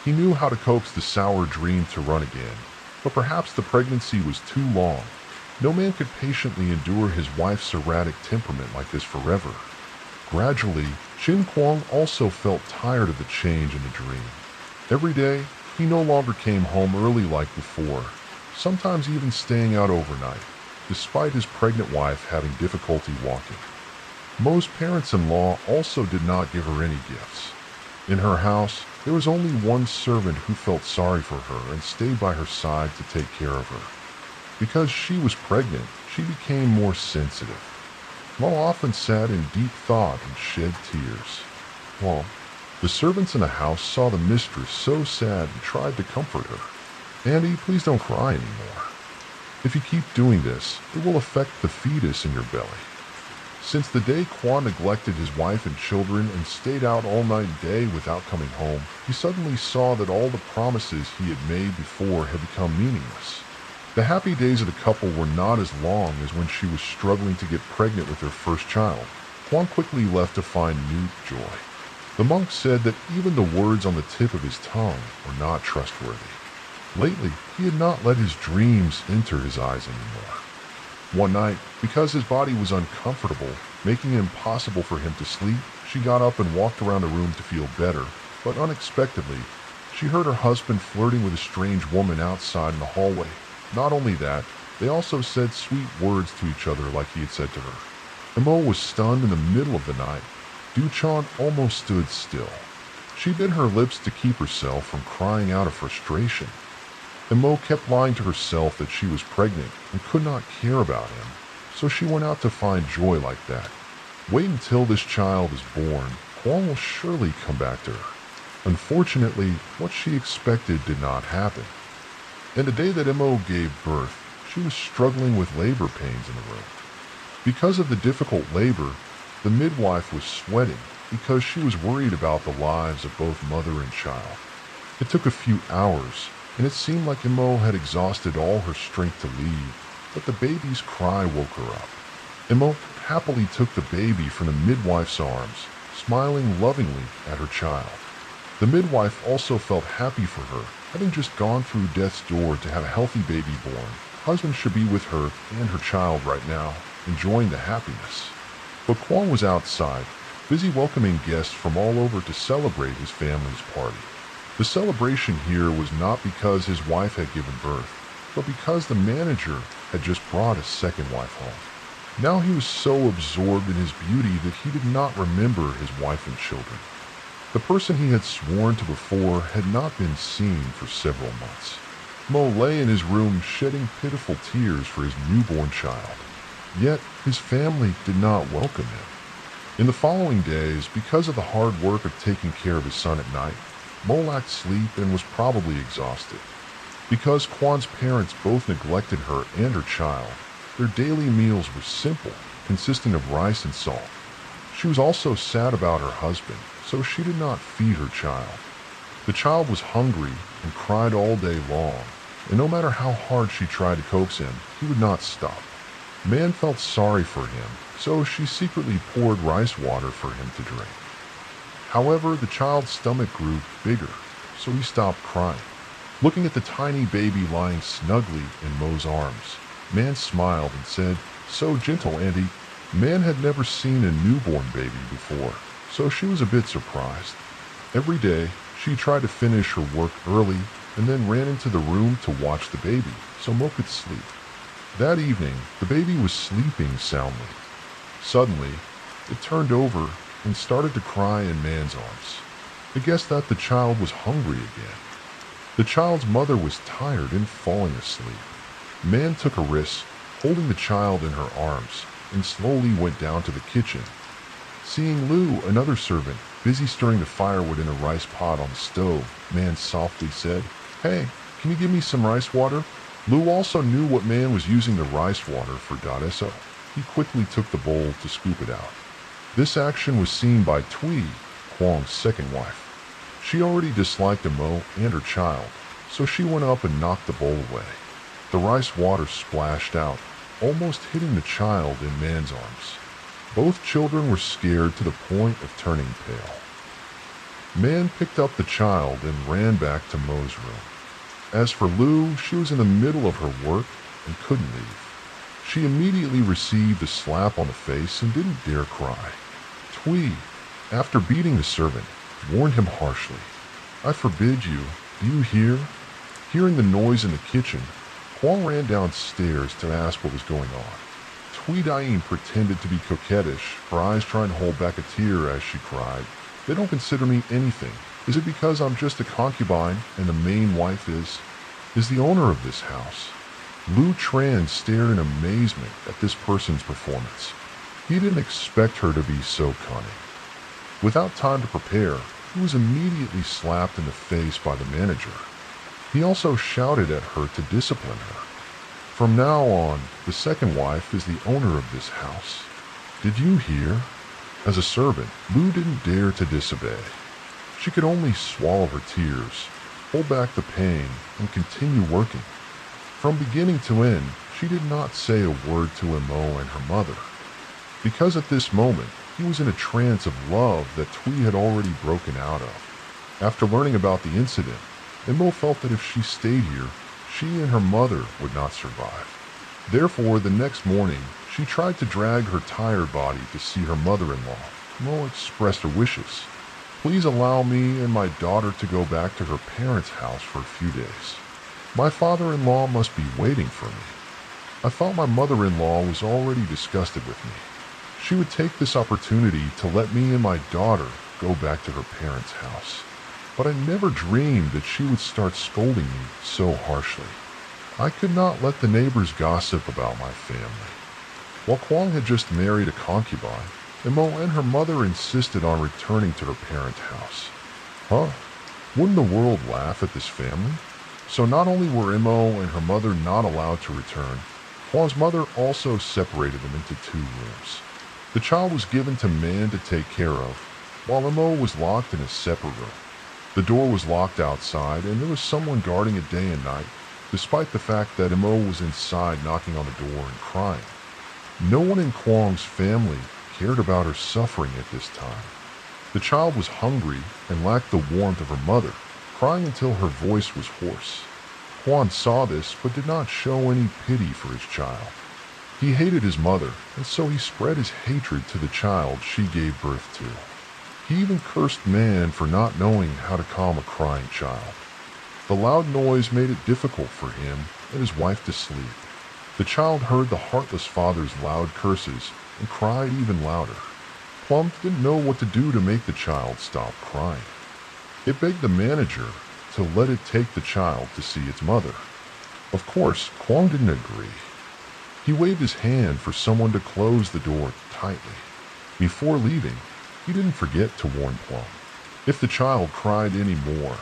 He knew how to coax the sour dream to run again, but perhaps the pregnancy was too long. No man could patiently endure his wife's erratic temperament like this forever. Gradually, Chin Kwong also felt tired of the change in the dream. Every day, he no longer came home early like before. sometimes even staying out overnight, despite his pregnant wife having difficulty walking. Mo's parents-in-law also did not give her any gifts. In her house, there was only one servant who felt sorry for her and stayed by her side to take care of her. Because she was pregnant, she became more sensitive. Mo often sat in deep thought and shed tears. Well, the servants in the house saw the mistress so sad and tried to comfort her. "Andy, please don't cry anymore. If you keep doing this, it will affect the fetus in your belly." Since the day Quan neglected his wife and children and stayed out all night and day without coming home, he suddenly saw that all the promises he had made before had become meaningless. The happy days of the couple were not as long as when she was struggling to get pregnant with their first child. Quan quickly left to find new joy. The monk said that even the words on the tip of his tongue were not trustworthy. Lately, he had not let his dreams enter his eyes anymore. One night, because his body was uncomfortable, making it impossible for him to sleep, she got up and walked around the room to feel better, but unexpectedly, she heard her husband flirting with a strange woman outside in the hallway. Not only that, they also said sweet words to each other like he had said to her. Mo was stunned in the middle of the night. Duchan almost stood still. She bit her lips to keep herself from crying out of frustration. Mo kept lying to herself that she was pregnant and could not care about him, so she went out to find joy like that. Wait until this child is born, Kwon will surely come back to her. Unfortunately, what she expected did not happen. And the day that Mo gave birth, she was struggling with labor pains in the room. Because of the difficult labor, the midwife was sweating because she was worried about the lives of both mother and child. It took a few hours, and it seemed like Mo had exhausted all her strength to leave, but the baby's cry woke her up. Mo happily took the baby from the midwife's arms, smiling lovingly at her child. The midwife also felt happy for her, having just gone through death's door to have a healthy baby born. Her husband should be with her and her child right now, enjoying the happiness. But Kwon was outside, busy welcoming guests from all over to celebrate his family's party. The celebration here was not because his wife had given birth, but because the manager had just brought his second wife home. Now he was so absorbed in his beauty that he did not remember his wife and children. The person he had sworn to before had not been seen for several months. Mo lay in his room shedding pitiful tears for his newborn child. Yet his family did not welcome him. In the following days, because of the hard work of taking care of his son at night, Mo lacked sleep and was probably exhausted. Because Kwan's parents both neglected her and her child, their daily meals were simple, consisting of rice and salt. She was also sad about her husband, so she did not feed her child. The child was hungry and cried all day long, and no matter how hard she tried to coax him, he would not stop. Man felt sorry for him, so she secretly poured rice water for him to drink. However, the child's stomach grew bigger, so he stopped crying. Looking at the tiny baby lying snugly in Mo's arms, Man smiled and said, "So gentle, Auntie." Man had never seen a newborn baby before, so she was a bit surprised. Every day, she tried to finish her work early and then ran into the room to watch the baby so Mo could sleep. That evening, the baby was sleeping soundly. Suddenly, it turned over and started to cry in Man's arms. I guessed that the child was hungry again. The child's mother was tired and falling asleep. Man took a risk, holding the child in her arms, and slowly went down to the kitchen. Seeing Lu, another servant, busy stirring the firewood in a rice pot on the stove, Man softly said, "Hey, can you give me some rice water?" Lu also knew what Man was using the rice water for, so he quickly took the bowl to scoop it out. This action was seen by Tui, Kwong's second wife. She already disliked Mo and her child, so she went up and knocked the bowl away. The rice water splashed out, almost hitting the child in Man's arms. Both children were scared to the point of turning pale. Man picked up the child and ran back to Mo's room. As for Lu, she was in the middle of her work and couldn't leave. She immediately received a slap on the face and didn't dare cry. Tui, after beating the servant, warned him harshly. "I forbid you. Do you hear?" Hearing the noise in the kitchen, Kwong ran downstairs to ask what was going on. Twee Dain pretended to be coquettish, her eyes trying to hold back a tear as she cried. "They don't consider me anything. Is it because I'm just a concubine and the main wife is the owner of this house?" Lu Tran stared in amazement at this person's performance. He didn't expect her to be so cunning. Without time to prepare, he was immediately slapped in the face by the manager. He also shouted at her to discipline her. "From now on, the second wife is the owner of this house. Did you hear?" As a servant, Lu didn't dare to disobey. She could only swallow her tears, hold back the pain, and continue working. From beginning to end, she did not say a word to Mo and her mother, because at this moment, he was in a trance of love that Twee had already broken out of. After learning about the incident, Mo felt that if she stayed here, she and her mother would not survive. Therefore, the next morning, she tried to drag her tired body to see her mother-in-law. Mo expressed her wishes. "Please allow me and my daughter to go back to her parents' house for a few days. My father-in-law must be waiting for me." I thought my mother-in-law was already disgusted with me. She would take this opportunity to let me and my daughter go back to her parents' house. But I never dreamed that she would start scolding me so harshly. I could not let the neighbors gossip about my family. While Kwong had just married a concubine, Mo and her mother insisted on returning to her parents' house. Huh? Wouldn't the world laugh at this family? So not only were Mo and her mother not allowed to return, Kwong's mother also separated them into 2 rooms. The child was given to man to take care of, while Mo was locked in a separate room. The door was locked outside, and there was someone guarding it day and night, despite the fact that Mo was inside knocking on the door and crying. No one in Kwong's family cared about her suffering at this time. The child was hungry and lacked the warmth of her mother, crying until her voice was hoarse. Kwong saw this but did not show any pity for his child. He hated his mother, and so he spread his hatred to the child she gave birth to. He even cursed man for not knowing how to calm a crying child. The loud noise made it difficult for him and his wife to sleep. The child heard the heartless father's loud curses and cried even louder. Plum didn't know what to do to make the child stop crying. It begged the manager to let it take the child to see its mother. Of course, Kwong didn't agree. He waved his hand for someone to close the door tightly. Before leaving, he didn't forget to warn Plum. If the child cried any more,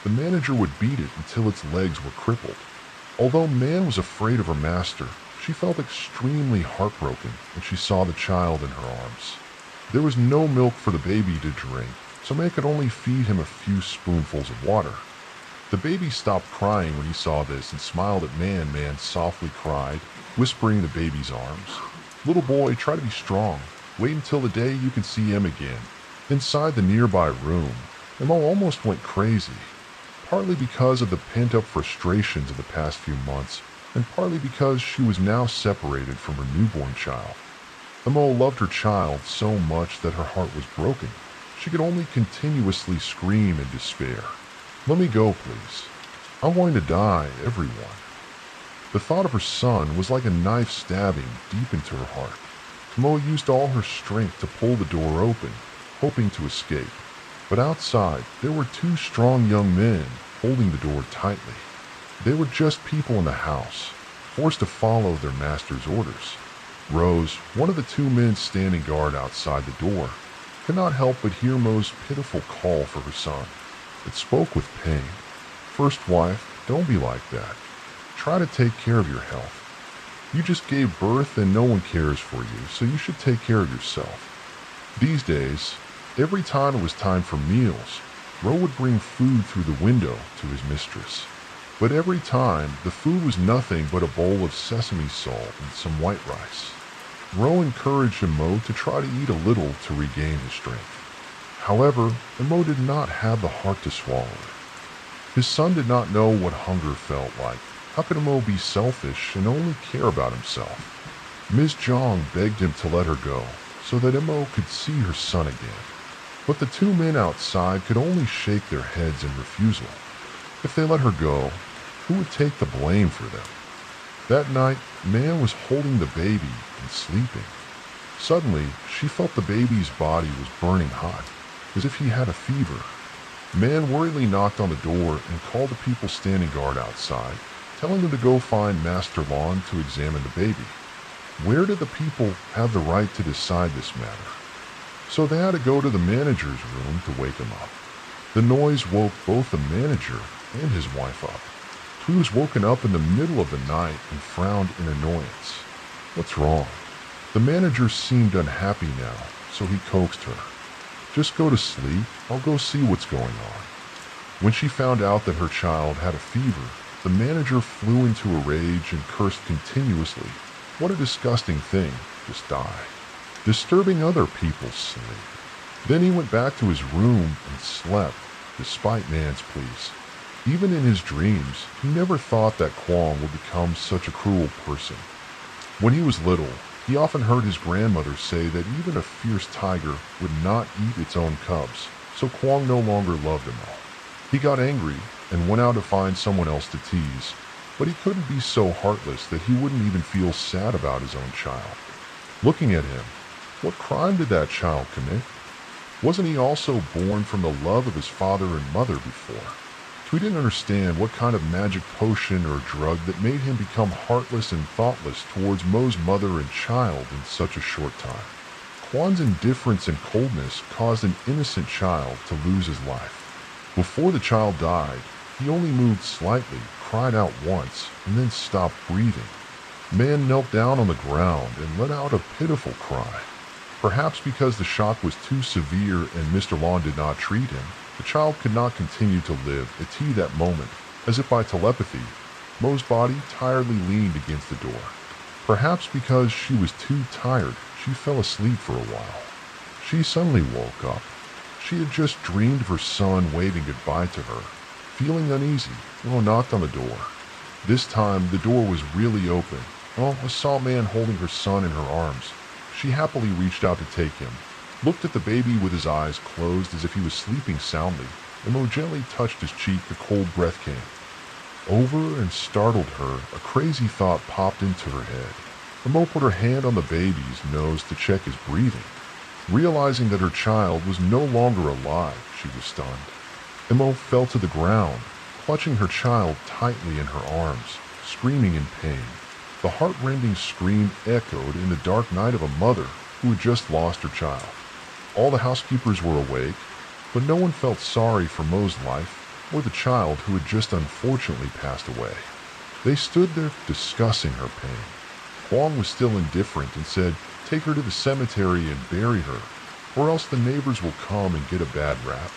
the manager would beat it until its legs were crippled. Although Man was afraid of her master, she felt extremely heartbroken when she saw the child in her arms. There was no milk for the baby to drink, so Man could only feed him a few spoonfuls of water. The baby stopped crying when he saw this and smiled at Man. Man softly cried, whispering in the baby's arms, "Little boy, try to be strong. Wait until the day you can see him again." Inside the nearby room, Mo almost went crazy, partly because of the pent-up frustrations of the past few months, and partly because she was now separated from her newborn child. Mo loved her child so much that her heart was broken. She could only continuously scream in despair. "Let me go, please. I'm going to die, everyone." The thought of her son was like a knife stabbing deep into her heart. Mo used all her strength to pull the door open, hoping to escape. But outside, there were 2 strong young men holding the door tightly. They were just people in the house, forced to follow their master's orders. Rose, one of the 2 men standing guard outside the door, could not help but hear Mo's pitiful call for her son. It spoke with pain. "First wife, don't be like that. Try to take care of your health. You just gave birth and no one cares for you, so you should take care of yourself." These days, every time it was time for meals, Ro would bring food through the window to his mistress. But every time, the food was nothing but a bowl of sesame salt and some white rice. Ro encouraged Mo to try to eat a little to regain his strength. However, Mo did not have the heart to swallow it. His son did not know what hunger felt like. How could Mo be selfish and only care about himself? Ms. Zhang begged him to let her go, so that Mo could see her son again. But the 2 men outside could only shake their heads in refusal. If they let her go, who would take the blame for them? That night, Man was holding the baby and sleeping. Suddenly, she felt the baby's body was burning hot, as if he had a fever. Man worriedly knocked on the door and called the people standing guard outside, telling them to go find Master Lawn to examine the baby. Where did the people have the right to decide this matter? So they had to go to the manager's room to wake him up. The noise woke both the manager and his wife up. He was woken up in the middle of the night and frowned in annoyance. What's wrong? The manager seemed unhappy now, so he coaxed her. Just go to sleep, I'll go see what's going on. When she found out that her child had a fever, the manager flew into a rage and cursed continuously. What a disgusting thing, just die. Disturbing other people's sleep. Then he went back to his room and slept, despite Man's pleas. Even in his dreams, he never thought that Kwong would become such a cruel person. When he was little, he often heard his grandmother say that even a fierce tiger would not eat its own cubs, so Kwong no longer loved them all. He got angry and went out to find someone else to tease, but he couldn't be so heartless that he wouldn't even feel sad about his own child. Looking at him, what crime did that child commit? Wasn't he also born from the love of his father and mother before? So he didn't understand what kind of magic potion or drug that made him become heartless and thoughtless towards Mo's mother and child in such a short time. Kwon's indifference and coldness caused an innocent child to lose his life. Before the child died, he only moved slightly, cried out once, and then stopped breathing. Man knelt down on the ground and let out a pitiful cry. Perhaps because the shock was too severe and Mr. Lawn did not treat him, the child could not continue to live at that moment. As if by telepathy, Mo's body tiredly leaned against the door. Perhaps because she was too tired, she fell asleep for a while. She suddenly woke up. She had just dreamed of her son waving goodbye to her. Feeling uneasy, Mo knocked on the door. This time, the door was really open. Mo saw a man holding her son in her arms. She happily reached out to take him, looked at the baby with his eyes closed as if he was sleeping soundly, and Mo gently touched his cheek. A cold breath came. Over and startled her, a crazy thought popped into her head. Mo put her hand on the baby's nose to check his breathing. Realizing that her child was no longer alive, she was stunned. Mo fell to the ground, clutching her child tightly in her arms, screaming in pain. The heart-rending scream echoed in the dark night of a mother who had just lost her child. All the housekeepers were awake, but no one felt sorry for Mo's life or the child who had just unfortunately passed away. They stood there discussing her pain. Kwong was still indifferent and said, "Take her to the cemetery and bury her, or else the neighbors will come and get a bad rap."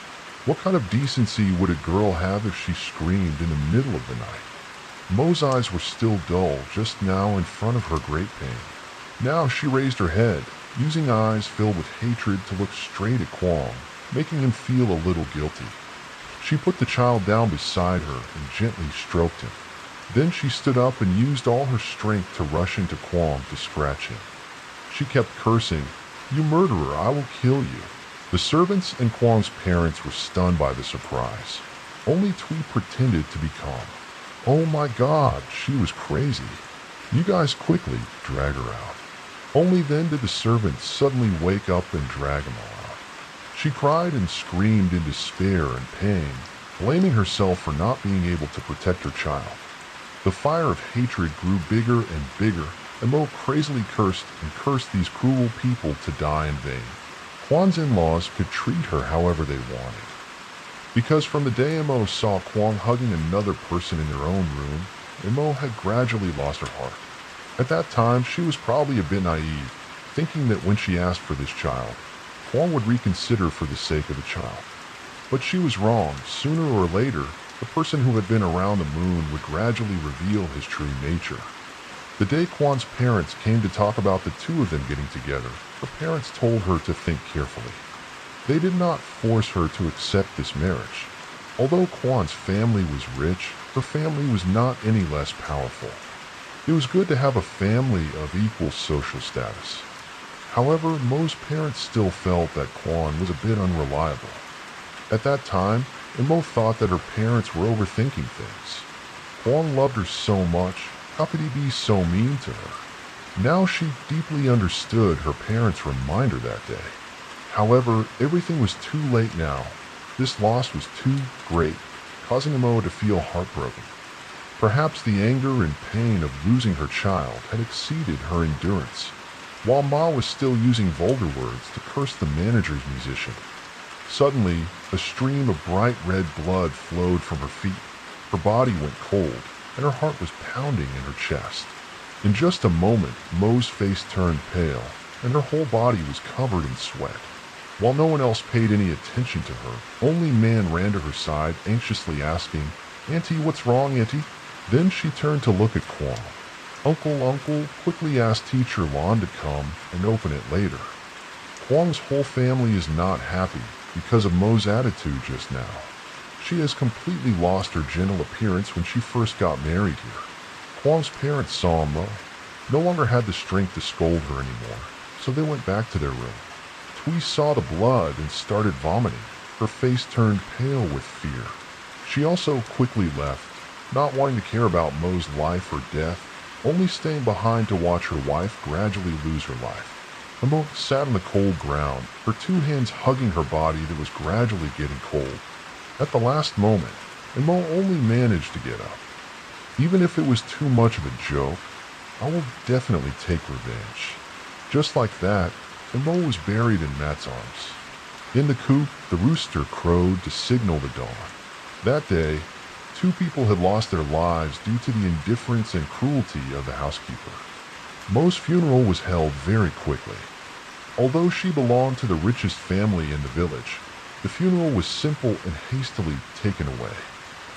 What kind of decency would a girl have if she screamed in the middle of the night? Mo's eyes were still dull just now in front of her great pain. Now she raised her head, using eyes filled with hatred to look straight at Kwong, making him feel a little guilty. She put the child down beside her and gently stroked him. Then she stood up and used all her strength to rush into Kwong to scratch him. She kept cursing, "You murderer, I will kill you." The servants and Kwong's parents were stunned by the surprise. Only Twee pretended to be calm. "Oh my God, she was crazy. You guys quickly drag her out." Only then did the servants suddenly wake up and drag him all out. She cried and screamed in despair and pain, blaming herself for not being able to protect her child. The fire of hatred grew bigger and bigger, and Mo crazily cursed these cruel people to die in vain. Kwon's in-laws could treat her however they wanted. Because from the day Mo saw Kwong hugging another person in their own room, Mo had gradually lost her heart. At that time, she was probably a bit naive, thinking that when she asked for this child, Kwong would reconsider for the sake of the child. But she was wrong. Sooner or later, the person who had been around the moon would gradually reveal his true nature. The day Kwon's parents came to talk about the two of them getting together, her parents told her to think carefully. They did not force her to accept this marriage. Although Kwon's family was rich, her family was not any less powerful. It was good to have a family of equal social status. However, Mo's parents still felt that Kwon was a bit unreliable. At that time, Mo thought that her parents were overthinking things. Kwon loved her so much. How could he be so mean to her? Now she deeply understood her parents' reminder that day. However, everything was too late now. This loss was too great, causing Mo to feel heartbroken. Perhaps the anger and pain of losing her child had exceeded her endurance. While Ma was still using vulgar words to curse the manager's musician, suddenly a stream of bright red blood flowed from her feet. Her body went cold, and her heart was pounding in her chest. In just a moment, Mo's face turned pale, and her whole body was covered in sweat. While no one else paid any attention to her, only Man ran to her side, anxiously asking, "Auntie, what's wrong, Auntie?" Then she turned to look at Kwong. Uncle quickly asked Teacher Lon to come and open it later. Kwong's whole family is not happy because of Mo's attitude just now. She has completely lost her gentle appearance when she first got married here. Kwong's parents saw Mo, no longer had the strength to scold her anymore, so they went back to their room. Twee saw the blood and started vomiting. Her face turned pale with fear. She also quickly left, not wanting to care about Mo's life or death, only staying behind to watch her wife gradually lose her life. Mo sat on the cold ground, her two hands hugging her body that was gradually getting cold. At the last moment, Mo only managed to get up. Even if it was too much of a joke, I will definitely take revenge. Just like that, Mo was buried in Matt's arms. In the coop, the rooster crowed to signal the dawn. That day, 2 people had lost their lives due to the indifference and cruelty of the housekeeper. Mo's funeral was held very quickly. Although she belonged to the richest family in the village, the funeral was simple and hastily taken away.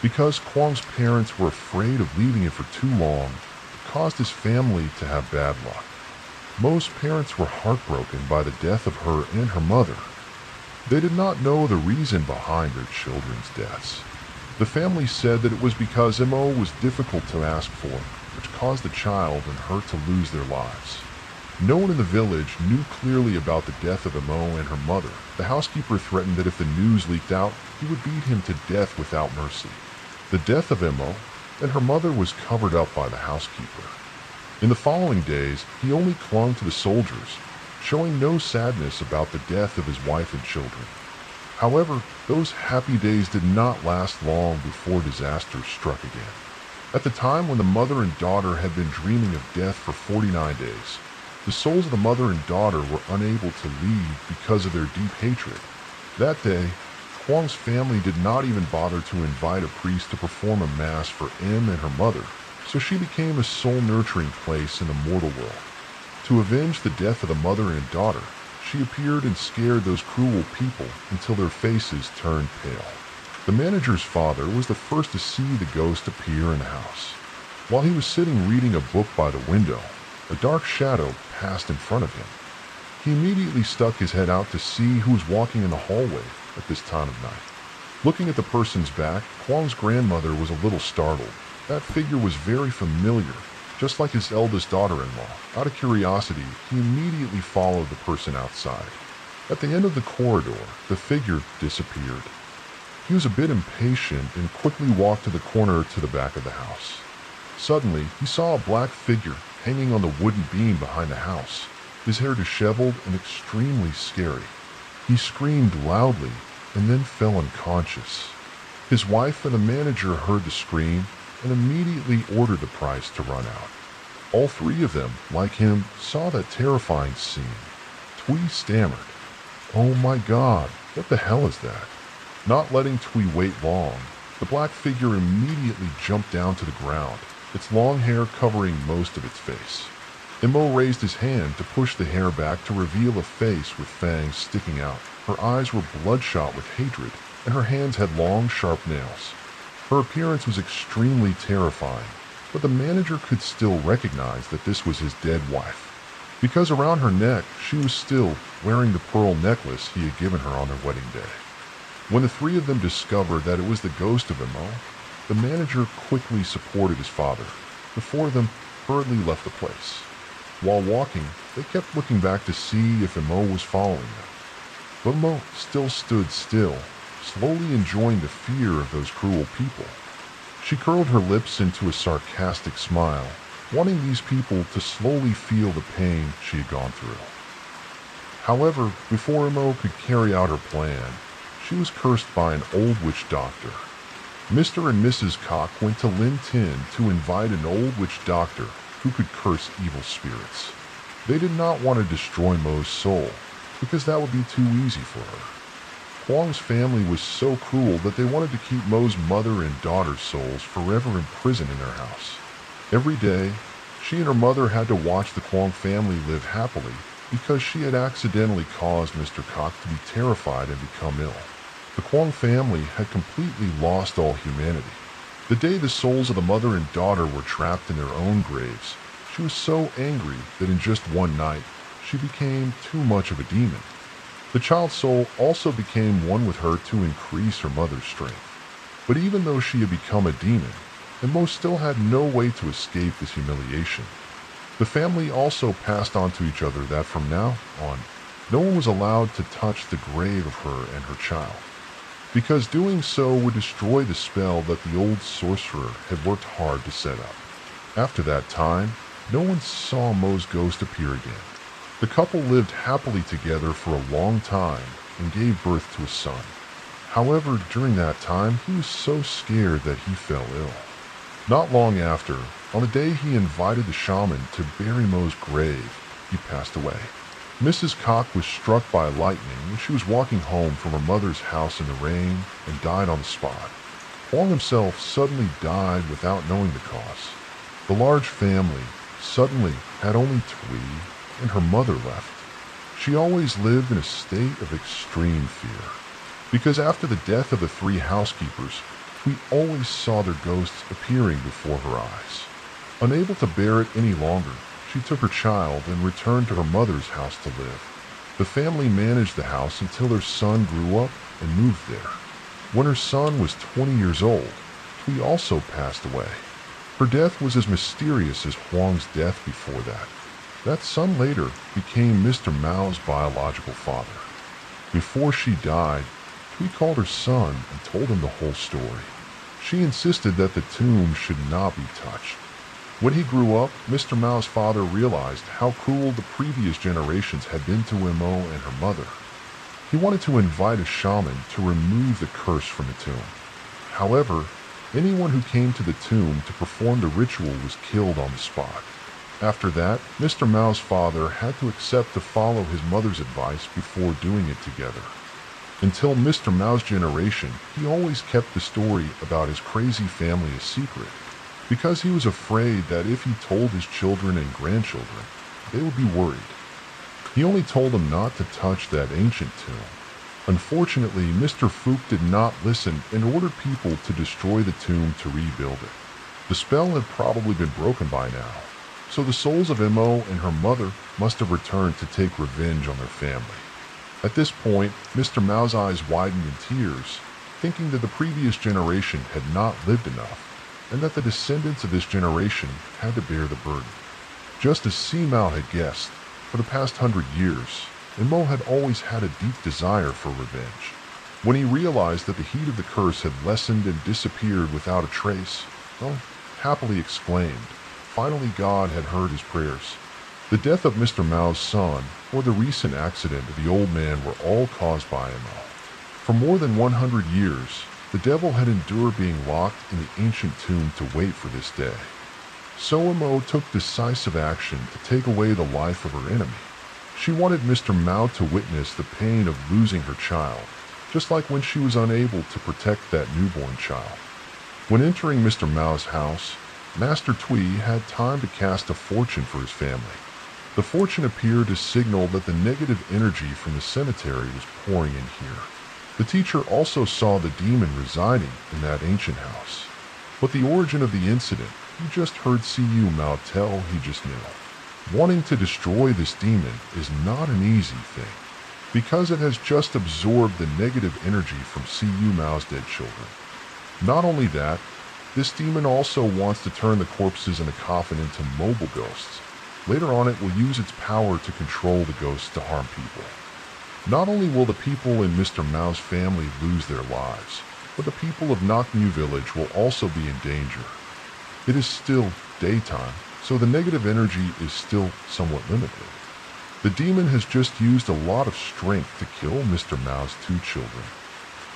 Because Kwong's parents were afraid of leaving it for too long, it caused his family to have bad luck. Mo's parents were heartbroken by the death of her and her mother. They did not know the reason behind their children's deaths. The family said that it was because Mo was difficult to ask for, which caused the child and her to lose their lives. No one in the village knew clearly about the death of Mo and her mother. The housekeeper threatened that if the news leaked out, he would beat him to death without mercy. The death of Mo and her mother was covered up by the housekeeper. In the following days, he only clung to the soldiers, showing no sadness about the death of his wife and children. However, those happy days did not last long before disaster struck again. At the time when the mother and daughter had been dreaming of death for 49 days, the souls of the mother and daughter were unable to leave because of their deep hatred. That day, Kwong's family did not even bother to invite a priest to perform a mass for M and her mother, so she became a soul-nurturing place in the mortal world. To avenge the death of the mother and daughter, she appeared and scared those cruel people until their faces turned pale. The manager's father was the first to see the ghost appear in the house. While he was sitting reading a book by the window, a dark shadow passed in front of him. He immediately stuck his head out to see who was walking in the hallway at this time of night. Looking at the person's back, Kwong's grandmother was a little startled. That figure was very familiar, just like his eldest daughter-in-law. Out of curiosity, he immediately followed the person outside. At the end of the corridor, the figure disappeared. He was a bit impatient and quickly walked to the corner to the back of the house. Suddenly, he saw a black figure hanging on the wooden beam behind the house, his hair disheveled and extremely scary. He screamed loudly and then fell unconscious. His wife and the manager heard the scream and immediately ordered the price to run out. All 3 of them, like him, saw that terrifying scene. Twee stammered, "Oh my God, what the hell is that?" Not letting Twee wait long, the black figure immediately jumped down to the ground, its long hair covering most of its face. Mo raised his hand to push the hair back to reveal a face with fangs sticking out. Her eyes were bloodshot with hatred, and her hands had long, sharp nails. Her appearance was extremely terrifying, but the manager could still recognize that this was his dead wife, because around her neck she was still wearing the pearl necklace he had given her on their wedding day. When the 3 of them discovered that it was the ghost of Mo, the manager quickly supported his father. The 4 of them hurriedly left the place. While walking, they kept looking back to see if Mo was following them. But Mo still stood still, slowly enjoying the fear of those cruel people. She curled her lips into a sarcastic smile wanting these people to slowly feel the pain she had gone through. However, before Mo could carry out her plan, she was cursed by an old witch doctor. Mr. and Mrs. Cock went to Lin Tin to invite an old witch doctor who could curse evil spirits. They did not want to destroy Mo's soul, because that would be too easy for her. Huang's family was so cruel that they wanted to keep Mo's mother and daughter's souls forever imprisoned in their house. Every day, she and her mother had to watch the Huang family live happily because she had accidentally caused Mr. Cock to be terrified and become ill. The Huang family had completely lost all humanity. The day the souls of the mother and daughter were trapped in their own graves, she was so angry that in just one night, she became too much of a demon. The child's soul also became one with her to increase her mother's strength. But even though she had become a demon, and Mo still had no way to escape this humiliation, the family also passed on to each other that from now on, no one was allowed to touch the grave of her and her child, because doing so would destroy the spell that the old sorcerer had worked hard to set up. After that time, no one saw Mo's ghost appear again. The couple lived happily together for a long time and gave birth to a son. However, during that time, he was so scared that he fell ill. Not long after, on the day he invited the shaman to bury Mo's grave, he passed away. Mrs. Cock was struck by lightning when she was walking home from her mother's house in the rain and died on the spot. Huang himself suddenly died without knowing the cause. The large family suddenly had only Twee and her mother left. She always lived in a state of extreme fear, because after the death of the three housekeepers, we always saw their ghosts appearing before her eyes. Unable to bear it any longer, she took her child and returned to her mother's house to live. The family managed the house until their son grew up and moved there. When her son was 20 years old, Twee also passed away. Her death was as mysterious as Huang's death before that. That son later became Mr. Mao's biological father. Before she died, Twee called her son and told him the whole story. She insisted that the tomb should not be touched. When he grew up, Mr. Mao's father realized how cruel the previous generations had been to Mo and her mother. He wanted to invite a shaman to remove the curse from the tomb. However, anyone who came to the tomb to perform the ritual was killed on the spot. After that, Mr. Mao's father had to accept to follow his mother's advice before doing it together. Until Mr. Mao's generation, he always kept the story about his crazy family a secret, because he was afraid that if he told his children and grandchildren, they would be worried. He only told them not to touch that ancient tomb. Unfortunately, Mr. Fook did not listen and ordered people to destroy the tomb to rebuild it. The spell had probably been broken by now, so the souls of Mo and her mother must have returned to take revenge on their family. At this point, Mr. Mao's eyes widened in tears, thinking that the previous generation had not lived enough, and that the descendants of this generation had to bear the burden. Just as Si Mao had guessed, for the past 100 years, Mo had always had a deep desire for revenge. When he realized that the heat of the curse had lessened and disappeared without a trace, happily exclaimed, finally God had heard his prayers. The death of Mr. Mao's son, or the recent accident of the old man were all caused by Mo. For more than 100 years, the devil had endured being locked in the ancient tomb to wait for this day. So Mo took decisive action to take away the life of her enemy. She wanted Mr. Mao to witness the pain of losing her child, just like when she was unable to protect that newborn child. When entering Mr. Mao's house, Master Twee had time to cast a fortune for his family. The fortune appeared to signal that the negative energy from the cemetery was pouring in here. The teacher also saw the demon residing in that ancient house. But the origin of the incident, he just heard Siyu Mao tell he just knew. Wanting to destroy this demon is not an easy thing, because it has just absorbed the negative energy from Siyu Mao's dead children. Not only that, this demon also wants to turn the corpses in the coffin into mobile ghosts. Later on, it will use its power to control the ghosts to harm people. Not only will the people in Mr. Mao's family lose their lives, but the people of Nakmu village will also be in danger. It is still daytime, so the negative energy is still somewhat limited. The demon has just used a lot of strength to kill Mr. Mao's two children.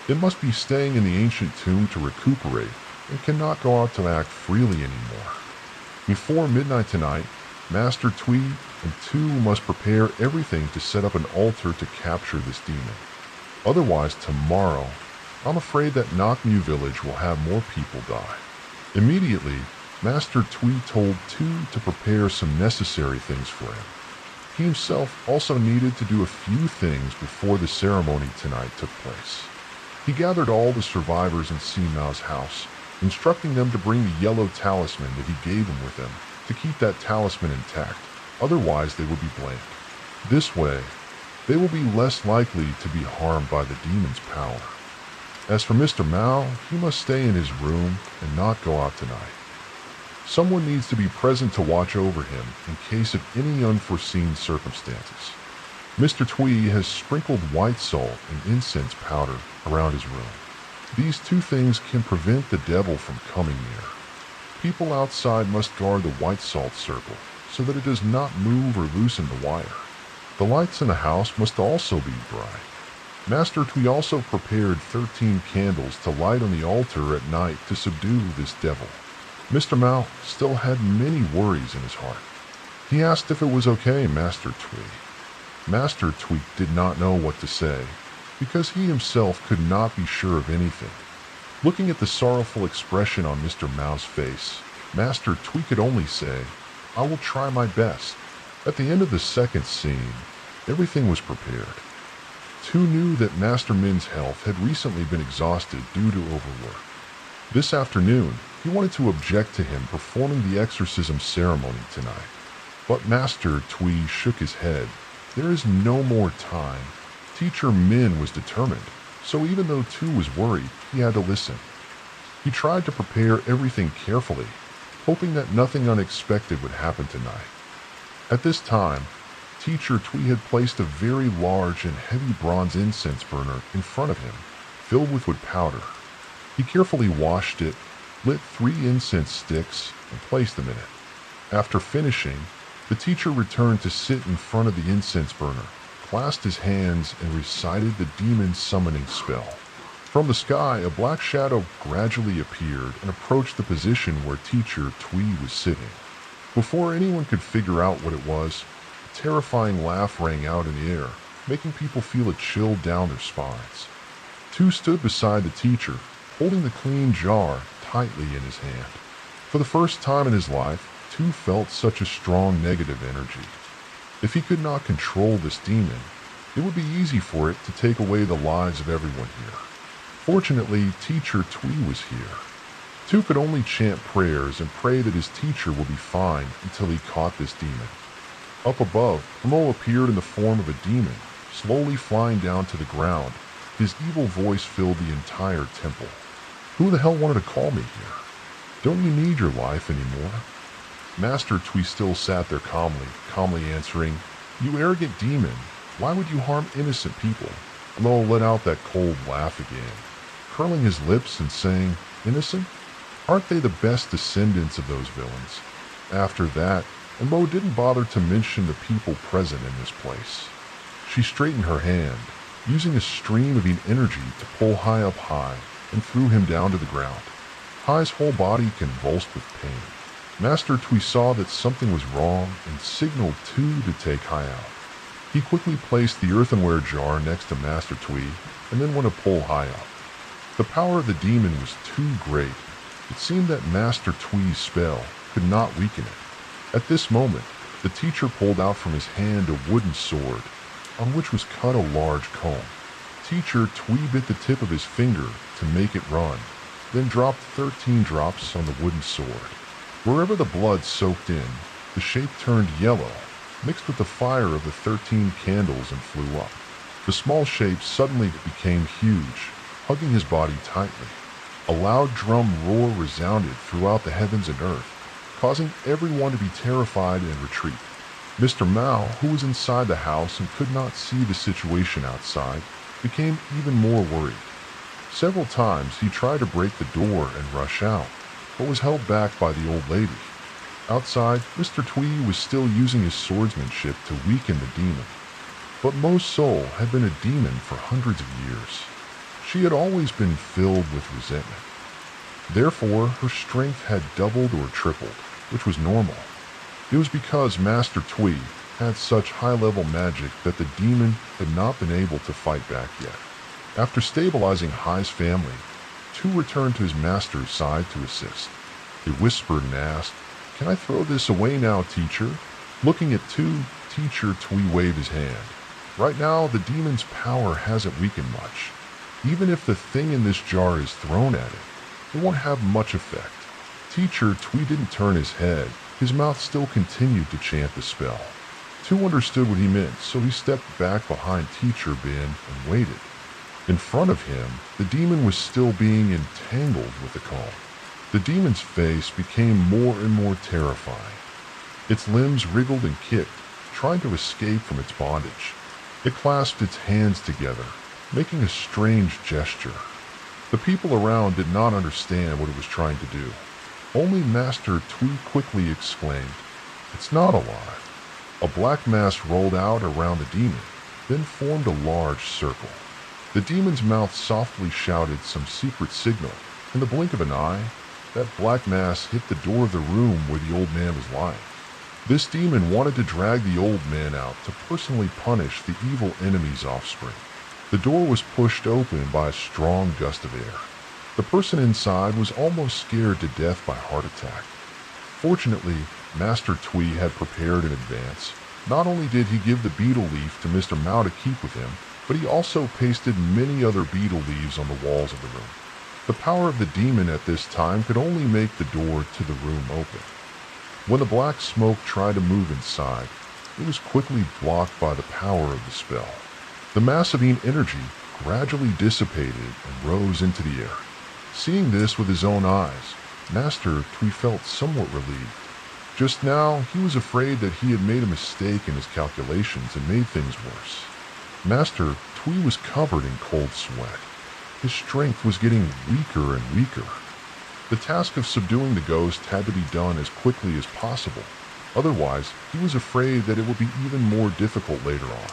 It must be staying in the ancient tomb to recuperate and cannot go out to act freely anymore. Before midnight tonight, Master Twee and two must prepare everything to set up an altar to capture this demon. Otherwise, tomorrow, I'm afraid that Nakmu village will have more people die. Immediately, Master Twee told two to prepare some necessary things for him. He himself also needed to do a few things before the ceremony tonight took place. He gathered all the survivors in Simao's house, instructing them to bring the yellow talisman that he gave them with him to keep that talisman intact, otherwise they would be blamed. This way, they will be less likely to be harmed by the demon's power. As for Mr. Mao, he must stay in his room and not go out tonight. Someone needs to be present to watch over him in case of any unforeseen circumstances. Mr. Twee has sprinkled white salt and incense powder around his room. These two things can prevent the devil from coming near. People outside must guard the white salt circle so that it does not move or loosen the wire. The lights in the house must also be bright. Master Twee also prepared 13 candles to light on the altar at night to subdue this devil. Mr. Mao still had many worries in his heart. He asked if it was okay, Master Twee. Master Twee did not know what to say, because he himself could not be sure of anything. Looking at the sorrowful expression on Mr. Mao's face, Master Twee could only say, "I will try my best." At the end of the second scene, everything was prepared. Two knew that Master Min's health had recently been exhausted due to overwork. This afternoon, he wanted to object to him performing the exorcism ceremony tonight. But Master Twee shook his head. There is no more time. Teacher Min was determined, so even though Tu was worried, he had to listen. He tried to prepare everything carefully, hoping that nothing unexpected would happen tonight. At this time, Teacher Twee had placed a very large and heavy bronze incense burner in front of him, filled with wood powder. He carefully washed it, lit 3 incense sticks, and placed them in it. After finishing, the teacher returned to sit in front of the incense burner, clasped his hands, and recited the demon's summoning spell. From the sky, a black shadow gradually appeared and approached the position where Teacher Twee was sitting. Before anyone could figure out what it was, a terrifying laugh rang out in the air, making people feel a chill down their spines. Tu stood beside the teacher, holding the clean jar tightly in his hand. For the first time in his life, Tu felt such a strong negative energy. If he could not control this demon, it would be easy for it to take away the lives of everyone here. Fortunately, Teacher Twee was here. Tu could only chant prayers and pray that his teacher will be fine until he caught this demon. Up above, Mo appeared in the form of a demon, slowly flying down to the ground. His evil voice filled the entire temple. "Who the hell wanted to call me here? Don't you need your life anymore?" Master Twee still sat there calmly answering, "You arrogant demon, why would you harm innocent people?" Mo let out that cold laugh again, curling his lips and saying, "Innocent? Aren't they the best descendants of those villains?" After that, Mo didn't bother to mention the people present in this place. She straightened her hand, using a stream of energy to pull Hai up high and threw him down to the ground. Hai's whole body convulsed with pain. Master Twee saw that something was wrong and signaled Tu to take Hai out. He quickly placed the earthenware jar next to Master Twee and then went to pull Hai up. The power of the demon was too great. It seemed that Master Twee's spell could not weaken it. At this moment, the teacher pulled out from his hand a wooden sword, on which was cut a large comb. Teacher Twee bit the tip of his finger to make it run, then dropped 13 drops on the wooden sword. Wherever the blood soaked in, the shape turned yellow, mixed with the fire of the 13 candles and flew up. The small shape suddenly became huge, hugging his body tightly. A loud drum roar resounded throughout the heavens and earth, causing everyone to be terrified and retreat. Mr. Mao, who was inside the house and could not see the situation outside, became even more worried. Several times he tried to break the door and rush out, but was held back by the old lady. Outside, Mr. Twee was still using his swordsmanship to weaken the demon. But Mo's soul had been a demon for hundreds of years. She had always been filled with resentment. Therefore, her strength had doubled or tripled, which was normal. It was because Master Twee had such high-level magic that the demon had not been able to fight back yet. After stabilizing Hai's family, Tu returned to his master's side to assist. He whispered and asked, "Can I throw this away now, teacher?" Looking at Tu, Teacher Twee waved his hand. "Right now, the demon's power hasn't weakened much. Even if the thing in this jar is thrown at it, it won't have much effect." Teacher Twee didn't turn his head. His mouth still continued to chant the spell. Tu understood what he meant, so he stepped back behind Teacher Ben and waited. In front of him, the demon was still being entangled with the comb. The demon's face became more and more terrifying. Its limbs wriggled and kicked, trying to escape from its bondage. It clasped its hands together, making a strange gesture. The people around did not understand what it was trying to do. Only Master Twee quickly exclaimed, "It's not alive." A black mass rolled out around the demon, then formed a large circle. The demon's mouth softly shouted some secret signal. In the blink of an eye, that black mass hit the door of the room where the old man was lying. This demon wanted to drag the old man out to personally punish the evil enemy's offspring. The door was pushed open by a strong gust of air. The person inside was almost scared to death by heart attack. Fortunately, Master Twee had prepared in advance. Not only did he give the beetle leaf to Mr. Mao to keep with him, but he also pasted many other beetle leaves on the walls of the room. The power of the demon at this time could only make the door to the room open. When the black smoke tried to move inside, it was quickly blocked by the power of the spell. The massivine energy gradually dissipated and rose into the air. Seeing this with his own eyes, Master Twee felt somewhat relieved. Just now, he was afraid that he had made a mistake in his calculations and made things worse. Master Twee was covered in cold sweat. His strength was getting weaker and weaker. The task of subduing the ghost had to be done as quickly as possible. Otherwise, he was afraid that it would be even more difficult later on.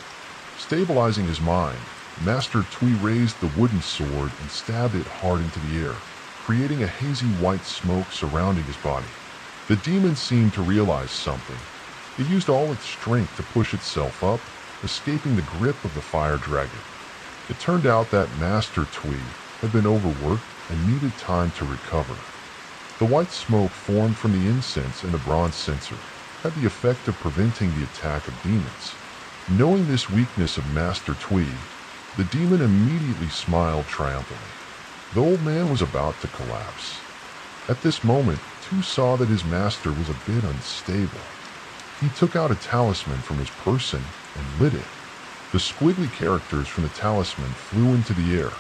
Stabilizing his mind, Master Twee raised the wooden sword and stabbed it hard into the air, creating a hazy white smoke surrounding his body. The demon seemed to realize something. It used all its strength to push itself up, escaping the grip of the fire dragon. It turned out that Master Twee had been overworked and needed time to recover. The white smoke formed from the incense and the bronze censer had the effect of preventing the attack of demons. Knowing this weakness of Master Twee, the demon immediately smiled triumphantly. The old man was about to collapse. At this moment, Tu saw that his master was a bit unstable. He took out a talisman from his person and lit it. The squiggly characters from the talisman flew into the air,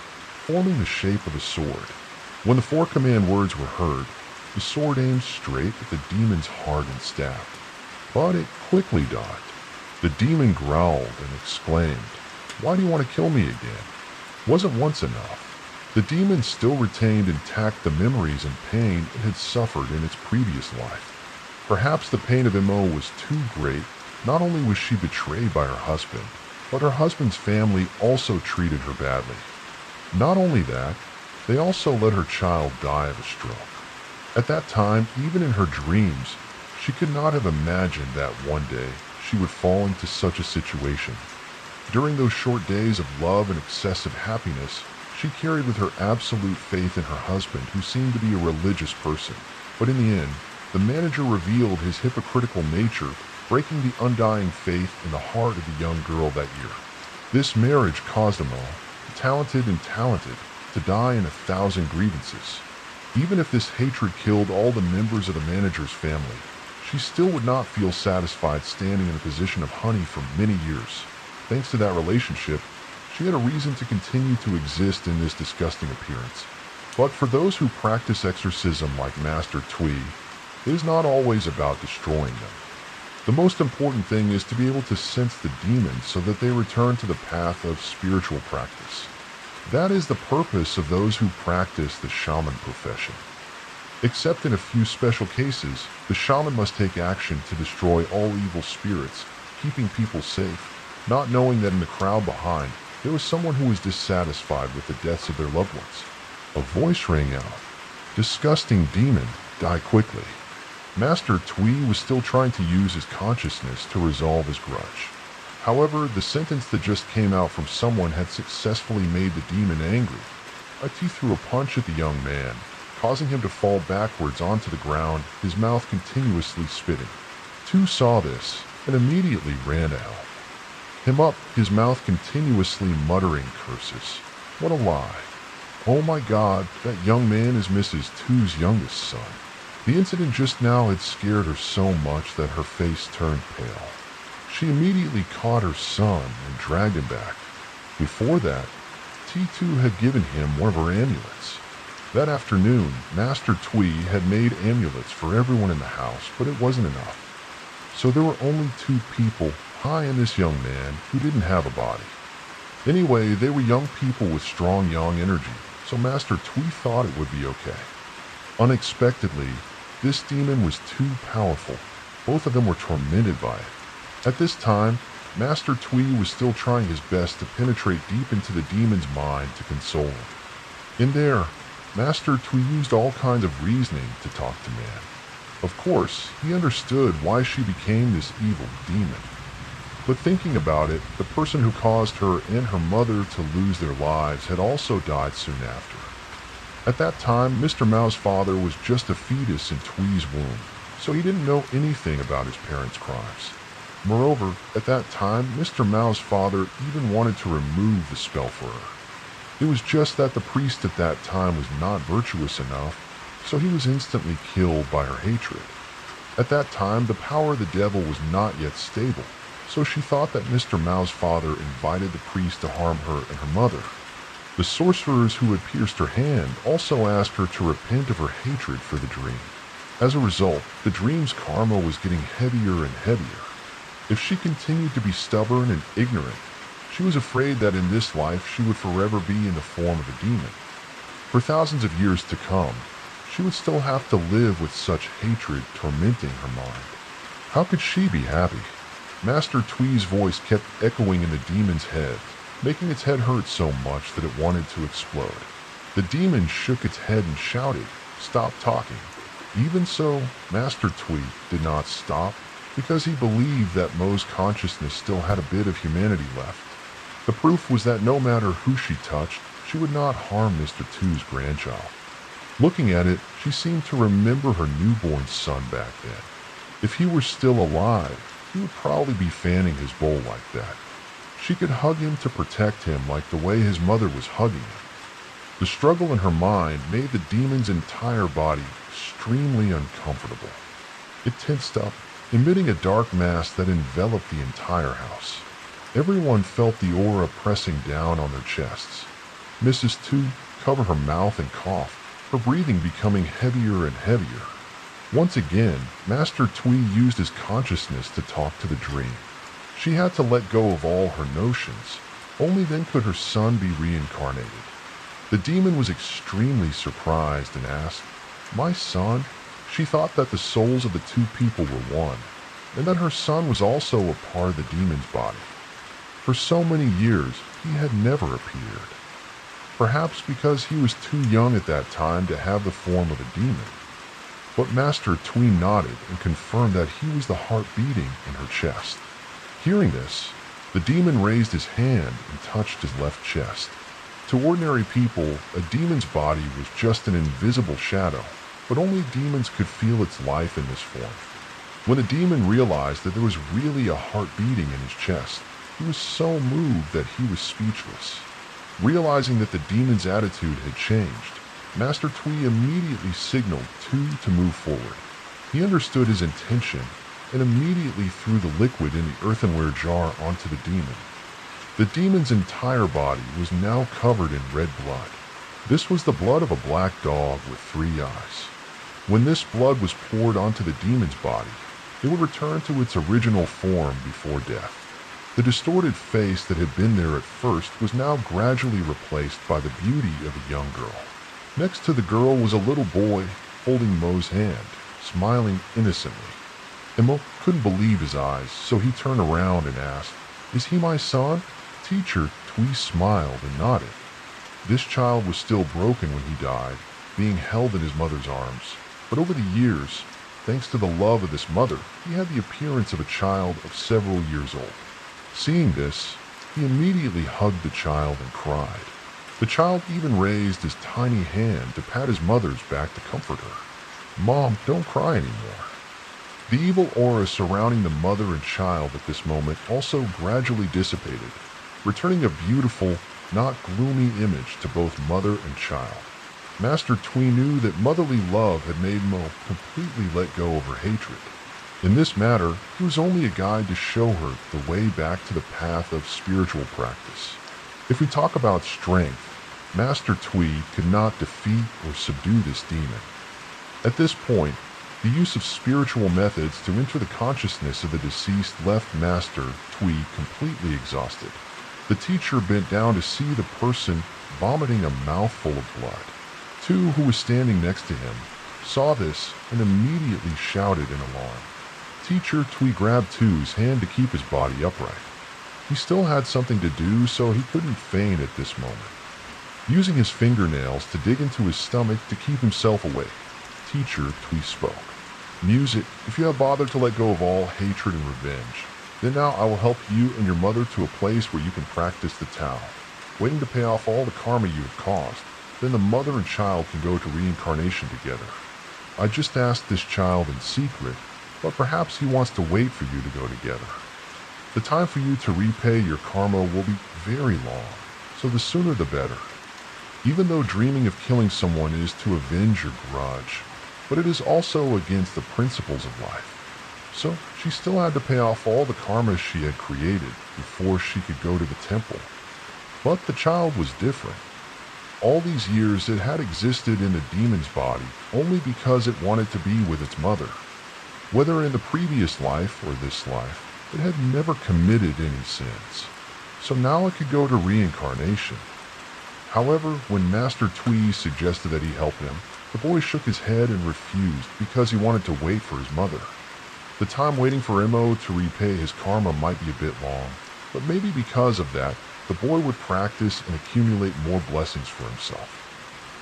forming the shape of a sword. When the 4 command words were heard, the sword aimed straight at the demon's heart and stabbed. But it quickly dodged. The demon growled and exclaimed, "Why do you want to kill me again?" Wasn't once enough. The demon still retained intact the memories and pain it had suffered in its previous life. Perhaps the pain of Mo was too great. Not only was she betrayed by her husband, but her husband's family also treated her badly. Not only that, they also let her child die of a stroke. At that time, even in her dreams, she could not have imagined that one day she would fall into such a situation. During those short days of love and excessive happiness, she carried with her absolute faith in her husband, who seemed to be a religious person. But in the end, the manager revealed his hypocritical nature, breaking the undying faith in the heart of the young girl that year. This marriage caused Mo, talented, to die in 1,000 grievances. Even if this hatred killed all the members of the manager's family, she still would not feel satisfied standing in a position of honey for many years. Thanks to that relationship, she had a reason to continue to exist in this disgusting appearance. But for those who practice exorcism like Master Twee, it is not always about destroying them. The most important thing is to be able to sense the demons so that they return to the path of spiritual practice. That is the purpose of those who practice the shaman profession. Except in a few special cases, the shaman must take action to destroy all evil spirits, keeping people safe, not knowing that in the crowd behind, there was someone who was dissatisfied with the deaths of their loved ones. A voice rang out. "Disgusting demon, die quickly." Master Twee was still trying to use his consciousness to resolve his grudge. However, the sentence that just came out from someone had successfully made the demon angry. Ati threw a punch at the young man, causing him to fall backwards onto the ground, his mouth continuously spitting. Tu saw this and immediately ran out. Him up, his mouth continuously muttering curses. What a lie. Oh my God, that young man is Mrs. Tu's youngest son. The incident just now had scared her so much that her face turned pale. She immediately caught her son and dragged him back. Before that, T2 had given him one of her amulets. That afternoon, Master Twee had made amulets for everyone in the house, but it wasn't enough. So there were only 2 people, Hai and this young man, who didn't have a body. Anyway, they were young people with strong yang energy, so Master Twee thought it would be okay. Unexpectedly, this demon was too powerful. Both of them were tormented by it. At this time, Master Twee was still trying his best to penetrate deep into the demon's mind to console him. In there, Master Twee used all kinds of reasoning to talk to man. Of course, he understood why she became this evil demon. But thinking about it, the person who caused her and her mother to lose their lives had also died soon after. At that time, Mr. Mao's father was just a fetus in Twee's womb, so he didn't know anything about his parents' crimes. Moreover, at that time, Mr. Mao's father even wanted to remove the spell for her. It was just that the priest at that time was not virtuous enough, so he was instantly killed by her hatred. At that time, the power of the devil was not yet stable, so she thought that Mr. Mao's father invited the priest to harm her and her mother. The sorcerers who had pierced her hand also asked her to repent of her hatred for the dream. As a result, the dream's karma was getting heavier and heavier. If she continued to be stubborn and ignorant, she was afraid that in this life she would forever be in the form of a demon. For thousands of years to come, she would still have to live with such hatred tormenting her mind. How could she be happy? Master Twee's voice kept echoing in the demon's head, making its head hurt so much that it wanted to explode. The demon shook its head and shouted, "Stop talking." Even so, Master Twee did not stop, because he believed that Mo's consciousness still had a bit of humanity left. The proof was that no matter who she touched, she would not harm Mr. Two's grandchild. Looking at it, she seemed to remember her newborn son back then. If he were still alive, he would probably be fanning his bowl like that. She could hug him to protect him like the way his mother was hugging him. The struggle in her mind made the demon's entire body extremely uncomfortable. It tensed up, emitting a dark mass that enveloped the entire house. Everyone felt the aura pressing down on their chests. Mrs. Two covered her mouth and coughed, her breathing becoming heavier and heavier. Once again, Master Twee used his consciousness to talk to the dream. She had to let go of all her notions. Only then could her son be reincarnated. The demon was extremely surprised and asked, "My son?" She thought that the souls of the 2 people were one, and that her son was also a part of the demon's body. For so many years, he had never appeared. Perhaps because he was too young at that time to have the form of a demon. But Master Twee nodded and confirmed that he was the heart beating in her chest. Hearing this, the demon raised his hand and touched his left chest. To ordinary people, a demon's body was just an invisible shadow, but only demons could feel its life in this form. When the demon realized that there was really a heart beating in his chest, he was so moved that he was speechless. Realizing that the demon's attitude had changed, Master Twee immediately signaled Two to move forward. He understood his intention and immediately threw the liquid in the earthenware jar onto the demon. The demon's entire body was now covered in red blood. This was the blood of a black dog with 3 eyes. When this blood was poured onto the demon's body, it would return to its original form before death. The distorted face that had been there at first was now gradually replaced by the beauty of a young girl. Next to the girl was a little boy, holding Mo's hand, smiling innocently. And Mo couldn't believe his eyes, so he turned around and asked, "Is he my son?" Teacher Twee smiled and nodded. This child was still broken when he died, being held in his mother's arms. But over the years, thanks to the love of this mother, he had the appearance of a child of several years old. Seeing this, he immediately hugged the child and cried. The child even raised his tiny hand to pat his mother's back to comfort her. "Mom, don't cry anymore." The evil aura surrounding the mother and child at this moment also gradually dissipated, returning a beautiful, not gloomy image to both mother and child. Master Twee knew that motherly love had made Mo completely let go of her hatred. In this matter, he was only a guide to show her the way back to the path of spiritual practice. If we talk about strength, Master Twee could not defeat or subdue this demon. At this point, the use of spiritual methods to enter the consciousness of the deceased left Master Twee completely exhausted. The teacher bent down to see the person vomiting a mouthful of blood. Two, who was standing next to him, saw this and immediately shouted in alarm. Teacher Twee grabbed Two's hand to keep his body upright. He still had something to do, so he couldn't feign at this moment. Using his fingernails to dig into his stomach to keep himself awake, Teacher Twee spoke. "Music, if you have bothered to let go of all hatred and revenge, then now I will help you and your mother to a place where you can practice the Tao, waiting to pay off all the karma you have caused. Then the mother and child can go to reincarnation together. I just asked this child in secret, but perhaps he wants to wait for you to go together. The time for you to repay your karma will be very long, so the sooner the better. Even though dreaming of killing someone is to avenge your grudge, but it is also against the principles of life. So she still had to pay off all the karma she had created before she could go to the temple. But the child was different. All these years it had existed in the demon's body only because it wanted to be with its mother. Whether in the previous life or this life, it had never committed any sins. So now it could go to reincarnation. However, when Master Twee suggested that he help him, the boy shook his head and refused because he wanted to wait for his mother. The time waiting for Mo to repay his karma might be a bit long, but maybe because of that, the boy would practice and accumulate more blessings for himself.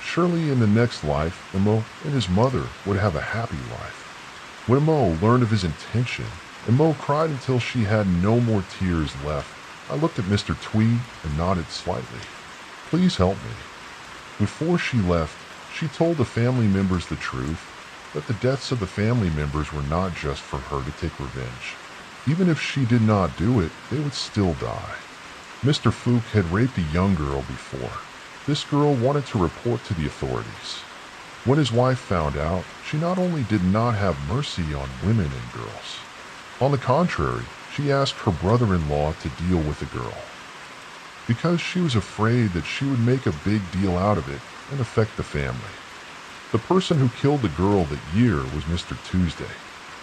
Surely in the next life, Mo and his mother would have a happy life. When Mo learned of his intention, Mo cried until she had no more tears left. I looked at Mr. Twee and nodded slightly. "Please help me." Before she left, she told the family members the truth, that the deaths of the family members were not just for her to take revenge. Even if she did not do it, they would still die. Mr. Fook had raped a young girl before. This girl wanted to report to the authorities. When his wife found out, she not only did not have mercy on women and girls. On the contrary, she asked her brother-in-law to deal with the girl, because she was afraid that she would make a big deal out of it and affect the family. The person who killed the girl that year was Mr. Tuesday.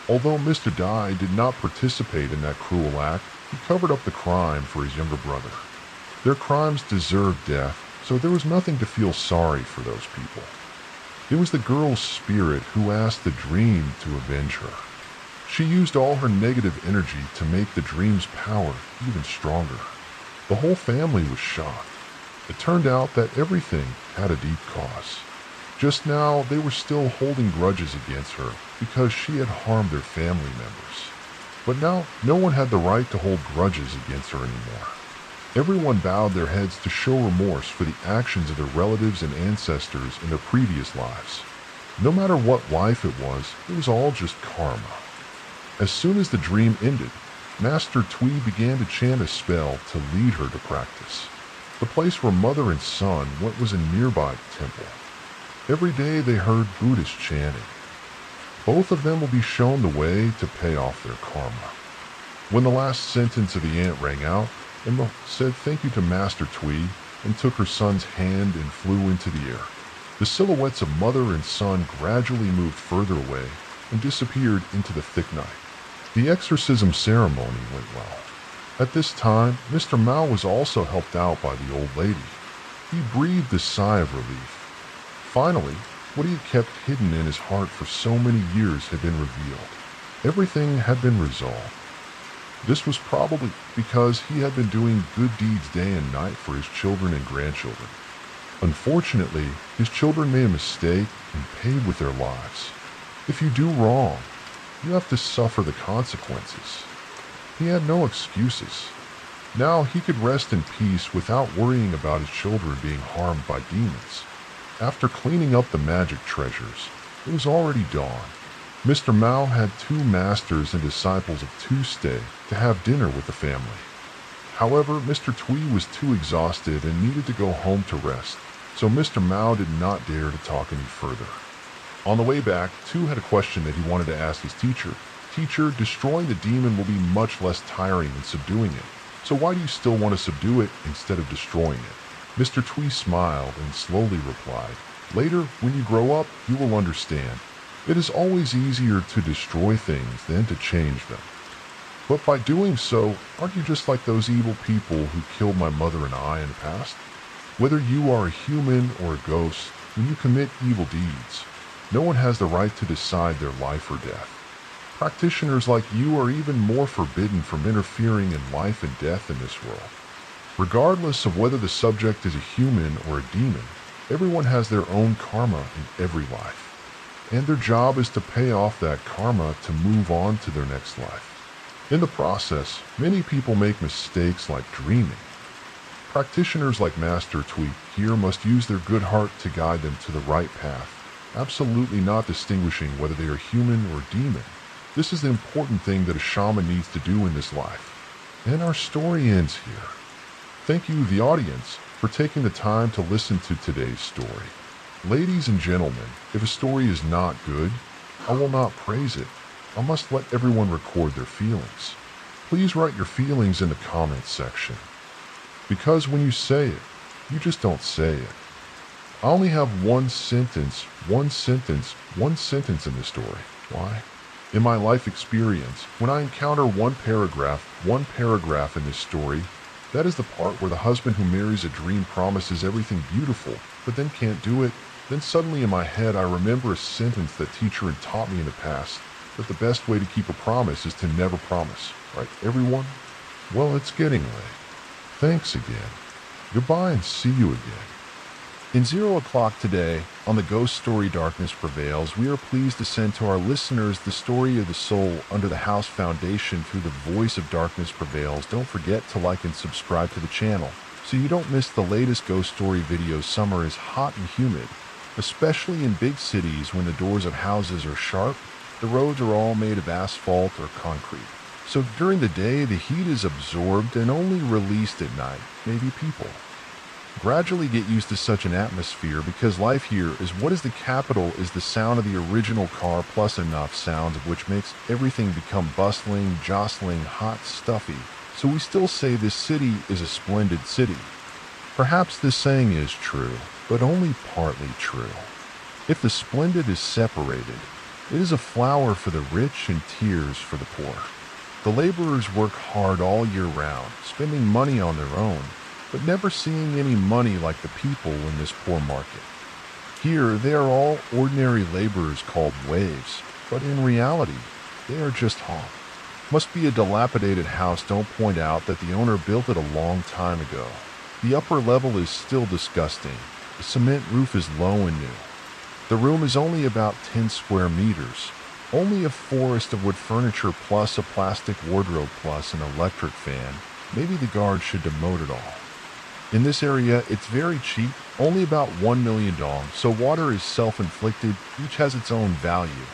Although Mr. Dye did not participate in that cruel act, he covered up the crime for his younger brother. Their crimes deserved death, so there was nothing to feel sorry for those people. It was the girl's spirit who asked the dream to avenge her. She used all her negative energy to make the dream's power even stronger. The whole family was shocked. It turned out that everything had a deep cause. Just now, they were still holding grudges against her because she had harmed their family members. But now, no one had the right to hold grudges against her anymore. Everyone bowed their heads to show remorse for the actions of their relatives and ancestors in their previous lives. No matter what life it was all just karma. As soon as the dream ended, Master Twee began to chant a spell to lead her to practice. The place where mother and son went was a nearby temple. Every day they heard Buddhists chanting. Both of them will be shown the way to pay off their karma. When the last sentence of the ant rang out, Emma said thank you to Master Twee and took her son's hand and flew into the air. The silhouettes of mother and son gradually moved further away and disappeared into the thick night. The exorcism ceremony went well. At this time, Mr. Mao was also helped out by the old lady. He breathed a sigh of relief. Finally, What he had kept hidden in his heart for so many years had been revealed. Everything had been resolved. This was probably because he had been doing good deeds day and night for his children and grandchildren. Unfortunately, his children made a mistake and paid with their lives. If you do wrong, you have to suffer the consequences. He had no excuses. Now he could rest in peace without worrying about his children being harmed by demons. After cleaning up the magic treasures, it was already dawn. Mr. Mao had 2 masters and disciples of Tuesday to have dinner with the family. However, Mr. Twee was too exhausted and needed to go home to rest, so Mr. Mao did not dare to talk any further. On the way back, Tu had a question that he wanted to ask his teacher. Teacher, destroying the demon will be much less tiring than subduing it. So why do you still want to subdue it instead of destroying it? Mr. Twee smiled and slowly replied, later, when you grow up, you will understand. It is always easier to destroy things than to change them. But by doing so, aren't you just like those evil people who killed my mother and I in the past? Whether you are a human or a ghost, when you commit evil deeds, no one has the right to decide their life or death. Practitioners like you are even more forbidden from interfering in life and death in this world. Regardless of whether the subject is a human or a demon, everyone has their own karma in every life. And their job is to pay off that karma to move on to their next life. In the process, many people make mistakes like dreaming. Practitioners like Master Twee here must use their good heart to guide them to the right path, absolutely not distinguishing whether they are human or demon. This is the important thing that a shaman needs to do in this life. And our story ends here. Thank you, the audience, for taking the time to listen to today's story. Ladies and gentlemen, if a story is not good, I will not praise it. I must let everyone record their feelings. Please write your feelings in the comments section. Because when you say it, you just don't say it. I only have one sentence in this story. Why? In my life experience, when I encounter one paragraph in this story, that is the part where the husband who marries a dream promises everything beautiful, but then can't do it. Then suddenly in my head I remember a sentence that teacher had taught me in the past, that the best way to keep a promise is to never promise. Right, everyone? Well, it's getting late. Thanks again. Goodbye and see you again. In 0 o'clock today, on the Ghost Story Darkness Prevails, we are pleased to send to our listeners the story of the soul under the House Foundation through the voice of Darkness Prevails. Don't forget to like and subscribe to the channel so you don't miss the latest ghost story videos. Summer is hot and humid, especially in big cities when the doors of houses are sharp. The roads are all made of asphalt or concrete. So during the day, the heat is absorbed and only released at night, maybe people. Gradually get used to such an atmosphere because life here is what is the capital is the sound of the original car plus enough sounds of which makes everything become bustling, jostling, hot, stuffy. So we still say this city is a splendid city. Perhaps this saying is true, but only partly true. If the splendid is separated, it is a flower for the rich and tears for the poor. The laborers work hard all year round, spending money on their own, but never seeing any money like the people in this poor market. Here, they are all ordinary laborers called waves, but in reality, they are just home. Must be a dilapidated house. Don't point out that the owner built it a long time ago. The upper level is still disgusting. The cement roof is low and new. The room is only about 10 square meters. Only a forest of wood furniture plus a plastic wardrobe plus an electric fan. Maybe the guard should demote it all. In this area, it's very cheap, only about 1 million dong, so water is self-inflicted, each has its own value.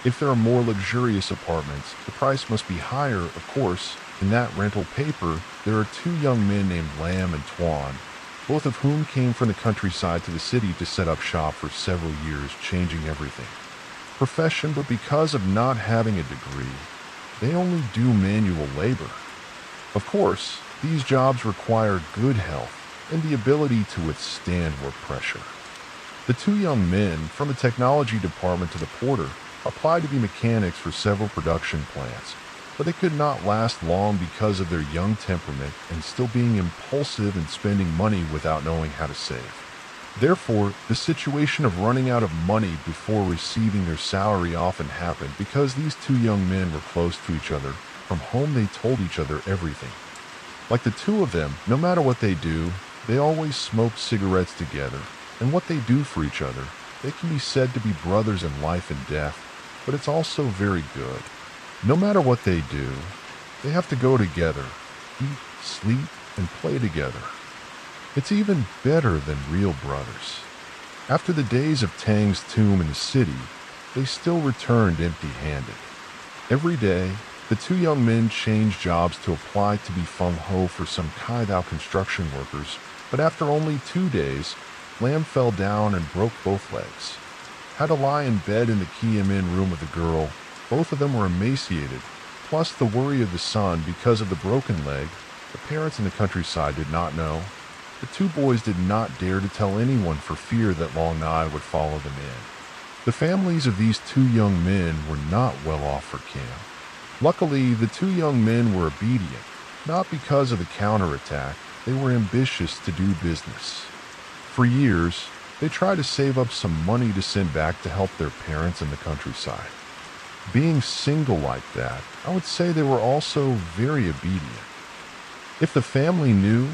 If there are more luxurious apartments, the price must be higher, of course. In that rental paper, there are 2 young men named Lam and Tuan, both of whom came from the countryside to the city to set up shop for several years, changing everything. Profession, but because of not having a degree, they only do manual labor. Of course, these jobs require good health and the ability to withstand work pressure. The 2 young men from the technology department to the porter applied to be mechanics for several production plants, but they could not last long because of their young temperament and still being impulsive and spending money without knowing how to save. Therefore, the situation of running out of money before receiving their salary often happened because these two young men were close to each other. From home, they told each other everything. Like the two of them, no matter what they do, they always smoke cigarettes together, and what they do for each other, they can be said to be brothers in life and death, but it's also very good. No matter what they do, they have to go together, eat, sleep, and play together. It's even better than real brothers. After the days of Tang's tomb in the city, they still returned empty-handed. Every day, the two young men changed jobs to apply to be fung-ho for some Kaidao construction workers, but after only 2 days, Lam fell down and broke both legs. Had to lie in bed in the Kiamin room with the girl. Both of them were emaciated, plus the worry of the son because of the broken leg. The parents in the countryside did not know. The two boys did not dare to tell anyone for fear that Long Ai would follow them in. The families of these two young men were not well off for Cam. Luckily, the two young men were obedient, not because of the counterattack. They were ambitious to do business. For years, they tried to save up some money to send back to help their parents in the countryside. Being single like that, I would say they were also very obedient. If the family knew,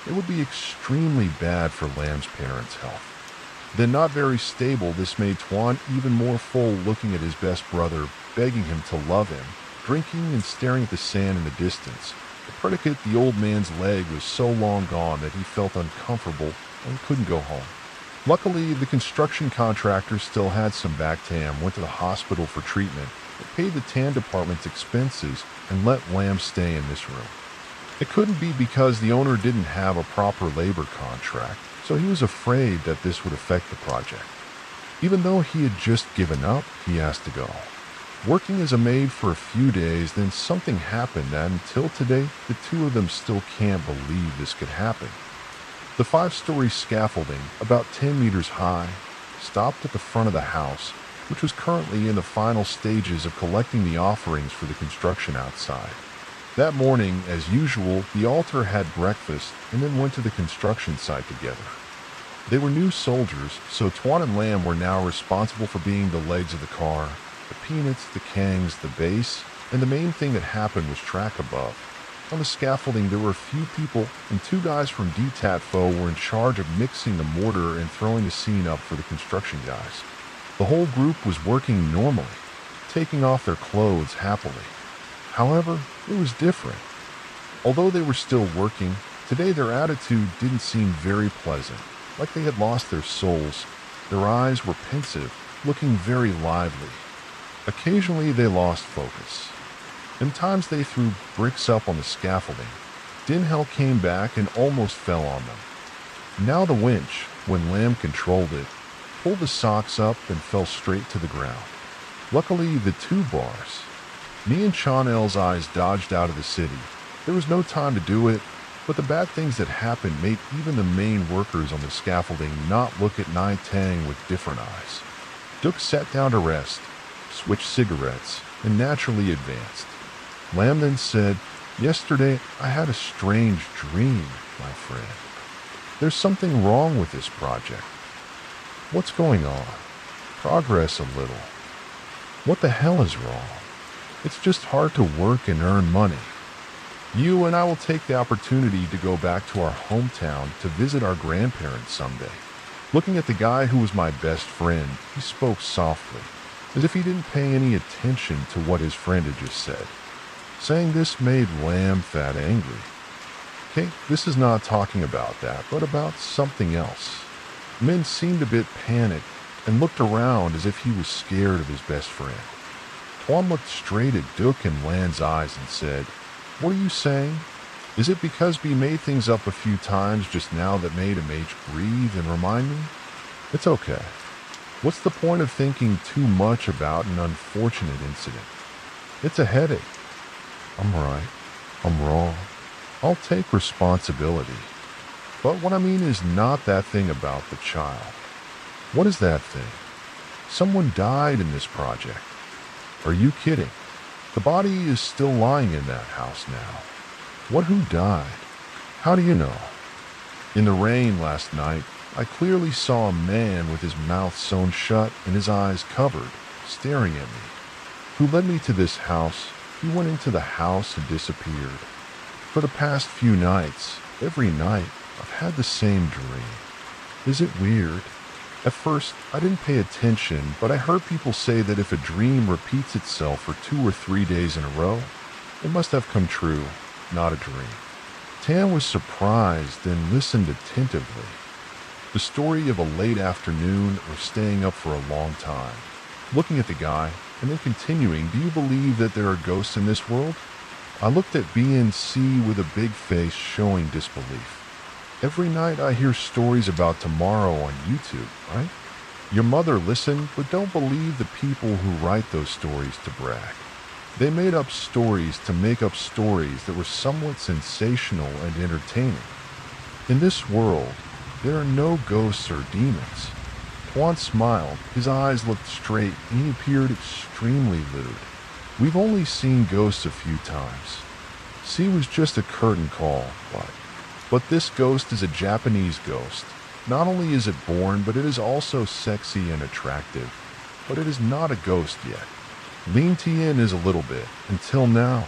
it would be extremely bad for Lam's parents' health. Then not very stable, this made Tuan even more full, looking at his best brother, begging him to love him, drinking and staring at the sand in the distance. The predicate, the old man's leg, was so long gone that he felt uncomfortable and couldn't go home. Luckily, the construction contractor still had some back tam, went to the hospital for treatment, but paid the tan department's expenses and let Lam stay in this room. It couldn't be because the owner didn't have a proper labor contract, so he was afraid that this would affect the project. Even though he had just given up, he asked to go. Working as a maid for a few days, then something happened that until today, the two of them still can't believe this could happen. The 5-story scaffolding, about 10 meters high, stopped at the front of the house, which was currently in the final stages of collecting the offerings for the construction outside. That morning, as usual, the altar had breakfast and then went to the construction site together. They were new soldiers, so Tuan and Lam were now responsible for being the legs of the car, the peanuts, the kangs, the base, and the main thing that happened was track above. On the scaffolding, there were a few people, and 2 guys from DTATFO were in charge of mixing the mortar and throwing the scene up for the construction guys. The whole group was working normally, taking off their clothes happily. However, it was different. Although they were still working, today their attitude didn't seem very pleasant, like they had lost their souls. Their eyes were pensive, looking very lively. Occasionally they lost focus. In times they threw bricks up on the scaffolding. Dinhel came back and almost fell on them. Now the winch, when Lam controlled it, pulled the socks up and fell straight to the ground. Luckily, the 2 bars. Me and Chanel's eyes dodged out of the city. There was no time to do it, but the bad things that happened made even the main workers on the scaffolding not look at Nai Tang with different eyes. Duke sat down to rest, switched cigarettes, and naturally advanced. Lam then said, "Yesterday I had a strange dream, my friend. There's something wrong with this project." "What's going on?" "Progress a little." "What the hell is wrong?" "It's just hard to work and earn money. You and I will take the opportunity to go back to our hometown to visit our grandparents someday." Looking at the guy who was my best friend, he spoke softly, as if he didn't pay any attention to what his friend had just said. Saying this made Lam fat angry. Okay, this is not talking about that, but about something else. Men seemed a bit panicked and looked around as if he was scared of his best friend. Tuan looked straight at Duke and Lan's eyes and said, "What are you saying? Is it because we made things up a few times just now that made a mage breathe and remind me? It's okay. What's the point of thinking too much about an unfortunate incident? It's a headache. I'm right. I'm wrong. I'll take responsibility. But what I mean is not that thing about the child." "What is that thing?" "Someone died in this project." "Are you kidding? The body is still lying in that house now." "What? Who died? How do you know?" "In the rain last night, I clearly saw a man with his mouth sewn shut and his eyes covered, staring at me. Who led me to this house? He went into the house and disappeared. For the past few nights, every night, I've had the same dream. Is it weird? At first, I didn't pay attention, but I heard people say that if a dream repeats itself for 2 or 3 days in a row, it must have come true, not a dream. Tan was surprised and listened attentively. The story of a late afternoon or staying up for a long time. Looking at the guy, and then continuing, do you believe that there are ghosts in this world? I looked at B and C with a big face showing disbelief. Every night I hear stories about tomorrow on YouTube, right? Your mother listened, but don't believe the people who write those stories to brag. They made up stories to make up stories that were somewhat sensational and entertaining. In this world, there are no ghosts or demons. Juan smiled, his eyes looked straight, and he appeared extremely lewd. We've only seen ghosts a few times. C was just a curtain call, but this ghost is a Japanese ghost. Not only is it born, but it is also sexy and attractive. But it is not a ghost yet. Lean Tien is a little bit, until now.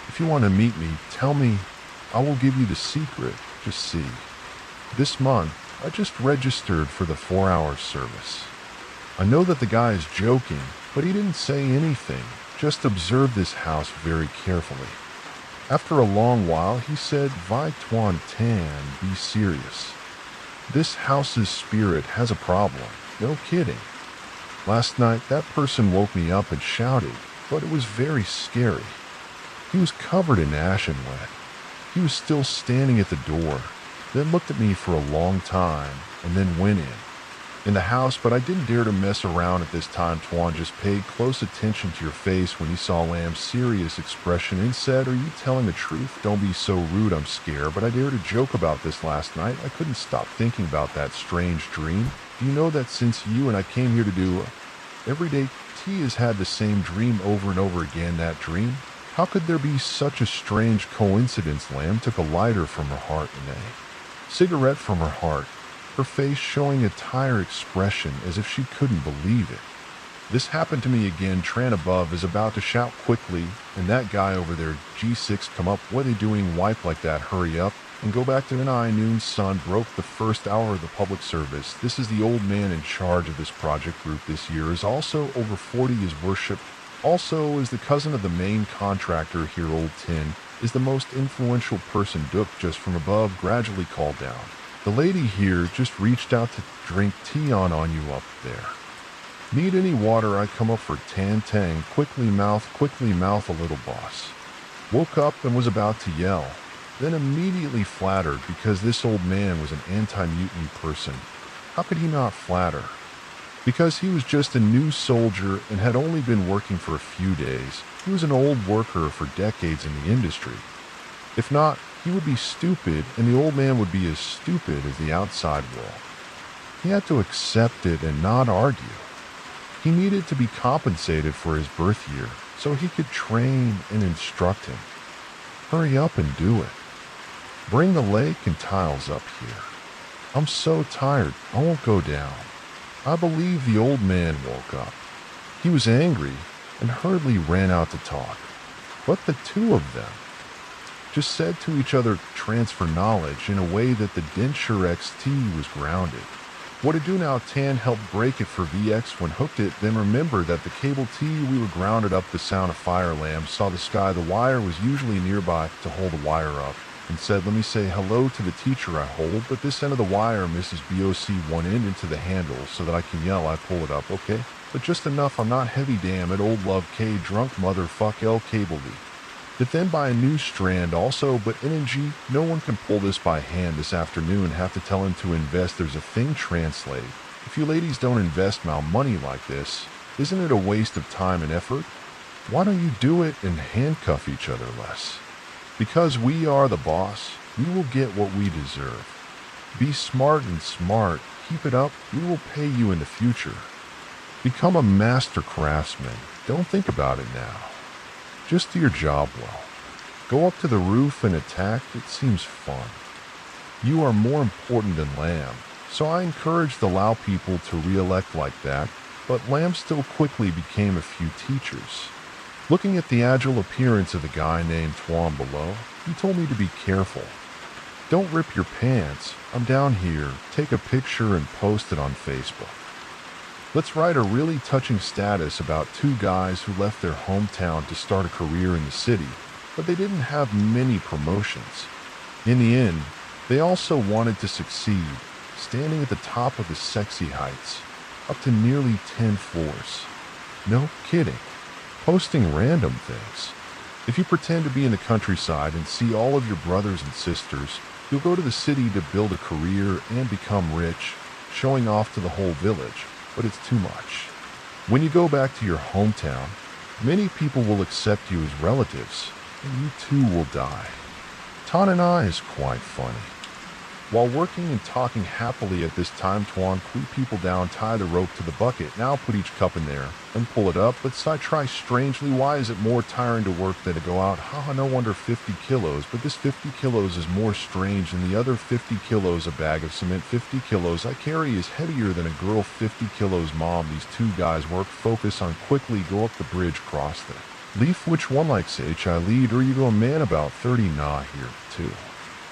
If you want to meet me, tell me. I will give you the secret, just see. This month, I just registered for the 4-hour service. I know that the guy is joking, but he didn't say anything, just observe this house very carefully. After a long while, he said, Vai Tuan Tan, be serious. This house's spirit has a problem, no kidding. Last night, that person woke me up and shouted, but it was very scary. He was covered in ash and wet. He was still standing at the door, then looked at me for a long time, and then went in the house, but I didn't dare to mess around at this time. Tuan just paid close attention to your face when he saw Lamb's serious expression and said, are you telling the truth? Don't be so rude, I'm scared, but I dared to joke about this last night. I couldn't stop thinking about that strange dream. Do you know that since you and I came here to do every day, T has had the same dream over and over again, that dream? How could there be such a strange coincidence? Lamb took a lighter from her heart and a cigarette from her heart, her face showing a tired expression as if she couldn't believe it. This happened to me again. Tran above is about to shout quickly, and that guy over there, G6, come up. What are they doing? Wipe like that, hurry up. And go back to the noon sun broke the first hour of the public service. This is the old man in charge of this project group this year, is also over 40, is worshipped. Also is the cousin of the main contractor here, Old Tin, is the most influential person. Duke just from above gradually called down. The lady here just reached out to drink tea on you up there. Need any water? I come up for Tan Tang. Quickly mouth a little boss. Woke up and was about to yell, then immediately flattered because this old man was an anti-mutiny person. How could he not flatter? Because he was just a new soldier and had only been working for a few days. He was an old worker for decades in the industry. If not, he would be stupid, and the old man would be as stupid as the outside world. He had to accept it and not argue. He needed to be compensated for his birth year, so he could train and instruct him. Hurry up and do it. Bring the lake and tiles up here. I'm so tired, I won't go down. I believe the old man woke up. He was angry and hurriedly ran out to talk. But the two of them just said to each other, transfer knowledge in a way that the Denture XT was grounded. What to do now? Tan helped break it for VX when hooked it, then remember that the cable T we were grounded up. The sound of fire. Lamb saw the sky. The wire was usually nearby to hold the wire up and said, let me say hello to the teacher I hold, but this end of the wire misses BOC one end into the handle so that I can yell. I pull it up, okay? But just enough. I'm not heavy. Damn it, old love K, drunk motherfuck L cable V. But then by a new strand also, but NNG, no one can pull this by hand this afternoon. Have to tell him to invest. There's a thing translate. If you ladies don't invest my money like this, isn't it a waste of time and effort? Why don't you do it and handcuff each other less? Because we are the boss, we will get what we deserve. Be smart and smart. Keep it up. We will pay you in the future. Become a master craftsman. Don't think about it now. Just do your job well. Go up to the roof and attack. It seems fun. You are more important than Lamb. so I encouraged allow people to re-elect like that, but Lamb still quickly became a few teachers. Looking at the agile appearance of the guy named Tuan below, he told me to be careful. Don't rip your pants. I'm down here. Take a picture and post it on Facebook. Let's write a really touching status about two guys who left their hometown to start a career in the city, but they didn't have many promotions. In the end, they also wanted to succeed, standing at the top of the sexy heights, up to nearly 10 floors. No kidding. Posting random things. If you pretend to be in the countryside and see all of your brothers and sisters, you'll go to the city to build a career and become rich, showing off to the whole village, but it's too much. When you go back to your hometown, many people will accept you as relatives, and you too will die. Tananai is quite funny. While working and talking happily at this time, Tuan clew people down, tie the rope to the bucket, now put each cup in there, and pull it up, but Sai tries strangely, why is it more tiring to work than to go out? Haha, no wonder 50 kilos, but this 50 kilos is more strange than the other 50 kilos a bag of cement. 50 kilos I carry is heavier than a girl 50 kilos mom. These two guys work, focus on quickly, go up the bridge, cross the leaf. Which one likes HI lead, or you go a man about 30 nah here too.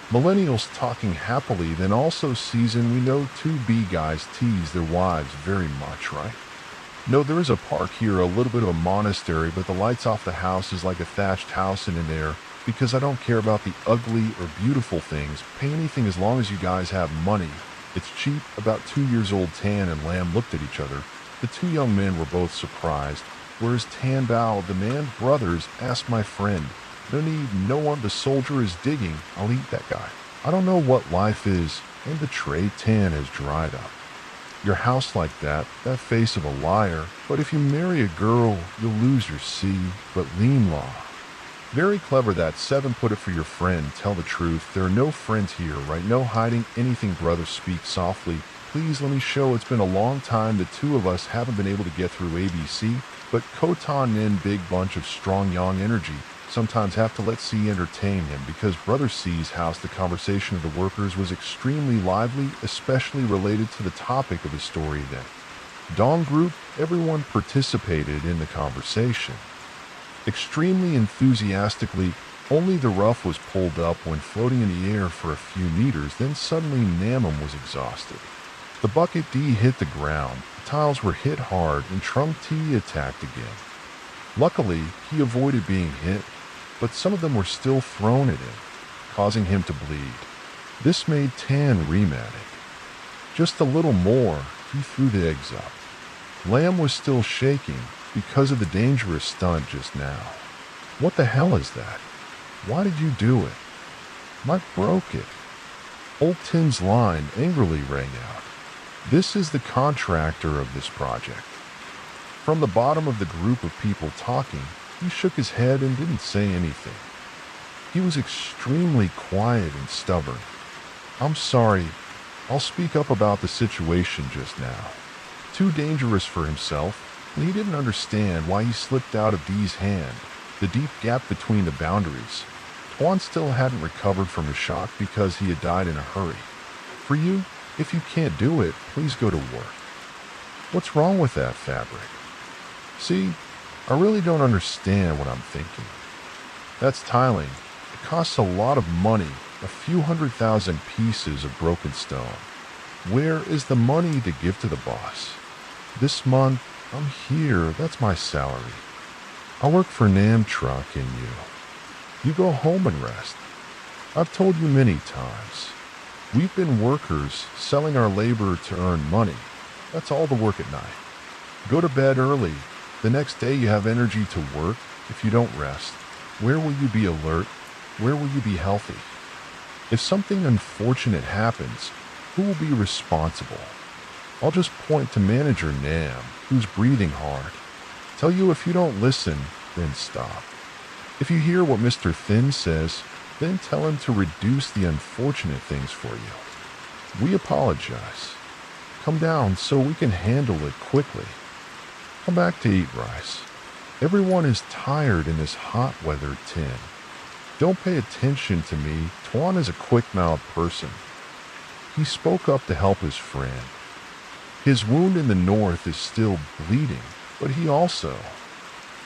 Millennials talking happily, then also season. We know 2B guys tease their wives very much, right? No, there is a park here, a little bit of a monastery, but the lights off the house is like a thatched house in there, because I don't care about the ugly or beautiful things. Pay anything as long as you guys have money. It's cheap. About 2 years old Tan and Lamb looked at each other. The two young men were both surprised. Where's Tan Bao? The man, brothers, asked my friend. No need, no one, the soldier is digging. I'll eat that guy. I don't know what life is, and the tray Tan has dried up. Your house like that face of a liar, but if you marry a girl, you'll lose your C, but lean law. Very clever that 7, put it for your friend, tell the truth, there are no friends here, right? No hiding anything, brother, speak softly. Please let me show, it's been a long time, the two of us haven't been able to get through ABC, but Kotan Nin big bunch of strong young energy. Sometimes have to let C entertain him, because Brother C's house, the conversation of the workers was extremely lively, especially related to the topic of the story then. Dong group, everyone participated in the conversation. Extremely enthusiastically, only the rough was pulled up when floating in the air for a few meters, then suddenly Namum was exhausted. The bucket D hit the ground, the tiles were hit hard, and Trunk T attacked again. Luckily, he avoided being hit, but some of them were still thrown at him, causing him to bleed. This made Tan rheumatic. Just a little more, he threw the eggs up. Lamb was still shaking because of the dangerous stunt just now. What the hell is that? Why did you do it? Mike broke it. Old Tin's line angrily rang out. This is the contractor of this project. From the bottom of the group of people talking, he shook his head and didn't say anything. He was extremely quiet and stubborn. I'm sorry, I'll speak up about the situation just now. Too dangerous for himself, and he didn't understand why he slipped out of Dee's hand, the deep gap between the boundaries. Tuan still hadn't recovered from his shock because he had died in a hurry. For you, if you can't do it, please go to work. What's wrong with that fabric? See, I really don't understand what I'm thinking. That's tiling. It costs a lot of money, a few 100,000 pieces of broken stone. Where is the money to give to the boss? This month, I'm here, that's my salary. I work for Nam Truck and you. You go home and rest. I've told you many times. We've been workers, selling our labor to earn money. That's all the work at night. Go to bed early. The next day you have energy to work. If you don't rest, where will you be alert? Where will you be healthy? If something unfortunate happens, who will be responsible? I'll just point to manager Nam, who's breathing hard. Tell you if you don't listen, then stop. If you hear what Mr. Thin says, then tell him to reduce the unfortunate things for you. We apologize. Come down so we can handle it quickly. Come back to eat rice. Everyone is tired in this hot weather, Tin. Don't pay attention to me. Tuan is a quick-mouthed person. he spoke up to help his friend. His wound in the north is still bleeding, but he also,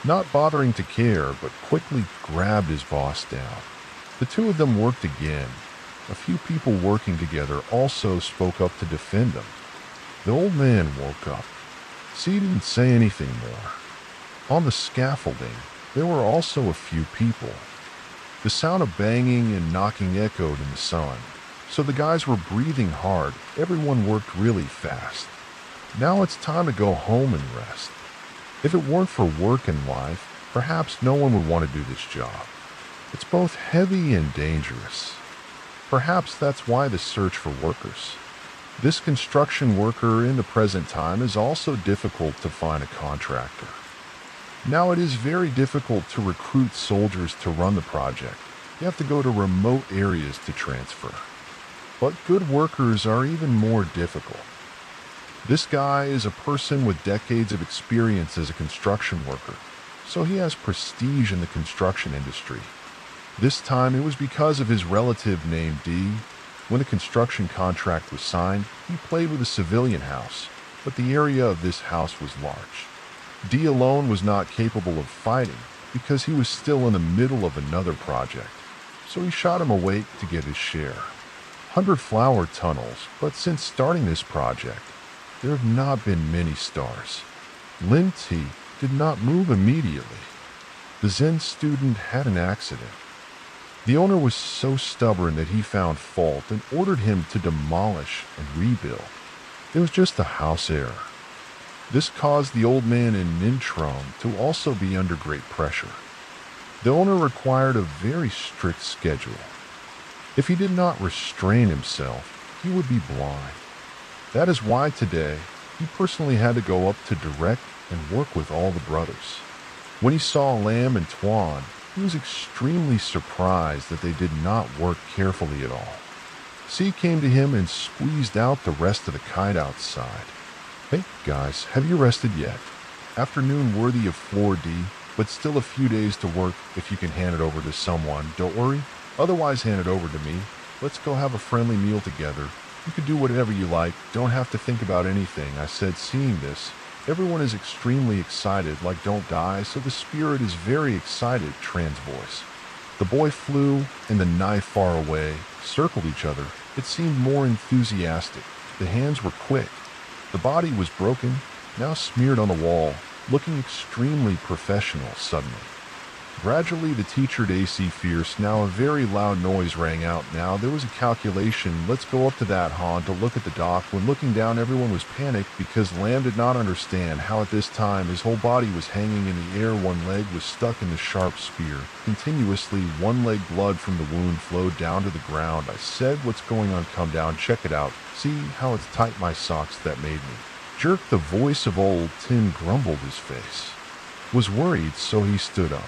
not bothering to care, but quickly grabbed his boss down. The two of them worked again. A few people working together also spoke up to defend him. The old man woke up. See, he didn't say anything more. On the scaffolding, there were also a few people. The sound of banging and knocking echoed in the sun, so the guys were breathing hard. Everyone worked really fast. Now it's time to go home and rest. If it weren't for work and life, perhaps no one would want to do this job. It's both heavy and dangerous. Perhaps that's why the search for workers. This construction worker in the present time is also difficult to find a contractor. Now it is very difficult to recruit soldiers to run the project. You have to go to remote areas to transfer. But good workers are even more difficult. This guy is a person with decades of experience as a construction worker, so he has prestige in the construction industry. This time it was because of his relative named D. When the construction contract was signed, he played with a civilian house, but the area of this house was large. D alone was not capable of fighting because he was still in the middle of another project, so he shot him away to get his share. 100 flower tunnels, but since starting this project, there have not been many stars. Lin T did not move immediately. The Zen student had an accident. The owner was so stubborn that he found fault and ordered him to demolish and rebuild. It was just a house error. This caused the old man in Nintron to also be under great pressure. The owner required a very strict schedule. If he did not restrain himself, he would be blind. That is why today he personally had to go up to direct and work with all the brothers. When he saw Lam and Tuan, he was extremely surprised that they did not work carefully at all. C came to him and squeezed out the rest of the kite outside. Hey guys, have you rested yet? Afternoon worthy of floor D, but still a few days to work. If you can hand it over to someone, don't worry. Otherwise hand it over to me. Let's go have a friendly meal together. You can do whatever you like. Don't have to think about anything. I said, seeing this, everyone is extremely excited, like don't die, so the spirit is very excited, trans voice. The boy flew, and the knife far away, circled each other. It seemed more enthusiastic. The hands were quick. The body was broken, now smeared on the wall, looking extremely professional suddenly. Gradually, the teacher AC fierce. Now a very loud noise rang out. Now there was a calculation. Let's go up to that Han to look at the dock. When looking down, everyone was panicked because Lam did not understand how at this time his whole body was hanging in the air. One leg was stuck in the sharp spear. Continuously, one leg blood from the wound flowed down to the ground. I said, what's going on? Come down, check it out. See how it's tight my socks that made me. Jerk. The voice of old Tim grumbled. His face was worried, so he stood up.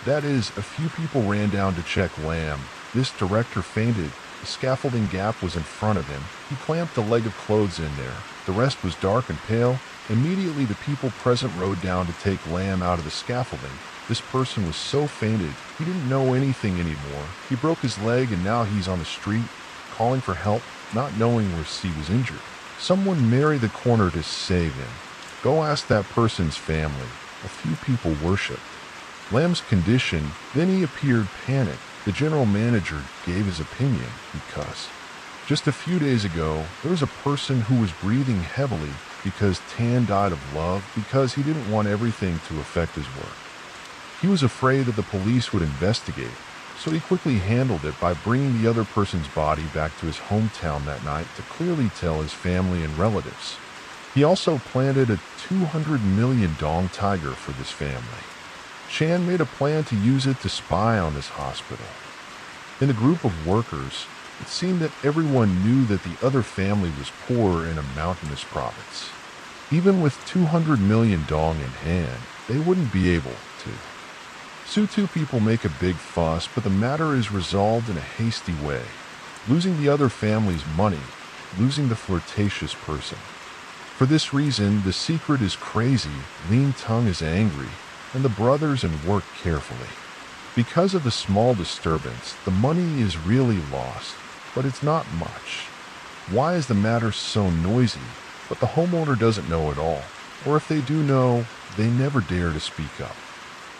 That is, a few people ran down to check Lam. This director fainted. The scaffolding gap was in front of him. He clamped a leg of clothes in there. The rest was dark and pale. Immediately the people present rode down to take Lam out of the scaffolding. This person was so fainted, he didn't know anything anymore. He broke his leg and now he's on the street, calling for help, not knowing where C was injured. Someone marry the corner to save him. Go ask that person's family. A few people worshipped Lam's condition. Then he appeared panicked. The general manager gave his opinion because just a few days ago, there was a person who was breathing heavily because Tan died of love because he didn't want everything to affect his work. He was afraid that the police would investigate, so he quickly handled it by bringing the other person's body back to his hometown that night to clearly tell his family and relatives. He also planted a 200 million dong tiger for this family. Chan made a plan to use it to spy on this hospital. In the group of workers, it seemed that everyone knew that the other family was poor in a mountainous province. Even with 200 million dong in hand, they wouldn't be able to. Soothes people make a big fuss, but the matter is resolved in a hasty way. Losing the other family's money, losing the flirtatious person. For this reason, the secret is crazy, Lean Tongue is angry, and the brothers and work carefully. Because of the small disturbance, the money is really lost, but it's not much. Why is the matter so noisy? But the homeowner doesn't know at all. Or if they do know, they never dare to speak up.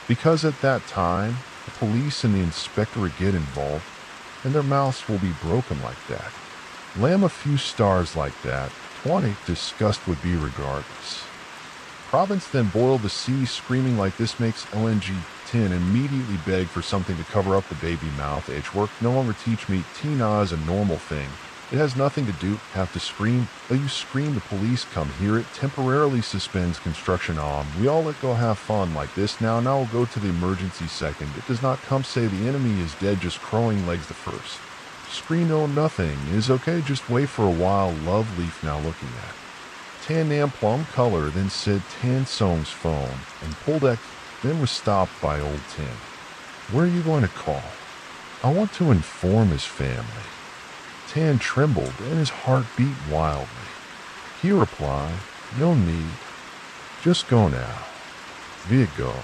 Because at that time, the police and the inspector would get involved, and their mouths will be broken like that. Lamb a few stars like that, 20 disgust would be regardless. Province then boiled the sea, screaming like this makes LNG 10 immediately beg for something to cover up the baby mouth. Edgework no longer teach me Tina is a normal thing. It has nothing to do, have to scream. Let you scream, the police come hear it, temporarily suspends construction on. We all let go have fun like this now we'll go to the emergency second. It does not come say the enemy is dead, just crowing legs the first. Screen no nothing, is okay, just wait for a while, love leaf now looking at. Tan Nam plum color, then said Tan Song's phone, and pulled X, then was stopped by old Tin. Where are you going to call? I want to inform his family. Tan trembled and his heart beat wildly. He replied, no need. Just go now. Via go.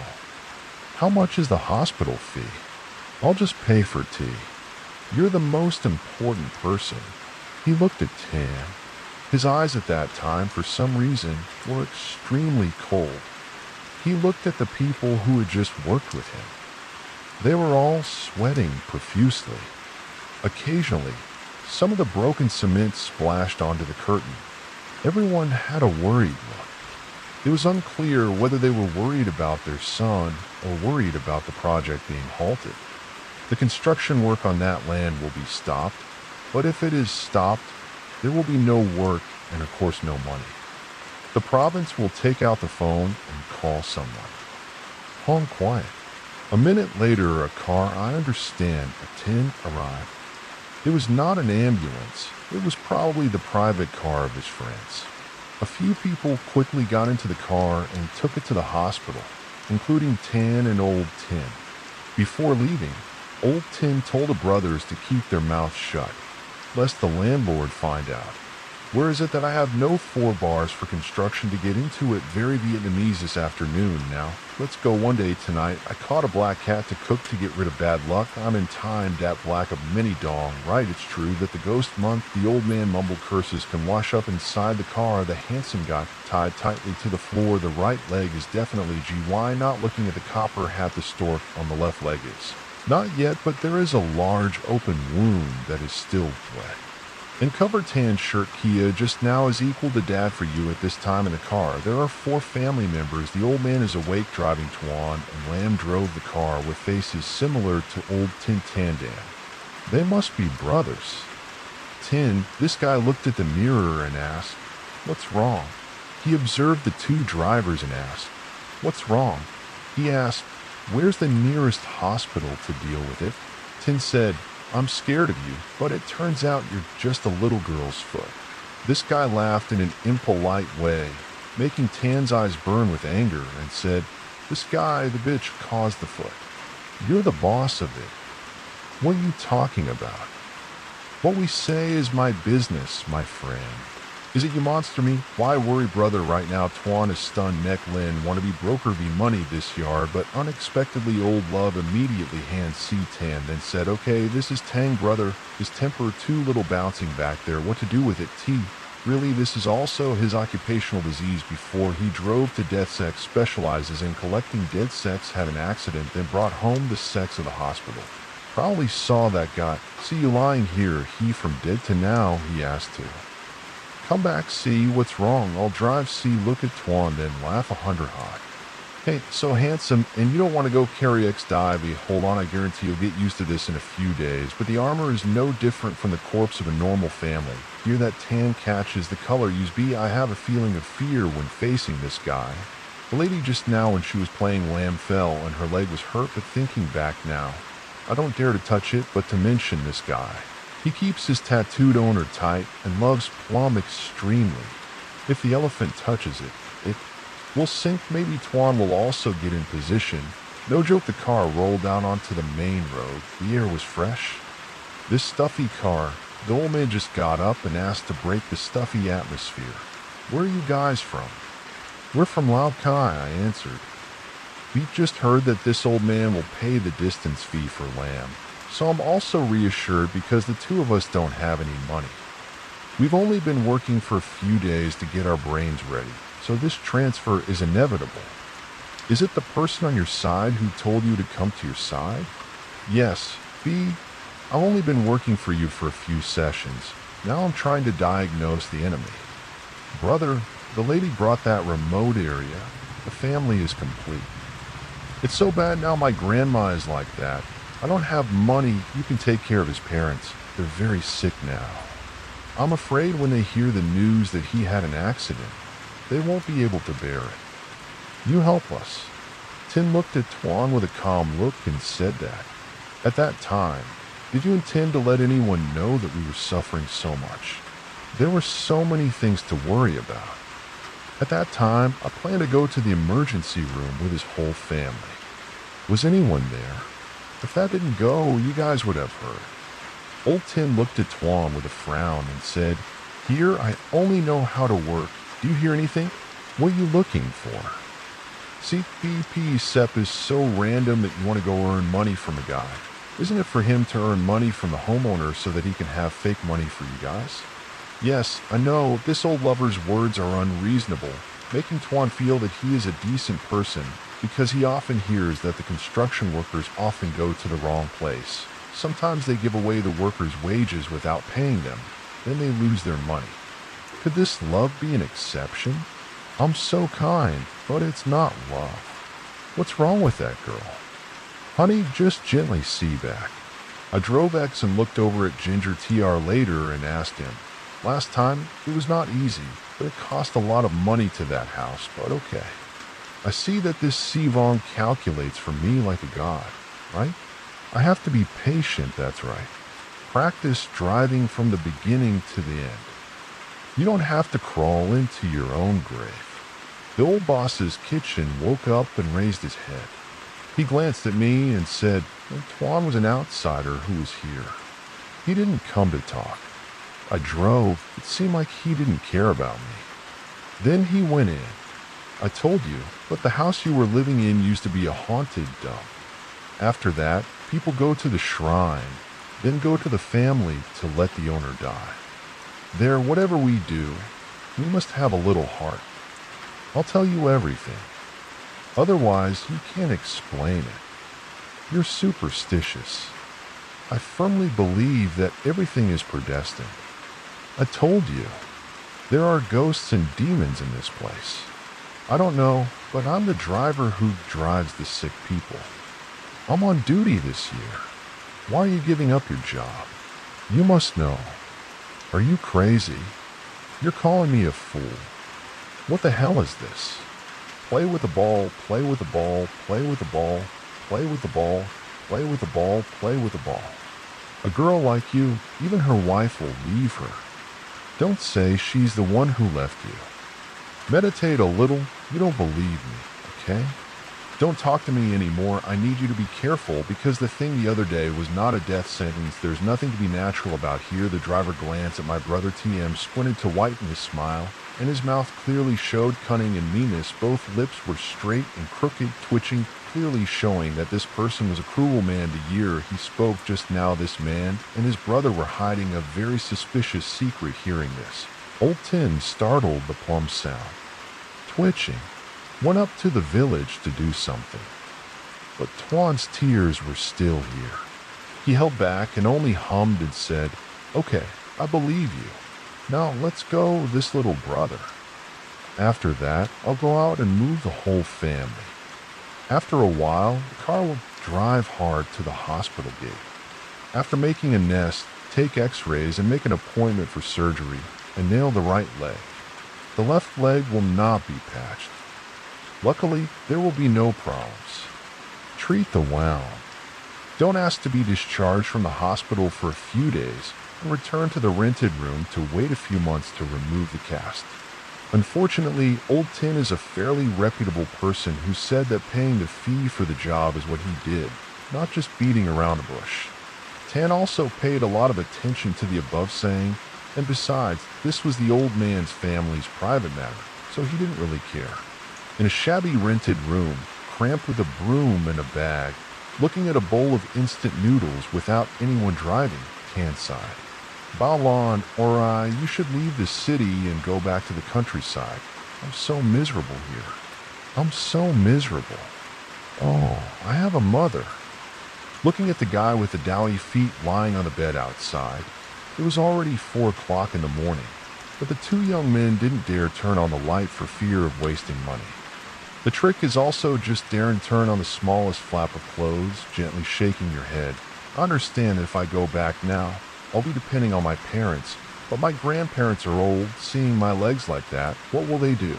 How much is the hospital fee? I'll just pay for tea. You're the most important person. He looked at Tan. His eyes at that time, for some reason, were extremely cold. He looked at the people who had just worked with him. They were all sweating profusely. Occasionally, some of the broken cement splashed onto the curtain. Everyone had a worried look. It was unclear whether they were worried about their son or worried about the project being halted. The construction work on that land will be stopped, but if it is stopped, there will be no work and of course no money. The province will take out the phone and call someone. Hong quiet. A minute later, a car, I understand, a tin arrived. It was not an ambulance. It was probably the private car of his friends. A few people quickly got into the car and took it to the hospital, including Tan and Old Tin. Before leaving, Old Tin told the brothers to keep their mouths shut, lest the landlord find out. Where is it that I have no 4 bars for construction to get into it? Very Vietnamese this afternoon now. Let's go one day tonight. I caught a black cat to cook to get rid of bad luck. I'm in time, dat black of mini dong. Right, it's true that the ghost month, the old man mumbled curses, can wash up inside the car. The handsome got tied tightly to the floor. The right leg is definitely GY, not looking at the copper hat the stork on the left leg is. Not yet, but there is a large open wound that is still wet. And covered tan shirt Kia just now is equal to dad for you at this time in the car. There are 4 family members. The old man is awake driving Tuan, and Lamb drove the car with faces similar to old Tin Tandan. They must be brothers. Tin, this guy looked at the mirror and asked, what's wrong? He observed the 2 drivers and asked, what's wrong? He asked, where's the nearest hospital to deal with it? Tin said, I'm scared of you, but it turns out you're just a little girl's foot. This guy laughed in an impolite way, making Tan's eyes burn with anger, and said, this guy, the bitch, caused the foot. You're the boss of it. What are you talking about? What we say is my business, my friend. Is it you monster me? Why worry, brother, right now? Tuan is stunned, neck Lin, wanna be broker be money this yard, but unexpectedly old love immediately hands C-Tan, then said, okay, this is Tang, brother. His temper too little bouncing back there. What to do with it? T. Really, this is also his occupational disease. Before he drove to Death Sex, specializes in collecting dead sex, had an accident, then brought home the sex of the hospital. Probably saw that guy. See you lying here, he from dead to now, he asked to. Come back, see what's wrong. I'll drive, see, look at Tuan, then laugh 100 high. Hey, so handsome, and you don't want to go carry X dive. Hold on, I guarantee you'll get used to this in a few days. But the armor is no different from the corpse of a normal family. Here that Tan catches the color use B. I have a feeling of fear when facing this guy. The lady just now when she was playing Lamb fell and her leg was hurt, but thinking back now, I don't dare to touch it, but to mention this guy. He keeps his tattooed owner tight and loves Plum extremely. If the elephant touches it, it will sink. Maybe Tuan will also get in position. No joke, the car rolled out onto the main road. The air was fresh. This stuffy car, the old man just got up and asked to break the stuffy atmosphere. Where are you guys from? We're from Lao Kai, I answered. We just heard that this old man will pay the distance fee for Lamb. So I'm also reassured because the 2 of us don't have any money. We've only been working for a few days to get our brains ready, so this transfer is inevitable. Is it the person on your side who told you to come to your side? Yes. B, I've only been working for you for a few sessions. Now I'm trying to diagnose the enemy. Brother, the lady brought that remote area. The family is complete. It's so bad now my grandma is like that. I don't have money. You can take care of his parents. They're very sick now. I'm afraid when they hear the news that he had an accident, they won't be able to bear it. You help us. Tin looked at Tuan with a calm look and said that. At that time, did you intend to let anyone know that we were suffering so much? There were so many things to worry about. At that time, I planned to go to the emergency room with his whole family. Was anyone there? If that didn't go, you guys would have heard. Old Tin looked at Tuan with a frown and said, Here, I only know how to work. Do you hear anything? What are you looking for? CPP SEP is so random that you want to go earn money from a guy. Isn't it for him to earn money from the homeowner so that he can have fake money for you guys? Yes, I know, this old lover's words are unreasonable, making Tuan feel that he is a decent person because he often hears that the construction workers often go to the wrong place. Sometimes they give away the workers' wages without paying them. Then they lose their money. Could this love be an exception? I'm so kind, but it's not love. What's wrong with that girl? Honey, just gently see back. I drove X and looked over at Ginger TR later and asked him. Last time, it was not easy, but it cost a lot of money to that house, but okay. I see that this Sivong calculates for me like a god, right? I have to be patient, that's right. Practice driving from the beginning to the end. You don't have to crawl into your own grave. The old boss's kitchen woke up and raised his head. He glanced at me and said, Tuan was an outsider who was here. He didn't come to talk. I drove. It seemed like he didn't care about me. Then he went in. I told you, but the house you were living in used to be a haunted dump. After that, people go to the shrine, then go to the family to let the owner die. There, whatever we do, we must have a little heart. I'll tell you everything. Otherwise, you can't explain it. You're superstitious. I firmly believe that everything is predestined. I told you, there are ghosts and demons in this place. I don't know, but I'm the driver who drives the sick people. I'm on duty this year. Why are you giving up your job? You must know. Are you crazy? You're calling me a fool. What the hell is this? Play with the ball, play with the ball, play with the ball, play with the ball, play with the ball, play with the ball. A girl like you, even her wife will leave her. Don't say she's the one who left you. Meditate a little. You don't believe me, okay? Don't talk to me anymore. I need you to be careful because the thing the other day was not a death sentence. There's nothing to be natural about here. The driver glanced at my brother TM, squinted to whiten his smile, and his mouth clearly showed cunning and meanness. Both lips were straight and crooked, twitching, clearly showing that this person was a cruel man. The year he spoke just now, this man and his brother were hiding a very suspicious secret. Hearing this, Old Tin startled the plum sound. Twitching, went up to the village to do something. But Tuan's tears were still here. He held back and only hummed and said, Okay, I believe you. Now let's go, this little brother. After that, I'll go out and move the whole family. After a while, the car will drive hard to the hospital gate. After making a nest, take x-rays and make an appointment for surgery and nail the right leg. The left leg will not be patched. Luckily, there will be no problems. Treat the wound. Don't ask to be discharged from the hospital for a few days and return to the rented room to wait a few months to remove the cast. Unfortunately, Old Tin is a fairly reputable person who said that paying the fee for the job is what he did, not just beating around the bush. Tan also paid a lot of attention to the above saying, and besides, this was the old man's family's private matter, so he didn't really care. In a shabby rented room, cramped with a broom and a bag, looking at a bowl of instant noodles without anyone driving, Tan sighed. Balan, or you should leave the city and go back to the countryside. I'm so miserable here. I'm so miserable. Oh, I have a mother. Looking at the guy with the doughy feet lying on the bed outside, it was already 4 o'clock in the morning, but the two young men didn't dare turn on the light for fear of wasting money. The trick is also just daring to turn on the smallest flap of clothes, gently shaking your head. I understand that if I go back now, I'll be depending on my parents, but my grandparents are old. Seeing my legs like that, what will they do?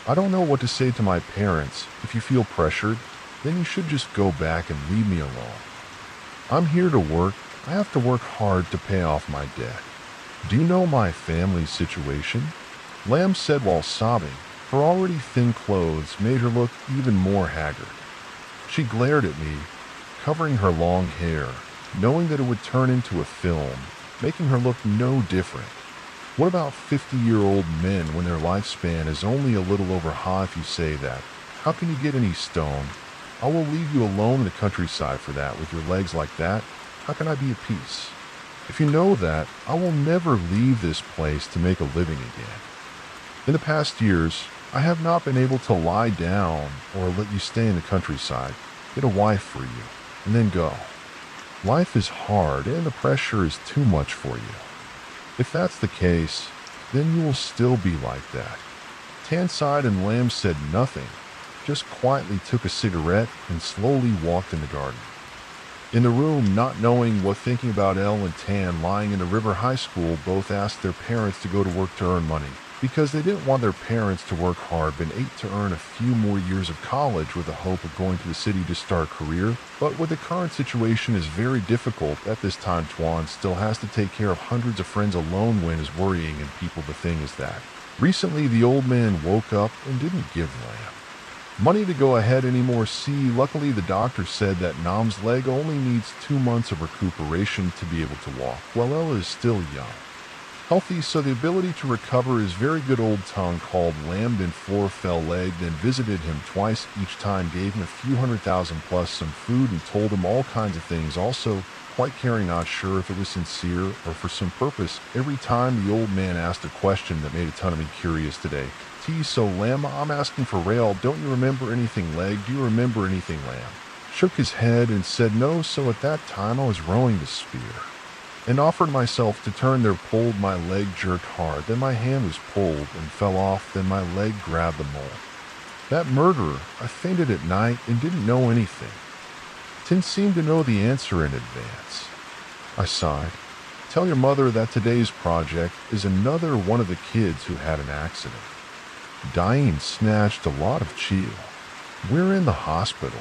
I don't know what to say to my parents. If you feel pressured, then you should just go back and leave me alone. I'm here to work. I have to work hard to pay off my debt. Do you know my family's situation? Lamb said while sobbing. Her already thin clothes made her look even more haggard. She glared at me, covering her long hair, knowing that it would turn into a film, making her look no different. What about 50-year-old men when their lifespan is only a little over half? You say that. How can you get any stone? I will leave you alone in the countryside for that with your legs like that. How can I be at peace? If you know that, I will never leave this place to make a living again. In the past years, I have not been able to lie down or let you stay in the countryside, get a wife for you, and then go. Life is hard and the pressure is too much for you. If that's the case, then you will still be like that. Tanside and Lamb said nothing, just quietly took a cigarette and slowly walked in the garden. In the room, not knowing what thinking about Elle and Tan lying in the river high school, both asked their parents to go to work to earn money, because they didn't want their parents to work hard, but ate to earn a few more years of college with the hope of going to the city to start a career. But with the current situation is very difficult at this time, Tuan still has to take care of hundreds of friends alone when is worrying and people. The thing is that recently the old man woke up and didn't give Lamb money to go ahead anymore. See, luckily the doctor said that Nam's leg only needs 2 months of recuperation to be able to walk, while Ella is still young. Healthy, so the ability to recover is very good. Old Tongue called Lamb in floor fell leg, then visited him twice, each time gave him a few $100,000 plus some food and told him all kinds of things, also quite caring, not sure if it was sincere or for some purpose. Every time the old man asked a question that made a ton of me curious today. So Lamb, I'm asking for Rail, don't you remember anything? Leg, do you remember anything? Lamb shook his head and said no, so at that time I was rowing the spear and offered myself to turn there, pulled, my leg jerked hard, then my hand was pulled and fell off, then my leg grabbed the mole. That murderer, I fainted at night and didn't know anything. Didn't seem to know the answer in advance. I sighed. Tell your mother that today's project is another one of the kids who had an accident. Dying snatched a lot of chill. We're in the hospital.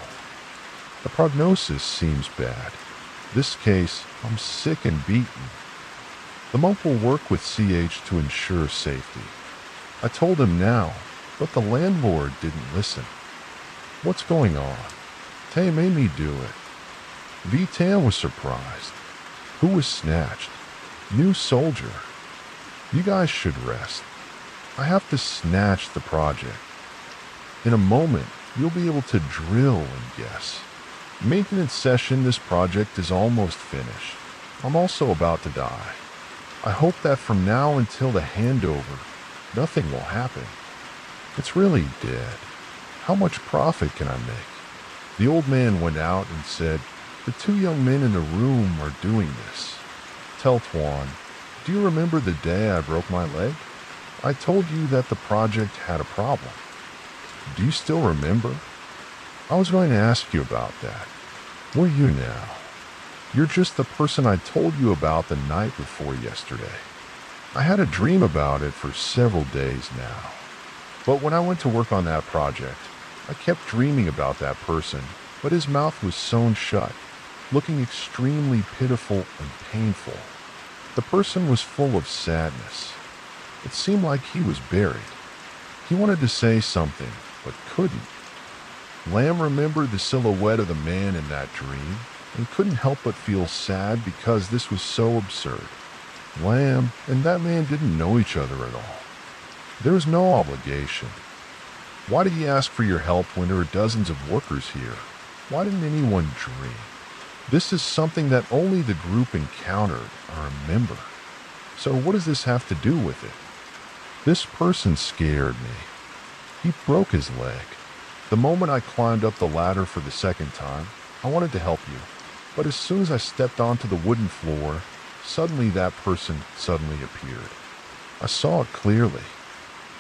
The prognosis seems bad. This case, I'm sick and beaten. The monk will work with CH to ensure safety. I told him now, but the landlord didn't listen. What's going on? Tay made me do it. V-Tan was surprised. Who was snatched? New soldier. You guys should rest. I have to snatch the project. In a moment, you'll be able to drill and guess. Maintenance session, this project is almost finished. I'm also about to die. I hope that from now until the handover, nothing will happen. It's really dead. How much profit can I make? The old man went out and said, the 2 young men in the room are doing this. Tell Tuan, do you remember the day I broke my leg? I told you that the project had a problem. Do you still remember? I was going to ask you about that. Where are you now? You're just the person I told you about the night before yesterday. I had a dream about it for several days now. But when I went to work on that project, I kept dreaming about that person, but his mouth was sewn shut, looking extremely pitiful and painful. The person was full of sadness. It seemed like he was buried. He wanted to say something, but couldn't. Lamb remembered the silhouette of the man in that dream and couldn't help but feel sad because this was so absurd. Lamb and that man didn't know each other at all. There was no obligation. Why did he ask for your help when there are dozens of workers here? Why didn't anyone dream? This is something that only the group encountered or remember. So what does this have to do with it? This person scared me. He broke his leg. The moment I climbed up the ladder for the second time, I wanted to help you. But as soon as I stepped onto the wooden floor, suddenly that person suddenly appeared. I saw it clearly.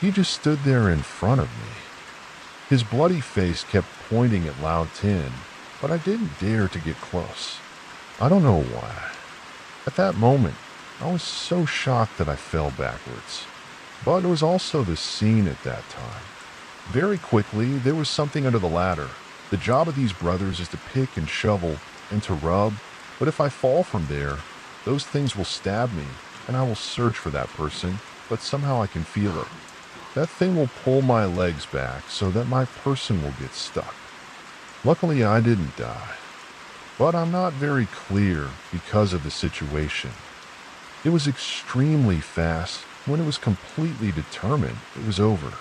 He just stood there in front of me. His bloody face kept pointing at Loud Tin, but I didn't dare to get close. I don't know why. At that moment, I was so shocked that I fell backwards. But it was also the scene at that time. Very quickly, there was something under the ladder. The job of these brothers is to pick and shovel and to rub, but if I fall from there, those things will stab me, and I will search for that person, but somehow I can feel it. That thing will pull my legs back so that my person will get stuck. Luckily, I didn't die, but I'm not very clear because of the situation. It was extremely fast. When it was completely determined, it was over.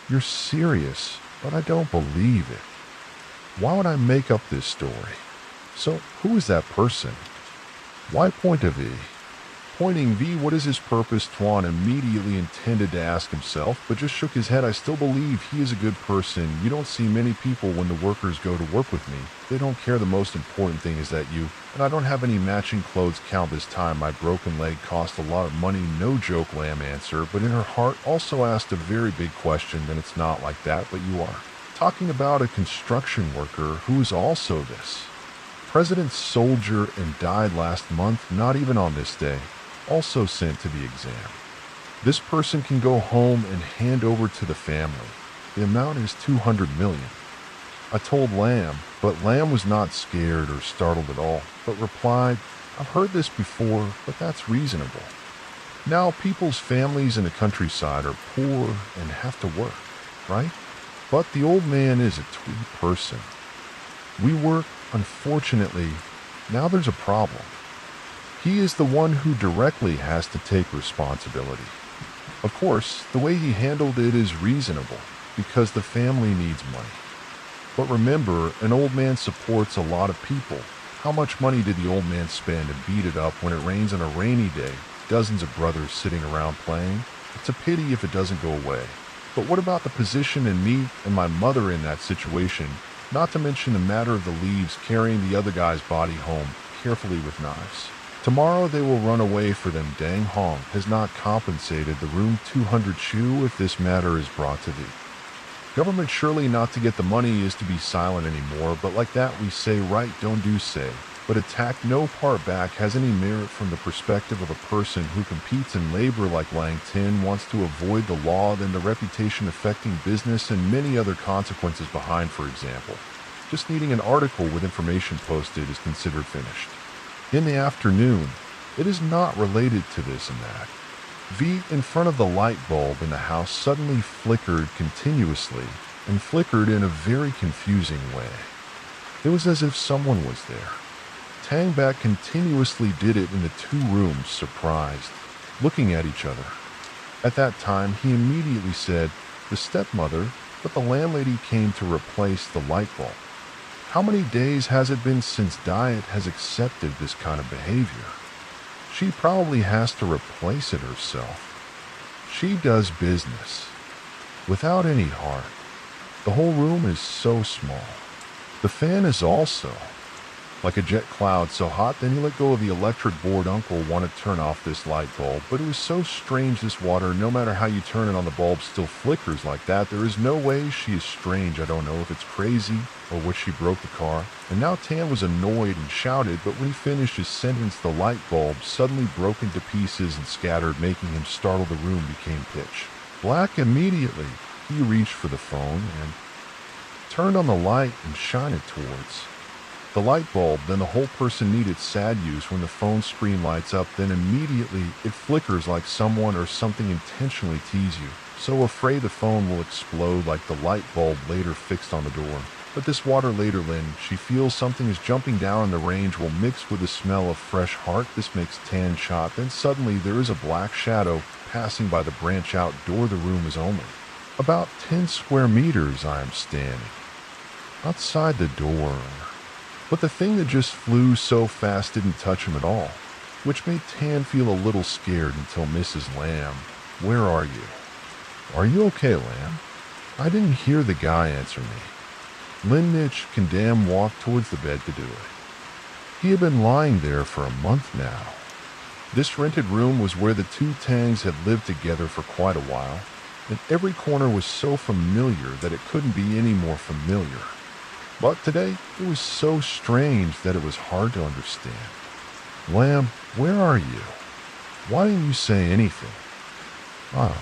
You're serious, but I don't believe it. Why would I make up this story? So, who is that person? Why point a V? Pointing V, what is his purpose? Tuan immediately intended to ask himself, but just shook his head. I still believe he is a good person. You don't see many people when the workers go to work with me. They don't care. The most important thing is that you, and I don't have any matching clothes. Count this time. My broken leg cost a lot of money. No joke, Lamb answered, but in her heart also asked a very big question. Then it's not like that, but you are. Talking about a construction worker who is also this. President's soldier and died last month, not even on this day. Also sent to the exam. This person can go home and hand over to the family. The amount is 200 million. I told Lamb, but Lamb was not scared or startled at all, but replied, I've heard this before, but that's reasonable. Now people's families in the countryside are poor and have to work, right? But the old man is a twee person. We work, unfortunately, now there's a problem. He is the one who directly has to take responsibility. Of course, the way he handled it is reasonable, because the family needs money. But remember, an old man supports a lot of people. How much money did the old man spend and beat it up when it rains on a rainy day? Dozens of brothers sitting around playing? It's a pity if it doesn't go away. But what about the position and me and my mother in that situation? Not to mention the matter of the leaves carrying the other guy's body home, carefully with knives. Tomorrow they will run away for them. Dang Hong has not compensated the room 200 Chu if this matter is brought to thee. Government surely not to get the money is to be silent anymore, but like that we say right, don't do say. But attack no part back has any merit from the perspective of a person who competes in labor like Lang Tin wants to avoid the law, then the reputation affecting business and many other consequences behind, for example. Just needing an article with information posted is considered finished. In the afternoon, it is not related to this and that. V in front of the light bulb in the house suddenly flickered continuously and flickered in a very confusing way. It was as if someone was there. Tang Bat continuously did it in the two rooms, surprised, looking at each other. At that time, he immediately said, the stepmother, but the landlady came to replace the light bulb. How many days has it been since Diet has accepted this kind of behavior? She probably has to replace it herself. She does business without any heart. The whole room is so small. The fan is also like a jet cloud, so hot. Then he let go of the electric board. Uncle wanted to turn off this light bulb, but it was so strange. This water, no matter how you turn it on, the bulb still flickers like that. There is no way. She is strange. I don't know if it's crazy or what. She broke the car. And now Tan was annoyed and shouted, but when he finished his sentence, the light bulb suddenly broke into pieces and scattered, making him startled. The room became pitch black immediately. He reached for the phone and turned on the light and shined it towards the light bulb. Then the whole person needed sad use. When the phone screen lights up, then immediately it flickers like someone or something intentionally tease you. So afraid the phone will explode like the light bulb later fixed on the door. But this water later, Lynn, she feels something is jumping down in the range will mix with the smell of fresh heart. This makes Tan shot. Then suddenly there is a black shadow passing by the branch out door. The room is only about 10 square meters. I am standing outside the door. But the thing that just flew so fast didn't touch him at all. which made Tan feel a little scared until Mrs. Lamb, "Where are you? Are you okay, Lamb?" I didn't hear the guy answer me. Lynn Nitch Condam walked towards the bed to do it. He had been lying there for a month now. This rented room was where the two Tangs had lived together for quite a while, and every corner was so familiar that it couldn't be any more familiar. But today, it was so strange that it was hard to understand. "Lamb, where are you? Why didn't you say anything?" Ah.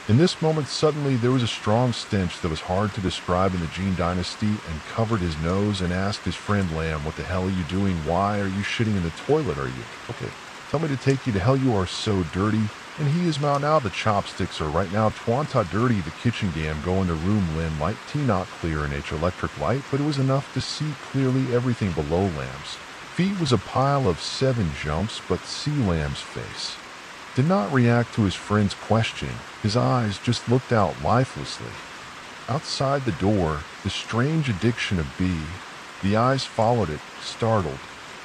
In this moment, suddenly there was a strong stench that was hard to describe in the Gene Dynasty, and covered his nose and asked his friend Lamb, "What the hell are you doing? Why are you shitting in the toilet, are you? Okay, tell me to take you to hell, you are so dirty." And he is out now, the chopsticks are right now twanta dirty, the kitchen gam go in the room, Lynn light tea not clear in H electric light, but it was enough to see clearly everything below Lamb's feet was a pile of 7 jumps, but see Lamb's face did not react to his friend's question. His eyes just looked out lifelessly. Outside the door, the strange addiction of B, the eyes followed it, startled,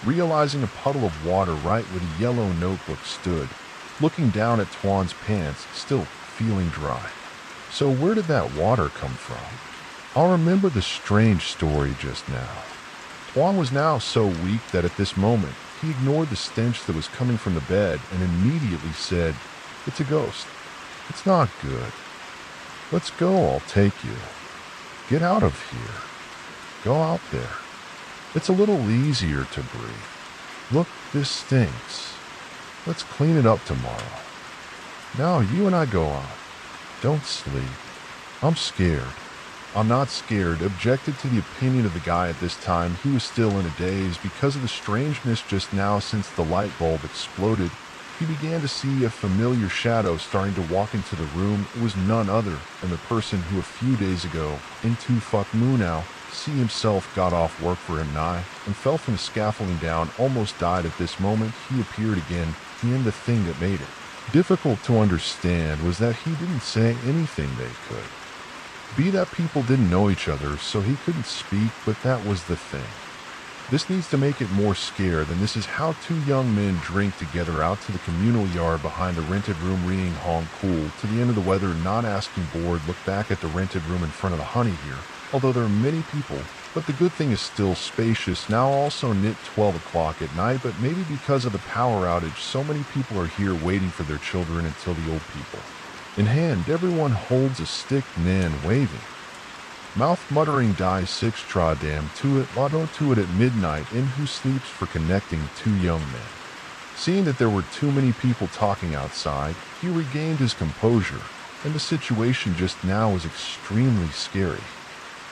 realizing a puddle of water right where the yellow notebook stood, looking down at Tuan's pants, still feeling dry. So where did that water come from? I'll remember the strange story just now. Tuan was now so weak that at this moment, he ignored the stench that was coming from the bed and immediately said, "It's a ghost. It's not good. Let's go, I'll take you. Get out of here. Go out there. It's a little easier to breathe. Look, this stinks. Let's clean it up tomorrow. Now you and I go out. Don't sleep. I'm scared." "I'm not scared," objected to the opinion of the guy at this time. He was still in a daze because of the strangeness just now. Since the light bulb exploded, he began to see a familiar shadow starting to walk into the room. It was none other than the person who a few days ago, into fuck moo now, see himself got off work for him nigh, and fell from the scaffolding down, almost died at this moment. He appeared again, and the thing that made it difficult to understand was that he didn't say anything they could. Be that people didn't know each other, so he couldn't speak, but that was the thing. This needs to make it more scare than this is how 2 young men drink together out to the communal yard behind the rented room, reading Hong Cool to the end of the weather, not asking bored, look back at the rented room in front of the honey here. Although there are many people, but the good thing is still spacious, now also knit 12 o'clock at night, but maybe because of the power outage, so many people are here waiting for their children until the old people. In hand, everyone holds a stick, nan waving. Mouth muttering die 6 tra dam to it, lotto to it at midnight, in who sleeps for connecting 2 young men. Seeing that there were too many people talking outside, he regained his composure, and the situation just now was extremely scary.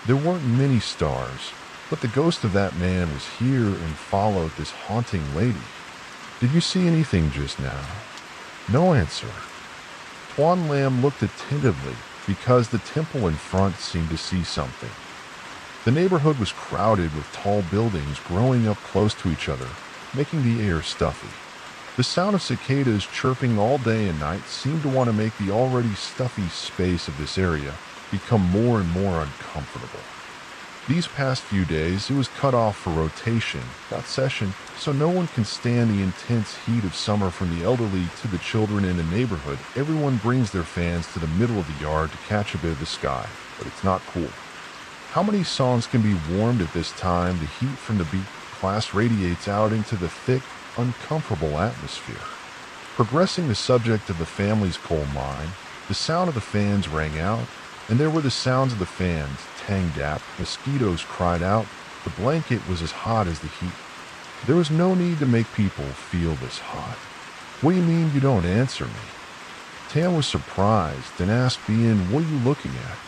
There weren't many stars, but the ghost of that man was here and followed this haunting lady. "Did you see anything just now?" No answer. Tuan Lam looked attentively because the temple in front seemed to see something. The neighborhood was crowded with tall buildings growing up close to each other, making the air stuffy. The sound of cicadas chirping all day and night seemed to want to make the already stuffy space of this area become more and more uncomfortable. These past few days, it was cut off for rotation, not session, so no one can stand the intense heat of summer. From the elderly to the children in the neighborhood, everyone brings their fans to the middle of the yard to catch a bit of the sky, but it's not cool. How many songs can be warmed at this time? The heat from the B class radiates out into the thick, uncomfortable atmosphere. Progressing the subject of the family's coal mine, the sound of the fans rang out, and there were the sounds of the fans, tang-dap, mosquitoes cried out, the blanket was as hot as the heat. There was no need to make people feel this hot. "What do you mean you don't answer me?" Tan was surprised and asked Bien, "What are you looking at?"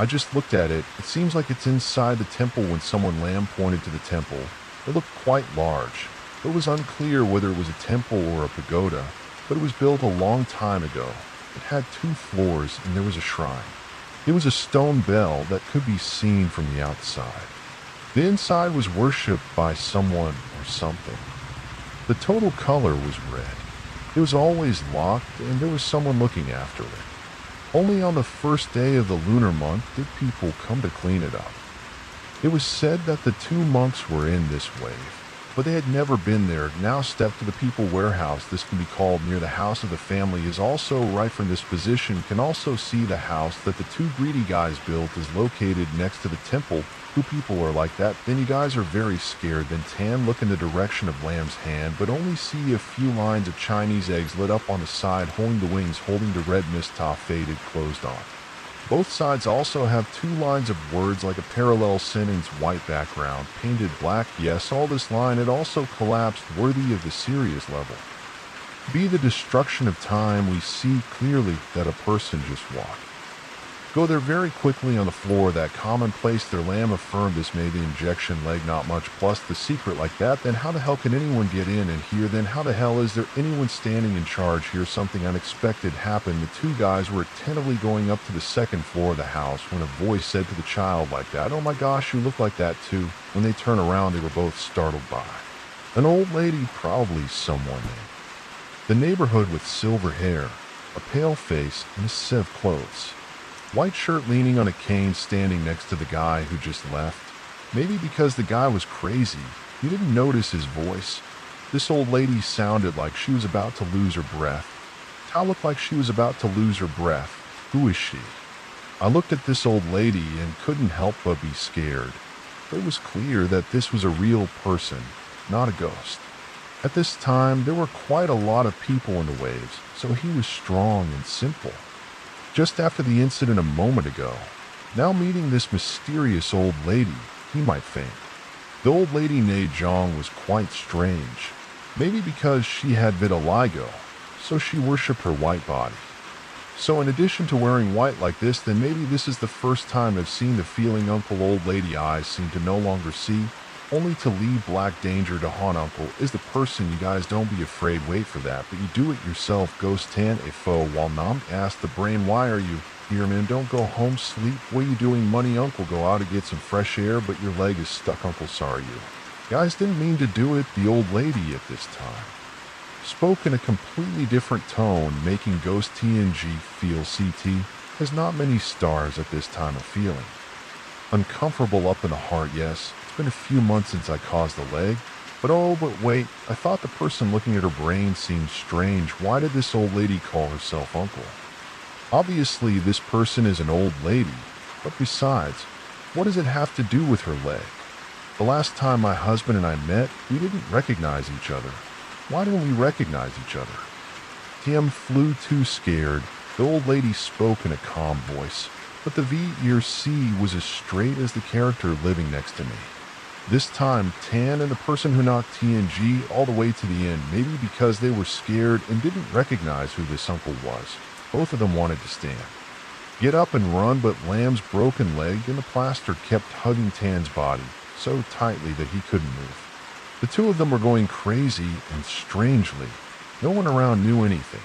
"I just looked at it. It seems like it's inside the temple." When someone Lamb pointed to the temple, it looked quite large. It was unclear whether it was a temple or a pagoda, but it was built a long time ago. It had 2 floors and there was a shrine. It was a stone bell that could be seen from the outside. The inside was worshipped by someone or something. The total color was red. It was always locked and there was someone looking after it. Only on the first day of the lunar month did people come to clean it up. It was said that the 2 monks were in this wave, but they had never been there. Now step to the people warehouse, this can be called, near the house of the family, is also right from this position. Can also see the house that the two greedy guys built is located next to the temple. Two people are like that. Then you guys are very scared. Then Tan look in the direction of Lamb's hand, but only see a few lines of Chinese eggs lit up on the side, holding the wings, holding the red mist top faded closed on. Both sides also have two lines of words like a parallel sentence, white background, painted black. Yes, all this line, it also collapsed, worthy of the serious level. Be the destruction of time, we see clearly that a person just walked. Go there very quickly on the floor, that commonplace. Their Lamb affirmed this made the injection leg not much, plus the secret like that. Then how the hell can anyone get in and here? Then how the hell is there anyone standing in charge here? Something unexpected happened. The two guys were attentively going up to the second floor of the house when a voice said to the child like that, "Oh my gosh, you look like that too." When they turned around, they were both startled by an old lady, probably someone in the neighborhood, with silver hair, a pale face, and a set of clothes. White shirt, leaning on a cane, standing next to the guy who just left. Maybe because the guy was crazy, you didn't notice his voice. This old lady sounded like she was about to lose her breath. Tao looked like she was about to lose her breath. Who is she? I looked at this old lady and couldn't help but be scared. It was clear that this was a real person, not a ghost. At this time, there were quite a lot of people in the waves, so he was strong and simple. Just after the incident a moment ago, now meeting this mysterious old lady, he might faint. The old lady named Zhang was quite strange. Maybe because she had vitiligo, so she worshipped her white body. So in addition to wearing white like this, then maybe this is the first time I've seen the feeling Uncle Old Lady eyes seem to no longer see, only to leave black danger to haunt. Uncle is the person. You guys don't be afraid, wait for that, but you do it yourself. Ghost Tan a foe while Nam asked the brain, why are you here, man? Don't go home, sleep. What are you doing? Money, Uncle, go out to get some fresh air, but your leg is stuck. Uncle, sorry you guys didn't mean to do it. The old lady at this time spoke in a completely different tone, making Ghost TNG feel CT has not many stars at this time of feeling. Uncomfortable up in the heart, yes. It's been a few months since I caused the leg, but oh, but wait, I thought the person looking at her brain seemed strange. Why did this old lady call herself Uncle? Obviously, this person is an old lady, but besides, what does it have to do with her leg? The last time my husband and I met, we didn't recognize each other. Why didn't we recognize each other? TM flew too scared. The old lady spoke in a calm voice, but the V-ear C was as straight as the character living next to me. This time, Tan and the person who knocked TNG all the way to the end, maybe because they were scared and didn't recognize who this uncle was. Both of them wanted to stand, get up and run, but Lamb's broken leg and the plaster kept hugging Tan's body so tightly that he couldn't move. The two of them were going crazy, and strangely, no one around knew anything.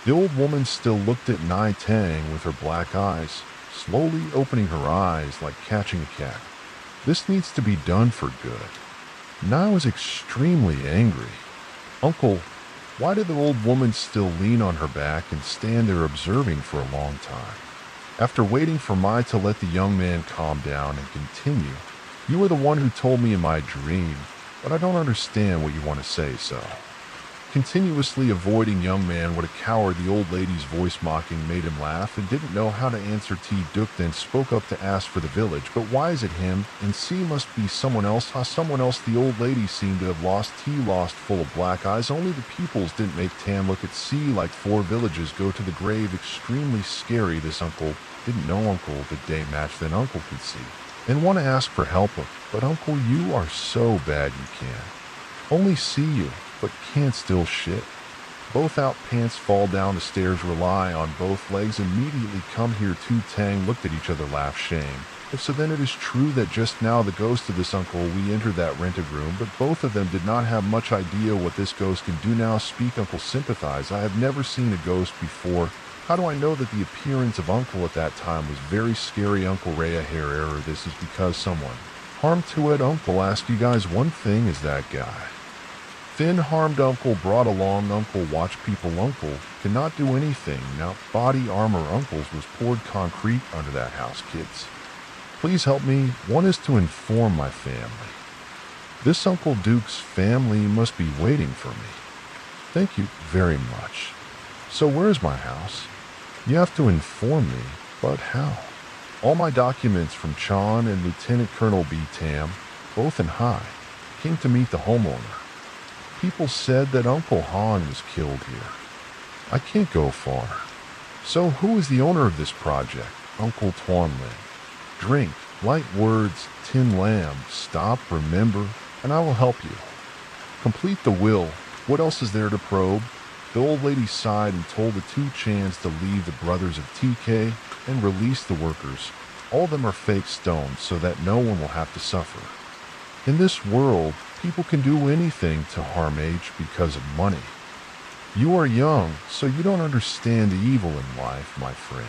The old woman still looked at Nai Tang with her black eyes, slowly opening her eyes like catching a cat. This needs to be done for good. Nai was extremely angry. Uncle, why did the old woman still lean on her back and stand there observing for a long time? After waiting for Mai to let the young man calm down and continue, you were the one who told me in my dream, but I don't understand what you want to say, so. Continuously avoiding young man, what a coward. The old lady's voice mocking made him laugh and didn't know how to answer. T. Duke then spoke up to ask for the village, but why is it him? And C must be someone else. Someone else. The old lady seemed to have lost T, lost, full of black eyes. Only the pupils didn't make Tam look at C like 4 villages go to the grave. Extremely scary. This uncle didn't know Uncle the day match, then Uncle could see and want to ask for help, but Uncle, you are so bad you can't. Only see you, but can't still shit. Both out pants fall down the stairs, rely on both legs, immediately come here. Two Tang looked at each other, laughed shame. If so, then it is true that just now the ghost of this uncle, we entered that rented room, but both of them did not have much idea what this ghost can do now. Speak, Uncle, sympathize. I have never seen a ghost before. How do I know that the appearance of Uncle at that time was very scary? Uncle Rhea, hair error. This is because someone harmed to it. Uncle, ask you guys one thing, is that guy thin harmed? Uncle brought along. Uncle watch people. Uncle cannot do anything. Now body armor. Uncle's was poured concrete under that house. Kids, please help me. One is to inform my family. This Uncle Duke's family must be waiting for me. Thank you very much. So where's my house? You have to inform me, but how? All my documents from Chon and Lieutenant Colonel B. Tam, both in high, came to meet the homeowner. People said that Uncle Han was killed here. I can't go far. So who is the owner of this project? Uncle Tuan Lin. Drink, light words, tin lamb, stop, remember, and I will help you. Complete the will. What else is there to probe? The old lady sighed and told the two Chans to leave the brothers of TK and release the workers. All of them are fake stones so that no one will have to suffer. In this world, people can do anything to harm H because of money. You are young, so you don't understand the evil in life, my friend.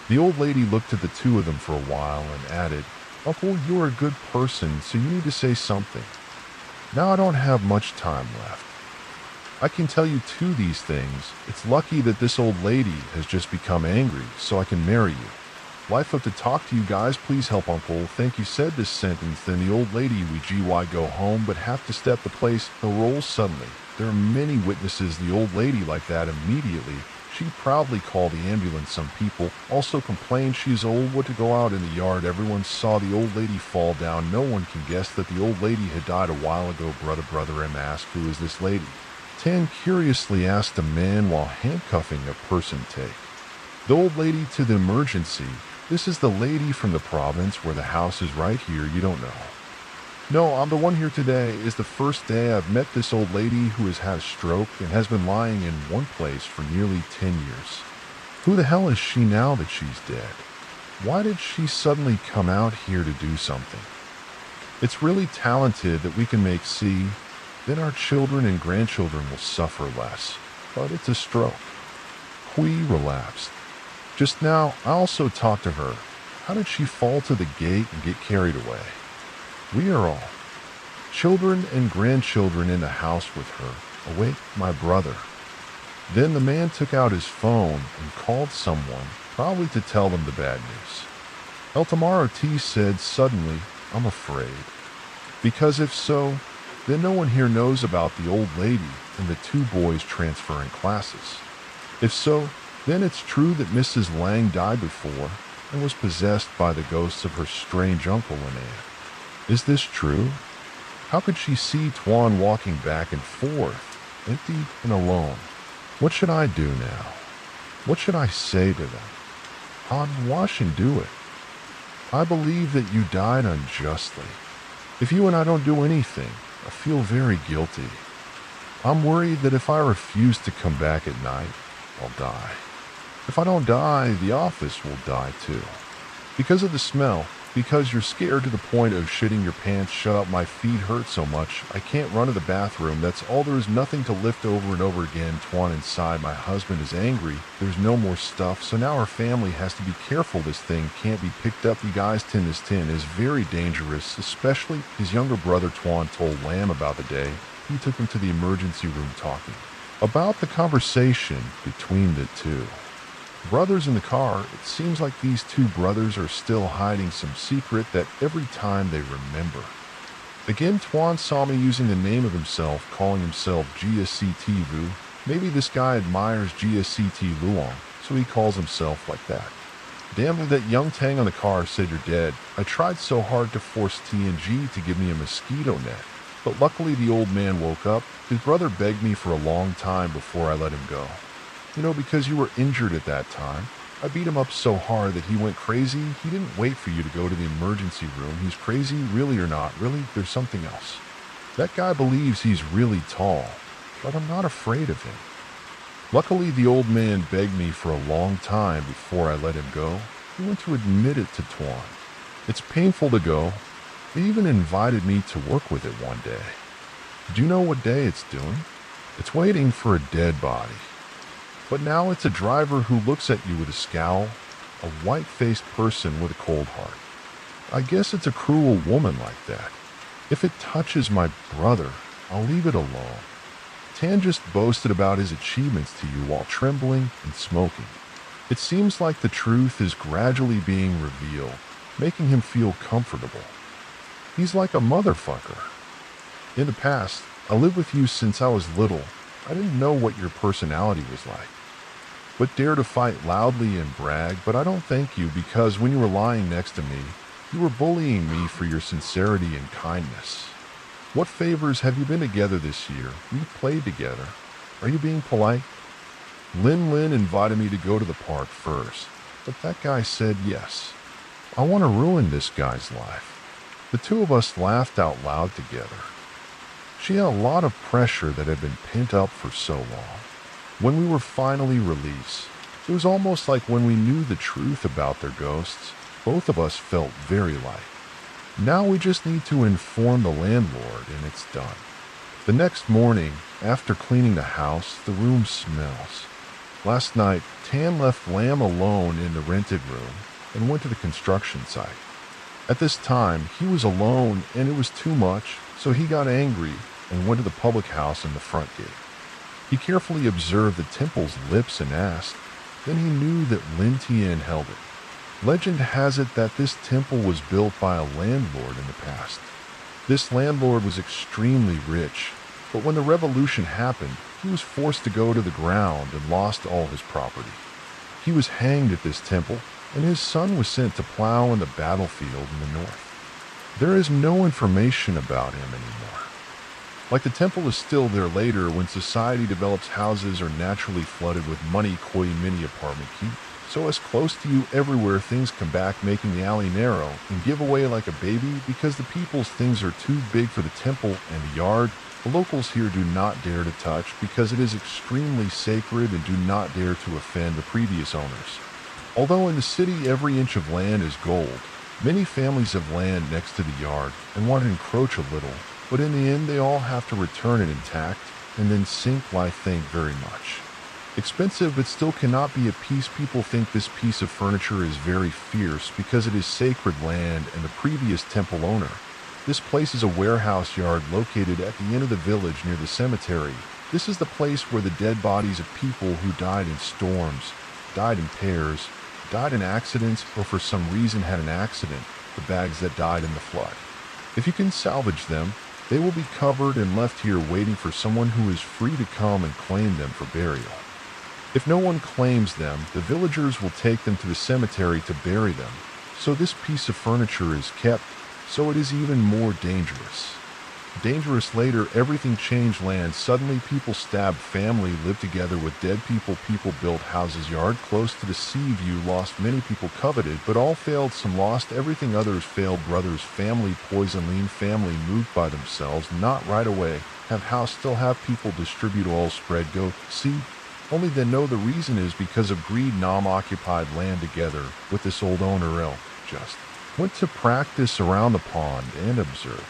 The old lady looked at the two of them for a while and added, Uncle, you are a good person, so you need to say something. Now I don't have much time left. I can tell you these things. It's lucky that this old lady has just become angry, so I can marry you. Life have to talk to you guys, please help Uncle. Thank you said this sentence, then the old lady we GY go home, but have to step the place, the roll suddenly. There are many witnesses the old lady like that immediately. She proudly called the ambulance. Some people also complained she's old, what to go out in the yard. Everyone saw the old lady fall down. No one can guess that the old lady had died a while ago. Brother M asked, who is this lady? Tan curiously asked a man while handcuffing a person. Take the old lady to the emergency. This is the lady from the province where the house is right here. You don't know. No, I'm the one here today. Is the first day I've met this old lady who has had a stroke and has been lying in one place for nearly 10 years. Who the hell is she now that she's dead? Why did she suddenly come out here to do something? It's really talented that we can make see. Then our children and grandchildren will suffer less. But it's a stroke. Hui relapsed. Just now, I also talked to her. How did she fall to the gate and get carried away? We are all children and grandchildren in the house with her. Awake, my brother. Then the man took out his phone and called someone, probably to tell them the bad news. El Tamaro T said suddenly, I'm afraid. Because if so, then no one here knows about the old lady and the two boys transferring classes. If so, then it's true that Mrs. Lang died before and was possessed by the ghosts of her strange uncle and aunt. Is this true? How could she see Tuan walking back and forth, empty and alone? What should I do now? What should I say to them? Han, wash and do it. I believe that you died unjustly. If you and I don't do anything, I feel very guilty. I'm worried that if I refuse to come back at night, I'll die. If I don't die, the office will die too. Because of the smell, because you're scared to the point of shitting your pants. Shut up, my feet hurt so much. I can't run to the bathroom. That's all. There is nothing to lift over and over again. Tuan inside. My husband is angry. There's no more stuff. So now our family has to be careful. This thing can't be picked up. You guys, this tin is very dangerous. Especially his younger brother Tuan told Lam about the day. He took him to the emergency room talking about the conversation between the two brothers in the car. It seems like these two brothers are still hiding some secret that every time they remember. Again, Tuan saw me using the name of himself, calling himself GSCT Vu. Maybe this guy admires GSCT Luong, so he calls himself like that. Damn, that young Tang on the car said you're dead. I tried so hard to force TNG to give me a mosquito net, but luckily the old man woke up. His brother begged me for a long time before I let him go. You know, because you were injured at that time. I beat him up so hard that he went crazy. He didn't wait for you to go to the emergency room. He's crazy, really or not. Really, there's something else. That guy believes he's really tall, but I'm not afraid of him. Luckily, the old man begged me for a long time before I let him go. He went to admit it to Tuan. It's painful to go. He even invited me to work with it one day. Do you know what day it's doing? It's waiting for a dead body. But now it's a driver who looks at you with a scowl, a white-faced person with a cold heart. I guess it's a cruel woman like that. If it touches my brother, I'll leave it alone. Tan just boasted about his achievements to you while trembling and smoking. It seems like the truth is gradually being revealed, making him feel comfortable. He's like a motherfucker. In the past, I lived with you since I was little. I didn't know what your personality was like. But dare to fight loudly and brag, but I don't thank you because when you were lying next to me, you were bullying me for your sincerity and kindness. What favors have you been together this year? We've played together. Are you being polite? Lin invited me to go to the park first, but that guy said yes. I want to ruin this guy's life. The two of us laughed out loud together. She had a lot of pressure that had been pent up for so long. When we were finally released, it was almost like when we knew the truth about their ghosts, both of us felt very light. Now we just need to inform the landlord and it's done. The next morning, after cleaning the house, the room smells. Last night, Tan left Lamb alone in the rented room and went to the construction site. At this time, he was alone and it was too much, so he got angry and went to the public house in the front gate. He carefully observed the temple's lips and asked. Then he knew that Lin Tian held it. Legend has it that this temple was built by a landlord in the past. This landlord was extremely rich, but when the revolution happened, he was forced to go to the ground and lost all his property. He was hanged at this temple, and his son was sent to plow in the battlefield in the north. There is no information about him anymore. Like the temple is still there later when society develops houses are naturally flooded with money koi mini apartment keep. So as close to you everywhere things come back making the alley narrow and give away like a baby because the people's things are too big for the temple and the yard. The locals here do not dare to touch because it is extremely sacred and do not dare to offend the previous owners. Although in the city every inch of land is gold, many families have land next to the yard and want to encroach a little, but in the end they all have to return it intact and then sink why thank very much. Expensive but still cannot be a piece. People think this piece of furniture is very fierce because it is sacred land and the previous temple owner. This place is a warehouse yard located at the end of the village near the cemetery. This is the place where the dead bodies of people who died in storms, died in pairs, died in accidents, or for some reason had an accident, the bags that died in the flood. If you can salvage them, they will be covered and left here waiting for someone who is free to come and claim them for burial. If no one claims them, the villagers will take them to the cemetery to bury them. So this piece of furniture is kept, so it is even more dangerous. Dangerous later, everything changed land. Suddenly people stabbed family, lived together with dead people. People built houses yard close to the sea view. Lost many people coveted, but all failed. Some lost everything, others failed. Brothers, family, poison, lean family moved by themselves, not right away. Have house, still have people distribute oil, spread, go, see. Only then know the reason is because of greed. Nam occupied land together with this old owner. Just went to practice around the pond and observed.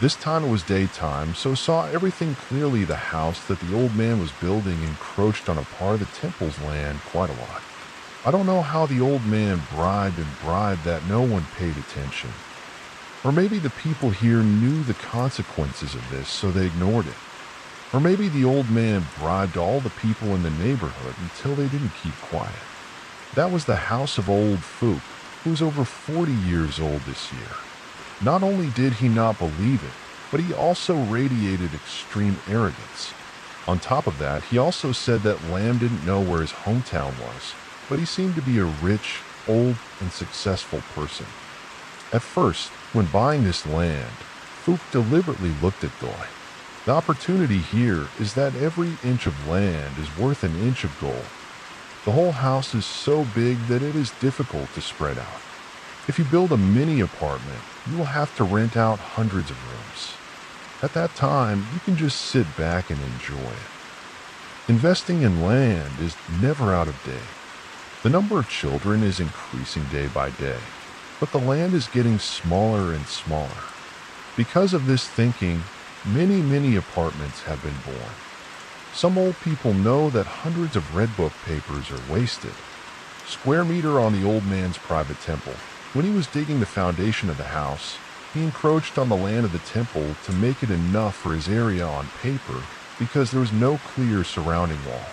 This time it was daytime, so saw everything clearly. The house that the old man was building encroached on a part of the temple's land quite a lot. I don't know how the old man bribed that no one paid attention. Or maybe the people here knew the consequences of this, so they ignored it. Or maybe the old man bribed all the people in the neighborhood until they didn't keep quiet. That was the house of old Fook, who was over 40 years old this year. Not only did he not believe it, but he also radiated extreme arrogance. On top of that, he also said that Lamb didn't know where his hometown was, but he seemed to be a rich, old, and successful person. At first, when buying this land, Fook deliberately looked at Doi. The opportunity here is that every inch of land is worth an inch of gold. The whole house is so big that it is difficult to spread out. If you build a mini apartment, you will have to rent out hundreds of rooms. At that time, you can just sit back and enjoy it. Investing in land is never out of date. The number of children is increasing day by day, but the land is getting smaller and smaller. Because of this thinking, many apartments have been born. Some old people know that hundreds of red book papers are wasted. Square meter on the old man's private temple. When he was digging the foundation of the house, he encroached on the land of the temple to make it enough for his area on paper because there was no clear surrounding wall.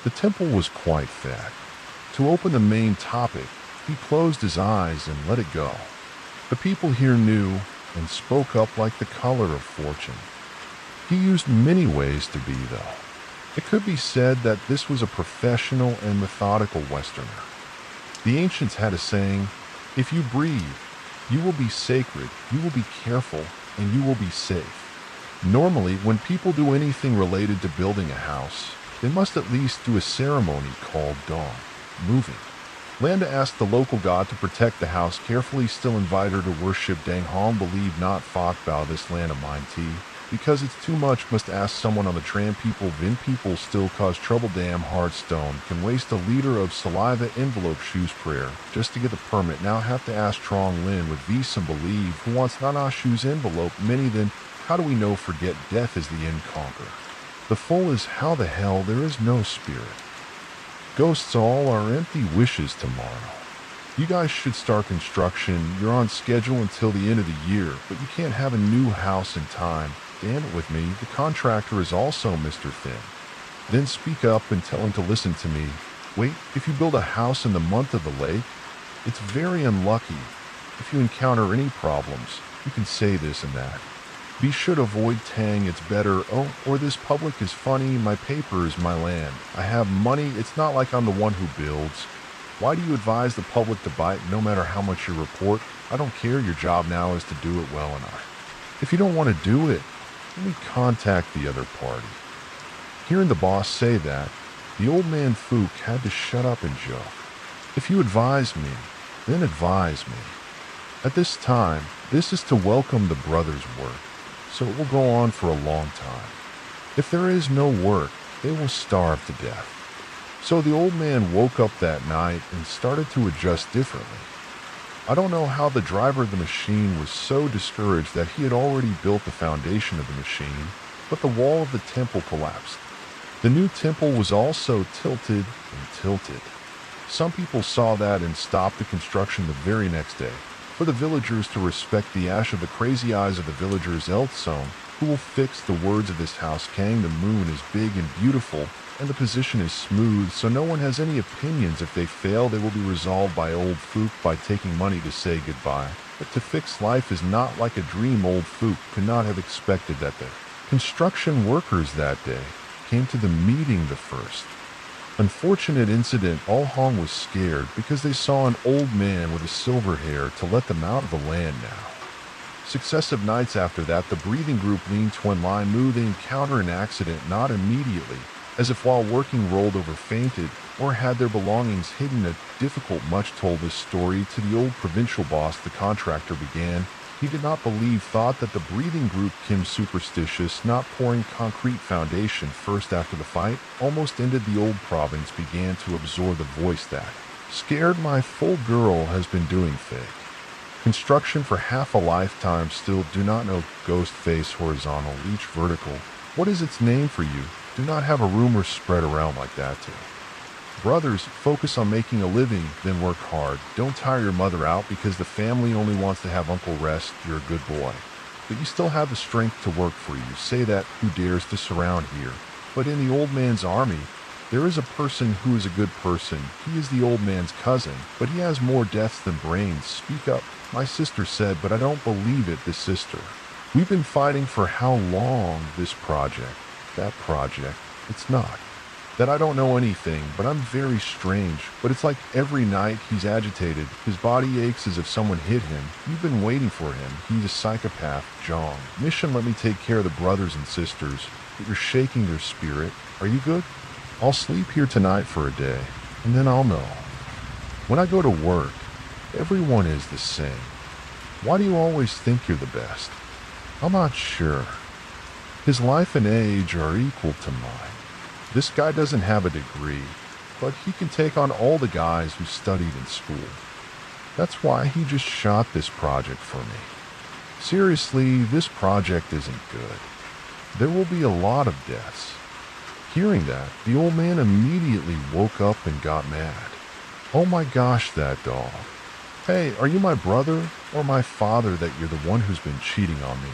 The temple was quite fat. To open the main topic, he closed his eyes and let it go. The people here knew and spoke up like the color of fortune. He used many ways to be, though. It could be said that this was a professional and methodical Westerner. The ancients had a saying, "If you breathe, you will be sacred, you will be careful, and you will be safe." Normally, when people do anything related to building a house, they must at least do a ceremony called dong, moving. Landa asked the local god to protect the house carefully, still invite her to worship Dang Hong, believe not fuck bow this land of mine tea. Because it's too much, must ask someone on the tram people, Vin people still cause trouble, damn hardstone, can waste a liter of saliva envelope shoes prayer, just to get the permit, now have to ask Trong Lin with V some believe, who wants nana shoes envelope, many then, how do we know forget death is the end conquer. The full is how the hell there is no spirit. Ghosts all are empty wishes tomorrow. You guys should start construction, you're on schedule until the end of the year, but you can't have a new house in time. Damn it with me, the contractor is also Mr. Thin. Then speak up and tell him to listen to me. Wait, if you build a house in the month of the lake, it's very unlucky. If you encounter any problems, you can say this and that. Be sure to avoid tang, it's better, oh, or this public is funny, my paper is my land. I have money, it's not like I'm the one who builds. Why do you advise the public to buy it no matter how much you report? I don't care, your job now is to do it well enough. If you don't want to do it, let me contact the other party. Hearing the boss say that, the old man Fook had to shut up and joke. If you advise me, then advise me. At this time, this is to welcome the brothers' work, so it will go on for a long time. If there is no work, they will starve to death. So the old man woke up that night and started to adjust differently. I don't know how the driver of the machine was so discouraged that he had already built the foundation of the machine, but the wall of the temple collapsed. The new temple was also tilted and tilted. Some people saw that and stopped the construction the very next day, for the villagers to respect the ash of the crazy eyes of the villagers Elthsone, who will fix the words of this house. Kang, the moon is big and beautiful, and the position is smooth, so no one has any opinions. If they fail, they will be resolved by old Fook by taking money to say goodbye. But to fix life is not like a dream. Old Fook could not have expected that the construction workers that day came to the meeting the first. Unfortunate incident, all Hong was scared because they saw an old man with a silver hair to let them out of the land now. Successive nights after that, the breathing group leaned twin line moved. They encounter an accident, not immediately, as if while working rolled over fainted or had their belongings hidden. A difficult much told this story to the old provincial boss. The contractor began. He did not believe, thought that the breathing group Kim superstitious, not pouring concrete foundation first after the fight, almost ended. The old province began to absorb the voice that scared my full girl has been doing fake construction for half a lifetime, still do not know. Ghost face horizontal, leech vertical. What is its name for you? Do not have a rumor spread around like that too. Brothers, focus on making a living, then work hard. Don't tire your mother out because the family only wants to have uncle rest. You're a good boy. But you still have the strength to work for you. Say that, who dares to surround here. But in the old man's army, there is a person who is a good person. He is the old man's cousin, but he has more deaths than brains. Speak up. My sister said, but I don't believe it, this sister. We've been fighting for how long, this project, that project, it's not. That I don't know anything, but I'm very strange. But it's like every night he's agitated. His body aches as if someone hit him. You've been waiting for him. He's a psychopath, Jong. Mission, let me take care of the brothers and sisters. But you're shaking their spirit. Are you good? I'll sleep here tonight for a day, and then I'll know. When I go to work, everyone is the same. Why do you always think you're the best? I'm not sure. His life and age are equal to mine. This guy doesn't have a degree, but he can take on all the guys who studied in school. That's why he just shot this project for me. Seriously, this project isn't good. There will be a lot of deaths. Hearing that, the old man immediately woke up and got mad. Oh my gosh, that dog. Hey, are you my brother or my father that you're the one who's been cheating on me?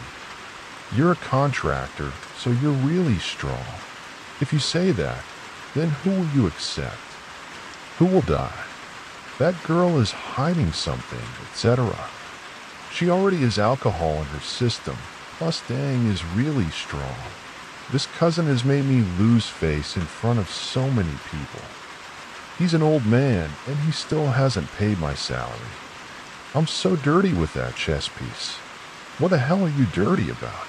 You're a contractor, so you're really strong. If you say that, then who will you accept? Who will die? That girl is hiding something, etc. She already has alcohol in her system, plus Dang is really strong. This cousin has made me lose face in front of so many people. He's an old man, and he still hasn't paid my salary. I'm so dirty with that chess piece. What the hell are you dirty about?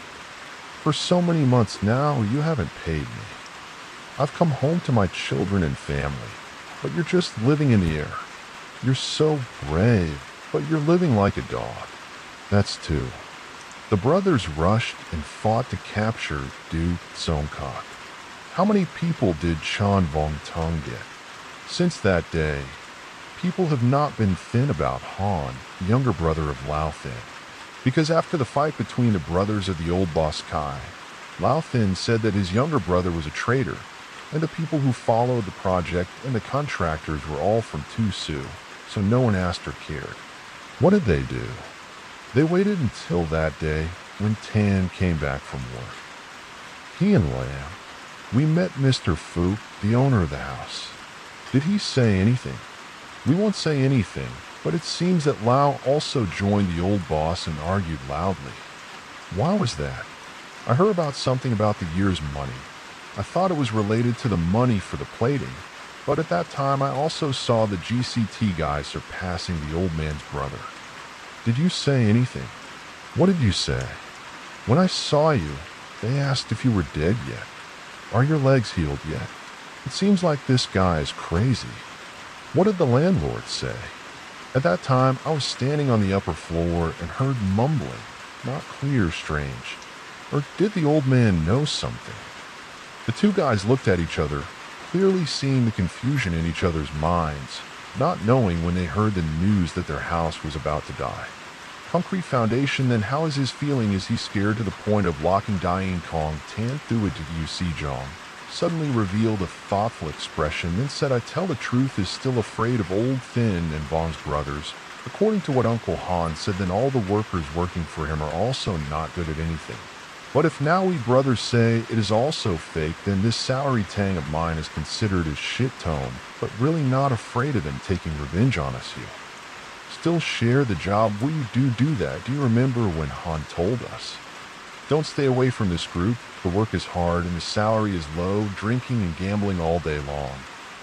For so many months now, you haven't paid me. I've come home to my children and family, but you're just living in the air. You're so brave, but you're living like a dog. That's two. The brothers rushed and fought to capture Du Songkok. How many people did Chan Vong Tung get? Since that day, people have not been thin about Han, the younger brother of Lao Thin. Because after the fight between the brothers of the old boss Kai, Lao Thin said that his younger brother was a traitor, and the people who followed the project and the contractors were all from Tu Su, so no one asked or cared. What did they do? They waited until that day when Tan came back from work. He and Lam. We met Mr. Fu, the owner of the house. Did he say anything? We won't say anything, but it seems that Lao also joined the old boss and argued loudly. Why was that? I heard about something about the year's money. I thought it was related to the money for the plating, but at that time I also saw the GCT guy surpassing the old man's brother. Did you say anything? What did you say? When I saw you, they asked if you were dead yet. Are your legs healed yet? It seems like this guy is crazy. What did the landlord say? At that time, I was standing on the upper floor and heard mumbling, not clear, strange. Or did the old man know something? The two guys looked at each other, clearly seeing the confusion in each other's minds, not knowing when they heard the news that their house was about to die. Concrete foundation, then how is his feeling? Is he scared to the point of locking Diane Kong Tan through it to UC Jong? Suddenly revealed a thoughtful expression, then said, I tell the truth, is still afraid of Old Thin and Bong's brothers. According to what Uncle Han said, then all the workers working for him are also not good at anything. But if now we brothers say it is also fake, then this salary tang of mine is considered as shit tone, but really not afraid of him taking revenge on us here. Still share the job. We do that. Do you remember when Han told us? Don't stay away from this group. The work is hard and the salary is low, drinking and gambling all day long.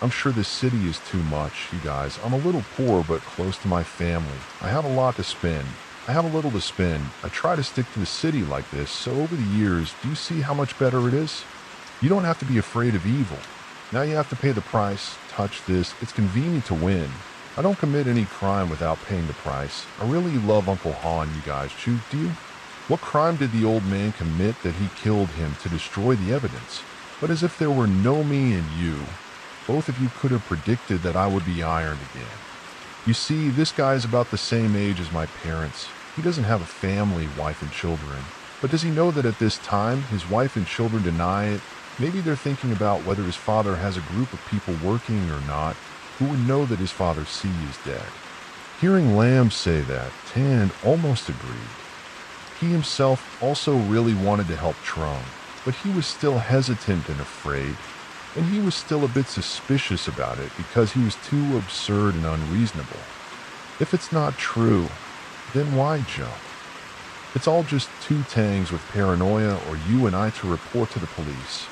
I'm sure this city is too much, you guys. I'm a little poor, but close to my family. I have a lot to spend. I have a little to spend. I try to stick to the city like this, so over the years, do you see how much better it is? You don't have to be afraid of evil. Now you have to pay the price. Touch this. It's convenient to win. I don't commit any crime without paying the price. I really love Uncle Han, you guys. Do you? What crime did the old man commit that he killed him to destroy the evidence? But as if there were no me and you, both of you could have predicted that I would be ironed again. You see, this guy is about the same age as my parents. He doesn't have a family, wife and children. But does he know that at this time, his wife and children deny it? Maybe they're thinking about whether his father has a group of people working or not, who would know that his father C is dead. Hearing Lam say that, Tan almost agreed. He himself also really wanted to help Trung, but he was still hesitant and afraid, and he was still a bit suspicious about it because he was too absurd and unreasonable. If it's not true, then why jump? It's all just two tangs with paranoia or you and I to report to the police.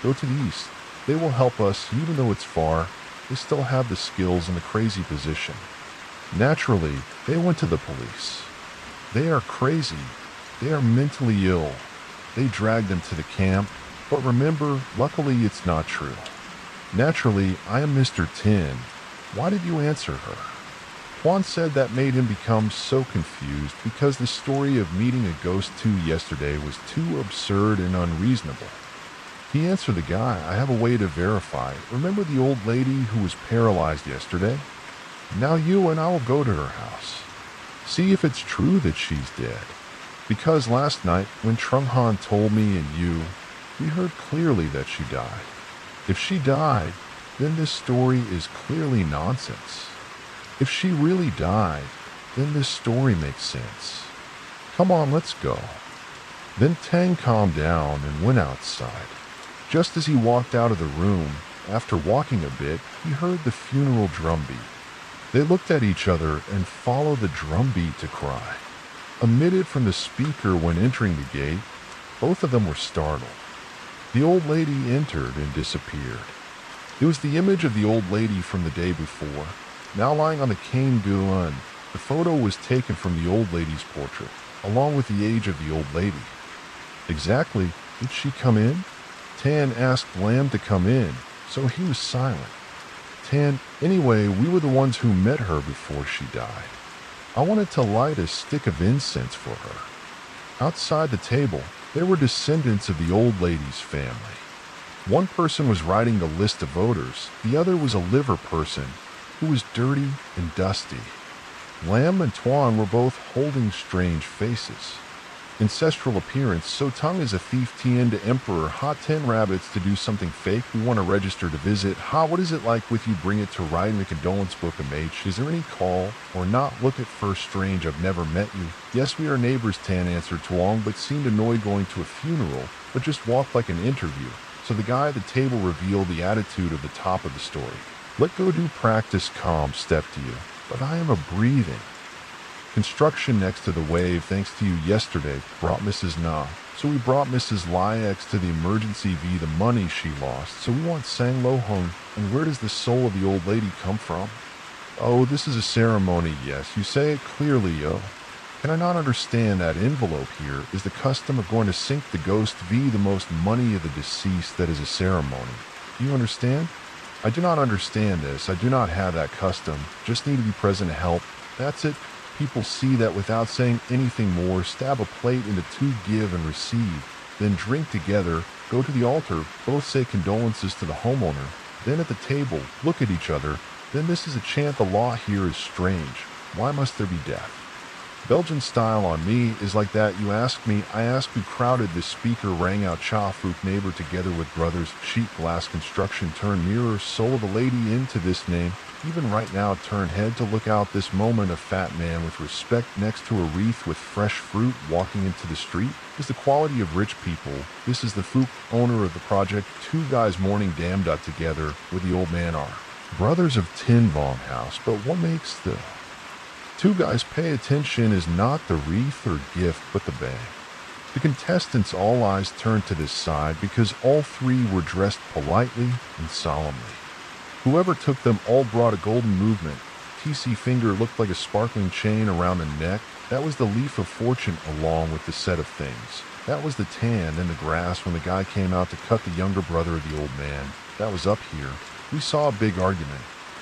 Go to the east. They will help us, even though it's far. They still have the skills and the crazy position. Naturally, they went to the police. They are crazy. They are mentally ill. They dragged them to the camp, but remember, luckily it's not true. Naturally, I am Mr. Tin. Why did you answer her? Juan said that made him become so confused because the story of meeting a ghost too yesterday was too absurd and unreasonable. He answered the guy, I have a way to verify. Remember the old lady who was paralyzed yesterday? Now you and I will go to her house. See if it's true that she's dead. Because last night, when Trung Han told me and you, we heard clearly that she died. If she died, then this story is clearly nonsense. If she really died, then this story makes sense. Come on, let's go. Then Tang calmed down and went outside. Just as he walked out of the room, after walking a bit, he heard the funeral drumbeat. They looked at each other and followed the drumbeat to cry. emitted from the speaker when entering the gate. Both of them were startled. The old lady entered and disappeared. It was the image of the old lady from the day before, now lying on the cane gun. The photo was taken from the old lady's portrait, along with the age of the old lady. Exactly. Did she come in? Tan asked Lamb to come in, so he was silent. Tan, anyway, we were the ones who met her before she died. I wanted to light a stick of incense for her. Outside the table, there were descendants of the old lady's family. One person was writing the list of voters, the other was a liver person who was dirty and dusty. Lamb and Tuan were both holding strange faces. Ancestral appearance, so tongue is a thief. Tien to Emperor, hot 10 rabbits to do something fake. We want to register to visit. Ha, what is it like with you? Bring it to writing the condolence book of H. Is there any call or not? Look at first strange, I've never met you. Yes, we are neighbors, Tan answered Tuong, but seemed annoyed going to a funeral, but just walked like an interview. So the guy at the table revealed the attitude of the top of the story. Let go do practice calm, step to you, but I am a breathing. Construction next to the wave, thanks to you yesterday, brought Mrs. Na. So we brought Mrs. Lyax to the emergency v the money she lost. So we want Sang Lo Hung. And where does the soul of the old lady come from? Oh, this is a ceremony, yes. You say it clearly, yo. Can I not understand that envelope here is the custom of going to sink the ghost v the most money of the deceased that is a ceremony. Do you understand? I do not understand this. I do not have that custom. Just need to be present to help. That's it. People see that without saying anything more, stab a plate into two give and receive, then drink together, go to the altar, both say condolences to the homeowner, then at the table, look at each other, then this is a chant. The law here is strange. Why must there be death? Belgian style on me is like that. You ask me, I ask who crowded. The speaker rang out. Cha Fook neighbor together with brothers. Sheet glass construction turn mirror. Soul of a lady into this name. Even right now turn head to look out. This moment a fat man with respect next to a wreath with fresh fruit walking into the street is the quality of rich people. This is the Fook owner of the project. Two guys mourning damned up together with the old man are brothers of Tin Vong House. But what makes the two guys pay attention is not the wreath or gift, but the bag. The contestants, all eyes turned to this side because all three were dressed politely and solemnly. Whoever took them all brought a golden movement. TC finger looked like a sparkling chain around the neck. That was the leaf of fortune along with the set of things. That was the tan in the grass when the guy came out to cut the younger brother of the old man. That was up here. We saw a big argument.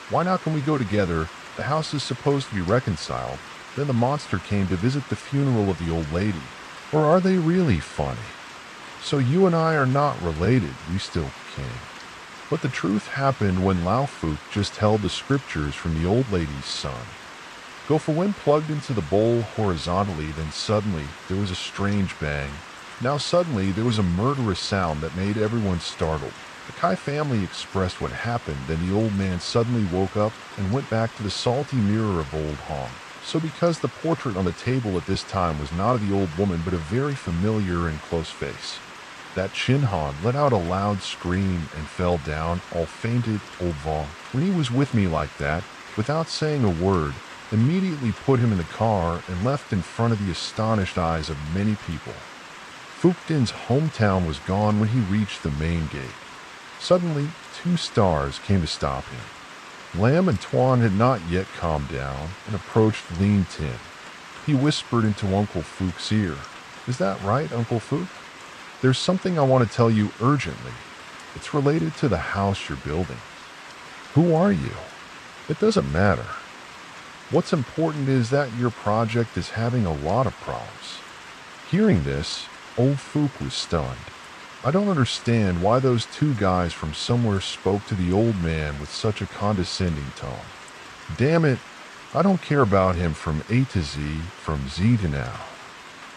Why not can we go together? The house is supposed to be reconciled. Then the monster came to visit the funeral of the old lady. Or are they really funny? So you and I are not related. We still can. But the truth happened when Lao Fook just held the scriptures from the old lady's son. Go for when plugged into the bowl horizontally, then suddenly there was a strange bang. Now suddenly there was a murderous sound that made everyone startled. The Kai family expressed what happened, then the old man suddenly woke up and went back to the salty mirror of old Hong. So because the portrait on the table at this time was not of the old woman but a very familiar and close face, that Chin Han let out a loud scream and fell down, all fainted. Old Vong, when he was with me like that, without saying a word, immediately put him in the car and left in front of the astonished eyes of many people. Fook Din's hometown was gone when he reached the main gate. Suddenly, two stars came to stop him. Lamb and Tuan had not yet calmed down and approached Lean Tin. He whispered into Uncle Fook's ear. Is that right, Uncle Fook? There's something I want to tell you urgently. It's related to the house you're building. Who are you? It doesn't matter. What's important is that your project is having a lot of problems. Hearing this, old Fook was stunned. I don't understand why those two guys from somewhere spoke to the old man with such a condescending tone. Damn it, I don't care about him from A to Z, from Z to now.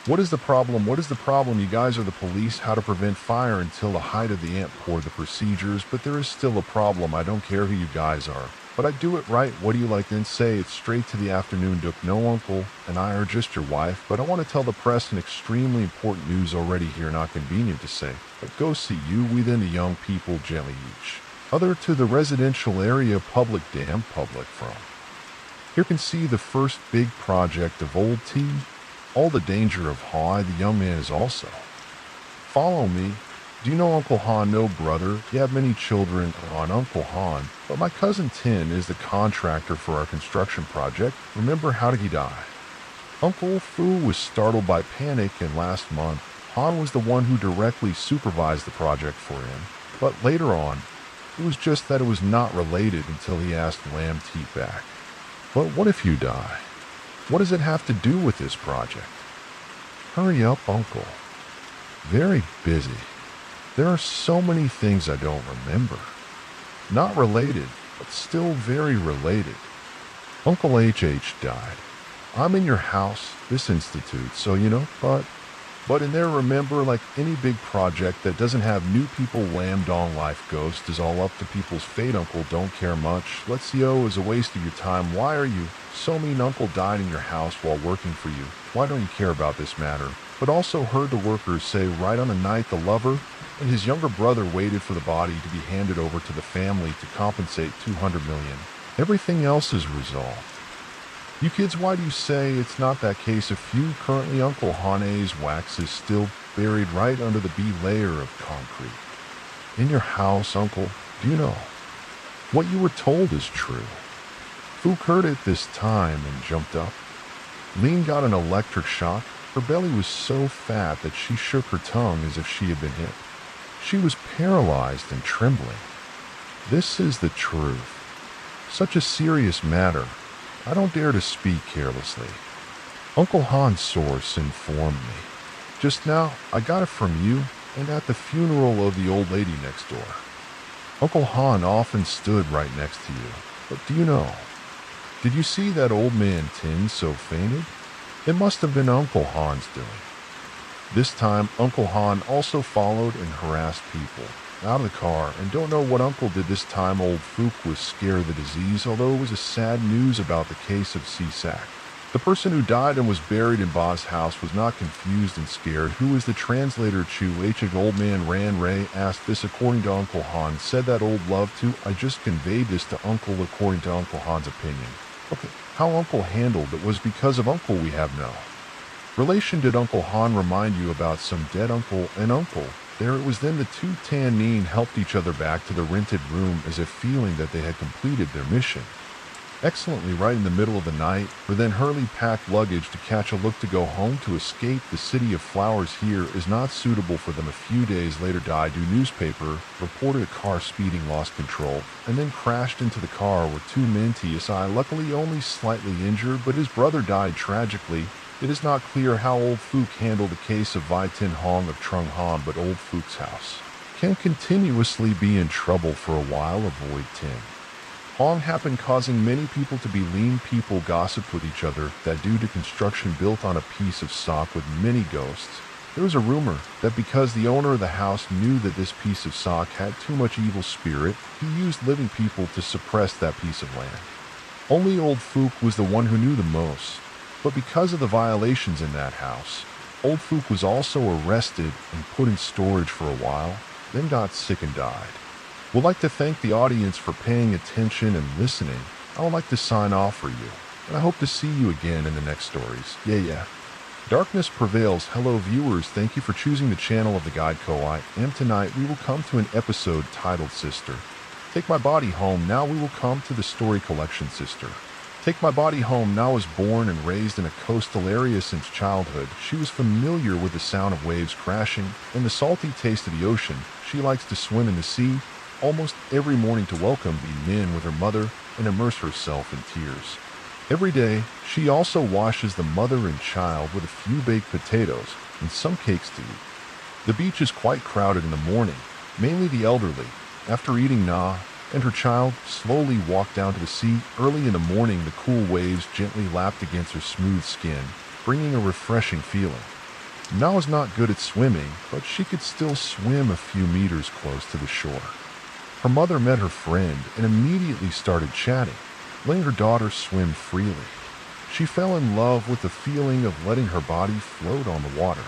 What is the problem? What is the problem? You guys are the police. How to prevent fire until the height of the ant pour the procedures, but there is still a problem. I don't care who you guys are. But I do it right. What do you like then say? It's straight to the afternoon, Duke. No, Uncle and I are just your wife, but I want to tell the press an extremely important news already here, not convenient to say. But go see you, we then the young people jelly each. Other to the residential area public dam public from. Here can see the first big project of old tea. all the danger of high the young man is also. Follow me. Do you know Uncle Han? No, brother. You have many children on Uncle Han, but my cousin Tin is the contractor for our construction project. Remember, how did he die? Uncle Fu was startled by panic, and last month, Han was the one who directly supervised the project for him. But later on, it was just that it was not related until he asked Lam T back. But what if you die? What does it have to do with this project? Hurry up, Uncle. Very busy. There are so many things I don't remember. Not related, but still very related. Uncle HH died. I'm in your house, this institute, so you know, but in there, remember, like any big project that doesn't have new people, Lam Dong Life Ghost is all up to people's fate. Uncle don't care much. Let's CO is a waste of your time. Why are you so mean? Uncle died in your house while working for you. Why don't you care about this matter? But also heard the workers say right on the night the lover and his younger brother waited for the body to be handed over to the family to compensate 200 million. Everything else is resolved. You kids, why do you say it's not that case? A few currently Uncle Hane's wax is still buried right under the B layer of concrete. In your house, Uncle, do you know? What you were told is true. Fook heard it this time and jumped up. Lean got an electric shock. Her belly was so fat that she shook her tongue as if she had been hit. She was paralyzed and trembling. This is the truth. Such a serious matter. I don't dare to speak carelessly. Uncle Han's source informed me. Just now, I got it from you and at the funeral of the old lady next door. Uncle Han often stood right next to you. But do you know? Did you see that old man Tin so fainted? It must have been Uncle Han's doing. This time, Uncle Han also followed and harassed people out of the car, and don't know what Uncle did this time. Old Fook was scared of the disease, although it was a sad news about the case of CSAC. The person who died and was buried in Ba's house was not confused and scared. Who is the translator? Chu H. Old man Ran Ray asked this according to Uncle Han. Said that old love too. I just conveyed this to Uncle according to Uncle Han's opinion. Okay, how Uncle handled it was because of Uncle we have no relation. Did Uncle Han remind you about some dead uncle and uncle? There it was then the two Tan Neen helped each other back to the rented room as if feeling that they had completed their mission. Excellently right in the middle of the night, for then Hurley packed luggage to catch a look to go home to escape. The city of flowers here is not suitable for them. A few days later died. Due newspaper reported a car speeding lost control and then crashed into the car were two men. TSI luckily only slightly injured, but his brother died tragically. It is not clear how old Fook handled the case of Vi Tin Hong of Trung Han, but old Fook's house can continuously be in trouble for a while. Avoid Tin Hong happened, causing many people to be lean. People gossiped with each other that due to construction built on a piece of sock with many ghosts, there was a rumor that because the owner of the house knew that this piece of sock had too much evil spirit, he used living people to suppress that piece of land. Only old Fook was the one who knew the most. But because of the violations in that house, old Fook was also arrested and put in storage for a while, then got sick and died. Would like to thank the audience for paying attention and listening. I would like to sign off for you, and I hope to see you again in the next stories. Yeah. Darkness Prevails. Hello viewers, thank you for choosing the channel of the Guide Co. And tonight we will come to an episode titled Sister. Take My Body Home. Now we will come to the story collection Sister. Take My Body Home. Now was born and raised in a coastal area since childhood. She was familiar with the sound of waves crashing and the salty taste of the ocean. She likes to swim in the sea almost every morning to welcome the men with her mother and immerse herself in tears. Every day, she also washes the mother and child with a few baked potatoes and some cakes to eat. The beach is quite crowded in the morning, mainly the elderly. After eating Na and her child slowly walked down to the sea. Early in the morning, the cool waves gently lapped against her smooth skin, bringing a refreshing feeling. Na was not good at swimming, but she could still swim a few meters close to the shore. Her mother met her friend and immediately started chatting, letting her daughter swim freely. She fell in love with the feeling of letting her body float on the water.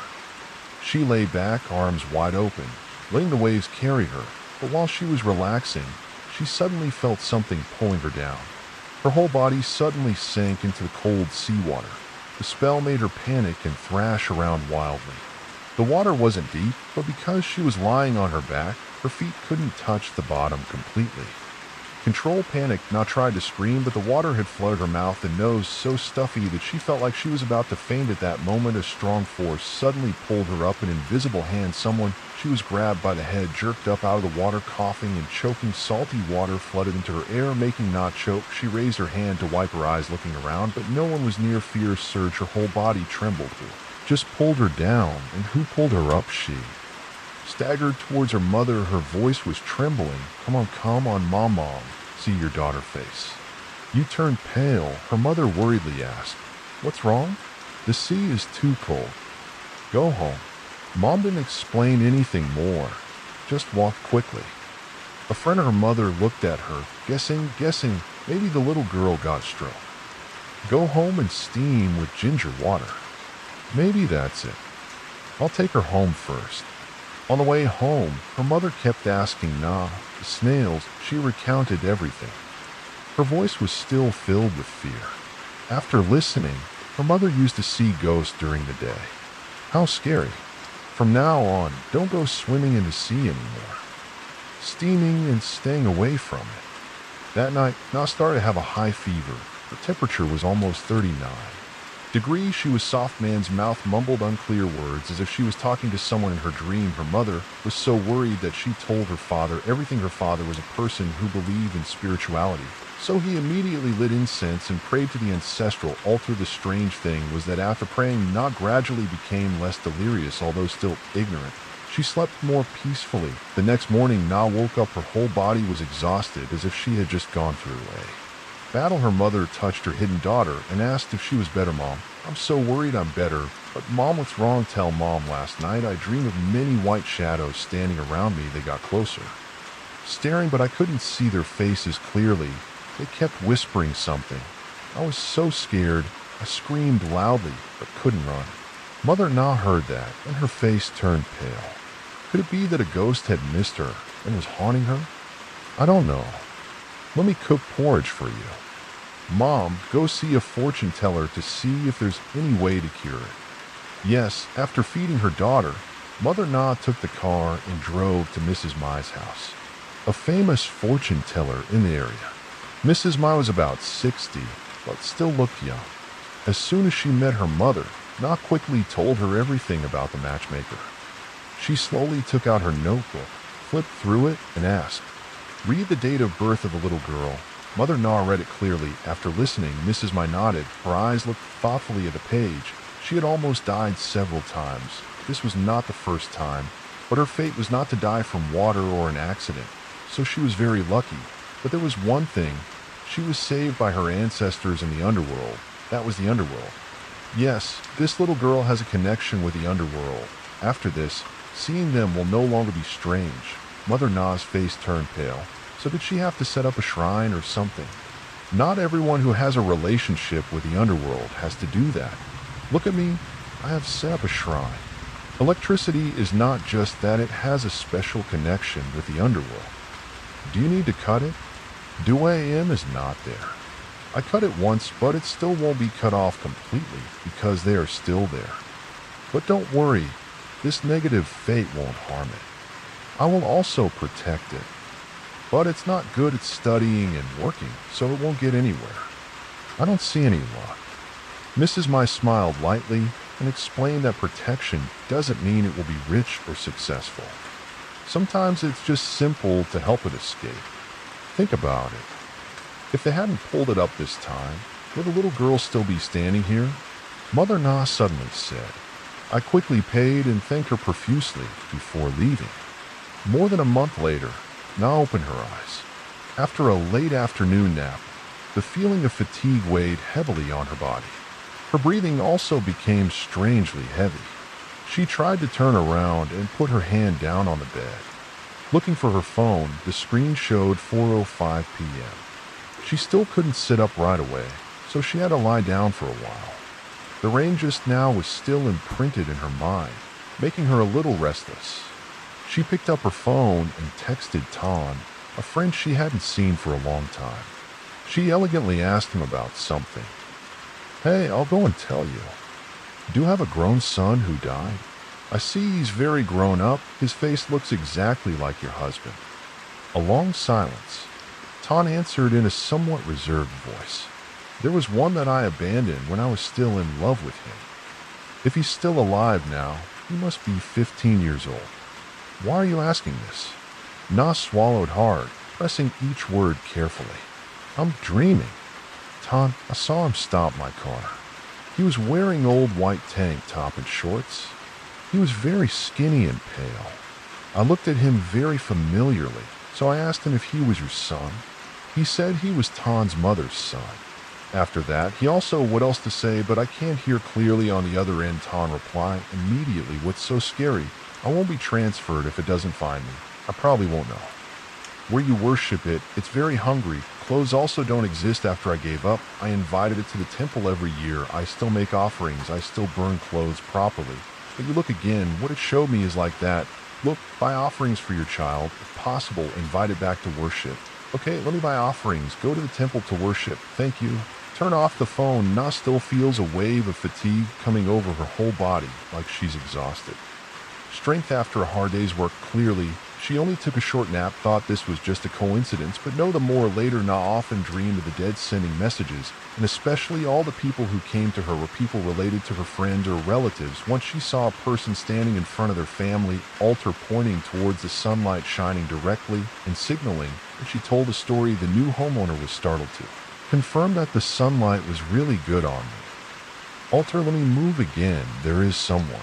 She lay back, arms wide open, letting the waves carry her, but while she was relaxing, she suddenly felt something pulling her down. Her whole body suddenly sank into the cold seawater. The spell made her panic and thrash around wildly. The water wasn't deep, but because she was lying on her back, her feet couldn't touch the bottom completely. Control panicked, now tried to scream, but the water had flooded her mouth and nose so stuffy that she felt like she was about to faint. At that moment, a strong force suddenly pulled her up. An invisible hand, she was grabbed by the head, jerked up out of the water, coughing and choking. Salty water flooded into her air, making not choke. She raised her hand to wipe her eyes, looking around, but no one was near. Fear surged, her whole body trembled. Who just pulled her down, and who pulled her up? She staggered towards her mother, her voice was trembling. Come on, Mom, see your daughter face. You turned pale, her mother worriedly asked. What's wrong? The sea is too cold. Go home. Mom didn't explain anything more, just walked quickly. A friend of her mother looked at her, guessing maybe the little girl got stroke. Go home and steam with ginger water. Maybe that's it. I'll take her home first. On the way home, her mother kept asking, the snails. She recounted everything. Her voice was still filled with fear. After listening, her mother used to see ghosts during the day. How scary. From now on, don't go swimming in the sea anymore. Steaming and staying away from it. That night, Na started to have a high fever. Her temperature was almost 39 degrees. She was soft. Man's mouth mumbled unclear words as if she was talking to someone in her dream. Her mother was so worried that she told her father everything. Her father was a person who believed in spirituality, so he immediately lit incense and prayed to the ancestral altar. The strange thing was that after praying, Na gradually became less delirious, although still ignorant. She slept more peacefully. The next morning, Na woke up. Her whole body was exhausted, as if she had just gone through a battle. Her mother touched her hidden daughter and asked if she was better. Mom, I'm so worried. I'm better. But Mom, what's wrong? Tell Mom. Last night I dreamed of many white shadows standing around me. They got closer, staring, but I couldn't see their faces clearly. They kept whispering something. I was so scared. I screamed loudly, but couldn't run. Mother Na heard that, and her face turned pale. Could it be that a ghost had missed her and was haunting her? I don't know. Let me cook porridge for you. Mom, go see a fortune teller to see if there's any way to cure it. Yes, after feeding her daughter, Mother Na took the car and drove to Mrs. Mai's house, a famous fortune teller in the area. Mrs. Mai was about 60, but still looked young. As soon as she met her mother, Na quickly told her everything about the matchmaker. She slowly took out her notebook, flipped through it, and asked, "Read the date of birth of the little girl." Mother Na read it clearly. After listening, Mrs. Mai nodded. Her eyes looked thoughtfully at the page. She had almost died several times. This was not the first time, but her fate was not to die from water or an accident, so she was very lucky. But there was one thing. She was saved by her ancestors in the underworld. That was the underworld. Yes, this little girl has a connection with the underworld. After this, seeing them will no longer be strange. Mother Na's face turned pale. So did she have to set up a shrine or something? Not everyone who has a relationship with the underworld has to do that. Look at me. I have set up a shrine. Electricity is not just that, it has a special connection with the underworld. Do you need to cut it? Do AM is not there. I cut it once, but it still won't be cut off completely because they are still there. But don't worry, this negative fate won't harm it. I will also protect it. But it's not good at studying and working, so it won't get anywhere. I don't see any luck. Mrs. Mai smiled lightly and explained that protection doesn't mean it will be rich or successful. Sometimes it's just simple to help it escape. Think about it. If they hadn't pulled it up this time, would the little girl still be standing here? Mother Na suddenly said. I quickly paid and thanked her profusely before leaving. More than a month later, Na opened her eyes. After a late afternoon nap, the feeling of fatigue weighed heavily on her body. Her breathing also became strangely heavy. She tried to turn around and put her hand down on the bed. Looking for her phone, the screen showed 4:05 p.m. She still couldn't sit up right away, so she had to lie down for a while. The rain just now was still imprinted in her mind, making her a little restless. She picked up her phone and texted Ton, a friend she hadn't seen for a long time. She elegantly asked him about something. Hey, I'll go and tell you. Do you have a grown son who died? I see he's very grown up. His face looks exactly like your husband. A long silence. Ton answered in a somewhat reserved voice. There was one that I abandoned when I was still in love with him. If he's still alive now, he must be 15 years old. Why are you asking this? Na swallowed hard, pressing each word carefully. I'm dreaming. Ton, I saw him stop my car. He was wearing old white tank top and shorts. He was very skinny and pale. I looked at him very familiarly, so I asked him if he was your son. He said he was Ton's mother's son. After that, he also what else to say, but I can't hear clearly on the other end. Ton replied immediately, what's so scary? I won't be transferred if it doesn't find me. I probably won't know. Where you worship it, it's very hungry. Clothes also don't exist after I gave up. I invited it to the temple every year. I still make offerings. I still burn clothes properly. But you look again, what it showed me is like that. Look, buy offerings for your child. If possible, invite it back to worship. Okay, let me buy offerings. Go to the temple to worship. Thank you. Turn off the phone. Na still feels a wave of fatigue coming over her whole body, like she's exhausted. Strength after a hard day's work, clearly. She only took a short nap, thought this was just a coincidence, but no, the more later Na often dreamed of the dead sending messages, and especially all the people who came to her were people related to her friends or relatives. Once she saw a person standing in front of their family altar pointing towards the sunlight shining directly and signaling, and she told a story the new homeowner was startled to. Confirmed that the sunlight was really good on me. Altar, let me move again, there is someone.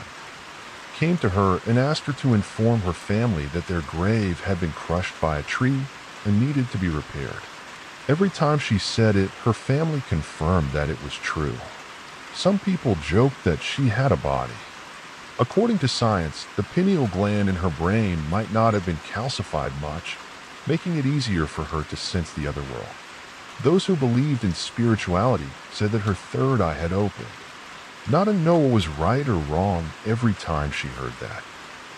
Came to her and asked her to inform her family that their grave had been crushed by a tree and needed to be repaired. Every time she said it, her family confirmed that it was true. Some people joked that she had a body. According to science, the pineal gland in her brain might not have been calcified much, making it easier for her to sense the other world. Those who believed in spirituality said that her third eye had opened. Not to know what was right or wrong every time she heard that.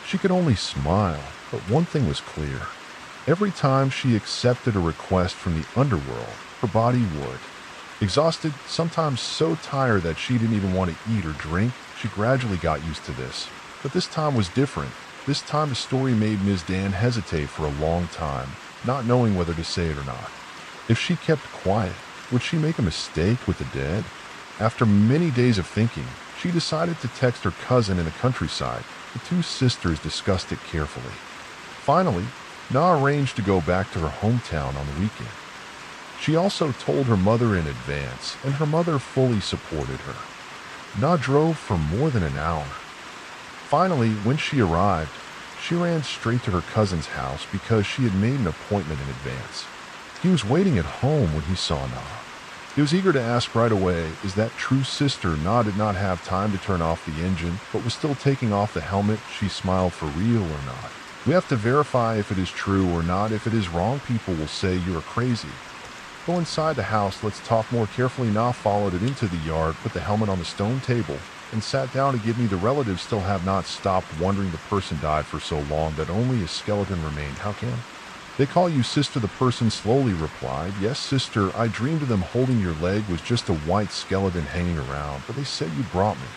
She could only smile, but one thing was clear. Every time she accepted a request from the underworld, her body would. Exhausted, sometimes so tired that she didn't even want to eat or drink, she gradually got used to this. But this time was different. This time the story made Ms. Dan hesitate for a long time, not knowing whether to say it or not. If she kept quiet, would she make a mistake with the dead? After many days of thinking, she decided to text her cousin in the countryside. The two sisters discussed it carefully. Finally, Na arranged to go back to her hometown on the weekend. She also told her mother in advance, and her mother fully supported her. Na drove for more than an hour. Finally, when she arrived, she ran straight to her cousin's house because she had made an appointment in advance. He was waiting at home when he saw Na. He was eager to ask right away, is that true sister? Na did not have time to turn off the engine, but was still taking off the helmet. She smiled, for real or not? We have to verify if it is true or not. If it is wrong, people will say you are crazy. Go inside the house, let's talk more carefully. Na followed it into the yard, put the helmet on the stone table, and sat down to give me. The relatives still have not stopped wondering. The person died for so long that only a skeleton remained. How can? They call you sister, the person slowly replied. Yes, sister, I dreamed of them holding your leg was just a white skeleton hanging around, but they said you brought me.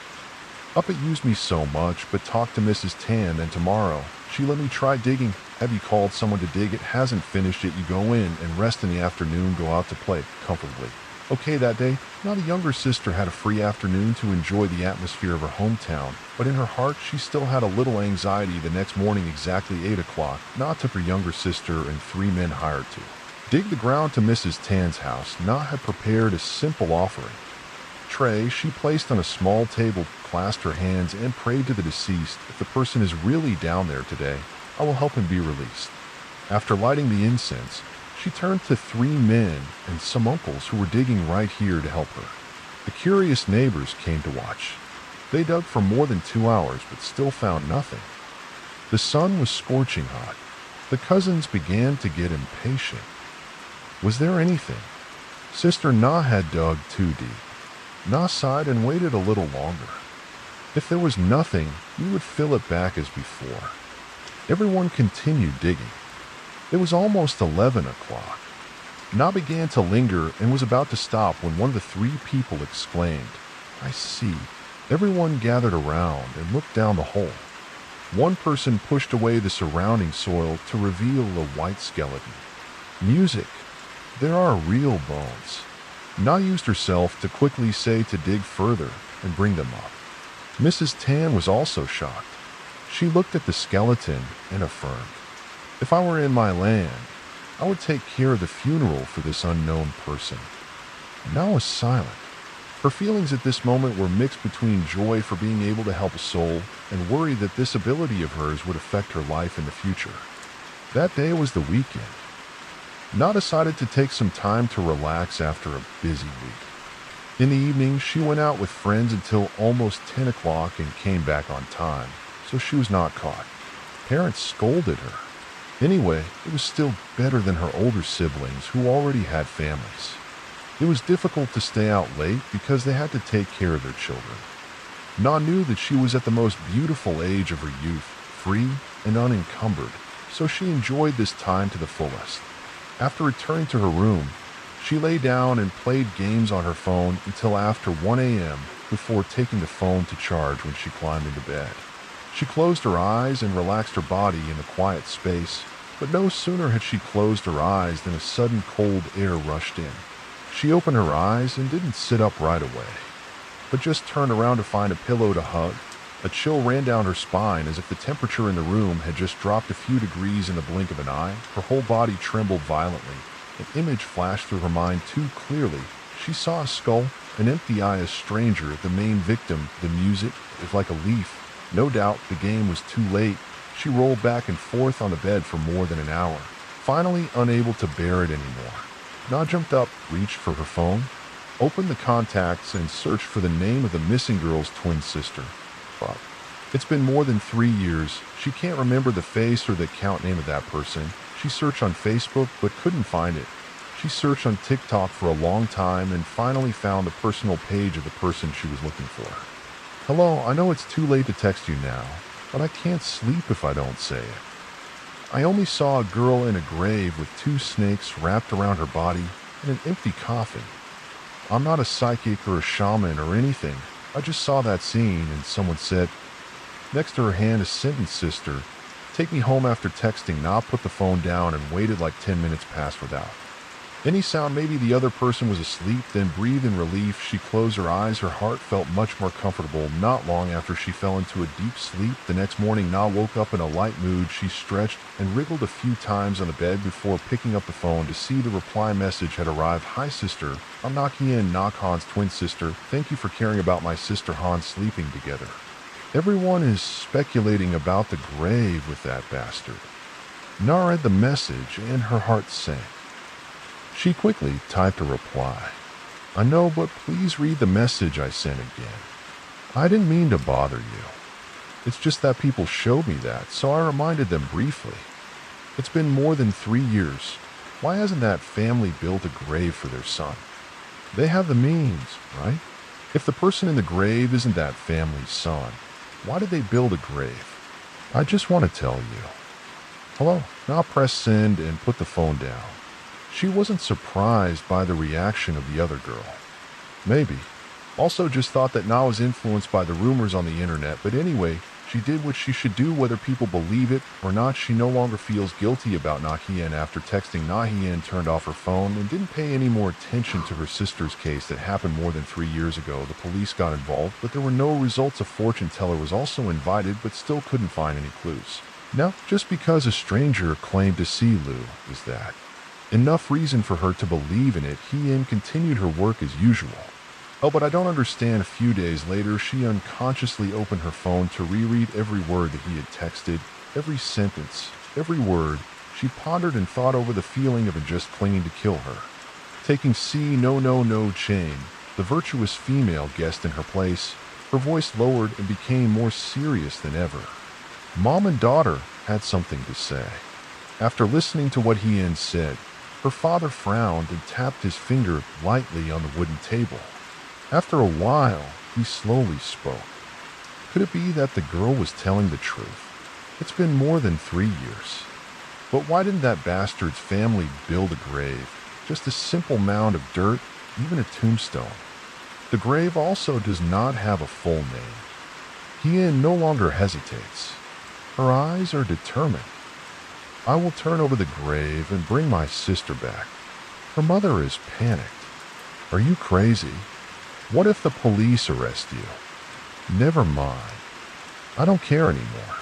Up it used me so much, but talk to Mrs. Tan, and tomorrow, she let me try digging. Have you called someone to dig? It hasn't finished yet. You go in and rest in the afternoon, go out to play comfortably. Okay, that day, now the younger sister had a free afternoon to enjoy the atmosphere of her hometown, but in her heart she still had a little anxiety. The next morning, exactly 8 o'clock, Na took her younger sister and 3 men hired to dig the ground to Mrs. Tan's house. Na had prepared a simple offering. Tray she placed on a small table, clasped her hands, and prayed to the deceased, if the person is really down there today, I will help him be released. After lighting the incense, she turned to 3 men and some uncles who were digging right here to help her. The curious neighbors came to watch. They dug for more than 2 hours, but still found nothing. The sun was scorching hot. The cousins began to get impatient. Was there anything? Sister Na had dug too deep. Na sighed and waited a little longer. If there was nothing, we would fill it back as before. Everyone continued digging. It was almost 11 o'clock. Na began to linger and was about to stop when one of the three people exclaimed, "I see." Everyone gathered around and looked down the hole. One person pushed away the surrounding soil to reveal a white skeleton. Music. There are real bones. Na used herself to quickly say to dig further and bring them up. Mrs. Tan was also shocked. She looked at the skeleton and affirmed, "If I were in my land, I would take care of the funeral for this unknown person." Na was silent. Her feelings at this moment were mixed between joy for being able to help a soul and worry that this ability of hers would affect her life in the future. That day was the weekend. Na decided to take some time to relax after a busy week. In the evening, she went out with friends until almost 10 o'clock and came back on time, so she was not caught. Parents scolded her. Anyway, it was still better than her older siblings who already had families. It was difficult to stay out late because they had to take care of their children. Na knew that she was at the most beautiful age of her youth, free and unencumbered, so she enjoyed this time to the fullest. After returning to her room, she lay down and played games on her phone until after 1 a.m. before taking the phone to charge when she climbed into bed. She closed her eyes and relaxed her body in the quiet space, but no sooner had she closed her eyes than a sudden cold air rushed in. She opened her eyes and didn't sit up right away, but just turned around to find a pillow to hug. A chill ran down her spine as if the temperature in the room had just dropped a few degrees in the blink of an eye. Her whole body trembled violently. An image flashed through her mind too clearly. She saw a skull, an empty eye, a stranger, the main victim. The music was like a leaf. No doubt the game was too late. She rolled back and forth on the bed for more than an hour, finally unable to bear it anymore. Na jumped up, reached for her phone, opened the contacts, and searched for the name of the missing girl's twin sister. But it's been more than 3 years. She can't remember the face or the account name of that person. She searched on Facebook but couldn't find it. She searched on TikTok for a long time and finally found the personal page of the person she was looking for. "Hello, I know it's too late to text you now, but I can't sleep if I don't say it. I only saw a girl in a grave with 2 snakes wrapped around her body and an empty coffin. I'm not a psychic or a shaman or anything. I just saw that scene and someone said," next to her hand, a sentence, "Sister, take me home after texting." Na put the phone down and waited like 10 minutes passed without any sound. Maybe the other person was asleep, then breathed in relief. She closed her eyes. Her heart felt much more comfortable. Not long after she fell into a deep sleep. The next morning, Na woke up in a light mood. She stretched and wriggled a few times on the bed before picking up the phone to see the reply message had arrived. "Hi sister, I'm Nakian, Na Han's twin sister. Thank you for caring about my sister Han sleeping together. Everyone is speculating about the grave with that bastard." Na read the message and her heart sank. She quickly typed a reply. "I know, but please read the message I sent again. I didn't mean to bother you. It's just that people showed me that, so I reminded them briefly. It's been more than 3 years. Why hasn't that family built a grave for their son? They have the means, right? If the person in the grave isn't that family's son, why did they build a grave? I just want to tell you." "Hello." Na pressed send and put the phone down. She wasn't surprised by the reaction of the other girl. Maybe. Also just thought that Na was influenced by the rumors on the internet, but anyway, she did what she should do whether people believe it or not. She no longer feels guilty about Nahian. After texting, Nahian turned off her phone and didn't pay any more attention to her sister's case that happened more than 3 years ago. The police got involved, but there were no results. A fortune teller was also invited, but still couldn't find any clues. Now, just because a stranger claimed to see Lu, is that enough reason for her to believe in it? Hien continued her work as usual. "Oh, but I don't understand." A few days later, she unconsciously opened her phone to reread every word that he had texted, every sentence, every word. She pondered and thought over the feeling of it just clinging to kill her. Taking no chain, the virtuous female guest in her place, her voice lowered and became more serious than ever. Mom and daughter had something to say. After listening to what Hien said, her father frowned and tapped his finger lightly on the wooden table. After a while, he slowly spoke. Could it be that the girl was telling the truth? It's been more than 3 years. But why didn't that bastard's family build a grave? just a simple mound of dirt, even a tombstone. The grave also does not have a full name. Hien no longer hesitates. Her eyes are determined. I will turn over the grave and bring my sister back. Her mother is panicked. Are you crazy? What if the police arrest you? Never mind. I don't care anymore.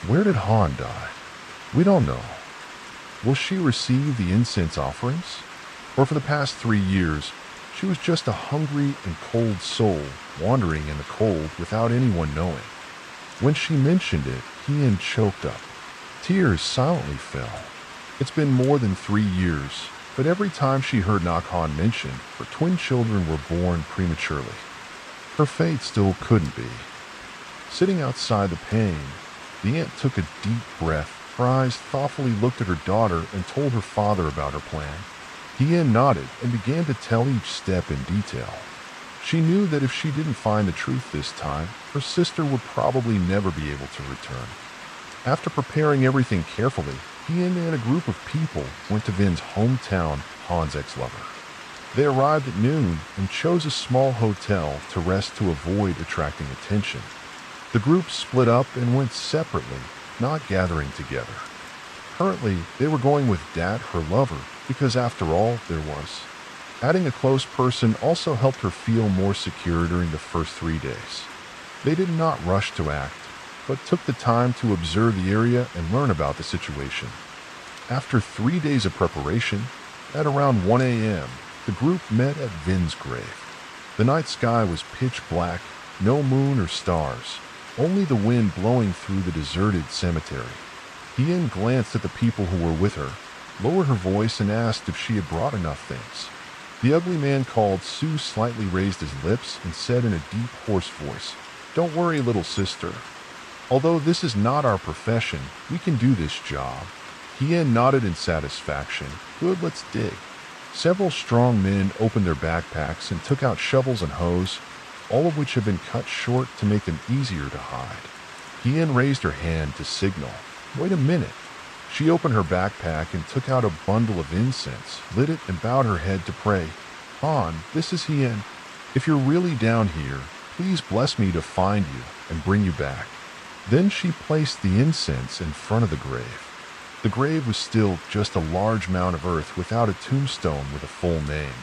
Where did Han die? We don't know. Will she receive the incense offerings? Or for the past 3 years, she was just a hungry and cold soul wandering in the cold without anyone knowing. When she mentioned it, Hien choked up. Tears silently fell. It's been more than 3 years, but every time she heard Nakhan mentioned, her twin children were born prematurely. Her fate still couldn't be. Sitting outside the pain, the aunt took a deep breath. Her eyes thoughtfully looked at her daughter and told her father about her plan. Hien nodded and began to tell each step in detail. She knew that if she didn't find the truth this time, her sister would probably never be able to return. After preparing everything carefully, Hien and a group of people went to Vin's hometown, Han's ex-lover. They arrived at noon and chose a small hotel to rest to avoid attracting attention. The group split up and went separately, not gathering together. Currently, they were going with Dat, her lover, because after all, there was. Adding a close person also helped her feel more secure during the first 3 days. They did not rush to act, but took the time to observe the area and learn about the situation. After 3 days of preparation, at around 1 a.m., the group met at Vin's grave. The night sky was pitch black, no moon or stars, only the wind blowing through the deserted cemetery. Hien glanced at the people who were with her, lowered her voice, and asked if she had brought enough things. The ugly man called Soothes slightly raised his lips and said in a deep, hoarse voice, "Don't worry, little sister. Although this is not our profession, we can do this job." Hien nodded in satisfaction. "Good, let's dig." Several strong men opened their backpacks and took out shovels and hoes, all of which had been cut short to make them easier to hide. Hien raised her hand to signal. "Wait a minute." She opened her backpack and took out a bundle of incense, lit it, and bowed her head to pray. "Han, this is Hien. If you're really down here, please bless me to find you and bring you back." Then she placed the incense in front of the grave. The grave was still just a large mound of earth without a tombstone with a full name.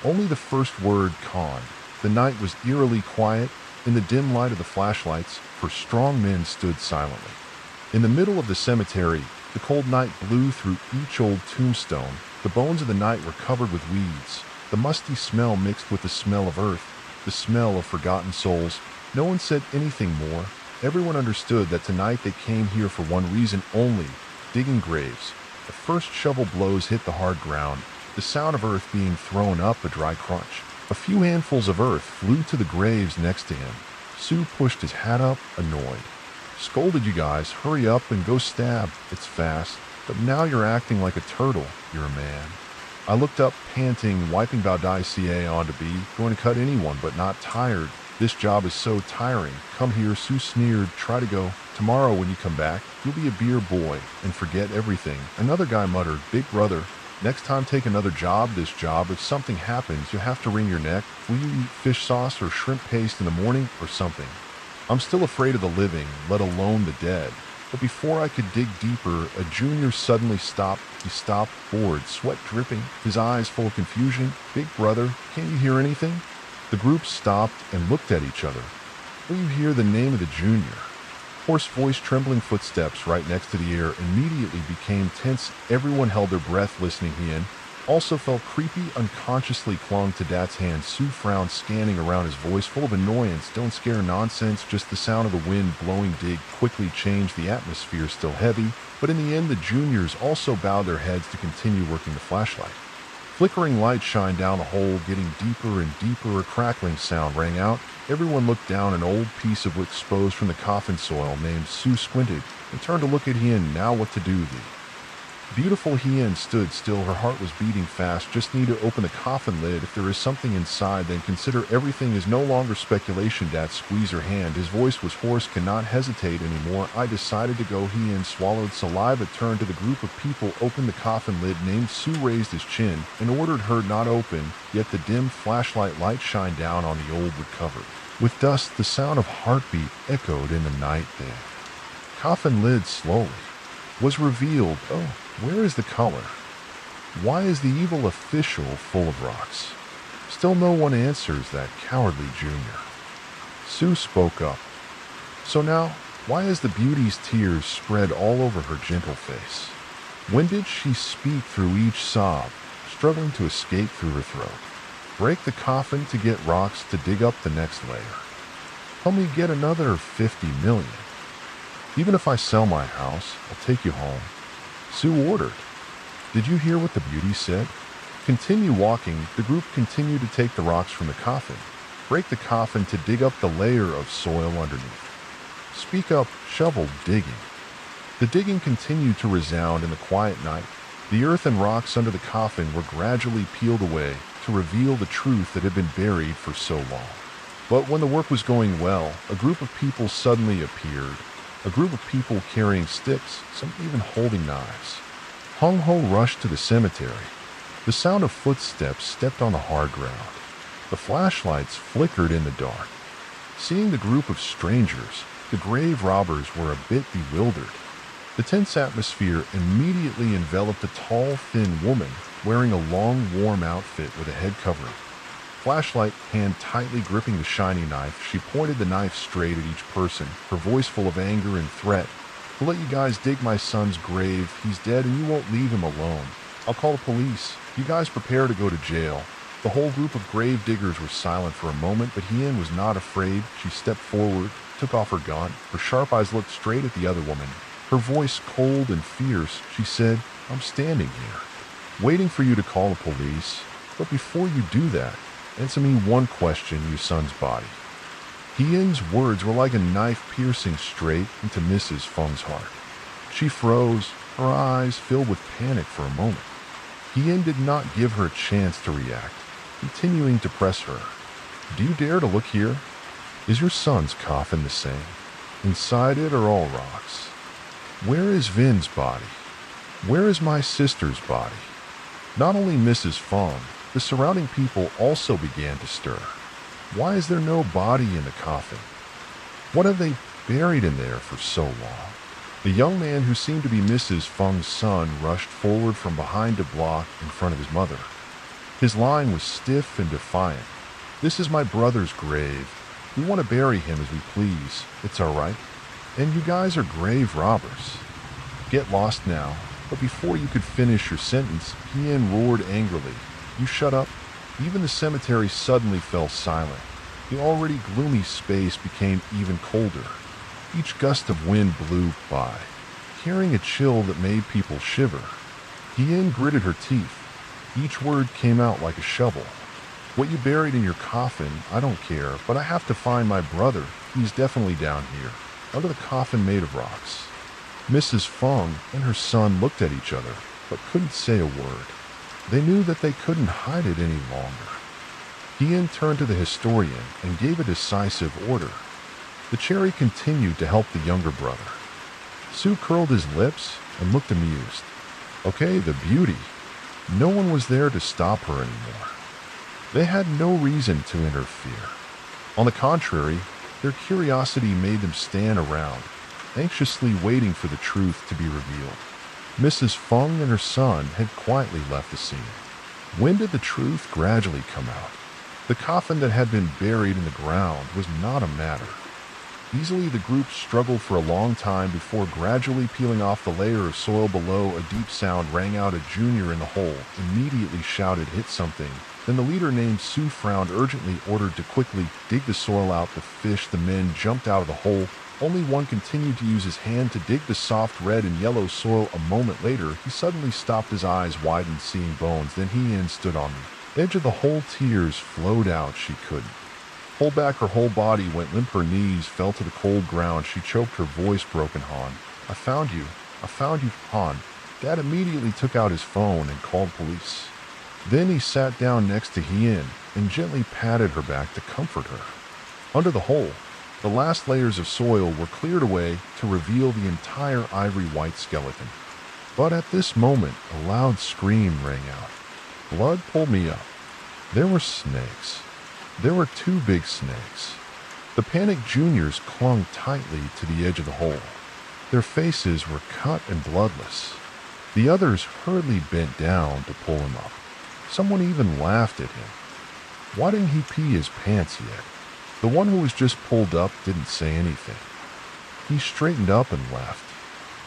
Only the first word, Khan. The night was eerily quiet. In the dim light of the flashlights, 4 strong men stood silently. In the middle of the cemetery, the cold night blew through each old tombstone. The bones of the night were covered with weeds. The musty smell mixed with the smell of earth, the smell of forgotten souls. No one said anything more. Everyone understood that tonight they came here for one reason only, digging graves. The first shovel blows hit the hard ground, the sound of earth being thrown up, a dry crunch. A few handfuls of earth flew to the graves next to him. Sue pushed his hat up, annoyed. "Scolded you guys, hurry up and go stab. It's fast. But now you're acting like a turtle. You're a man." I looked up, panting, wiping Baudai CA onto B, going to cut anyone but not tired. "This job is so tiring. Come here," Sue sneered. "Try to go. Tomorrow when you come back, you'll be a beer boy and forget everything." Another guy muttered, "Big brother, next time take another job. This job, if something happens, you'll have to wring your neck. Will you eat fish sauce or shrimp paste in the morning or something? I'm still afraid of the living, let alone the dead." But before I could dig deeper, a junior suddenly stopped. He stopped, bored, sweat dripping, his eyes full of confusion. "Big brother, can't you hear anything?" The group stopped and looked at each other. "Will you hear the name of the junior?" Hoarse voice, trembling footsteps right next to the ear immediately became tense. Everyone held their breath listening. Hien also felt creepy, unconsciously clung to Dat's hand. Sue frowned, scanning around, his voice full of annoyance. "Don't scare, nonsense, just the sound of the wind blowing." Dig quickly changed the atmosphere, still heavy, but in the end the juniors also bowed their heads to continue working the flashlight. Flickering light shined down the hole, getting deeper and deeper. A crackling sound rang out. Everyone looked down. An old piece of wood exposed from the coffin soil. Named Sue squinted and turned to look at Hien. "Now what to do, thee?" Beautiful Hien stood still. Her heart was beating fast. Just need to open the coffin lid. If there is something inside, then consider everything is no longer speculation. Dad squeezed her hand. His voice was hoarse. Cannot hesitate anymore. I decided to go. Hien swallowed saliva, turned to the group of people, opened the coffin lid. Named Sue raised his chin and ordered her not open, yet the dim flashlight light shined down on the old wood cover. With dust, the sound of heartbeat echoed in the night there. Coffin lid slowly was revealed. Oh, where is the color? Why is the evil official full of rocks? Still no one answers that cowardly junior. Sue spoke up. So now, why is the beauty's tears spread all over her gentle face? When did she speak through each sob, struggling to escape through her throat? Break the coffin to get rocks to dig up the next layer. Help me get another 50 million. Even if I sell my house, I'll take you home. Sue ordered. Did you hear what the beauty said? Continue walking. The group continued to take the rocks from the coffin. Break the coffin to dig up the layer of soil underneath. Speak up, shovel, digging. The digging continued to resound in the quiet night. The earth and rocks under the coffin were gradually peeled away to reveal the truth that had been buried for so long. But when the work was going well, a group of people suddenly appeared. A group of people carrying sticks, some even holding knives. Hung Ho rushed to the cemetery. The sound of footsteps stepped on the hard ground. The flashlights flickered in the dark. Seeing the group of strangers, the grave robbers were a bit bewildered. The tense atmosphere immediately enveloped a tall, thin woman wearing a long, warm outfit with a head covering. Flashlight hand tightly gripping the shiny knife, she pointed the knife straight at each person, her voice full of anger and threat. "I'll let you guys dig my son's grave. He's dead and you won't leave him alone. I'll call the police. You guys prepare to go to jail." The whole group of grave diggers were silent for a moment, but Hien was not afraid. She stepped forward, took off her gun. Her sharp eyes looked straight at the other woman. Her voice cold and fierce, she said, "I'm standing here, waiting for you to call the police. But before you do that, answer me one question, your son's body." Hien's words were like a knife piercing straight into Mrs. Feng's heart. She froze, her eyes filled with panic for a moment. Hien did not give her a chance to react, continuing to press her. "Do you dare to look here? Is your son's coffin the same? Inside it are all rocks. Where is Vin's body? Where is my sister's body?" Not only Mrs. Feng, the surrounding people also began to stir. Why is there no body in the coffin? What have they buried in there for so long? The young man who seemed to be Mrs. Feng's son rushed forward from behind a block in front of his mother. His line was stiff and defiant. "This is my brother's grave. We want to bury him as we please. It's all right. And you guys are grave robbers. Get lost now." But before you could finish your sentence, Hien roared angrily. "You shut up." Even the cemetery suddenly fell silent. The already gloomy space became even colder. Each gust of wind blew by, carrying a chill that made people shiver. Hien gritted her teeth. Each word came out like a shovel. "What you buried in your coffin, I don't care, but I have to find my brother. He's definitely down here, under the coffin made of rocks." Mrs. Feng and her son looked at each other, but couldn't say a word. They knew that they couldn't hide it any longer. Hien turned to the historian and gave a decisive order. The cherry continued to help the younger brother. Sue curled his lips and looked amused. Okay, the beauty. No one was there to stop her anymore. They had no reason to interfere. On the contrary, their curiosity made them stand around, anxiously waiting for the truth to be revealed. Mrs. Feng and her son had quietly left the scene. When did the truth gradually come out? The coffin that had been buried in the ground was not a matter. Easily, the group struggled for a long time before gradually peeling off the layer of soil below. A deep sound rang out. A junior in the hole immediately shouted, "Hit something." Then the leader named Sue frowned, urgently ordered to quickly dig the soil out the fish. The men jumped out of the hole. Only one continued to use his hand to dig the soft red and yellow soil. A moment later, he suddenly stopped, his eyes widened, seeing bones. Then Hien stood on the edge of the hole. Tears flowed out. She couldn't hold back. Her whole body went limp. Her knees fell to the cold ground. She choked, her voice broken. "Han, I found you, Han." Dad immediately took out his phone and called police. Then he sat down next to Hien and gently patted her back to comfort her. Under the hole, the last layers of soil were cleared away to reveal the entire ivory white skeleton. But at this moment, a loud scream rang out. Blood pulled me up. There were snakes. There were 2 big snakes. The panicked juniors clung tightly to the edge of the hole. Their faces were cut and bloodless. The others hurriedly bent down to pull him up. Someone even laughed at him. Why didn't he pee his pants yet? The one who was just pulled up didn't say anything. He straightened up and left.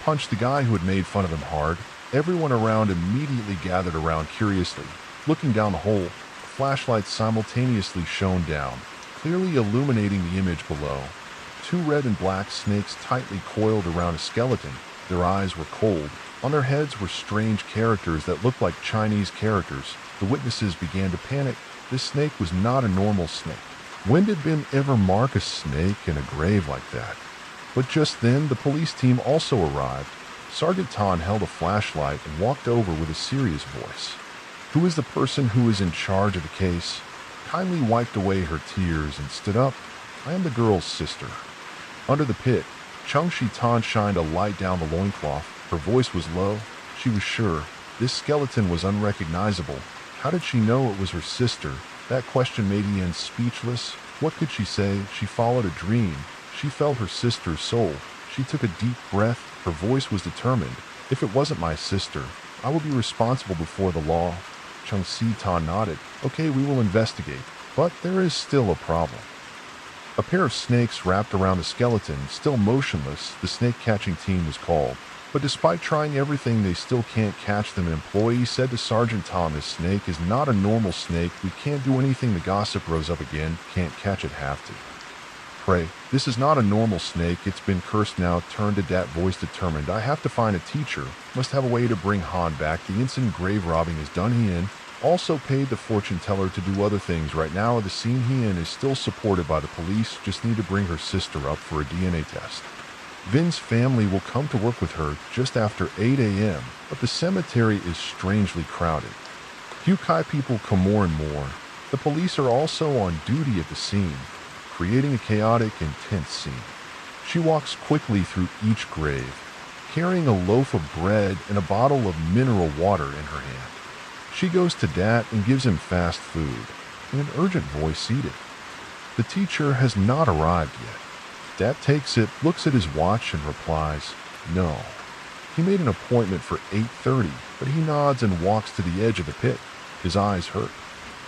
Punched the guy who had made fun of him hard. Everyone around immediately gathered around curiously. Looking down the hole, a flashlight simultaneously shone down, clearly illuminating the image below. 2 red and black snakes tightly coiled around a skeleton. Their eyes were cold. On their heads were strange characters that looked like Chinese characters. The witnesses began to panic. This snake was not a normal snake. When did Ben ever mark a snake in a grave like that? But just then, the police team also arrived. Sergeant Tan held a flashlight and walked over with a serious voice. "Who is the person who is in charge of the case?" Kindly wiped away her tears and stood up. "I am the girl's sister." Under the pit, Chung Shi Tan shined a light down the loincloth. Her voice was low. She was sure. This skeleton was unrecognizable. How did she know it was her sister? That question made Ian speechless. What could she say? She followed a dream. She felt her sister's soul. She took a deep breath. Her voice was determined. "If it wasn't my sister, I will be responsible before the law." Chung Si Tan nodded. "Okay, we will investigate. But there is still a problem." A pair of snakes wrapped around the skeleton, still motionless. The snake-catching team was called. But despite trying everything, they still can't catch them. An employee said to Sergeant Tom, "This snake is not a normal snake. We can't do anything." The gossip rose up again. "Can't catch it, have to." "Pray, this is not a normal snake. It's been cursed now." Turned to that voice determined. "I have to find a teacher. Must have a way to bring Han back. The instant grave robbing is done." Hien also paid the fortune teller to do other things. Right now, the scene Hien is still supported by the police. Just need to bring her sister up for a DNA test. Vin's family will come to work with her just after 8 a.m., but the cemetery is strangely crowded. Hukai people come more and more. The police are also on duty at the scene, creating a chaotic and tense scene. She walks quickly through each grave, carrying a loaf of bread and a bottle of mineral water in her hand. She goes to Dat and gives him fast food. In an urgent voice, seated. The teacher has not arrived yet. Dat takes it, looks at his watch, and replies, "No." He made an appointment for 8:30, but he nods and walks to the edge of the pit. His eyes hurt.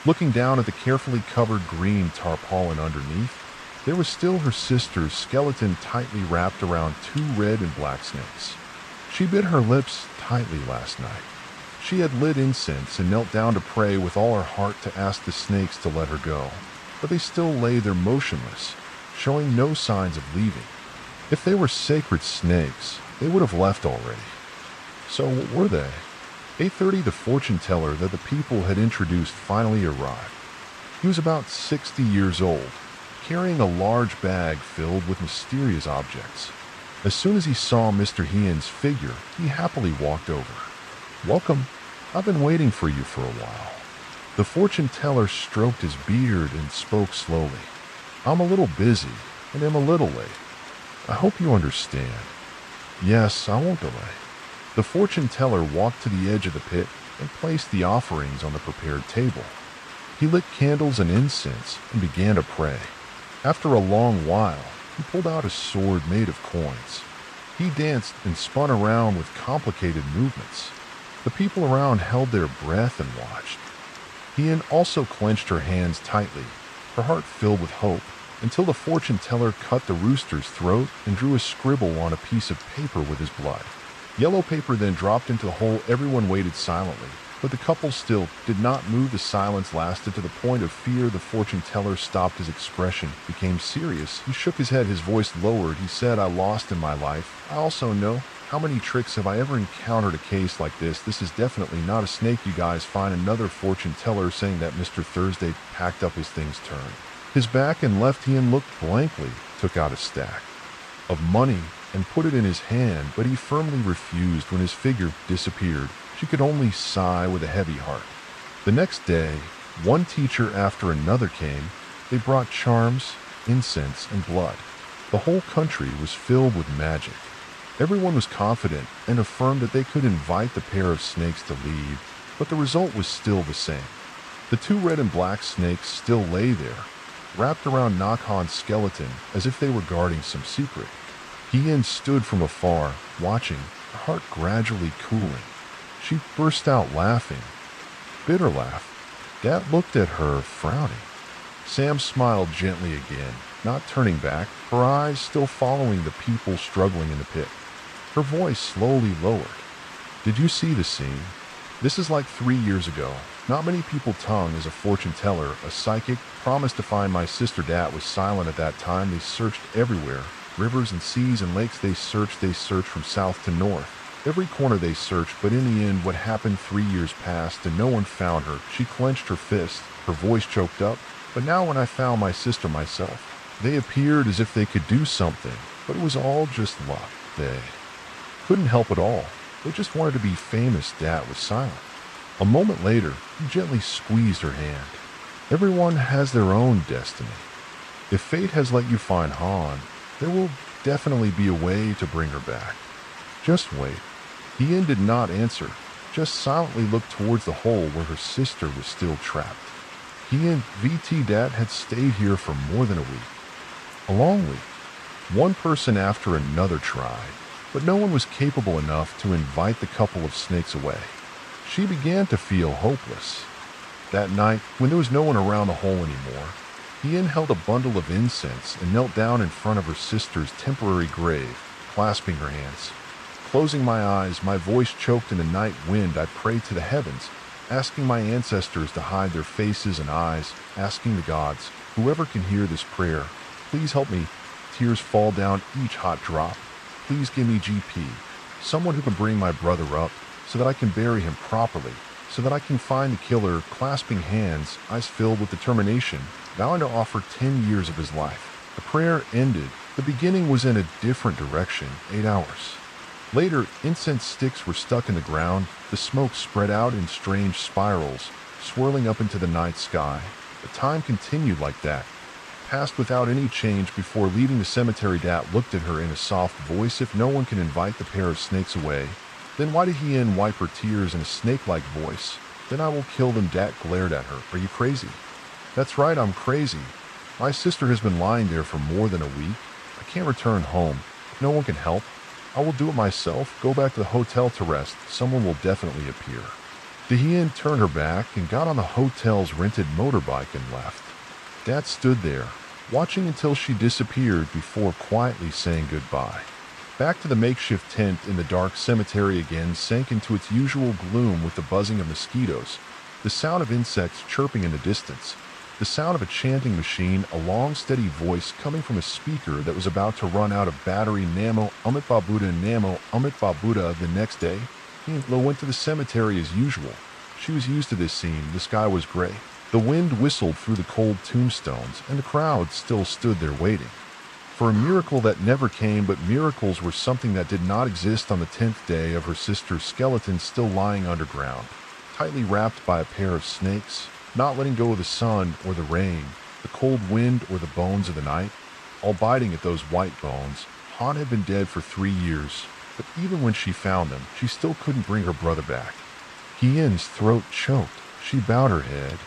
Looking down at the carefully covered green tarpaulin underneath, there was still her sister's skeleton tightly wrapped around 2 red and black snakes. She bit her lips tightly last night. She had lit incense and knelt down to pray with all her heart to ask the snakes to let her go, but they still lay there motionless, showing no signs of leaving. If they were sacred snakes, they would have left already. So what were they? 8:30, the fortune teller that the people had introduced finally arrived. He was about 60 years old, carrying a large bag filled with mysterious objects. As soon as he saw Mr. Hien's figure, he happily walked over. "Welcome. I've been waiting for you for a while." The fortune teller stroked his beard and spoke slowly. "I'm a little busy and am a little late. I hope you understand." "Yes, I won't delay." The fortune teller walked to the edge of the pit and placed the offerings on the prepared table. He lit candles and incense and began to pray. After a long while, he pulled out a sword made of coins. He danced and spun around with complicated movements. The people around held their breath and watched. Hien also clenched her hands tightly, her heart filled with hope, until the fortune teller cut the rooster's throat and drew a scribble on a piece of paper with his blood. Yellow paper then dropped into the hole. Everyone waited silently, but the couple still did not move. The silence lasted to the point of fear. The fortune teller stopped. His expression became serious. He shook his head, his voice lowered. He said, "I lost in my life. I also know. How many tricks have I ever encountered a case like this? This is definitely not a snake, you guys." Find another fortune teller saying that Mr. Thursday packed up his things, turned his back and left. Hien looked blankly, took out a stack of money and put it in his hand, but he firmly refused when his figure disappeared. She could only sigh with a heavy heart. The next day, one teacher after another came. They brought charms, incense, and blood. The whole country was filled with magic. Everyone was confident and affirmed that they could invite the pair of snakes to leave, but the result was still the same. The two red and black snakes still lay there, wrapped around Nakhan's skeleton as if they were guarding some secret. Hien stood from afar, watching, her heart gradually cooling. She burst out laughing. Bitter laugh. Dad looked at her, frowning. Sam smiled gently again, not turning back, her eyes still following the people struggling in the pit. Her voice slowly lowered. Did you see the scene? This is like 3 years ago. Not many people tongue as a fortune teller, a psychic, promised to find my sister. Dat was silent at that time. They searched everywhere. Rivers and seas and lakes they searched from south to north. Every corner they searched, but in the end what happened 3 years passed and no one found her. She clenched her fist, her voice choked up. But now when I found my sister myself, they appeared as if they could do something, but it was all just luck. They couldn't help at all. They just wanted to be famous. Dat was silent. A moment later, he gently squeezed her hand. Everyone has their own destiny. If fate has let you find Han, there will definitely be a way to bring her back. Just wait. Hien did not answer, just silently looked towards the hole where her sister was still trapped. Hien VT Dat had stayed here for more than a week. A long week. One person after another tried, but no one was capable enough to invite the couple of snakes away. She began to feel hopeless. That night, when there was no one around the hole anymore, Hien held a bundle of incense and knelt down in front of her sister's temporary grave, clasping her hands. Closing my eyes, my voice choked in the night wind, I prayed to the heavens, asking my ancestors to hide their faces and eyes, asking the gods, whoever can hear this prayer, please help me. Tears fall down each hot drop. Please give me GP, someone who can bring my brother up, so that I can bury him properly, so that I can find the killer. Clasping hands, eyes filled with determination, vowing to offer 10 years of his life. The prayer ended. The beginning was in a different direction, 8 hours. Later, incense sticks were stuck in the ground. The smoke spread out in strange spirals, swirling up into the night sky. The time continued like that, passed without any change. Before leaving the cemetery, Dat looked at her in a soft voice. If no one can invite the pair of snakes away, then why did Hien wipe her tears in a snake-like voice? Then I will kill them. Dat glared at her. Are you crazy? That's right, I'm crazy. My sister has been lying there for more than a week. I can't return home. No one can help. I will do it myself. Go back to the hotel to rest. Someone will definitely appear. Hien turned her back and got on the hotel's rented motorbike and left. Dat stood there, watching until she disappeared before quietly saying goodbye. Back to the makeshift tent in the dark cemetery again sank into its usual gloom with the buzzing of mosquitoes, the sound of insects chirping in the distance, the sound of a chanting machine, a long steady voice coming from a speaker that was about to run out of battery. Namo Amit Babuda, Namo Amit Babuda. The next day, Lo went to the cemetery as usual. She was used to this scene. The sky was gray. The wind whistled through the cold tombstones, and the crowd still stood there waiting for a miracle that never came. But miracles were something that did not exist on the 10th day of her sister's skeleton still lying underground, tightly wrapped by a pair of snakes, not letting go of the sun or the rain, the cold wind or the bones of the night, all biting at those white bones. Han had been dead for 3 years, but even when she found him, she still couldn't bring her brother back. Hien's throat choked. She bowed her head.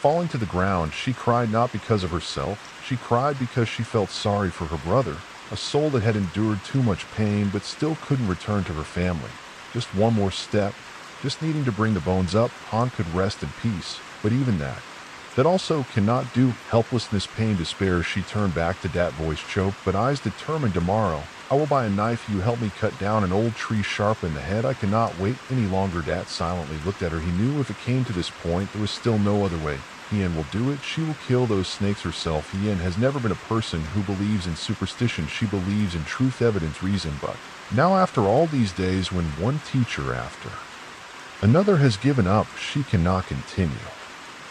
Falling to the ground, she cried not because of herself. She cried because she felt sorry for her brother, a soul that had endured too much pain but still couldn't return to her family. Just one more step, just needing to bring the bones up, Han could rest in peace. But even that also cannot do. Helplessness, pain, despair. She turned back to Dat, voice choked, but eyes determined. Tomorrow, I will buy a knife. You help me cut down an old tree, sharpen the head. I cannot wait any longer. Dat silently looked at her. He knew if it came to this point, there was still no other way. Hien will do it. She will kill those snakes herself. Hien has never been a person who believes in superstition. She believes in truth, evidence, reason. But now, after all these days, when one teacher after another has given up, she cannot continue.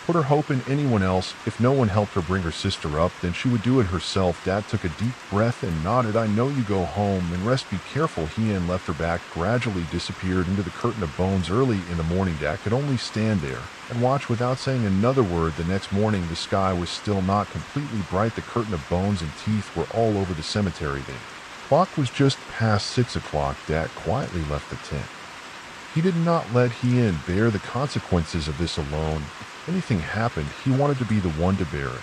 put her hope in anyone else. If no one helped her bring her sister up, then she would do it herself. Dad took a deep breath and nodded. I know you go home and rest. Be careful. He and left her back, gradually disappeared into the curtain of bones. Early in the morning, Dad could only stand there and watch without saying another word. The next morning, the sky was still not completely bright. The curtain of bones and teeth were all over the cemetery. The clock was just past 6 o'clock. Dad quietly left the tent. He did not let Hien bear the consequences of this alone. If anything happened, he wanted to be the one to bear it.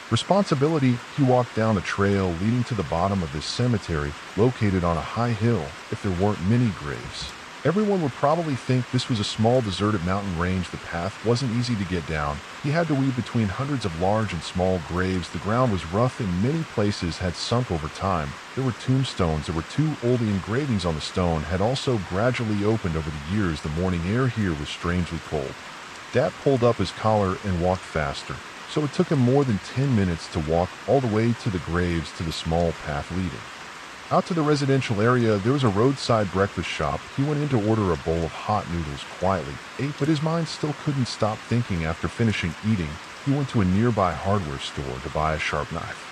Responsibility. He walked down a trail leading to the bottom of this cemetery, located on a high hill. If there weren't many graves, everyone would probably think this was a small deserted mountain range. The path wasn't easy to get down. He had to weave between hundreds of large and small graves. The ground was rough and many places had sunk over time. There were tombstones. There were 2 old engravings on the stone had also gradually opened over the years. The morning air here was strangely cold. Dad pulled up his collar and walked faster, so it took him more than 10 minutes to walk all the way to the graves to the small path leading out to the residential area. There was a roadside breakfast shop. He went in to order a bowl of hot noodles, quietly ate, but his mind still couldn't stop thinking. After finishing eating, he went to a nearby hardware store to buy a sharp knife.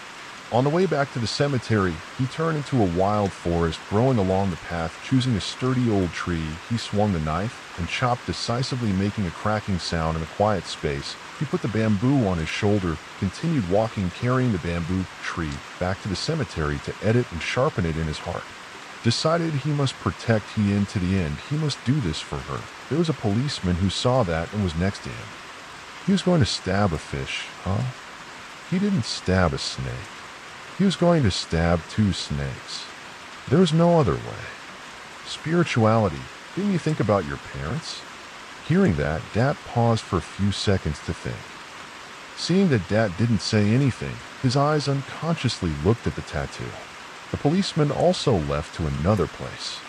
On the way back to the cemetery, he turned into a wild forest growing along the path. Choosing a sturdy old tree, he swung the knife and chopped decisively, making a cracking sound in a quiet space. He put the bamboo on his shoulder, continued walking, carrying the bamboo tree back to the cemetery to edit and sharpen it in his heart. Decided he must protect Hien to the end. He must do this for her. There was a policeman who saw that and was next to him. He was going to stab a fish, huh? He didn't stab a snake. He was going to stab 2 snakes. There was no other way. Spirituality. Didn't you think about your parents? Hearing that, Dad paused for a few seconds to think. Seeing that Dad didn't say anything, his eyes unconsciously looked at the tattoo. The policeman also left to another place.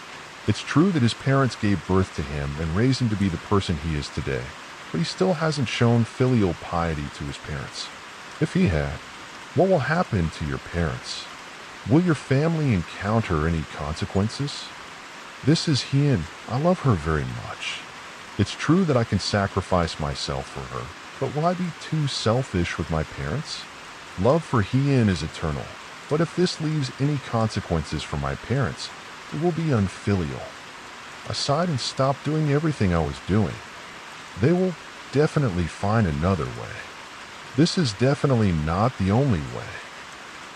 It's true that his parents gave birth to him and raised him to be the person he is today, but he still hasn't shown filial piety to his parents. If he had, what will happen to your parents? Will your family encounter any consequences? This is Hien. I love her very much. It's true that I can sacrifice myself for her, but will I be too selfish with my parents? Love for Hien is eternal, but if this leaves any consequences for my parents, it will be unfilial. I sighed and stopped doing everything I was doing. They will definitely find another way. This is definitely not the only way.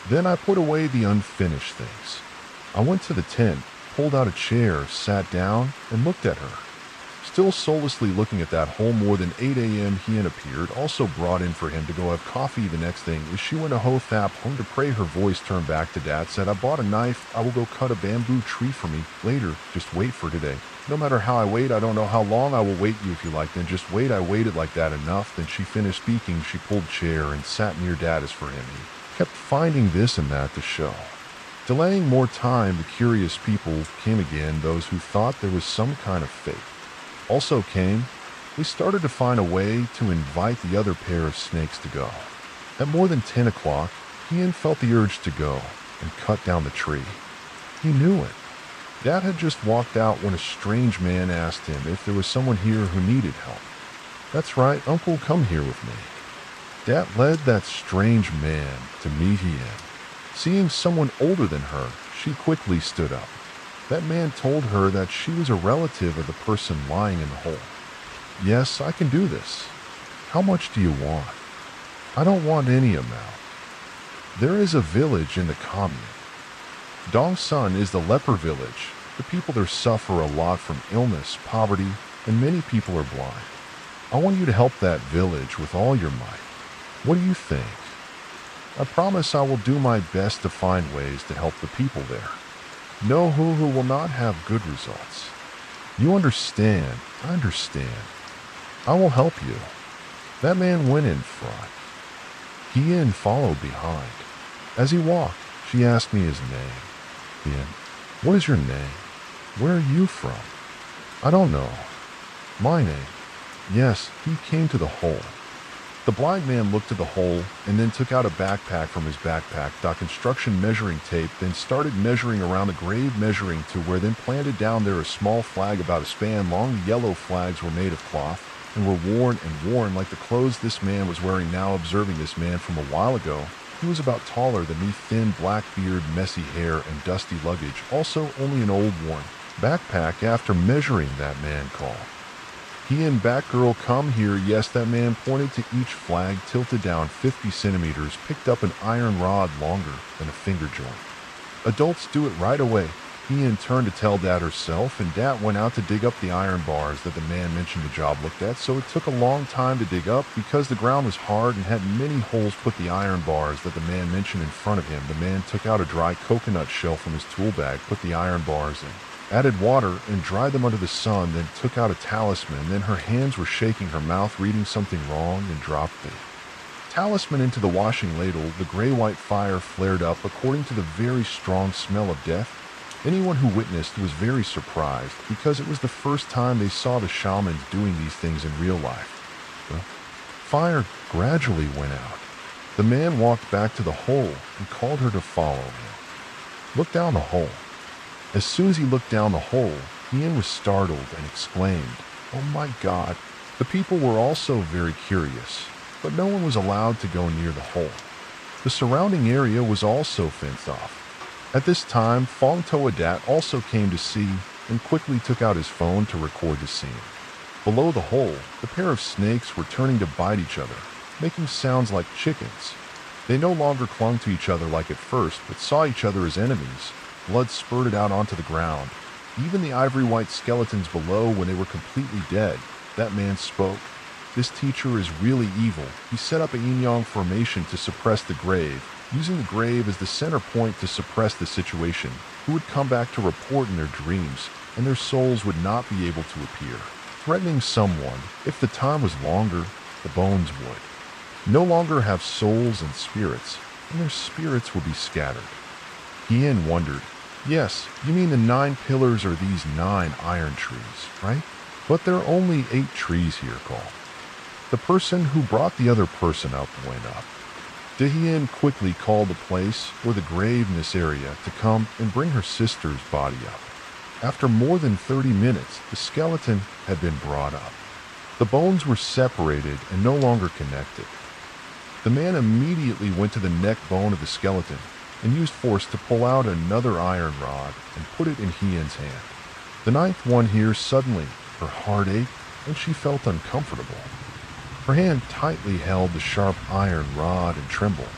Then I put away the unfinished things. I went to the tent, pulled out a chair, sat down, and looked at her. Still soullessly looking at that hole. More than 8 a.m. Hien appeared, also brought in for him to go have coffee. The next thing is she went to Hothap home to pray. Her voice turned back to Dad, said, I bought a knife. I will go cut a bamboo tree for me later. Just wait for today. No matter how I wait, I don't know how long I will wait you if you like. Then just wait. I waited like that enough. Then she finished speaking. She pulled chair and sat near Dad as for him. He kept finding this and that to show. Delaying more time, the curious people came again. Those who thought there was some kind of fate also came. We started to find a way to invite the other pair of snakes to go. At more than 10 o'clock, Hien felt the urge to go and cut down the tree. He knew it. Dad had just walked out when a strange man asked him if there was someone here who needed help. That's right, Uncle, come here with me. Dad led that strange man to meet Hien. Seeing someone older than her, she quickly stood up. That man told her that she was a relative of the person lying in the hole. Yes, I can do this. How much do you want? I don't want any amount. There is a village in the commune. Dongsun is the leper village. The people there suffer a lot from illness, poverty, and many people are blind. I want you to help that village with all your might. What do you think? I promise I will do my best to find ways to help the people there. No who will not have good results. You understand? I understand. I will help you. That man went in front. Hien followed behind. As he walked, she asked me his name. Hien, what is your name? Where are you from? I don't know. My name. Yes, he came to the hole. The blind man looked at the hole and then took out a backpack from his backpack, got construction measuring tape, then started measuring around the grave, measuring to where, then planted down there a small flag about a span long. The yellow flags were made of cloth. and were worn and worn like the clothes this man was wearing. Now observing this man from a while ago, he was about taller than me, thin black beard, messy hair, and dusty luggage, also only an old worn backpack. After measuring, that man called, "He and Batgirl, come here." Yes, that man pointed to each flag, tilted down 50 centimeters, picked up an iron rod longer than a finger joint. "Adults do it right away." Ian turned to tell Dad herself, and Dad went out to dig up the iron bars that the man mentioned the job looked at. So it took a long time to dig up because the ground was hard and had many holes. Put the iron bars that the man mentioned in front of him. The man took out a dry coconut shell from his tool bag, put the iron bars in, added water, and dried them under the sun, then took out a talisman. Then her hands were shaking, her mouth reading something wrong, and dropped the talisman into the washing ladle. The gray-white fire flared up according to the very strong smell of death. Anyone who witnessed was very surprised because it was the first time they saw the shamans doing these things in real life. The fire gradually went out. The man walked back to the hole and called her to follow him. "Look down the hole." As soon as he looked down the hole, Ian was startled and exclaimed, "Oh my God!" The people were also very curious, but no one was allowed to go near the hole. The surrounding area was also fenced off. At this time, Fong Toadat also came to see and quickly took out his phone to record the scene. Below the hole, the pair of snakes were turning to bite each other, making sounds like chickens. They no longer clung to each other like at first, but saw each other as enemies. Blood spurted out onto the ground. Even the ivory-white skeletons below, when they were completely dead, that man spoke. "This teacher is really evil. He set up a yin-yang formation to suppress the grave, using the grave as the center point to suppress the situation, who would come back to report in their dreams, and their souls would not be able to appear, threatening someone. If the time was longer, the bones would no longer have souls and spirits, and their spirits would be scattered." Ian wondered, "Yes, you mean the 9 pillars are these 9 iron trees, right? But there are only 8 trees here, called." The person who brought the other person up went up. Dahian quickly called the place, or the grave in this area, to come and bring her sister's body up. After more than 30 minutes, the skeleton had been brought up. The bones were separated and no longer connected. The man immediately went to the neck bone of the skeleton and used force to pull out another iron rod and put it in Hien's hand. The 9th one here, suddenly, her heart ached and she felt uncomfortable. Her hand tightly held the sharp iron rod and trembled.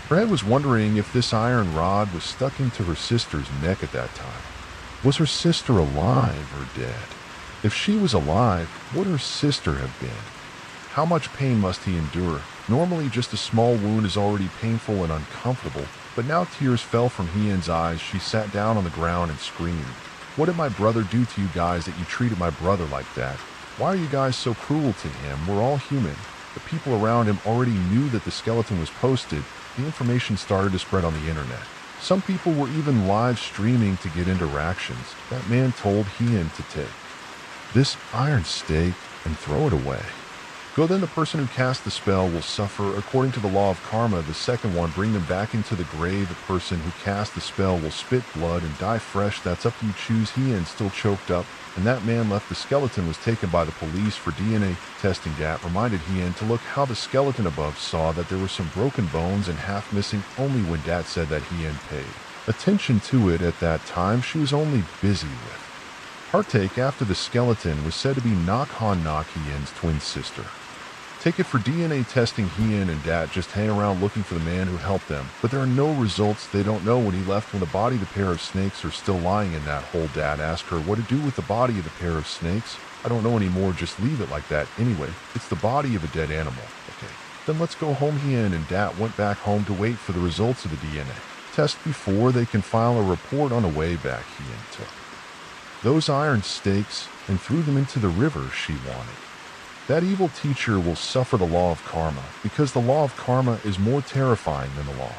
Her head was wondering if this iron rod was stuck into her sister's neck at that time. Was her sister alive or dead? If she was alive, what would her sister have been? How much pain must he endure? Normally just a small wound is already painful and uncomfortable, but now tears fell from Hien's eyes. She sat down on the ground and screamed, "What did my brother do to you guys that you treated my brother like that? Why are you guys so cruel to him? We're all human." The people around him already knew that the skeleton was posted. The information started to spread on the internet. Some people were even live streaming to get interactions. That man told Hien to take this iron stake and throw it away. Go, then the person who cast the spell will suffer according to the law of karma. The second one, bring them back into the grave. The person who cast the spell will spit blood and die fresh. That's up to you. Choose. Hien still choked up, and that man left. The skeleton was taken by the police for DNA testing. Dat reminded Hien to look how the skeleton above saw that there were some broken bones and half missing. Only when Dat said that Hien paid attention to it at that time, she was only busy with heartache. After the skeleton was said to be Nak Han Nak, Hien's twin sister. Take it for DNA testing. Hien and Dat just hang around looking for the man who helped them, but there are no results. They don't know when he left. When the body of the pair of snakes are still lying in that hole. Dad asked her what to do with the body of the pair of snakes. "I don't know anymore, just leave it like that. Anyway, it's the body of a dead animal." "Okay, then let's go home." Hien and Dat went back home to wait for the results of the DNA test before they can file a report. On the way back, Hien took those iron stakes and threw them into the river she wanted. That evil teacher will suffer the law of karma, because the law of karma is more terrifying than the law.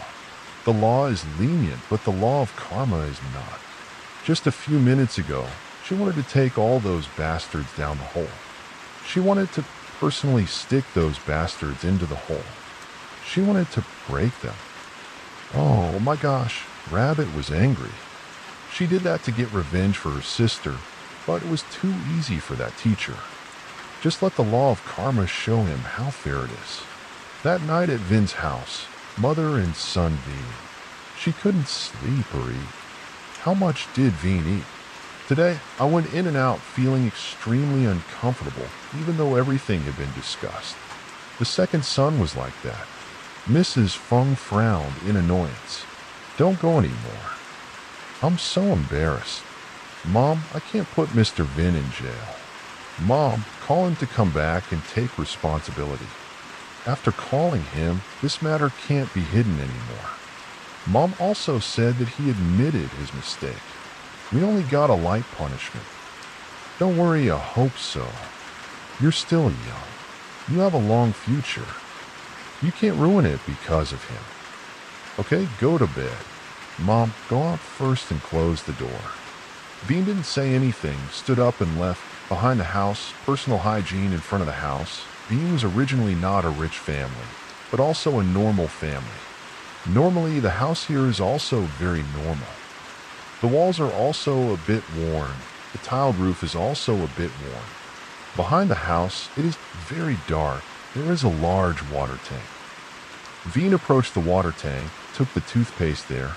The law is lenient, but the law of karma is not. Just a few minutes ago, she wanted to take all those bastards down the hole. She wanted to personally stick those bastards into the hole. She wanted to break them. Oh my gosh, Rabbit was angry. She did that to get revenge for her sister, but it was too easy for that teacher. Just let the law of karma show him how fair it is. That night at Vin's house, mother and son Vin. She couldn't sleep or eat. How much did Vin eat? Today, I went in and out feeling extremely uncomfortable, even though everything had been discussed. The second son was like that. Mrs. Feng frowned in annoyance. Don't go anymore. I'm so embarrassed. Mom, I can't put Mr. Vin in jail. Mom, call him to come back and take responsibility. After calling him, this matter can't be hidden anymore. Mom also said that he admitted his mistake. We only got a light punishment. Don't worry, I hope so. You're still young. You have a long future. You can't ruin it because of him. Okay, go to bed. Mom, go out first and close the door. Bean didn't say anything, stood up and left. Behind the house, personal hygiene in front of the house. Bean was originally not a rich family, but also a normal family. Normally, the house here is also very normal. The walls are also a bit worn. The tiled roof is also a bit worn. Behind the house, it is very dark. There is a large water tank. Veen approached the water tank, took the toothpaste there,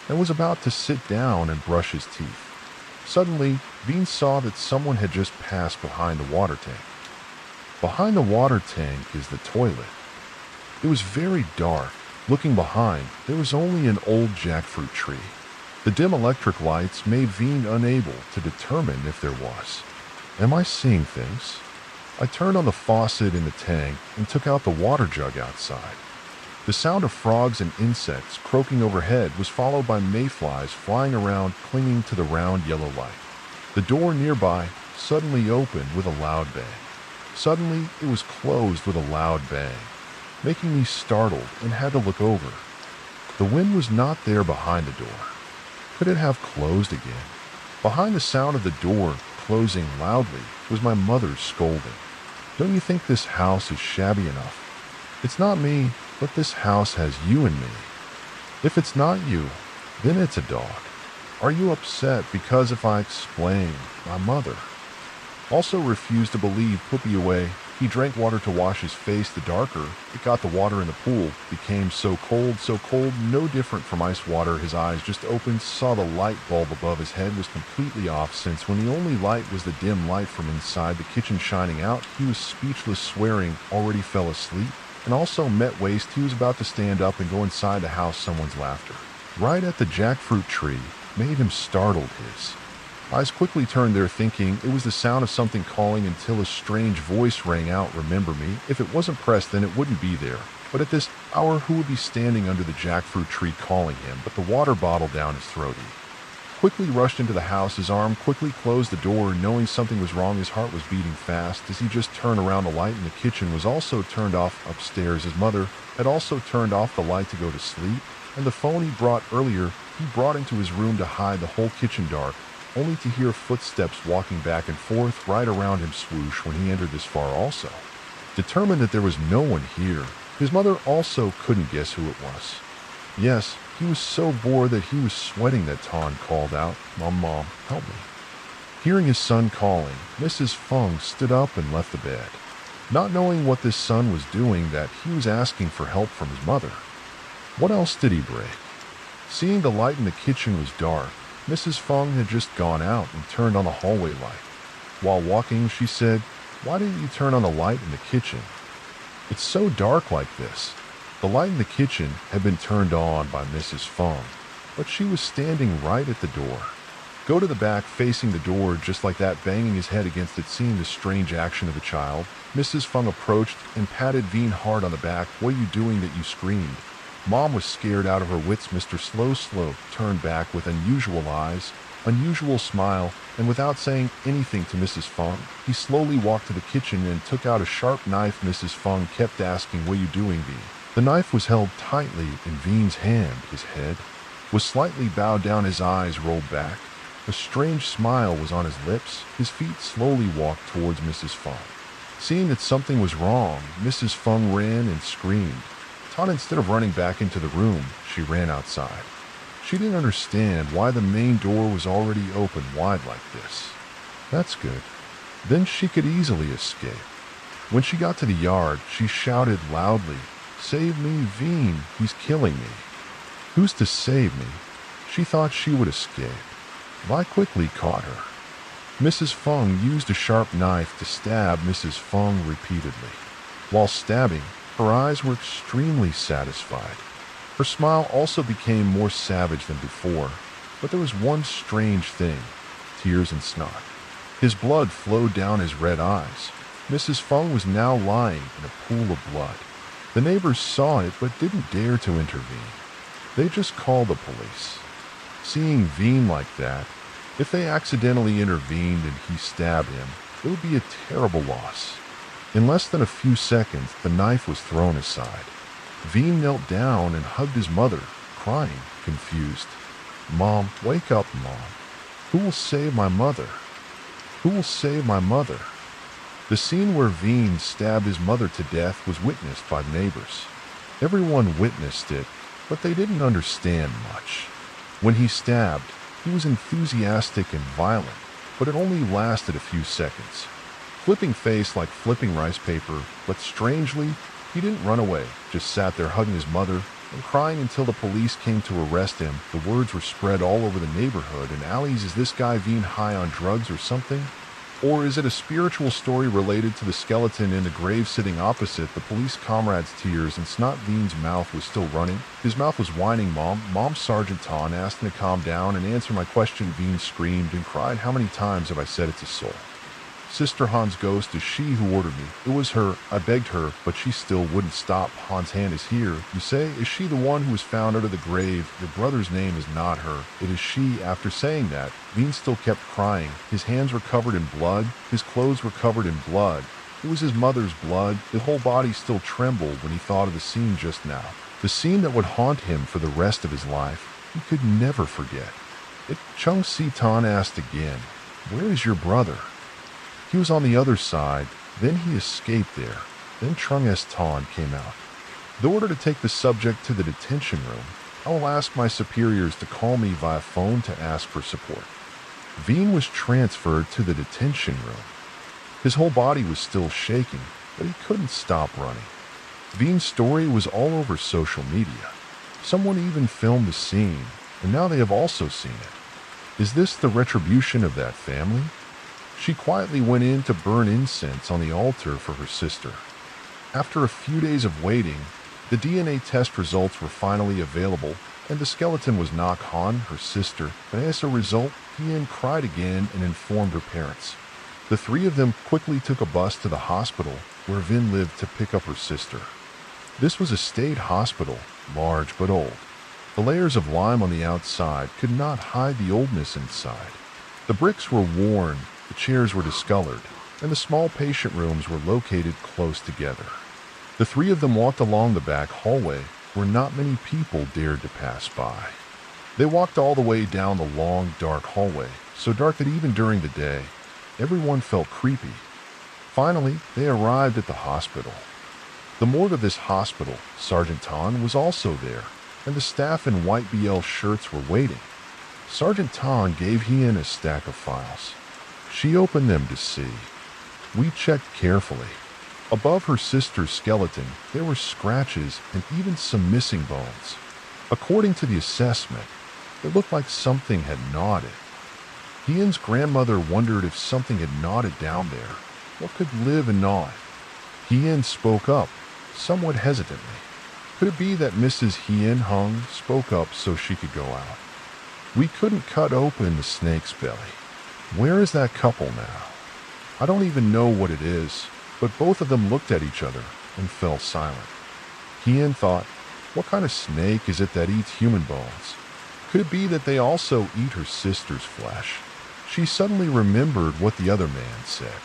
and was about to sit down and brush his teeth. Suddenly, Veen saw that someone had just passed behind the water tank. Behind the water tank is the toilet. It was very dark. Looking behind, there was only an old jackfruit tree. The dim electric lights made Veen unable to determine if there was. Am I seeing things? I turned on the faucet in the tank and took out the water jug outside. The sound of frogs and insects croaking overhead was followed by mayflies flying around, clinging to the round yellow light. The door nearby suddenly opened with a loud bang. Suddenly, it was closed with a loud bang, making me startled and had to look over. The wind was not there behind the door. Could it have closed again? Behind the sound of the door closing loudly was my mother scolding. Don't you think this house is shabby enough? It's not me, but this house has you and me. If it's not you, then it's a dog. Are you upset because if I explain, my mother also refused to believe Puppy away? He drank water to wash his face. The darker it got, the water in the pool became so cold, no different from ice water. His eyes just opened, saw the light bulb above his head was completely off, since when the only light was the dim light from inside the kitchen shining out. He was speechless, swearing, already fell asleep, and also met waist. He was about to stand up and go inside the house. Someone's laughter, right at the jackfruit tree, made him startled. His eyes quickly turned there, thinking it was the sound of something calling, until a strange voice rang out, "Remember me?" If it wasn't pressed, then it wouldn't be there. But at this hour, who would be standing under the jackfruit tree calling him? But the water bottle down his throat. He quickly rushed into the house. His arm quickly closed the door, knowing something was wrong. His heart was beating fast as he just turned around. The light in the kitchen was also turned off. Upstairs, his mother had also turned off the light to go to sleep, and the phone he brought earlier, he brought into his room to hide the whole kitchen dark, only to hear footsteps walking back and forth right around him. Swoosh when he entered this far. Also determined that there was no one here, his mother also couldn't guess who it was. Yes, he was so bored that he was sweating that Tan called out, Mom, help me." Hearing his son calling, Mrs. Feng stood up and left the bed, not knowing what this son was doing, that he was asking for help from his mother. What else did he break? Seeing the light in the kitchen was dark, Mrs. Feng had just gone out and turned on the hallway light. While walking, she said, "Why didn't you turn on the light in the kitchen? It's so dark like this." The light in the kitchen had been turned on by Mrs. Feng, but she was standing right at the door. Go to the back, facing the door just like that, banging his head against it. Seeing the strange action of the child, Mrs. Feng approached and patted Veen hard on the back. "What are you doing that you screamed?" Mom was scared out of her wits. Mr. Slow turned back with unusual eyes, unusual smile, and without saying anything to Mrs. Feng, he slowly walked to the kitchen and took out a sharp knife. Mrs. Feng kept asking, "What are you doing, Veen?" The knife was held tightly in Veen's hand. His head was slightly bowed down, his eyes rolled back. A strange smile was on his lips. His feet slowly walked towards Mrs. Feng. Seeing that something was wrong, Mrs. Feng ran and screamed. Tan, instead of running back into the room, she ran outside. She didn't understand why the main door was already open wide like this. That's good. Then she could easily escape. When she got to the yard, she shouted loudly, "Save me, Veen, he's killing me." Who's to save me? She thought she would escape. I quickly caught her. Mrs. Feng used a sharp knife to stab Mrs. Feng repeatedly. While stabbing, her eyes were extremely satisfied. Her smile also became more savage than before, but there was one strange thing: tears and snot. His blood flowed down his red eyes. Mrs. Feng was now lying in a pool of blood. The neighbors saw it but didn't dare to intervene. They just called the police. Seeing Veen like that, if they accidentally intervened and he stabbed him, it would be a terrible loss. In less than a few seconds, the knife was thrown aside. Veen knelt down and hugged his mother, crying, confused. "Mom, wake up, Mom. Who will save my mother? Who will save my mother?" The scene where Veen stabbed his mother to death was witnessed by neighbors. Everyone witnessed it, but they didn't understand much. When he stabbed, he was enthusiastic and violent, but it only lasted a few seconds. Flipping face like flipping rice paper, but strangely, he didn't run away, just sat there hugging his mother and crying until the police came to arrest him. The words were spread all over the neighborhood and alleys. Is this guy Veen high on drugs or something? Or is it a spiritual story related to the skeleton in the grave sitting opposite? The police comrade's tears and snot. Veen's mouth was still running. His mouth was whining, "Mom, Mom." Sergeant Ton asked him to calm down and answer my question. Veen screamed and cried. "How many times have I said it's a soul? Sister Han's ghost is she who ordered me. It was her. I begged her, but she still wouldn't stop. Han's hand is here. You say, is she the one who was found under the grave? Your brother's name is not her. It is she." After saying that, Veen still kept crying. His hands were covered in blood. His clothes were covered in blood. It was his mother's blood. His whole body still trembled when he thought of the scene just now. The scene that would haunt him for the rest of his life. He could never forget it. Chung Si Tan asked again, "Where is your brother?" "He was on the other side, then he escaped there." Then Trung S. Tan came out. "The order to take the subject to the detention room. I will ask my superiors to call me via phone to ask for support." Veen was transferred to the detention room. His whole body was still shaking, but he couldn't stop running. Veen's story was all over social media. Someone even filmed the scene, and now they have also seen it. Is this the retribution of that family? She quietly went in to burn incense on the altar for her sister. After a few days of waiting, the DNA test results were finally available, and the skeleton was not Han, her sister, but as a result, Hien cried again and informed her parents. The three of them quickly took a bus to the hospital where Vin lived to pick up her sister. This was a state hospital, large but old. The layers of lime on the outside could not hide the oldness inside. The bricks were worn, the chairs were discolored, and the small patient rooms were located close together. The three of them walked along the back hallway where not many people dared to pass by. They walked all the way down the long, dark hallway, so dark that even during the day, everyone felt creepy. Finally, they arrived at the hospital. The morgue of this hospital, Sergeant Tan, was also there, and the staff in white BL shirts were waiting. Sergeant Tan gave Hien a stack of files. She opened them to see. We checked carefully. Above her sister's skeleton, there were scratches and even some missing bones. According to the assessment, it looked like something had gnawed it. Hien's grandmother wondered if something had gnawed it down there. What could live and gnaw it? Hien spoke up, somewhat hesitantly. Could it be that Mrs. Hien Hung spoke up so she could go out? We couldn't cut open the snake's belly. Where is that couple now? I don't even know what it is, but both of them looked at each other and fell silent. Hien thought, what kind of snake is it that eats human bones? Could it be that they also eat her sister's flesh? She suddenly remembered what the other man said.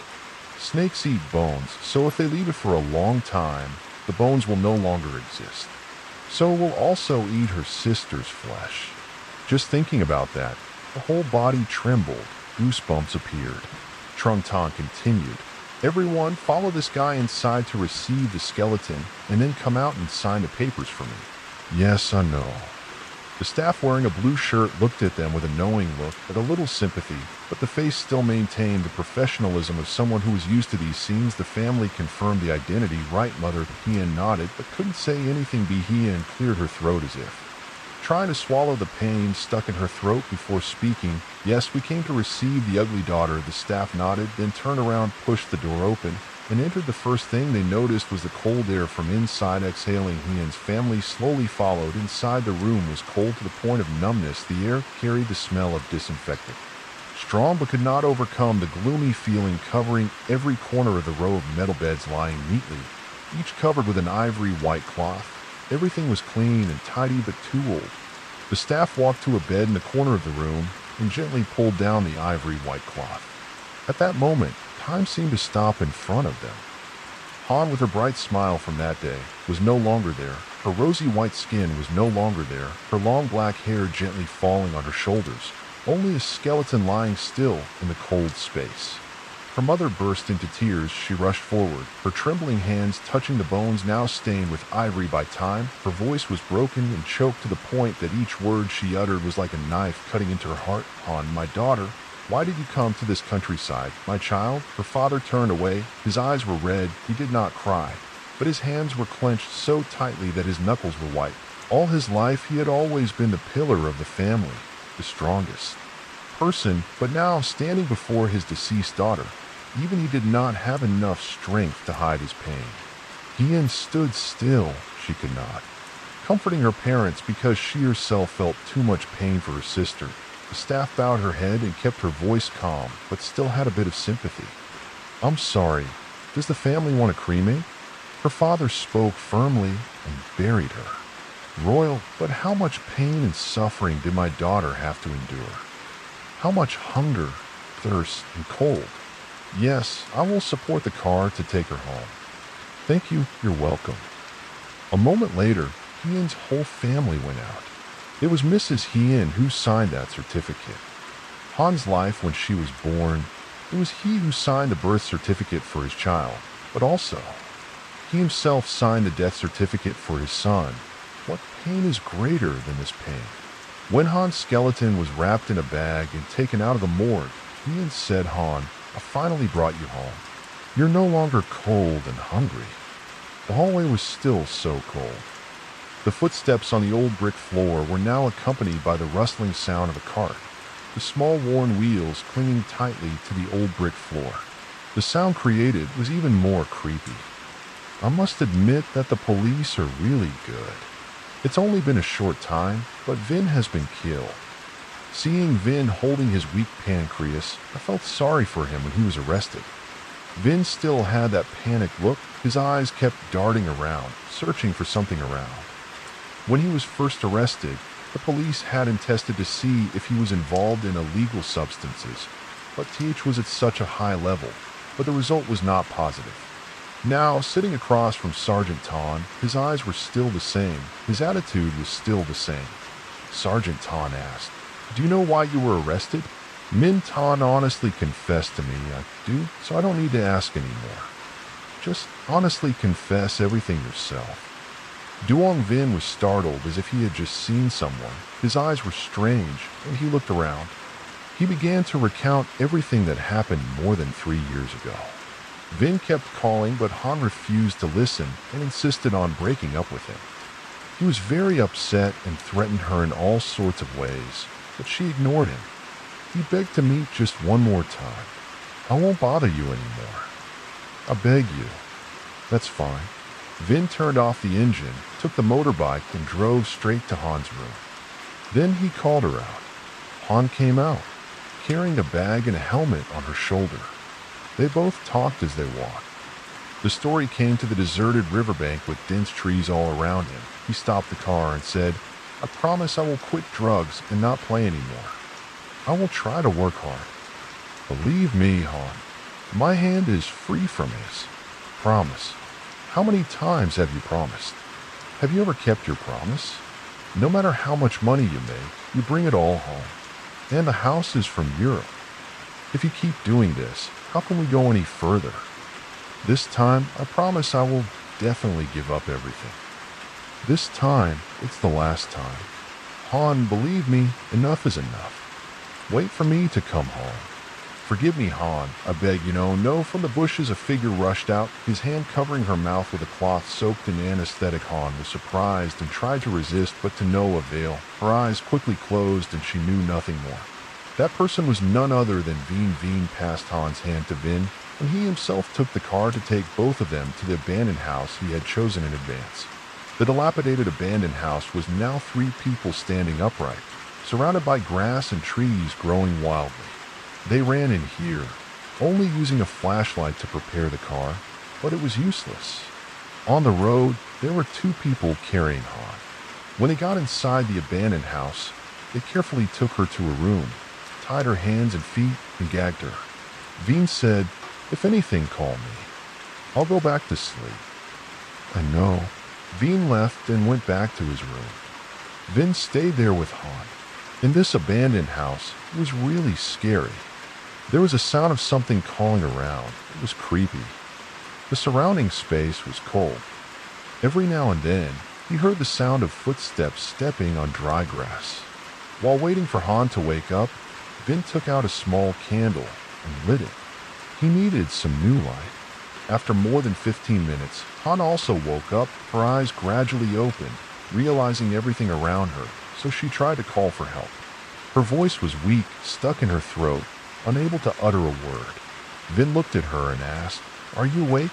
Snakes eat bones, so if they leave it for a long time, the bones will no longer exist. So it will also eat her sister's flesh. Just thinking about that, the whole body trembled. Goosebumps appeared. Trung Tan continued, "Everyone, follow this guy inside to receive the skeleton, and then come out and sign the papers for me." "Yes, I know." The staff wearing a blue shirt looked at them with a knowing look and a little sympathy, but the face still maintained the professionalism of someone who was used to these scenes. The family confirmed the identity. Right, Mother. Hien nodded, but couldn't say anything. Hien cleared her throat as if trying to swallow the pain stuck in her throat before speaking. Yes, we came to receive the ugly daughter. The staff nodded, then turned around, pushed the door open, and entered. The first thing they noticed was the cold air from inside. Exhaling, Hien's family slowly followed. Inside, the room was cold to the point of numbness. The air carried the smell of disinfectant, strong but could not overcome the gloomy feeling covering every corner of the row of metal beds lying neatly, each covered with an ivory white cloth. Everything was clean and tidy but too old. The staff walked to a bed in the corner of the room and gently pulled down the ivory white cloth. At that moment, time seemed to stop in front of them. Han, with her bright smile from that day, was no longer there. Her rosy white skin was no longer there, her long black hair gently falling on her shoulders, only a skeleton lying still in the cold space. Her mother burst into tears. She rushed forward, her trembling hands touching the bones now stained with ivory by time. Her voice was broken and choked to the point that each word she uttered was like a knife cutting into her heart. Han, my daughter, why did you come to this countryside, my child? Her father turned away. His eyes were red. He did not cry, but his hands were clenched so tightly that his knuckles were white. All his life he had always been the pillar of the family, the strongest person, but now standing before his deceased daughter, even he did not have enough strength to hide his pain. Hien stood still. She could not, comforting her parents because she herself felt too much pain for her sister. The staff bowed her head and kept her voice calm, but still had a bit of sympathy. I'm sorry. Does the family want to cremate? Her father spoke firmly and buried her. Royal, but how much pain and suffering did my daughter have to endure? How much hunger, thirst, and cold? Yes, I will support the car to take her home. Thank you, you're welcome. A moment later, Hien's whole family went out. It was Mrs. Hien who signed that certificate. Han's life when she was born, it was he who signed the birth certificate for his child, but also, he himself signed the death certificate for his son. What pain is greater than this pain? When Han's skeleton was wrapped in a bag and taken out of the morgue, Hien said, Han, I finally brought you home. You're no longer cold and hungry. The hallway was still so cold. The footsteps on the old brick floor were now accompanied by the rustling sound of a cart, the small worn wheels clinging tightly to the old brick floor. The sound created was even more creepy. I must admit that the police are really good. It's only been a short time, but Vin has been killed. Seeing Vin holding his weak pancreas, I felt sorry for him when he was arrested. Vin still had that panicked look. His eyes kept darting around, searching for something around. When he was first arrested, the police had him tested to see if he was involved in illegal substances, but TH was at such a high level, but the result was not positive. Now, sitting across from Sergeant Tan, his eyes were still the same, his attitude was still the same. Sergeant Tan asked, do you know why you were arrested? Min Tan honestly confessed to me. I do, so I don't need to ask anymore. Just honestly confess everything yourself. Duong Vin was startled as if he had just seen someone. His eyes were strange, and he looked around. He began to recount everything that happened more than 3 years ago. Vin kept calling, but Han refused to listen and insisted on breaking up with him. He was very upset and threatened her in all sorts of ways, but she ignored him. He begged to meet just one more time. I won't bother you anymore. I beg you. That's fine. Vin turned off the engine, took the motorbike, and drove straight to Han's room. Then he called her out. Han came out, carrying a bag and a helmet on her shoulder. They both talked as they walked. The story came to the deserted riverbank with dense trees all around him. He stopped the car and said, I promise I will quit drugs and not play anymore. I will try to work hard. Believe me, Han, my hand is free from his. Promise. How many times have you promised? Have you ever kept your promise? No matter how much money you make, you bring it all home. And the house is from Europe. If you keep doing this, how can we go any further? This time, I promise I will definitely give up everything. This time, it's the last time. Han, believe me, enough is enough. Wait for me to come home. Forgive me, Han, I beg, No, from the bushes a figure rushed out, his hand covering her mouth with a cloth soaked in anesthetic. Han was surprised and tried to resist, but to no avail. Her eyes quickly closed and she knew nothing more. That person was none other than Veen. Veen passed Han's hand to Vin, and he himself took the car to take both of them to the abandoned house he had chosen in advance. The dilapidated abandoned house was now 3 people standing upright, surrounded by grass and trees growing wildly. They ran in here, only using a flashlight to prepare the car, but it was useless. On the road, there were 2 people carrying Han. When they got inside the abandoned house, they carefully took her to a room, tied her hands and feet, and gagged her. Veen said, "If anything, call me. I'll go back to sleep." I know. Veen left and went back to his room. Vin stayed there with Han. In this abandoned house, it was really scary. There was a sound of something calling around. It was creepy. The surrounding space was cold. Every now and then, he heard the sound of footsteps stepping on dry grass. While waiting for Han to wake up, Vin took out a small candle and lit it. He needed some new light. After more than 15 minutes, Han also woke up, her eyes gradually opened, realizing everything around her, so she tried to call for help. Her voice was weak, stuck in her throat, unable to utter a word. Vin looked at her and asked, "Are you awake?"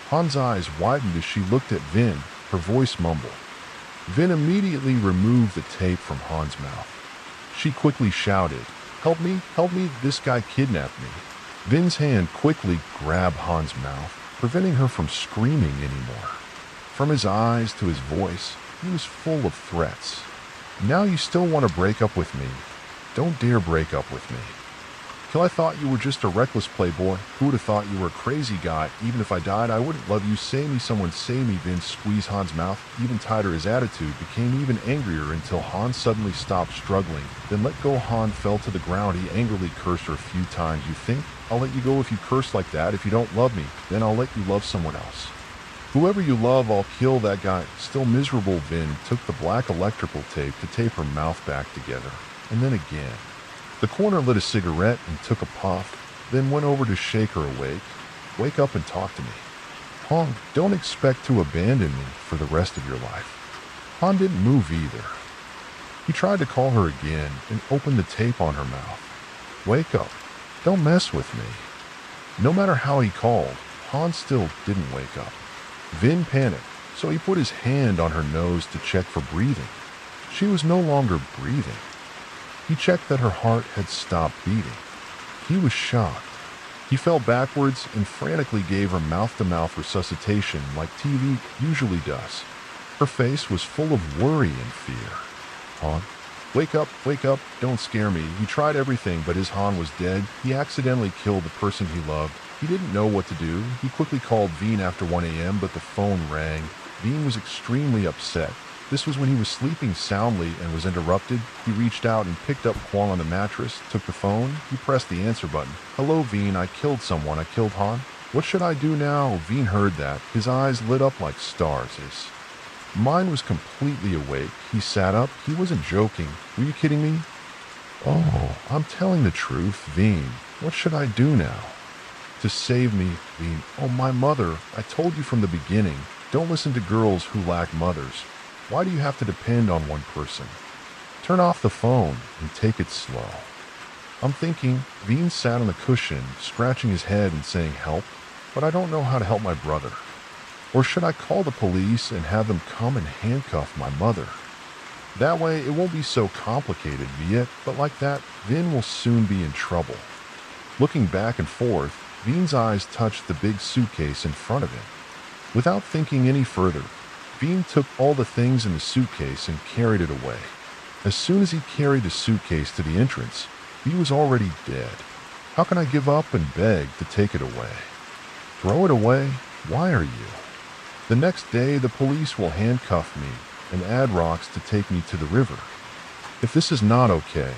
Han's eyes widened as she looked at Vin, her voice mumbled. Vin immediately removed the tape from Han's mouth. She quickly shouted, help me, this guy kidnapped me." Vin's hand quickly grabbed Han's mouth, preventing her from screaming anymore. From his eyes to his voice, he was full of threats. "Now you still want to break up with me? Don't dare break up with me. Till I thought you were just a reckless playboy. Who would have thought you were a crazy guy? Even if I died, I wouldn't love you. Save me, someone save me." Vince squeezed Han's mouth. Even tighter, his attitude became even angrier until Han suddenly stopped struggling, then let go. Han fell to the ground. He angrily cursed her a few times. "You think I'll let you go if you curse like that? If you don't love me, then I'll let you love someone else. Whoever you love, I'll kill that guy." Still miserable, Vin took the black electrical tape to tape her mouth back together, and then again. The coroner lit a cigarette and took a puff, then went over to shake her awake. "Wake up and talk to me. Han, don't expect to abandon me for the rest of your life." Han didn't move either. He tried to call her again and opened the tape on her mouth. "Wake up. Don't mess with me." No matter how he called, Han still didn't wake up. Vin panicked, so he put his hand on her nose to check for breathing. She was no longer breathing. He checked that her heart had stopped beating. He was shocked. He fell backwards and frantically gave her mouth-to-mouth resuscitation like TV usually does. Her face was full of worry and fear. "Han, wake up, don't scare me." He tried everything, but his Han was dead. He accidentally killed the person he loved. He didn't know what to do. He quickly called Veen after 1 a.m., but the phone rang. Veen was extremely upset. This was when he was sleeping soundly and was interrupted. He reached out and picked up Kwang on the mattress, took the phone. He pressed the answer button. "Hello, Veen, I killed someone. I killed Han. What should I do now?" Veen heard that. His eyes lit up like stars. His mind was completely awake. He sat up. He wasn't joking. "Were you kidding me?" "Oh, I'm telling the truth, Veen. What should I do now?" "To save me, Veen." "Oh, my mother. I told you from the beginning. Don't listen to girls who lack mothers. Why do you have to depend on one person? Turn off the phone and take it slow." I'm thinking. Veen sat on the cushion, scratching his head and saying, "Help? But I don't know how to help my brother. Or should I call the police and have them come and handcuff my mother? That way it won't be so complicated, be it? But like that, Vin will soon be in trouble." Looking back and forth, Veen's eyes touched the big suitcase in front of him. Without thinking any further, Veen took all the things in the suitcase and carried it away. As soon as he carried the suitcase to the entrance, he was already dead. How can I give up and beg to take it away? Throw it away? Why are you? The next day, the police will handcuff me and add rocks to take me to the river. If this is not okay,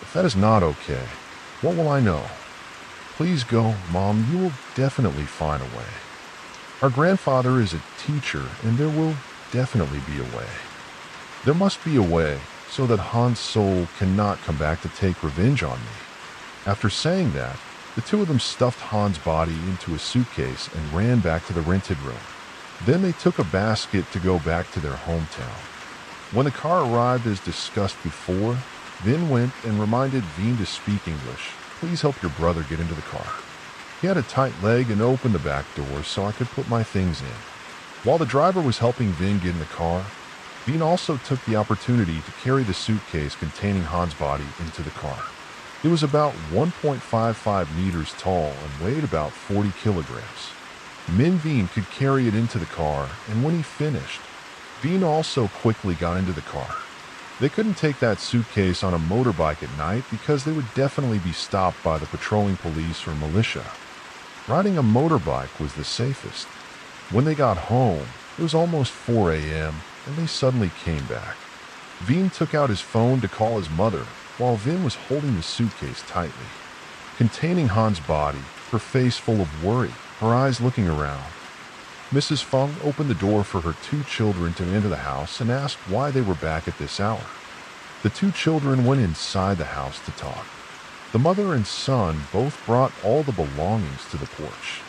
if that is not okay, what will I know? Please go, Mom. You will definitely find a way. Our grandfather is a teacher, and there will definitely be a way. There must be a way, so that Han's soul cannot come back to take revenge on me." After saying that, the two of them stuffed Han's body into a suitcase and ran back to the rented room. Then they took a basket to go back to their hometown. When the car arrived as discussed before, Vin went and reminded Veen to speak English. "Please help your brother get into the car." He had a tight leg and opened the back door so I could put my things in. While the driver was helping Vin get in the car, Veen also took the opportunity to carry the suitcase containing Han's body into the car. It was about 1.55 meters tall and weighed about 40 kilograms. Min Veen could carry it into the car, and when he finished, Veen also quickly got into the car. They couldn't take that suitcase on a motorbike at night because they would definitely be stopped by the patrolling police or militia. Riding a motorbike was the safest. When they got home, it was almost 4 a.m., and they suddenly came back. Veen took out his phone to call his mother, while Vin was holding the suitcase tightly, containing Han's body, her face full of worry, her eyes looking around. Mrs. Fung opened the door for her two children to enter the house and asked why they were back at this hour. The two children went inside the house to talk. The mother and son both brought all the belongings to the porch.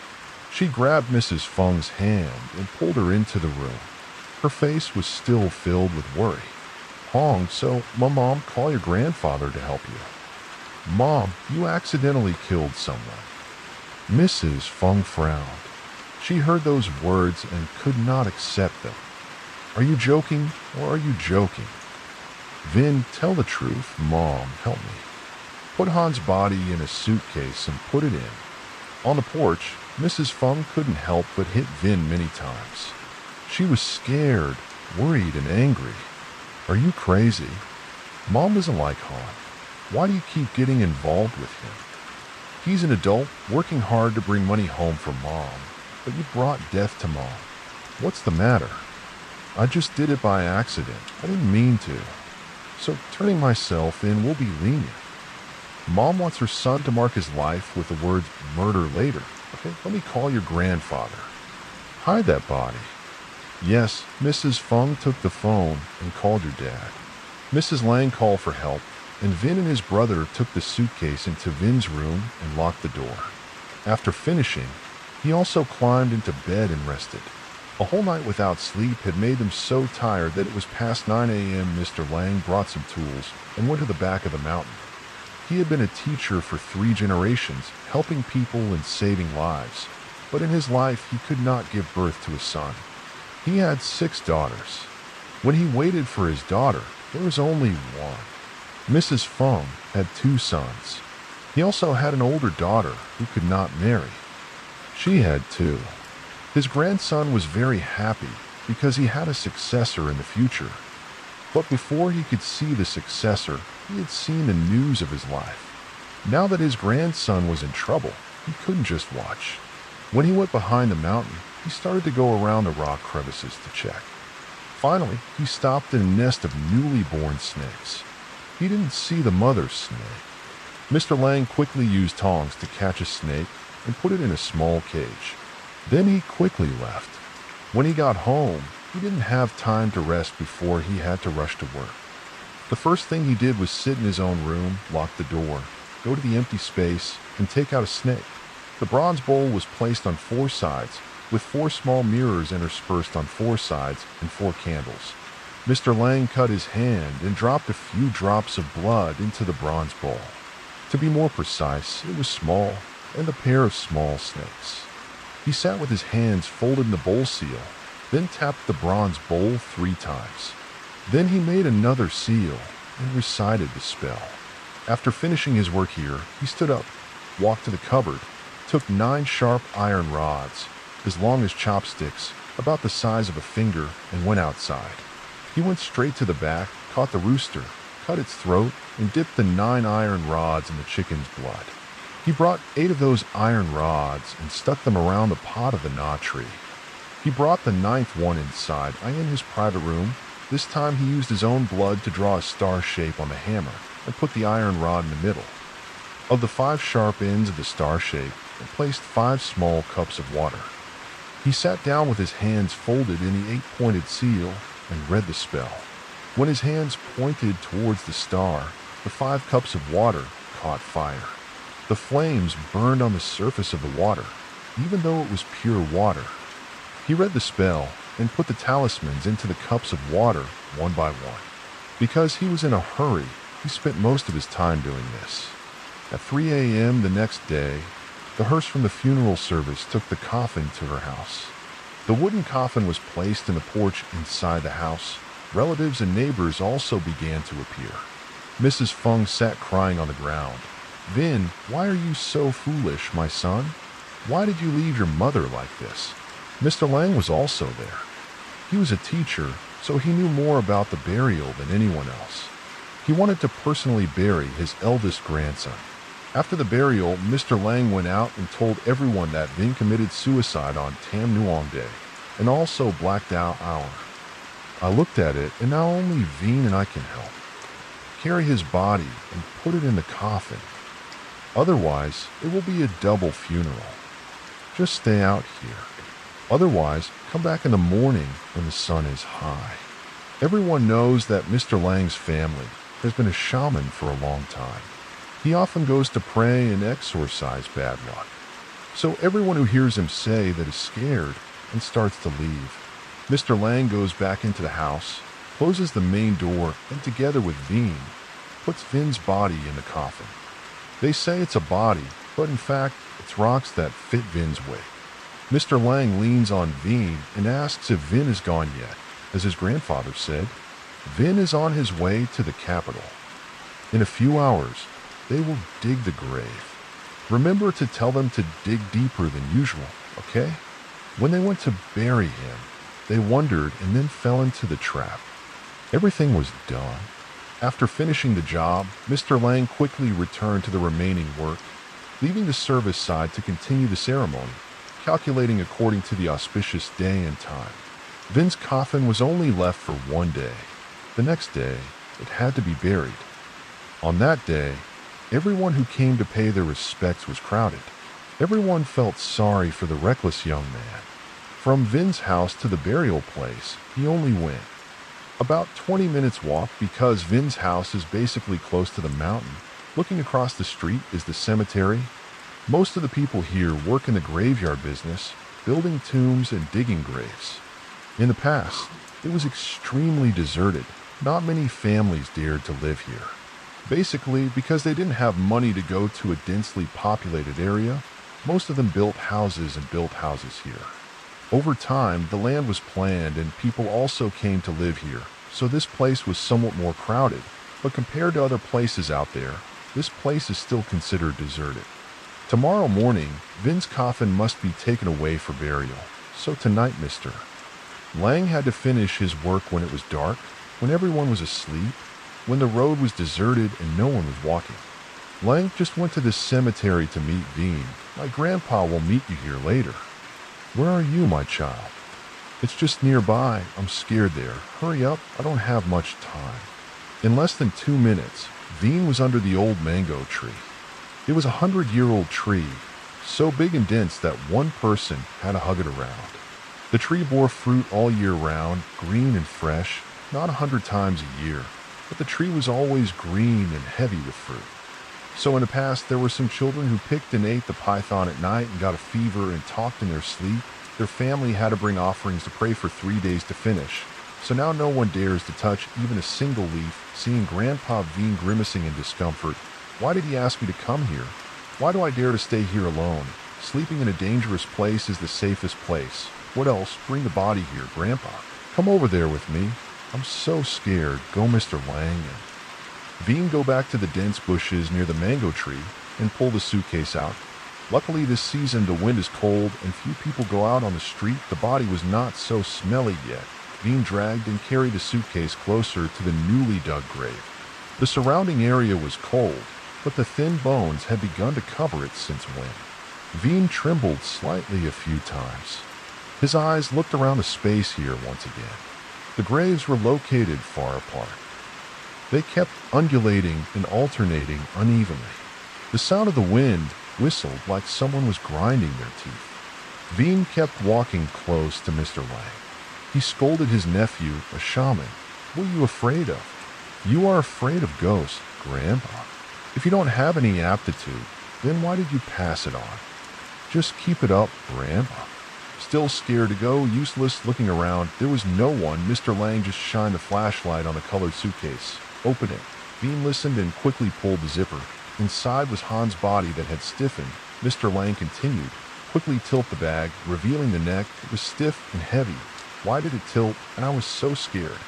She grabbed Mrs. Fung's hand and pulled her into the room. Her face was still filled with worry. "Hong, so Mom, call your grandfather to help you." "Mom, you accidentally killed someone." Mrs. Fung frowned. She heard those words and could not accept them. "Are you joking, or are you joking?" "Vin, tell the truth. Mom, help me." "Put Han's body in a suitcase and put it in." On the porch, Mrs. Fung couldn't help but hit Vin many times. She was scared, worried, and angry. "Are you crazy? Mom doesn't like Han. Why do you keep getting involved with him? He's an adult working hard to bring money home for Mom, but you brought death to Mom. What's the matter?" "I just did it by accident. I didn't mean to. So turning myself in will be lenient. Mom wants her son to mark his life with the words murder later. Okay, let me call your grandfather. Hide that body." Yes, Mrs. Fung took the phone and called your dad. Mrs. Lang called for help, and Vin and his brother took the suitcase into Vin's room and locked the door. After finishing, he also climbed into bed and rested. A whole night without sleep had made them so tired that it was past 9 a.m. Mr. Lang brought some tools and went to the back of the mountain. He had been a teacher for 3 generations, helping people and saving lives. But in his life, he could not give birth to a son. He had 6 daughters. When he waited for his daughter, there was only one. Mrs. Fung had 2 sons. He also had an older daughter who could not marry. She had 2. His grandson was very happy because he had a successor in the future. But before he could see the successor, he had seen the news of his life. Now that his grandson was in trouble, he couldn't just watch. When he went behind the mountain, he started to go around the rock crevices to check. Finally, he stopped in a nest of newly born snakes. He didn't see the mother snake. Mr. Lang quickly used tongs to catch a snake and put it in a small cage. Then he quickly left. When he got home, he didn't have time to rest before he had to rush to work. The first thing he did was sit in his own room, lock the door, go to the empty space, and take out a snake. The bronze bowl was placed on 4 sides, with 4 small mirrors interspersed on 4 sides and 4 candles. Mr. Lang cut his hand and dropped a few drops of blood into the bronze bowl. To be more precise, it was small, and a pair of small snakes. He sat with his hands folded in the bowl seal, then tapped the bronze bowl 3 times. Then he made another seal and recited the spell. After finishing his work here, he stood up, walked to the cupboard, took 9 sharp iron rods, as long as chopsticks, about the size of a finger, and went outside. He went straight to the back, caught the rooster, cut its throat, and dipped the 9 iron rods in the chicken's blood. He brought 8 of those iron rods and stuck them around the pot of the knot tree. He brought the 9th one inside, in his private room. This time he used his own blood to draw a star shape on the hammer and put the iron rod in the middle. Of the 5 sharp ends of the star shape, and placed 5 small cups of water. He sat down with his hands folded in the 8-pointed seal and read the spell. When his hands pointed towards the star, the 5 cups of water caught fire. The flames burned on the surface of the water, even though it was pure water. He read the spell and put the talismans into the cups of water one by one. Because he was in a hurry, he spent most of his time doing this. At 3 a.m. the next day, the hearse from the funeral service took the coffin to her house. The wooden coffin was placed in the porch inside the house. Relatives and neighbors also began to appear. Mrs. Feng sat crying on the ground. "Vin, why are you so foolish, my son? Why did you leave your mother like this?" Mr. Lang was also there. He was a teacher, so he knew more about the burial than anyone else. He wanted to personally bury his eldest grandson. After the burial, Mr. Lang went out and told everyone that Vin committed suicide on Tam Nuong Day, and also blacked out hour. I looked at it, and now only Vin and I can help. Carry his body and put it in the coffin. Otherwise, it will be a double funeral. Just stay out here. Otherwise, come back in the morning when the sun is high. Everyone knows that Mr. Lang's family has been a shaman for a long time. He often goes to pray and exorcise bad luck. So everyone who hears him say that is scared and starts to leave. Mr. Lang goes back into the house, closes the main door, and together with Vin, puts Vin's body in the coffin. They say it's a body, but in fact, it's rocks that fit Vin's weight. Mr. Lang leans on Vin and asks if Vin is gone yet. As his grandfather said, Vin is on his way to the capital. In a few hours, they will dig the grave. Remember to tell them to dig deeper than usual, okay? When they went to bury him, they wondered and then fell into the trap. Everything was done. After finishing the job, Mr. Lang quickly returned to the remaining work, leaving the service side to continue the ceremony, calculating according to the auspicious day and time. Vin's coffin was only left for 1 day. The next day, it had to be buried. On that day, everyone who came to pay their respects was crowded. Everyone felt sorry for the reckless young man. From Vin's house to the burial place, he only went about 20 minutes walk because Vin's house is basically close to the mountain. Looking across the street is the cemetery. Most of the people here work in the graveyard business, building tombs and digging graves. In the past, it was extremely deserted. Not many families dared to live here. Basically, because they didn't have money to go to a densely populated area, most of them built houses here. Over time, the land was planned and people also came to live here, so this place was somewhat more crowded, but compared to other places out there, this place is still considered deserted. Tomorrow morning, Vin's coffin must be taken away for burial, so tonight Mr. Lang had to finish his work when it was dark, when everyone was asleep, when the road was deserted and no one was walking. Lang just went to the cemetery to meet Vin. My grandpa will meet you here later. Where are you, my child? It's just nearby. I'm scared there. Hurry up, I don't have much time. In less than 2 minutes, Vin was under the old mango tree. It was a 100-year-old tree, so big and dense that one person had to hug it around. The tree bore fruit all year round, green and fresh, not 100 times a year, but the tree was always green and heavy with fruit. So in the past, there were some children who picked and ate the python at night and got a fever and talked in their sleep. Their family had to bring offerings to pray for 3 days to finish. So now no one dares to touch even a single leaf. Seeing Grandpa Vin grimacing in discomfort, why did he ask me to come here? Why do I dare to stay here alone? Sleeping in a dangerous place is the safest place. What else? Bring the body here, Grandpa. Come over there with me. I'm so scared. Go, Mr. Lang. Vin go back to the dense bushes near the mango tree and pull the suitcase out. Luckily this season the wind is cold and few people go out on the street. The body was not so smelly yet. Vin dragged and carried the suitcase closer to the newly dug grave. The surrounding area was cold, but the thin bones had begun to cover it since when. Vin trembled slightly a few times. His eyes looked around the space here once again. The graves were located far apart. They kept undulating and alternating unevenly. The sound of the wind whistled like someone was grinding their teeth. Vin kept walking close to Mr. Lang. He scolded his nephew, a shaman, What are you afraid of? You are afraid of ghosts, Grandpa. If you don't have any aptitude, then why did you pass it on? Just keep it up, Grandpa. Still scared to go, useless, looking around, there was no one. Mr. Lang just shined the flashlight on the colored suitcase. Open it. Bean listened and quickly pulled the zipper. Inside was Han's body that had stiffened. Mr. Lang continued. Quickly tilt the bag, revealing the neck. It was stiff and heavy. Why did it tilt? And I was so scared.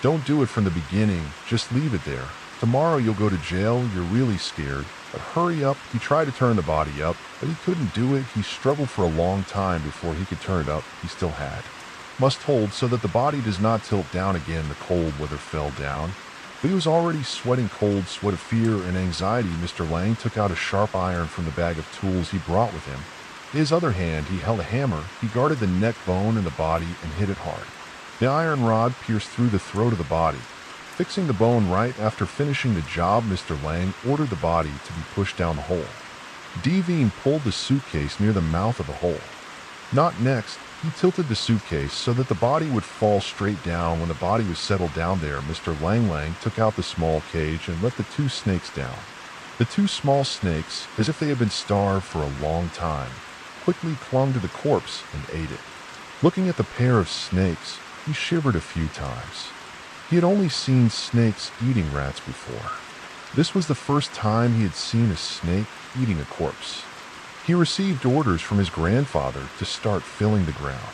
Don't do it from the beginning. Just leave it there. Tomorrow you'll go to jail. You're really scared. But hurry up. He tried to turn the body up, but he couldn't do it. He struggled for a long time before he could turn it up. He still had. Must hold so that the body does not tilt down again. The cold weather fell down. But he was already sweating cold sweat of fear and anxiety. Mr. Lang took out a sharp iron from the bag of tools he brought with him. In his other hand, he held a hammer. He guarded the neck bone in the body and hit it hard. The iron rod pierced through the throat of the body. Fixing the bone right after finishing the job, Mr. Lang ordered the body to be pushed down the hole. Devine pulled the suitcase near the mouth of the hole. Not next, he tilted the suitcase so that the body would fall straight down. When the body was settled down there, Mr. Lang took out the small cage and let the two snakes down. The two small snakes, as if they had been starved for a long time, quickly clung to the corpse and ate it. Looking at the pair of snakes, he shivered a few times. He had only seen snakes eating rats before. This was the first time he had seen a snake eating a corpse. He received orders from his grandfather to start filling the ground.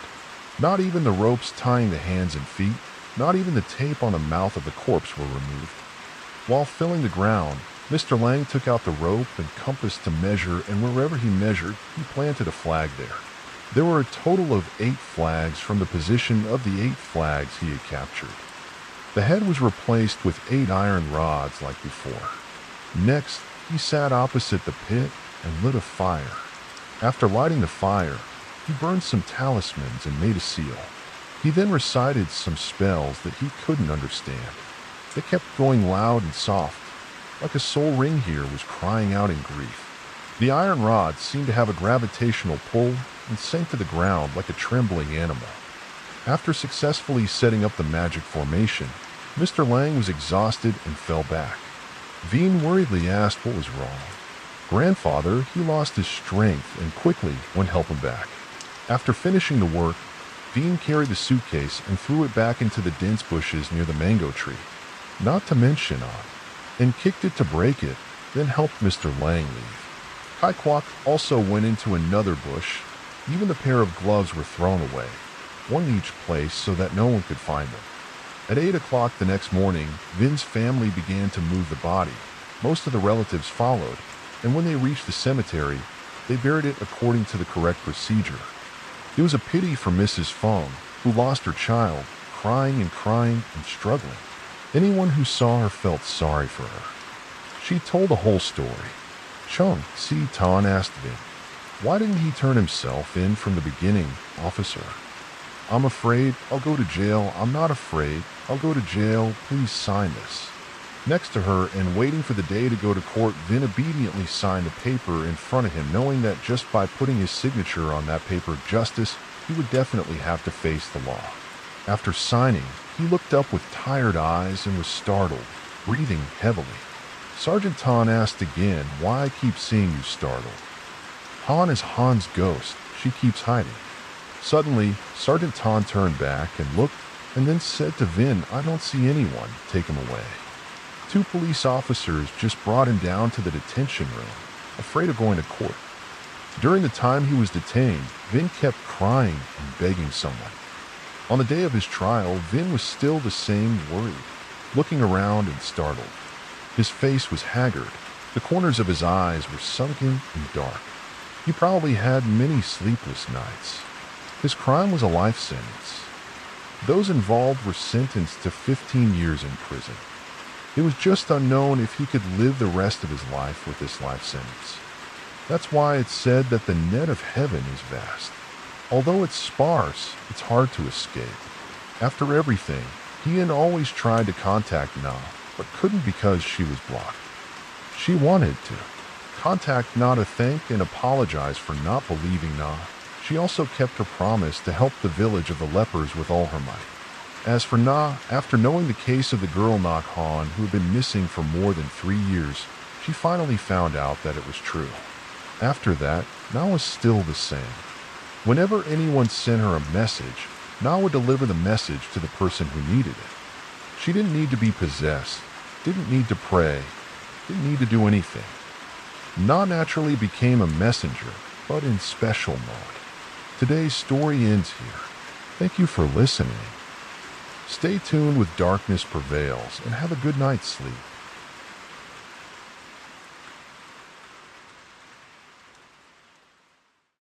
Not even the ropes tying the hands and feet, not even the tape on the mouth of the corpse were removed. While filling the ground, Mr. Lang took out the rope and compass to measure, and wherever he measured, he planted a flag there. There were a total of 8 flags from the position of the 8 flags he had captured. The head was replaced with 8 iron rods like before. Next, he sat opposite the pit and lit a fire. After lighting the fire, he burned some talismans and made a seal. He then recited some spells that he couldn't understand. They kept going loud and soft, like a soul ring here was crying out in grief. The iron rods seemed to have a gravitational pull and sank to the ground like a trembling animal. After successfully setting up the magic formation, Mr. Lang was exhausted and fell back. Veen worriedly asked what was wrong. Grandfather, he lost his strength and quickly went help him back. After finishing the work, Veen carried the suitcase and threw it back into the dense bushes near the mango tree, not to mention on, and kicked it to break it, then helped Mr. Lang leave. Kai Kwok also went into another bush. Even the pair of gloves were thrown away, one in each place so that no one could find them. At 8 o'clock the next morning, Vin's family began to move the body. Most of the relatives followed, and when they reached the cemetery, they buried it according to the correct procedure. It was a pity for Mrs. Feng, who lost her child, crying and struggling. Anyone who saw her felt sorry for her. She told the whole story. Chung, Si Tan asked Vin, "Why didn't he turn himself in from the beginning, officer?" "I'm afraid. I'll go to jail. I'm not afraid. I'll go to jail. Please sign this." Next to her and waiting for the day to go to court, Vin obediently signed the paper in front of him, knowing that just by putting his signature on that paper of justice, he would definitely have to face the law. After signing, he looked up with tired eyes and was startled, breathing heavily. Sergeant Tan asked again, "Why I keep seeing you startled?" "Han is Han's ghost. She keeps hiding." Suddenly, Sergeant Tan turned back and looked, and then said to Vin, "I don't see anyone. Take him away." 2 police officers just brought him down to the detention room, afraid of going to court. During the time he was detained, Vin kept crying and begging someone. On the day of his trial, Vin was still the same, worried, looking around and startled. His face was haggard. The corners of his eyes were sunken and dark. He probably had many sleepless nights. His crime was a life sentence. Those involved were sentenced to 15 years in prison. It was just unknown if he could live the rest of his life with this life sentence. That's why it's said that the net of heaven is vast. Although it's sparse, it's hard to escape. After everything, he had always tried to contact Na, but couldn't because she was blocked. She wanted to contact Na to thank and apologize for not believing Na. She also kept her promise to help the village of the lepers with all her might. As for Na, after knowing the case of the girl Nak Han who had been missing for more than 3 years, she finally found out that it was true. After that, Na was still the same. Whenever anyone sent her a message, Na would deliver the message to the person who needed it. She didn't need to be possessed, didn't need to pray, didn't need to do anything. Na naturally became a messenger, but in special mode. Today's story ends here. Thank you for listening. Stay tuned with Darkness Prevails and have a good night's sleep.